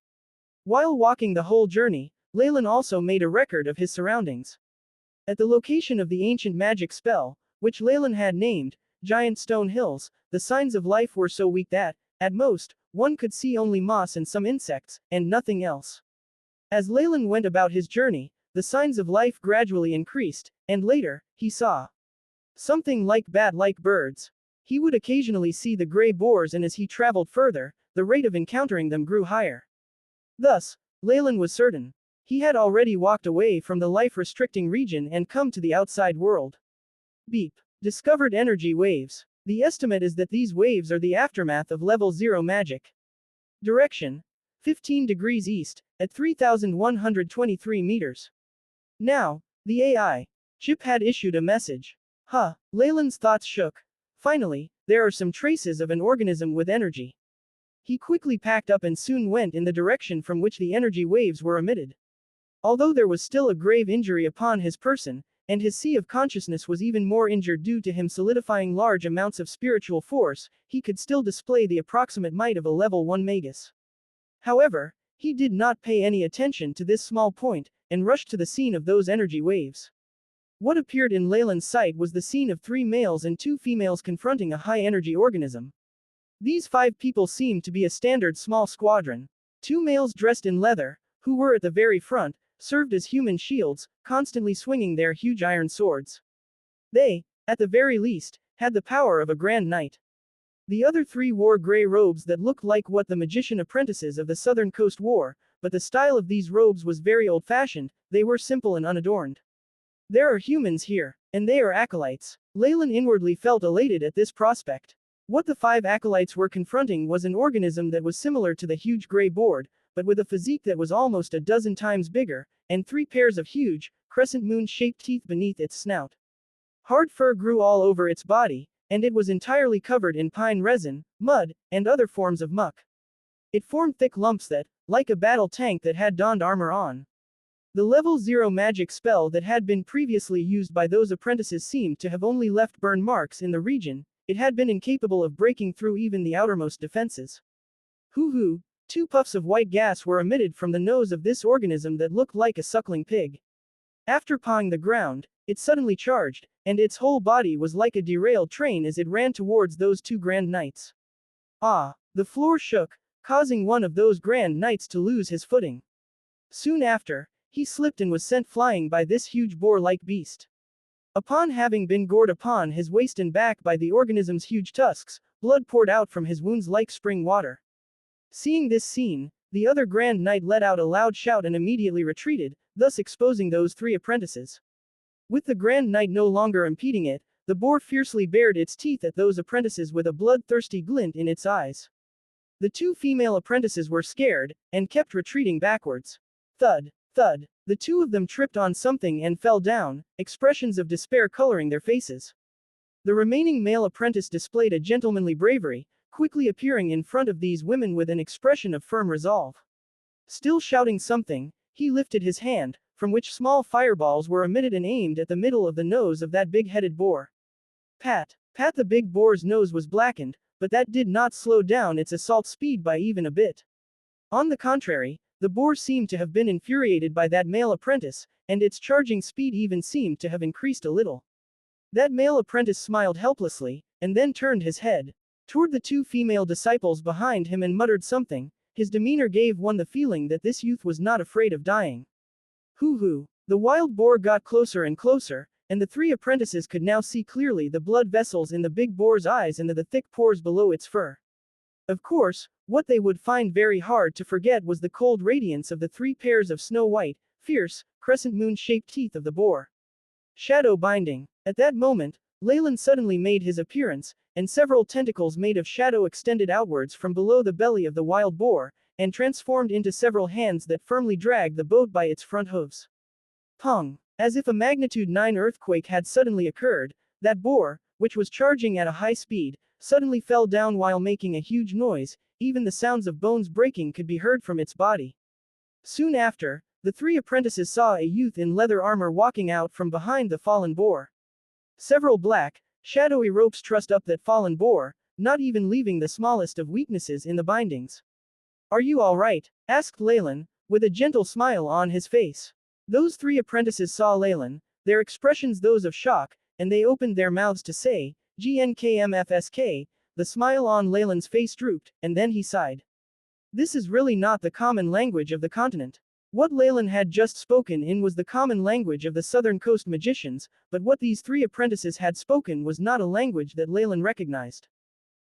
While walking the whole journey, Leylin also made a record of his surroundings. At the location of the ancient magic spell, which Leylin had named Giant Stone Hills, the signs of life were so weak that, at most, one could see only moss and some insects, and nothing else. As Leylin went about his journey, the signs of life gradually increased, and later, he saw something like bat-like birds. He would occasionally see the Grey Boars, and as he traveled further, the rate of encountering them grew higher. Thus, Leylin was certain. He had already walked away from the life-restricting region and come to the outside world. Beep. Discovered energy waves. The estimate is that these waves are the aftermath of level 0 magic. Direction: 15 degrees east, at 3,123 meters. Now, the AI chip had issued a message. Leylin's thoughts shook. Finally, there are some traces of an organism with energy. He quickly packed up and soon went in the direction from which the energy waves were emitted. Although there was still a grave injury upon his person, and his sea of consciousness was even more injured due to him solidifying large amounts of spiritual force, he could still display the approximate might of a level 1 magus. However, he did not pay any attention to this small point, and rushed to the scene of those energy waves. What appeared in Leylin's sight was the scene of 3 males and 2 females confronting a high-energy organism. These 5 people seemed to be a standard small squadron. 2 males dressed in leather, who were at the very front, served as human shields, constantly swinging their huge iron swords. They, at the very least, had the power of a Grand Knight. The other three wore gray robes that looked like what the magician apprentices of the southern coast wore, but the style of these robes was very old-fashioned, they were simple and unadorned. There are humans here, and they are acolytes. Leylin inwardly felt elated at this prospect. What the 5 acolytes were confronting was an organism that was similar to the huge gray board, but with a physique that was almost a dozen times bigger, and 3 pairs of huge, crescent moon-shaped teeth beneath its snout. Hard fur grew all over its body, and it was entirely covered in pine resin, mud, and other forms of muck. It formed thick lumps that, like a battle tank that had donned armor on. The level 0 magic spell that had been previously used by those apprentices seemed to have only left burn marks in the region, it had been incapable of breaking through even the outermost defenses. Hoo-hoo, 2 puffs of white gas were emitted from the nose of this organism that looked like a suckling pig. After pawing the ground, it suddenly charged, and its whole body was like a derailed train as it ran towards those 2 Grand Knights. Ah! The floor shook, causing one of those Grand Knights to lose his footing. Soon after, he slipped and was sent flying by this huge boar-like beast. Upon having been gored upon his waist and back by the organism's huge tusks, blood poured out from his wounds like spring water. Seeing this scene, the other Grand Knight let out a loud shout and immediately retreated, thus exposing those 3 apprentices. With the Grand Knight no longer impeding it, the boar fiercely bared its teeth at those apprentices with a bloodthirsty glint in its eyes. The 2 female apprentices were scared, and kept retreating backwards. Thud, thud, the 2 of them tripped on something and fell down, expressions of despair coloring their faces. The remaining male apprentice displayed a gentlemanly bravery, quickly appearing in front of these women with an expression of firm resolve. Still shouting something, he lifted his hand, from which small fireballs were emitted and aimed at the middle of the nose of that big-headed boar. Pat, pat, the big boar's nose was blackened, but that did not slow down its assault speed by even a bit. On the contrary, the boar seemed to have been infuriated by that male apprentice, and its charging speed even seemed to have increased a little. That male apprentice smiled helplessly, and then turned his head toward the 2 female disciples behind him and muttered something. His demeanor gave one the feeling that this youth was not afraid of dying. Hoo-hoo! The wild boar got closer and closer, and the 3 apprentices could now see clearly the blood vessels in the big boar's eyes and the thick pores below its fur. Of course, what they would find very hard to forget was the cold radiance of the 3 pairs of snow-white, fierce, crescent moon-shaped teeth of the boar. Shadow binding. At that moment, Leylin suddenly made his appearance, and several tentacles made of shadow extended outwards from below the belly of the wild boar, and transformed into several hands that firmly dragged the boat by its front hooves. Pong! As if a magnitude 9 earthquake had suddenly occurred, that boar, which was charging at a high speed, suddenly fell down while making a huge noise, even the sounds of bones breaking could be heard from its body. Soon after, the 3 apprentices saw a youth in leather armor walking out from behind the fallen boar. Several black, shadowy ropes trussed up that fallen boar, not even leaving the smallest of weaknesses in the bindings. "Are you all right?" asked Leylin, with a gentle smile on his face. Those 3 apprentices saw Leylin, their expressions those of shock, and they opened their mouths to say, "GNKMFSK," the smile on Leylin's face drooped, and then he sighed. This is really not the common language of the continent. What Leylin had just spoken in was the common language of the southern coast magicians, but what these 3 apprentices had spoken was not a language that Leylin recognized.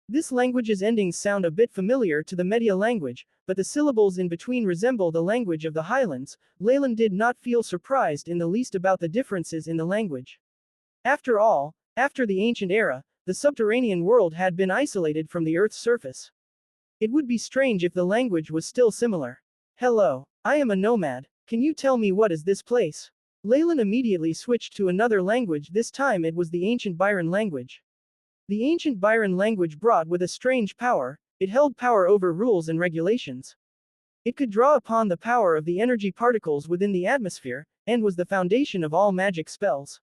This language's endings sound a bit familiar to the Media language, but the syllables in between resemble the language of the Highlands. Leylin did not feel surprised in the least about the differences in the language. After all, after the ancient era, the subterranean world had been isolated from the Earth's surface. It would be strange if the language was still similar. "Hello, I am a nomad. Can you tell me what is this place?" Leylin immediately switched to another language. This time it was the ancient Byron language. The ancient Byron language brought with a strange power. It held power over rules and regulations. It could draw upon the power of the energy particles within the atmosphere, and was the foundation of all magic spells.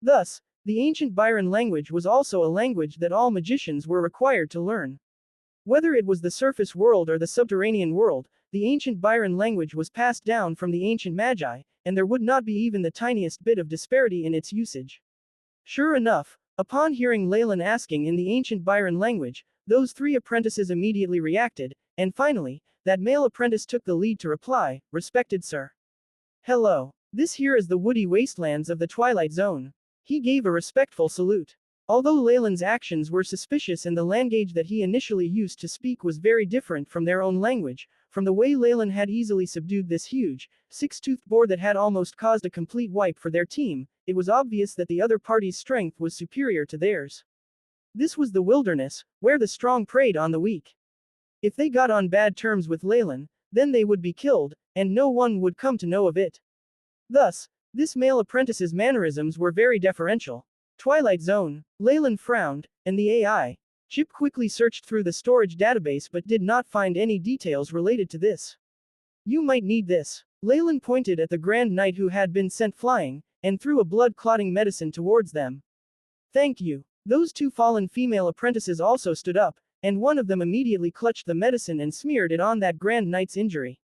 Thus, the ancient Byron language was also a language that all magicians were required to learn. Whether it was the surface world or the subterranean world, the ancient Byron language was passed down from the ancient Magi, and there would not be even the tiniest bit of disparity in its usage. Sure enough, upon hearing Leylin asking in the ancient Byron language, those 3 apprentices immediately reacted, and finally, that male apprentice took the lead to reply, "Respected sir. Hello. This here is the woody wastelands of the Twilight Zone." He gave a respectful salute. Although Leylin's actions were suspicious and the language that he initially used to speak was very different from their own language, from the way Leylin had easily subdued this huge, six-toothed boar that had almost caused a complete wipe for their team, it was obvious that the other party's strength was superior to theirs. This was the wilderness, where the strong preyed on the weak. If they got on bad terms with Leylin, then they would be killed, and no one would come to know of it. Thus, this male apprentice's mannerisms were very deferential. Twilight Zone, Leylin frowned, and the AI chip quickly searched through the storage database but did not find any details related to this. You might need this. Leylin pointed at the Grand Knight who had been sent flying, and threw a blood-clotting medicine towards them. Thank you. Those two fallen female apprentices also stood up, and one of them immediately clutched the medicine and smeared it on that Grand Knight's injury.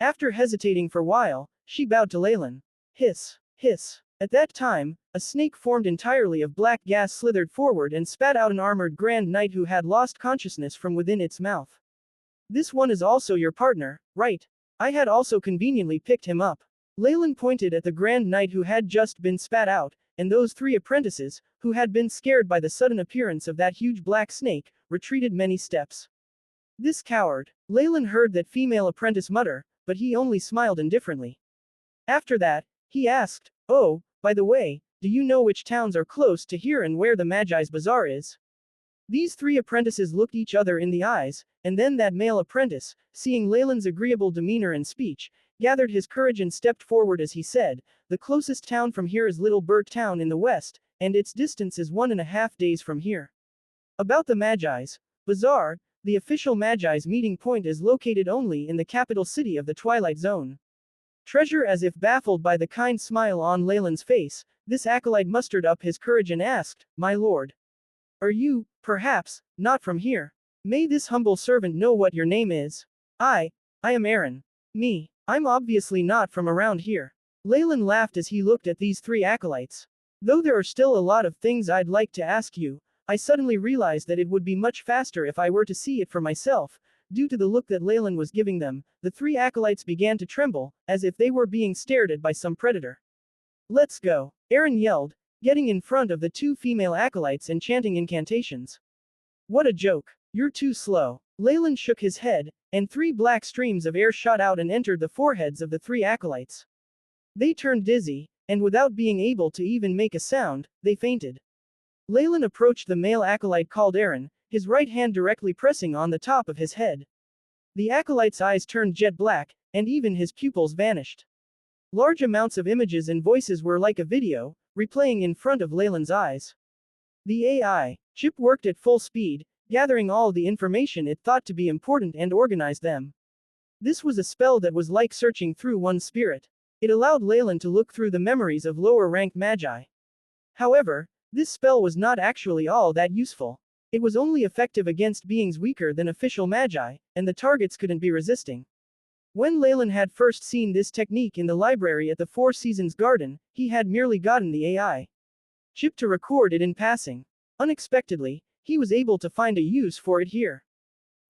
After hesitating for a while, she bowed to Leylin. Hiss, hiss. At that time, a snake formed entirely of black gas slithered forward and spat out an armored Grand Knight who had lost consciousness from within its mouth. This one is also your partner, right? I had also conveniently picked him up. Leylin pointed at the Grand Knight who had just been spat out, and those three apprentices, who had been scared by the sudden appearance of that huge black snake, retreated many steps. This coward. Leylin heard that female apprentice mutter, but he only smiled indifferently. After that, he asked, "Oh, by the way, do you know which towns are close to here and where the Magi's Bazaar is?" These three apprentices looked each other in the eyes, and then that male apprentice, seeing Leylin's agreeable demeanor and speech, gathered his courage and stepped forward as he said, "The closest town from here is Little Bird Town in the west, and its distance is 1.5 days from here. About the Magi's Bazaar, the official Magi's meeting point is located only in the capital city of the Twilight Zone." Treasure as if baffled by the kind smile on Leylin's face, this acolyte mustered up his courage and asked, "My lord, are you, perhaps, not from here? May this humble servant know what your name is?" I am Aaron. "Me, I'm obviously not from around here." Leylin laughed as he looked at these three acolytes. "Though there are still a lot of things I'd like to ask you, I suddenly realized that it would be much faster if I were to see it for myself." Due to the look that Leylin was giving them, the three acolytes began to tremble, as if they were being stared at by some predator. "Let's go," Aaron yelled, getting in front of the two female acolytes and chanting incantations. "What a joke. You're too slow." Leylin shook his head, and 3 black streams of air shot out and entered the foreheads of the 3 acolytes. They turned dizzy, and without being able to even make a sound, they fainted. Leylin approached the male acolyte called Aaron, his right hand directly pressing on the top of his head. The acolyte's eyes turned jet black, and even his pupils vanished. Large amounts of images and voices were like a video, replaying in front of Leylin's eyes. The AI chip worked at full speed, gathering all the information it thought to be important and organized them. This was a spell that was like searching through one's spirit. It allowed Leylin to look through the memories of lower-ranked magi. However, this spell was not actually all that useful. It was only effective against beings weaker than official magi, and the targets couldn't be resisting. When Leylin had first seen this technique in the library at the Four Seasons Garden, he had merely gotten the AI chip to record it in passing. Unexpectedly, he was able to find a use for it here.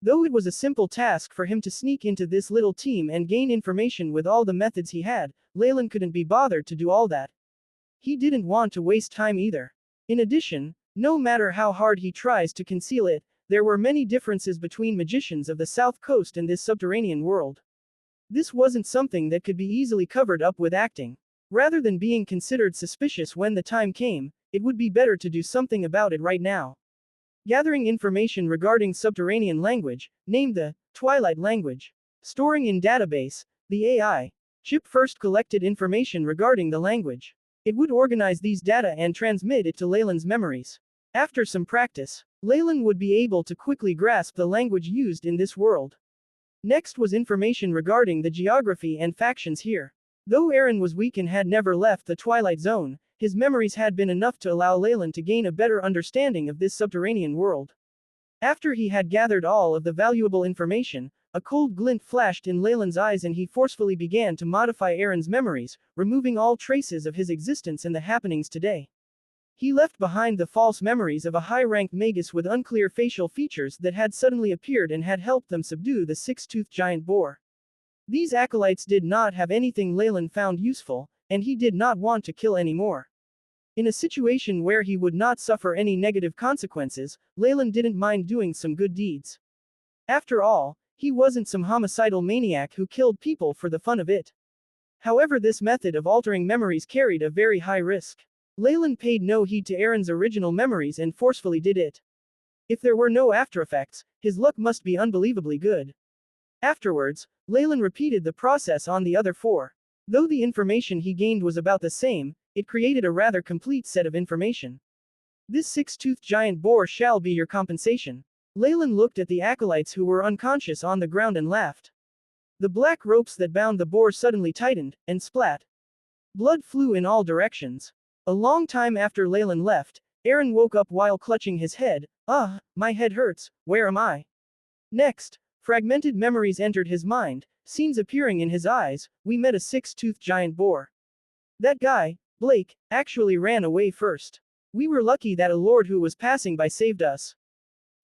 Though it was a simple task for him to sneak into this little team and gain information with all the methods he had, Leylin couldn't be bothered to do all that. He didn't want to waste time either. In addition, no matter how hard he tries to conceal it, there were many differences between magicians of the South Coast and this subterranean world. This wasn't something that could be easily covered up with acting. Rather than being considered suspicious when the time came, it would be better to do something about it right now. Gathering information regarding subterranean language, named the Twilight language. Storing in database, the AI chip first collected information regarding the language. It would organize these data and transmit it to Leylin's memories. After some practice, Leylin would be able to quickly grasp the language used in this world. Next was information regarding the geography and factions here. Though Aaron was weak and had never left the Twilight Zone, his memories had been enough to allow Leylin to gain a better understanding of this subterranean world. After he had gathered all of the valuable information, a cold glint flashed in Leylin's eyes and he forcefully began to modify Aaron's memories, removing all traces of his existence and the happenings today. He left behind the false memories of a high-ranked magus with unclear facial features that had suddenly appeared and had helped them subdue the six-toothed giant boar. These acolytes did not have anything Leylin found useful, and he did not want to kill any more. In a situation where he would not suffer any negative consequences, Leylin didn't mind doing some good deeds. After all, he wasn't some homicidal maniac who killed people for the fun of it. However, this method of altering memories carried a very high risk. Leylin paid no heed to Aaron's original memories and forcefully did it. If there were no aftereffects, his luck must be unbelievably good. Afterwards, Leylin repeated the process on the other 4. Though the information he gained was about the same, it created a rather complete set of information. This 6-toothed giant boar shall be your compensation. Leylin looked at the acolytes who were unconscious on the ground and laughed. The black ropes that bound the boar suddenly tightened, and splat. Blood flew in all directions. A long time after Leylin left, Aaron woke up while clutching his head. My head hurts, where am I? Next, fragmented memories entered his mind, scenes appearing in his eyes. We met a 6-toothed giant boar. That guy, Blake, actually ran away first. We were lucky that a lord who was passing by saved us.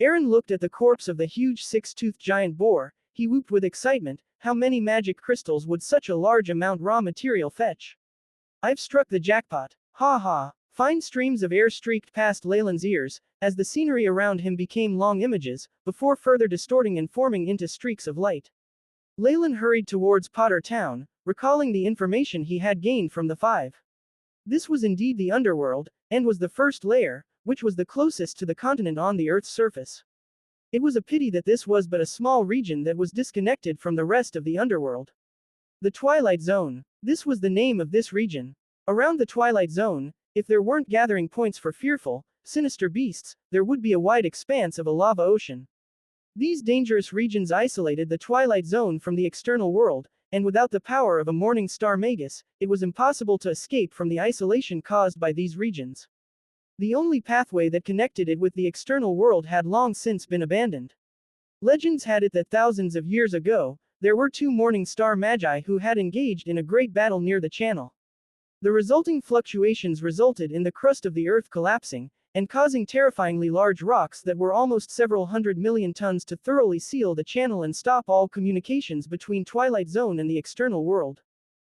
Aaron looked at the corpse of the huge 6-toothed giant boar. He whooped with excitement. How many magic crystals would such a large amount raw material fetch? I've struck the jackpot. Ha ha. Fine streams of air streaked past Leylin's ears, as the scenery around him became long images, before further distorting and forming into streaks of light. Leylin hurried towards Potter Town, recalling the information he had gained from the 5. This was indeed the underworld, and was the first layer, which was the closest to the continent on the Earth's surface. It was a pity that this was but a small region that was disconnected from the rest of the underworld. The Twilight Zone. This was the name of this region. Around the Twilight Zone, if there weren't gathering points for fearful, sinister beasts, there would be a wide expanse of a lava ocean. These dangerous regions isolated the Twilight Zone from the external world, and without the power of a morning star magus, it was impossible to escape from the isolation caused by these regions. The only pathway that connected it with the external world had long since been abandoned. Legends had it that thousands of years ago, there were 2 morning star magi who had engaged in a great battle near the channel. The resulting fluctuations resulted in the crust of the Earth collapsing, and causing terrifyingly large rocks that were almost several 100 million tons to thoroughly seal the channel and stop all communications between Twilight Zone and the external world.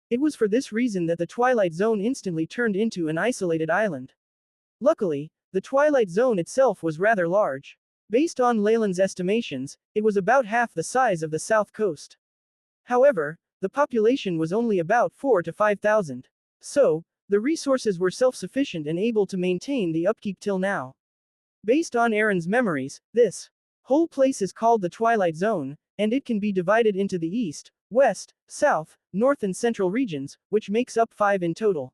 It was for this reason that the Twilight Zone instantly turned into an isolated island. Luckily, the Twilight Zone itself was rather large. Based on Leylin's estimations, it was about half the size of the south coast. However, the population was only about 4,000 to 5,000. So, the resources were self-sufficient and able to maintain the upkeep till now. Based on Aaron's memories, this whole place is called the Twilight Zone, and it can be divided into the east, west, south, north and central regions, which makes up 5 in total.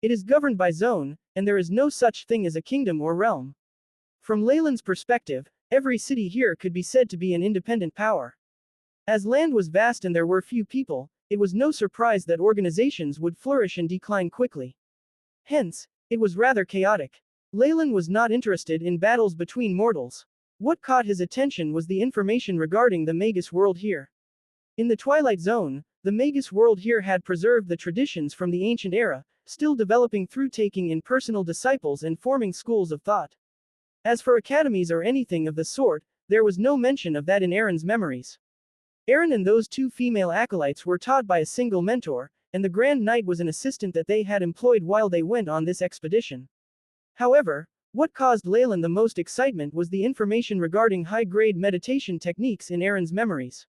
It is governed by zone, and there is no such thing as a kingdom or realm. From Leylin's perspective, every city here could be said to be an independent power. As land was vast and there were few people, it was no surprise that organizations would flourish and decline quickly. Hence, it was rather chaotic. Leylin was not interested in battles between mortals. What caught his attention was the information regarding the Magus world here. In the Twilight Zone, the Magus world here had preserved the traditions from the ancient era, still developing through taking in personal disciples and forming schools of thought. As for academies or anything of the sort, there was no mention of that in Aaron's memories. Aaron and those 2 female acolytes were taught by a single mentor, and the Grand Knight was an assistant that they had employed while they went on this expedition. However, what caused Leylin the most excitement was the information regarding high-grade meditation techniques in Aaron's memories.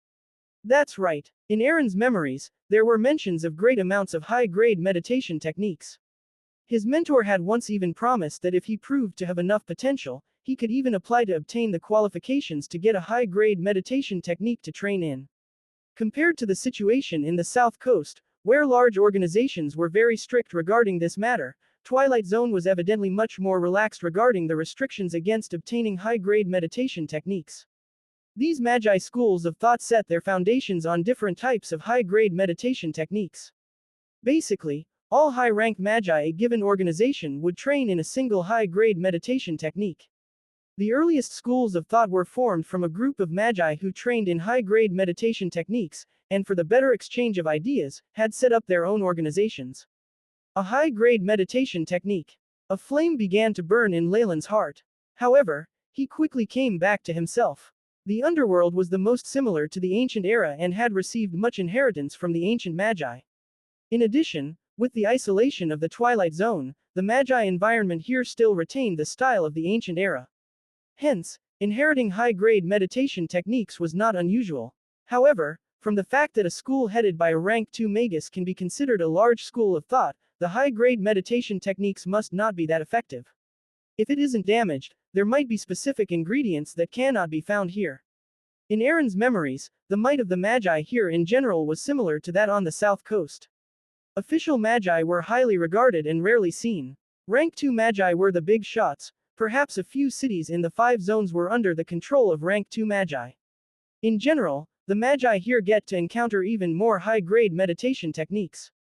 That's right. In Aaron's memories, there were mentions of great amounts of high-grade meditation techniques. His mentor had once even promised that if he proved to have enough potential, he could even apply to obtain the qualifications to get a high-grade meditation technique to train in. Compared to the situation in the South Coast, where large organizations were very strict regarding this matter, Twilight Zone was evidently much more relaxed regarding the restrictions against obtaining high-grade meditation techniques. These magi schools of thought set their foundations on different types of high-grade meditation techniques. Basically, all high-rank magi a given organization would train in a single high-grade meditation technique. The earliest schools of thought were formed from a group of magi who trained in high-grade meditation techniques, and for the better exchange of ideas, had set up their own organizations. A high-grade meditation technique. A flame began to burn in Leylin's heart. However, he quickly came back to himself. The underworld was the most similar to the ancient era and had received much inheritance from the ancient magi. In addition, with the isolation of the Twilight Zone, the Magi environment here still retained the style of the ancient era. Hence, inheriting high-grade meditation techniques was not unusual. However, from the fact that a school headed by a rank 2 magus can be considered a large school of thought, the high-grade meditation techniques must not be that effective. If it isn't damaged, there might be specific ingredients that cannot be found here. In Aaron's memories, the might of the Magi here in general was similar to that on the south coast. Official Magi were highly regarded and rarely seen. Rank 2 Magi were the big shots. Perhaps a few cities in the 5 zones were under the control of rank 2 Magi. In general, the Magi here get to encounter even more high-grade meditation techniques.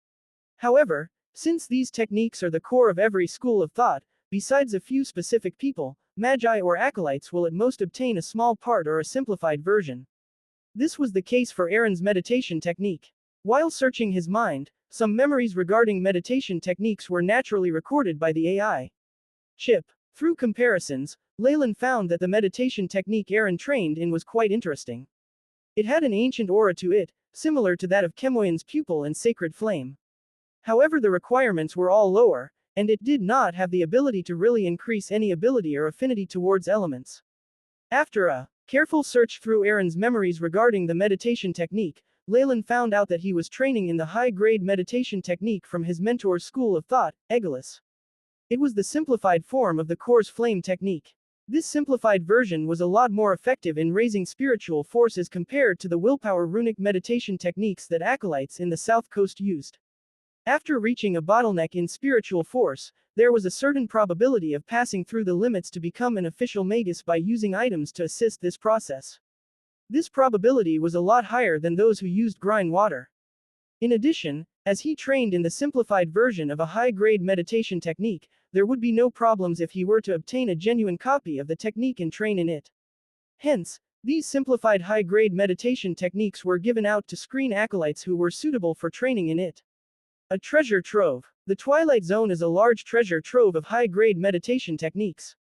However, since these techniques are the core of every school of thought, besides a few specific people, Magi or acolytes will at most obtain a small part or a simplified version. This was the case for Aaron's meditation technique. While searching his mind, some memories regarding meditation techniques were naturally recorded by the AI chip. Through comparisons, Leylin found that the meditation technique Aaron trained in was quite interesting. It had an ancient aura to it, similar to that of Chemoyan's pupil and sacred flame. However, the requirements were all lower, and it did not have the ability to really increase any ability or affinity towards elements. After a careful search through Aaron's memories regarding the meditation technique, Leylin found out that he was training in the high-grade meditation technique from his mentor's school of thought, Egolas. It was the simplified form of the core's flame technique. This simplified version was a lot more effective in raising spiritual forces compared to the willpower runic meditation techniques that acolytes in the south coast used. After reaching a bottleneck in spiritual force, there was a certain probability of passing through the limits to become an official magus by using items to assist this process. This probability was a lot higher than those who used grind water. In addition, as he trained in the simplified version of a high-grade meditation technique, there would be no problems if he were to obtain a genuine copy of the technique and train in it. Hence, these simplified high-grade meditation techniques were given out to screen acolytes who were suitable for training in it. A treasure trove. The Twilight Zone is a large treasure trove of high-grade meditation techniques.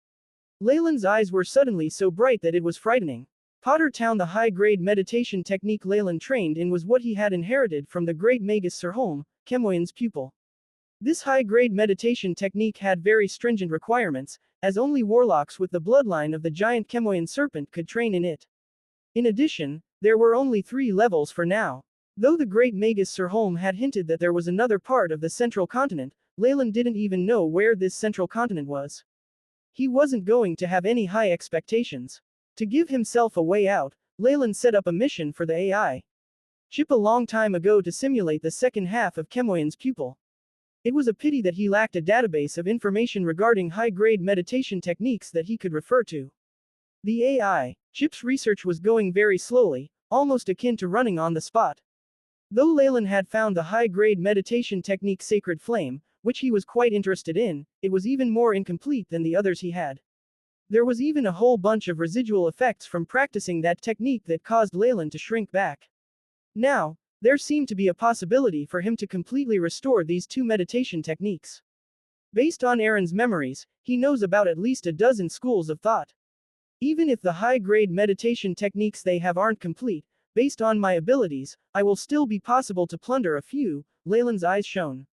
Leylin's eyes were suddenly so bright that it was frightening. Potter Town. The high-grade meditation technique Leylin trained in was what he had inherited from the great magus Sirholm, Chemoyan's pupil. This high-grade meditation technique had very stringent requirements, as only warlocks with the bloodline of the giant Chemoyan serpent could train in it. In addition, there were only 3 levels for now. Though the great magus Sirholm had hinted that there was another part of the central continent, Leylin didn't even know where this central continent was. He wasn't going to have any high expectations. To give himself a way out, Leylin set up a mission for the AI chip a long time ago to simulate the second half of Chemoyan's pupil. It was a pity that he lacked a database of information regarding high-grade meditation techniques that he could refer to. The AI chip's research was going very slowly, almost akin to running on the spot. Though Leylin had found the high-grade meditation technique Sacred Flame, which he was quite interested in, it was even more incomplete than the others he had. There was even a whole bunch of residual effects from practicing that technique that caused Leylin to shrink back. Now, there seemed to be a possibility for him to completely restore these 2 meditation techniques. Based on Aaron's memories, he knows about at least a dozen schools of thought. Even if the high-grade meditation techniques they have aren't complete, based on my abilities, I will still be possible to plunder a few, Leylin's eyes shone.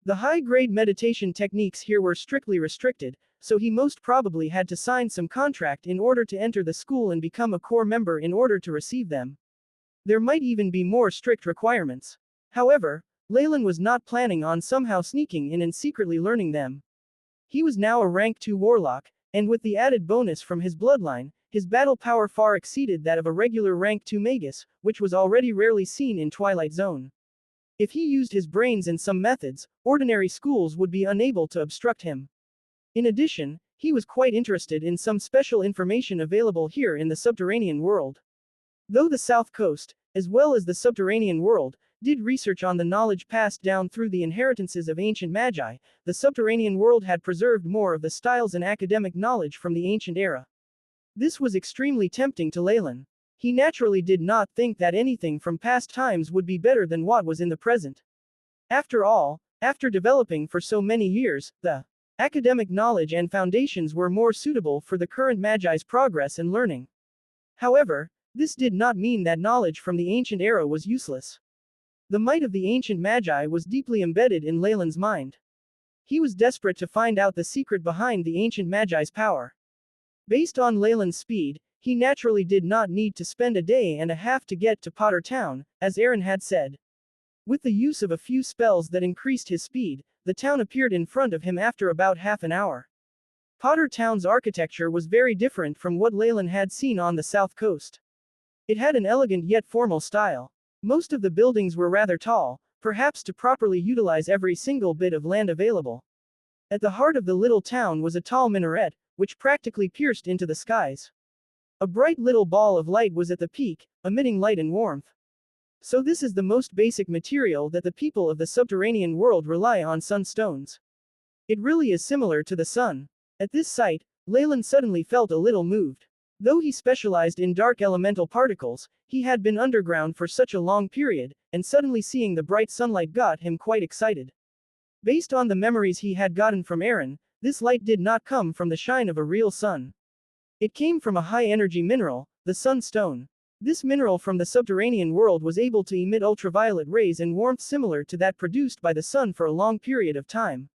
The high-grade meditation techniques here were strictly restricted, so he most probably had to sign some contract in order to enter the school and become a core member in order to receive them. There might even be more strict requirements. However, Leylin was not planning on somehow sneaking in and secretly learning them. He was now a rank 2 warlock, and with the added bonus from his bloodline, his battle power far exceeded that of a regular rank 2 magus, which was already rarely seen in Twilight Zone. If he used his brains and some methods, ordinary schools would be unable to obstruct him. In addition, he was quite interested in some special information available here in the subterranean world. Though the South Coast, as well as the subterranean world, did research on the knowledge passed down through the inheritances of ancient magi, the subterranean world had preserved more of the styles and academic knowledge from the ancient era. This was extremely tempting to Leylin. He naturally did not think that anything from past times would be better than what was in the present. After all, after developing for so many years, the academic knowledge and foundations were more suitable for the current magi's progress and learning. However, this did not mean that knowledge from the ancient era was useless. The might of the ancient magi was deeply embedded in Leylin's mind. He was desperate to find out the secret behind the ancient Magi's power. Based on Leylin's speed, he naturally did not need to spend a day and a half to get to Potter Town, as Aaron had said. With the use of a few spells that increased his speed, the town appeared in front of him after about half an hour. Potter Town's architecture was very different from what Leylin had seen on the south coast. It had an elegant yet formal style. Most of the buildings were rather tall, perhaps to properly utilize every single bit of land available. At the heart of the little town was a tall minaret, which practically pierced into the skies. A bright little ball of light was at the peak, emitting light and warmth. So this is the most basic material that the people of the subterranean world rely on: sunstones. It really is similar to the sun. At this sight, Leylin suddenly felt a little moved. Though he specialized in dark elemental particles, he had been underground for such a long period, and suddenly seeing the bright sunlight got him quite excited. Based on the memories he had gotten from Aaron, this light did not come from the shine of a real sun. It came from a high-energy mineral, the sunstone. This mineral from the subterranean world was able to emit ultraviolet rays and warmth similar to that produced by the sun for a long period of time.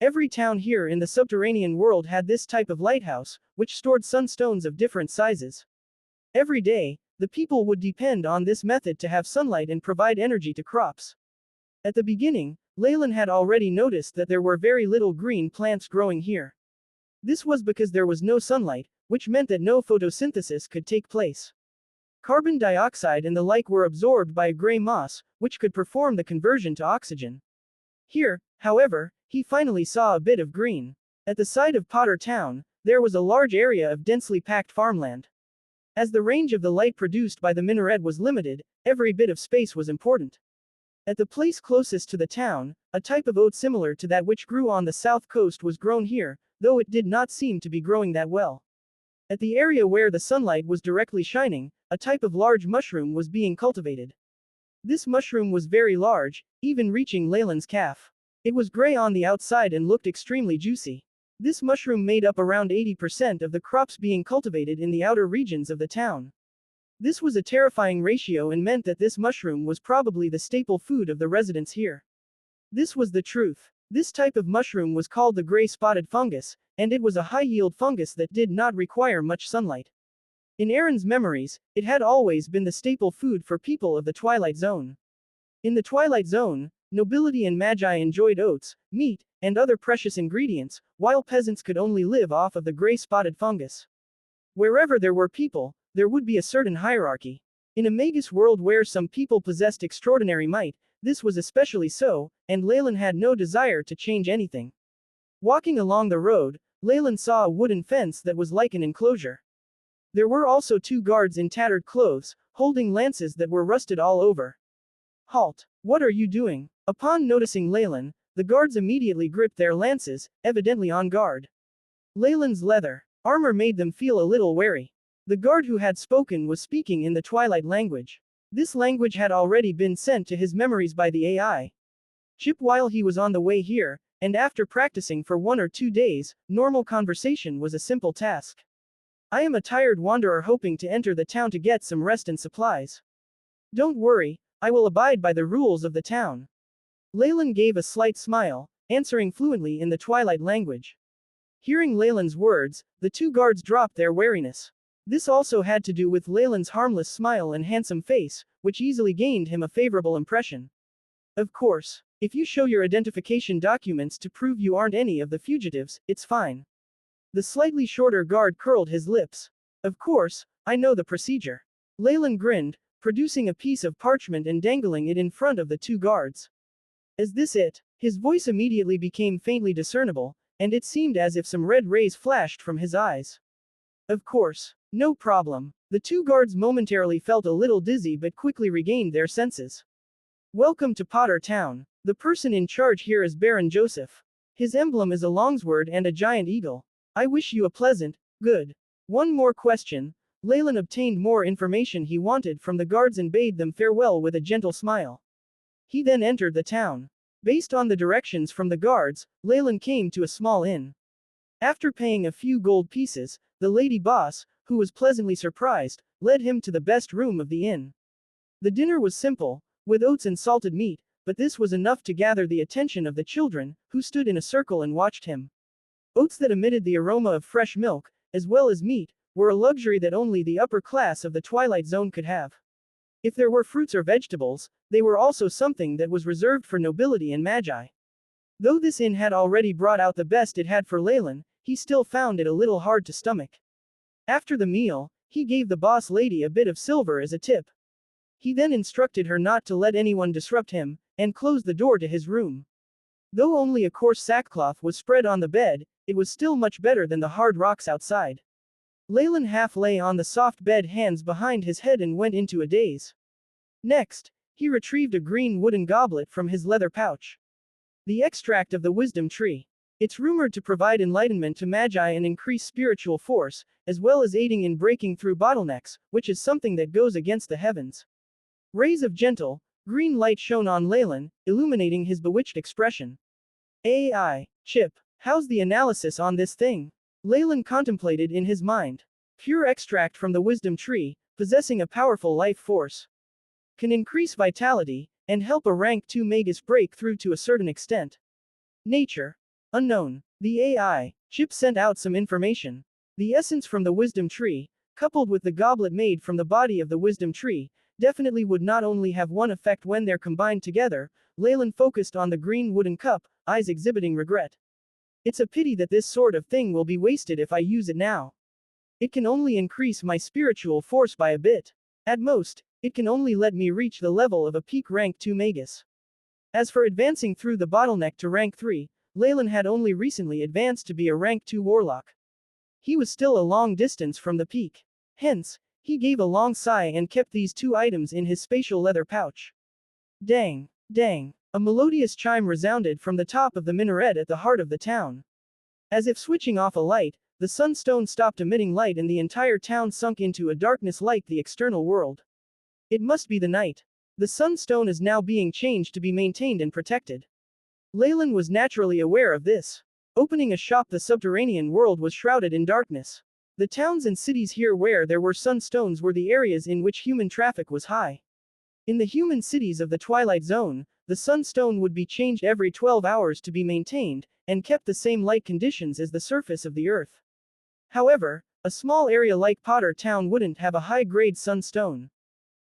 Every town here in the subterranean world had this type of lighthouse, which stored sunstones of different sizes. Every day, the people would depend on this method to have sunlight and provide energy to crops. At the beginning, Leylin had already noticed that there were very little green plants growing here. This was because there was no sunlight, which meant that no photosynthesis could take place. Carbon dioxide and the like were absorbed by a gray moss, which could perform the conversion to oxygen. Here, however, he finally saw a bit of green. At the side of Potter Town, there was a large area of densely packed farmland. As the range of the light produced by the minaret was limited, every bit of space was important. At the place closest to the town, a type of oat similar to that which grew on the south coast was grown here, though it did not seem to be growing that well. At the area where the sunlight was directly shining, a type of large mushroom was being cultivated. This mushroom was very large, even reaching Leylin's calf. It was gray on the outside and looked extremely juicy. This mushroom made up around 80% of the crops being cultivated in the outer regions of the town. This was a terrifying ratio and meant that this mushroom was probably the staple food of the residents here. This was the truth. This type of mushroom was called the gray spotted fungus, and it was a high-yield fungus that did not require much sunlight. In Aaron's memories, it had always been the staple food for people of the Twilight Zone. In the Twilight Zone, nobility and magi enjoyed oats, meat, and other precious ingredients, while peasants could only live off of the gray spotted fungus. Wherever there were people, there would be a certain hierarchy. In a magus world where some people possessed extraordinary might, this was especially so, and Leylin had no desire to change anything. Walking along the road, Leylin saw a wooden fence that was like an enclosure. There were also two guards in tattered clothes, holding lances that were rusted all over. "Halt! What are you doing?" Upon noticing Leylin, the guards immediately gripped their lances, evidently on guard. Leylin's leather armor made them feel a little wary. The guard who had spoken was speaking in the Twilight language. This language had already been sent to his memories by the AI chip while he was on the way here, and after practicing for 1 or 2 days, normal conversation was a simple task. "I am a tired wanderer hoping to enter the town to get some rest and supplies. Don't worry, I will abide by the rules of the town." Leylin gave a slight smile, answering fluently in the Twilight language. Hearing Leylin's words, the two guards dropped their wariness. This also had to do with Leylin's harmless smile and handsome face, which easily gained him a favorable impression. "Of course, if you show your identification documents to prove you aren't any of the fugitives, it's fine." The slightly shorter guard curled his lips. "Of course, I know the procedure." Leylin grinned, producing a piece of parchment and dangling it in front of the two guards. "Is this it?" His voice immediately became faintly discernible, and it seemed as if some red rays flashed from his eyes. "Of course. No problem." The two guards momentarily felt a little dizzy but quickly regained their senses. "Welcome to Potter Town. The person in charge here is Baron Joseph. His emblem is a longsword and a giant eagle. I wish you a pleasant, good." One more question. Leylin obtained more information he wanted from the guards and bade them farewell with a gentle smile. He then entered the town. Based on the directions from the guards, Leylin came to a small inn. After paying a few gold pieces, the lady boss, who was pleasantly surprised, led him to the best room of the inn. The dinner was simple, with oats and salted meat, but this was enough to gather the attention of the children, who stood in a circle and watched him. Oats that emitted the aroma of fresh milk, as well as meat, were a luxury that only the upper class of the Twilight Zone could have. If there were fruits or vegetables, they were also something that was reserved for nobility and magi. Though this inn had already brought out the best it had for Leylin, he still found it a little hard to stomach. After the meal, he gave the boss lady a bit of silver as a tip. He then instructed her not to let anyone disrupt him, and closed the door to his room. Though only a coarse sackcloth was spread on the bed, it was still much better than the hard rocks outside. Leylin half lay on the soft bed, hands behind his head, and went into a daze. Next, he retrieved a green wooden goblet from his leather pouch. The extract of the wisdom tree. It's rumored to provide enlightenment to magi and increase spiritual force, as well as aiding in breaking through bottlenecks, which is something that goes against the heavens. Rays of gentle, green light shone on Leylin, illuminating his bewitched expression. AI, Chip, how's the analysis on this thing? Leylin contemplated in his mind. Pure extract from the wisdom tree, possessing a powerful life force. Can increase vitality, and help a rank 2 magus break through to a certain extent. Nature. Unknown. The AI, Chip sent out some information. The essence from the wisdom tree, coupled with the goblet made from the body of the wisdom tree, definitely would not only have one effect when they're combined together. Leylin focused on the green wooden cup, eyes exhibiting regret. It's a pity that this sort of thing will be wasted if I use it now. It can only increase my spiritual force by a bit. At most, it can only let me reach the level of a peak rank 2 magus. As for advancing through the bottleneck to rank 3, Leylin had only recently advanced to be a rank 2 warlock. He was still a long distance from the peak. Hence, he gave a long sigh and kept these 2 items in his spatial leather pouch. Dang, dang. A melodious chime resounded from the top of the minaret at the heart of the town. As if switching off a light, the sunstone stopped emitting light and the entire town sunk into a darkness like the external world. It must be the night. The sunstone is now being changed to be maintained and protected. Leylin was naturally aware of this. Opening a shop, the subterranean world was shrouded in darkness. The towns and cities here where there were sunstones were the areas in which human traffic was high. In the human cities of the Twilight Zone, the sunstone would be changed every 12 hours to be maintained, and kept the same light conditions as the surface of the earth. However, a small area like Potter Town wouldn't have a high-grade sunstone.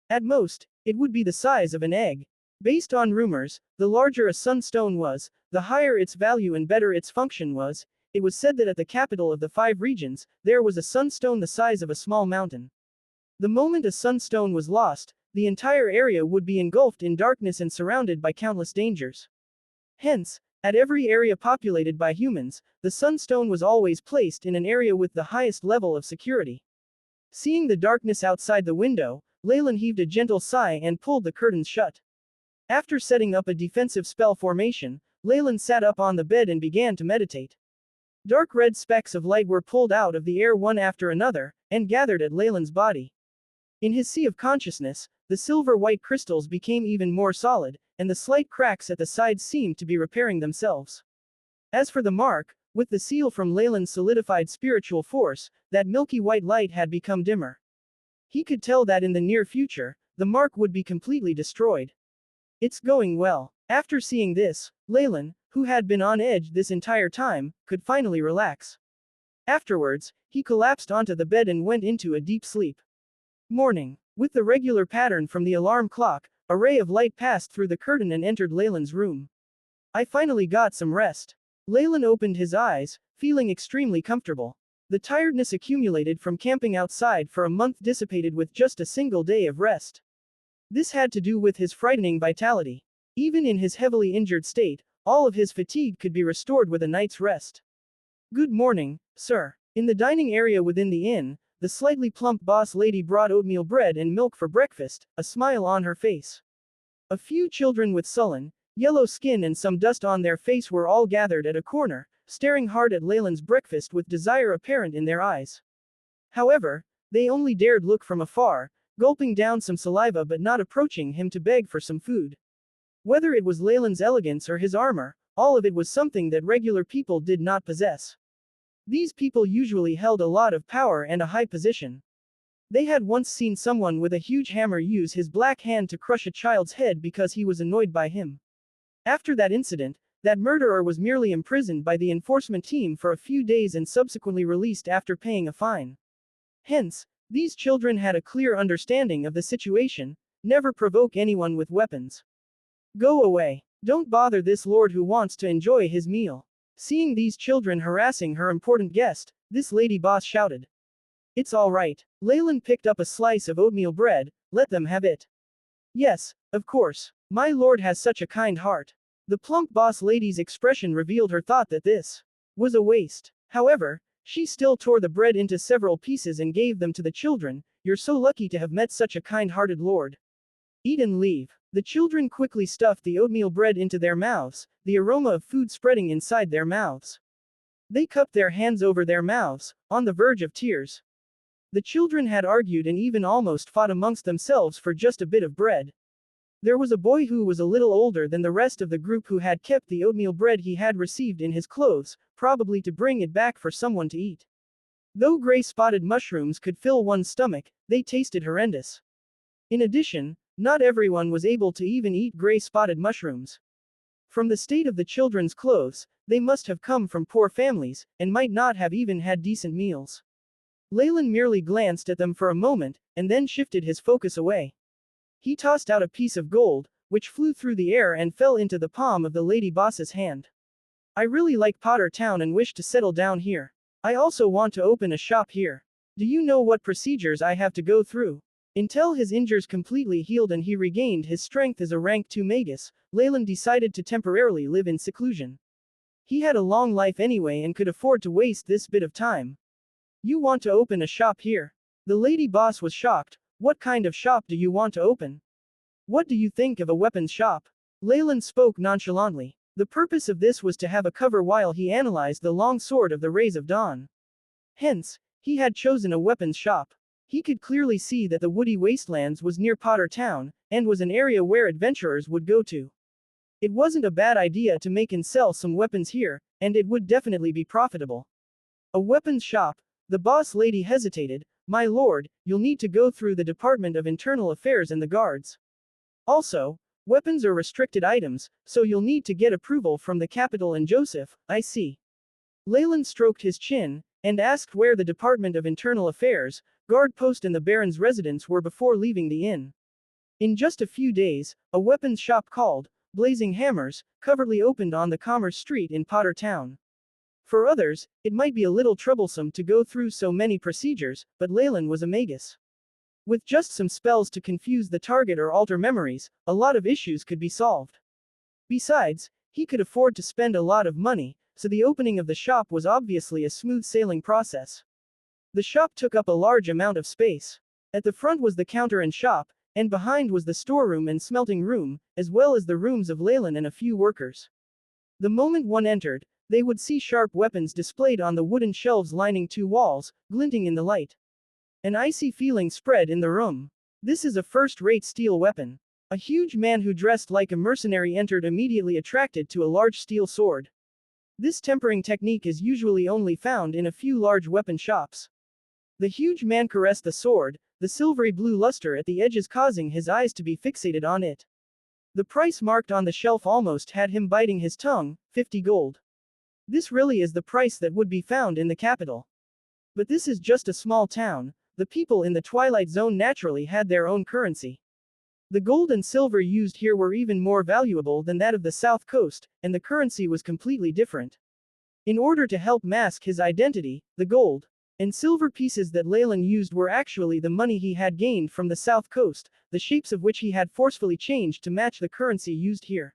At most, it would be the size of an egg. Based on rumors, the larger a sunstone was, the higher its value and better its function was. It was said that at the capital of the 5 regions, there was a sunstone the size of a small mountain. The moment a sunstone was lost, the entire area would be engulfed in darkness and surrounded by countless dangers. Hence, at every area populated by humans, the sunstone was always placed in an area with the highest level of security. Seeing the darkness outside the window, Leylin heaved a gentle sigh and pulled the curtains shut. After setting up a defensive spell formation, Leylin sat up on the bed and began to meditate. Dark red specks of light were pulled out of the air one after another, and gathered at Leylin's body. In his sea of consciousness, the silver-white crystals became even more solid, and the slight cracks at the sides seemed to be repairing themselves. As for the mark, with the seal from Leylin's solidified spiritual force, that milky white light had become dimmer. He could tell that in the near future, the mark would be completely destroyed. It's going well. After seeing this, Leylin, who had been on edge this entire time, could finally relax. Afterwards, he collapsed onto the bed and went into a deep sleep. Morning. With the regular pattern from the alarm clock, a ray of light passed through the curtain and entered Leylin's room. I finally got some rest. Leylin opened his eyes, feeling extremely comfortable. The tiredness accumulated from camping outside for a month dissipated with just a single day of rest. This had to do with his frightening vitality. Even in his heavily injured state, all of his fatigue could be restored with a night's rest. Good morning, sir. In the dining area within the inn, the slightly plump boss lady brought oatmeal bread and milk for breakfast, a smile on her face. A few children with sullen, yellow skin and some dust on their face were all gathered at a corner, staring hard at Leylin's breakfast with desire apparent in their eyes. However, they only dared look from afar, gulping down some saliva but not approaching him to beg for some food. Whether it was Leylin's elegance or his armor, all of it was something that regular people did not possess. These people usually held a lot of power and a high position. They had once seen someone with a huge hammer use his black hand to crush a child's head because he was annoyed by him. After that incident, that murderer was merely imprisoned by the enforcement team for a few days and subsequently released after paying a fine. Hence, these children had a clear understanding of the situation: never provoke anyone with weapons. Go away. Don't bother this lord who wants to enjoy his meal. Seeing these children harassing her important guest, this lady boss shouted. It's all right. Leylin picked up a slice of oatmeal bread. Let them have it. Yes, of course. My lord has such a kind heart. The plump boss lady's expression revealed her thought that this was a waste. However, she still tore the bread into several pieces and gave them to the children. You're so lucky to have met such a kind-hearted lord. Eat and leave. The children quickly stuffed the oatmeal bread into their mouths, the aroma of food spreading inside their mouths. They cupped their hands over their mouths, on the verge of tears. The children had argued and even almost fought amongst themselves for just a bit of bread. There was a boy who was a little older than the rest of the group who had kept the oatmeal bread he had received in his clothes, probably to bring it back for someone to eat. Though gray-spotted mushrooms could fill one's stomach, they tasted horrendous. In addition, not everyone was able to even eat gray-spotted mushrooms. From the state of the children's clothes, they must have come from poor families, and might not have even had decent meals. Leylin merely glanced at them for a moment, and then shifted his focus away. He tossed out a piece of gold, which flew through the air and fell into the palm of the lady boss's hand. I really like Potter Town and wish to settle down here. I also want to open a shop here. Do you know what procedures I have to go through? Until his injuries completely healed and he regained his strength as a rank 2 magus, Leylin decided to temporarily live in seclusion. He had a long life anyway and could afford to waste this bit of time. You want to open a shop here? The lady boss was shocked. What kind of shop do you want to open? What do you think of a weapons shop? Leylin spoke nonchalantly. The purpose of this was to have a cover while he analyzed the long sword of the rays of dawn. Hence, he had chosen a weapons shop. He could clearly see that the woody wastelands was near Potter Town, and was an area where adventurers would go to. It wasn't a bad idea to make and sell some weapons here, and it would definitely be profitable. A weapons shop? The boss lady hesitated. My lord, you'll need to go through the Department of Internal Affairs and the guards. Also, weapons are restricted items, so you'll need to get approval from the capital and Joseph. I see. Leylin stroked his chin, and asked where the Department of Internal Affairs, guard post and the Baron's residence were before leaving the inn. In just a few days, a weapons shop called Blazing Hammers covertly opened on the Commerce Street in Potter Town. For others, it might be a little troublesome to go through so many procedures, but Leylin was a magus. With just some spells to confuse the target or alter memories, a lot of issues could be solved. Besides, he could afford to spend a lot of money, so the opening of the shop was obviously a smooth sailing process. The shop took up a large amount of space. At the front was the counter and shop, and behind was the storeroom and smelting room, as well as the rooms of Leylin and a few workers. The moment one entered, they would see sharp weapons displayed on the wooden shelves lining 2 walls, glinting in the light. An icy feeling spread in the room. This is a first-rate steel weapon. A huge man who dressed like a mercenary entered, immediately attracted to a large steel sword. This tempering technique is usually only found in a few large weapon shops. The huge man caressed the sword, the silvery blue luster at the edges causing his eyes to be fixated on it. The price marked on the shelf almost had him biting his tongue, 50 gold. This really is the price that would be found in the capital. But this is just a small town. The people in the Twilight Zone naturally had their own currency. The gold and silver used here were even more valuable than that of the South Coast, and the currency was completely different. In order to help mask his identity, the gold and silver pieces that Leylin used were actually the money he had gained from the South Coast, the shapes of which he had forcefully changed to match the currency used here.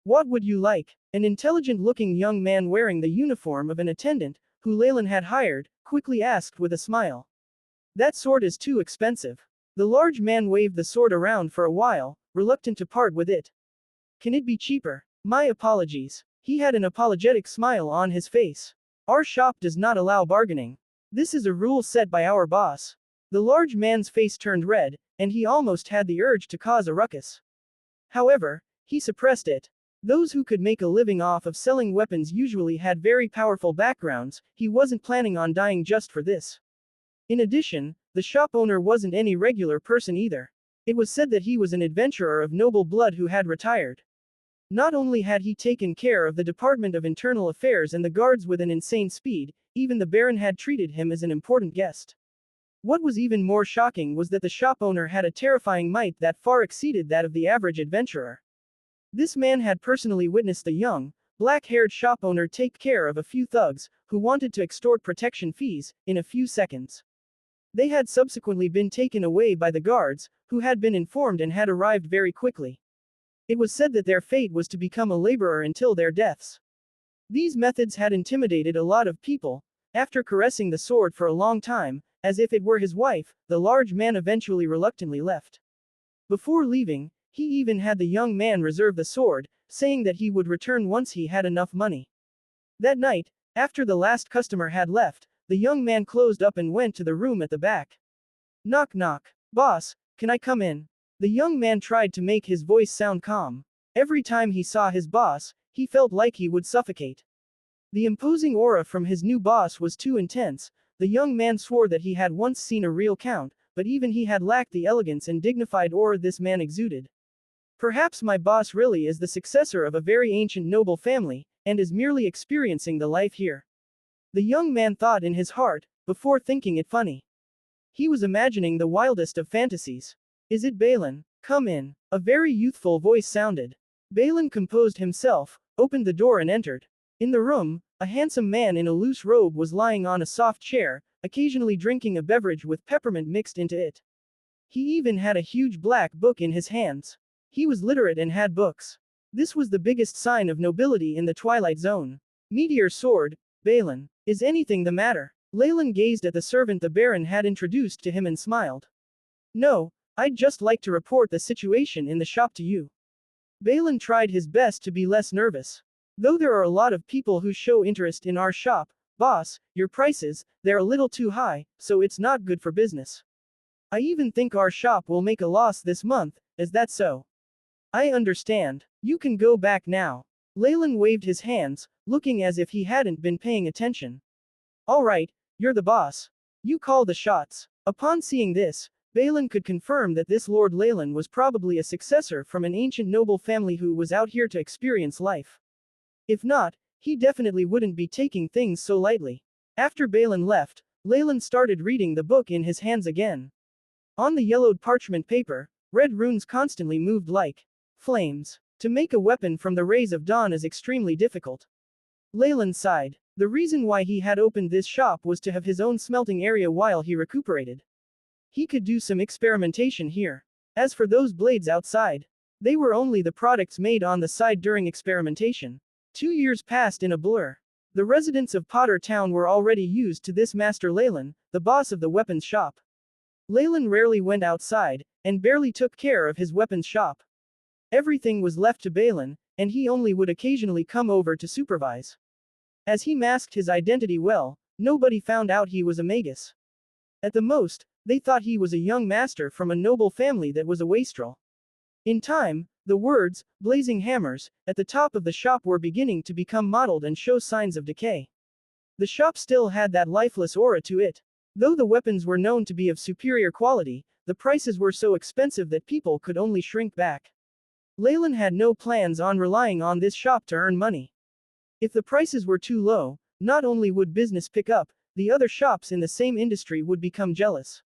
What would you like? An intelligent-looking young man wearing the uniform of an attendant, who Leylin had hired, quickly asked with a smile. That sword is too expensive. The large man waved the sword around for a while, reluctant to part with it. Can it be cheaper? My apologies. He had an apologetic smile on his face. Our shop does not allow bargaining. This is a rule set by our boss. The large man's face turned red, and he almost had the urge to cause a ruckus. However, he suppressed it. Those who could make a living off of selling weapons usually had very powerful backgrounds. He wasn't planning on dying just for this. In addition, The shop owner wasn't any regular person either. It was said that he was an adventurer of noble blood who had retired. Not only had he taken care of the Department of Internal Affairs and the guards with an insane speed, even the Baron had treated him as an important guest. What was even more shocking was that the shop owner had a terrifying might that far exceeded that of the average adventurer. This man had personally witnessed the young, black-haired shop owner take care of a few thugs, who wanted to extort protection fees, in a few seconds. They had subsequently been taken away by the guards, who had been informed and had arrived very quickly. It was said that their fate was to become a laborer until their deaths. These methods had intimidated a lot of people. After caressing the sword for a long time, as if it were his wife, the large man eventually reluctantly left. Before leaving, he even had the young man reserve the sword, saying that he would return once he had enough money. That night, after the last customer had left, the young man closed up and went to the room at the back. Knock knock. Boss, can I come in? The young man tried to make his voice sound calm. Every time he saw his boss, he felt like he would suffocate. The imposing aura from his new boss was too intense. The young man swore that he had once seen a real count, but even he had lacked the elegance and dignified aura this man exuded. Perhaps my boss really is the successor of a very ancient noble family, and is merely experiencing the life here. The young man thought in his heart, before thinking it funny. He was imagining the wildest of fantasies. Is it Balin? Come in. A very youthful voice sounded. Balin composed himself, opened the door and entered. In the room, a handsome man in a loose robe was lying on a soft chair, occasionally drinking a beverage with peppermint mixed into it. He even had a huge black book in his hands. He was literate and had books. This was the biggest sign of nobility in the Twilight Zone. Meteor sword, Balin. Is anything the matter? Leylin gazed at the servant the Baron had introduced to him and smiled. No, I'd just like to report the situation in the shop to you. Balin tried his best to be less nervous. Though there are a lot of people who show interest in our shop, boss, your prices, they're a little too high, so it's not good for business. I even think our shop will make a loss this month, is that so? I understand. You can go back now. Leylin waved his hands, looking as if he hadn't been paying attention. Alright, you're the boss. You call the shots. Upon seeing this, Balin could confirm that this Lord Leylin was probably a successor from an ancient noble family who was out here to experience life. If not, he definitely wouldn't be taking things so lightly. After Balin left, Leylin started reading the book in his hands again. On the yellowed parchment paper, red runes constantly moved like flames. To make a weapon from the rays of dawn is extremely difficult. Leylin sighed. The reason why he had opened this shop was to have his own smelting area while he recuperated. He could do some experimentation here. As for those blades outside, they were only the products made on the side during experimentation. 2 years passed in a blur. The residents of Potter Town were already used to this Master Leylin, the boss of the weapons shop. Leylin rarely went outside, and barely took care of his weapons shop. Everything was left to Balin, and he only would occasionally come over to supervise. As he masked his identity well, nobody found out he was a magus. At the most, they thought he was a young master from a noble family that was a wastrel. In time, the words, blazing hammers, at the top of the shop were beginning to become mottled and show signs of decay. The shop still had that lifeless aura to it. Though the weapons were known to be of superior quality, the prices were so expensive that people could only shrink back. Leylin had no plans on relying on this shop to earn money. If the prices were too low, not only would business pick up, the other shops in the same industry would become jealous.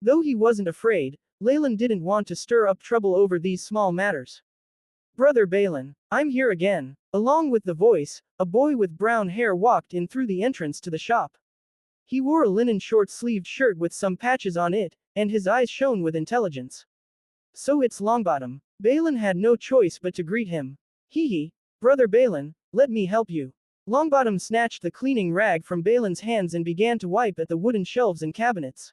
Though he wasn't afraid, Leylin didn't want to stir up trouble over these small matters. Brother Balin, I'm here again. Along with the voice, a boy with brown hair walked in through the entrance to the shop. He wore a linen short-sleeved shirt with some patches on it, and his eyes shone with intelligence. So it's Longbottom. Balin had no choice but to greet him. Hee, Brother Balin, let me help you. Longbottom snatched the cleaning rag from Balin's hands and began to wipe at the wooden shelves and cabinets.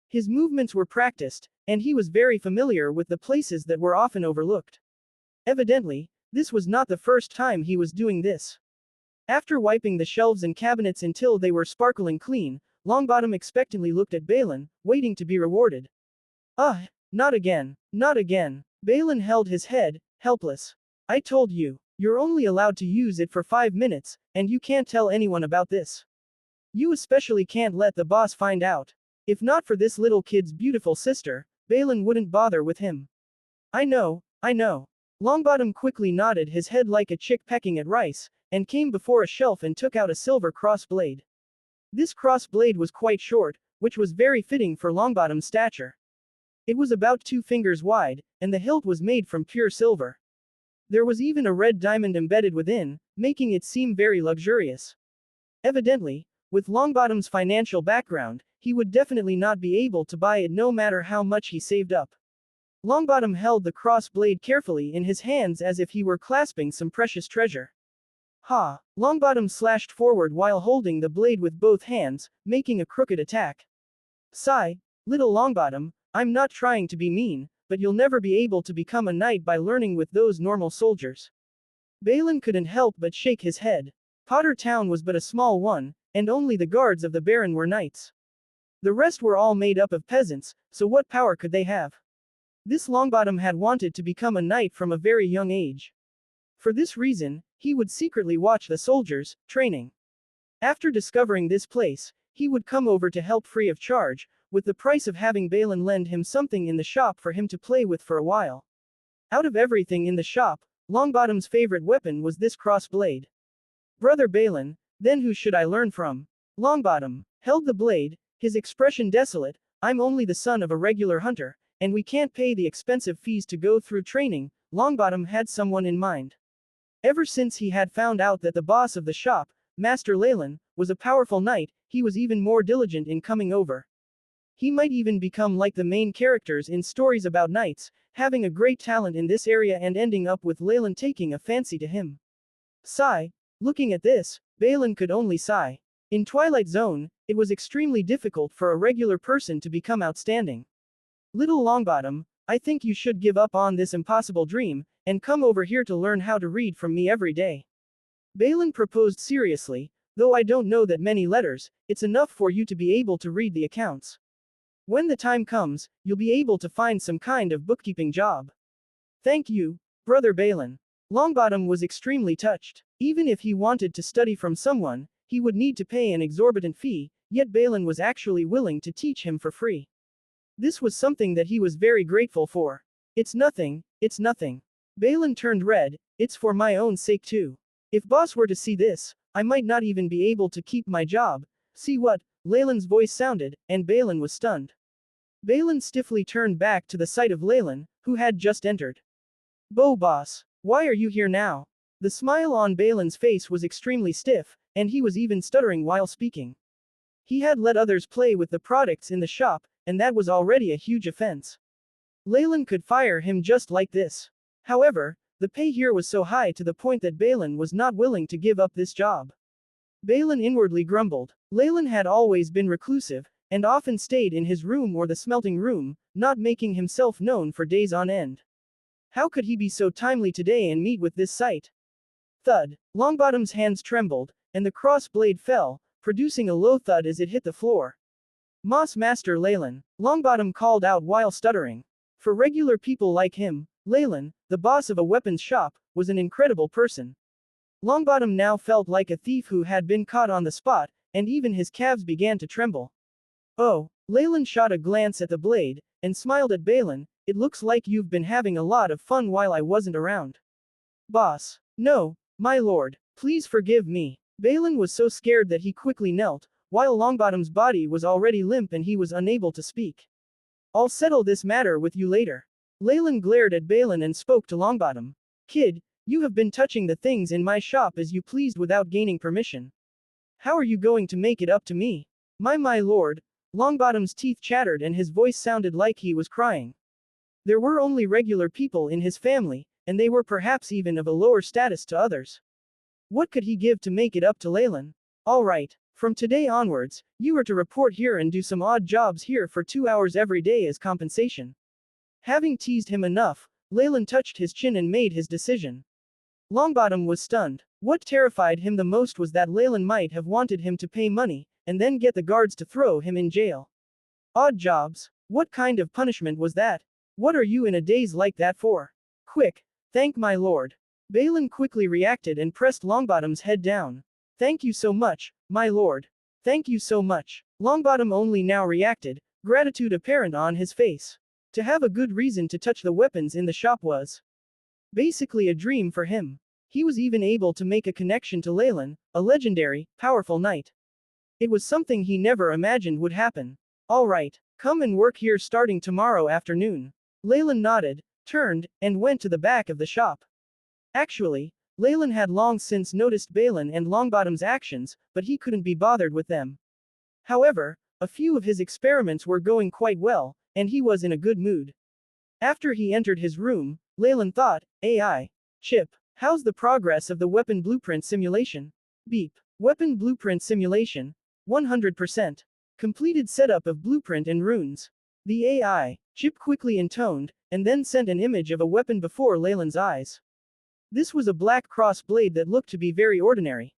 His movements were practiced, and he was very familiar with the places that were often overlooked. Evidently, this was not the first time he was doing this. After wiping the shelves and cabinets until they were sparkling clean, Longbottom expectantly looked at Balin, waiting to be rewarded. Not again, not again. Balin held his head, helpless. I told you, you're only allowed to use it for 5 minutes, and you can't tell anyone about this. You especially can't let the boss find out. If not for this little kid's beautiful sister, Balin wouldn't bother with him. I know, I know. Longbottom quickly nodded his head like a chick pecking at rice, and came before a shelf and took out a silver cross blade. This cross blade was quite short, which was very fitting for Longbottom's stature. It was about 2 fingers wide, and the hilt was made from pure silver. There was even a red diamond embedded within, making it seem very luxurious. Evidently, with Longbottom's financial background, he would definitely not be able to buy it no matter how much he saved up. Longbottom held the cross blade carefully in his hands as if he were clasping some precious treasure. Ha! Longbottom slashed forward while holding the blade with both hands, making a crooked attack. Sigh, little Longbottom, I'm not trying to be mean, but you'll never be able to become a knight by learning with those normal soldiers. Balin couldn't help but shake his head. Potter Town was but a small one, and only the guards of the Baron were knights. The rest were all made up of peasants, so what power could they have? This Longbottom had wanted to become a knight from a very young age. For this reason, he would secretly watch the soldiers, training. After discovering this place, he would come over to help free of charge, with the price of having Balin lend him something in the shop for him to play with for a while. Out of everything in the shop, Longbottom's favorite weapon was this cross blade. Brother Balin, then who should I learn from? Longbottom held the blade, his expression desolate. I'm only the son of a regular hunter, and we can't pay the expensive fees to go through training. Longbottom had someone in mind. Ever since he had found out that the boss of the shop, Master Leylin, was a powerful knight, he was even more diligent in coming over. He might even become like the main characters in stories about knights, having a great talent in this area and ending up with Leylin taking a fancy to him. Sigh. Looking at this, Balin could only sigh. In Twilight Zone, it was extremely difficult for a regular person to become outstanding. Little Longbottom, I think you should give up on this impossible dream, and come over here to learn how to read from me every day. Balin proposed seriously, though I don't know that many letters, it's enough for you to be able to read the accounts. When the time comes, you'll be able to find some kind of bookkeeping job. Thank you, Brother Balin. Longbottom was extremely touched. Even if he wanted to study from someone, he would need to pay an exorbitant fee, yet Balin was actually willing to teach him for free. This was something that he was very grateful for. It's nothing, it's nothing. Balin turned red. It's for my own sake too. If boss were to see this, I might not even be able to keep my job. See what? Leylin's voice sounded, and Balin was stunned. Balin stiffly turned back to the sight of Leylin, who had just entered. Bo boss, why are you here now? The smile on Balin's face was extremely stiff, and he was even stuttering while speaking. He had let others play with the products in the shop, and that was already a huge offense. Leylin could fire him just like this. However, the pay here was so high to the point that Balin was not willing to give up this job. Balin inwardly grumbled. Leylin had always been reclusive, and often stayed in his room or the smelting room, not making himself known for days on end. How could he be so timely today and meet with this sight? Thud. Longbottom's hands trembled, and the cross blade fell, producing a low thud as it hit the floor. Moss Master Leylin, Longbottom called out while stuttering. For regular people like him, Leylin, the boss of a weapons shop, was an incredible person. Longbottom now felt like a thief who had been caught on the spot, and even his calves began to tremble. Oh, Leylin shot a glance at the blade, and smiled at Balin. It looks like you've been having a lot of fun while I wasn't around. Boss. No, my lord, please forgive me. Balin was so scared that he quickly knelt, while Longbottom's body was already limp and he was unable to speak. I'll settle this matter with you later. Leylin glared at Balin and spoke to Longbottom. Kid, you have been touching the things in my shop as you pleased without gaining permission. How are you going to make it up to me? My lord. Longbottom's teeth chattered and his voice sounded like he was crying. There were only regular people in his family, and they were perhaps even of a lower status to others. What could he give to make it up to Leylin? All right, from today onwards, you are to report here and do some odd jobs here for 2 hours every day as compensation. Having teased him enough, Leylin touched his chin and made his decision. Longbottom was stunned. What terrified him the most was that Leylin might have wanted him to pay money, and then get the guards to throw him in jail. Odd jobs? What kind of punishment was that? What are you in a daze like that for? Quick, thank my lord. Balin quickly reacted and pressed Longbottom's head down. Thank you so much, my lord. Thank you so much. Longbottom only now reacted, gratitude apparent on his face. To have a good reason to touch the weapons in the shop was basically a dream for him. He was even able to make a connection to Leylin, a legendary, powerful knight. It was something he never imagined would happen. All right, come and work here starting tomorrow afternoon. Leylin nodded, turned, and went to the back of the shop. Actually, Leylin had long since noticed Balin and Longbottom's actions, but he couldn't be bothered with them. However, a few of his experiments were going quite well, and he was in a good mood. After he entered his room, Leylin thought, AI. Chip, how's the progress of the weapon blueprint simulation? Beep. Weapon blueprint simulation. 100%. Completed setup of blueprint and runes. The AI. Chip quickly intoned, and then sent an image of a weapon before Leylin's eyes. This was a black cross blade that looked to be very ordinary.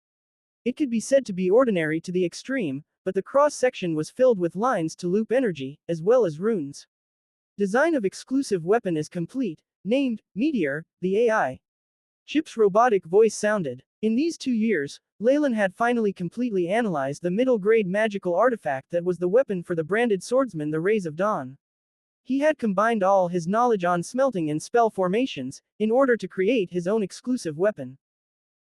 It could be said to be ordinary to the extreme, but the cross-section was filled with lines to loop energy, as well as runes. Design of exclusive weapon is complete, named Meteor, the AI. Chip's robotic voice sounded. In these 2 years, Leylin had finally completely analyzed the middle-grade magical artifact that was the weapon for the branded swordsman, the Rays of Dawn. He had combined all his knowledge on smelting and spell formations, in order to create his own exclusive weapon.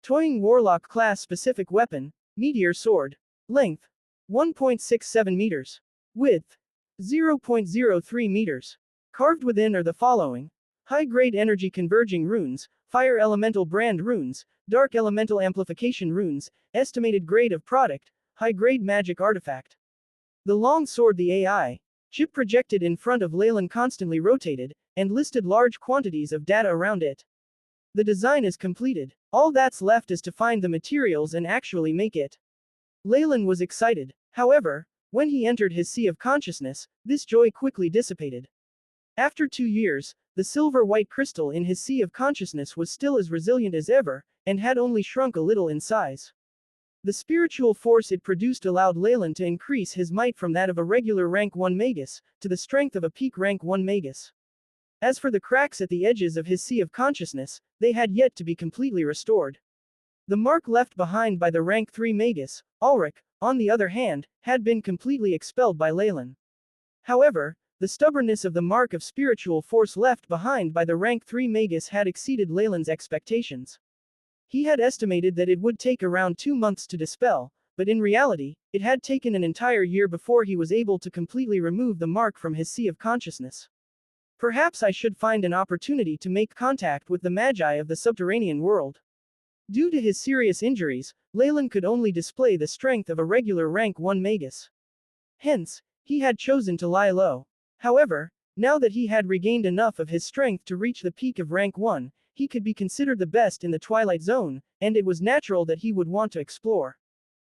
Toying Warlock class specific weapon, Meteor Sword. Length 1.67 meters. Width 0.03 meters. Carved within are the following: high-grade energy converging runes, fire elemental brand runes, dark elemental amplification runes, estimated grade of product, high-grade magic artifact. The long sword, the AI. Chip projected in front of Leylin constantly rotated, and listed large quantities of data around it. The design is completed. All that's left is to find the materials and actually make it. Leylin was excited. However, when he entered his sea of consciousness, this joy quickly dissipated. After 2 years, the silver-white crystal in his sea of consciousness was still as resilient as ever, and had only shrunk a little in size. The spiritual force it produced allowed Leylin to increase his might from that of a regular rank 1 magus, to the strength of a peak rank 1 magus. As for the cracks at the edges of his sea of consciousness, they had yet to be completely restored. The mark left behind by the rank 3 magus, Ulrich, on the other hand, had been completely expelled by Leylin. However, the stubbornness of the mark of spiritual force left behind by the rank 3 magus had exceeded Leylin's expectations. He had estimated that it would take around 2 months to dispel, but in reality, it had taken an entire year before he was able to completely remove the mark from his sea of consciousness. Perhaps I should find an opportunity to make contact with the magi of the subterranean world. Due to his serious injuries, Leylin could only display the strength of a regular rank 1 magus. Hence, he had chosen to lie low. However, now that he had regained enough of his strength to reach the peak of rank 1, he could be considered the best in the Twilight Zone, and it was natural that he would want to explore.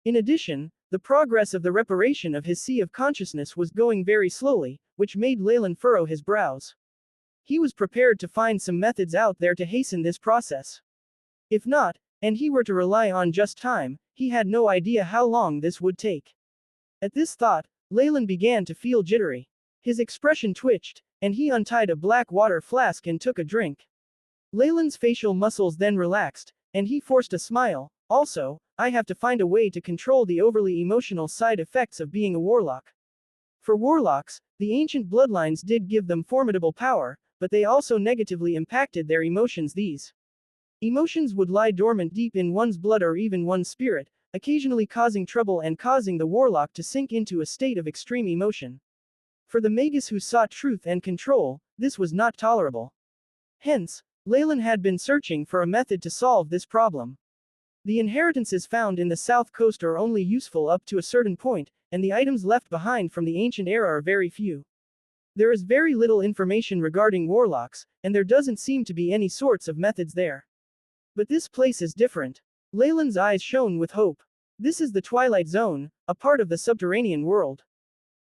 In addition, the progress of the reparation of his sea of consciousness was going very slowly, which made Leylin furrow his brows. He was prepared to find some methods out there to hasten this process. If not, and he were to rely on just time, he had no idea how long this would take. At this thought, Leylin began to feel jittery. His expression twitched, and he untied a black water flask and took a drink. Leylin's facial muscles then relaxed, and he forced a smile. Also, I have to find a way to control the overly emotional side effects of being a warlock. For warlocks, the ancient bloodlines did give them formidable power, but they also negatively impacted their emotions. These emotions would lie dormant deep in one's blood or even one's spirit, occasionally causing trouble and causing the warlock to sink into a state of extreme emotion. For the magus who sought truth and control, this was not tolerable. Hence, Leylin had been searching for a method to solve this problem. The inheritances found in the south coast are only useful up to a certain point, and the items left behind from the ancient era are very few. There is very little information regarding warlocks, and there doesn't seem to be any sorts of methods there. But this place is different. Leylin's eyes shone with hope. This is the Twilight Zone, a part of the subterranean world.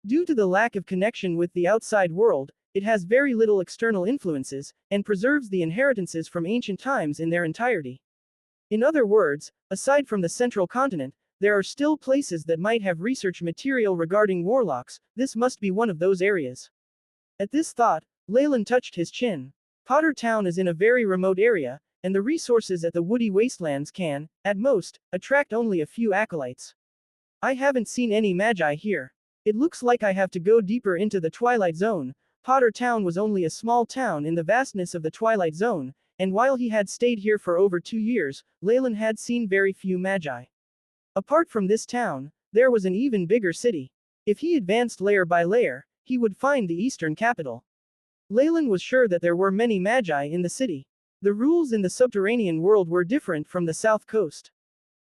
Due to the lack of connection with the outside world, it has very little external influences, and preserves the inheritances from ancient times in their entirety. In other words, aside from the central continent, there are still places that might have research material regarding warlocks. This must be one of those areas. At this thought, Leylin touched his chin. Potter Town is in a very remote area, and the resources at the woody wastelands can, at most, attract only a few acolytes. I haven't seen any magi here. It looks like I have to go deeper into the Twilight Zone. Potter Town was only a small town in the vastness of the Twilight Zone, and while he had stayed here for over 2 years, Leylin had seen very few magi. Apart from this town, there was an even bigger city. If he advanced layer by layer, he would find the eastern capital. Leylin was sure that there were many magi in the city. The rules in the subterranean world were different from the south coast.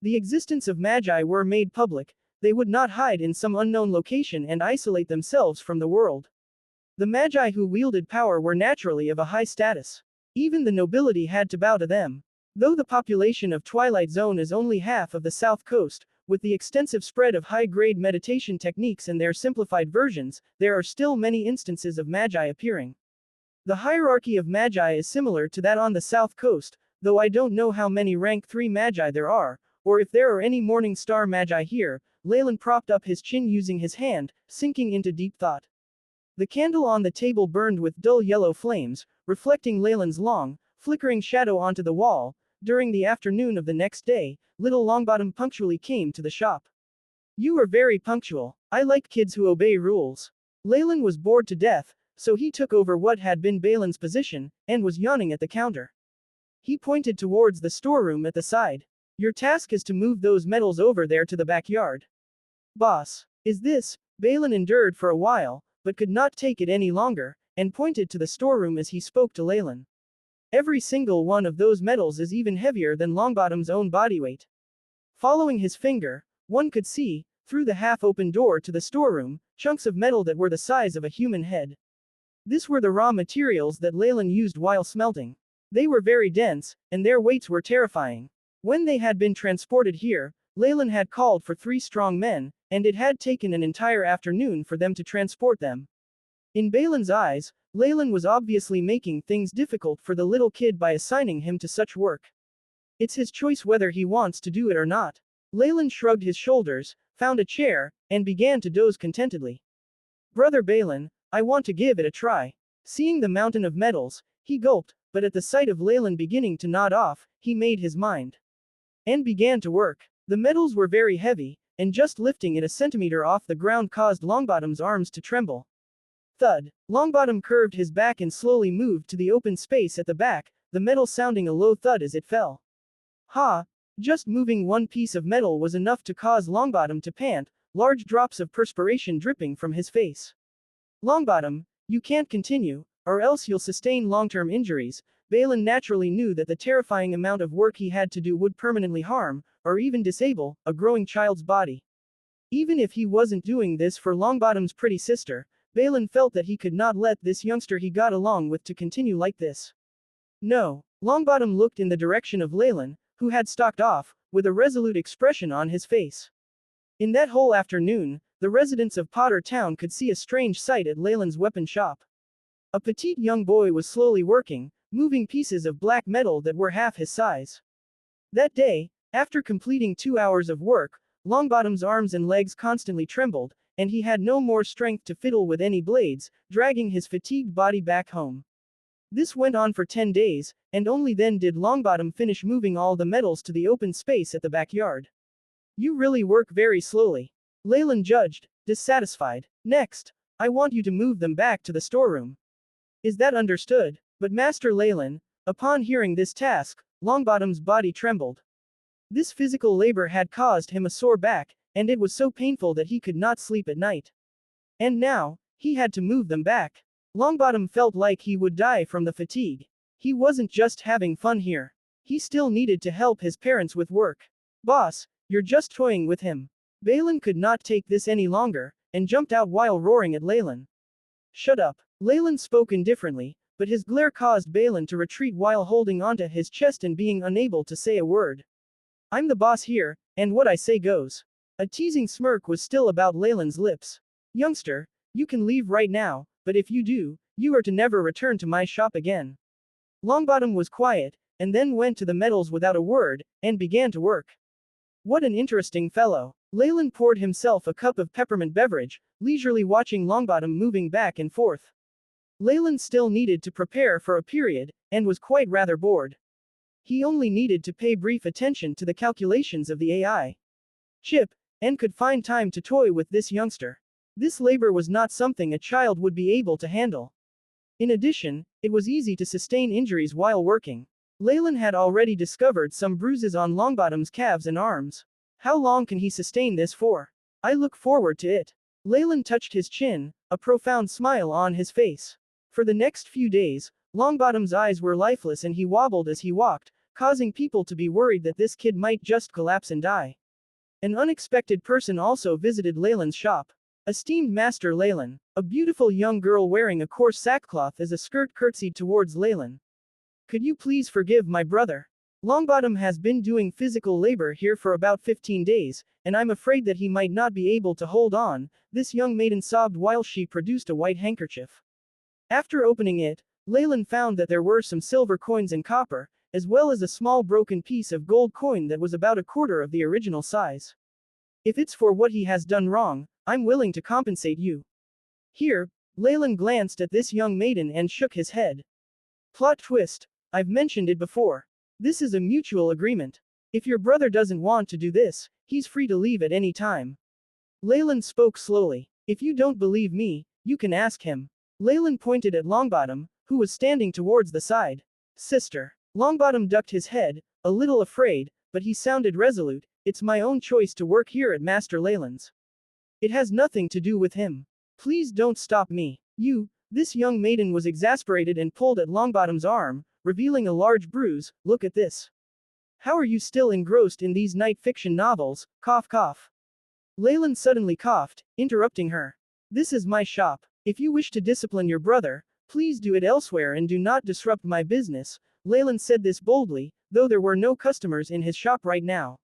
The existence of magi were made public. They would not hide in some unknown location and isolate themselves from the world. The magi who wielded power were naturally of a high status. Even the nobility had to bow to them. Though the population of Twilight Zone is only half of the south coast, with the extensive spread of high-grade meditation techniques and their simplified versions, there are still many instances of magi appearing. The hierarchy of magi is similar to that on the south coast, though I don't know how many rank 3 magi there are, or if there are any morning star magi here. Leylin propped up his chin using his hand, sinking into deep thought. The candle on the table burned with dull yellow flames, reflecting Leylin's long, flickering shadow onto the wall. During the afternoon of the next day, little Longbottom punctually came to the shop. You are very punctual. I like kids who obey rules. Leylin was bored to death, so he took over what had been Balin's position, and was yawning at the counter. He pointed towards the storeroom at the side. Your task is to move those metals over there to the backyard. Boss. Is this? Balin endured for a while, but could not take it any longer, and pointed to the storeroom as he spoke to Leylin. Every single one of those metals is even heavier than Longbottom's own body weight. Following his finger, one could see, through the half-open door to the storeroom, chunks of metal that were the size of a human head. This were the raw materials that Leylin used while smelting. They were very dense, and their weights were terrifying. When they had been transported here, Leylin had called for 3 strong men, and it had taken an entire afternoon for them to transport them. In Balin's eyes, Leylin was obviously making things difficult for the little kid by assigning him to such work. It's his choice whether he wants to do it or not. Leylin shrugged his shoulders, found a chair, and began to doze contentedly. Brother Balin, I want to give it a try. Seeing the mountain of metals, he gulped, but at the sight of Leylin beginning to nod off, he made his mind. And began to work. The metals were very heavy, and just lifting it a centimeter off the ground caused Longbottom's arms to tremble. Thud. Longbottom curved his back and slowly moved to the open space at the back, the metal sounding a low thud as it fell. Ha! Just moving one piece of metal was enough to cause Longbottom to pant, large drops of perspiration dripping from his face. Longbottom, you can't continue, or else you'll sustain long-term injuries. Balin naturally knew that the terrifying amount of work he had to do would permanently harm, or even disable, a growing child's body. Even if he wasn't doing this for Longbottom's pretty sister, Balin felt that he could not let this youngster he got along with to continue like this. No. Longbottom looked in the direction of Leylin, who had stalked off, with a resolute expression on his face. In that whole afternoon, the residents of Potter Town could see a strange sight at Leylin's weapon shop. A petite young boy was slowly working, moving pieces of black metal that were half his size. That day, after completing 2 hours of work, Longbottom's arms and legs constantly trembled, and he had no more strength to fiddle with any blades, dragging his fatigued body back home. This went on for 10 days, and only then did Longbottom finish moving all the metals to the open space at the backyard. You really work very slowly. Leylin judged, dissatisfied. Next, I want you to move them back to the storeroom. Is that understood? But Master Leylin, upon hearing this task, Longbottom's body trembled. This physical labor had caused him a sore back, and it was so painful that he could not sleep at night. And now, he had to move them back. Longbottom felt like he would die from the fatigue. He wasn't just having fun here. He still needed to help his parents with work. Boss, you're just toying with him. Balin could not take this any longer, and jumped out while roaring at Leylin. Shut up. Leylin spoke indifferently, but his glare caused Balin to retreat while holding onto his chest and being unable to say a word. I'm the boss here, and what I say goes. A teasing smirk was still about Leylin's lips. Youngster, you can leave right now, but if you do, you are to never return to my shop again. Longbottom was quiet, and then went to the metals without a word, and began to work. What an interesting fellow. Leylin poured himself a cup of peppermint beverage, leisurely watching Longbottom moving back and forth. Leylin still needed to prepare for a period, and was quite rather bored. He only needed to pay brief attention to the calculations of the AI chip, and could find time to toy with this youngster. This labor was not something a child would be able to handle. In addition, it was easy to sustain injuries while working. Leylin had already discovered some bruises on Longbottom's calves and arms. How long can he sustain this for? I look forward to it. Leylin touched his chin, a profound smile on his face. For the next few days, Longbottom's eyes were lifeless and he wobbled as he walked, causing people to be worried that this kid might just collapse and die. An unexpected person also visited Leylin's shop. Esteemed Master Leylin, a beautiful young girl wearing a coarse sackcloth as a skirt curtsied towards Leylin. Could you please forgive my brother? Longbottom has been doing physical labor here for about 15 days, and I'm afraid that he might not be able to hold on, this young maiden sobbed while she produced a white handkerchief. After opening it, Leylin found that there were some silver coins and copper, as well as a small broken piece of gold coin that was about a quarter of the original size. If it's for what he has done wrong, I'm willing to compensate you. Here, Leylin glanced at this young maiden and shook his head. Plot twist, I've mentioned it before. This is a mutual agreement. If your brother doesn't want to do this, he's free to leave at any time. Leylin spoke slowly. If you don't believe me, you can ask him. Leylin pointed at Longbottom, who was standing towards the side. Sister. Longbottom ducked his head, a little afraid, but he sounded resolute. It's my own choice to work here at Master Leylin's. It has nothing to do with him. Please don't stop me. This young maiden was exasperated and pulled at Longbottom's arm, revealing a large bruise. Look at this. How are you still engrossed in these night fiction novels? Cough cough. Leylin suddenly coughed, interrupting her. This is my shop. If you wish to discipline your brother, please do it elsewhere and do not disrupt my business. Leylin said this boldly, though there were no customers in his shop right now.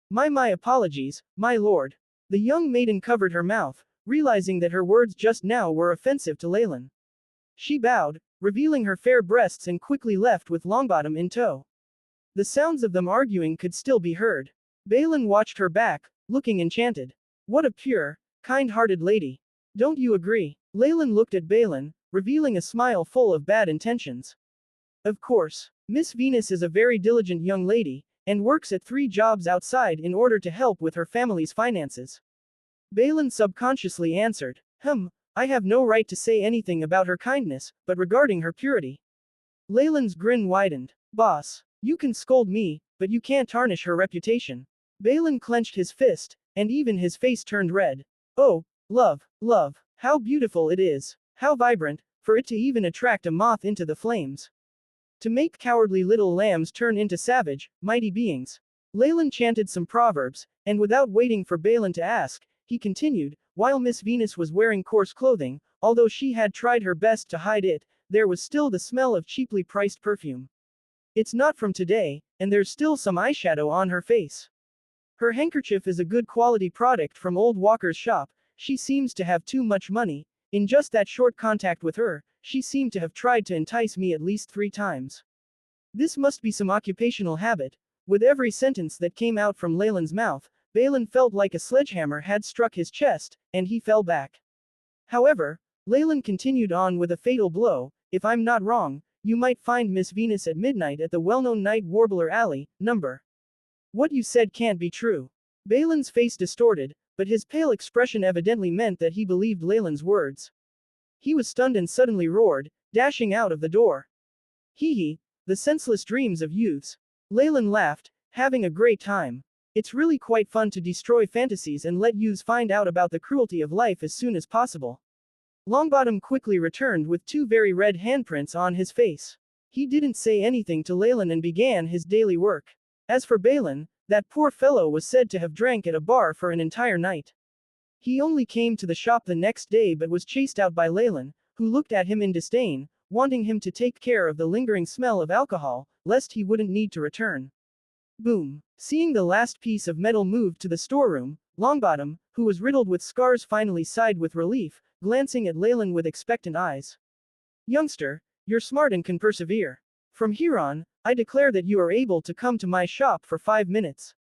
My apologies, my lord. The young maiden covered her mouth, realizing that her words just now were offensive to Leylin. She bowed, revealing her fair breasts and quickly left with Longbottom in tow. The sounds of them arguing could still be heard. Balin watched her back, looking enchanted. What a pure, kind-hearted lady. Don't you agree? Leylin looked at Balin, revealing a smile full of bad intentions. Of course, Miss Venus is a very diligent young lady, and works at 3 jobs outside in order to help with her family's finances. Balin subconsciously answered, I have no right to say anything about her kindness, but regarding her purity. Leylin's grin widened. Boss, you can scold me, but you can't tarnish her reputation. Balin clenched his fist, and even his face turned red. Oh, love, how beautiful it is, how vibrant, for it to even attract a moth into the flames. To make cowardly little lambs turn into savage, mighty beings. Leylin chanted some proverbs, and without waiting for Balin to ask, he continued, while Miss Venus was wearing coarse clothing, although she had tried her best to hide it, there was still the smell of cheaply priced perfume. It's not from today, and there's still some eyeshadow on her face. Her handkerchief is a good quality product from old Walker's shop. She seems to have too much money. In just that short contact with her, she seemed to have tried to entice me at least 3 times. This must be some occupational habit. With every sentence that came out from Leylin's mouth, Balin felt like a sledgehammer had struck his chest, and he fell back. However, Leylin continued on with a fatal blow. If I'm not wrong, you might find Miss Venus at midnight at the well-known Night Warbler Alley, number. What you said can't be true. Balin's face distorted, but his pale expression evidently meant that he believed Leylin's words. He was stunned and suddenly roared, dashing out of the door. Hee, the senseless dreams of youths. Leylin laughed, having a great time. It's really quite fun to destroy fantasies and let youths find out about the cruelty of life as soon as possible. Longbottom quickly returned with 2 very red handprints on his face. He didn't say anything to Leylin and began his daily work. As for Balin, that poor fellow was said to have drank at a bar for an entire night. He only came to the shop the next day but was chased out by Leylin, who looked at him in disdain, wanting him to take care of the lingering smell of alcohol, lest he wouldn't need to return. Boom. Seeing the last piece of metal moved to the storeroom, Longbottom, who was riddled with scars, finally sighed with relief, glancing at Leylin with expectant eyes. Youngster, you're smart and can persevere. From here on, I declare that you are able to come to my shop for 5 minutes.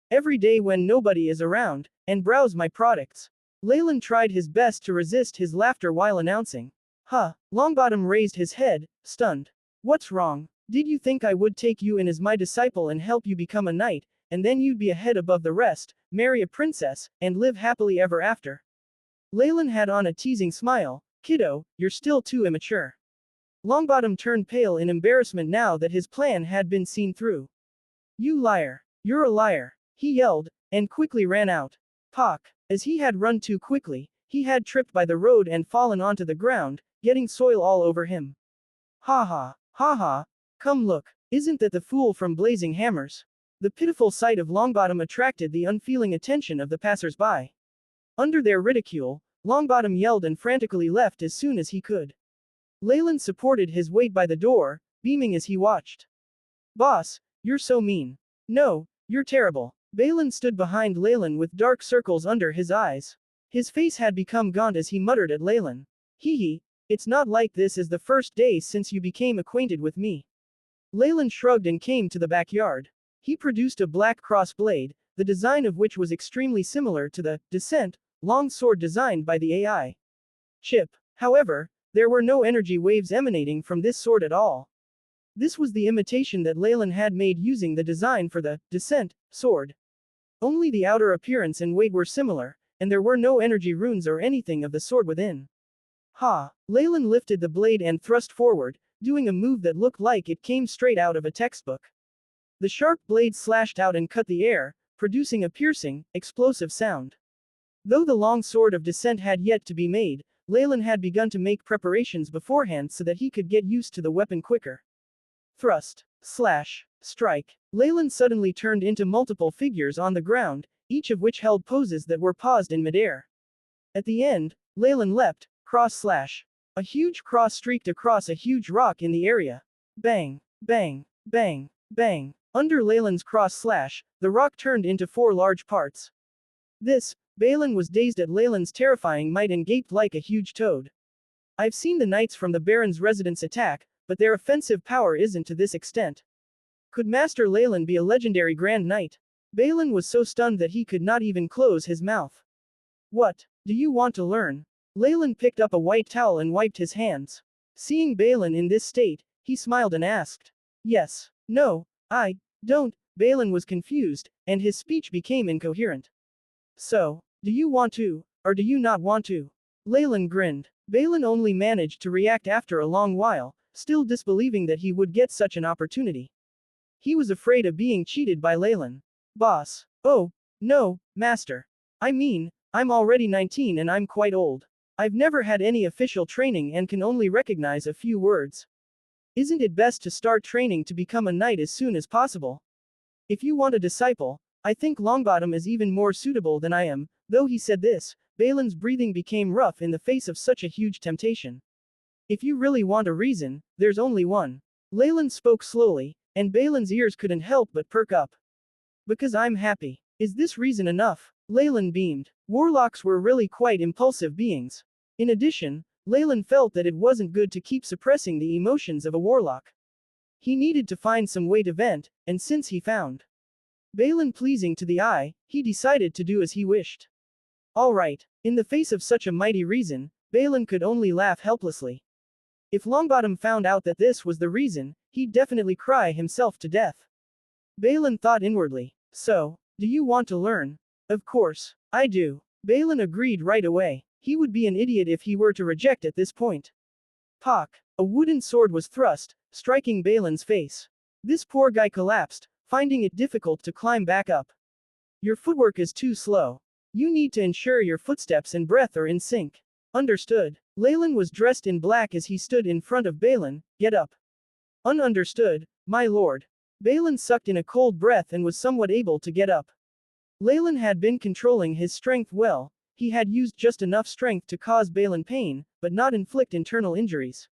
Every day when nobody is around, and browse my products. Leylin tried his best to resist his laughter while announcing. Longbottom raised his head, stunned. What's wrong? Did you think I would take you in as my disciple and help you become a knight, and then you'd be a head above the rest, marry a princess, and live happily ever after? Leylin had on a teasing smile. Kiddo, you're still too immature. Longbottom turned pale in embarrassment now that his plan had been seen through. You liar. You're a liar, he yelled, and quickly ran out. Pock. As he had run too quickly, he had tripped by the road and fallen onto the ground, getting soil all over him. Ha ha, ha ha, come look, isn't that the fool from Blazing Hammers? The pitiful sight of Longbottom attracted the unfeeling attention of the passers-by. Under their ridicule, Longbottom yelled and frantically left as soon as he could. Leylin supported his weight by the door, beaming as he watched. Boss, you're so mean. No, you're terrible. Balin stood behind Leylin with dark circles under his eyes. His face had become gaunt as he muttered at Leylin. Hee hee, it's not like this is the first day since you became acquainted with me. Leylin shrugged and came to the backyard. He produced a black cross blade, the design of which was extremely similar to the Descent long sword designed by the AI chip. However, there were no energy waves emanating from this sword at all. This was the imitation that Leylin had made using the design for the Descent sword. Only the outer appearance and weight were similar, and there were no energy runes or anything of the sword within. Ha! Leylin lifted the blade and thrust forward, doing a move that looked like it came straight out of a textbook. The sharp blade slashed out and cut the air, producing a piercing, explosive sound. Though the long sword of Descent had yet to be made, Leylin had begun to make preparations beforehand so that he could get used to the weapon quicker. Thrust, slash, strike. Leylin suddenly turned into multiple figures on the ground, each of which held poses that were paused in midair. At the end, Leylin leapt, cross slash. A huge cross streaked across a huge rock in the area. Bang, bang, bang, bang. Under Leylin's cross slash, the rock turned into 4 large parts. Balin was dazed at Leylin's terrifying might and gaped like a huge toad. I've seen the knights from the Baron's residence attack, but their offensive power isn't to this extent. Could Master Leylin be a legendary Grand Knight? Balin was so stunned that he could not even close his mouth. What do you want to learn? Leylin picked up a white towel and wiped his hands. Seeing Balin in this state, he smiled and asked. Yes, no, I don't. Balin was confused, and his speech became incoherent. So, do you want to, or do you not want to? Leylin grinned. Balin only managed to react after a long while, still disbelieving that he would get such an opportunity. He was afraid of being cheated by Leylin. Boss. Oh, no, master. I mean, I'm already 19 and I'm quite old. I've never had any official training and can only recognize a few words. Isn't it best to start training to become a knight as soon as possible? If you want a disciple, I think Longbottom is even more suitable than I am. Though he said this, Balin's breathing became rough in the face of such a huge temptation. If you really want a reason, there's only one. Leylin spoke slowly, and Balin's ears couldn't help but perk up. Because I'm happy. Is this reason enough? Leylin beamed. Warlocks were really quite impulsive beings. In addition, Leylin felt that it wasn't good to keep suppressing the emotions of a warlock. He needed to find some way to vent, and since he found Balin pleasing to the eye, he decided to do as he wished. Alright. In the face of such a mighty reason, Balin could only laugh helplessly. If Longbottom found out that this was the reason, he'd definitely cry himself to death. Balin thought inwardly. So, do you want to learn? Of course, I do. Balin agreed right away. He would be an idiot if he were to reject at this point. Pock. A wooden sword was thrust, striking Balin's face. This poor guy collapsed, finding it difficult to climb back up. Your footwork is too slow. You need to ensure your footsteps and breath are in sync. Understood. Leylin was dressed in black as he stood in front of Balin. Get up. Ununderstood, my lord. Balin sucked in a cold breath and was somewhat able to get up. Leylin had been controlling his strength well. He had used just enough strength to cause Balin pain, but not inflict internal injuries.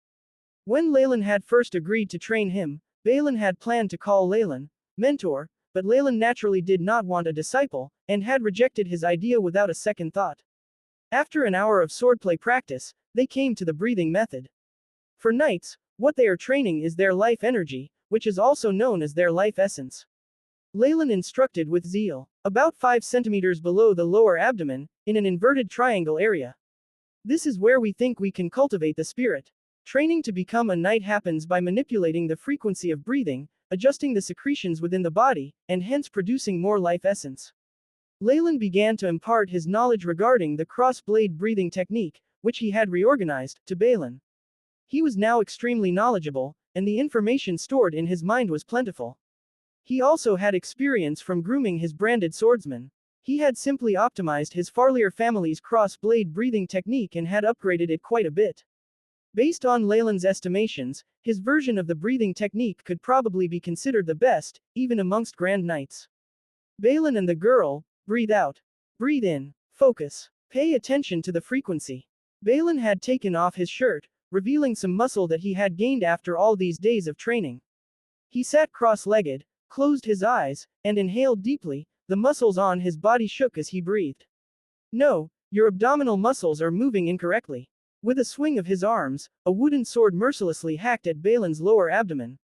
When Leylin had first agreed to train him, Balin had planned to call Leylin mentor, but Leylin naturally did not want a disciple, and had rejected his idea without a second thought. After an hour of swordplay practice, they came to the breathing method. For knights, what they are training is their life energy, which is also known as their life essence. Leylin instructed with zeal. About 5 centimeters below the lower abdomen, in an inverted triangle area. This is where we think we can cultivate the spirit. Training to become a knight happens by manipulating the frequency of breathing, adjusting the secretions within the body, and hence producing more life essence. Leylin began to impart his knowledge regarding the cross-blade breathing technique, which he had reorganized, to Balin. He was now extremely knowledgeable, and the information stored in his mind was plentiful. He also had experience from grooming his branded swordsman. He had simply optimized his Farlier family's cross-blade breathing technique and had upgraded it quite a bit. Based on Leylin's estimations, his version of the breathing technique could probably be considered the best, even amongst Grand Knights. Balin and the girl, breathe out. Breathe in. Focus. Pay attention to the frequency. Balin had taken off his shirt, revealing some muscle that he had gained after all these days of training. He sat cross-legged, closed his eyes, and inhaled deeply. The muscles on his body shook as he breathed. No, your abdominal muscles are moving incorrectly. With a swing of his arms, a wooden sword mercilessly hacked at Balin's lower abdomen.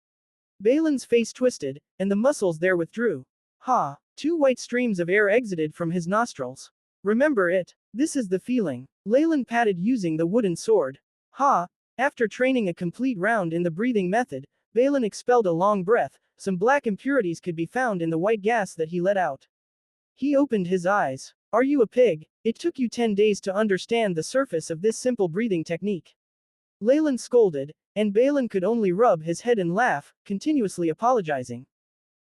Balin's face twisted, and the muscles there withdrew. Ha! 2 white streams of air exited from his nostrils. Remember it. This is the feeling. Leylin patted using the wooden sword. Ha! After training a complete round in the breathing method, Balin expelled a long breath. Some black impurities could be found in the white gas that he let out. He opened his eyes. Are you a pig? It took you 10 days to understand the surface of this simple breathing technique. Leylin scolded, and Balin could only rub his head and laugh, continuously apologizing.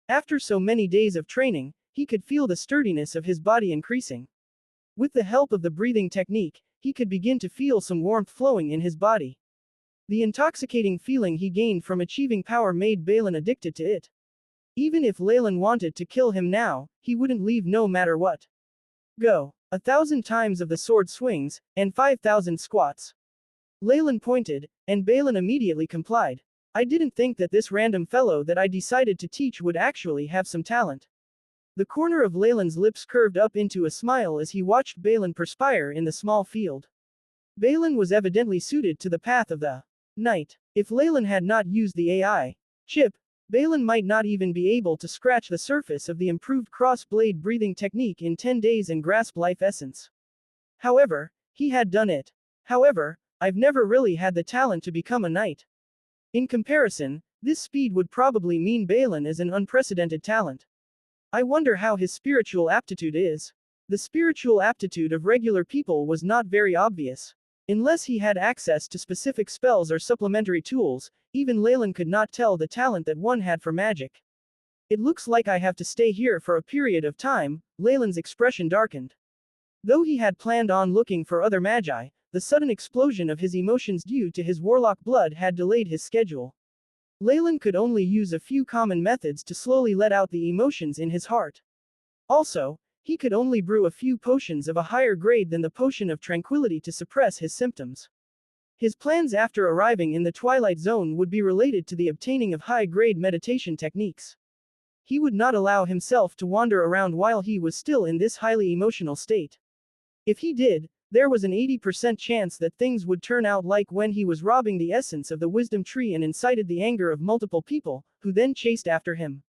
After so many days of training, he could feel the sturdiness of his body increasing. With the help of the breathing technique, he could begin to feel some warmth flowing in his body. The intoxicating feeling he gained from achieving power made Balin addicted to it. Even if Leylin wanted to kill him now, he wouldn't leave no matter what. Go. 1,000 times of the sword swings, and 5,000 squats. Leylin pointed, and Balin immediately complied. I didn't think that this random fellow that I decided to teach would actually have some talent. The corner of Leylin's lips curved up into a smile as he watched Balin perspire in the small field. Balin was evidently suited to the path of the knight. If Leylin had not used the AI chip, Balin might not even be able to scratch the surface of the improved cross-blade breathing technique in 10 days and grasp life essence. However, he had done it. However, I've never really had the talent to become a knight. In comparison, this speed would probably mean Balin is an unprecedented talent. I wonder how his spiritual aptitude is. The spiritual aptitude of regular people was not very obvious. Unless he had access to specific spells or supplementary tools, even Leylin could not tell the talent that one had for magic. It looks like I have to stay here for a period of time. Leylin's expression darkened. Though he had planned on looking for other magi, the sudden explosion of his emotions due to his warlock blood had delayed his schedule. Leylin could only use a few common methods to slowly let out the emotions in his heart. Also, he could only brew a few potions of a higher grade than the potion of tranquility to suppress his symptoms. His plans after arriving in the Twilight Zone would be related to the obtaining of high-grade meditation techniques. He would not allow himself to wander around while he was still in this highly emotional state. If he did, there was an 80% chance that things would turn out like when he was robbing the essence of the wisdom tree and incited the anger of multiple people, who then chased after him.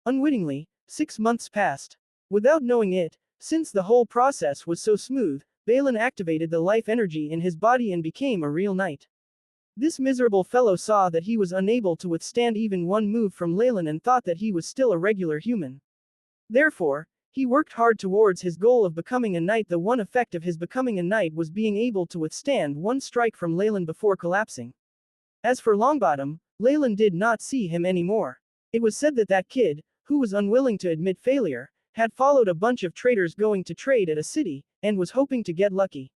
Unwittingly, 6 months passed. Without knowing it, since the whole process was so smooth, Balin activated the life energy in his body and became a real knight. This miserable fellow saw that he was unable to withstand even one move from Leylin and thought that he was still a regular human. Therefore, he worked hard towards his goal of becoming a knight. The one effect of his becoming a knight was being able to withstand one strike from Leylin before collapsing. As for Longbottom, Leylin did not see him anymore. It was said that that kid, who was unwilling to admit failure, had followed a bunch of traders going to trade at a city, and was hoping to get lucky.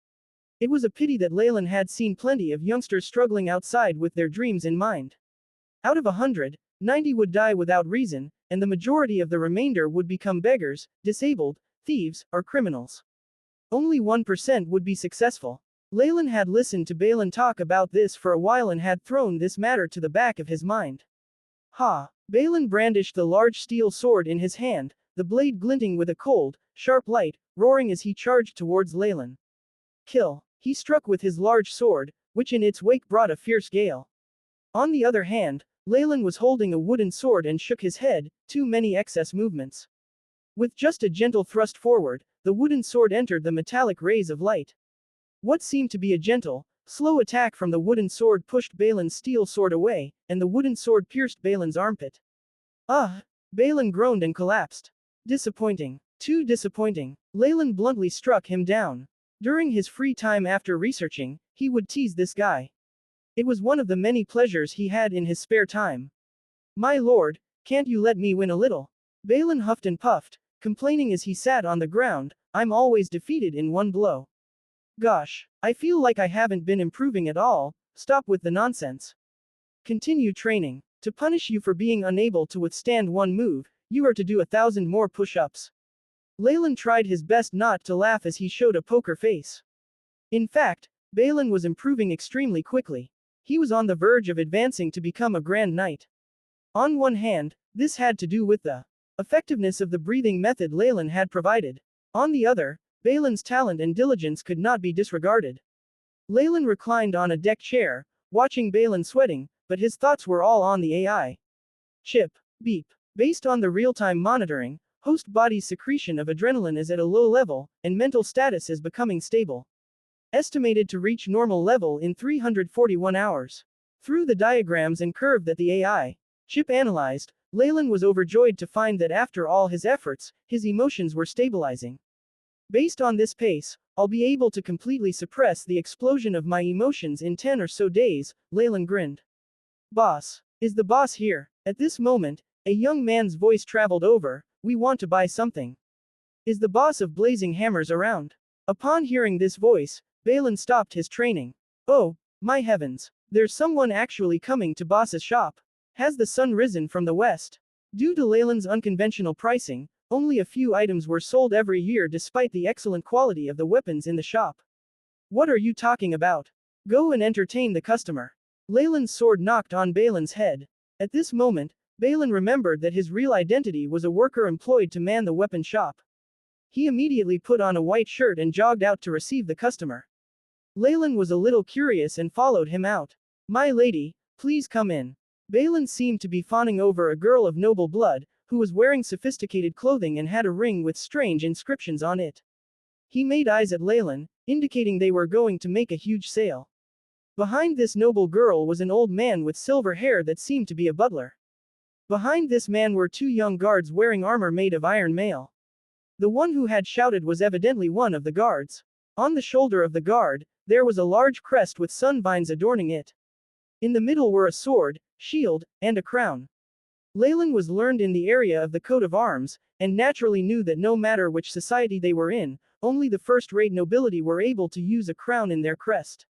It was a pity that Leylin had seen plenty of youngsters struggling outside with their dreams in mind. Out of 100, 90 would die without reason, and the majority of the remainder would become beggars, disabled, thieves, or criminals. Only 1% would be successful. Leylin had listened to Balin talk about this for a while and had thrown this matter to the back of his mind. Ha! Balin brandished the large steel sword in his hand, the blade glinting with a cold, sharp light, roaring as he charged towards Leylin. Kill! He struck with his large sword, which in its wake brought a fierce gale. On the other hand, Leylin was holding a wooden sword and shook his head. Too many excess movements. With just a gentle thrust forward, the wooden sword entered the metallic rays of light. What seemed to be a gentle, slow attack from the wooden sword pushed Balin's steel sword away, and the wooden sword pierced Balin's armpit. Balin groaned and collapsed. Disappointing. Too disappointing. Leylin bluntly struck him down. During his free time after researching, he would tease this guy. It was one of the many pleasures he had in his spare time. My lord, can't you let me win a little? Balin huffed and puffed, complaining as he sat on the ground, I'm always defeated in one blow. Gosh, I feel like I haven't been improving at all, stop with the nonsense. Continue training. To punish you for being unable to withstand one move, you are to do 1,000 more push-ups. Leylin tried his best not to laugh as he showed a poker face. In fact, Balin was improving extremely quickly. He was on the verge of advancing to become a Grand Knight. On one hand, this had to do with the effectiveness of the breathing method Leylin had provided. On the other, Balin's talent and diligence could not be disregarded. Leylin reclined on a deck chair, watching Balin sweating, but his thoughts were all on the AI. Chip. Beep. Based on the real-time monitoring, host body's secretion of adrenaline is at a low level, and mental status is becoming stable. Estimated to reach normal level in 341 hours. Through the diagrams and curve that the AI chip analyzed, Leylin was overjoyed to find that after all his efforts, his emotions were stabilizing. Based on this pace, I'll be able to completely suppress the explosion of my emotions in 10 or so days, Leylin grinned. Boss. Is the boss here? At this moment, a young man's voice traveled over, we want to buy something. Is the boss of Blazing Hammers around? Upon hearing this voice, Balin stopped his training. Oh, my heavens. There's someone actually coming to boss's shop. Has the sun risen from the west? Due to Leylin's unconventional pricing, only a few items were sold every year despite the excellent quality of the weapons in the shop. What are you talking about? Go and entertain the customer. Leylin's sword knocked on Balin's head. At this moment, Balin remembered that his real identity was a worker employed to man the weapon shop. He immediately put on a white shirt and jogged out to receive the customer. Leylin was a little curious and followed him out. My lady, please come in. Balin seemed to be fawning over a girl of noble blood, who was wearing sophisticated clothing and had a ring with strange inscriptions on it. He made eyes at Leylin, indicating they were going to make a huge sale. Behind this noble girl was an old man with silver hair that seemed to be a butler. Behind this man were two young guards wearing armor made of iron mail. The one who had shouted was evidently one of the guards. On the shoulder of the guard, there was a large crest with sunvines adorning it. In the middle were a sword, shield, and a crown. Leylin was learned in the area of the coat of arms, and naturally knew that no matter which society they were in, only the first-rate nobility were able to use a crown in their crest.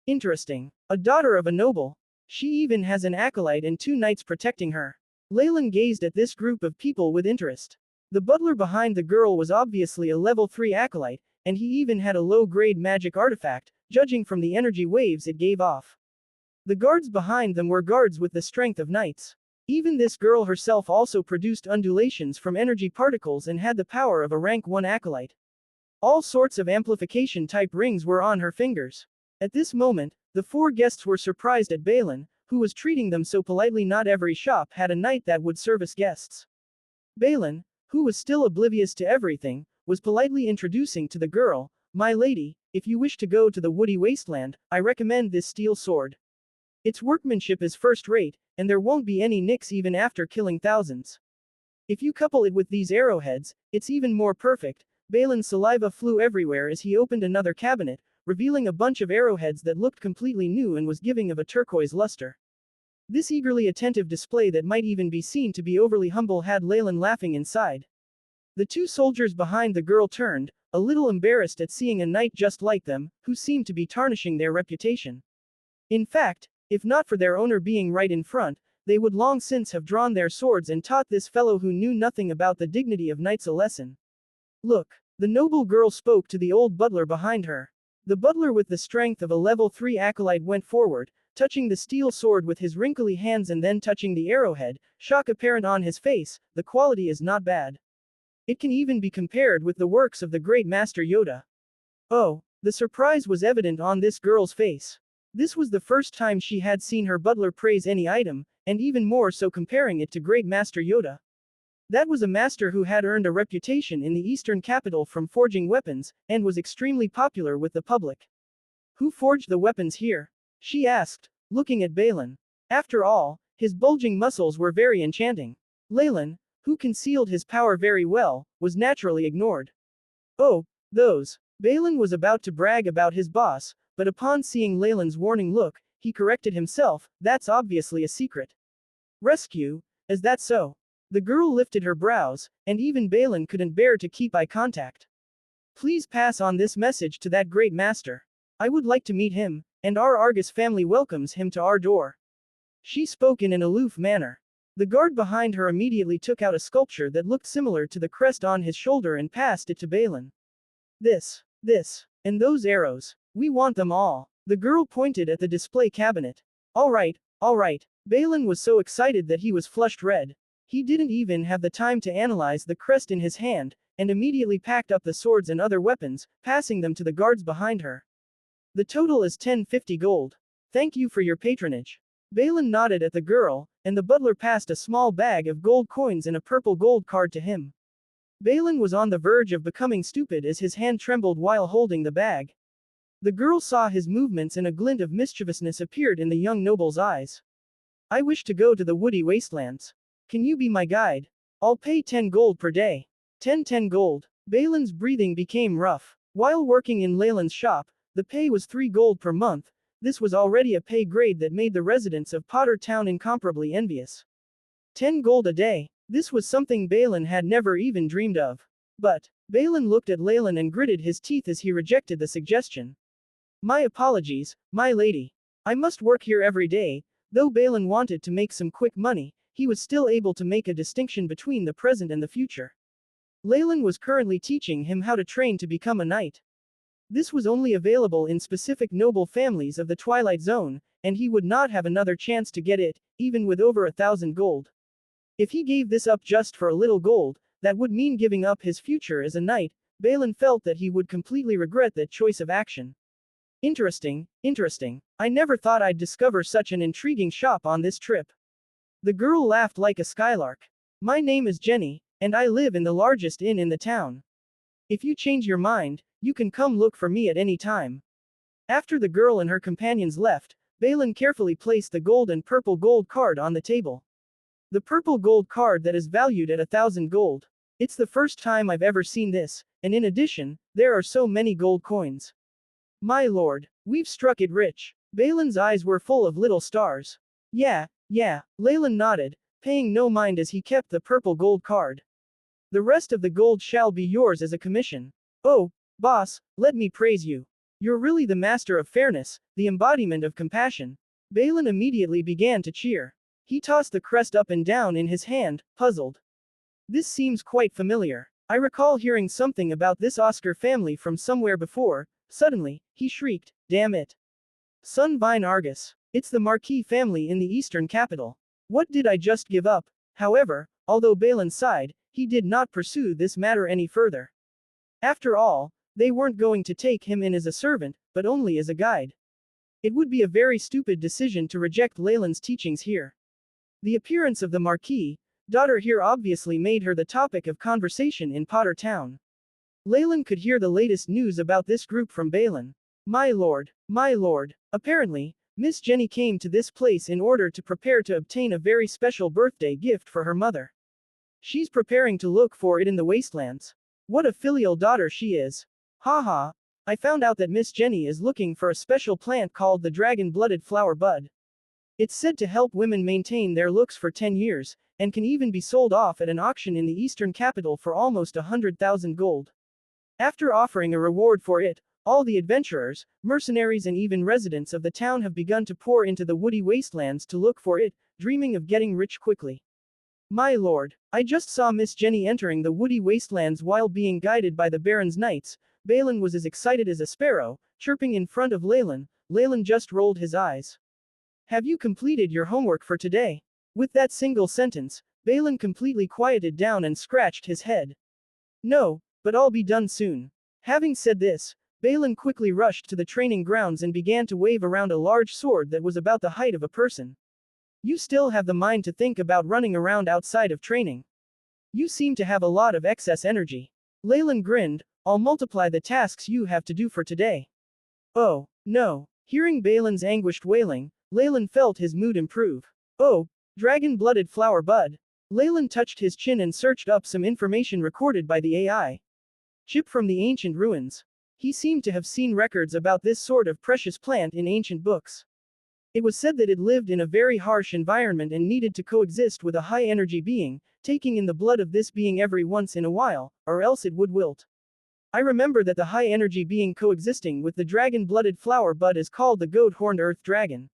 Interesting. A daughter of a noble. She even has an acolyte and 2 knights protecting her. Leylin gazed at this group of people with interest. The butler behind the girl was obviously a level 3 acolyte, and he even had a low-grade magic artifact, judging from the energy waves it gave off. The guards behind them were guards with the strength of knights. Even this girl herself also produced undulations from energy particles and had the power of a rank 1 acolyte. All sorts of amplification-type rings were on her fingers. At this moment, the 4 guests were surprised at Balin, who was treating them so politely. Not every shop had a knight that would service guests. Balin, who was still oblivious to everything, was politely introducing to the girl, my lady, if you wish to go to the woody wasteland, I recommend this steel sword. Its workmanship is first-rate, and there won't be any nicks even after killing thousands. If you couple it with these arrowheads, it's even more perfect. Balin's saliva flew everywhere as he opened another cabinet, revealing a bunch of arrowheads that looked completely new and was giving of a turquoise luster. This eagerly attentive display that might even be seen to be overly humble had Leylin laughing inside. The 2 soldiers behind the girl turned, a little embarrassed at seeing a knight just like them, who seemed to be tarnishing their reputation. In fact, if not for their owner being right in front, they would long since have drawn their swords and taught this fellow who knew nothing about the dignity of knights a lesson. Look, the noble girl spoke to the old butler behind her. The butler with the strength of a level 3 acolyte went forward, touching the steel sword with his wrinkly hands and then touching the arrowhead, shock apparent on his face. The quality is not bad. It can even be compared with the works of the great Master Yoda. Oh, the surprise was evident on this girl's face. This was the first time she had seen her butler praise any item, and even more so comparing it to great Master Yoda. That was a master who had earned a reputation in the eastern capital from forging weapons, and was extremely popular with the public. Who forged the weapons here? She asked, looking at Balin. After all, his bulging muscles were very enchanting. Leylin, who concealed his power very well, was naturally ignored. Oh, those. Balin was about to brag about his boss, but upon seeing Leylin's warning look, he corrected himself, that's obviously a secret. Rescue, is that so? The girl lifted her brows, and even Balin couldn't bear to keep eye contact. Please pass on this message to that great master. I would like to meet him, and our Argus family welcomes him to our door. She spoke in an aloof manner. The guard behind her immediately took out a sculpture that looked similar to the crest on his shoulder and passed it to Balin. This, and those arrows. We want them all. The girl pointed at the display cabinet. All right. Balin was so excited that he was flushed red. He didn't even have the time to analyze the crest in his hand, and immediately packed up the swords and other weapons, passing them to the guards behind her. The total is 1050 gold. Thank you for your patronage. Balin nodded at the girl, and the butler passed a small bag of gold coins and a purple gold card to him. Balin was on the verge of becoming stupid as his hand trembled while holding the bag. The girl saw his movements and a glint of mischievousness appeared in the young noble's eyes. I wish to go to the woody wastelands. Can you be my guide? I'll pay 10 gold per day. 10 gold. Balin's breathing became rough. While working in Leylin's shop, the pay was 3 gold per month. This was already a pay grade that made the residents of Potter Town incomparably envious. 10 gold a day. This was something Balin had never even dreamed of. But, Balin looked at Leylin and gritted his teeth as he rejected the suggestion. My apologies, my lady. I must work here every day. Though Balin wanted to make some quick money, he was still able to make a distinction between the present and the future. Leylin was currently teaching him how to train to become a knight. This was only available in specific noble families of the Twilight Zone, and he would not have another chance to get it, even with over 1,000 gold. If he gave this up just for a little gold, that would mean giving up his future as a knight. Balin felt that he would completely regret that choice of action. Interesting. I never thought I'd discover such an intriguing shop on this trip. The girl laughed like a skylark. My name is Jenny, and I live in the largest inn in the town. If you change your mind, you can come look for me at any time. After the girl and her companions left, Balin carefully placed the gold and purple gold card on the table. The purple gold card that is valued at 1,000 gold. It's the first time I've ever seen this, and in addition, there are so many gold coins. My lord, we've struck it rich. Balin's eyes were full of little stars. Yeah, Leylin nodded, paying no mind as he kept the purple gold card. The rest of the gold shall be yours as a commission. Oh, boss, let me praise you. You're really the master of fairness, the embodiment of compassion. Balin immediately began to cheer. He tossed the crest up and down in his hand, puzzled. This seems quite familiar. I recall hearing something about this Oscar family from somewhere before. Suddenly, he shrieked, damn it. Sunvine Argus. It's the Marquis family in the eastern capital. What did I just give up? However, although Balin sighed, he did not pursue this matter any further. After all, they weren't going to take him in as a servant, but only as a guide. It would be a very stupid decision to reject Leylin's teachings here. The appearance of the Marquis daughter here obviously made her the topic of conversation in Potter Town. Leylin could hear the latest news about this group from Balin. My lord. Apparently, Miss Jenny came to this place in order to prepare to obtain a very special birthday gift for her mother. She's preparing to look for it in the wastelands. What a filial daughter she is. Haha. I found out that Miss Jenny is looking for a special plant called the dragon-blooded flower bud. It's said to help women maintain their looks for 10 years, and can even be sold off at an auction in the eastern capital for almost 100,000 gold. After offering a reward for it, all the adventurers, mercenaries and even residents of the town have begun to pour into the woody wastelands to look for it, dreaming of getting rich quickly. My lord, I just saw Miss Jenny entering the woody wastelands while being guided by the Baron's knights. Balin was as excited as a sparrow, chirping in front of Leylin. Leylin just rolled his eyes. Have you completed your homework for today? With that single sentence, Balin completely quieted down and scratched his head. No, but I'll be done soon. Having said this, Balin quickly rushed to the training grounds and began to wave around a large sword that was about the height of a person. You still have the mind to think about running around outside of training. You seem to have a lot of excess energy. Leylin grinned, I'll multiply the tasks you have to do for today. Oh, no. Hearing Balin's anguished wailing, Leylin felt his mood improve. Oh, dragon-blooded flower bud. Leylin touched his chin and searched up some information recorded by the AI chip from the ancient ruins. He seemed to have seen records about this sort of precious plant in ancient books. It was said that it lived in a very harsh environment and needed to coexist with a high-energy being, taking in the blood of this being every once in a while, or else it would wilt. I remember that the high-energy being coexisting with the dragon-blooded flower bud is called the goat-horned earth dragon.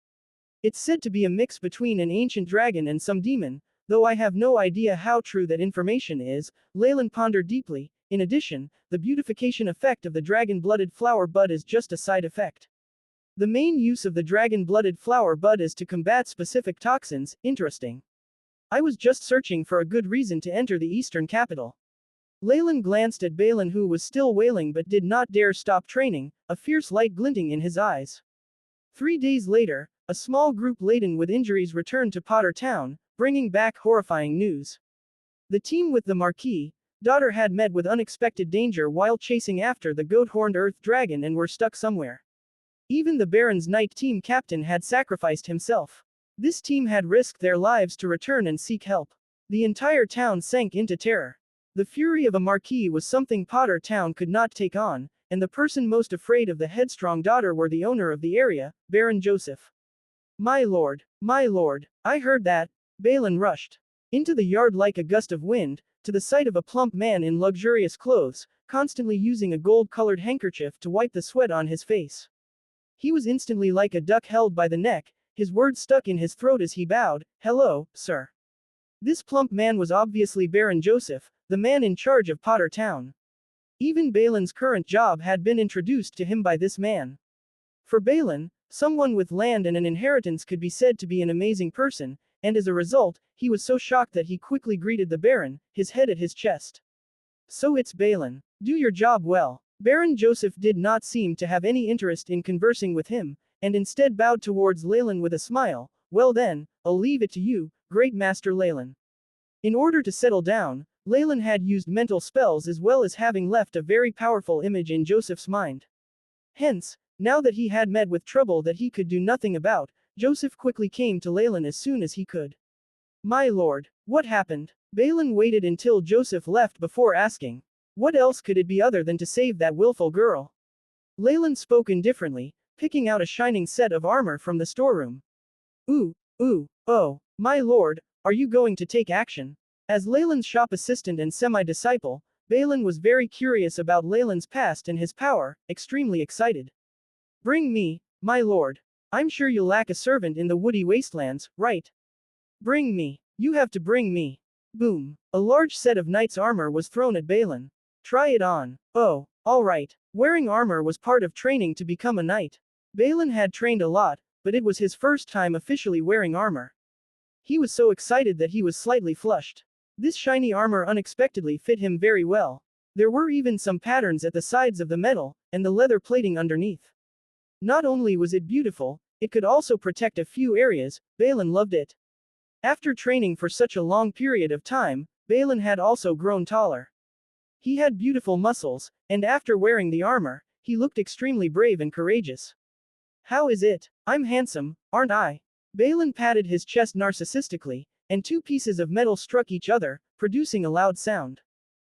It's said to be a mix between an ancient dragon and some demon, though I have no idea how true that information is. Leylin pondered deeply. In addition, the beautification effect of the dragon-blooded flower bud is just a side effect. The main use of the dragon-blooded flower bud is to combat specific toxins. Interesting. I was just searching for a good reason to enter the eastern capital. Leylin glanced at Balin, who was still wailing but did not dare stop training, a fierce light glinting in his eyes. 3 days later, a small group laden with injuries returned to Potter Town, bringing back horrifying news. The team with the Marquis daughter had met with unexpected danger while chasing after the goat-horned earth dragon and were stuck somewhere. Even the Baron's knight team captain had sacrificed himself. This team had risked their lives to return and seek help. The entire town sank into terror. The fury of a Marquis was something Potter Town could not take on, and the person most afraid of the headstrong daughter were the owner of the area, Baron Joseph. My lord, I heard that. Balin rushed into the yard like a gust of wind, to the sight of a plump man in luxurious clothes, constantly using a gold-colored handkerchief to wipe the sweat on his face. He was instantly like a duck held by the neck, his words stuck in his throat as he bowed. Hello, sir. This plump man was obviously Baron Joseph, the man in charge of Potter Town. Even Balin's current job had been introduced to him by this man. For Balin, someone with land and an inheritance could be said to be an amazing person, and as a result, he was so shocked that he quickly greeted the Baron, his head at his chest. So it's Balin. Do your job well. Baron Joseph did not seem to have any interest in conversing with him, and instead bowed towards Leylin with a smile. Well then, I'll leave it to you, Great Master Leylin. In order to settle down, Leylin had used mental spells as well as having left a very powerful image in Joseph's mind. Hence, now that he had met with trouble that he could do nothing about, Joseph quickly came to Leylin as soon as he could. My lord, what happened? Balin waited until Joseph left before asking. What else could it be other than to save that willful girl? Leylin spoke indifferently, picking out a shining set of armor from the storeroom. Oh, my lord, are you going to take action? As Leylin's shop assistant and semi-disciple, Balin was very curious about Leylin's past and his power, extremely excited. Bring me, my lord. I'm sure you'll lack a servant in the woody wastelands, right? Bring me. You have to bring me. Boom. A large set of knight's armor was thrown at Balin. Try it on. Oh, alright. Wearing armor was part of training to become a knight. Balin had trained a lot, but it was his first time officially wearing armor. He was so excited that he was slightly flushed. This shiny armor unexpectedly fit him very well. There were even some patterns at the sides of the metal, and the leather plating underneath. Not only was it beautiful, it could also protect a few areas. Balin loved it. After training for such a long period of time, Balin had also grown taller. He had beautiful muscles, and after wearing the armor, he looked extremely brave and courageous. How is it? I'm handsome, aren't I? Balin patted his chest narcissistically, and 2 pieces of metal struck each other, producing a loud sound.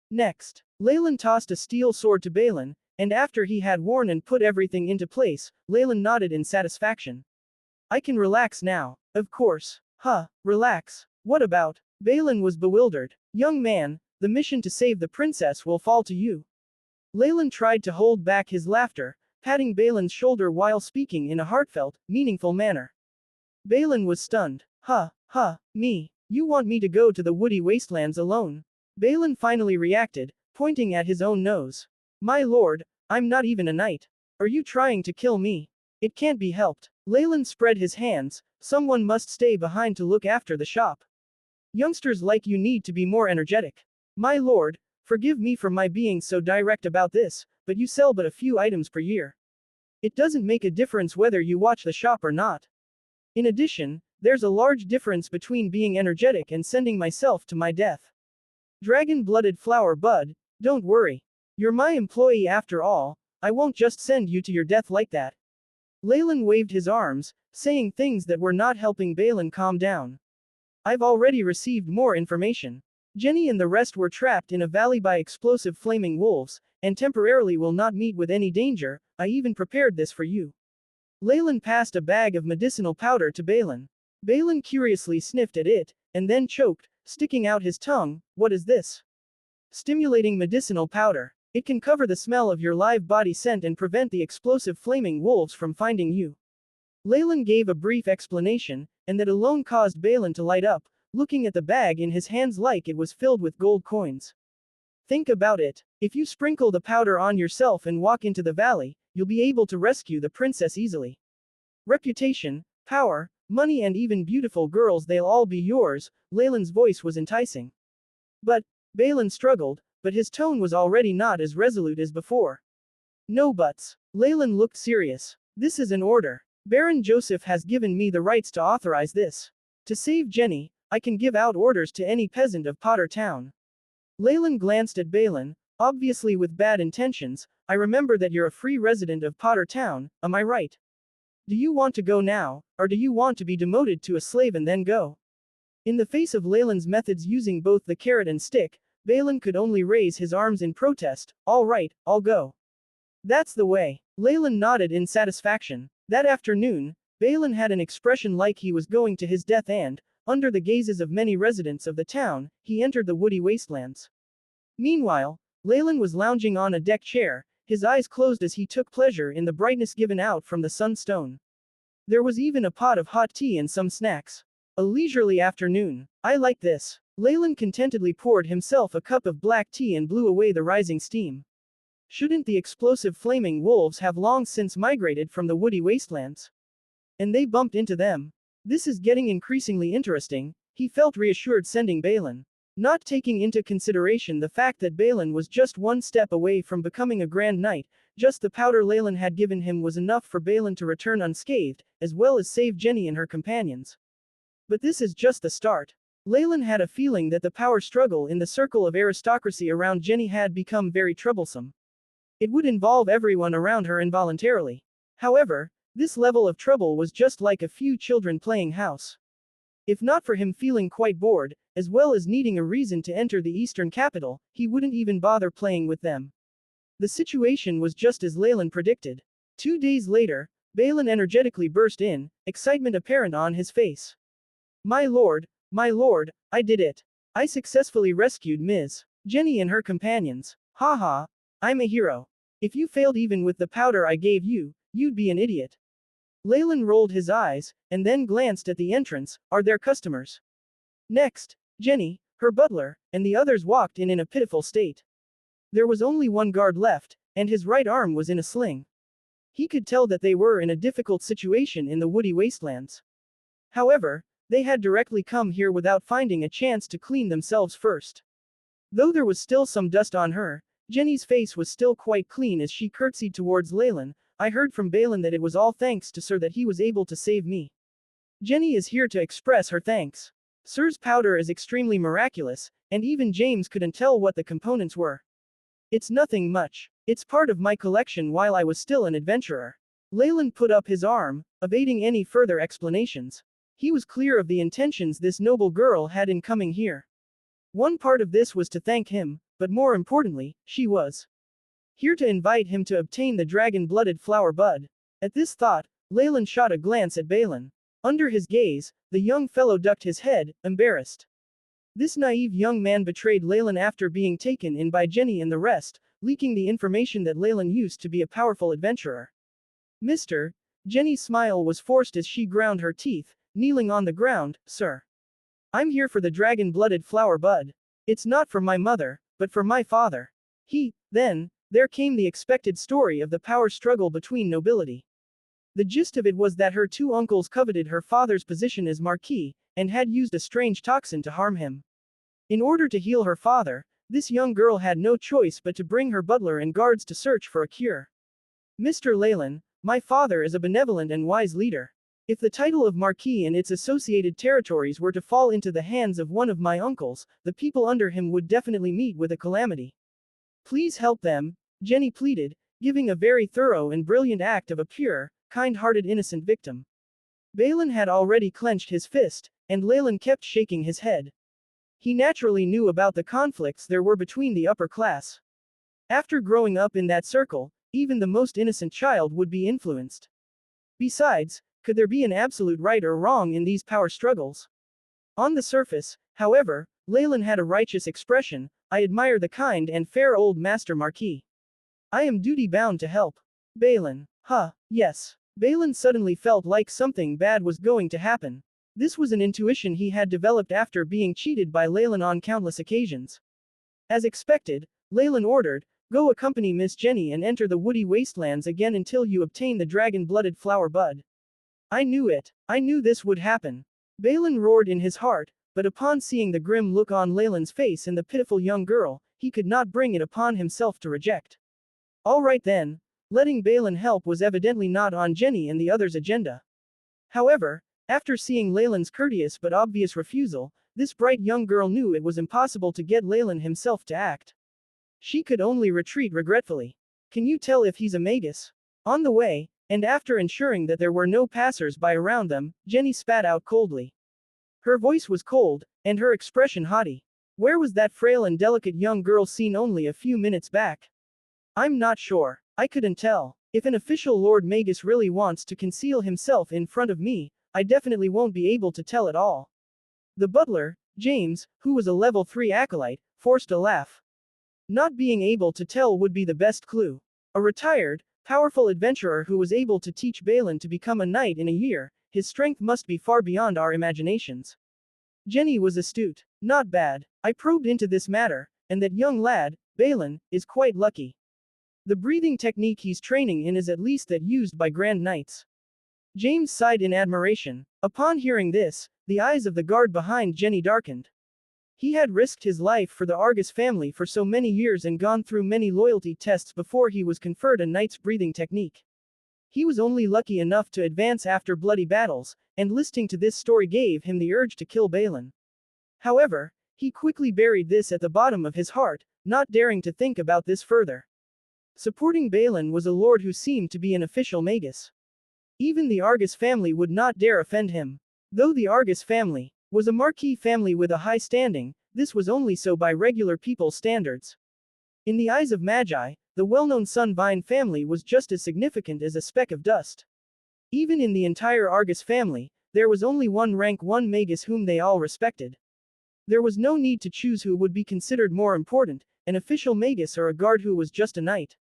Next, Leylin tossed a steel sword to Balin, and after he had worn and put everything into place, Leylin nodded in satisfaction. I can relax now. Of course. Relax. What about? Balin was bewildered. Young man, the mission to save the princess will fall to you. Leylin tried to hold back his laughter, patting Balin's shoulder while speaking in a heartfelt, meaningful manner. Balin was stunned. Me. You want me to go to the woody wastelands alone? Balin finally reacted, pointing at his own nose. My lord, I'm not even a knight. Are you trying to kill me? It can't be helped. Leylin spread his hands. Someone must stay behind to look after the shop. Youngsters like you need to be more energetic. My lord, forgive me for my being so direct about this, but you sell but a few items per year. It doesn't make a difference whether you watch the shop or not. In addition, there's a large difference between being energetic and sending myself to my death. Dragon-blooded flower bud, don't worry. You're my employee after all, I won't just send you to your death like that. Leylin waved his arms, saying things that were not helping Balin calm down. I've already received more information. Jenny and the rest were trapped in a valley by explosive flaming wolves, and temporarily will not meet with any danger. I even prepared this for you. Leylin passed a bag of medicinal powder to Balin. Balin curiously sniffed at it, and then choked, sticking out his tongue. What is this? Stimulating medicinal powder. It can cover the smell of your live body scent and prevent the explosive flaming wolves from finding you. Leylin gave a brief explanation, and that alone caused Balin to light up, looking at the bag in his hands like it was filled with gold coins. Think about it. If you sprinkle the powder on yourself and walk into the valley, you'll be able to rescue the princess easily. Reputation, power, money and even beautiful girls, they'll all be yours. Leylin's voice was enticing. But, Balin struggled, but his tone was already not as resolute as before. No buts. Leylin looked serious. This is an order. Baron Joseph has given me the rights to authorize this. To save Jenny, I can give out orders to any peasant of Potter Town. Leylin glanced at Balin, obviously with bad intentions. I remember that you're a free resident of Potter Town, am I right? Do you want to go now, or do you want to be demoted to a slave and then go? In the face of Leylin's methods using both the carrot and stick, Balin could only raise his arms in protest. All right, I'll go. That's the way. Leylin nodded in satisfaction. That afternoon, Balin had an expression like he was going to his death and, under the gazes of many residents of the town, he entered the woody wastelands. Meanwhile, Leylin was lounging on a deck chair, his eyes closed as he took pleasure in the brightness given out from the sunstone. There was even a pot of hot tea and some snacks. A leisurely afternoon. I like this. Leylin contentedly poured himself a cup of black tea and blew away the rising steam. Shouldn't the explosive flaming wolves have long since migrated from the woody wastelands? And they bumped into them. This is getting increasingly interesting, he felt reassured sending Balin. Not taking into consideration the fact that Balin was just one step away from becoming a Grand Knight, just the powder Leylin had given him was enough for Balin to return unscathed, as well as save Jenny and her companions. But this is just the start. Leylin had a feeling that the power struggle in the circle of aristocracy around Jenny had become very troublesome. It would involve everyone around her involuntarily. However, this level of trouble was just like a few children playing house. If not for him feeling quite bored, as well as needing a reason to enter the eastern capital, he wouldn't even bother playing with them. The situation was just as Leylin predicted. 2 days later, Balin energetically burst in, excitement apparent on his face. My lord, I did it. I successfully rescued Ms. Jenny and her companions. Haha, I'm a hero. If you failed even with the powder I gave you, you'd be an idiot. Leylin rolled his eyes, and then glanced at the entrance. Are there customers? Next, Jenny, her butler, and the others walked in a pitiful state. There was only one guard left, and his right arm was in a sling. He could tell that they were in a difficult situation in the woody wastelands. However, they had directly come here without finding a chance to clean themselves first. Though there was still some dust on her, Jenny's face was still quite clean as she curtsied towards Leylin. I heard from Balin that it was all thanks to Sir that he was able to save me. Jenny is here to express her thanks. Sir's powder is extremely miraculous, and even James couldn't tell what the components were. It's nothing much. It's part of my collection while I was still an adventurer. Leylin put up his arm, evading any further explanations. He was clear of the intentions this noble girl had in coming here. One part of this was to thank him, but more importantly, she was here to invite him to obtain the dragon-blooded flower bud. At this thought, Leylin shot a glance at Balin. Under his gaze, the young fellow ducked his head, embarrassed. This naive young man betrayed Leylin after being taken in by Jenny and the rest, leaking the information that Leylin used to be a powerful adventurer. Mr. Jenny's smile was forced as she ground her teeth, kneeling on the ground. Sir, I'm here for the dragon-blooded flower bud. It's not for my mother, but for my father. Then, there came the expected story of the power struggle between nobility. The gist of it was that her 2 uncles coveted her father's position as Marquis, and had used a strange toxin to harm him. In order to heal her father, this young girl had no choice but to bring her butler and guards to search for a cure. Mr. Leylin, my father is a benevolent and wise leader. If the title of Marquis and its associated territories were to fall into the hands of one of my uncles, the people under him would definitely meet with a calamity. Please help them, Jenny pleaded, giving a very thorough and brilliant act of a pure, kind-hearted innocent victim. Balin had already clenched his fist, and Leylin kept shaking his head. He naturally knew about the conflicts there were between the upper class. After growing up in that circle, even the most innocent child would be influenced. Besides, could there be an absolute right or wrong in these power struggles? On the surface, however, Leylin had a righteous expression. I admire the kind and fair old Master Marquis. I am duty-bound to help. Balin. Yes. Balin suddenly felt like something bad was going to happen. This was an intuition he had developed after being cheated by Leylin on countless occasions. As expected, Leylin ordered, go accompany Miss Jenny and enter the woody wastelands again until you obtain the dragon-blooded flower bud. I knew it. I knew this would happen. Balin roared in his heart, but upon seeing the grim look on Leylin's face and the pitiful young girl, he could not bring it upon himself to reject. All right then, letting Balin help was evidently not on Jenny and the others' agenda. However, after seeing Leylin's courteous but obvious refusal, this bright young girl knew it was impossible to get Leylin himself to act. She could only retreat regretfully. Can you tell if he's a magus? On the way, and after ensuring that there were no passers-by around them, Jenny spat out coldly. Her voice was cold, and her expression haughty. Where was that frail and delicate young girl seen only a few minutes back? I'm not sure. I couldn't tell. If an official Lord Magus really wants to conceal himself in front of me, I definitely won't be able to tell at all. The butler, James, who was a level 3 acolyte, forced a laugh. Not being able to tell would be the best clue. A retired, powerful adventurer who was able to teach Balin to become a knight in a year, his strength must be far beyond our imaginations. Jenny was astute. Not bad. I probed into this matter, and that young lad, Balin, is quite lucky. The breathing technique he's training in is at least that used by Grand Knights. James sighed in admiration. Upon hearing this, the eyes of the guard behind Jenny darkened. He had risked his life for the Argus family for so many years and gone through many loyalty tests before he was conferred a knight's breathing technique. He was only lucky enough to advance after bloody battles, and listening to this story gave him the urge to kill Balin. However, he quickly buried this at the bottom of his heart, not daring to think about this further. Supporting Balin was a lord who seemed to be an official magus. Even the Argus family would not dare offend him. Though the Argus family was a marquis family with a high standing, this was only so by regular people's standards. In the eyes of Magi, the well-known Sunvine family was just as significant as a speck of dust. Even in the entire Argus family, there was only one rank 1 magus whom they all respected. There was no need to choose who would be considered more important, an official magus or a guard who was just a knight.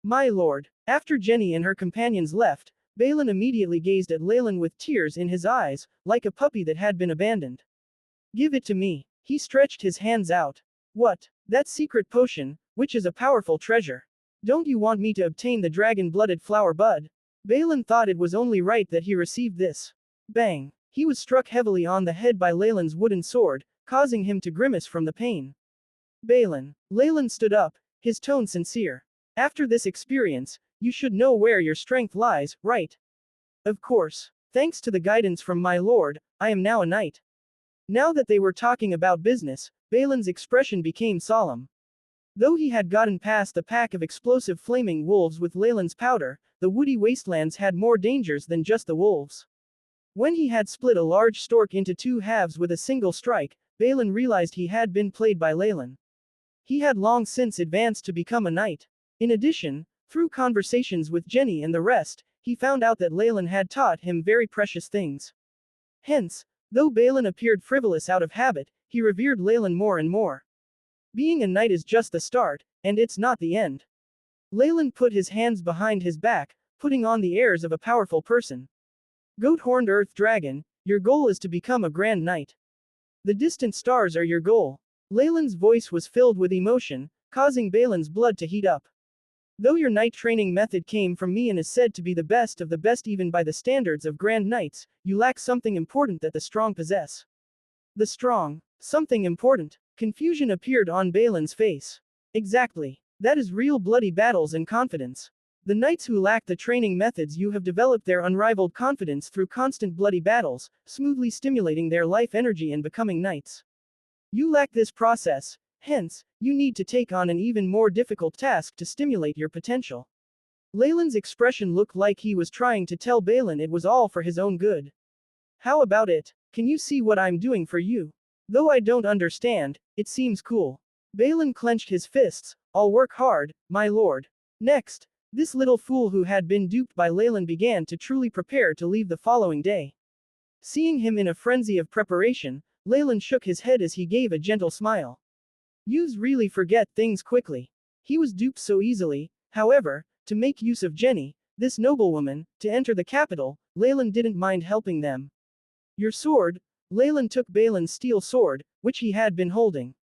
My lord. After Jenny and her companions left, Balin immediately gazed at Leylin with tears in his eyes, like a puppy that had been abandoned. Give it to me. He stretched his hands out. What? That secret potion, which is a powerful treasure. Don't you want me to obtain the dragon-blooded flower bud? Balin thought it was only right that he received this. Bang! He was struck heavily on the head by Leylin's wooden sword, causing him to grimace from the pain. Balin. Leylin stood up, his tone sincere. After this experience, you should know where your strength lies, right? Of course. Thanks to the guidance from my lord, I am now a knight. Now that they were talking about business, Balin's expression became solemn. Though he had gotten past the pack of explosive flaming wolves with Leylin's powder, the woody wastelands had more dangers than just the wolves. When he had split a large stork into 2 halves with a single strike, Balin realized he had been played by Leylin. He had long since advanced to become a knight. In addition, through conversations with Jenny and the rest, he found out that Leylin had taught him very precious things. Hence, though Balin appeared frivolous out of habit, he revered Leylin more and more. Being a knight is just the start, and it's not the end. Leylin put his hands behind his back, putting on the airs of a powerful person. Goat-horned earth dragon, your goal is to become a grand knight. The distant stars are your goal. Leylin's voice was filled with emotion, causing Balin's blood to heat up. Though your knight training method came from me and is said to be the best of the best even by the standards of grand knights, you lack something important that the strong possess. The strong. Something important. Confusion appeared on Balin's face. Exactly. That is real bloody battles and confidence. The knights who lack the training methods you have developed their unrivaled confidence through constant bloody battles, smoothly stimulating their life energy and becoming knights. You lack this process, hence, you need to take on an even more difficult task to stimulate your potential. Leylin's expression looked like he was trying to tell Balin it was all for his own good. How about it? Can you see what I'm doing for you? Though I don't understand, it seems cool. Balin clenched his fists. I'll work hard, my lord. Next, this little fool who had been duped by Leylin began to truly prepare to leave the following day. Seeing him in a frenzy of preparation, Leylin shook his head as he gave a gentle smile. Youths really forget things quickly. He was duped so easily, however, to make use of Jenny, this noblewoman, to enter the capital. Leylin didn't mind helping them. Your sword. Leylin took Balin's steel sword, which he had been holding.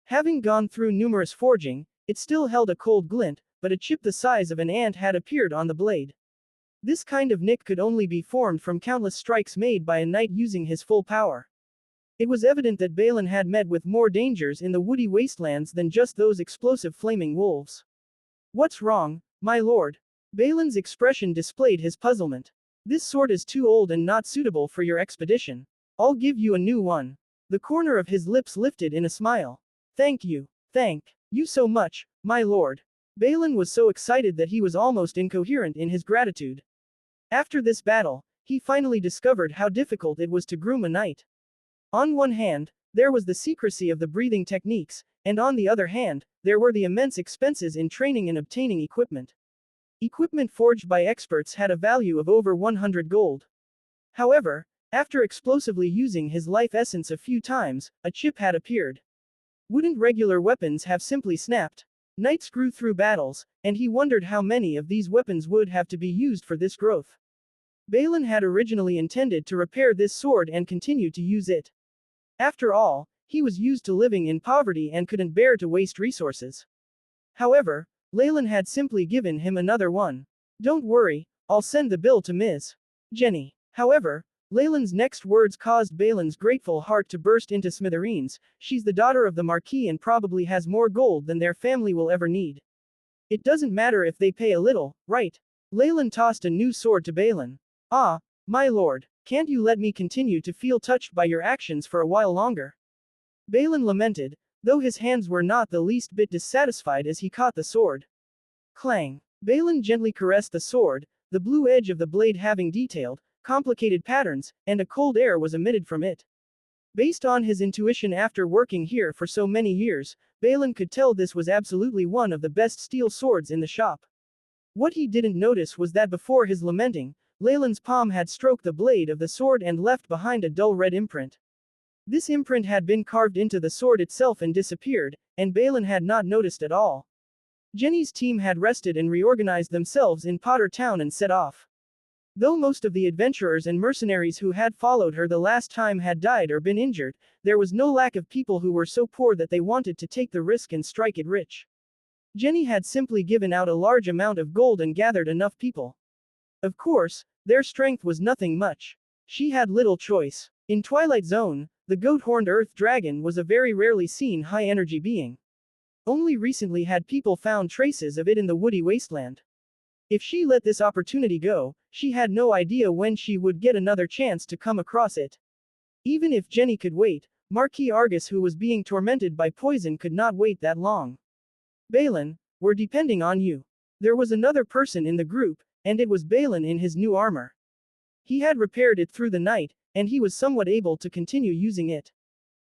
Having gone through numerous forging, it still held a cold glint, but a chip the size of an ant had appeared on the blade. This kind of nick could only be formed from countless strikes made by a knight using his full power. It was evident that Balin had met with more dangers in the woody wastelands than just those explosive flaming wolves. What's wrong, my lord? Balin's expression displayed his puzzlement. This sword is too old and not suitable for your expedition. I'll give you a new one. The corner of his lips lifted in a smile. Thank you. Thank you so much, my lord. Balin was so excited that he was almost incoherent in his gratitude. After this battle, he finally discovered how difficult it was to groom a knight. On one hand, there was the secrecy of the breathing techniques, and on the other hand, there were the immense expenses in training and obtaining equipment. Equipment forged by experts had a value of over 100 gold. However, after explosively using his life essence a few times, a chip had appeared. Wouldn't regular weapons have simply snapped? Knights grew through battles, and he wondered how many of these weapons would have to be used for this growth. Balin had originally intended to repair this sword and continue to use it. After all, he was used to living in poverty and couldn't bear to waste resources. However, Leylin had simply given him another one. Don't worry, I'll send the bill to Ms. Jenny. However, Leylin's next words caused Balin's grateful heart to burst into smithereens. She's the daughter of the Marquis and probably has more gold than their family will ever need. It doesn't matter if they pay a little, right? Leylin tossed a new sword to Balin. Ah, my lord, can't you let me continue to feel touched by your actions for a while longer? Balin lamented, though his hands were not the least bit dissatisfied as he caught the sword. Clang. Balin gently caressed the sword, the blue edge of the blade having detailed, complicated patterns, and a cold air was emitted from it. Based on his intuition after working here for so many years, Balin could tell this was absolutely one of the best steel swords in the shop. What he didn't notice was that before his lamenting, Leylin's palm had stroked the blade of the sword and left behind a dull red imprint. This imprint had been carved into the sword itself and disappeared, and Balin had not noticed at all. Jenny's team had rested and reorganized themselves in Potter Town and set off. Though most of the adventurers and mercenaries who had followed her the last time had died or been injured, there was no lack of people who were so poor that they wanted to take the risk and strike it rich. Jenny had simply given out a large amount of gold and gathered enough people. Of course, their strength was nothing much. She had little choice. In Twilight Zone, the goat-horned earth dragon was a very rarely seen high-energy being. Only recently had people found traces of it in the woody wasteland. If she let this opportunity go, she had no idea when she would get another chance to come across it. Even if Jenny could wait, Marquis Argus, who was being tormented by poison, could not wait that long. Balin, we're depending on you. There was another person in the group, and it was Balin in his new armor. He had repaired it through the night, and he was somewhat able to continue using it.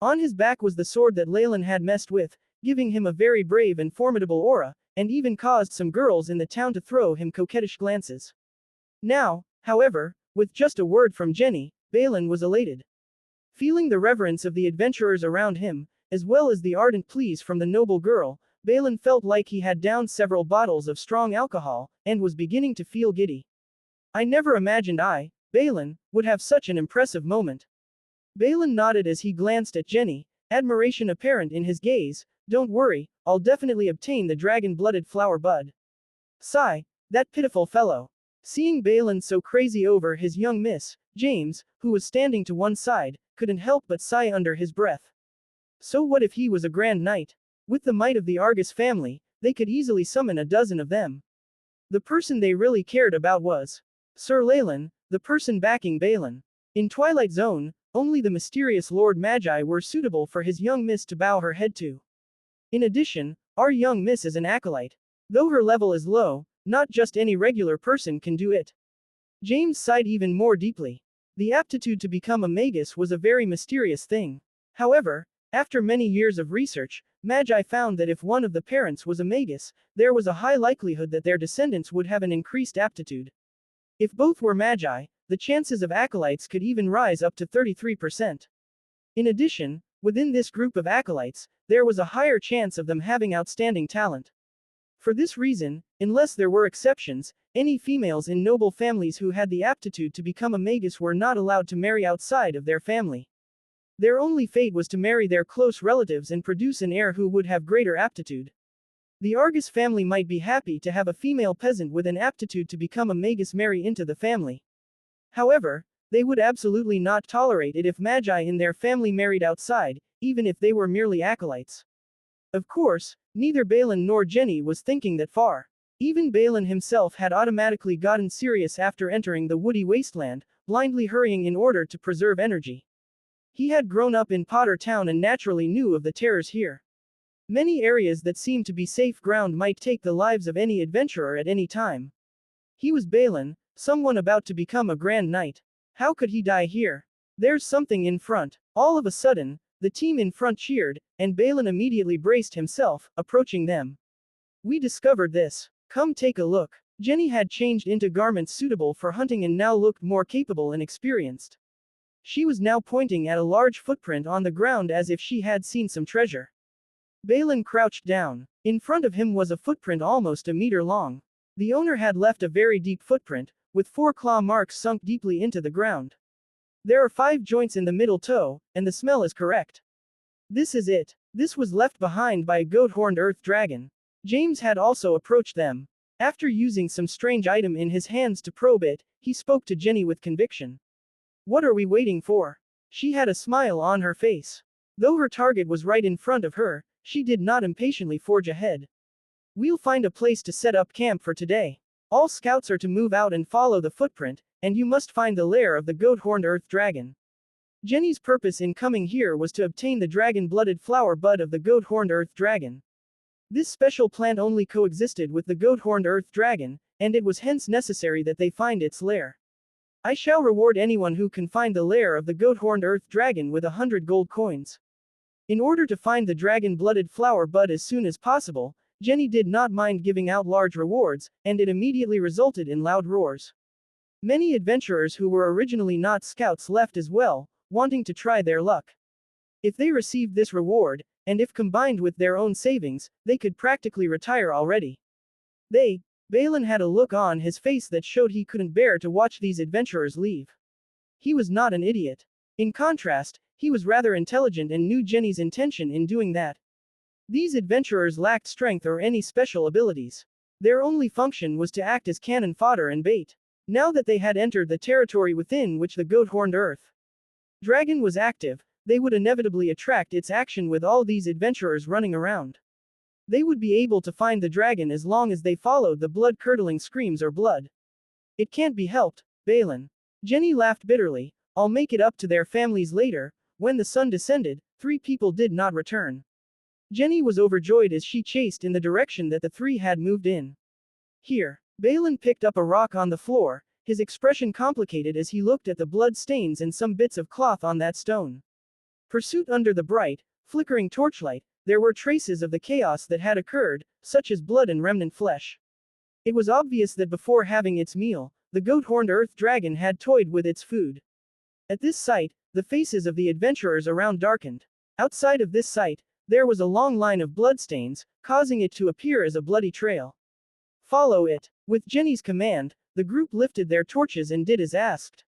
On his back was the sword that Leylin had messed with, giving him a very brave and formidable aura, and even caused some girls in the town to throw him coquettish glances. Now, however, with just a word from Jenny, Balin was elated. Feeling the reverence of the adventurers around him, as well as the ardent pleas from the noble girl, Balin felt like he had downed several bottles of strong alcohol, and was beginning to feel giddy. I never imagined I, Balin, would have such an impressive moment. Balin nodded as he glanced at Jenny, admiration apparent in his gaze. Don't worry, I'll definitely obtain the dragon-blooded flower bud. Sigh, that pitiful fellow. Seeing Balin so crazy over his young miss, James, who was standing to one side, couldn't help but sigh under his breath. So what if he was a grand knight? With the might of the Argus family, they could easily summon a dozen of them. The person they really cared about was Sir Leylin, the person backing Balin. In Twilight Zone, only the mysterious Lord Magi were suitable for his young miss to bow her head to. In addition, our young miss is an acolyte. Though her level is low, not just any regular person can do it. James sighed even more deeply. The aptitude to become a magus was a very mysterious thing. However, after many years of research, Magi found that if one of the parents was a magus, there was a high likelihood that their descendants would have an increased aptitude. If both were Magi, the chances of acolytes could even rise up to 33%. In addition, within this group of acolytes, there was a higher chance of them having outstanding talent. For this reason, unless there were exceptions, any females in noble families who had the aptitude to become a magus were not allowed to marry outside of their family. Their only fate was to marry their close relatives and produce an heir who would have greater aptitude. The Argus family might be happy to have a female peasant with an aptitude to become a magus marry into the family. However, they would absolutely not tolerate it if Magi in their family married outside, even if they were merely acolytes. Of course, neither Balin nor Jenny was thinking that far. Even Balin himself had automatically gotten serious after entering the woody wasteland, blindly hurrying in order to preserve energy. He had grown up in Potter Town and naturally knew of the terrors here. Many areas that seemed to be safe ground might take the lives of any adventurer at any time. He was Balin, someone about to become a grand knight. How could he die here? There's something in front. All of a sudden, the team in front cheered, and Balin immediately braced himself, approaching them. We discovered this. Come take a look. Jenny had changed into garments suitable for hunting and now looked more capable and experienced. She was now pointing at a large footprint on the ground as if she had seen some treasure. Balin crouched down. In front of him was a footprint almost a meter long. The owner had left a very deep footprint, with 4 claw marks sunk deeply into the ground. There are 5 joints in the middle toe, and the smell is correct. This is it. This was left behind by a goat-horned earth dragon. James had also approached them. After using some strange item in his hands to probe it, he spoke to Jenny with conviction. What are we waiting for? She had a smile on her face. Though her target was right in front of her, she did not impatiently forge ahead. We'll find a place to set up camp for today. All scouts are to move out and follow the footprint, and you must find the lair of the goat-horned earth dragon. Jenny's purpose in coming here was to obtain the dragon-blooded flower bud of the goat-horned earth dragon. This special plant only coexisted with the goat-horned earth dragon, and it was hence necessary that they find its lair. I shall reward anyone who can find the lair of the goat-horned earth dragon with 100 gold coins. In order to find the dragon-blooded flower bud as soon as possible, Jenny did not mind giving out large rewards, and it immediately resulted in loud roars. Many adventurers who were originally not scouts left as well, wanting to try their luck. If they received this reward, and if combined with their own savings, they could practically retire already. Balin had a look on his face that showed he couldn't bear to watch these adventurers leave. He was not an idiot. In contrast, he was rather intelligent and knew Jenny's intention in doing that. These adventurers lacked strength or any special abilities. Their only function was to act as cannon fodder and bait. Now that they had entered the territory within which the goat-horned earth dragon was active, they would inevitably attract its action with all these adventurers running around. They would be able to find the dragon as long as they followed the blood-curdling screams or blood. It can't be helped, Balin. Jenny laughed bitterly. I'll make it up to their families later. When the sun descended, 3 people did not return. Jenny was overjoyed as she chased in the direction that the 3 had moved in. Here, Balin picked up a rock on the floor, his expression complicated as he looked at the blood stains and some bits of cloth on that stone. Pursuit under the bright, flickering torchlight, there were traces of the chaos that had occurred, such as blood and remnant flesh. It was obvious that before having its meal, the goat-horned earth dragon had toyed with its food. At this sight, the faces of the adventurers around darkened. Outside of this sight, there was a long line of bloodstains, causing it to appear as a bloody trail. Follow it. With Jenny's command, the group lifted their torches and did as asked.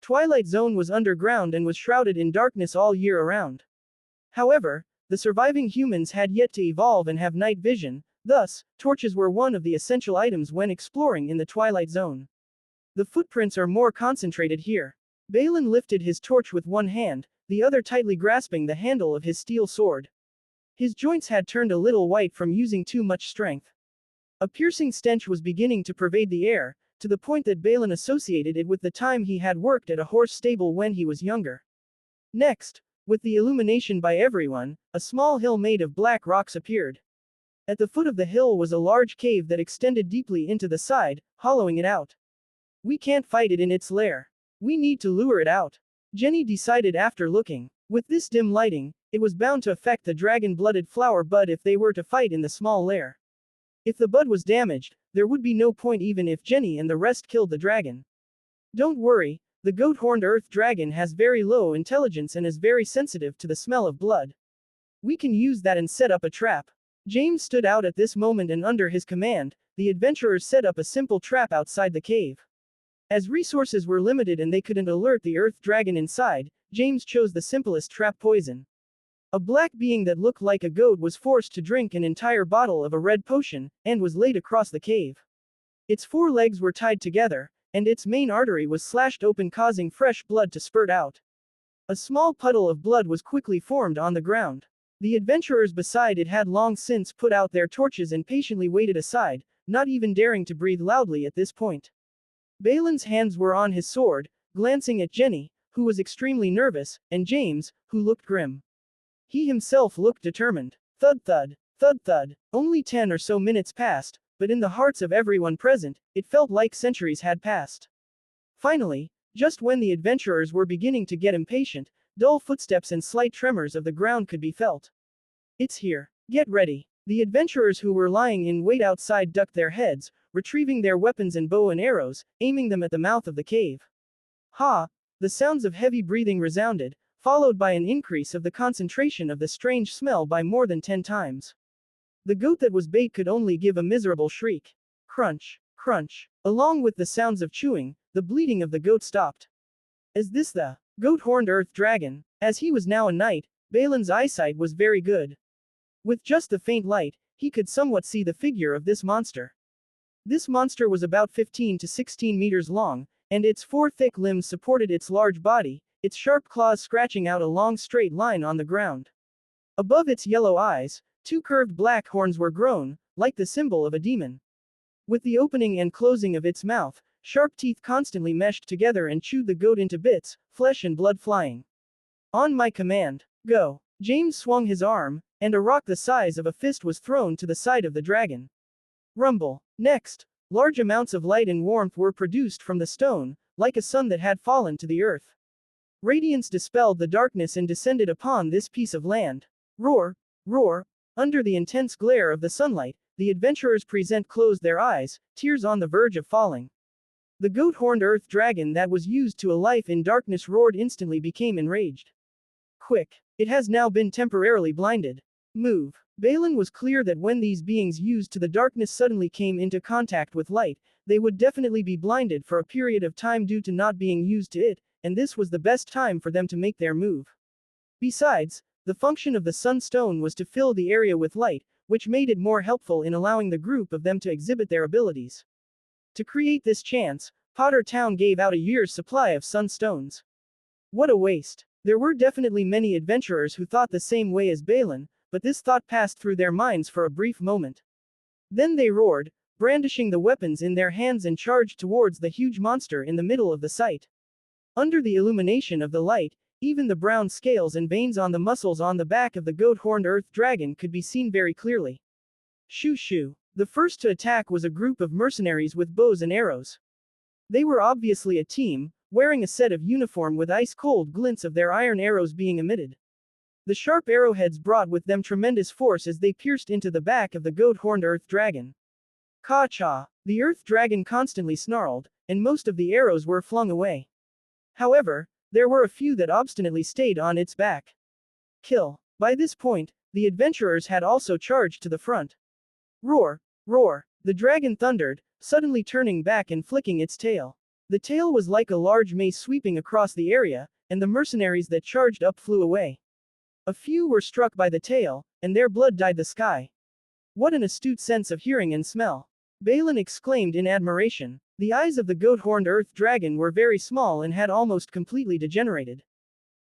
Twilight Zone was underground and was shrouded in darkness all year around. However, the surviving humans had yet to evolve and have night vision, thus, torches were one of the essential items when exploring in the Twilight Zone. The footprints are more concentrated here. Balin lifted his torch with one hand, the other tightly grasping the handle of his steel sword. His joints had turned a little white from using too much strength. A piercing stench was beginning to pervade the air, to the point that Balin associated it with the time he had worked at a horse stable when he was younger. Next, with the illumination by everyone, a small hill made of black rocks appeared. At the foot of the hill was a large cave that extended deeply into the side, hollowing it out. We can't fight it in its lair. We need to lure it out. Jenny decided after looking. With this dim lighting, it was bound to affect the dragon-blooded flower bud if they were to fight in the small lair. If the bud was damaged, there would be no point even if Jenny and the rest killed the dragon. Don't worry, the goat-horned earth dragon has very low intelligence and is very sensitive to the smell of blood. We can use that and set up a trap. James stood out at this moment, and under his command, the adventurers set up a simple trap outside the cave. As resources were limited and they couldn't alert the earth dragon inside, James chose the simplest trap: poison. A black being that looked like a goat was forced to drink an entire bottle of a red potion, and was laid across the cave. Its 4 legs were tied together, and its main artery was slashed open, causing fresh blood to spurt out. A small puddle of blood was quickly formed on the ground. The adventurers beside it had long since put out their torches and patiently waited aside, not even daring to breathe loudly at this point. Baylin's hands were on his sword, glancing at Jenny, who was extremely nervous, and James, who looked grim. He himself looked determined. Thud thud, thud thud. Only 10 or so minutes passed, but in the hearts of everyone present, it felt like centuries had passed. Finally, just when the adventurers were beginning to get impatient, dull footsteps and slight tremors of the ground could be felt. It's here. Get ready. The adventurers who were lying in wait outside ducked their heads, retrieving their weapons and bow and arrows, aiming them at the mouth of the cave. Ha! The sounds of heavy breathing resounded, followed by an increase of the concentration of the strange smell by more than 10 times. The goat that was bait could only give a miserable shriek. Crunch, crunch. Along with the sounds of chewing, the bleating of the goat stopped. Is this the goat-horned earth dragon? As he was now a knight, Baylin's eyesight was very good. With just the faint light, he could somewhat see the figure of this monster. This monster was about 15 to 16 meters long, and its 4 thick limbs supported its large body, its sharp claws scratching out a long straight line on the ground. Above its yellow eyes, 2 curved black horns were grown, like the symbol of a demon. With the opening and closing of its mouth, sharp teeth constantly meshed together and chewed the goat into bits, flesh and blood flying. On my command, go. James swung his arm, and a rock the size of a fist was thrown to the side of the dragon. Rumble. Next, large amounts of light and warmth were produced from the stone, like a sun that had fallen to the earth. Radiance dispelled the darkness and descended upon this piece of land. Roar, roar. Under the intense glare of the sunlight, the adventurers present closed their eyes, tears on the verge of falling. The goat-horned earth dragon that was used to a life in darkness roared, instantly became enraged. Quick! It has now been temporarily blinded. Move. Beylin was clear that when these beings used to the darkness suddenly came into contact with light, they would definitely be blinded for a period of time due to not being used to it, and this was the best time for them to make their move. Besides, the function of the sunstone was to fill the area with light, which made it more helpful in allowing the group of them to exhibit their abilities. To create this chance, Potter Town gave out a year's supply of sunstones. What a waste. There were definitely many adventurers who thought the same way as Beylin, but this thought passed through their minds for a brief moment. Then they roared, brandishing the weapons in their hands, and charged towards the huge monster in the middle of the site. Under the illumination of the light, even the brown scales and veins on the muscles on the back of the goat-horned earth dragon could be seen very clearly. Shoo shoo. The first to attack was a group of mercenaries with bows and arrows. They were obviously a team, wearing a set of uniform with ice-cold glints of their iron arrows being emitted. The sharp arrowheads brought with them tremendous force as they pierced into the back of the goat-horned earth dragon. Ka-cha! The earth dragon constantly snarled, and most of the arrows were flung away. However, there were a few that obstinately stayed on its back. Kill. By this point, the adventurers had also charged to the front. Roar! Roar! The dragon thundered, suddenly turning back and flicking its tail. The tail was like a large mace sweeping across the area, and the mercenaries that charged up flew away. A few were struck by the tail, and their blood dyed the sky. What an astute sense of hearing and smell! Beylin exclaimed in admiration. The eyes of the goat-horned earth dragon were very small and had almost completely degenerated.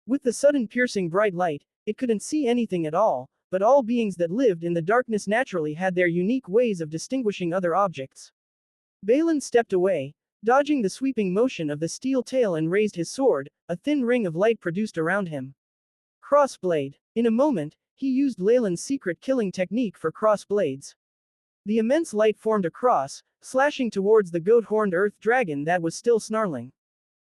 With the sudden piercing bright light, it couldn't see anything at all, but all beings that lived in the darkness naturally had their unique ways of distinguishing other objects. Beylin stepped away, dodging the sweeping motion of the steel tail, and raised his sword, a thin ring of light produced around him. Crossblade. In a moment, he used Leylin's secret killing technique for cross blades. The immense light formed a cross, slashing towards the goat-horned earth dragon that was still snarling.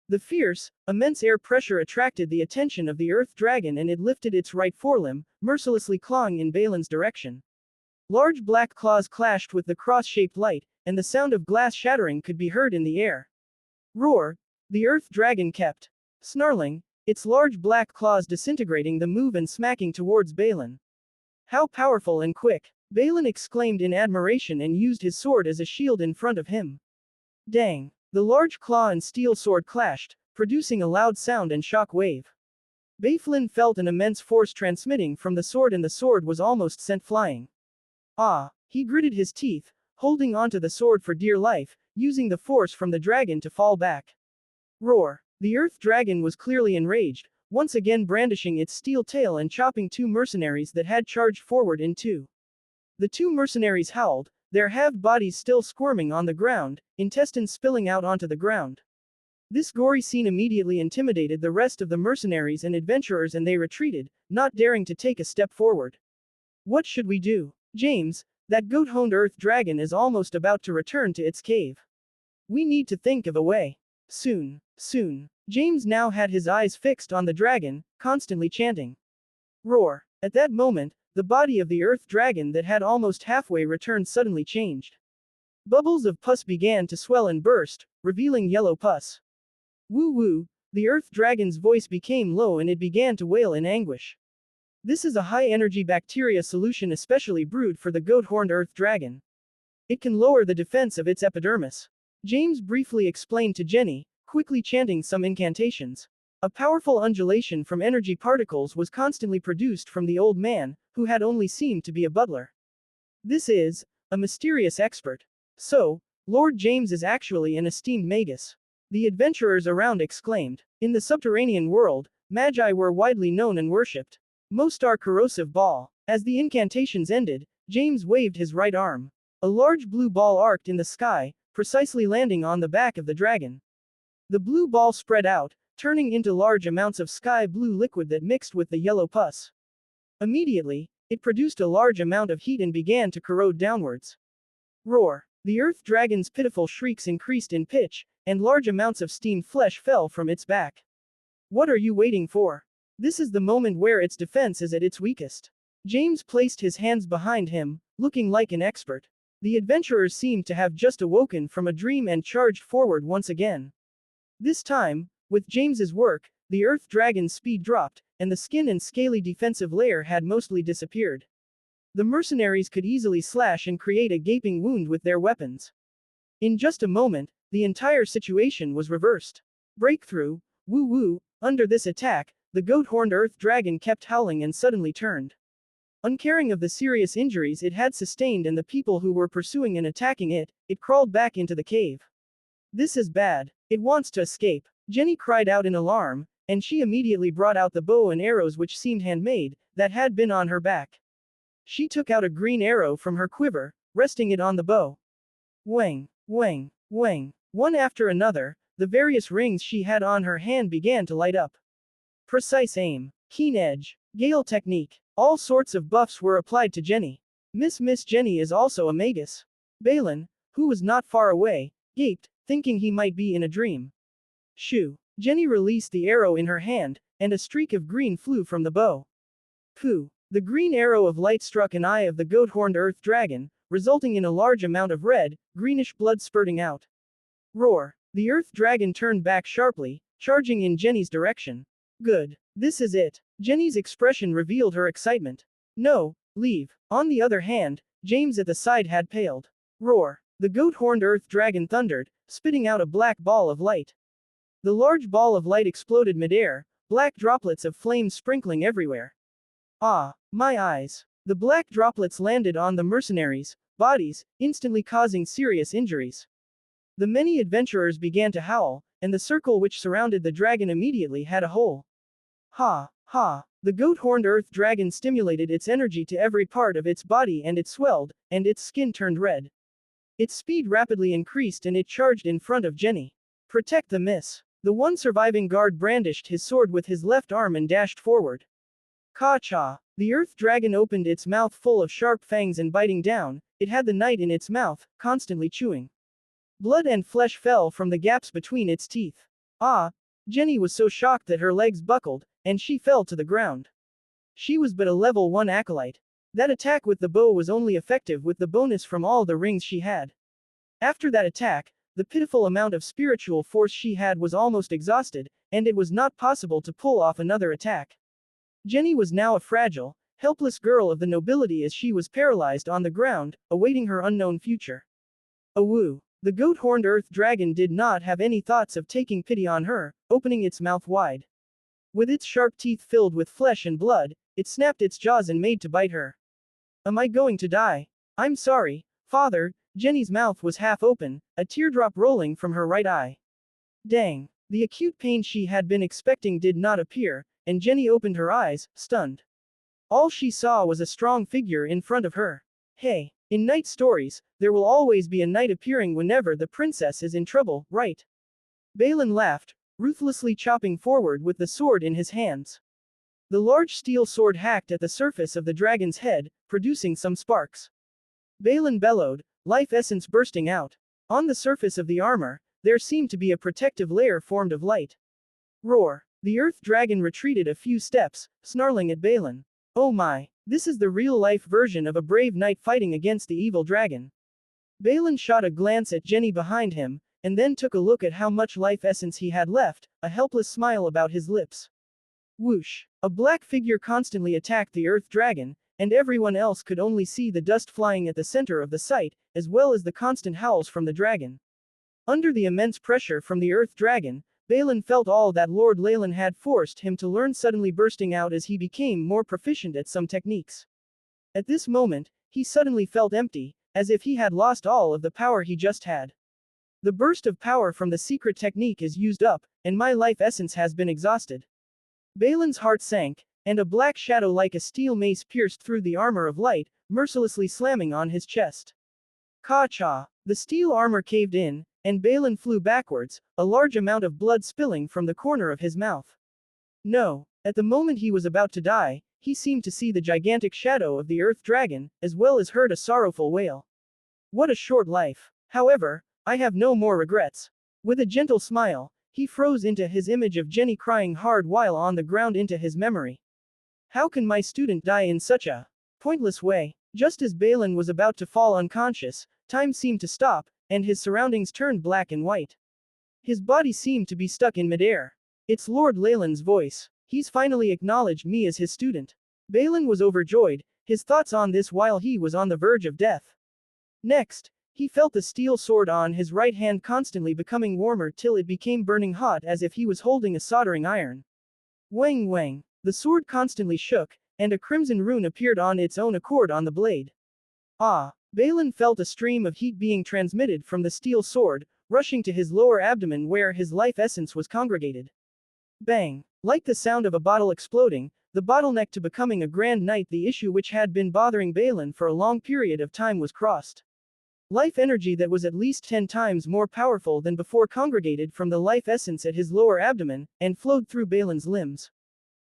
The fierce, immense air pressure attracted the attention of the earth dragon and it lifted its right forelimb, mercilessly clawing in Baylin's direction. Large black claws clashed with the cross-shaped light, and the sound of glass shattering could be heard in the air. Roar! The earth dragon kept snarling, its large black claws disintegrating the move and smacking towards Baylin. How powerful and quick! Baylin exclaimed in admiration and used his sword as a shield in front of him. Dang! The large claw and steel sword clashed, producing a loud sound and shock wave. Bayflin felt an immense force transmitting from the sword and the sword was almost sent flying. Ah! He gritted his teeth, holding onto the sword for dear life, using the force from the dragon to fall back. Roar! The earth dragon was clearly enraged, once again brandishing its steel tail and chopping two mercenaries that had charged forward in two. The two mercenaries howled, their halved bodies still squirming on the ground, intestines spilling out onto the ground. This gory scene immediately intimidated the rest of the mercenaries and adventurers and they retreated, not daring to take a step forward. What should we do? James, that goat-honed earth dragon is almost about to return to its cave. We need to think of a way. Soon, soon. James now had his eyes fixed on the dragon, constantly chanting. Roar. At that moment, the body of the earth dragon that had almost halfway returned suddenly changed. Bubbles of pus began to swell and burst, revealing yellow pus. Woo woo, the earth dragon's voice became low and it began to wail in anguish. This is a high-energy bacteria solution especially brewed for the goat-horned earth dragon. It can lower the defense of its epidermis. James briefly explained to Jenny, quickly chanting some incantations. A powerful undulation from energy particles was constantly produced from the old man, who had only seemed to be a butler. This is a mysterious expert. So, Lord James is actually an esteemed magus. The adventurers around exclaimed. In the subterranean world, magi were widely known and worshipped. Most are corrosive ball. As the incantations ended, James waved his right arm. A large blue ball arced in the sky, precisely landing on the back of the dragon. The blue ball spread out, turning into large amounts of sky blue liquid that mixed with the yellow pus. Immediately, it produced a large amount of heat and began to corrode downwards. Roar! The earth dragon's pitiful shrieks increased in pitch, and large amounts of steamed flesh fell from its back. What are you waiting for? This is the moment where its defense is at its weakest. James placed his hands behind him, looking like an expert. The adventurers seemed to have just awoken from a dream and charged forward once again. This time, with James's work, the earth dragon's speed dropped, and the skin and scaly defensive layer had mostly disappeared. The mercenaries could easily slash and create a gaping wound with their weapons. In just a moment, the entire situation was reversed. Breakthrough, woo woo, under this attack, the goat-horned earth dragon kept howling and suddenly turned. Uncaring of the serious injuries it had sustained and the people who were pursuing and attacking it, it crawled back into the cave. This is bad. It wants to escape. Jenny cried out in alarm, and she immediately brought out the bow and arrows which seemed handmade, that had been on her back. She took out a green arrow from her quiver, resting it on the bow. Wang, wang, wang. One after another, the various rings she had on her hand began to light up. Precise aim, keen edge, gale technique. All sorts of buffs were applied to Jenny. Miss Jenny is also a magus. Baylin, who was not far away, gaped, thinking he might be in a dream. Shoo! Jenny released the arrow in her hand, and a streak of green flew from the bow. Pooh! The green arrow of light struck an eye of the goat-horned earth dragon, resulting in a large amount of red, greenish blood spurting out. Roar! The earth dragon turned back sharply, charging in Jenny's direction. Good. This is it. Jenny's expression revealed her excitement. No, leave. On the other hand, James at the side had paled. Roar! The goat-horned earth dragon thundered, spitting out a black ball of light. The large ball of light exploded midair, black droplets of flame sprinkling everywhere. Ah, my eyes. The black droplets landed on the mercenaries' bodies, instantly causing serious injuries. The many adventurers began to howl, and the circle which surrounded the dragon immediately had a hole. Ha, ha. The goat-horned earth dragon stimulated its energy to every part of its body and it swelled, and its skin turned red. Its speed rapidly increased and it charged in front of Jenny. Protect the miss. The one surviving guard brandished his sword with his left arm and dashed forward. Ka-cha! The earth dragon opened its mouth full of sharp fangs and biting down, it had the night in its mouth, constantly chewing. Blood and flesh fell from the gaps between its teeth. Ah! Jenny was so shocked that her legs buckled, and she fell to the ground. She was but a level 1 acolyte. That attack with the bow was only effective with the bonus from all the rings she had. After that attack, the pitiful amount of spiritual force she had was almost exhausted, and it was not possible to pull off another attack. Jenny was now a fragile, helpless girl of the nobility as she was paralyzed on the ground, awaiting her unknown future. Awoo! The goat-horned earth dragon did not have any thoughts of taking pity on her, opening its mouth wide. With its sharp teeth filled with flesh and blood, it snapped its jaws and made to bite her. Am I going to die? I'm sorry, Father. Jenny's mouth was half open, a teardrop rolling from her right eye. Dang! The acute pain she had been expecting did not appear, and Jenny opened her eyes, stunned. All she saw was a strong figure in front of her. Hey! In night stories, there will always be a knight appearing whenever the princess is in trouble, right? Balin laughed, ruthlessly chopping forward with the sword in his hands. The large steel sword hacked at the surface of the dragon's head, producing some sparks. Balin bellowed, life essence bursting out. On the surface of the armor, there seemed to be a protective layer formed of light. Roar! The earth dragon retreated a few steps, snarling at Balin. Oh my! This is the real-life version of a brave knight fighting against the evil dragon. Balin shot a glance at Jenny behind him, and then took a look at how much life essence he had left, a helpless smile about his lips. Whoosh! A black figure constantly attacked the earth dragon, and everyone else could only see the dust flying at the center of the sight, as well as the constant howls from the dragon. Under the immense pressure from the earth dragon, Balin felt all that Lord Leylin had forced him to learn suddenly bursting out as he became more proficient at some techniques. At this moment, he suddenly felt empty, as if he had lost all of the power he just had. The burst of power from the secret technique is used up, and my life essence has been exhausted. Balin's heart sank, and a black shadow like a steel mace pierced through the armor of light, mercilessly slamming on his chest. Ka-cha! The steel armor caved in, and Balin flew backwards, a large amount of blood spilling from the corner of his mouth. No! At the moment he was about to die, he seemed to see the gigantic shadow of the earth dragon, as well as heard a sorrowful wail. What a short life! However, I have no more regrets. With a gentle smile, he froze into his image of Jenny crying hard while on the ground into his memory. How can my student die in such a pointless way? Just as Balin was about to fall unconscious, time seemed to stop, and his surroundings turned black and white. His body seemed to be stuck in midair. It's Lord Leylin's voice. He's finally acknowledged me as his student. Balin was overjoyed, his thoughts on this while he was on the verge of death. Next, he felt the steel sword on his right hand constantly becoming warmer till it became burning hot as if he was holding a soldering iron. Wang wang. The sword constantly shook, and a crimson rune appeared on its own accord on the blade. Ah! Balin felt a stream of heat being transmitted from the steel sword, rushing to his lower abdomen where his life essence was congregated. Bang! Like the sound of a bottle exploding, the bottleneck to becoming a grand knight, the issue which had been bothering Balin for a long period of time, was crossed. Life energy that was at least 10 times more powerful than before congregated from the life essence at his lower abdomen, and flowed through Balin's limbs.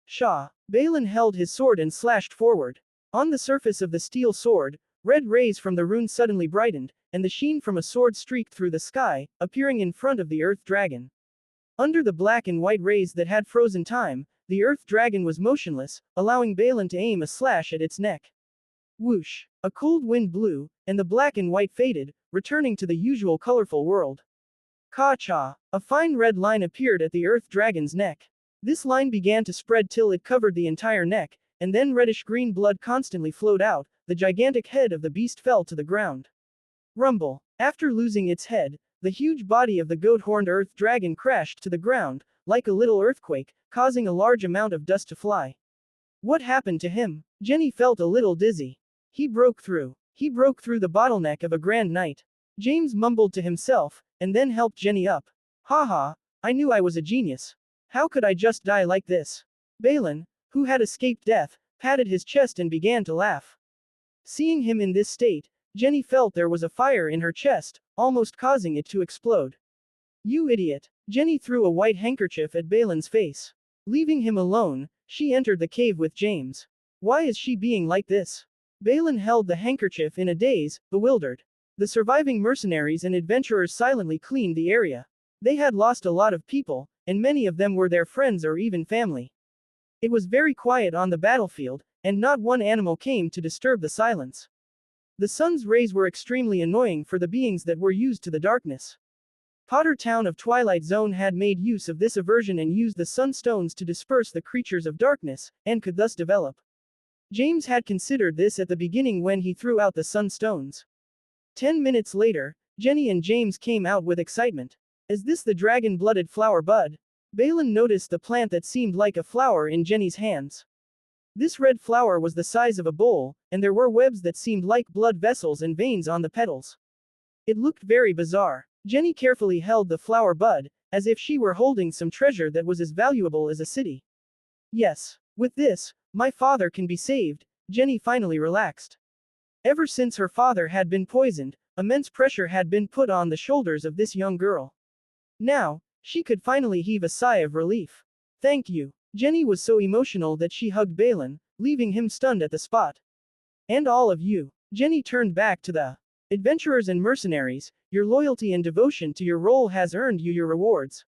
Shaw! Balin held his sword and slashed forward. On the surface of the steel sword, red rays from the rune suddenly brightened, and the sheen from a sword streaked through the sky, appearing in front of the earth dragon. Under the black and white rays that had frozen time, the earth dragon was motionless, allowing Balin to aim a slash at its neck. Whoosh! A cold wind blew, and the black and white faded, returning to the usual colorful world. Ka-cha! A fine red line appeared at the earth dragon's neck. This line began to spread till it covered the entire neck, and then reddish-green blood constantly flowed out. The gigantic head of the beast fell to the ground. Rumble! After losing its head, the huge body of the goat-horned earth dragon crashed to the ground, like a little earthquake, causing a large amount of dust to fly. What happened to him? Jenny felt a little dizzy. He broke through. He broke through the bottleneck of a grand knight. James mumbled to himself, and then helped Jenny up. Haha, I knew I was a genius. How could I just die like this? Balin, who had escaped death, patted his chest and began to laugh. Seeing him in this state, Jenny felt there was a fire in her chest, almost causing it to explode. You idiot! Jenny threw a white handkerchief at Balin's face. Leaving him alone, she entered the cave with James. Why is she being like this? Balin held the handkerchief in a daze, bewildered. The surviving mercenaries and adventurers silently cleaned the area. They had lost a lot of people, and many of them were their friends or even family. It was very quiet on the battlefield, and not one animal came to disturb the silence. The sun's rays were extremely annoying for the beings that were used to the darkness. Potter Town of Twilight Zone had made use of this aversion and used the sunstones to disperse the creatures of darkness, and could thus develop. James had considered this at the beginning when he threw out the sunstones. 10 minutes later, Jenny and James came out with excitement. Is this the dragon-blooded flower bud? Balin noticed the plant that seemed like a flower in Jenny's hands. This red flower was the size of a bowl, and there were webs that seemed like blood vessels and veins on the petals. It looked very bizarre. Jenny carefully held the flower bud, as if she were holding some treasure that was as valuable as a city. Yes, with this, my father can be saved, Jenny finally relaxed. Ever since her father had been poisoned, immense pressure had been put on the shoulders of this young girl. Now, she could finally heave a sigh of relief. Thank you. Jenny was so emotional that she hugged Balin, leaving him stunned at the spot. And all of you. Jenny turned back to the adventurers and mercenaries. Your loyalty and devotion to your role has earned you your rewards.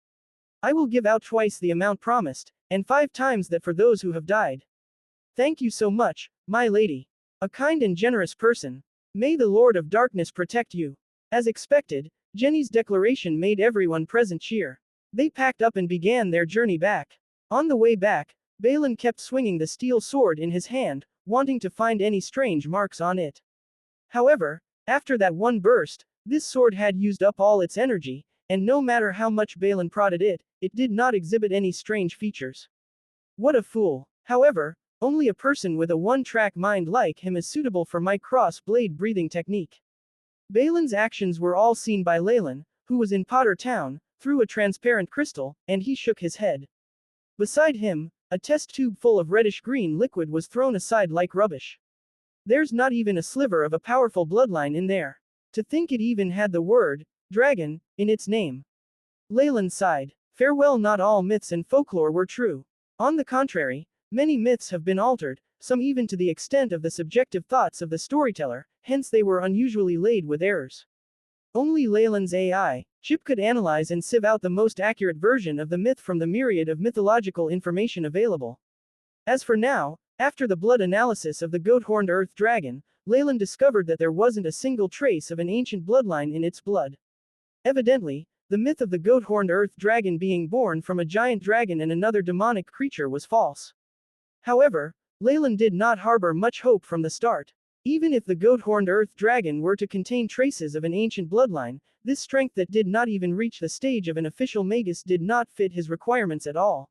I will give out twice the amount promised, and 5 times that for those who have died. Thank you so much, my lady. A kind and generous person. May the Lord of Darkness protect you. As expected, Jenny's declaration made everyone present cheer. They packed up and began their journey back. On the way back, Balin kept swinging the steel sword in his hand, wanting to find any strange marks on it. However, after that one burst, this sword had used up all its energy, and no matter how much Balin prodded it, it did not exhibit any strange features. What a fool. However, only a person with a one-track mind like him is suitable for my cross-blade breathing technique. Balin's actions were all seen by Leylin, who was in Potter Town, through a transparent crystal, and he shook his head. Beside him, a test tube full of reddish-green liquid was thrown aside like rubbish. There's not even a sliver of a powerful bloodline in there. To think it even had the word, dragon, in its name. Leylin sighed. Farewell, not all myths and folklore were true. On the contrary, many myths have been altered, some even to the extent of the subjective thoughts of the storyteller, hence they were unusually laid with errors. Only Leylin's AI chip could analyze and sieve out the most accurate version of the myth from the myriad of mythological information available. As for now, after the blood analysis of the goat-horned earth dragon, Leylin discovered that there wasn't a single trace of an ancient bloodline in its blood. Evidently, the myth of the goat-horned earth dragon being born from a giant dragon and another demonic creature was false. However, Leylin did not harbor much hope from the start. Even if the goat-horned earth dragon were to contain traces of an ancient bloodline, this strength that did not even reach the stage of an official magus did not fit his requirements at all.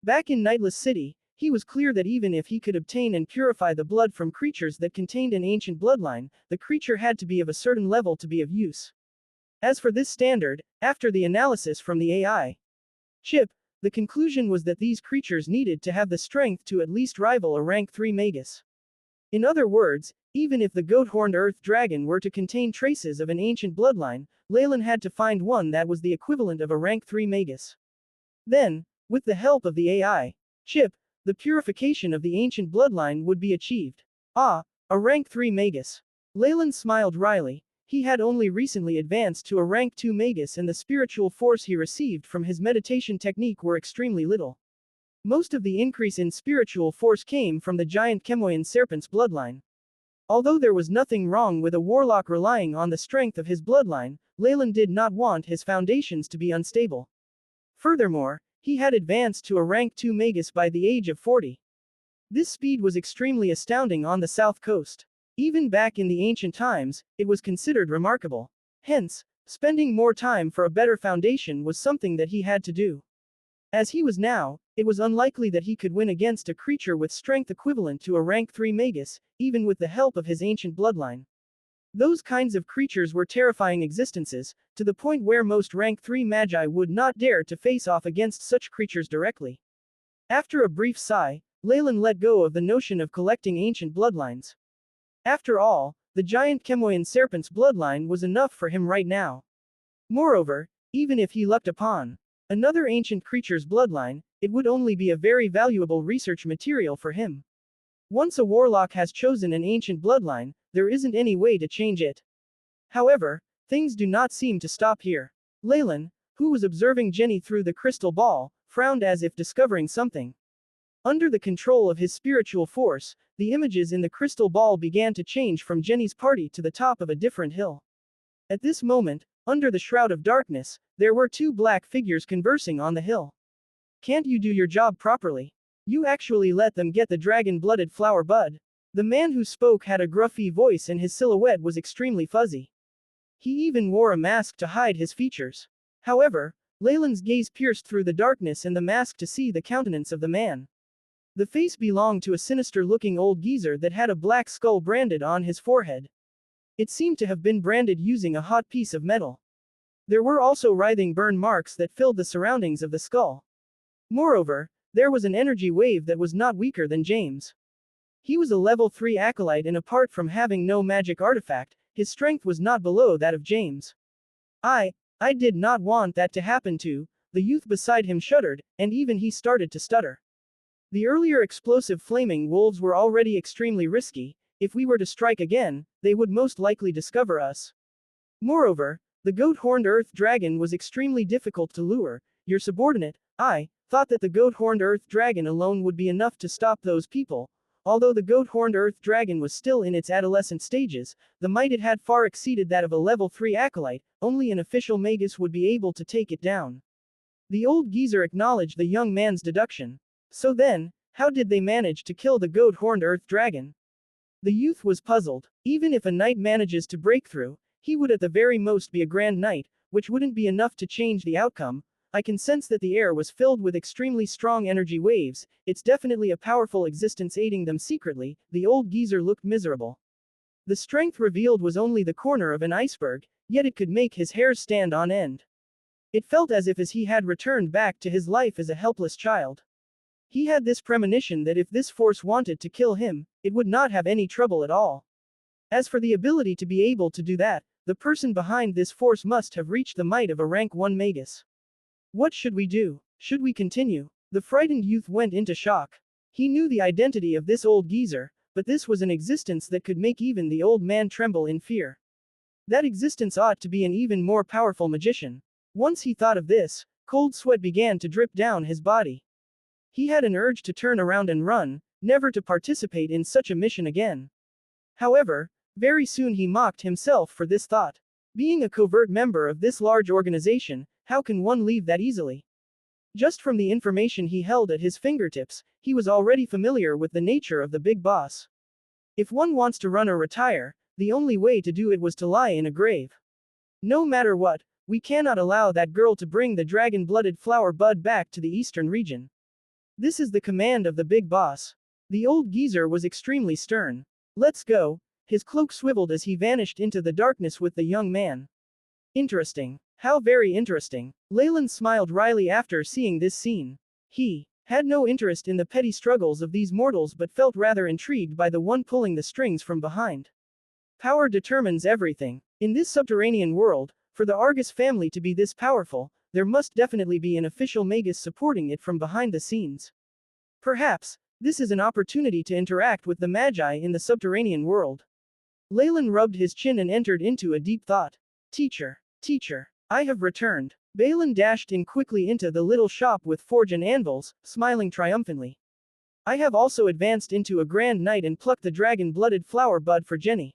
Back in Nightless City, he was clear that even if he could obtain and purify the blood from creatures that contained an ancient bloodline, the creature had to be of a certain level to be of use. As for this standard, after the analysis from the AI chip, the conclusion was that these creatures needed to have the strength to at least rival a rank 3 magus. In other words, even if the goat-horned earth dragon were to contain traces of an ancient bloodline, Leylin had to find one that was the equivalent of a rank 3 magus. Then, with the help of the AI chip, the purification of the ancient bloodline would be achieved. Ah, a rank 3 magus. Leylin smiled wryly. He had only recently advanced to a rank 2 magus and the spiritual force he received from his meditation technique were extremely little. Most of the increase in spiritual force came from the giant Chemoian serpent's bloodline. Although there was nothing wrong with a warlock relying on the strength of his bloodline, Leylin did not want his foundations to be unstable. Furthermore, he had advanced to a rank 2 magus by the age of 40. This speed was extremely astounding on the south coast. Even back in the ancient times, it was considered remarkable. Hence, spending more time for a better foundation was something that he had to do. As he was now, it was unlikely that he could win against a creature with strength equivalent to a rank 3 magus, even with the help of his ancient bloodline. Those kinds of creatures were terrifying existences, to the point where most rank 3 magi would not dare to face off against such creatures directly. After a brief sigh, Leylin let go of the notion of collecting ancient bloodlines. After all, the giant Chemoian serpent's bloodline was enough for him right now. Moreover, even if he lucked upon another ancient creature's bloodline, it would only be a very valuable research material for him. Once a warlock has chosen an ancient bloodline, there isn't any way to change it. However, things do not seem to stop here. Leylin, who was observing Jenny through the crystal ball, frowned as if discovering something. Under the control of his spiritual force, the images in the crystal ball began to change from Jenny's party to the top of a different hill. At this moment, under the shroud of darkness, there were two black figures conversing on the hill. Can't you do your job properly? You actually let them get the dragon-blooded flower bud. The man who spoke had a gruffy voice and his silhouette was extremely fuzzy. He even wore a mask to hide his features. However, Leylin's gaze pierced through the darkness and the mask to see the countenance of the man. The face belonged to a sinister-looking old geezer that had a black skull branded on his forehead. It seemed to have been branded using a hot piece of metal. There were also writhing burn marks that filled the surroundings of the skull. Moreover, there was an energy wave that was not weaker than James. He was a level 3 acolyte and apart from having no magic artifact, his strength was not below that of James. I did not want that to happen to, the youth beside him shuddered, and even he started to stutter. The earlier explosive flaming wolves were already extremely risky. If we were to strike again, they would most likely discover us. Moreover, the goat-horned earth dragon was extremely difficult to lure. Your subordinate, I, thought that the goat-horned earth dragon alone would be enough to stop those people. Although the goat-horned earth dragon was still in its adolescent stages, the might it had far exceeded that of a level 3 acolyte. Only an official magus would be able to take it down. The old geezer acknowledged the young man's deduction. So then, how did they manage to kill the goat-horned earth dragon? The youth was puzzled. Even if a knight manages to break through, he would at the very most be a grand knight, which wouldn't be enough to change the outcome. I can sense that the air was filled with extremely strong energy waves. It's definitely a powerful existence aiding them secretly. The old geezer looked miserable. The strength revealed was only the corner of an iceberg, yet it could make his hairs stand on end. It felt as if he had returned back to his life as a helpless child. He had this premonition that if this force wanted to kill him, it would not have any trouble at all. As for the ability to be able to do that, the person behind this force must have reached the might of a rank 1 magus. What should we do? Should we continue? The frightened youth went into shock. He knew the identity of this old geezer, but this was an existence that could make even the old man tremble in fear. That existence ought to be an even more powerful magician. Once he thought of this, cold sweat began to drip down his body. He had an urge to turn around and run, never to participate in such a mission again. However, very soon he mocked himself for this thought. Being a covert member of this large organization, how can one leave that easily? Just from the information he held at his fingertips, he was already familiar with the nature of the big boss. If one wants to run or retire, the only way to do it was to lie in a grave. No matter what, we cannot allow that girl to bring the dragon-blooded flower bud back to the eastern region. This is the command of the big boss. The old geezer was extremely stern. Let's go. His cloak swiveled as he vanished into the darkness with the young man. Interesting. How very interesting. Leylin smiled wryly after seeing this scene. He had no interest in the petty struggles of these mortals but felt rather intrigued by the one pulling the strings from behind. Power determines everything. In this subterranean world, for the Argus family to be this powerful, there must definitely be an official magus supporting it from behind the scenes. Perhaps, this is an opportunity to interact with the magi in the subterranean world. Leylin rubbed his chin and entered into a deep thought. Teacher, I have returned. Balin dashed in quickly into the little shop with forge and anvils, smiling triumphantly. I have also advanced into a grand knight and plucked the dragon-blooded flower bud for Jenny.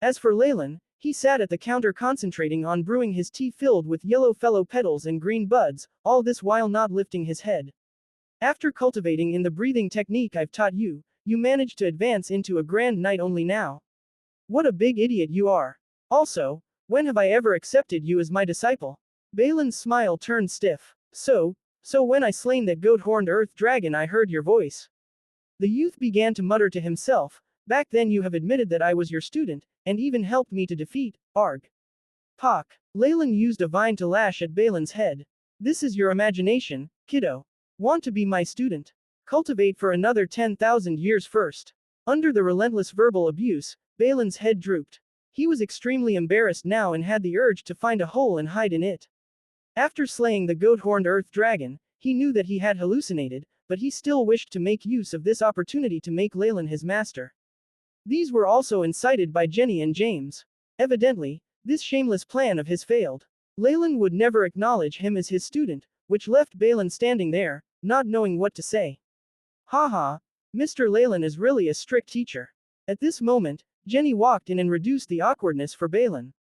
As for Leylin, he sat at the counter concentrating on brewing his tea filled with yellow fellow petals and green buds, all this while not lifting his head. After cultivating in the breathing technique I've taught you, you managed to advance into a grand knight only now. What a big idiot you are. Also, when have I ever accepted you as my disciple? Balin's smile turned stiff. So when I slain that goat-horned earth dragon I heard your voice. The youth began to mutter to himself, back then you have admitted that I was your student, and even helped me to defeat, Arg. Pock. Leylin used a vine to lash at Balin's head. This is your imagination, kiddo. Want to be my student? Cultivate for another 10,000 years first. Under the relentless verbal abuse, Balin's head drooped. He was extremely embarrassed now and had the urge to find a hole and hide in it. After slaying the goat-horned earth dragon, he knew that he had hallucinated, but he still wished to make use of this opportunity to make Leylin his master. These were also incited by Jenny and James. Evidently, this shameless plan of his failed. Leylin would never acknowledge him as his student, which left Balin standing there, not knowing what to say. Haha, Mr. Leylin is really a strict teacher. At this moment, Jenny walked in and reduced the awkwardness for Balin.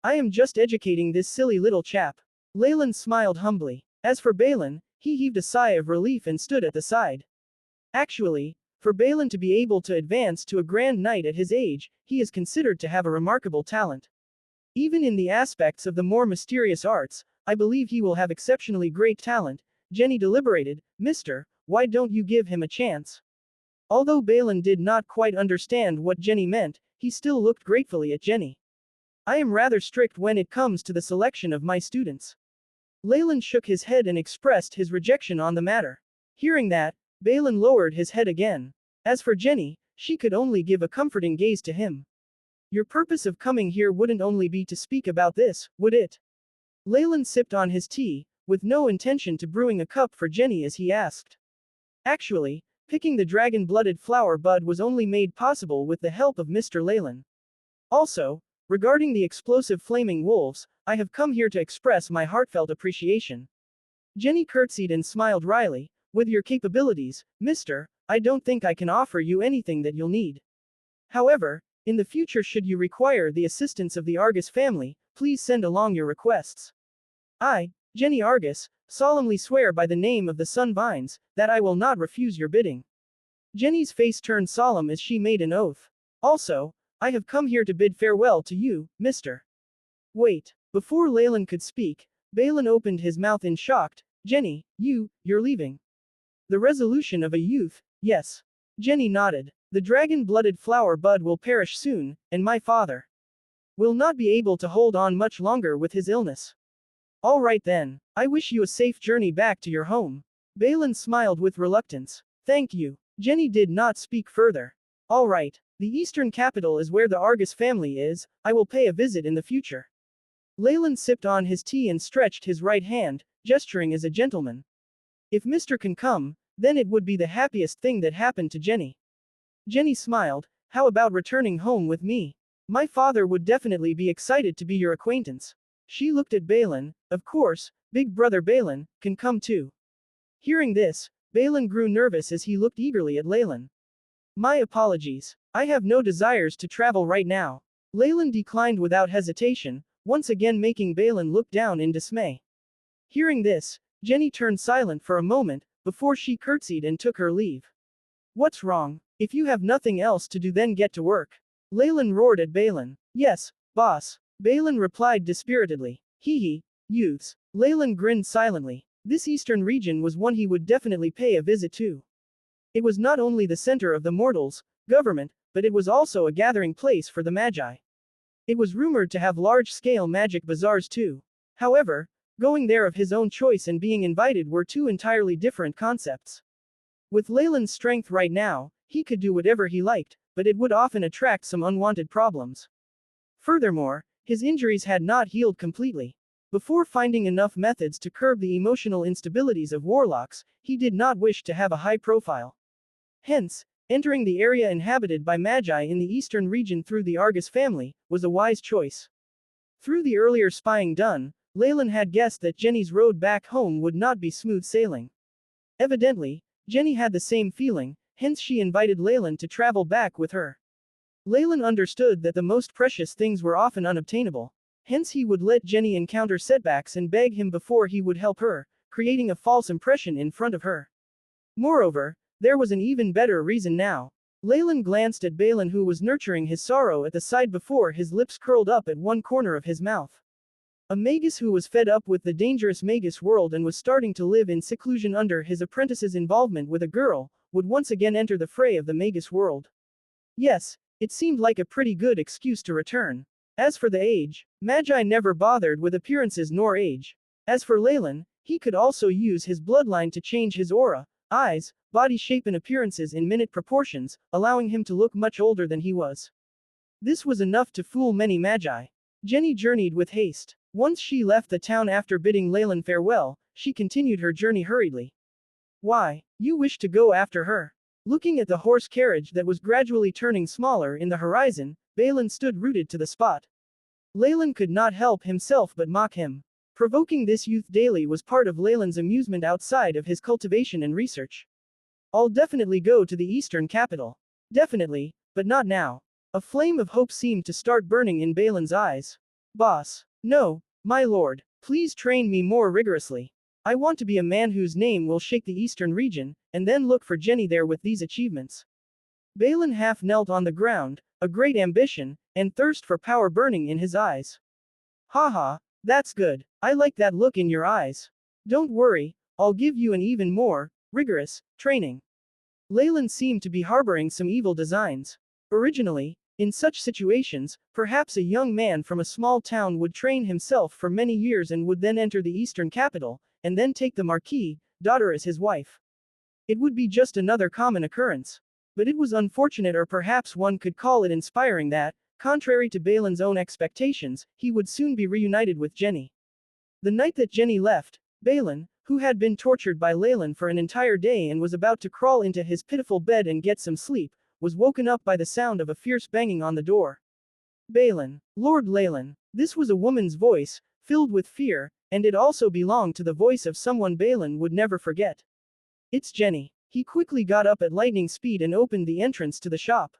I am just educating this silly little chap. Leylin smiled humbly. As for Balin, he heaved a sigh of relief and stood at the side. Actually, for Balin to be able to advance to a grand knight at his age, he is considered to have a remarkable talent. Even in the aspects of the more mysterious arts, I believe he will have exceptionally great talent. Jenny deliberated. Mister, why don't you give him a chance? Although Balin did not quite understand what Jenny meant, he still looked gratefully at Jenny. I am rather strict when it comes to the selection of my students. Leylin shook his head and expressed his rejection on the matter. Hearing that, Balin lowered his head again. As for Jenny, she could only give a comforting gaze to him. Your purpose of coming here wouldn't only be to speak about this, would it? Leylin sipped on his tea, with no intention to brewing a cup for Jenny as he asked. Actually, picking the dragon-blooded flower bud was only made possible with the help of Mr. Leylin. Also, regarding the explosive flaming wolves, I have come here to express my heartfelt appreciation. Jenny curtsied and smiled wryly. With your capabilities, mister, I don't think I can offer you anything that you'll need. However, in the future should you require the assistance of the Argus family, please send along your requests. I, Jenny Argus, solemnly swear by the name of the Sun Vines, that I will not refuse your bidding. Jenny's face turned solemn as she made an oath. Also, I have come here to bid farewell to you, mister. Wait. Before Leylin could speak, Balin opened his mouth in shocked. Jenny, you're leaving. The resolution of a youth, yes. Jenny nodded. The dragon-blooded flower bud will perish soon, and my father will not be able to hold on much longer with his illness. All right then, I wish you a safe journey back to your home. Balin smiled with reluctance. Thank you. Jenny did not speak further. All right, the eastern capital is where the Argus family is, I will pay a visit in the future. Leylin sipped on his tea and stretched his right hand, gesturing as a gentleman. If Mr. can come, then it would be the happiest thing that happened to Jenny. Jenny smiled. How about returning home with me? My father would definitely be excited to be your acquaintance. She looked at Balin. Of course, big brother Balin can come too. Hearing this, Balin grew nervous as he looked eagerly at Leylin. My apologies. I have no desires to travel right now. Leylin declined without hesitation, once again making Balin look down in dismay. Hearing this, Jenny turned silent for a moment, before she curtsied and took her leave. What's wrong? If you have nothing else to do then get to work. Leylin roared at Balin. Yes, boss. Balin replied dispiritedly. Hee, youths. Leylin grinned silently. This eastern region was one he would definitely pay a visit to. It was not only the center of the mortals' government, but it was also a gathering place for the magi. It was rumored to have large-scale magic bazaars too. However, going there of his own choice and being invited were two entirely different concepts. With Leylin's strength right now, he could do whatever he liked, but it would often attract some unwanted problems. Furthermore, his injuries had not healed completely. Before finding enough methods to curb the emotional instabilities of warlocks, he did not wish to have a high profile. Hence, entering the area inhabited by magi in the eastern region through the Argus family was a wise choice. Through the earlier spying done, Leylin had guessed that Jenny's road back home would not be smooth sailing. Evidently, Jenny had the same feeling, hence she invited Leylin to travel back with her. Leylin understood that the most precious things were often unobtainable. Hence he would let Jenny encounter setbacks and beg him before he would help her, creating a false impression in front of her. Moreover, there was an even better reason now. Leylin glanced at Balin who was nurturing his sorrow at the side before his lips curled up at one corner of his mouth. A magus who was fed up with the dangerous magus world and was starting to live in seclusion under his apprentice's involvement with a girl, would once again enter the fray of the magus world. Yes, it seemed like a pretty good excuse to return. As for the age, Magi never bothered with appearances nor age. As for Leylin, he could also use his bloodline to change his aura, eyes, body shape and appearances in minute proportions, allowing him to look much older than he was. This was enough to fool many Magi. Jenny journeyed with haste. Once she left the town after bidding Leylin farewell, she continued her journey hurriedly. Why, you wish to go after her? Looking at the horse carriage that was gradually turning smaller in the horizon, Balin stood rooted to the spot. Leylin could not help himself but mock him. Provoking this youth daily was part of Leylin's amusement outside of his cultivation and research. I'll definitely go to the eastern capital. Definitely, but not now. A flame of hope seemed to start burning in Balin's eyes. Boss. No, my lord. Please train me more rigorously. I want to be a man whose name will shake the eastern region, and then look for Jenny there with these achievements. Balin half knelt on the ground, a great ambition, and thirst for power burning in his eyes. Haha, that's good. I like that look in your eyes. Don't worry, I'll give you an even more rigorous training. Leylin seemed to be harboring some evil designs. Originally, in such situations, perhaps a young man from a small town would train himself for many years and would then enter the eastern capital, and then take the Marquis' daughter as his wife. It would be just another common occurrence. But it was unfortunate, or perhaps one could call it inspiring, that, contrary to Balin's own expectations, he would soon be reunited with Jenny. The night that Jenny left, Balin, who had been tortured by Leylin for an entire day and was about to crawl into his pitiful bed and get some sleep, was woken up by the sound of a fierce banging on the door. Balin. Lord Leylin. This was a woman's voice, filled with fear, and it also belonged to the voice of someone Balin would never forget. It's Jenny. He quickly got up at lightning speed and opened the entrance to the shop.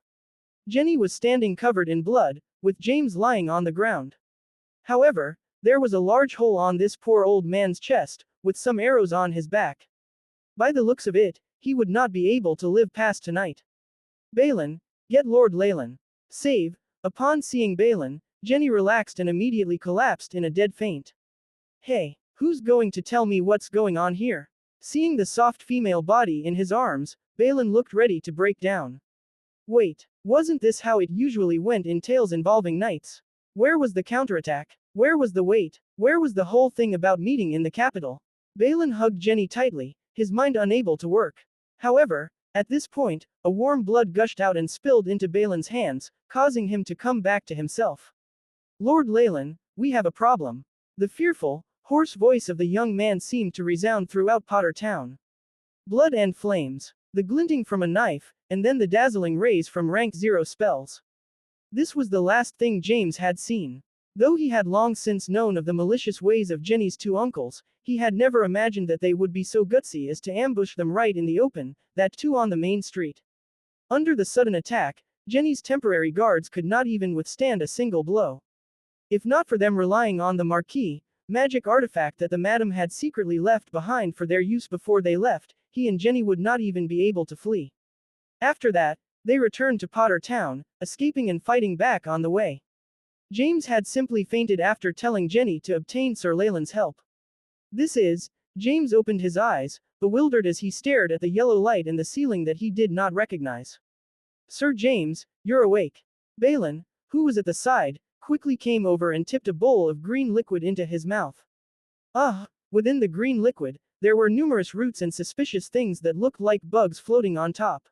Jenny was standing covered in blood, with James lying on the ground. However, there was a large hole on this poor old man's chest, with some arrows on his back. By the looks of it, he would not be able to live past tonight. Balin, get Lord Leylin. Save. Upon seeing Balin, Jenny relaxed and immediately collapsed in a dead faint. Hey, who's going to tell me what's going on here? Seeing the soft female body in his arms, Balin looked ready to break down. Wait, wasn't this how it usually went in tales involving knights? Where was the counterattack? Where was the wait? Where was the whole thing about meeting in the capital? Balin hugged Jenny tightly, his mind unable to work. However, at this point, a warm blood gushed out and spilled into Balin's hands, causing him to come back to himself. Lord Leylin, we have a problem. The fearful, hoarse voice of the young man seemed to resound throughout Potter Town. Blood and flames, the glinting from a knife, and then the dazzling rays from rank 0 spells. This was the last thing James had seen. Though he had long since known of the malicious ways of Jenny's two uncles, he had never imagined that they would be so gutsy as to ambush them right in the open, that too on the main street. Under the sudden attack, Jenny's temporary guards could not even withstand a single blow. If not for them relying on the Marquis' magic artifact that the madam had secretly left behind for their use before they left, he and Jenny would not even be able to flee. After that, they returned to Potter Town, escaping and fighting back on the way. James had simply fainted after telling Jenny to obtain Sir Leylin's help. James opened his eyes, bewildered as he stared at the yellow light in the ceiling that he did not recognize. Sir James, you're awake. Balin, who was at the side, quickly came over and tipped a bowl of green liquid into his mouth. Within the green liquid, there were numerous roots and suspicious things that looked like bugs floating on top.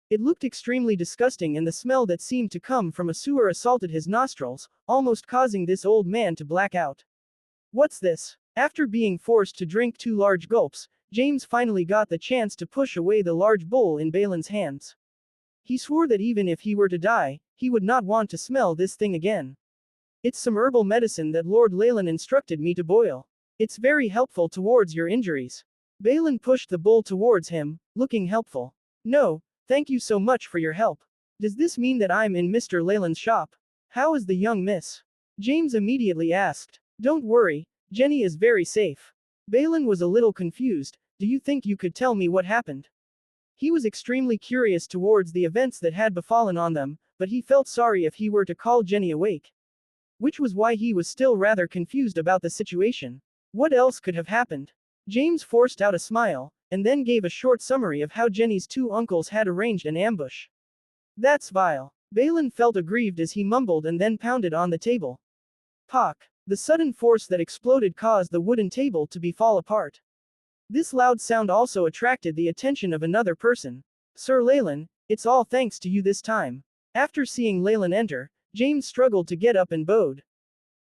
It looked extremely disgusting, and the smell that seemed to come from a sewer assaulted his nostrils, almost causing this old man to black out. What's this? After being forced to drink 2 large gulps, James finally got the chance to push away the large bowl in Balin's hands. He swore that even if he were to die, he would not want to smell this thing again. It's some herbal medicine that Lord Leylin instructed me to boil. It's very helpful towards your injuries. Balin pushed the bowl towards him, looking helpful. No, thank you so much for your help. Does this mean that I'm in Mr. Leylin's shop? How is the young miss? James immediately asked. Don't worry, Jenny is very safe. Balin was a little confused. Do you think you could tell me what happened? He was extremely curious towards the events that had befallen on them, but he felt sorry if he were to call Jenny awake. Which was why he was still rather confused about the situation. What else could have happened? James forced out a smile, and then gave a short summary of how Jenny's 2 uncles had arranged an ambush. That's vile. Balin felt aggrieved as he mumbled and then pounded on the table. Pock! The sudden force that exploded caused the wooden table to fall apart. This loud sound also attracted the attention of another person. Sir Leylin, it's all thanks to you this time. After seeing Leylin enter, James struggled to get up and bowed.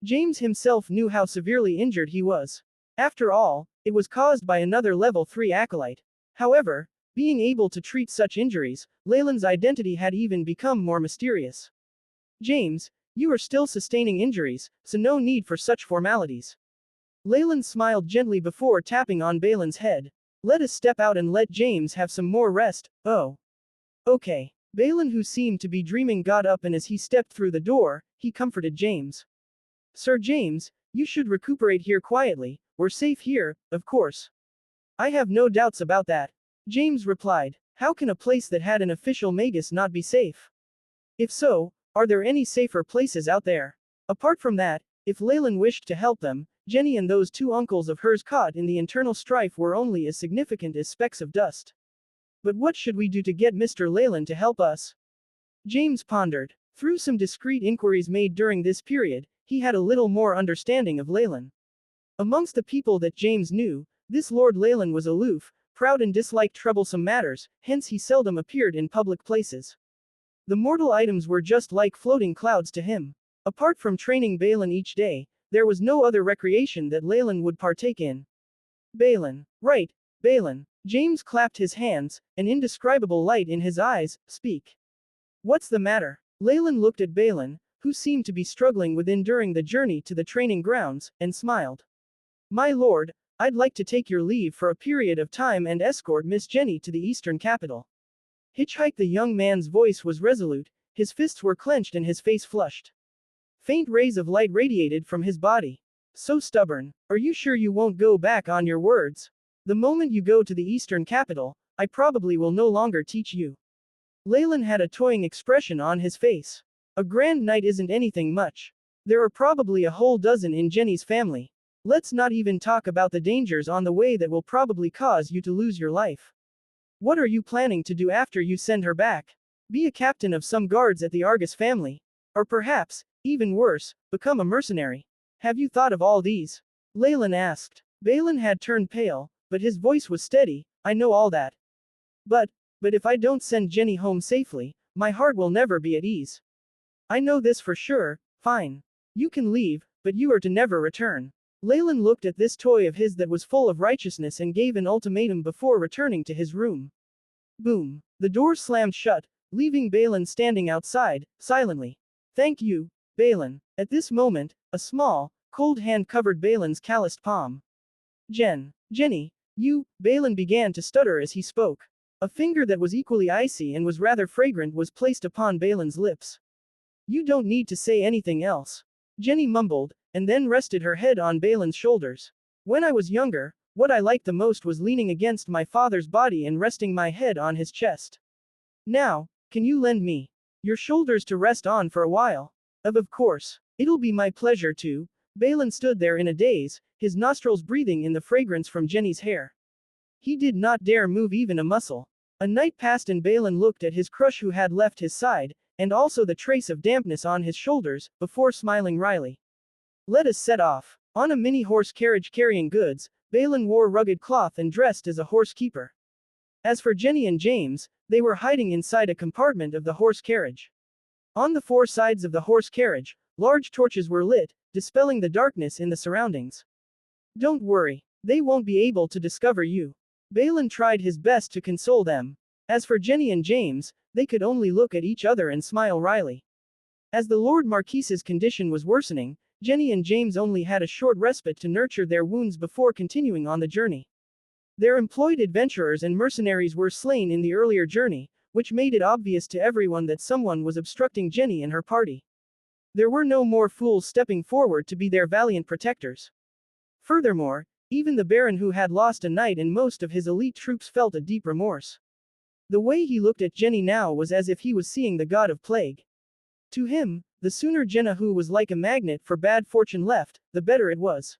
James himself knew how severely injured he was. After all, it was caused by another level 3 acolyte. However, being able to treat such injuries, Leylin's identity had even become more mysterious. James, you are still sustaining injuries, so no need for such formalities. Leylin smiled gently before tapping on Balin's head. Let us step out and let James have some more rest. Oh. Okay. Balin, who seemed to be dreaming, got up, and as he stepped through the door, he comforted James. Sir James, you should recuperate here quietly. We're safe here, of course. I have no doubts about that. James replied. How can a place that had an official magus not be safe? If so, are there any safer places out there? Apart from that, if Leylin wished to help them, Jenny and those two uncles of hers caught in the internal strife were only as significant as specks of dust. But what should we do to get Mr. Leylin to help us? James pondered. Through some discreet inquiries made during this period, he had a little more understanding of Leylin. Amongst the people that James knew, this Lord Leylin was aloof, proud, and disliked troublesome matters, hence he seldom appeared in public places. The mortal items were just like floating clouds to him. Apart from training Balin each day, there was no other recreation that Leylin would partake in. Balin. Right, Balin. James clapped his hands, an indescribable light in his eyes. Speak. What's the matter? Leylin looked at Balin, who seemed to be struggling with enduring the journey to the training grounds, and smiled. My lord, I'd like to take your leave for a period of time and escort Miss Jenny to the eastern capital. Hitchhike. The young man's voice was resolute, his fists were clenched and his face flushed. Faint rays of light radiated from his body. So stubborn. Are you sure you won't go back on your words? The moment you go to the eastern capital, I probably will no longer teach you. Leylin had a toying expression on his face. A grand knight isn't anything much. There are probably a whole dozen in Jenny's family. Let's not even talk about the dangers on the way that will probably cause you to lose your life. What are you planning to do after you send her back? Be a captain of some guards at the Argus family? Or perhaps, even worse, become a mercenary? Have you thought of all these? Leylin asked. Balin had turned pale, but his voice was steady. I know all that. But if I don't send Jenny home safely, my heart will never be at ease. I know this for sure. Fine. You can leave, but you are to never return. Leylin looked at this toy of his that was full of righteousness and gave an ultimatum before returning to his room. Boom. The door slammed shut, leaving Balin standing outside, silently. Thank you, Balin. At this moment, a small, cold hand covered Balin's calloused palm. Jenny, you, Balin began to stutter as he spoke. A finger that was equally icy and was rather fragrant was placed upon Balin's lips. You don't need to say anything else. Jenny mumbled, and then rested her head on Balin's shoulders. When I was younger, what I liked the most was leaning against my father's body and resting my head on his chest. Now, can you lend me your shoulders to rest on for a while? Of course. It'll be my pleasure to. Balin stood there in a daze, his nostrils breathing in the fragrance from Jenny's hair. He did not dare move even a muscle. A night passed and Balin looked at his crush who had left his side, and also the trace of dampness on his shoulders, before smiling wryly. Let us set off. On a mini horse carriage carrying goods, Balin wore rugged cloth and dressed as a horse keeper. As for Jenny and James, they were hiding inside a compartment of the horse carriage. On the four sides of the horse carriage, large torches were lit, dispelling the darkness in the surroundings. Don't worry. They won't be able to discover you. Balin tried his best to console them. As for Jenny and James, they could only look at each other and smile wryly. As the Lord Marquis's condition was worsening, Jenny and James only had a short respite to nurture their wounds before continuing on the journey. Their employed adventurers and mercenaries were slain in the earlier journey, which made it obvious to everyone that someone was obstructing Jenny and her party. There were no more fools stepping forward to be their valiant protectors. Furthermore, even the Baron, who had lost a knight and most of his elite troops, felt a deep remorse. The way he looked at Jenny now was as if he was seeing the god of plague. To him, the sooner Jenna, who was like a magnet for bad fortune, left, the better it was.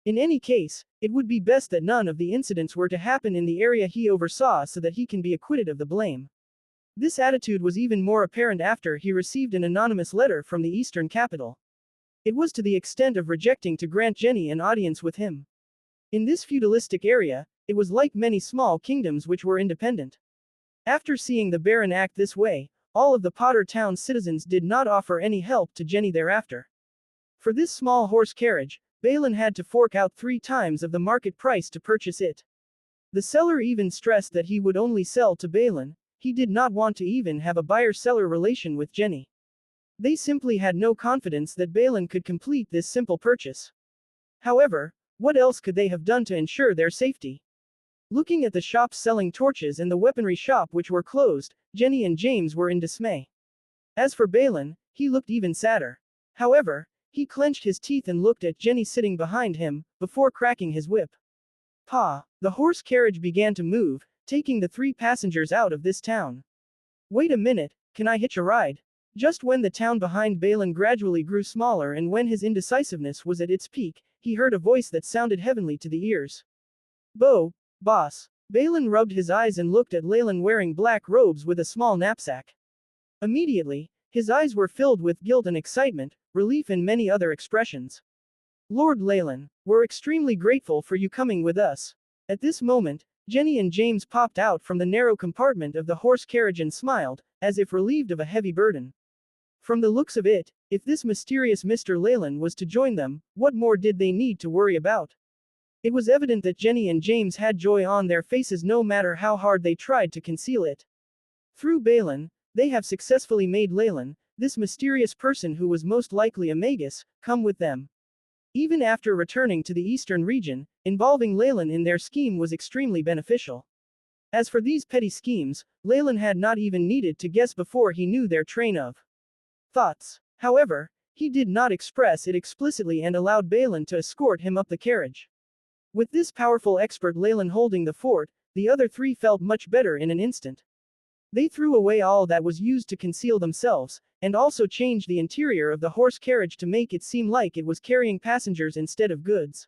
In any case, it would be best that none of the incidents were to happen in the area he oversaw so that he can be acquitted of the blame. This attitude was even more apparent after he received an anonymous letter from the eastern capital. It was to the extent of rejecting to grant Jenny an audience with him. In this feudalistic area, it was like many small kingdoms which were independent. After seeing the Baron act this way, all of the Potter Town citizens did not offer any help to Jenny thereafter. For this small horse carriage, Balin had to fork out 3 times of the market price to purchase it. The seller even stressed that he would only sell to Balin. He did not want to even have a buyer-seller relation with Jenny. They simply had no confidence that Balin could complete this simple purchase. However, What else could they have done to ensure their safety? Looking at the shops selling torches and the weaponry shop which were closed, Jenny and James were in dismay. As for Balin, he looked even sadder. However, he clenched his teeth and looked at Jenny sitting behind him, before cracking his whip. Pa! The horse carriage began to move, taking the 3 passengers out of this town. Wait a minute, can I hitch a ride? Just when the town behind Balin gradually grew smaller and when his indecisiveness was at its peak, he heard a voice that sounded heavenly to the ears. Boss. Balin rubbed his eyes and looked at Leylin wearing black robes with a small knapsack. Immediately, his eyes were filled with guilt and excitement, relief and many other expressions. Lord Leylin, we're extremely grateful for you coming with us. At this moment, Jenny and James popped out from the narrow compartment of the horse carriage and smiled, as if relieved of a heavy burden. From the looks of it, if this mysterious Mr. Leylin was to join them, what more did they need to worry about? It was evident that Jenny and James had joy on their faces no matter how hard they tried to conceal it. Through Balin, they have successfully made Leylin, this mysterious person who was most likely a magus, come with them. Even after returning to the eastern region, involving Leylin in their scheme was extremely beneficial. As for these petty schemes, Leylin had not even needed to guess before he knew their train of thoughts. However, he did not express it explicitly and allowed Balin to escort him up the carriage. With this powerful expert Leylin holding the fort, the other 3 felt much better in an instant. They threw away all that was used to conceal themselves, and also changed the interior of the horse carriage to make it seem like it was carrying passengers instead of goods.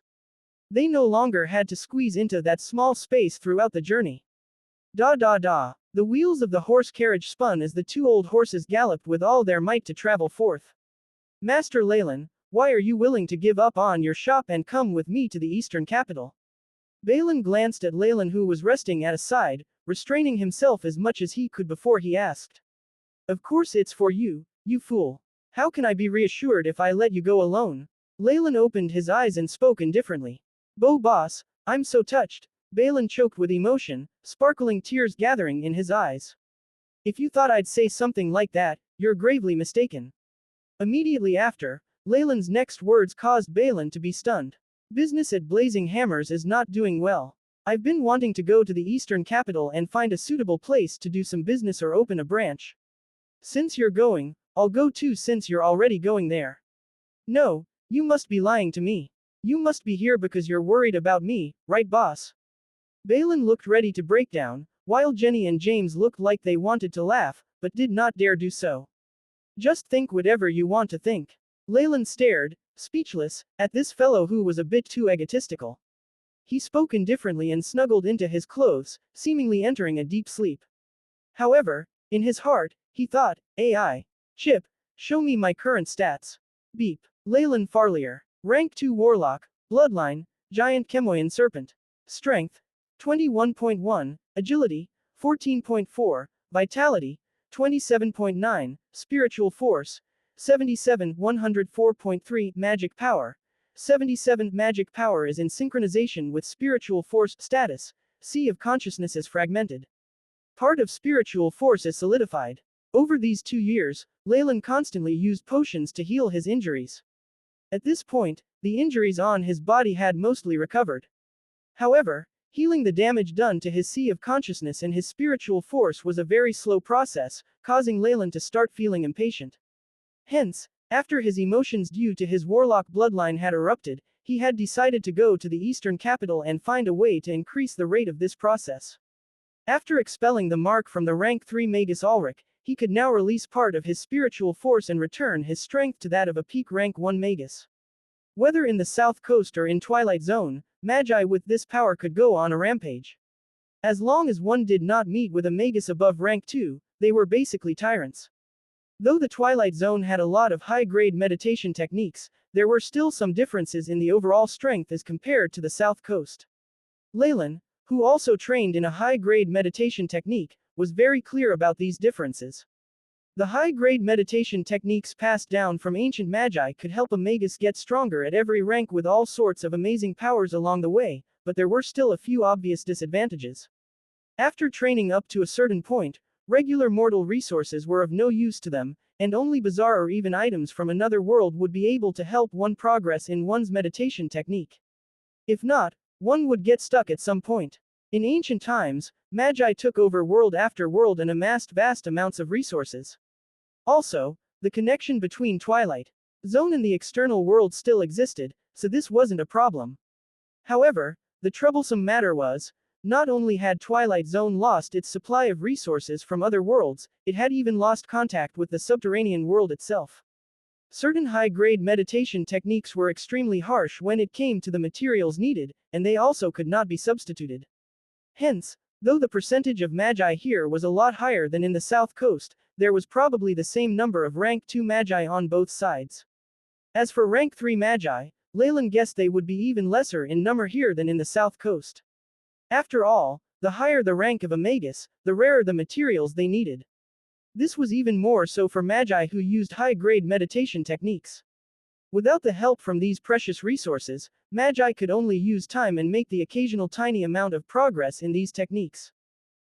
They no longer had to squeeze into that small space throughout the journey. Da. The wheels of the horse carriage spun as the 2 old horses galloped with all their might to travel forth. Master Leylin, why are you willing to give up on your shop and come with me to the eastern capital? Balin glanced at Leylin who was resting at a side, restraining himself as much as he could before he asked. Of course it's for you, you fool. How can I be reassured if I let you go alone? Leylin opened his eyes and spoke indifferently. Boss, I'm so touched. Balin choked with emotion, sparkling tears gathering in his eyes. If you thought I'd say something like that, you're gravely mistaken. Immediately after, Leylin's next words caused Balin to be stunned. Business at Blazing Hammers is not doing well. I've been wanting to go to the eastern capital and find a suitable place to do some business or open a branch. Since you're going, I'll go too since you're already going there. No, you must be lying to me. You must be here because you're worried about me, right boss? Balin looked ready to break down, while Jenny and James looked like they wanted to laugh, but did not dare do so. Just think whatever you want to think. Leylin stared, speechless, at this fellow who was a bit too egotistical. He spoke indifferently and snuggled into his clothes, seemingly entering a deep sleep. However, in his heart, he thought, AI. Chip, show me my current stats. Beep. Leylin Farlier. Rank 2 Warlock, Bloodline, Giant Chemoyan Serpent. Strength, 21.1, Agility, 14.4, Vitality, 27.9, Spiritual Force, 77 104.3 Magic Power. 77 Magic Power is in synchronization with Spiritual Force status. Sea of Consciousness is fragmented. Part of Spiritual Force is solidified. Over these 2 years, Leylin constantly used potions to heal his injuries. At this point, the injuries on his body had mostly recovered. However, healing the damage done to his Sea of Consciousness and his Spiritual Force was a very slow process, causing Leylin to start feeling impatient. Hence, after his emotions due to his warlock bloodline had erupted, he had decided to go to the eastern capital and find a way to increase the rate of this process. After expelling the mark from the rank 3 Magus Ulrich, he could now release part of his spiritual force and return his strength to that of a peak rank 1 Magus. Whether in the South Coast or in Twilight Zone, Magi with this power could go on a rampage. As long as one did not meet with a Magus above rank 2, they were basically tyrants. Though the Twilight Zone had a lot of high-grade meditation techniques, there were still some differences in the overall strength as compared to the South Coast. Leylin, who also trained in a high-grade meditation technique, was very clear about these differences. The high-grade meditation techniques passed down from ancient magi could help a magus get stronger at every rank with all sorts of amazing powers along the way, but there were still a few obvious disadvantages. After training up to a certain point, regular mortal resources were of no use to them, and only bizarre or even items from another world would be able to help one progress in one's meditation technique. If not, one would get stuck at some point. In ancient times, magi took over world after world and amassed vast amounts of resources. Also, the connection between Twilight Zone and the external world still existed, so this wasn't a problem. However, the troublesome matter was, not only had Twilight Zone lost its supply of resources from other worlds, it had even lost contact with the subterranean world itself. Certain high-grade meditation techniques were extremely harsh when it came to the materials needed, and they also could not be substituted. Hence, though the percentage of magi here was a lot higher than in the south coast, there was probably the same number of rank 2 magi on both sides. As for rank 3 magi, Leylin guessed they would be even lesser in number here than in the south coast. After all, the higher the rank of a magus, the rarer the materials they needed. This was even more so for magi who used high-grade meditation techniques. Without the help from these precious resources, magi could only use time and make the occasional tiny amount of progress in these techniques.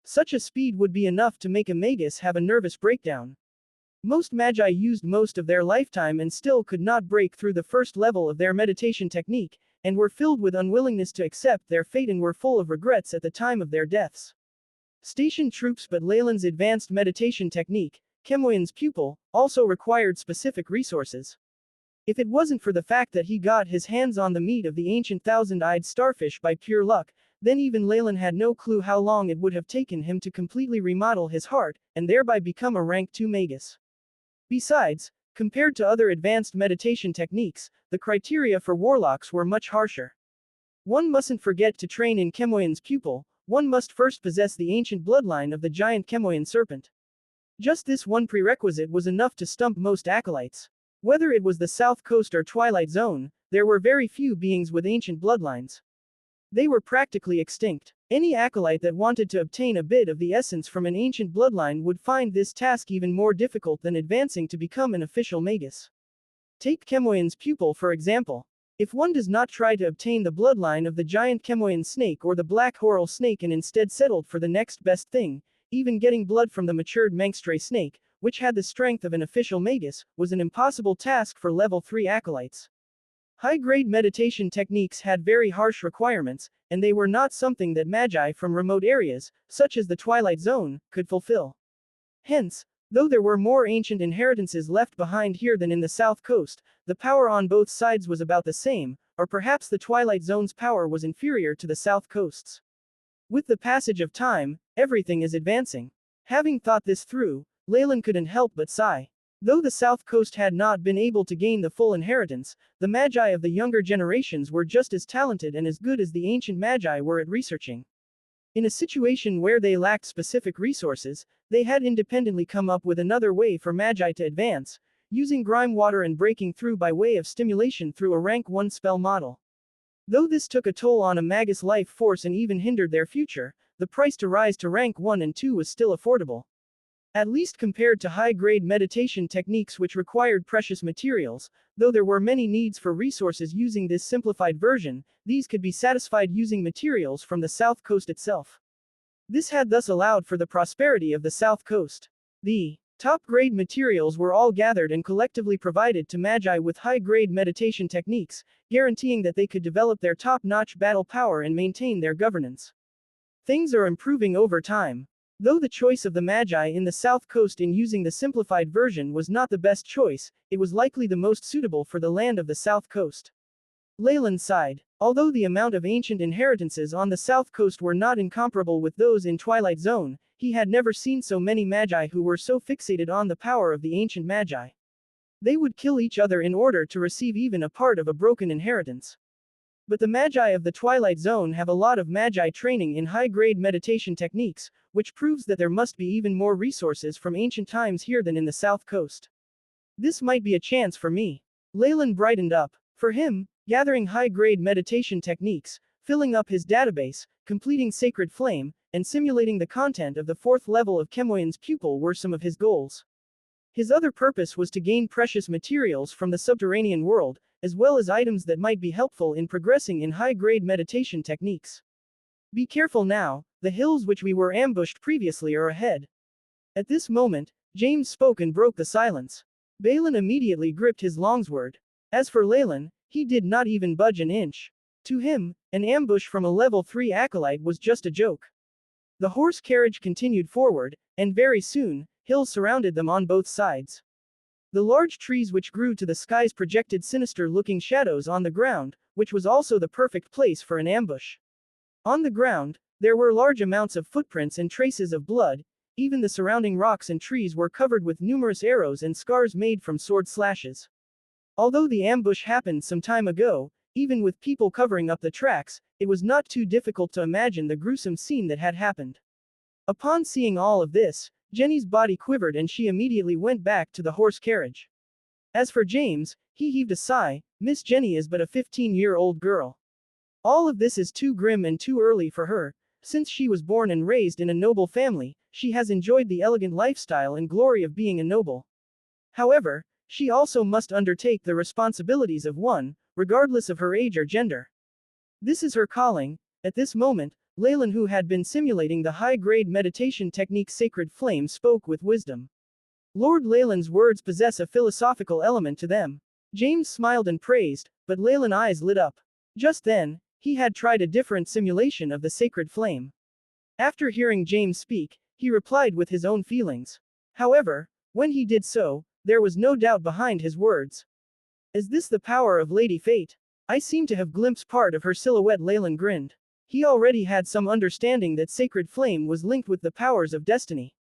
Such a speed would be enough to make a magus have a nervous breakdown. Most magi used most of their lifetime and still could not break through the first level of their meditation technique, and were filled with unwillingness to accept their fate and were full of regrets at the time of their deaths. Station troops, but Leylin's advanced meditation technique, Kemoyan's pupil, also required specific resources. If it wasn't for the fact that he got his hands on the meat of the ancient thousand-eyed starfish by pure luck, then even Leylin had no clue how long it would have taken him to completely remodel his heart, and thereby become a rank 2 magus. Besides, compared to other advanced meditation techniques, the criteria for warlocks were much harsher. One mustn't forget to train in Kemoyan's pupil, one must first possess the ancient bloodline of the giant Kemoyan serpent. Just this one prerequisite was enough to stump most acolytes. Whether it was the South Coast or Twilight Zone, there were very few beings with ancient bloodlines. They were practically extinct. Any acolyte that wanted to obtain a bit of the essence from an ancient bloodline would find this task even more difficult than advancing to become an official magus. Take Kemoyan's pupil for example. If one does not try to obtain the bloodline of the giant Kemoyan snake or the black coral snake and instead settled for the next best thing, even getting blood from the matured Mangstray snake, which had the strength of an official magus, was an impossible task for level 3 acolytes. High-grade meditation techniques had very harsh requirements, and they were not something that magi from remote areas, such as the Twilight Zone, could fulfill. Hence, though there were more ancient inheritances left behind here than in the South Coast, the power on both sides was about the same, or perhaps the Twilight Zone's power was inferior to the South Coast's. With the passage of time, everything is advancing. Having thought this through, Leylin couldn't help but sigh. Though the South Coast had not been able to gain the full inheritance, the magi of the younger generations were just as talented and as good as the ancient magi were at researching. In a situation where they lacked specific resources, they had independently come up with another way for magi to advance, using grime water and breaking through by way of stimulation through a rank 1 spell model. Though this took a toll on a magus life force and even hindered their future, the price to rise to rank 1 and 2 was still affordable. At least compared to high-grade meditation techniques which required precious materials, though there were many needs for resources using this simplified version, these could be satisfied using materials from the South Coast itself. This had thus allowed for the prosperity of the South Coast. The top-grade materials were all gathered and collectively provided to magi with high-grade meditation techniques, guaranteeing that they could develop their top-notch battle power and maintain their governance. Things are improving over time. Though the choice of the magi in the South Coast in using the simplified version was not the best choice, it was likely the most suitable for the land of the South Coast. Leylin sighed. Although the amount of ancient inheritances on the South Coast were not incomparable with those in Twilight Zone, he had never seen so many magi who were so fixated on the power of the ancient magi. They would kill each other in order to receive even a part of a broken inheritance. But the magi of the Twilight Zone have a lot of magi training in high-grade meditation techniques, which proves that there must be even more resources from ancient times here than in the South Coast. This might be a chance for me. Leylin brightened up. For him, gathering high-grade meditation techniques, filling up his database, completing Sacred Flame, and simulating the content of the 4th level of Kemoyan's pupil were some of his goals. His other purpose was to gain precious materials from the subterranean world, as well as items that might be helpful in progressing in high-grade meditation techniques. Be careful now, the hills which we were ambushed previously are ahead. At this moment, James spoke and broke the silence. Balin immediately gripped his longsword. As for Leylin, he did not even budge an inch. To him, an ambush from a level 3 acolyte was just a joke. The horse carriage continued forward, and very soon, hills surrounded them on both sides. The large trees which grew to the skies projected sinister-looking shadows on the ground, which was also the perfect place for an ambush. On the ground, there were large amounts of footprints and traces of blood. Even the surrounding rocks and trees were covered with numerous arrows and scars made from sword slashes. Although the ambush happened some time ago, even with people covering up the tracks, it was not too difficult to imagine the gruesome scene that had happened. Upon seeing all of this, Jenny's body quivered and she immediately went back to the horse carriage. As for James, he heaved a sigh. Miss Jenny is but a 15-year-old girl. All of this is too grim and too early for her. Since she was born and raised in a noble family, she has enjoyed the elegant lifestyle and glory of being a noble. However, she also must undertake the responsibilities of one, regardless of her age or gender. This is her calling. At this moment, Leylin, who had been simulating the high-grade meditation technique Sacred Flame, spoke with wisdom. Lord Leylin's words possess a philosophical element to them. James smiled and praised, but Leylin's eyes lit up. Just then, he had tried a different simulation of the Sacred Flame. After hearing James speak, he replied with his own feelings. However, when he did so, there was no doubt behind his words. Is this the power of Lady Fate? I seem to have glimpsed part of her silhouette. Leylin grinned. He already had some understanding that Sacred Flame was linked with the powers of destiny.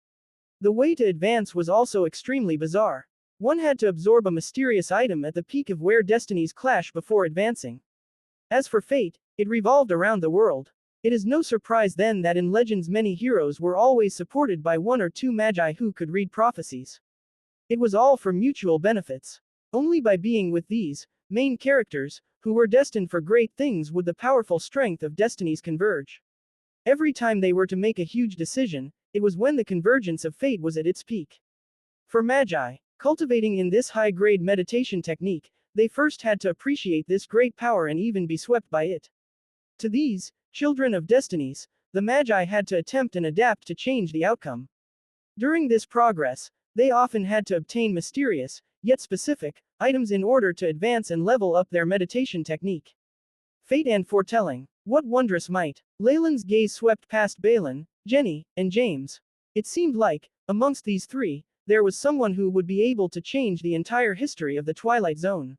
The way to advance was also extremely bizarre. One had to absorb a mysterious item at the peak of where destinies clash before advancing. As for fate, it revolved around the world. It is no surprise then that in legends many heroes were always supported by one or two magi who could read prophecies. It was all for mutual benefits. Only by being with these main characters, who were destined for great things, would the powerful strength of destinies converge. Every time they were to make a huge decision, it was when the convergence of fate was at its peak. For magi, cultivating in this high-grade meditation technique, they first had to appreciate this great power and even be swept by it. To these children of destinies, the magi had to attempt and adapt to change the outcome. During this progress, they often had to obtain mysterious, yet specific, items in order to advance and level up their meditation technique. Fate and foretelling. What wondrous might! Leylin's gaze swept past Balin, Jenny, and James. It seemed like, amongst these three, there was someone who would be able to change the entire history of the Twilight Zone.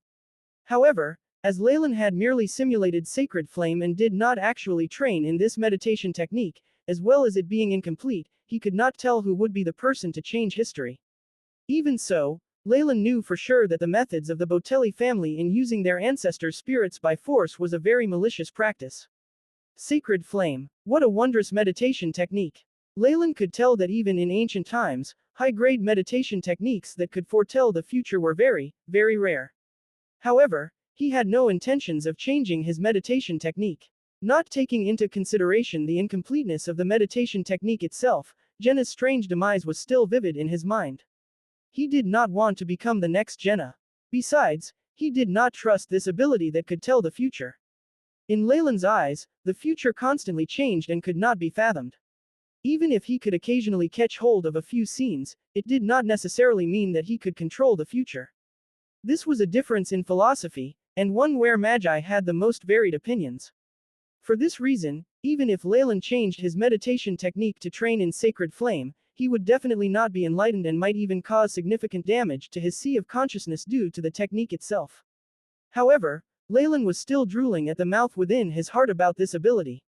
However, as Leylin had merely simulated Sacred Flame and did not actually train in this meditation technique, as well as it being incomplete, he could not tell who would be the person to change history. Even so, Leylin knew for sure that the methods of the Botelli family in using their ancestors' spirits by force was a very malicious practice. Sacred Flame. What a wondrous meditation technique. Leylin could tell that even in ancient times, high-grade meditation techniques that could foretell the future were very, very rare. However, he had no intentions of changing his meditation technique. Not taking into consideration the incompleteness of the meditation technique itself, Jenna's strange demise was still vivid in his mind. He did not want to become the next Jenna. Besides, he did not trust this ability that could tell the future. In Leylin's eyes, the future constantly changed and could not be fathomed. Even if he could occasionally catch hold of a few scenes, it did not necessarily mean that he could control the future. This was a difference in philosophy, and one where magi had the most varied opinions. For this reason, even if Leylin changed his meditation technique to train in Sacred Flame, he would definitely not be enlightened and might even cause significant damage to his sea of consciousness due to the technique itself. However, Leylin was still drooling at the mouth within his heart about this ability.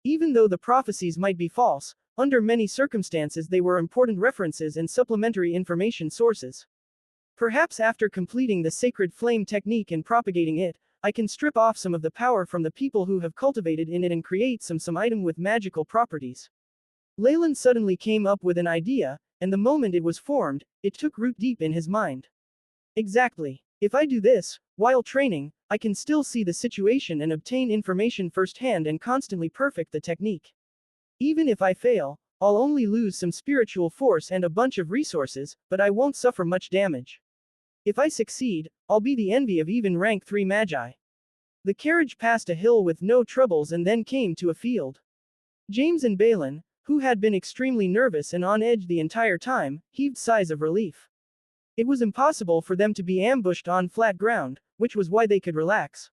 Even though the prophecies might be false, under many circumstances they were important references and supplementary information sources. Perhaps after completing the Sacred Flame technique and propagating it, I can strip off some of the power from the people who have cultivated in it and create some item with magical properties. Leylin suddenly came up with an idea, and the moment it was formed, it took root deep in his mind. Exactly. If I do this, while training, I can still see the situation and obtain information firsthand and constantly perfect the technique. Even if I fail, I'll only lose some spiritual force and a bunch of resources, but I won't suffer much damage. If I succeed, I'll be the envy of even rank 3 magi. The carriage passed a hill with no troubles and then came to a field. James and Balin, who had been extremely nervous and on edge the entire time, heaved sighs of relief. It was impossible for them to be ambushed on flat ground, which was why they could relax.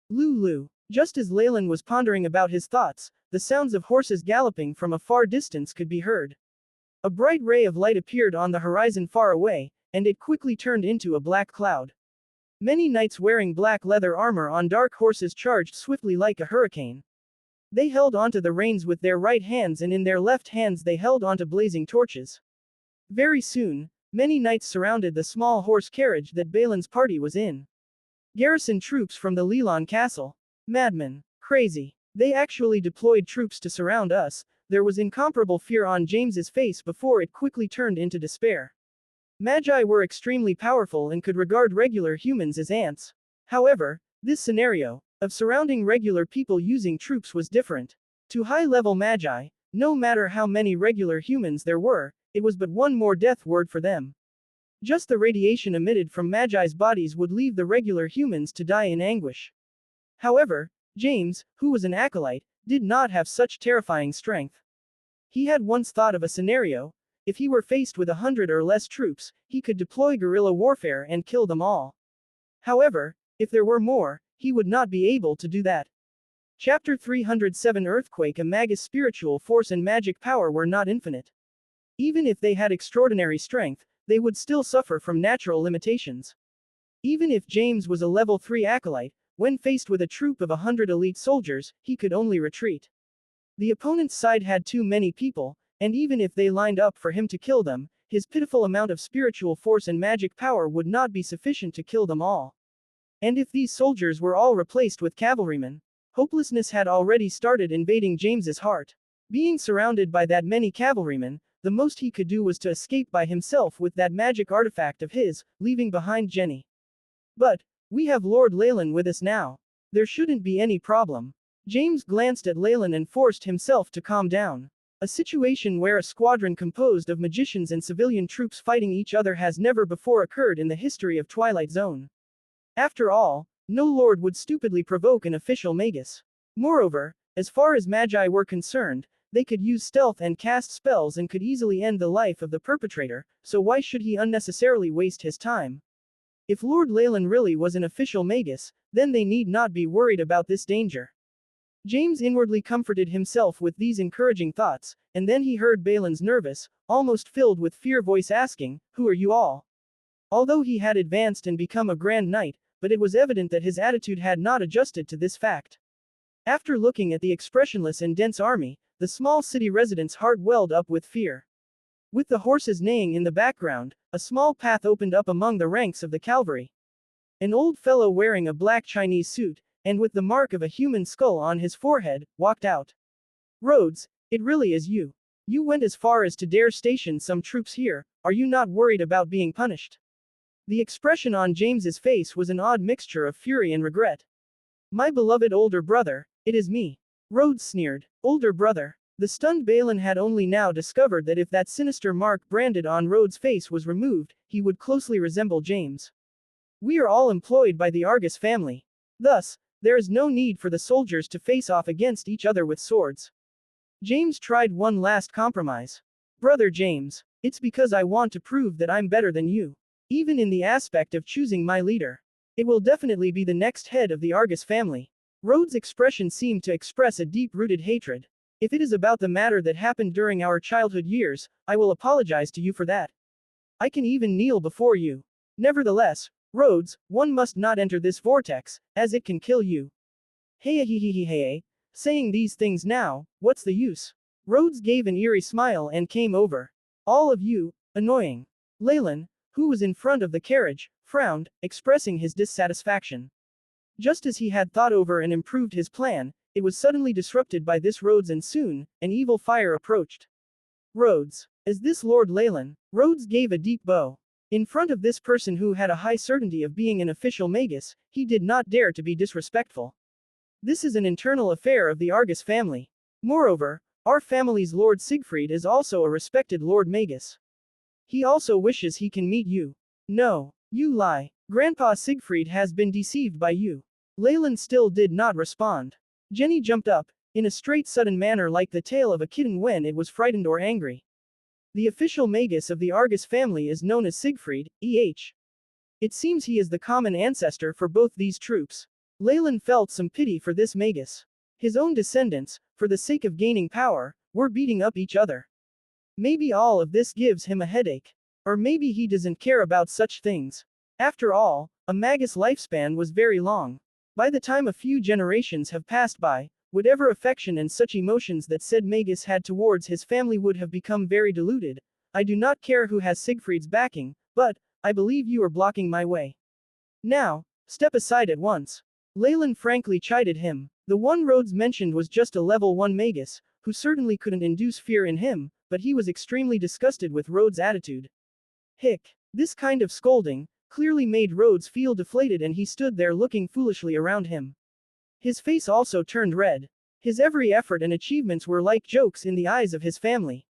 Lulu. Just as Leylin was pondering about his thoughts, the sounds of horses galloping from a far distance could be heard. A bright ray of light appeared on the horizon far away, and it quickly turned into a black cloud. Many knights wearing black leather armor on dark horses charged swiftly like a hurricane. They held onto the reins with their right hands, and in their left hands they held onto blazing torches. Very soon, many knights surrounded the small horse carriage that Balin's party was in. Garrison troops from the Leylin castle. Madmen. Crazy. They actually deployed troops to surround us. There was incomparable fear on James's face before it quickly turned into despair. Magi were extremely powerful and could regard regular humans as ants. However, this scenario, of surrounding regular people using troops, was different. To high-level Magi, no matter how many regular humans there were, it was but one more death word for them. Just the radiation emitted from Magi's bodies would leave the regular humans to die in anguish. However, James, who was an acolyte, did not have such terrifying strength. He had once thought of a scenario. If he were faced with 100 or less troops, he could deploy guerrilla warfare and kill them all. However, if there were more, he would not be able to do that. Chapter 307 Earthquake. A magus' spiritual force and magic power were not infinite. Even if they had extraordinary strength, they would still suffer from natural limitations. Even if James was a level 3 acolyte, when faced with a troop of 100 elite soldiers, he could only retreat. The opponent's side had too many people, and even if they lined up for him to kill them, his pitiful amount of spiritual force and magic power would not be sufficient to kill them all. And if these soldiers were all replaced with cavalrymen, hopelessness had already started invading James's heart. Being surrounded by that many cavalrymen, the most he could do was to escape by himself with that magic artifact of his, leaving behind Jenny. But, we have Lord Leylin with us now. There shouldn't be any problem. James glanced at Leylin and forced himself to calm down. A situation where a squadron composed of magicians and civilian troops fighting each other has never before occurred in the history of Twilight Zone. After all, no lord would stupidly provoke an official magus. Moreover, as far as Magi were concerned, they could use stealth and cast spells and could easily end the life of the perpetrator, so why should he unnecessarily waste his time? If Lord Leylin really was an official magus, then they need not be worried about this danger. James inwardly comforted himself with these encouraging thoughts, and then he heard Balin's nervous, almost filled with fear voice asking, "Who are you all?" Although he had advanced and become a Grand Knight, but it was evident that his attitude had not adjusted to this fact. After looking at the expressionless and dense army, the small city resident's heart welled up with fear. With the horses neighing in the background, a small path opened up among the ranks of the cavalry. An old fellow wearing a black Chinese suit, and with the mark of a human skull on his forehead, walked out. "Rhodes, it really is you. You went as far as to dare station some troops here. Are you not worried about being punished?" The expression on James's face was an odd mixture of fury and regret. "My beloved older brother, it is me." Rhodes sneered. Older brother. The stunned Balin had only now discovered that if that sinister mark branded on Rhodes' face was removed, he would closely resemble James. "We are all employed by the Argus family. Thus, there is no need for the soldiers to face off against each other with swords." James tried one last compromise. "Brother James, it's because I want to prove that I'm better than you. Even in the aspect of choosing my leader. It will definitely be the next head of the Argus family." Rhodes' expression seemed to express a deep-rooted hatred. "If it is about the matter that happened during our childhood years, I will apologize to you for that. I can even kneel before you. Nevertheless, Rhodes, one must not enter this vortex, as it can kill you." Hey, saying these things now, what's the use? Rhodes gave an eerie smile and came over. "All of you, annoying." Leylin, who was in front of the carriage, frowned, expressing his dissatisfaction. Just as he had thought over and improved his plan, it was suddenly disrupted by this Rhodes, and soon, an evil fire approached. "Rhodes, is this Lord Leylin?" Rhodes gave a deep bow. In front of this person who had a high certainty of being an official magus, he did not dare to be disrespectful. "This is an internal affair of the Argus family. Moreover, our family's Lord Siegfried is also a respected Lord Magus. He also wishes he can meet you." "No, you lie. Grandpa Siegfried has been deceived by you." Leylin still did not respond. Jenny jumped up, in a straight sudden manner like the tail of a kitten when it was frightened or angry. "The official magus of the Argus family is known as Siegfried, It seems he is the common ancestor for both these troops." Leylin felt some pity for this magus. His own descendants, for the sake of gaining power, were beating up each other. Maybe all of this gives him a headache. Or maybe he doesn't care about such things. After all, a magus lifespan was very long. By the time a few generations have passed by, whatever affection and such emotions that said magus had towards his family would have become very diluted. I do not care who has Siegfried's backing, but, I believe you are blocking my way. Now, step aside at once. Leylin frankly chided him. The one Rhodes mentioned was just a level 1 magus, who certainly couldn't induce fear in him, but he was extremely disgusted with Rhodes' attitude. Hick. This kind of scolding clearly made Rhodes feel deflated, and he stood there looking foolishly around him. His face also turned red. His every effort and achievements were like jokes in the eyes of his family.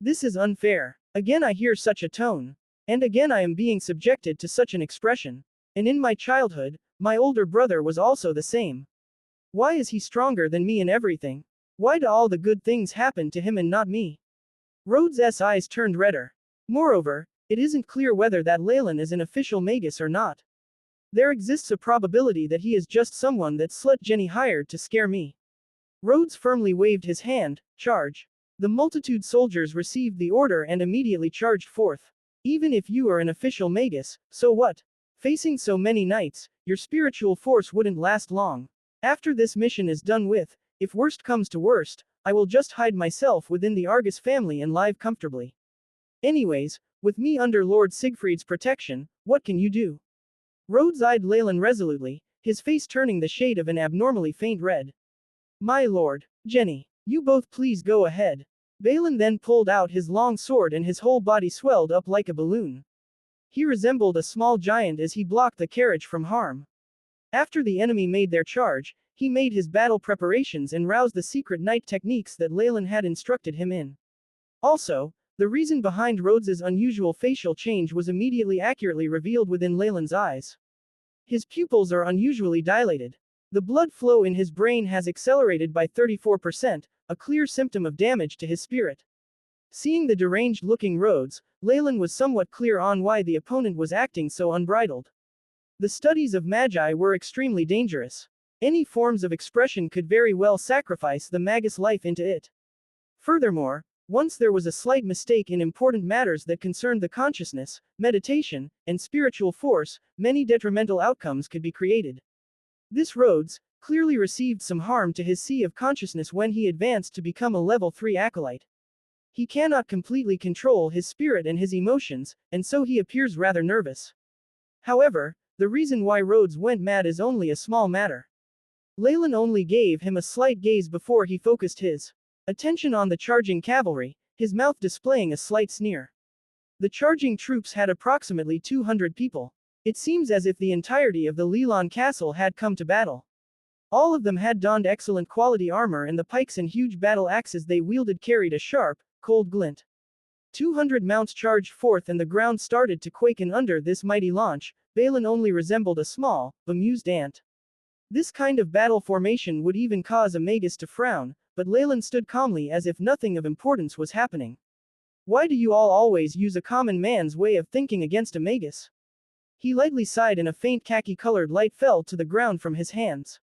This is unfair. Again I hear such a tone. And again I am being subjected to such an expression. And in my childhood, my older brother was also the same. Why is he stronger than me in everything? Why do all the good things happen to him and not me? Rhodes's eyes turned redder. Moreover, it isn't clear whether that Leylin is an official magus or not. There exists a probability that he is just someone that slut Jenny hired to scare me. Rhodes firmly waved his hand. Charge. The multitude soldiers received the order and immediately charged forth. Even if you are an official magus, so what? Facing so many knights, your spiritual force wouldn't last long. After this mission is done with, if worst comes to worst, I will just hide myself within the Argus family and live comfortably. Anyways, with me under Lord Siegfried's protection, what can you do? Rhodes eyed Leylin resolutely, his face turning the shade of an abnormally faint red. My lord, Jenny, you both please go ahead. Balin then pulled out his long sword and his whole body swelled up like a balloon. He resembled a small giant as he blocked the carriage from harm. After the enemy made their charge, he made his battle preparations and roused the secret knight techniques that Leylin had instructed him in. Also, the reason behind Rhodes's unusual facial change was immediately accurately revealed within Leylin's eyes. His pupils are unusually dilated. The blood flow in his brain has accelerated by 34%, a clear symptom of damage to his spirit. Seeing the deranged-looking Rhodes, Leylin was somewhat clear on why the opponent was acting so unbridled. The studies of magi were extremely dangerous. Any forms of expression could very well sacrifice the magus life into it. Furthermore, once there was a slight mistake in important matters that concerned the consciousness, meditation, and spiritual force, many detrimental outcomes could be created. This Rhodes clearly received some harm to his sea of consciousness when he advanced to become a level 3 acolyte. He cannot completely control his spirit and his emotions, and so he appears rather nervous. However, the reason why Rhodes went mad is only a small matter. Leylin only gave him a slight gaze before he focused his attention on the charging cavalry, his mouth displaying a slight sneer. The charging troops had approximately 200 people. It seems as if the entirety of the Leylin castle had come to battle. All of them had donned excellent quality armor, and the pikes and huge battle axes they wielded carried a sharp, cold glint. 200 mounts charged forth and the ground started to quake, and under this mighty launch, Balin only resembled a small, bemused ant. This kind of battle formation would even cause a magus to frown, but Leylin stood calmly as if nothing of importance was happening. Why do you all always use a common man's way of thinking against a magus? He lightly sighed and a faint khaki-colored light fell to the ground from his hands.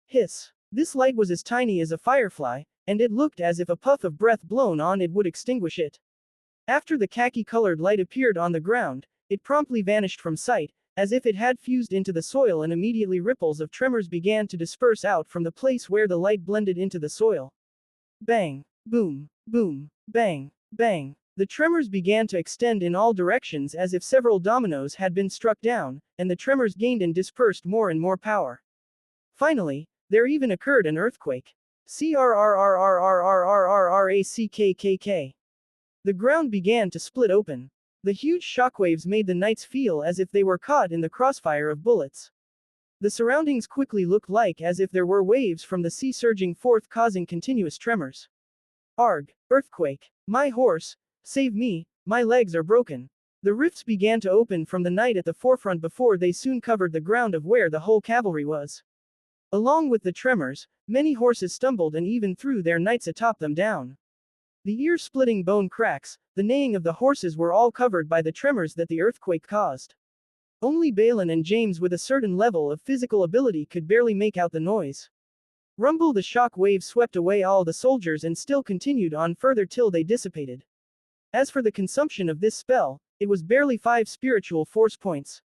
Hiss. This light was as tiny as a firefly, and it looked as if a puff of breath blown on it would extinguish it. After the khaki-colored light appeared on the ground, it promptly vanished from sight, as if it had fused into the soil, and immediately ripples of tremors began to disperse out from the place where the light blended into the soil. Bang, boom, boom, bang, bang. The tremors began to extend in all directions as if several dominoes had been struck down, and the tremors gained and dispersed more and more power. Finally, there even occurred an earthquake. Crrrrrrrrrrrackkkk. The ground began to split open. The huge shockwaves made the knights feel as if they were caught in the crossfire of bullets. The surroundings quickly looked like as if there were waves from the sea surging forth, causing continuous tremors. Arg! Earthquake! My horse! Save me! My legs are broken! The rifts began to open from the night at the forefront before they soon covered the ground of where the whole cavalry was. Along with the tremors, many horses stumbled and even threw their knights atop them down. The ear-splitting bone cracks, the neighing of the horses were all covered by the tremors that the earthquake caused. Only Balin and James with a certain level of physical ability could barely make out the noise. Rumble, the shock wave swept away all the soldiers and still continued on further till they dissipated. As for the consumption of this spell, it was barely 5 spiritual force points.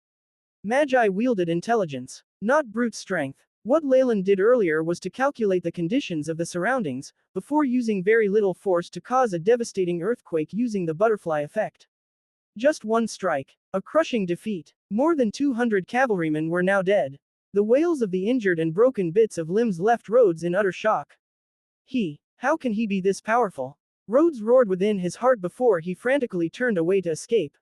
Magi wielded intelligence, not brute strength. What Leylin did earlier was to calculate the conditions of the surroundings, before using very little force to cause a devastating earthquake using the butterfly effect. Just one strike. A crushing defeat. More than 200 cavalrymen were now dead. The wails of the injured and broken bits of limbs left Rhodes in utter shock. How can he be this powerful? Rhodes roared within his heart before he frantically turned away to escape.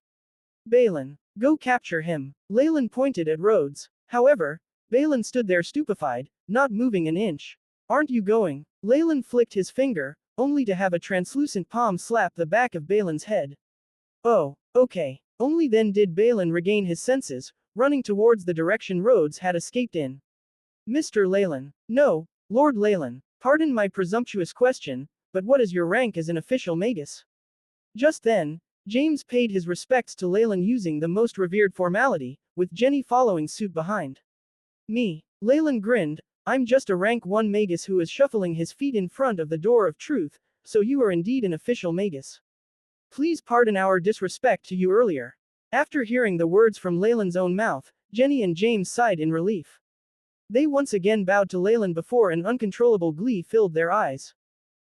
Balin, go capture him. Leylin pointed at Rhodes. However, Balin stood there stupefied, not moving an inch. Aren't you going? Leylin flicked his finger, only to have a translucent palm slap the back of Balin's head. Oh, okay. Only then did Balin regain his senses, running towards the direction Rhodes had escaped in. Mr. Leylin. No, Lord Leylin. Pardon my presumptuous question, but what is your rank as an official magus? Just then, James paid his respects to Leylin using the most revered formality, with Jenny following suit behind. Me. Leylin grinned. I'm just a rank 1 magus who is shuffling his feet in front of the door of truth, so you are indeed an official magus. Please pardon our disrespect to you earlier. After hearing the words from Leylin's own mouth, Jenny and James sighed in relief. They once again bowed to Leylin before an uncontrollable glee filled their eyes.